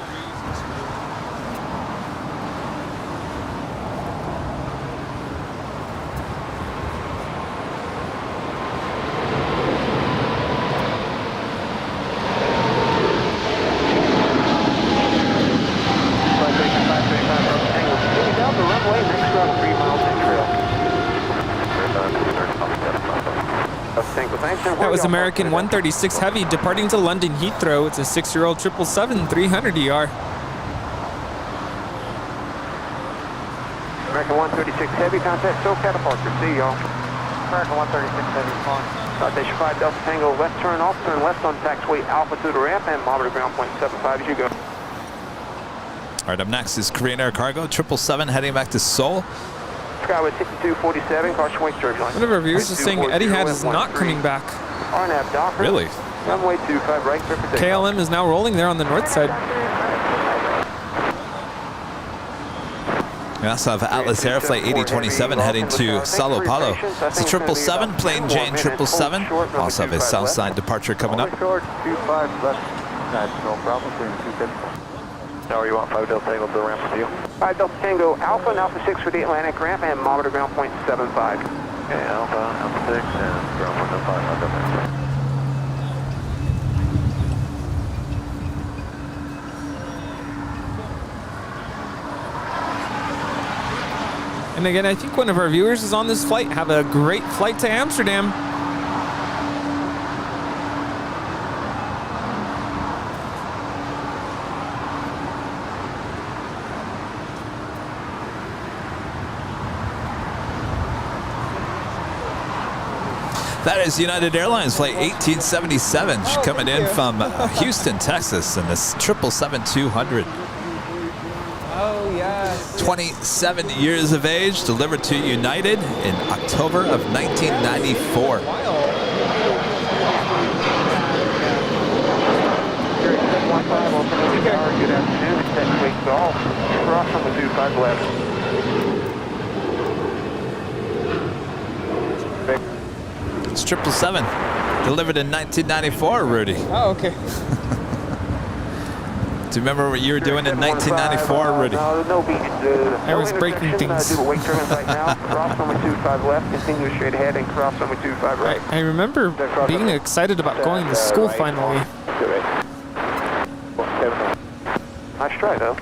That was American 136 Heavy departing to London Heathrow. It's a 6-year-old 777-300ER. American 136 Heavy, contact SoCal departure. See y'all. American 136 Heavy, fine. Station 5 Delta Tango, left turn off, turn left on taxiway Alpha to the ramp and monitor ground point 75 as you go. All right, up next is Korean Air Cargo 777 heading back to Seoul. Skyway 6247, caution wind turbulence. One of our viewers is saying Etihad is not coming back. RNAV Docker. Really? Runway 25 right, clear for takeoff. KLM is now rolling there on the north side. We also have Atlas Air Flight 8027 heading to Sao Paulo. It's a 777, plain Jane 777. Also have a south side departure coming up. 25 left, no problem, clearing 254. Tower, you want 5 Delta Tango to the ramp with you? 5 Delta Tango Alpha and Alpha 6 for the Atlantic ramp and monitor ground point 75. Okay, Alpha 6 and ground point 75. And again, I think one of our viewers is on this flight. Have a great flight to Amsterdam. That is United Airlines Flight 1877. She's coming in from Houston, Texas, in this 777-200. Oh, yes. 27 years of age, delivered to United in October of 1994. Good afternoon, 10 weeks off. Cross on the 25 left. It's 777, delivered in 1994, Rudy. Oh, okay. Do you remember what you were doing in 1994, Rudy? I was breaking things. Right now. Cross number 25 left, continue straight ahead and cross number 25 right. I remember being excited about going to school finally. Nice try, though.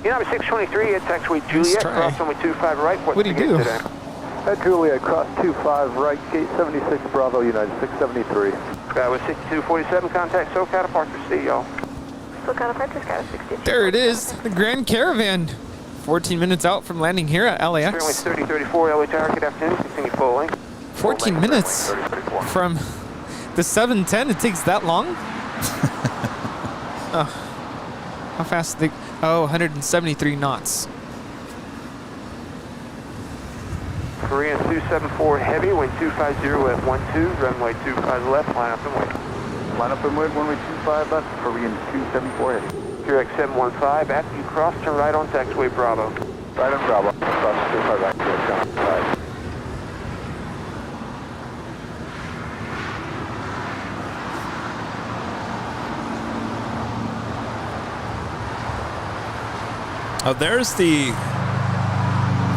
United 623 at taxiway Juliet, cross number 25 right. What do you do? At Juliet, cross 25 right, gate 76 Bravo, United 673. Skyway 6247, contact SoCal departure. See y'all. SoCal departure, Skyway 62. There it is, the Grand Caravan. 14 minutes out from landing here at LAX. Runway 3034, LA Tower, good afternoon, continue full length. 14 minutes from the 710, it takes that long? Oh. How fast they, 173 knots. Korean 274 heavy, wind 250 at 12, runway 25 left, line up and wait. Line up and wait, runway 25 left, Korean 274 heavy. QX 715, after you cross, turn right on taxiway Bravo. Right on Bravo, cross 25 right, QX 5. Oh, there's the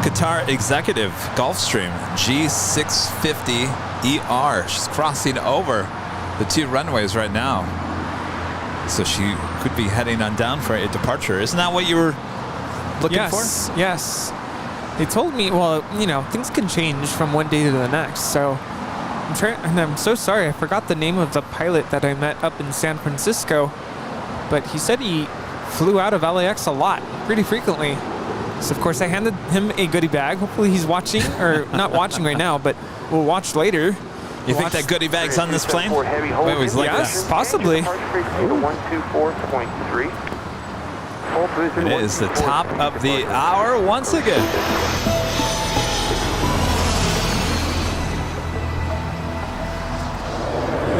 Qatar Executive Gulfstream G650ER. She's crossing over the two runways right now. So she could be heading on down for a departure. Isn't that what you were looking for? Yes. They told me, well, you know, things can change from one day to the next. So And I'm so sorry, I forgot the name of the pilot that I met up in San Francisco, but he said he flew out of LAX a lot, pretty frequently. So of course I handed him a goodie bag. Hopefully he's watching, or not watching right now, but we'll watch later. You think that goodie bag's on this plane? I always like yes, that. Possibly. It is the top of the hour once again.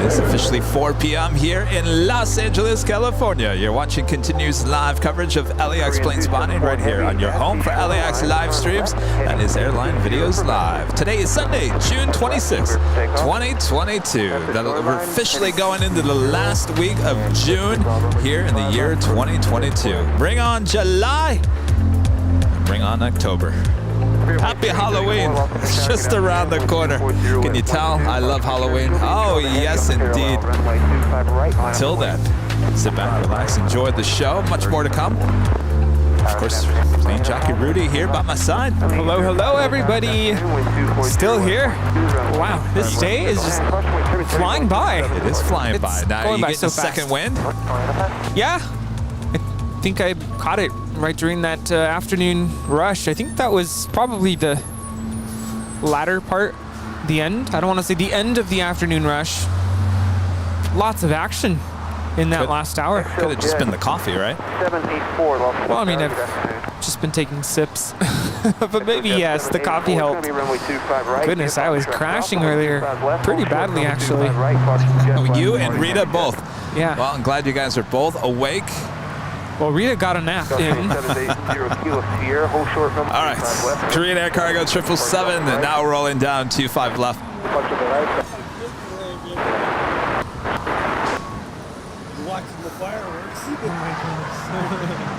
It's officially 4 p.m. here in Los Angeles, California. You're watching continuous live coverage of LAX plane spotting right here on your home for LAX live streams. That is Airline Videos Live. Today is Sunday, June 26, 2022. We're officially going into the last week of June here in the year 2022. Bring on July, and bring on October. Happy Halloween. It's just around the corner. Can you tell? I love Halloween. Oh, yes, indeed. Until then, sit back, relax, enjoy the show. Much more to come. Of course, Plane Jockey Rudy here by my side. Hello, hello, everybody. Still here. Wow, this day is just flying by. It is flying by. Now, going you by get so the second wind? Yeah. I think I caught it right during that afternoon rush. I think that was probably the latter part, the end. I don't want to say the end of the afternoon rush. Lots of action in that last hour. Could have just been the coffee, right? 784. Well, I mean, I've just been taking sips. But maybe, yes, the coffee helped. Goodness, I was crashing earlier pretty badly, actually. You and Rita both. Yeah. Well, I'm glad you guys are both awake. Well, Rita got a nap in. All right, Korean Air Cargo 777, and now rolling down 25 left. Watching the fireworks. Oh my goodness.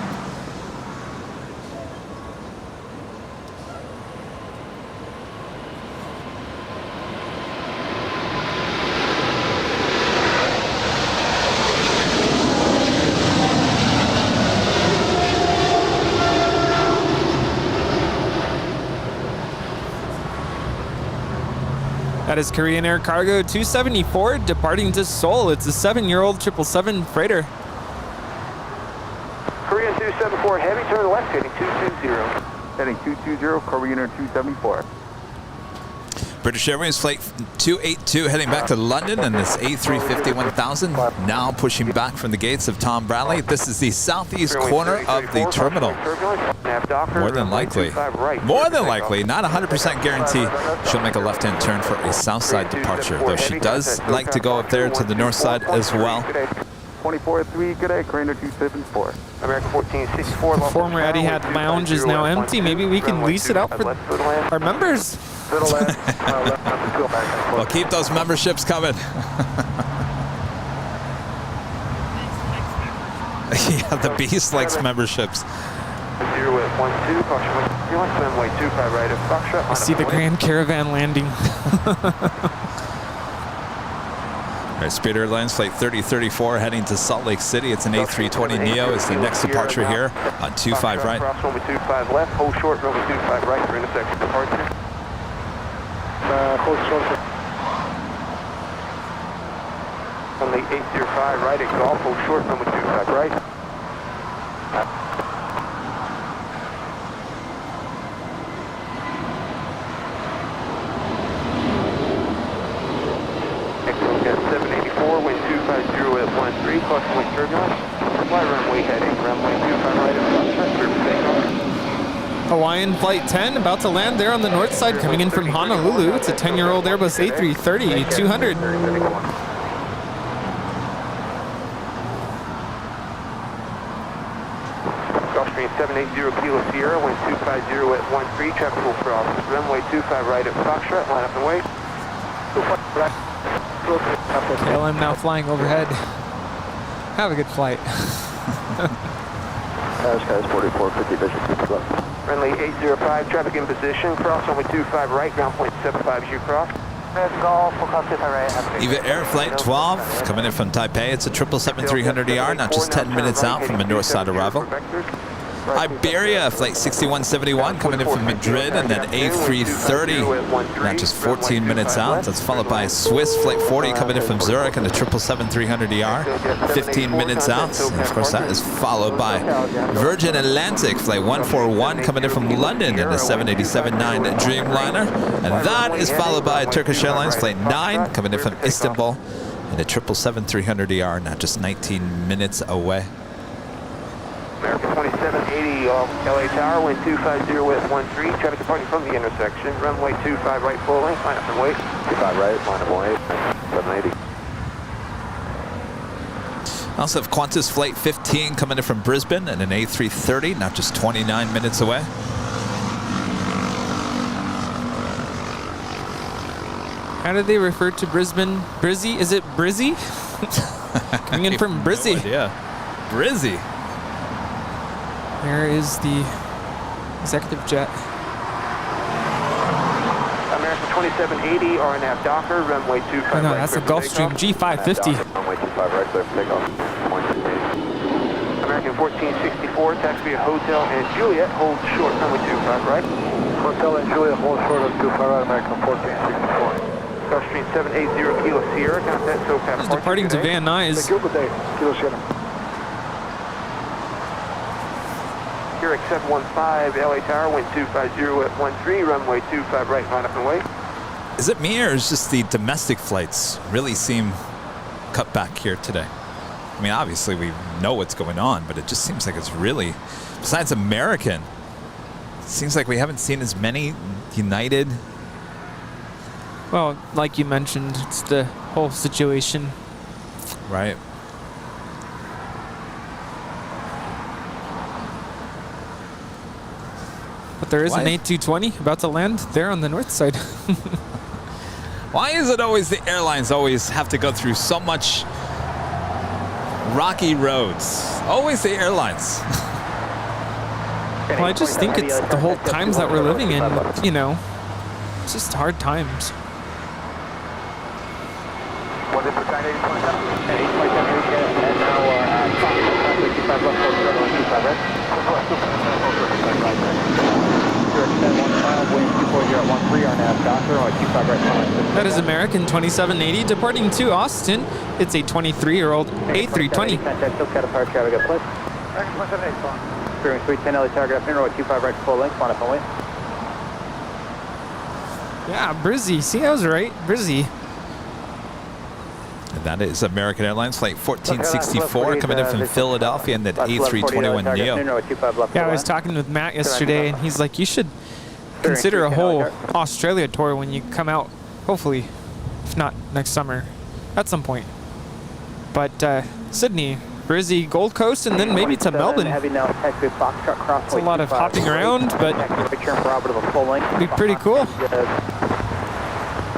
That is Korean Air Cargo 274 departing to Seoul. It's a 7-year-old 777 freighter. Korean 274 heavy, turn left, heading 220. Heading 220, Korean Air 274. British Airways Flight 282 heading back to London, and this A350 1000 now pushing back from the gates of Tom Bradley. This is the southeast corner of the terminal. More than likely, not 100% guarantee, she'll make a left-hand turn for a south side departure, though she does like to go up there to the north side as well. 24-3, good day, Korean Air 274. American 1464. The former Etihad Lounge is now empty. Maybe we can lease it out for our members. Well, keep those memberships coming. Yeah, the Beast likes memberships. I see the Grand Caravan landing. All right, Spirit Airlines Flight 3034 heading to Salt Lake City. It's an A330 Neo. It's the next departure here on 25 right. Cross runway 25 left, hold short, runway 25 right for intersection departure. Hold short. Runway 805 right at Golf, hold short, runway 25 right. Excellent, 784, wind 250 at 13, crossing wind turbulence. Fly runway heading, runway 25 right at Foxtrot, clear for takeoff. Hawaiian Flight 10 about to land there on the north side, coming in from Honolulu. It's a 10-year-old Airbus A330 200. Gulfstream 780 Kilo Sierra, wind 250 at 13, traffic will cross runway 25 right at Foxtrot, line up and wait. KLM now flying overhead. Have a good flight. Skies 4450, visual 2 left. Runway 805, traffic in position, cross runway 25 right, ground point 75 as you cross. EVA Air Flight 12 coming in from Taipei. It's a 777-300ER, now just 10 minutes out from a north side arrival. Iberia, flight 6171 coming in from Madrid, and then A330, not just 14 minutes out. That's followed by Swiss flight 40 coming in from Zurich and the 777-300ER, 15 minutes out. And of course, that is followed by Virgin Atlantic flight 141 coming in from London in the 787-9 Dreamliner, and that is followed by Turkish Airlines flight 9 coming in from Istanbul and the 777-300ER, not just 19 minutes away. American 2780 off LA Tower, wind 250 with 13, traffic departing from the intersection, runway 25 right full length, line up and wait. 25 right, line up and wait, 780. Also have Qantas flight 15 coming in from Brisbane and an A330, not just 29 minutes away. How do they refer to Brisbane? Brizzy? Is it Brizzy? Coming in from Brizzy. Yeah, Brizzy. There is the executive jet. American 2780, RNAV Docker, runway 25 Oh no, right. that's a Gulfstream G550. Runway 25 right, clear for takeoff. American 1464, taxi via Hotel and Juliet, hold short, runway 25 right. Hotel and Juliet, hold short of 25 right, American 1464. Gulfstream 780 Kilo Sierra, contact SoCal. This is departing to Van Nuys. Thank you, good day. Kilo Sierra. Here at 715, LA Tower, wind 250 at 13, runway 25 right, line up and wait. Is it me, or is just the domestic flights really seem cut back here today? I mean, obviously we know what's going on, but it just seems like it's really, besides American, it seems like we haven't seen as many United. Well, like you mentioned, it's the whole situation. Right. But there is an A220 about to land there on the north side. Why is it always the airlines always have to go through so much rocky roads? Always the airlines. Well, I just think it's the whole times that we're living in, you know, it's just hard times. What is the time? 827, and now 25 left, 25 right. That is American 2780 departing to Austin. It's a 23-year-old A320. Contact SoCal departure, have a good flight. American 178, Clearing 310 LA Tower, good afternoon, runway 25 right full length, line up and wait. Yeah, Brizzy. See, I was right. Brizzy. And that is American Airlines flight 1464 coming in from Philadelphia and that A321 Neo. Yeah, I was talking with Matt yesterday, and he's like, you should consider a whole Australia tour when you come out, hopefully, if not next summer, at some point. But Sydney, Brizzy, Gold Coast, and then maybe to Melbourne. It's a lot of hopping around, but it'd be pretty cool.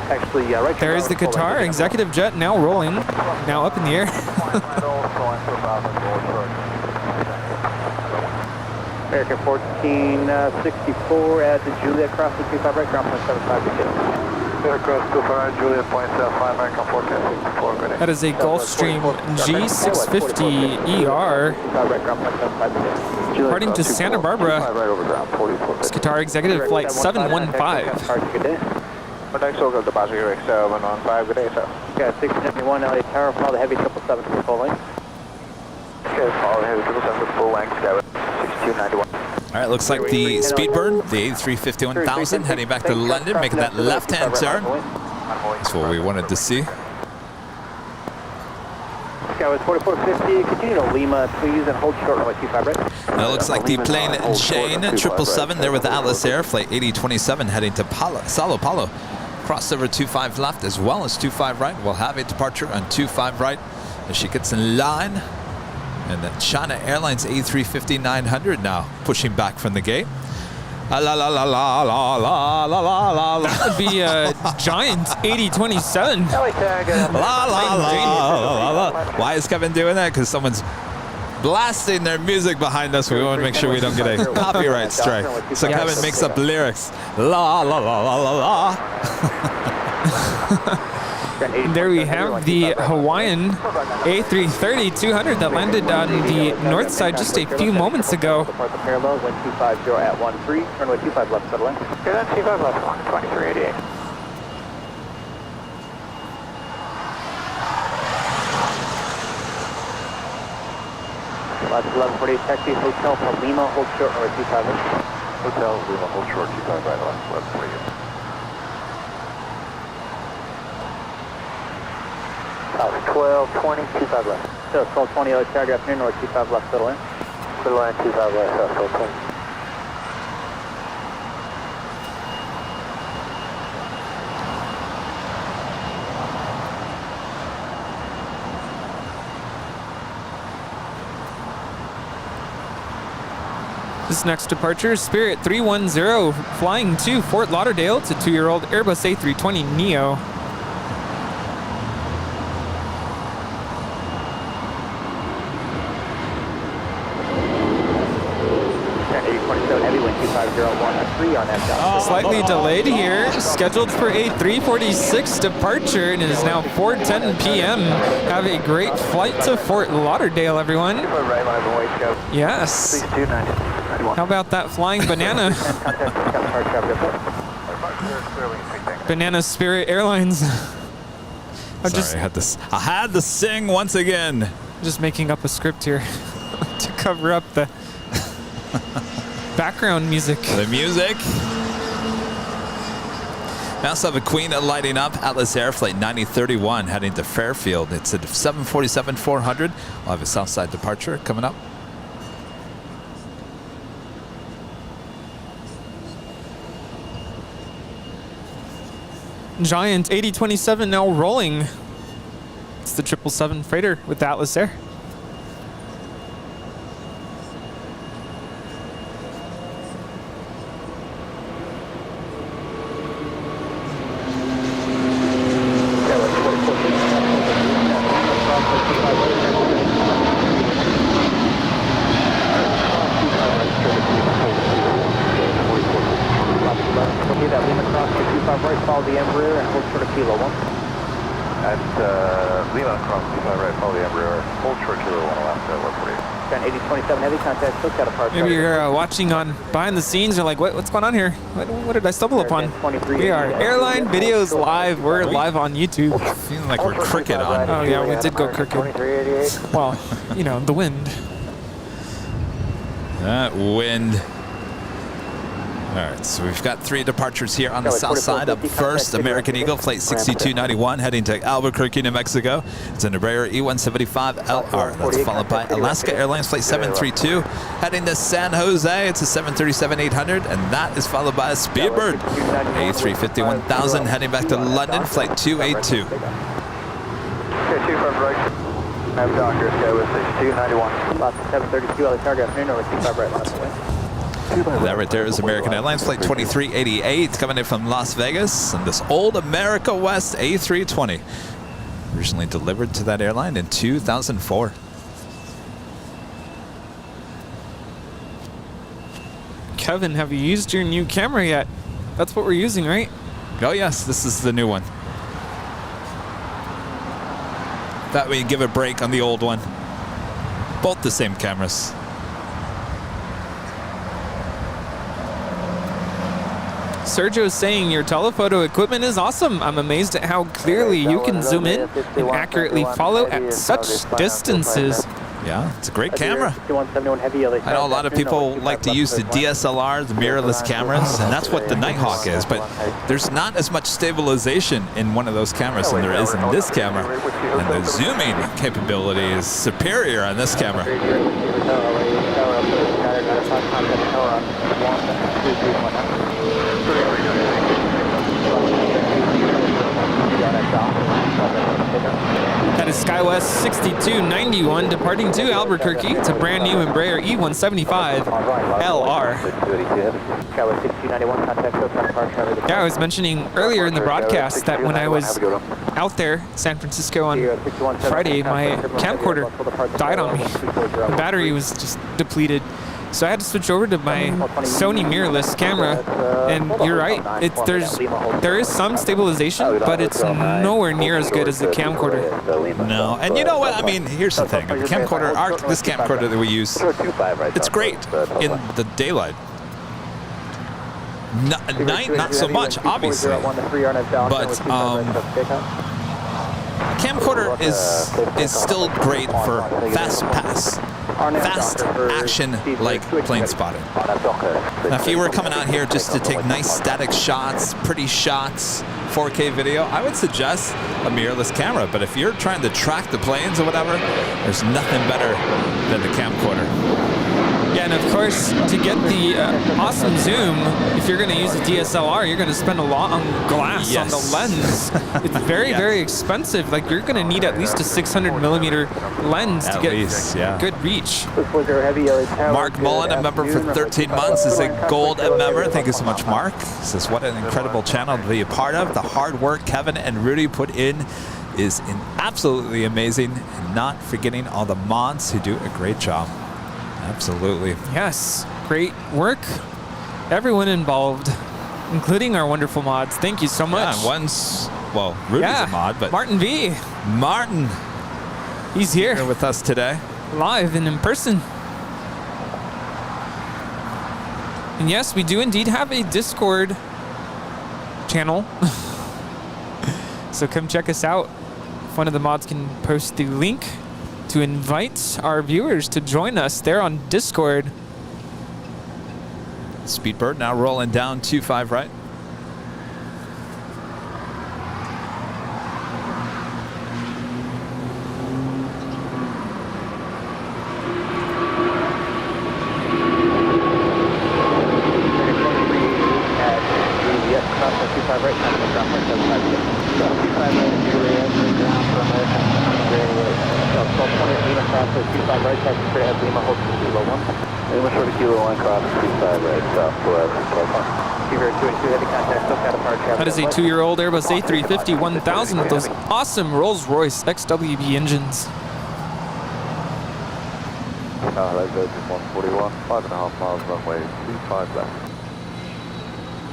Actually, right there is the Qatar executive jet now rolling, now up in the air. American 1464 at the Juliet, cross the 25 right, ground point 75 Aircraft 25 right, Juliet, point 75, American 1464, good day. That is a Gulfstream G650ER departing to Santa Barbara. It's Qatar executive flight 715. Next SoCal departure here, 715, good day, sir. Okay, 671 LA Tower, follow the heavy 777 for full length. Okay, follow the heavy 777 for full length, Skywood 6291. All right, looks like the Speedbird, the A350-1000, heading back to London, making that left-hand turn. That's what we wanted to see. Skyway 4450, continue to Lima, please, and hold short runway 25 right. Now it looks like the plane Jane 777 there with Atlas Air, flight 8027, heading to Sao Paulo. Crossover 25 left as well as 25 right. We'll have a departure on 25 right as she gets in line. And the China Airlines A350-900 now pushing back from the gate. La la la la la la la la la. That would be a giant 8027. La la la la la. Why is Kevin doing that? Because someone's blasting their music behind us. We want to make sure we don't get a copyright strike. So Kevin makes up lyrics. La la la la la la. And there we have the Hawaiian A330-200 that landed on the north side just a few moments ago. Depart the parallel, wind 250 at 13, runway 25 left, settle in. Okay, then 25 left, 2388. Last 1148 taxi, Hotel Lima, hold short, runway 25 left. Hotel Lima, hold short, 25 right, left, 1148. South 1220, 25 left. So 1220, LA Tower, good afternoon, north 25 left, settle in. Clear line 25 left, south 1220. This next departure is Spirit 310, flying to Fort Lauderdale. It's a 2-year-old Airbus A320 Neo. Slightly delayed here, scheduled for a 3:46 departure, and it is now 4:10 p.m. Have a great flight to Fort Lauderdale, everyone. Yes. How about that flying banana? Banana Spirit Airlines. Sorry, I had to sing once again. Just making up a script here to cover up the background music. The music. We also have a Queen lighting up. Atlas Air Flight 9031 heading to Fairfield. It's a 747-400. We'll have a Southside departure coming up. Giant 8027 now rolling. It's the 777 freighter with Atlas Air. Maybe you're watching on behind the scenes. You're like, what's going on here? What did I stumble upon? We are Airline Videos Live. We're live on YouTube. Feeling like we're cricket on. Oh yeah, we did go cricket. Well, you know, the wind. That wind. All right, so we've got 3 departures here on the south side. Up first, American Eagle, Flight 6291, heading to Albuquerque, New Mexico. It's an Embraer E175LR. That's followed by Alaska Airlines, Flight 732, heading to San Jose. It's a 737-800, and that is followed by a Speedbird A350-1000, heading back to London, Flight 282. Okay, 25 right. Have Doctor, Skyway 6291. Lots of 732, LA Tower, good afternoon, over 25 right, last way. That right there is American Airlines Flight 2388 coming in from Las Vegas, and this old America West A320, originally delivered to that airline in 2004. Kevin, have you used your new camera yet? That's what we're using, right? Oh yes, this is the new one. That way you give a break on the old one. Both the same cameras. Sergio's saying your telephoto equipment is awesome. I'm amazed at how clearly you can zoom in and accurately follow at such distances. Yeah, it's a great camera. I know a lot of people like to use the DSLR, the mirrorless cameras, and that's what the Nighthawk is, but there's not as much stabilization in one of those cameras than there is in this camera. And the zooming capability is superior on this camera. That is SkyWest 6291 departing to Albuquerque. It's a brand new Embraer E175 LR. Yeah, I was mentioning earlier in the broadcast that when I was out there in San Francisco on Friday, my camcorder died on me. The battery was just depleted. So I had to switch over to my Sony mirrorless camera, and you're right. There is some stabilization, but it's nowhere near as good as the camcorder. No, and you know what? I mean, here's the thing. The camcorder, this camcorder that we use, it's great in the daylight. At night, not so much, obviously. But camcorder is still great for fast action like plane spotting. Now, if you were coming out here just to take nice static shots, pretty shots, 4K video, I would suggest a mirrorless camera. But if you're trying to track the planes or whatever, there's nothing better than the camcorder. Yeah, and of course, to get the awesome zoom, if you're going to use a DSLR, you're going to spend a lot on glass on the lens. It's very, very expensive. Like, you're going to need at least a 600mm lens to get good reach. Mark Mullen, a member for 13 months, is a gold member. Thank you so much, Mark. Says, what an incredible channel to be a part of. The hard work Kevin and Rudy put in is absolutely amazing. And not forgetting all the mods who do a great job. Absolutely. Yes, great work. Everyone involved, including our wonderful mods. Thank you so much. Yeah, well, Rudy's a mod, but Martin V. Martin. He's here with us today. Live and in person. And yes, we do indeed have a Discord channel. So come check us out. If one of the mods can post the link to invite our viewers to join us there on Discord. Speedbird now rolling down 25 right. That is a 2-year-old Airbus A350 1000 with those awesome Rolls-Royce XWB engines. Hello, Virgin 141, 5.5 miles runway 25 left.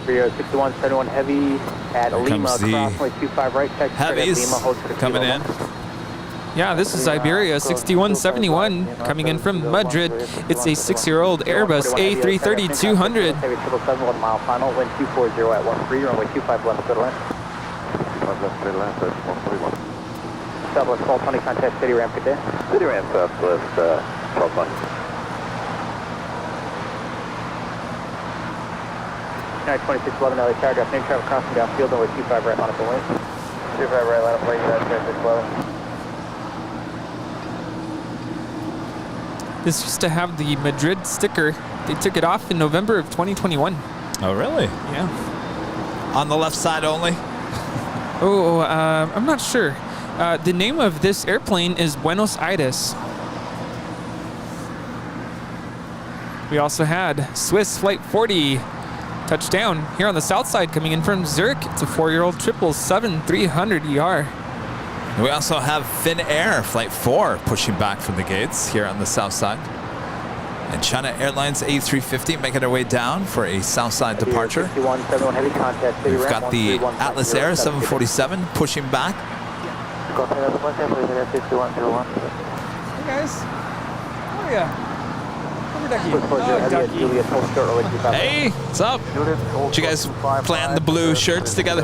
6171 heavy at Lima, crossway 25 right, heavies coming in. Yeah, this is Iberia 6171 coming in from Madrid. It's a 6-year-old Airbus A330 200. 777 mile final, wind 240 at 13, runway 25 left, good land. 25 left, good land, 141. Southwest 1220, contact city ramp, good day. City ramp, southwest 1220. 2611, LA Tower, draft name, travel crossing downfield, runway 25 right, line up and wait. 25 right, line up, wait, United 2611. This used to have the Madrid sticker. They took it off in November of 2021. Oh, really? Yeah. On the left side only? I'm not sure. The name of this airplane is Buenos Aires. We also had Swiss Flight 40 touchdown here on the south side coming in from Zurich. It's a 4-year-old 777-300ER. We also have Finnair Flight 4 pushing back from the gates here on the south side. And China Airlines A350 making their way down for a south side departure. We've got the Atlas Air 747 pushing back. Hey guys, how are ya? Hey, what's up? Did you guys plan the blue shirts together?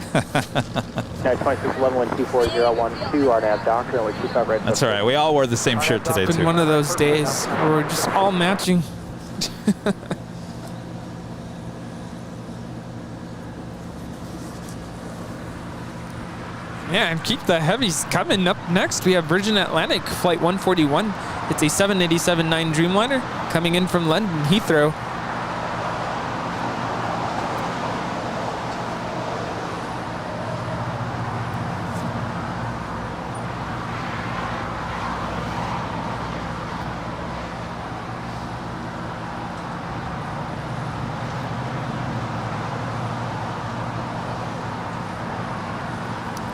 2611 Doctor, That's all right. We all wore the same shirt today, it's been too. one of those days where we're just all matching. Yeah, and keep the heavies coming. Up next, we have Virgin Atlantic Flight 141. It's a 787-9 Dreamliner coming in from London Heathrow.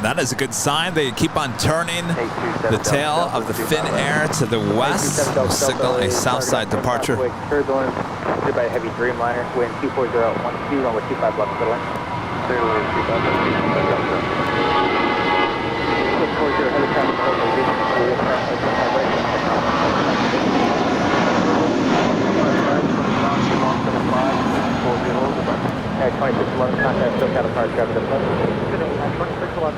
That is a good sign. They keep on turning the tail of the Finnair to the west. We'll signal a south side departure. Turbulence by a heavy Dreamliner. Wind 240 out 12, runway 25 left to the line. 240 heavy traffic localization. Alright, 2611, contact SoCal apart, traffic up. 2611.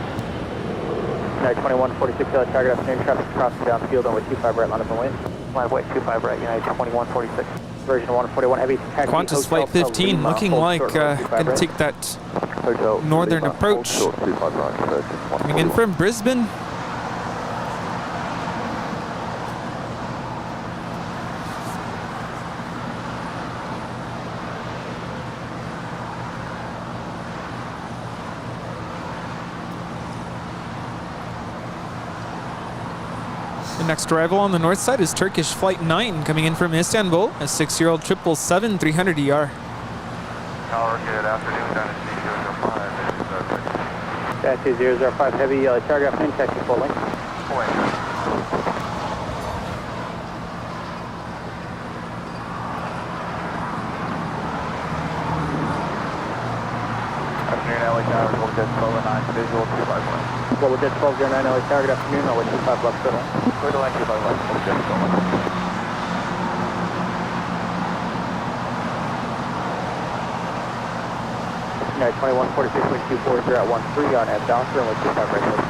Alright, 2146, target afternoon, traffic crossing downfield on way 25 right, line up and wait. Line way 25 right, United 2146. Version 141 heavy. Qantas Flight 15 looking like gonna take that northern approach. Coming in from Brisbane. The next arrival on the north side is Turkish Flight 9 coming in from Istanbul, a 6-year-old 777 300ER. Tower, good afternoon, Dynasty 005. Dynasty 005 heavy, target afternoon, taxi full length. Afternoon, LA Tower, Global Jet 1209, visual 251. Global Jet 1209, LA Tower, good afternoon, runway 25 left to the line. Clear to line 25 left, Global Jet 1209. United 2146, wind 240 at 13 on F Doctor, runway 25 right, to the line.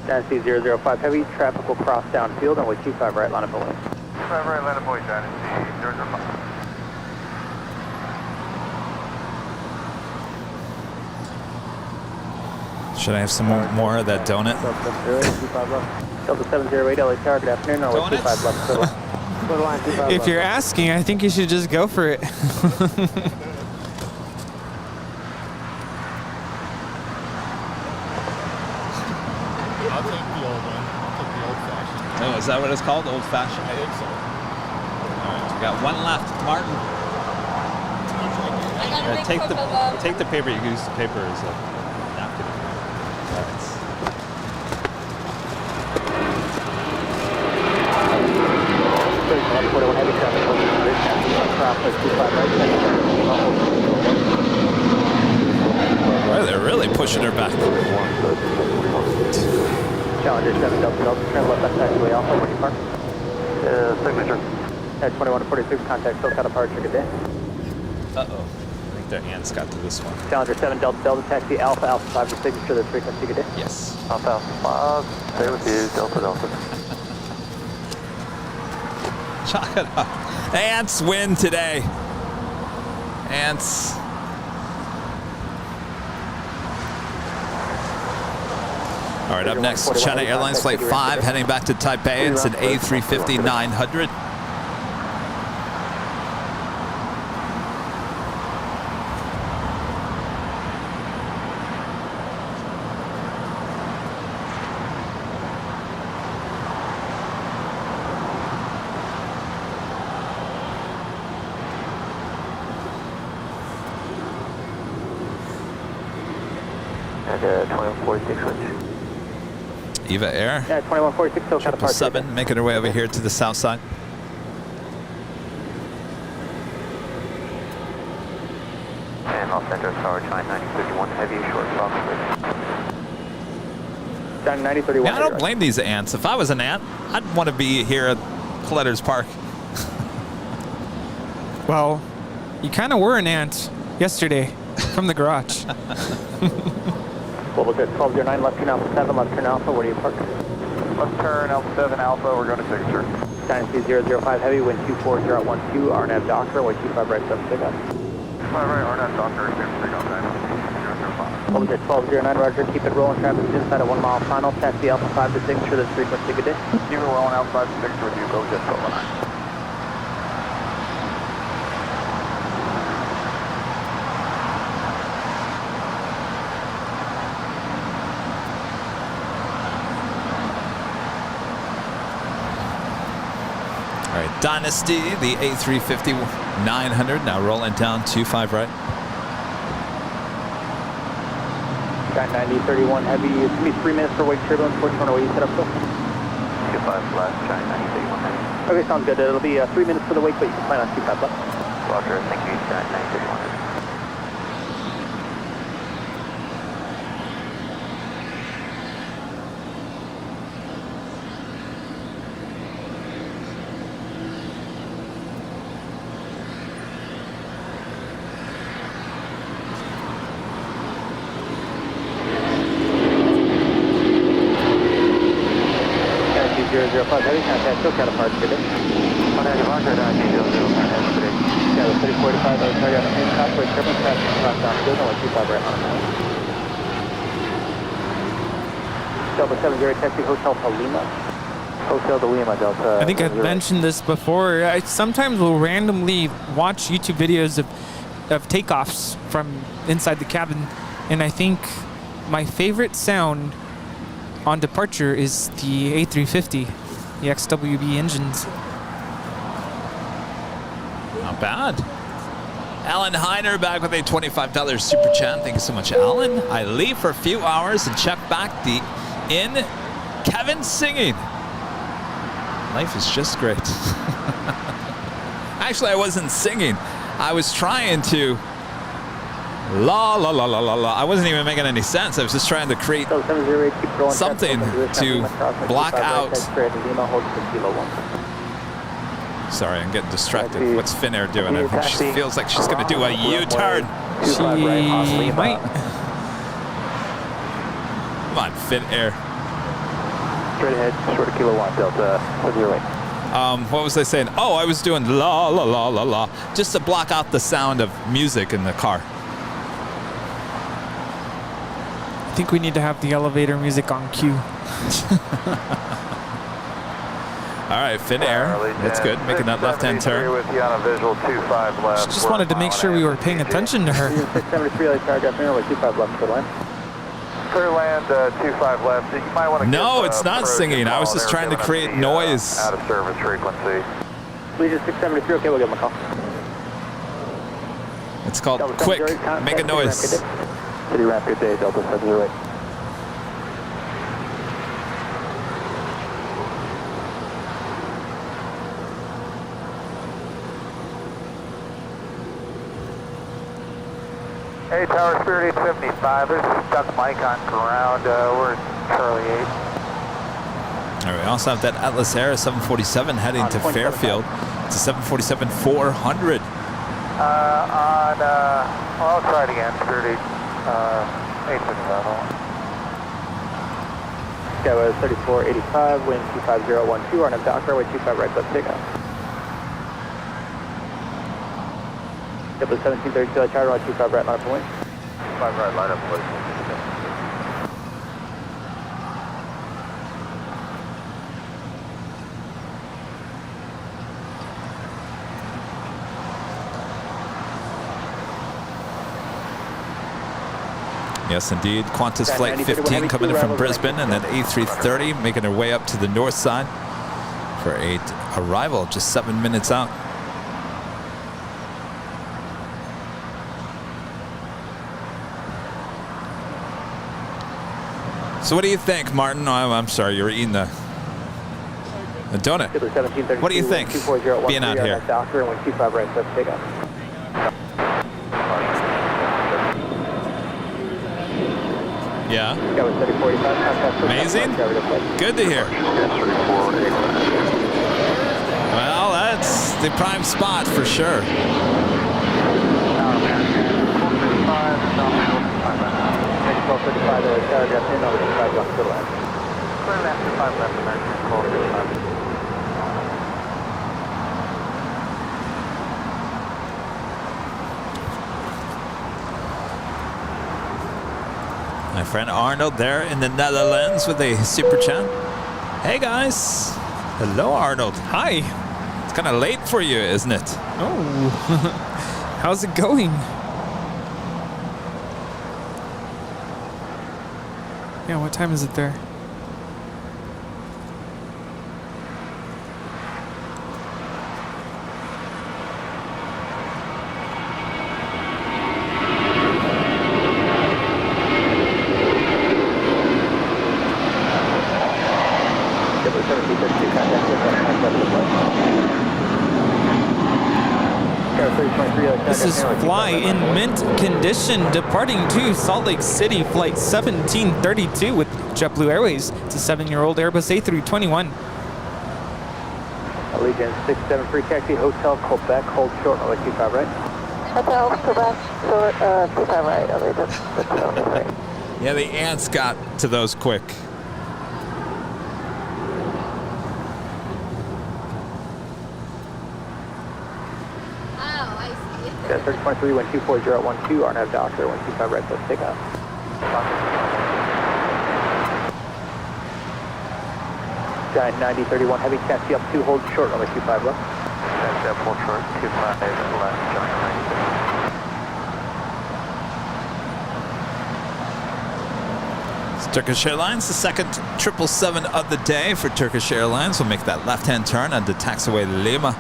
Dynasty 005 heavy, traffic will cross downfield on way 25 right, line up and wait. 25 right, line up and wait, Dynasty 005. Should I have some more of that donut? Delta 708 LA Tower, good afternoon, runway 25 left to the line. If you're asking, I think you should just go for it. I'll take the old one. I'll take the old-fashioned. Oh, is that what it's called? Old-fashioned? I think so. All right, we got one left. Martin. Take the paper. You can use the paper as a napkin. Well, they're really pushing her back. Challenger 7 Delta Delta, turn left on taxiway Alpha, where do you park? Signature. 2146, contact SoCal departure, good day. Uh-oh. I think their hands got to this one. Challenger 7 Delta Delta, taxi Alpha, Alpha 5 for signature, the frequency, good day. Yes. Alpha 5, stay with you, Delta Delta. Chalk it up. Ants win today. Ants. All right, up next, China Airlines Flight 5 heading back to Taipei. It's an A330 900. And 2146 winch. Eva Air. Yeah, 2146, SoCal departure. 777 making her way over here to the south side. And Los Angeles Tower, China 9031, heavy, short stop. China 9031. Yeah, I don't blame these ants. If I was an ant, I'd want to be here at Collectors Park. Well, you kind of were an ant yesterday from the garage. Global Jet 1209, left turn Alpha 7, left turn Alpha, where do you park? Left turn Alpha 7 Alpha, we're going to signature. Dynasty 005 heavy, wind 240 at 12, RNAV Doctor, way 25 right, 7 pickup. 25 right, RNAV Doctor, 7 pickup, Dynasty 005. Global Jet 1209, roger, keep it rolling, traffic inside at 1 mile final, taxi Alpha 5 to signature, the frequency, good day. Keep it rolling, Alpha 5 to signature with you, Global Jet 1209. Dynasty, the A350-900, now rolling down 25 right. Got 9031 heavy. It's going to be 3 minutes for wake turbulence. 1408 set up still. 25 left, trying 9031 heavy. Okay, sounds good. It'll be 3 minutes for the wake, but you can plan on 25 left. Roger, thank you, 9031. Heavy contact, still kind of hard to get in. Yeah, the 3045, I was target on the main top, wake turbulence, pass down, good, no, 25 right on that. Delta 70 taxi, Hotel to Lima. Hotel to Lima, Delta. I think I've mentioned this before. I sometimes will randomly watch YouTube videos of takeoffs from inside the cabin, and I think my favorite sound on departure is the A350, the XWB engines. Not bad. Alan Heiner back with a $25 super chat. Thank you so much, Alan. I leave for a few hours and check back the in. Kevin singing. Life is just great. Actually, I wasn't singing. I was trying to la la la la la la. I wasn't even making any sense. I was just trying to create something to block out. Sorry, I'm getting distracted. What's Finnair doing? She feels like she's going to do a U-turn. She might. Come on, Finnair. Straight ahead, short of Kilo 1, Delta 08. What was I saying? Oh, I was doing la la la la la, just to block out the sound of music in the car. I think we need to have the elevator music on cue. All right, Finnair. That's good. Making that left-hand turn. With you on a visual 25 left. Just wanted to make sure we were paying attention to her. 673, like paragraph nearly 25 left for land. Clear land, 25 left. You might want to. No, it's not singing. I was just trying to create noise. Out of service frequency. Legion 673. Okay, we'll give him a call. It's called quick. Make a noise. City ramp, good day, Delta 708. Hey, Tower Spirit 875. This is Duck Mike on ground. We're at Charlie 8. All right, we also have that Atlas Air 747 heading to Fairfield. It's a 747-400. I'll try it again. Spirit 875. Sky 3485, wind 25012, RNF dock, runway 25 right, left takeoff. W1732, charter runway 25 right, line up and wind. 5 right, line up and wind. Yes, indeed. Qantas Flight 15 coming in from Brisbane, and then A330 making their way up to the north side for a arrival just 7 minutes out. So what do you think, Martin? Oh, I'm sorry, you were eating the donut. What do you think being out here? Yeah. Amazing. Good to hear. Well, that's the prime spot for sure. My friend Arnold there in the Netherlands with a super chat. Hey guys. Hello, Arnold. Hi. It's kind of late for you, isn't it? Oh. How's it going? Yeah, what time is it there? This is Fly in mint condition, departing to Salt Lake City, flight 1732 with JetBlue Airways. It's a 7-year-old Airbus A321. Allegiant 673 taxi, Hotel Quebec, hold short, runway 25 right. Hotel Quebec, short, 25 right, Allegiant 673. Yeah, the ants got to those quick. Yeah, 3023, 124, 012, RNAV Doctor, 125 right, let's take off. Giant 9031 heavy, taxi up 2, hold short, runway 25 left. Taxi up, hold short, 25 left, Giant 9031. It's Turkish Airlines, the second 777 of the day for Turkish Airlines. We'll make that left-hand turn onto taxiway Lima.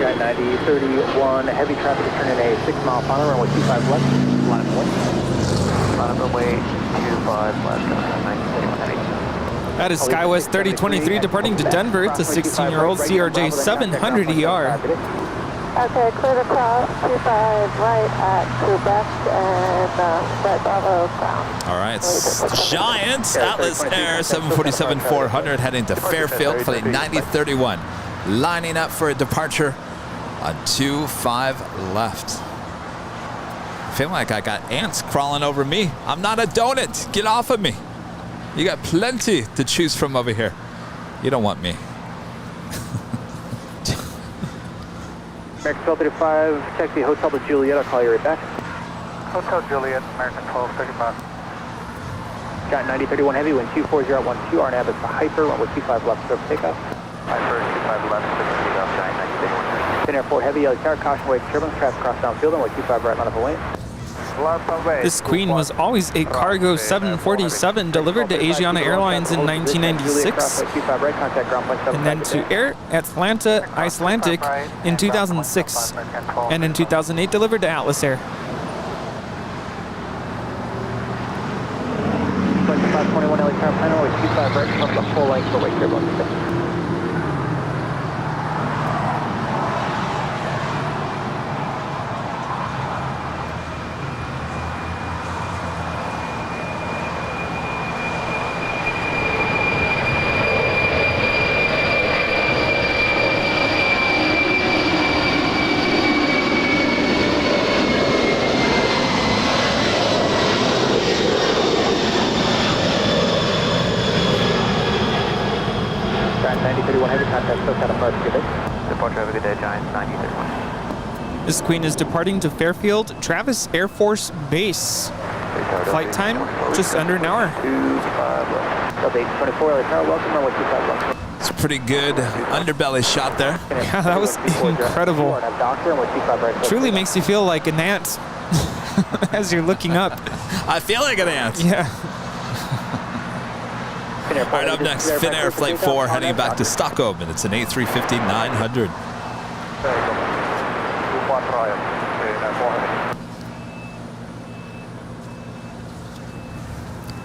Giant 9031 heavy traffic is turning a 6-mile final, runway 25 left, line up away. Line up away, 25 left, 9031 heavy. That is SkyWest 3023 departing to Denver. It's a 16-year-old CRJ 700ER. Okay, clear to cross, 25 right at Quebec and Red Bravo ground. All right, Giant Atlas Air 747-400 heading to Fairfield, flight 9031. Lining up for a departure on 25 left. Feeling like I got ants crawling over me. I'm not a donut. Get off of me. You got plenty to choose from over here. You don't want me. American 1235, taxi Hotel to Juliet, I'll call you right back. Hotel Juliet, American 1235. Giant 9031 heavy, wind 24012, RNAV is the Hyper, runway 25 left, stroke takeoff. Hyper, 25 left, 6 off, Giant 9031. Thin Air 4 heavy, yellow tower, caution wave turbulence, traffic cross downfield, runway 25 right, line up away. This Queen was always a cargo 747 delivered to Asiana Airlines in 1996 and then to Air Atlanta Icelandic in 2006 and in 2008 delivered to Atlas Air. 2521 LA tower, final, runway 25 right, come the full length, runway turbulence. Departure, have a good day, Giant 9031. This Queen is departing to Fairfield Travis Air Force Base. Flight time, just under an hour. It's a pretty good underbelly shot there. Yeah, that was incredible. Truly makes you feel like an ant as you're looking up. I feel like an ant. Yeah. All right, up next, Finnair Flight 4 heading back to Stockholm, and it's an A350-900.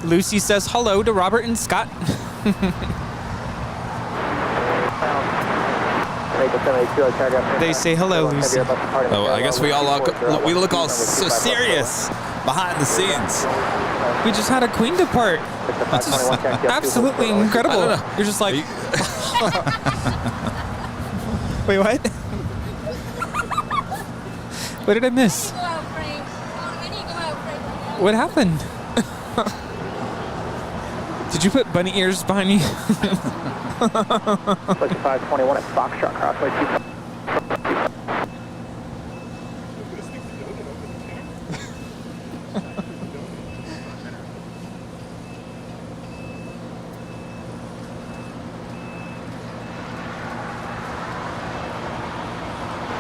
Lucy says hello to Robert and Scott. They say hello, Lucy. Oh, I guess we look all so serious behind the scenes. We just had a Queen depart. That's absolutely incredible. You're just like, wait, what? What did I miss? What happened? Did you put bunny ears behind me? 521 at Foxtrot Crossway 2.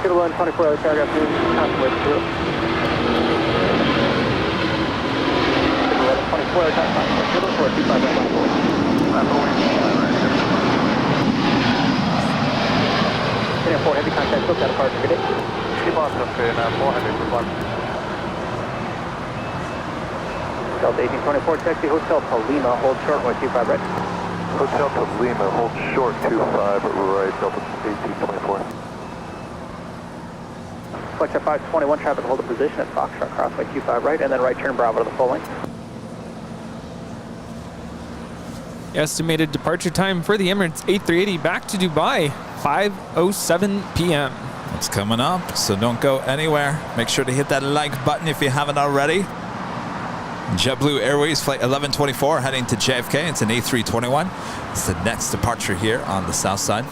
Kilo 24, LA paragraph noon, constant weight 0. Kilo 24, LA constant weight 0, 425 right line forward. Heading 4 heavy contact, look at departure, good day. Keep on up in 400 for 1. Delta 1824, taxi Hotel Palima, hold short, 125 right. Hotel to Lima, hold short 25 right, Delta 1824. Flex at 521, traffic hold a position at Foxtrot, crossway 25 right, and then right turn Bravo to the full length. Estimated departure time for the Emirates A380 back to Dubai, 5:07 p.m. It's coming up, so don't go anywhere. Make sure to hit that like button if you haven't already. JetBlue Airways flight 1124 heading to JFK. It's an A321. It's the next departure here on the south side.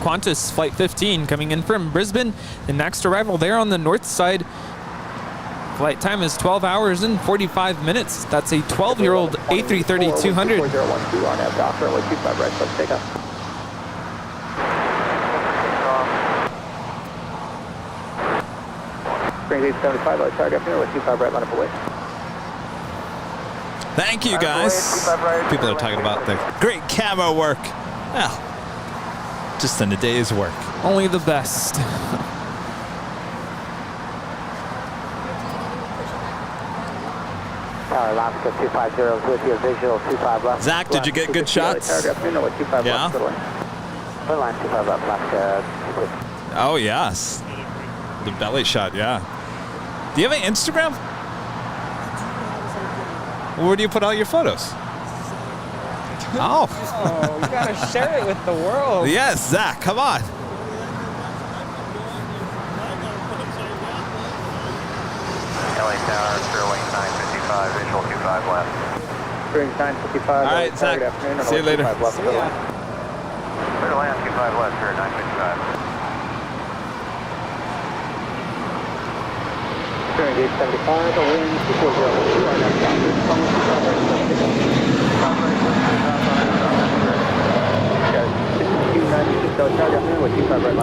Qantas flight 15 coming in from Brisbane. The next arrival there on the north side. Flight time is 12 hours and 45 minutes. That's a 12-year-old A330 200. 4012 on that Docker, 125 right, let's take off. Springs 875, let's target up here, 125 right, line up away. Thank you, guys. People are talking about the great camo work. Well, just in a day's work. Only the best. Tower Alaska 250 with your visual 25 left. Zach, did you get good shots? Yeah. Line 25 left, Alaska. Oh, yes. The belly shot, yeah. Do you have an Instagram? Where do you put all your photos? Oh. Oh, you gotta share it with the world. Yes, Zach, come on. LA Tower, Sterling 955, visual 25 left. Springs 955. All right, Zach. See you later. Left, Clear to land 25 left for 955. Springs 875, the wind 402 on that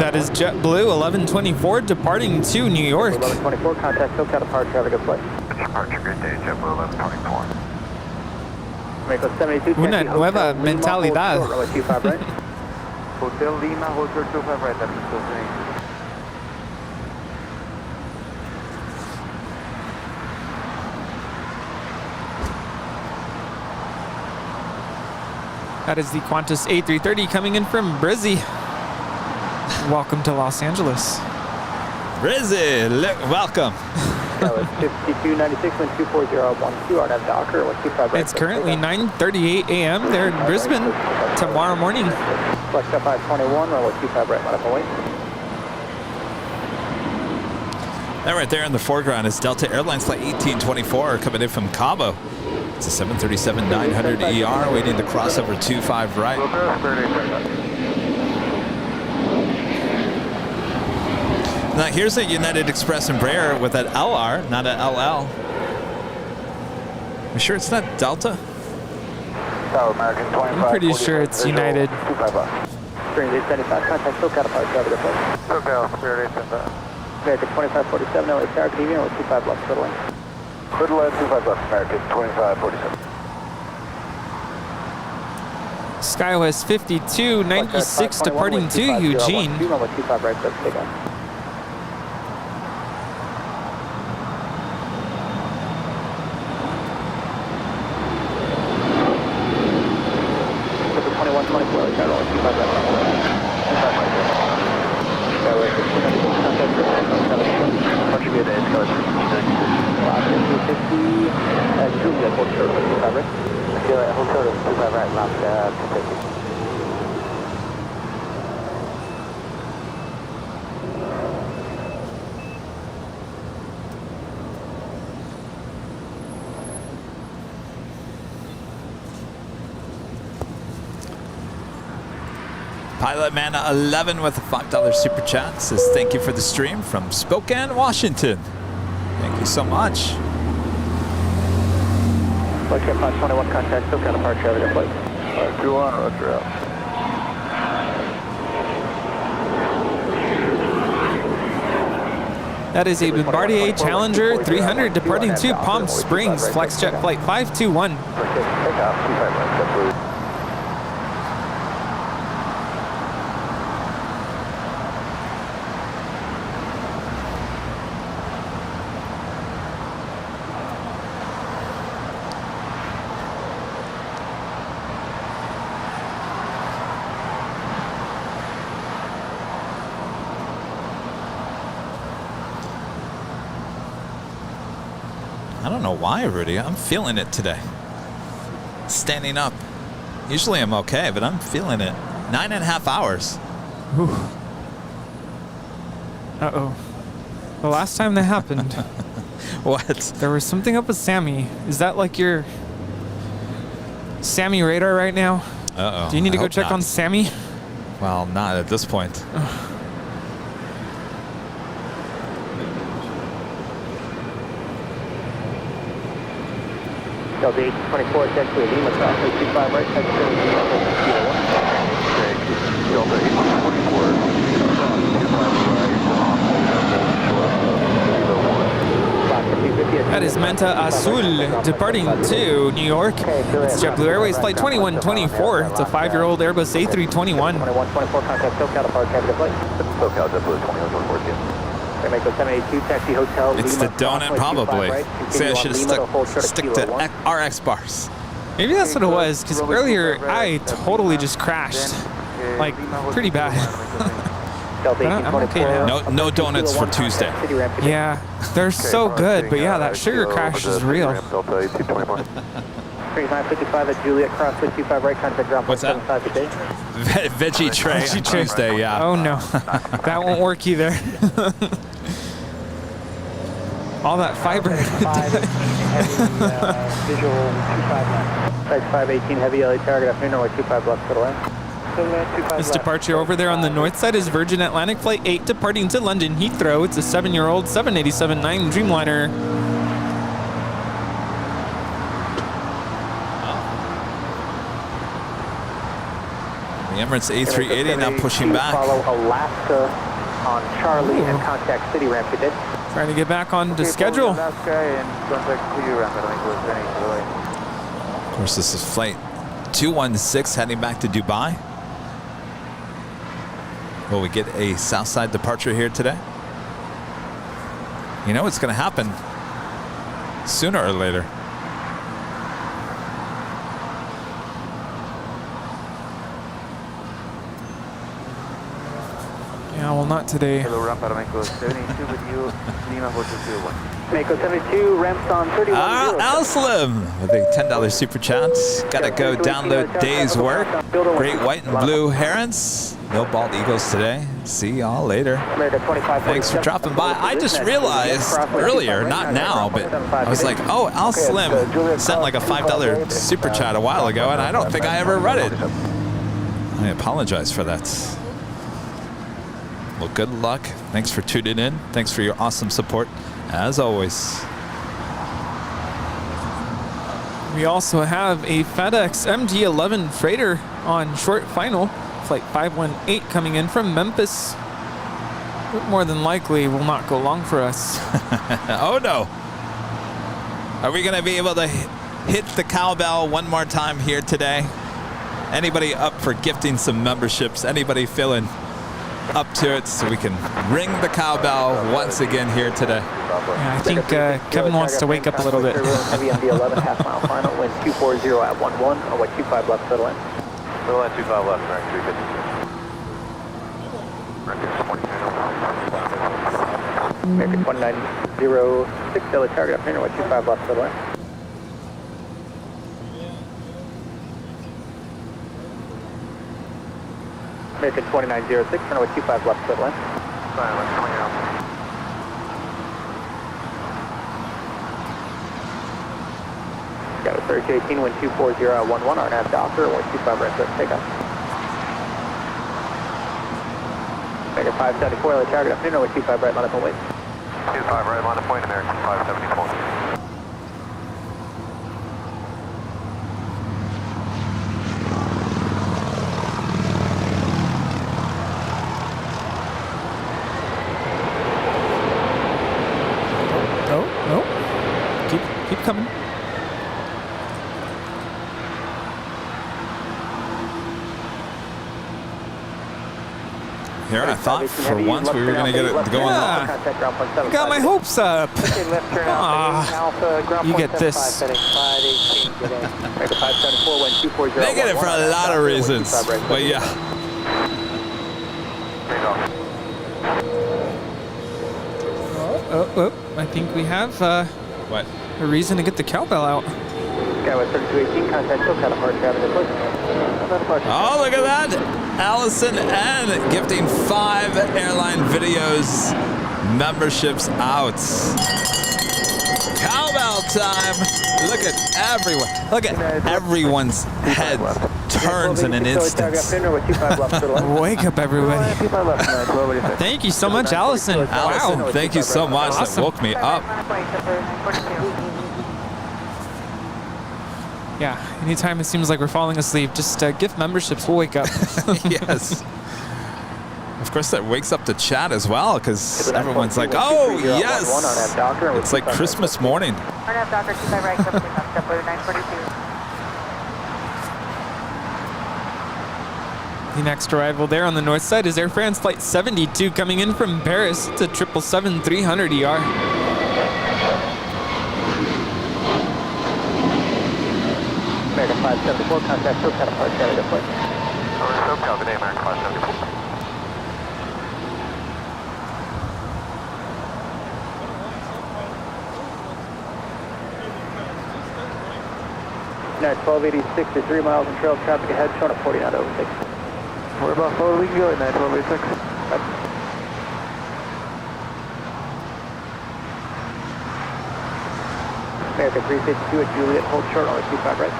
That is JetBlue 1124 departing to New York. 1124, contact SoCal departure, have a good flight. Departure, good day, JetBlue 1124. Mexico 72, Una nueva mentalidad. Hotel Lima, Hotel 25 right, that's still saying. That is the Qantas A330 coming in from Brizzy. Welcome to Los Angeles. Brizzy, welcome. 5296, wind 24012, RNAV Docker, 125 right. It's currently 9:38 a.m. there in Brisbane. Tomorrow morning. Flex 521, roll 25 right, line up away. That right there in the foreground is Delta Airlines flight 1824 coming in from Cabo. It's a 737-900 ER waiting to cross over 25 right. Now here's a United Express Embraer with that LR, not an LL. You sure it's not Delta? I'm pretty sure it's United. Springs 875, contact SoCal departure, have a good flight. SoCal, Spirit 875. American 2547, LA Tower, Canadian, 25 left, clear to land. Clear to land, 25 left, American 2547. SkyWest 5296 departing to Eugene. 25 right, let's take off. Pilot Man 11 with a $5 super chat says thank you for the stream from Spokane, Washington. Thank you so much. Okay, 521 contact, SoCal departure, over there, please. 521, roger out. That is a Bombardier Challenger 300 departing to Palm Springs, FlexJet flight 521. Take off, 25 right, JetBlue. I don't know why, Rudy. I'm feeling it today. Standing up. Usually I'm okay, but I'm feeling it. 9.5 hours. Whew. Uh-oh. The last time that happened. What? There was something up with Sammy. Is that like your Sammy radar right now? Uh-oh. Do you need to I go hope check not. on Sammy? Well, not at this point. Delta 824, check to Lima, crossway 25 right, check to Lima, Kilo 1. Delta 824, That is Manta Azul departing to New York. It's JetBlue Airways flight 2124. It's a 5-year-old Airbus A321. 2124, contact SoCal departure, cabin flight. SoCal JetBlue 2124. Mexico 782, taxi hotel. It's Lima, the donut, probably. See, I should have stick to RX bars. Maybe that's what it was, because earlier I totally just crashed. Like, pretty bad. But I'm okay now. No donuts for Tuesday. Yeah, they're so good, but yeah, that sugar crash is real. 3955 at Juliet, crossway 25 right, contact ground What's that? 75 today. Veggie tray on Tuesday, yeah. Oh no, that won't work either. All that fiber. Visual 25 left. Flight 518 heavy LA Tower, good afternoon, runway 25 left to the left. This departure over there on the north side is Virgin Atlantic Flight 8 departing to London Heathrow. It's a 7-year-old 787-9 Dreamliner. The Emirates A380 now pushing back. Follow Alaska on Charlie and contact City ramp today. Trying to get back on to schedule. Of course, this is flight 216 heading back to Dubai. Will we get a Southside departure here today? You know it's going to happen sooner or later. Yeah, well, not today. Hello, ramp Aeromexico 72 with you, Lima Hotel 01. Mexico 72, ramps on 31. Al-Slim with a $10 super chat. Gotta go download Day's work. Great white and blue herons. No bald eagles today. See y'all later. Thanks for dropping by. I just realized earlier, not now, but I was like, oh, Al-Slim sent like a $5 super chat a while ago, and I don't think I ever read it. I apologize for that. Well, good luck. Thanks for tuning in. Thanks for your awesome support, as always. We also have a FedEx MD-11 freighter on short final. Flight 518 coming in from Memphis. But more than likely will not go long for us. Oh no. Are we going to be able to hit the cowbell one more time here today? Anybody up for gifting some memberships? Anybody feeling up to it so we can ring the cowbell once again here today? Yeah, I think Kevin wants to wake up a little bit. Heavy MD-11, half-mile final, wind 240 at 11, runway 25 left, settle in. Settle in 25 left, American 350. American 1906, LA target up here, runway 25 left, settle in. American 2906, runway 25 left, settle in. Got a 3018, wind 240 at 11, RNAV Docker, runway 25 right, set, take off. American 574, LA target up here, runway 25 right, line up and wait. 25 right, line of point, American 574. Keep coming. Here, I thought for once we were going to get it going long. Got my hopes up. You get this. They get it for a lot of reasons, but yeah. Oh, I think we have what? A reason to get the cowbell out. Oh, look at that! Allison N gifting 5 airline videos memberships out. Cowbell time! Look at everyone. Look at everyone's head turns in an instant. Wake up, everybody. Thank you so much, Allison. Allison, wow. Thank you so much. That woke me up. Yeah, anytime it seems like we're falling asleep, just gift memberships will wake up. Yes. Of course, that wakes up the chat as well, because everyone's like, oh, yes. It's like Christmas morning. The next arrival there on the north side is Air France Flight 72 coming in from Paris. It's a 777-300ER. American 574, contact SoCal departure at airport. SoCal, good day, American 574. United 1286 to 3 miles in trail traffic ahead, showing at 4906. We're about forward, we can go at 1286. American 352 at Juliet, hold short on 25 right.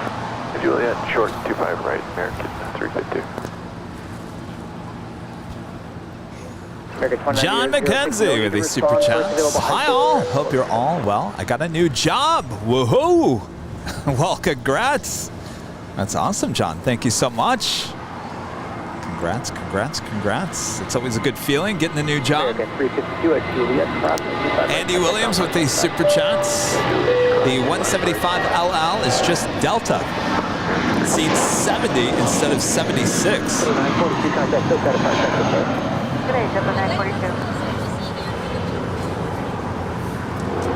Juliet, short 25 right, American 352. John McKenzie with these super chats. Hi all, hope you're all well. I got a new job, woohoo! Well, congrats. That's awesome, John. Thank you so much. Congrats, congrats, congrats. It's always a good feeling getting a new job. Andy Williams with these super chats. The 175LL is just Delta. Seats 70 instead of 76.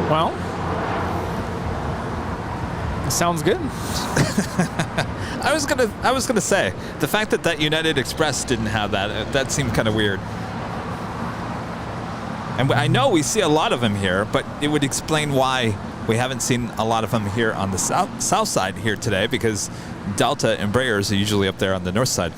Well, sounds good. I was gonna say the fact that United Express didn't have that seemed kind of weird. And I know we see a lot of them here, but it would explain why we haven't seen a lot of them here on the south side here today, because Delta Embraers are usually up there on the north side.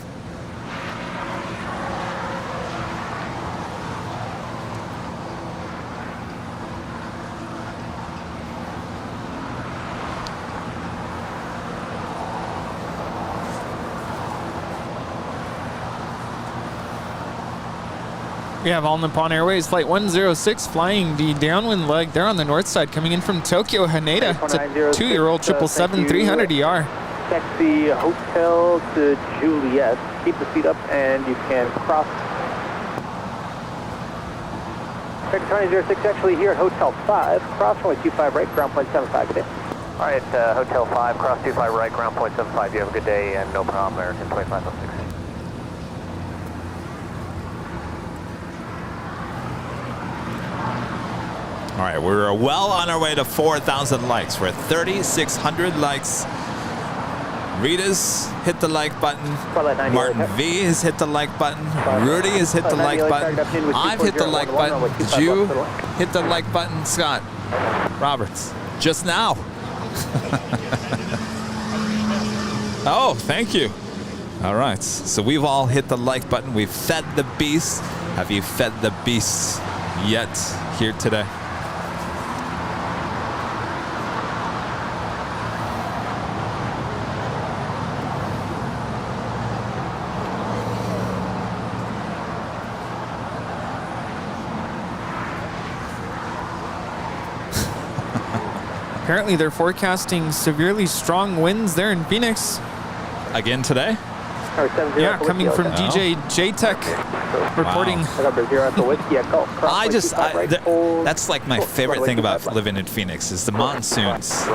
We have All Nippon Airways Flight 106 flying the downwind leg. They're on the north side coming in from Tokyo, Haneda. It's a 2-year-old 777-300ER. Taxi hotel to Juliet. Keep the seat up and you can cross. American 2006 actually here at Hotel 5. Cross runway 25 right, ground point 75. Good day. All right, Hotel 5, cross 25 right, ground point 75. You have a good day and no problem, American 2506. All right, we're well on our way to 4,000 likes. We're at 3,600 likes. Rita's hit the like button. Martin V has hit the like button. Rudy has hit the like button. I've hit the like button. Did you hit the like button, Scott Roberts? Just now. Oh, thank you. All right, so we've all hit the like button. We've fed the beast. Have you fed the beast yet here today? Apparently they're forecasting severely strong winds there in Phoenix. Again today? Yeah, coming from DJ JTech, reporting. That's like my favorite thing about living in Phoenix is the monsoons.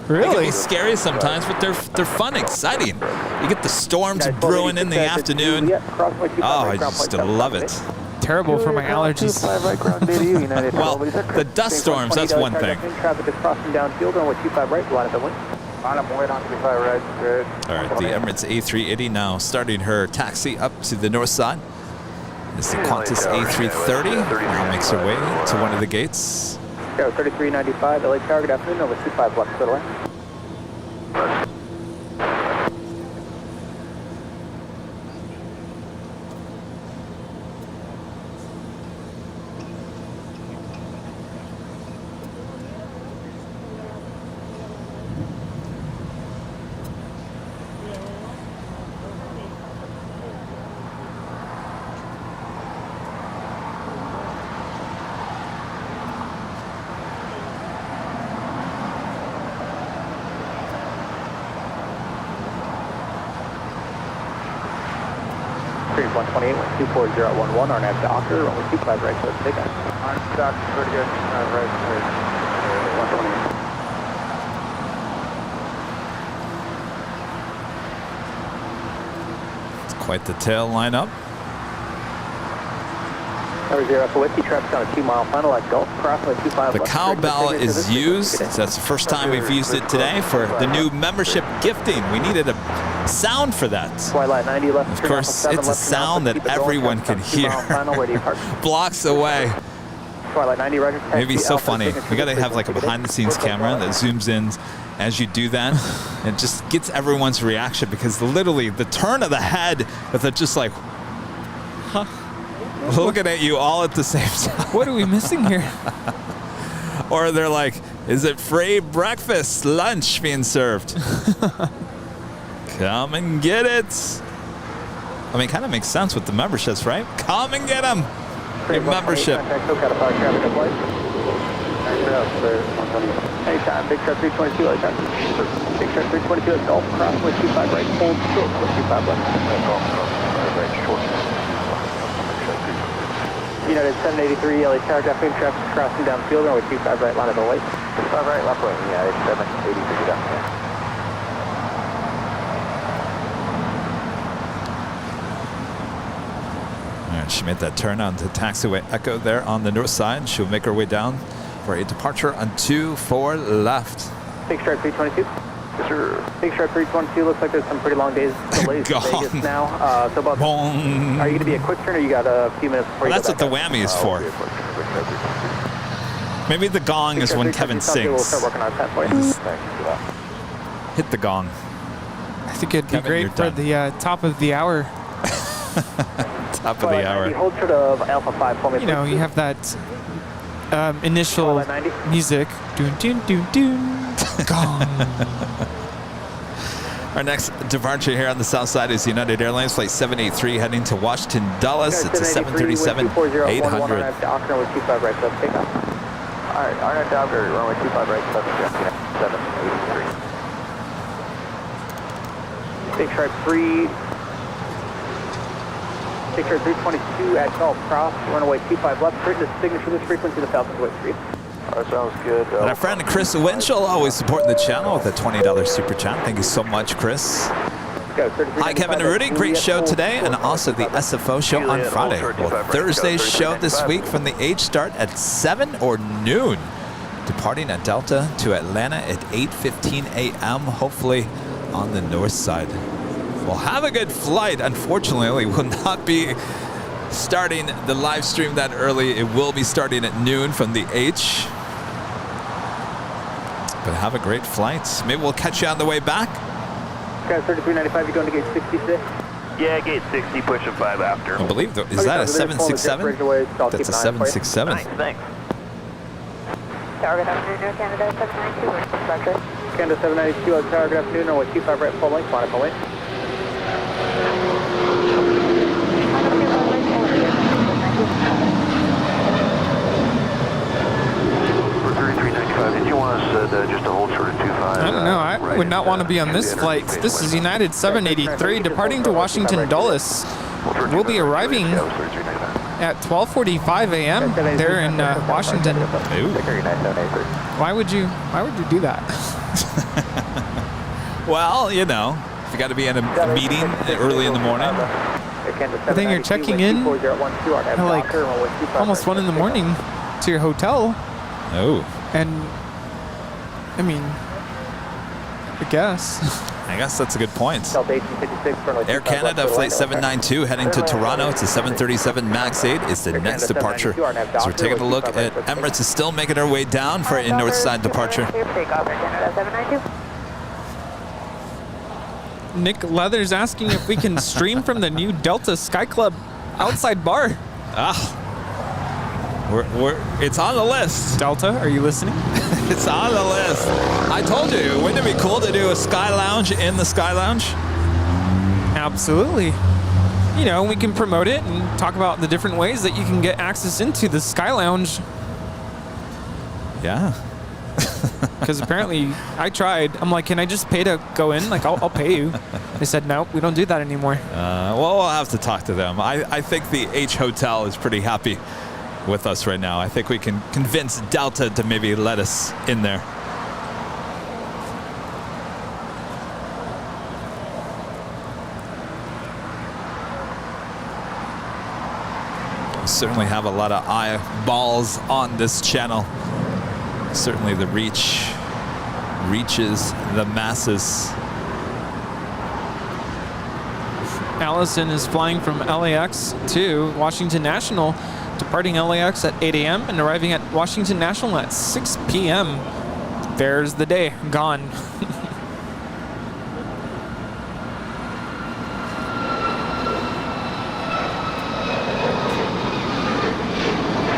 Really? They can be scary sometimes, but they're fun, exciting. You get the storms brewing in the afternoon. Oh, I just love it. Terrible for my allergies. Well, the dust storms, that's one thing. Traffic is crossing downfield on 25 right, line up the wind. On up, wait on 25 right, good. All right, the Emirates A380 now starting her taxi up to the north side. It's the Qantas A330 now makes her way to one of the gates. 3395, LA Tower, good afternoon, over 25 left, clear line. 128, 24011, RNAV Doctor, runway 25 right, so let's take off. Doctor, pretty good. Right, 128. It's quite the tail lineup. Number 0 Alpha Whiskey, traffic on a 2-mile final at Gulf, crossway 25 The left. cowbell is used. That's the first time we've used it today for the new membership gifting. We needed a sound for that. Twilight 90 left. Of course, it's a sound that everyone can hear blocks away. Twilight 90 record. It'd be so funny. We got to have like a behind-the-scenes camera that zooms in as you do that. It just gets everyone's reaction because literally the turn of the head with it just like, huh? Looking at you all at the same time. What are we missing here? Or they're like, is it free breakfast, lunch being served? Come and get it. I mean, it kind of makes sense with the memberships, right? Come and get them. Your membership. Anytime, Big Shark 322, anytime. Big Shark 322 at Gulf, crossway 25 right, hold short, 25 left. Right, short. United 783, LA Tower, definitely traffic crossing downfield, runway 25 right, line of the way. 25 right, left wing, yeah, it's 783 down here. All right, she made that turn onto taxiway Echo there on the north side. She'll make her way down for a departure on 24 left. Big Shark 322. Yes, sir. Big Shark 322, looks like there's some pretty long days delays in Vegas now. So about, are you going to be a quick turn or you got a few minutes before you That's go what the back whammy is for. Maybe the gong is when Kevin sings. We'll start working on that for you. Hit the gong. I think it'd be Kevin, great for the top of the hour. Top of the hour. Hold short of Alpha 5 for me. You know, you have that initial music. Doon, doon, doon, doon. Gong. Our next departure here on the south side is United Airlines Flight 783 heading to Washington Dulles. It's a 737-800. All right, RNAV Docker, runway 25 right, 783. Big Shark 322 at Gulf Cross, runway 25 left, straight to signature this frequency, the Falcon Wait Street. That sounds good. And our friend Chris Winchell always supporting the channel with a $20 super chat. Thank you so much, Chris. Hi, Kevin Rudy. Great show today, and also the SFO show on Friday. Well, Thursday's show this week from the H start at 7 or noon. Departing at Delta to Atlanta at 8:15 a.m., hopefully on the north side. We'll have a good flight. Unfortunately, we will not be starting the live stream that early. It will be starting at noon from the H. But have a great flight. Maybe we'll catch you on the way back. Guys, 3395, you're going to gate 66? Yeah, gate 60, pushing 5 after. I believe, is that a 767? That's a 767. Thanks. Tower, good afternoon, Canada 792, Roger. Canada 792, Tower, good afternoon, runway 25 right, full length, line up, full length. For 3395, did you want us just a hold short of 25. I don't know. I would not want to be on this flight. This is United 783 departing to Washington Dulles. We'll be arriving at 12:45 a.m. there in Washington. Why would you do that? Well, you know, if you got to be in a meeting early in the morning. I think you're checking in at like almost 1 in the morning to your hotel. Oh. And I mean, I guess that's a good point. Air Canada Flight 792 heading to Toronto. It's a 737 MAX 8 is the next departure. So we're taking a look at Emirates is still making our way down for a northside departure. Nick Leather's asking if we can stream from the new Delta Sky Club outside bar. It's on the list. Delta, are you listening? It's on the list. I told you, wouldn't it be cool to do a Sky Lounge in the Sky Lounge? Absolutely. You know, we can promote it and talk about the different ways that you can get access into the Sky Lounge. Yeah. Because apparently I tried. I'm like, can I just pay to go in? Like, I'll pay you. They said, no, we don't do that anymore. Well, we'll have to talk to them. I think the H Hotel is pretty happy with us right now. I think we can convince Delta to maybe let us in there. We certainly have a lot of eyeballs on this channel. Certainly the reach reaches the masses. Allison is flying from LAX to Washington National, departing LAX at 8 a.m. and arriving at Washington National at 6 p.m. There's the day gone.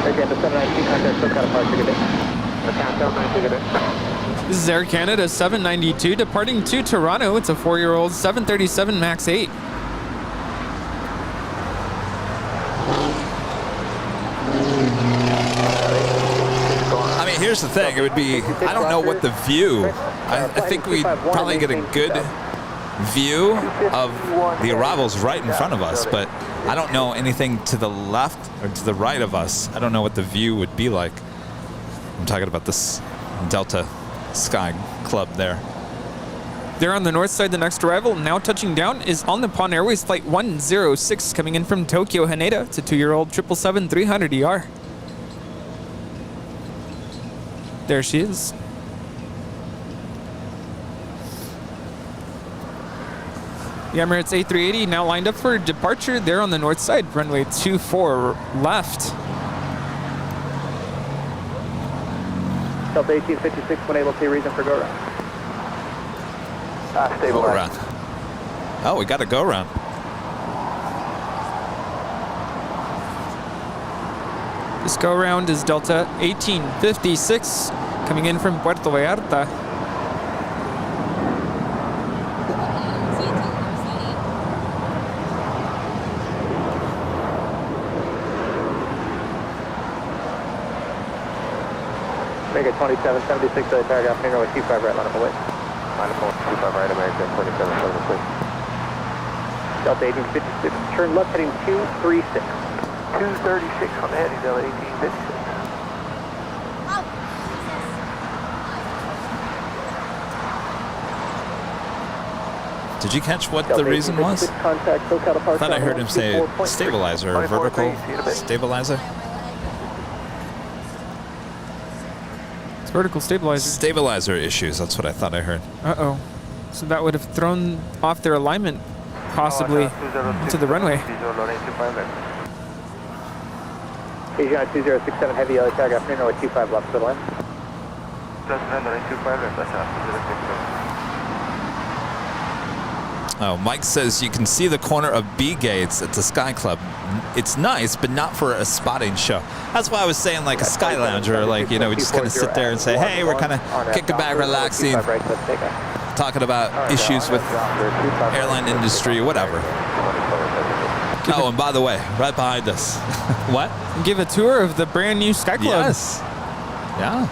Again, the 792 contact, SoCal departure, good day. This is Air Canada 792 departing to Toronto. It's a 4-year-old 737 MAX 8. I mean, here's the thing. It would be, I don't know what the view. I think we'd probably get a good view of the arrivals right in front of us, but I don't know anything to the left or to the right of us. I don't know what the view would be like. I'm talking about this Delta Sky Club there. They're on the north side. The next arrival, now touching down, is on the Nippon Airways Flight 106 coming in from Tokyo, Haneda. It's a 2-year-old 777-300ER. There she is. The Emirates A380 now lined up for departure. They're on the north side, runway 24 left. Delta 1856, when able to reason for go around. Go around. Oh, we got a go around. This go around is Delta 1856 coming in from Puerto Vallarta. Make it 2776 to the paragraph, finger with 25 right, line up away. Line up 25 right, American 2776. Delta 1856, turn left heading 236. 236 on the heading, Delta 1856. Did you catch what the reason was? I thought I heard him say stabilizer, or vertical stabilizer. It's vertical stabilizer. Stabilizer issues, that's what I thought I heard. Uh-oh. So that would have thrown off their alignment, possibly, to the runway. Asian 2067 heavy yellow paragraph, finger with 25 left to the line. Oh, Mike says you can see the corner of B gates at the Sky Club. It's nice, but not for a spotting show. That's why I was saying like a Sky Lounge, or like, you know, we just kind of sit there and say, hey, we're kind of kicking back, relaxing, talking about issues with airline industry or whatever. Oh, and by the way, right behind us. What? Give a tour of the brand new Sky Club. Yes. Yeah.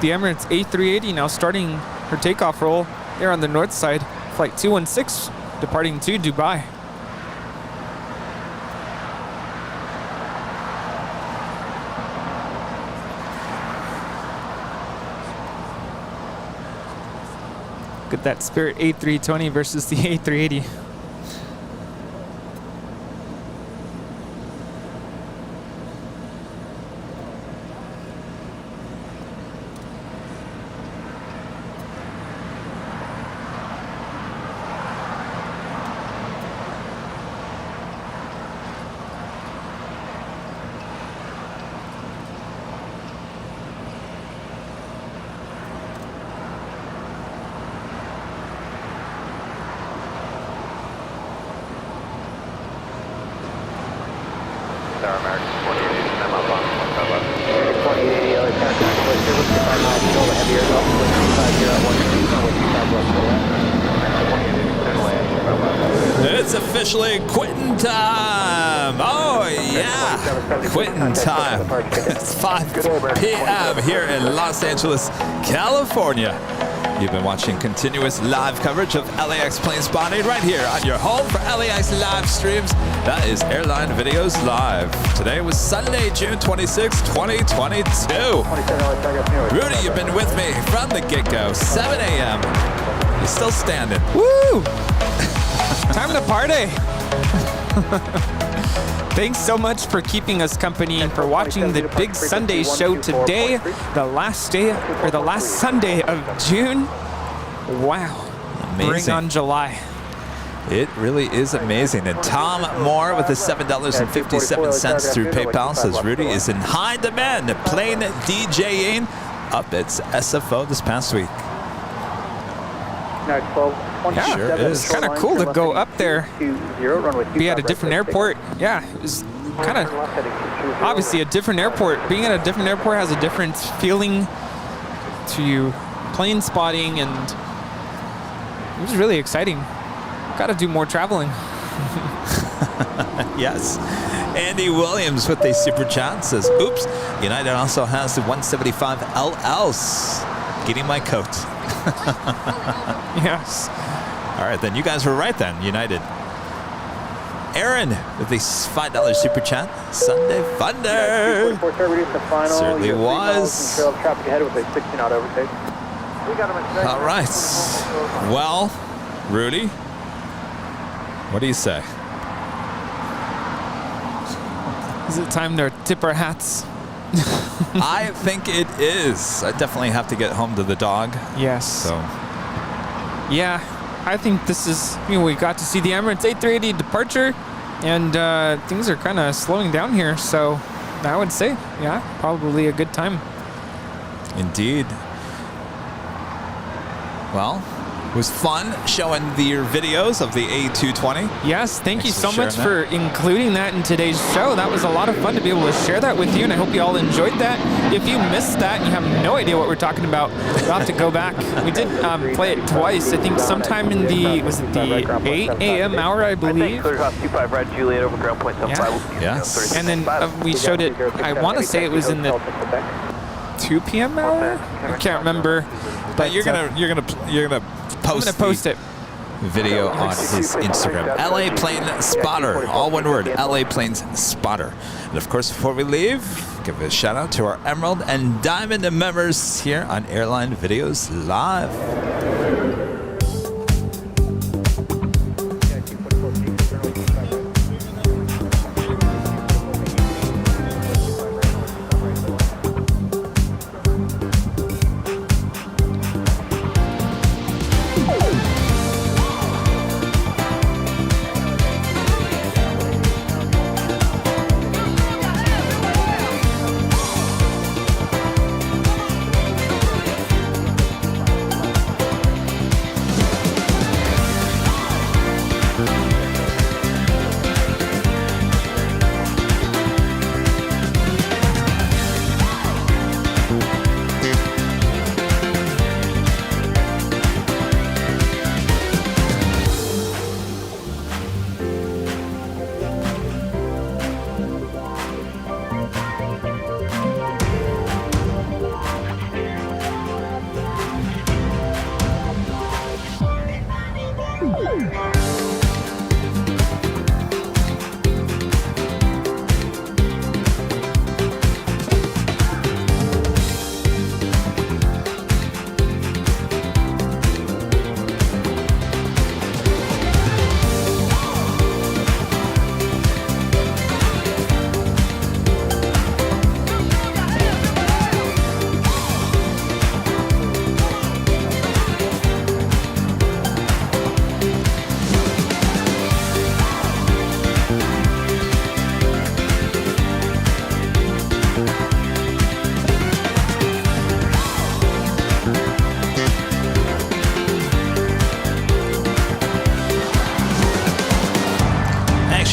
The Emirates A380 now starting her takeoff roll there on the north side. Flight 216 departing to Dubai. Look at that Spirit A320 versus the A380. It's officially quitting time. Oh, yeah. Quitting time. It's 5 p.m. here in Los Angeles, California. You've been watching continuous live coverage of LAX plane spotting right here on your home for LAX live streams. That is Airline Videos Live. Today was Sunday, June 26, 2022. Rudy, you've been with me from the get-go, 7 a.m. You're still standing. Woo! Time to party. Thanks so much for keeping us company and for watching the big Sunday show today, the last Sunday of June. Wow. Amazing. Bring on July. It really is amazing. And Tom Moore with the $7.57 through PayPal says Rudy is in high demand. Plane DJing up its SFO this past week. Yeah, sure is. It's kind of cool to go up there, be at a different airport. Yeah, it's kind of obviously a different airport. Being at a different airport has a different feeling to plane spotting, and it was really exciting. Got to do more traveling. Yes. Andy Williams with a super chat says, oops, United also has the 175 LLs. Getting my coat. Yes. All right, then you guys were right then, United. Aaron with the $5 super chat. Sunday Thunder. Certainly was. All right. Well, Rudy, what do you say? Is it time to tip our hats? I think it is. I definitely have to get home to the dog. Yes. So. Yeah, I think this is, we got to see the Emirates A380 departure, and things are kind of slowing down here. So I would say, yeah, probably a good time. Indeed. Well, it was fun showing your videos of the A220. Yes, thank you so much for including that in today's show. That was a lot of fun to be able to share that with you, and I hope you all enjoyed that. If you missed that and you have no idea what we're talking about, you'll have to go back. We did play it twice, I think sometime in the, was it the 8 a.m. hour, I believe? Yeah. Yes. And then we showed it, I want to say it was in the 2 p.m. hour? I can't remember. But you're gonna post it. Video on his Instagram. LA Plane Spotter. All one word. LA Planes Spotter. And of course, before we leave, give a shout out to our Emerald and Diamond members here on Airline Videos Live.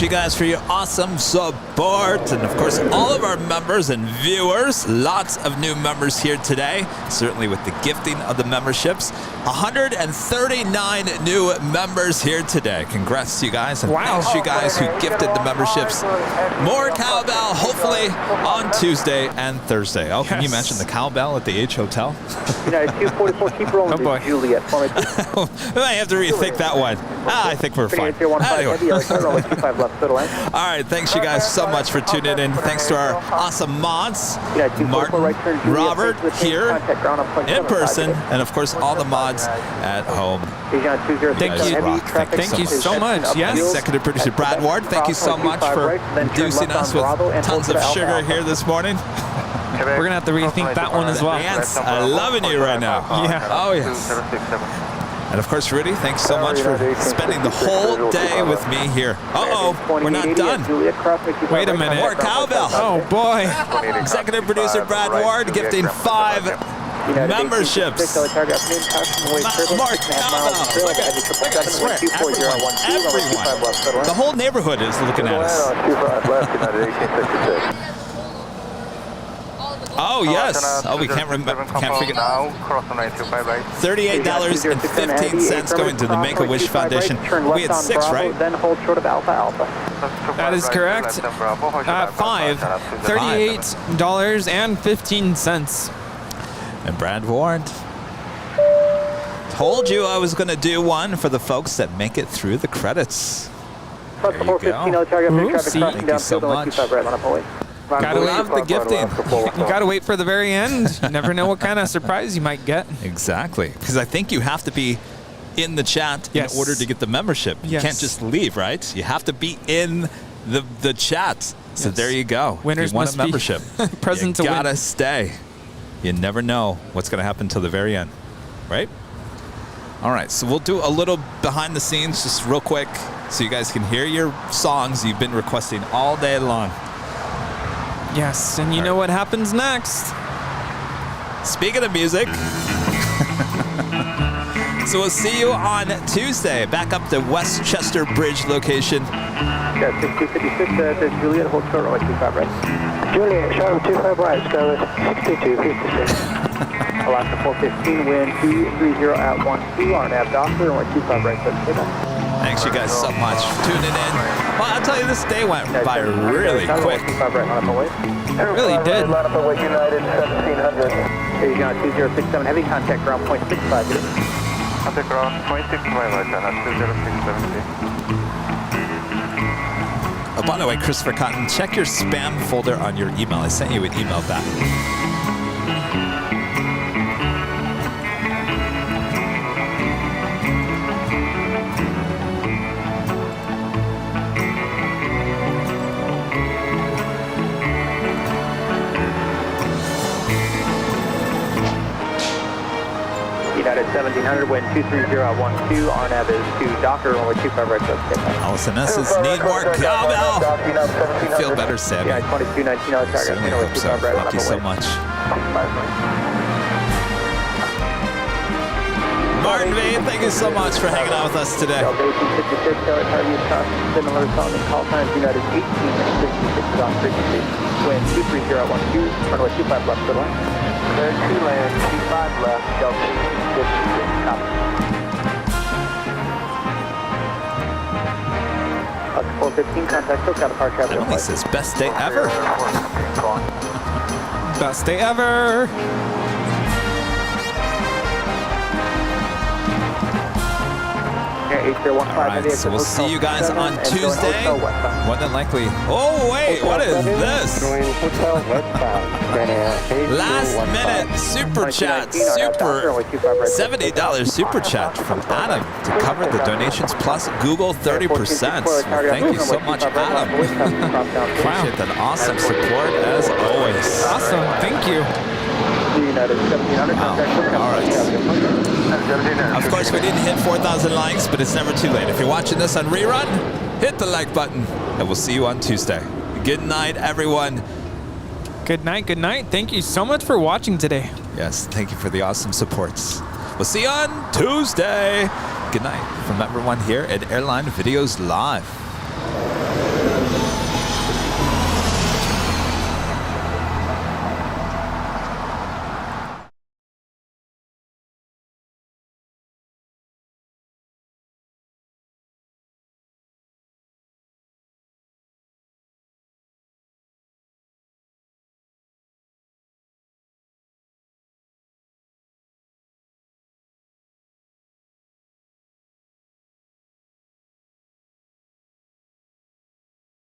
you guys for your awesome support. And of course, all of our members and viewers. Lots of new members here today, certainly with the gifting of the memberships. 139 new members here today. Congrats to you guys. And thanks to you guys who gifted the memberships. More cowbell, hopefully, on Tuesday and Thursday. Oh, can you mention the cowbell at the H Hotel? United 244, keep rolling to Juliet. I have to rethink that one. I think we're fine. Anyway. All right, thanks you guys so much for tuning in. Thanks to our awesome mods, Martin, Robert here in person, and of course all the mods at home. Thank you so much. Yes. Executive producer Brad Ward, thank you so much for inducing us with tons of sugar here this morning. We're going to have to rethink that one as well. Ants are loving you right now. Yeah. Oh, yes. And of course, Rudy, thanks so much for spending the whole day with me here. Uh-oh, we're not done. Wait a minute. More cowbell. Oh, boy. Executive producer Brad Ward gifting 5 memberships. More cowbell. Look at, I swear, everyone. The whole neighborhood is looking at us. Oh, yes. Oh, we can't remember. Can't forget. $38.15 going to the Make-A-Wish Foundation. We had 6, right? Then hold short of Alpha Alpha. That is correct. 5. $38.15. And Brad Ward. Told you I was going to do one for the folks that make it through the credits. There you go. Thank you so much. Gotta love the gifting. You gotta wait for the very end. You never know what kind of surprise you might get. Exactly, because I think you have to be in the chat in order to get the membership. You can't just leave, right? You have to be in the chat. So there you go. Winners if you want must a membership. present you to gotta win. stay. You never know what's gonna happen till the very end, right? All right, so we'll do a little behind the scenes, just real quick, so you guys can hear your songs you've been requesting all day long. Yes, and you know what happens next. Speaking of music, so we'll see you on Tuesday. Back up to Westchester Bridge location. Yeah, 6256, there's Juliet, hold short, right, 25 right. Juliet, sharp 25 right, Skyler, 6256. Alaska 415, wind 230 at 12, RNAV Doctor, and 25 right, 7. Thanks you guys so much for tuning in. Well, I'll tell you, this day went by really quick. It really did. Line up away, United 1700. Here you go, 2067, heavy contact ground, 0.65. Contact ground, 0.65, right, 2067. Oh, by the way, Christopher Cotton, check your spam folder on your email. I sent you an email back. United 1700, wind 230 at 12, RNAV is 2, Docker, runway 25 right, Allison S's need more cowbell. You feel better, Sammy. Yeah, 2219, Certainly hope so. Thank you so much. Martin V, thank you so much for hanging out with us today. Similar sounding call times, United 1866 on frequency. Wind 230 at 12, runway 25 left, good line. Clear 2 land, 25 left, Delta 56, copy. Up to 415, contact SoCal departure. It only says best day ever. Best day ever. All right, so we'll see you guys on Tuesday. More than likely. Oh, wait, what is this? Last minute super chat, $70 super chat from Adam to cover the donations plus Google 30%. Well, thank you so much, Adam. Appreciate that awesome support as always. Awesome, thank you. Wow. All right. Of course, we didn't hit 4,000 likes, but it's never too late. If you're watching this on rerun, hit the like button, and we'll see you on Tuesday. Good night, everyone. Good night, good night. Thank you so much for watching today. Yes, thank you for the awesome supports. We'll see you on Tuesday. Good night from everyone here at Airline Videos Live.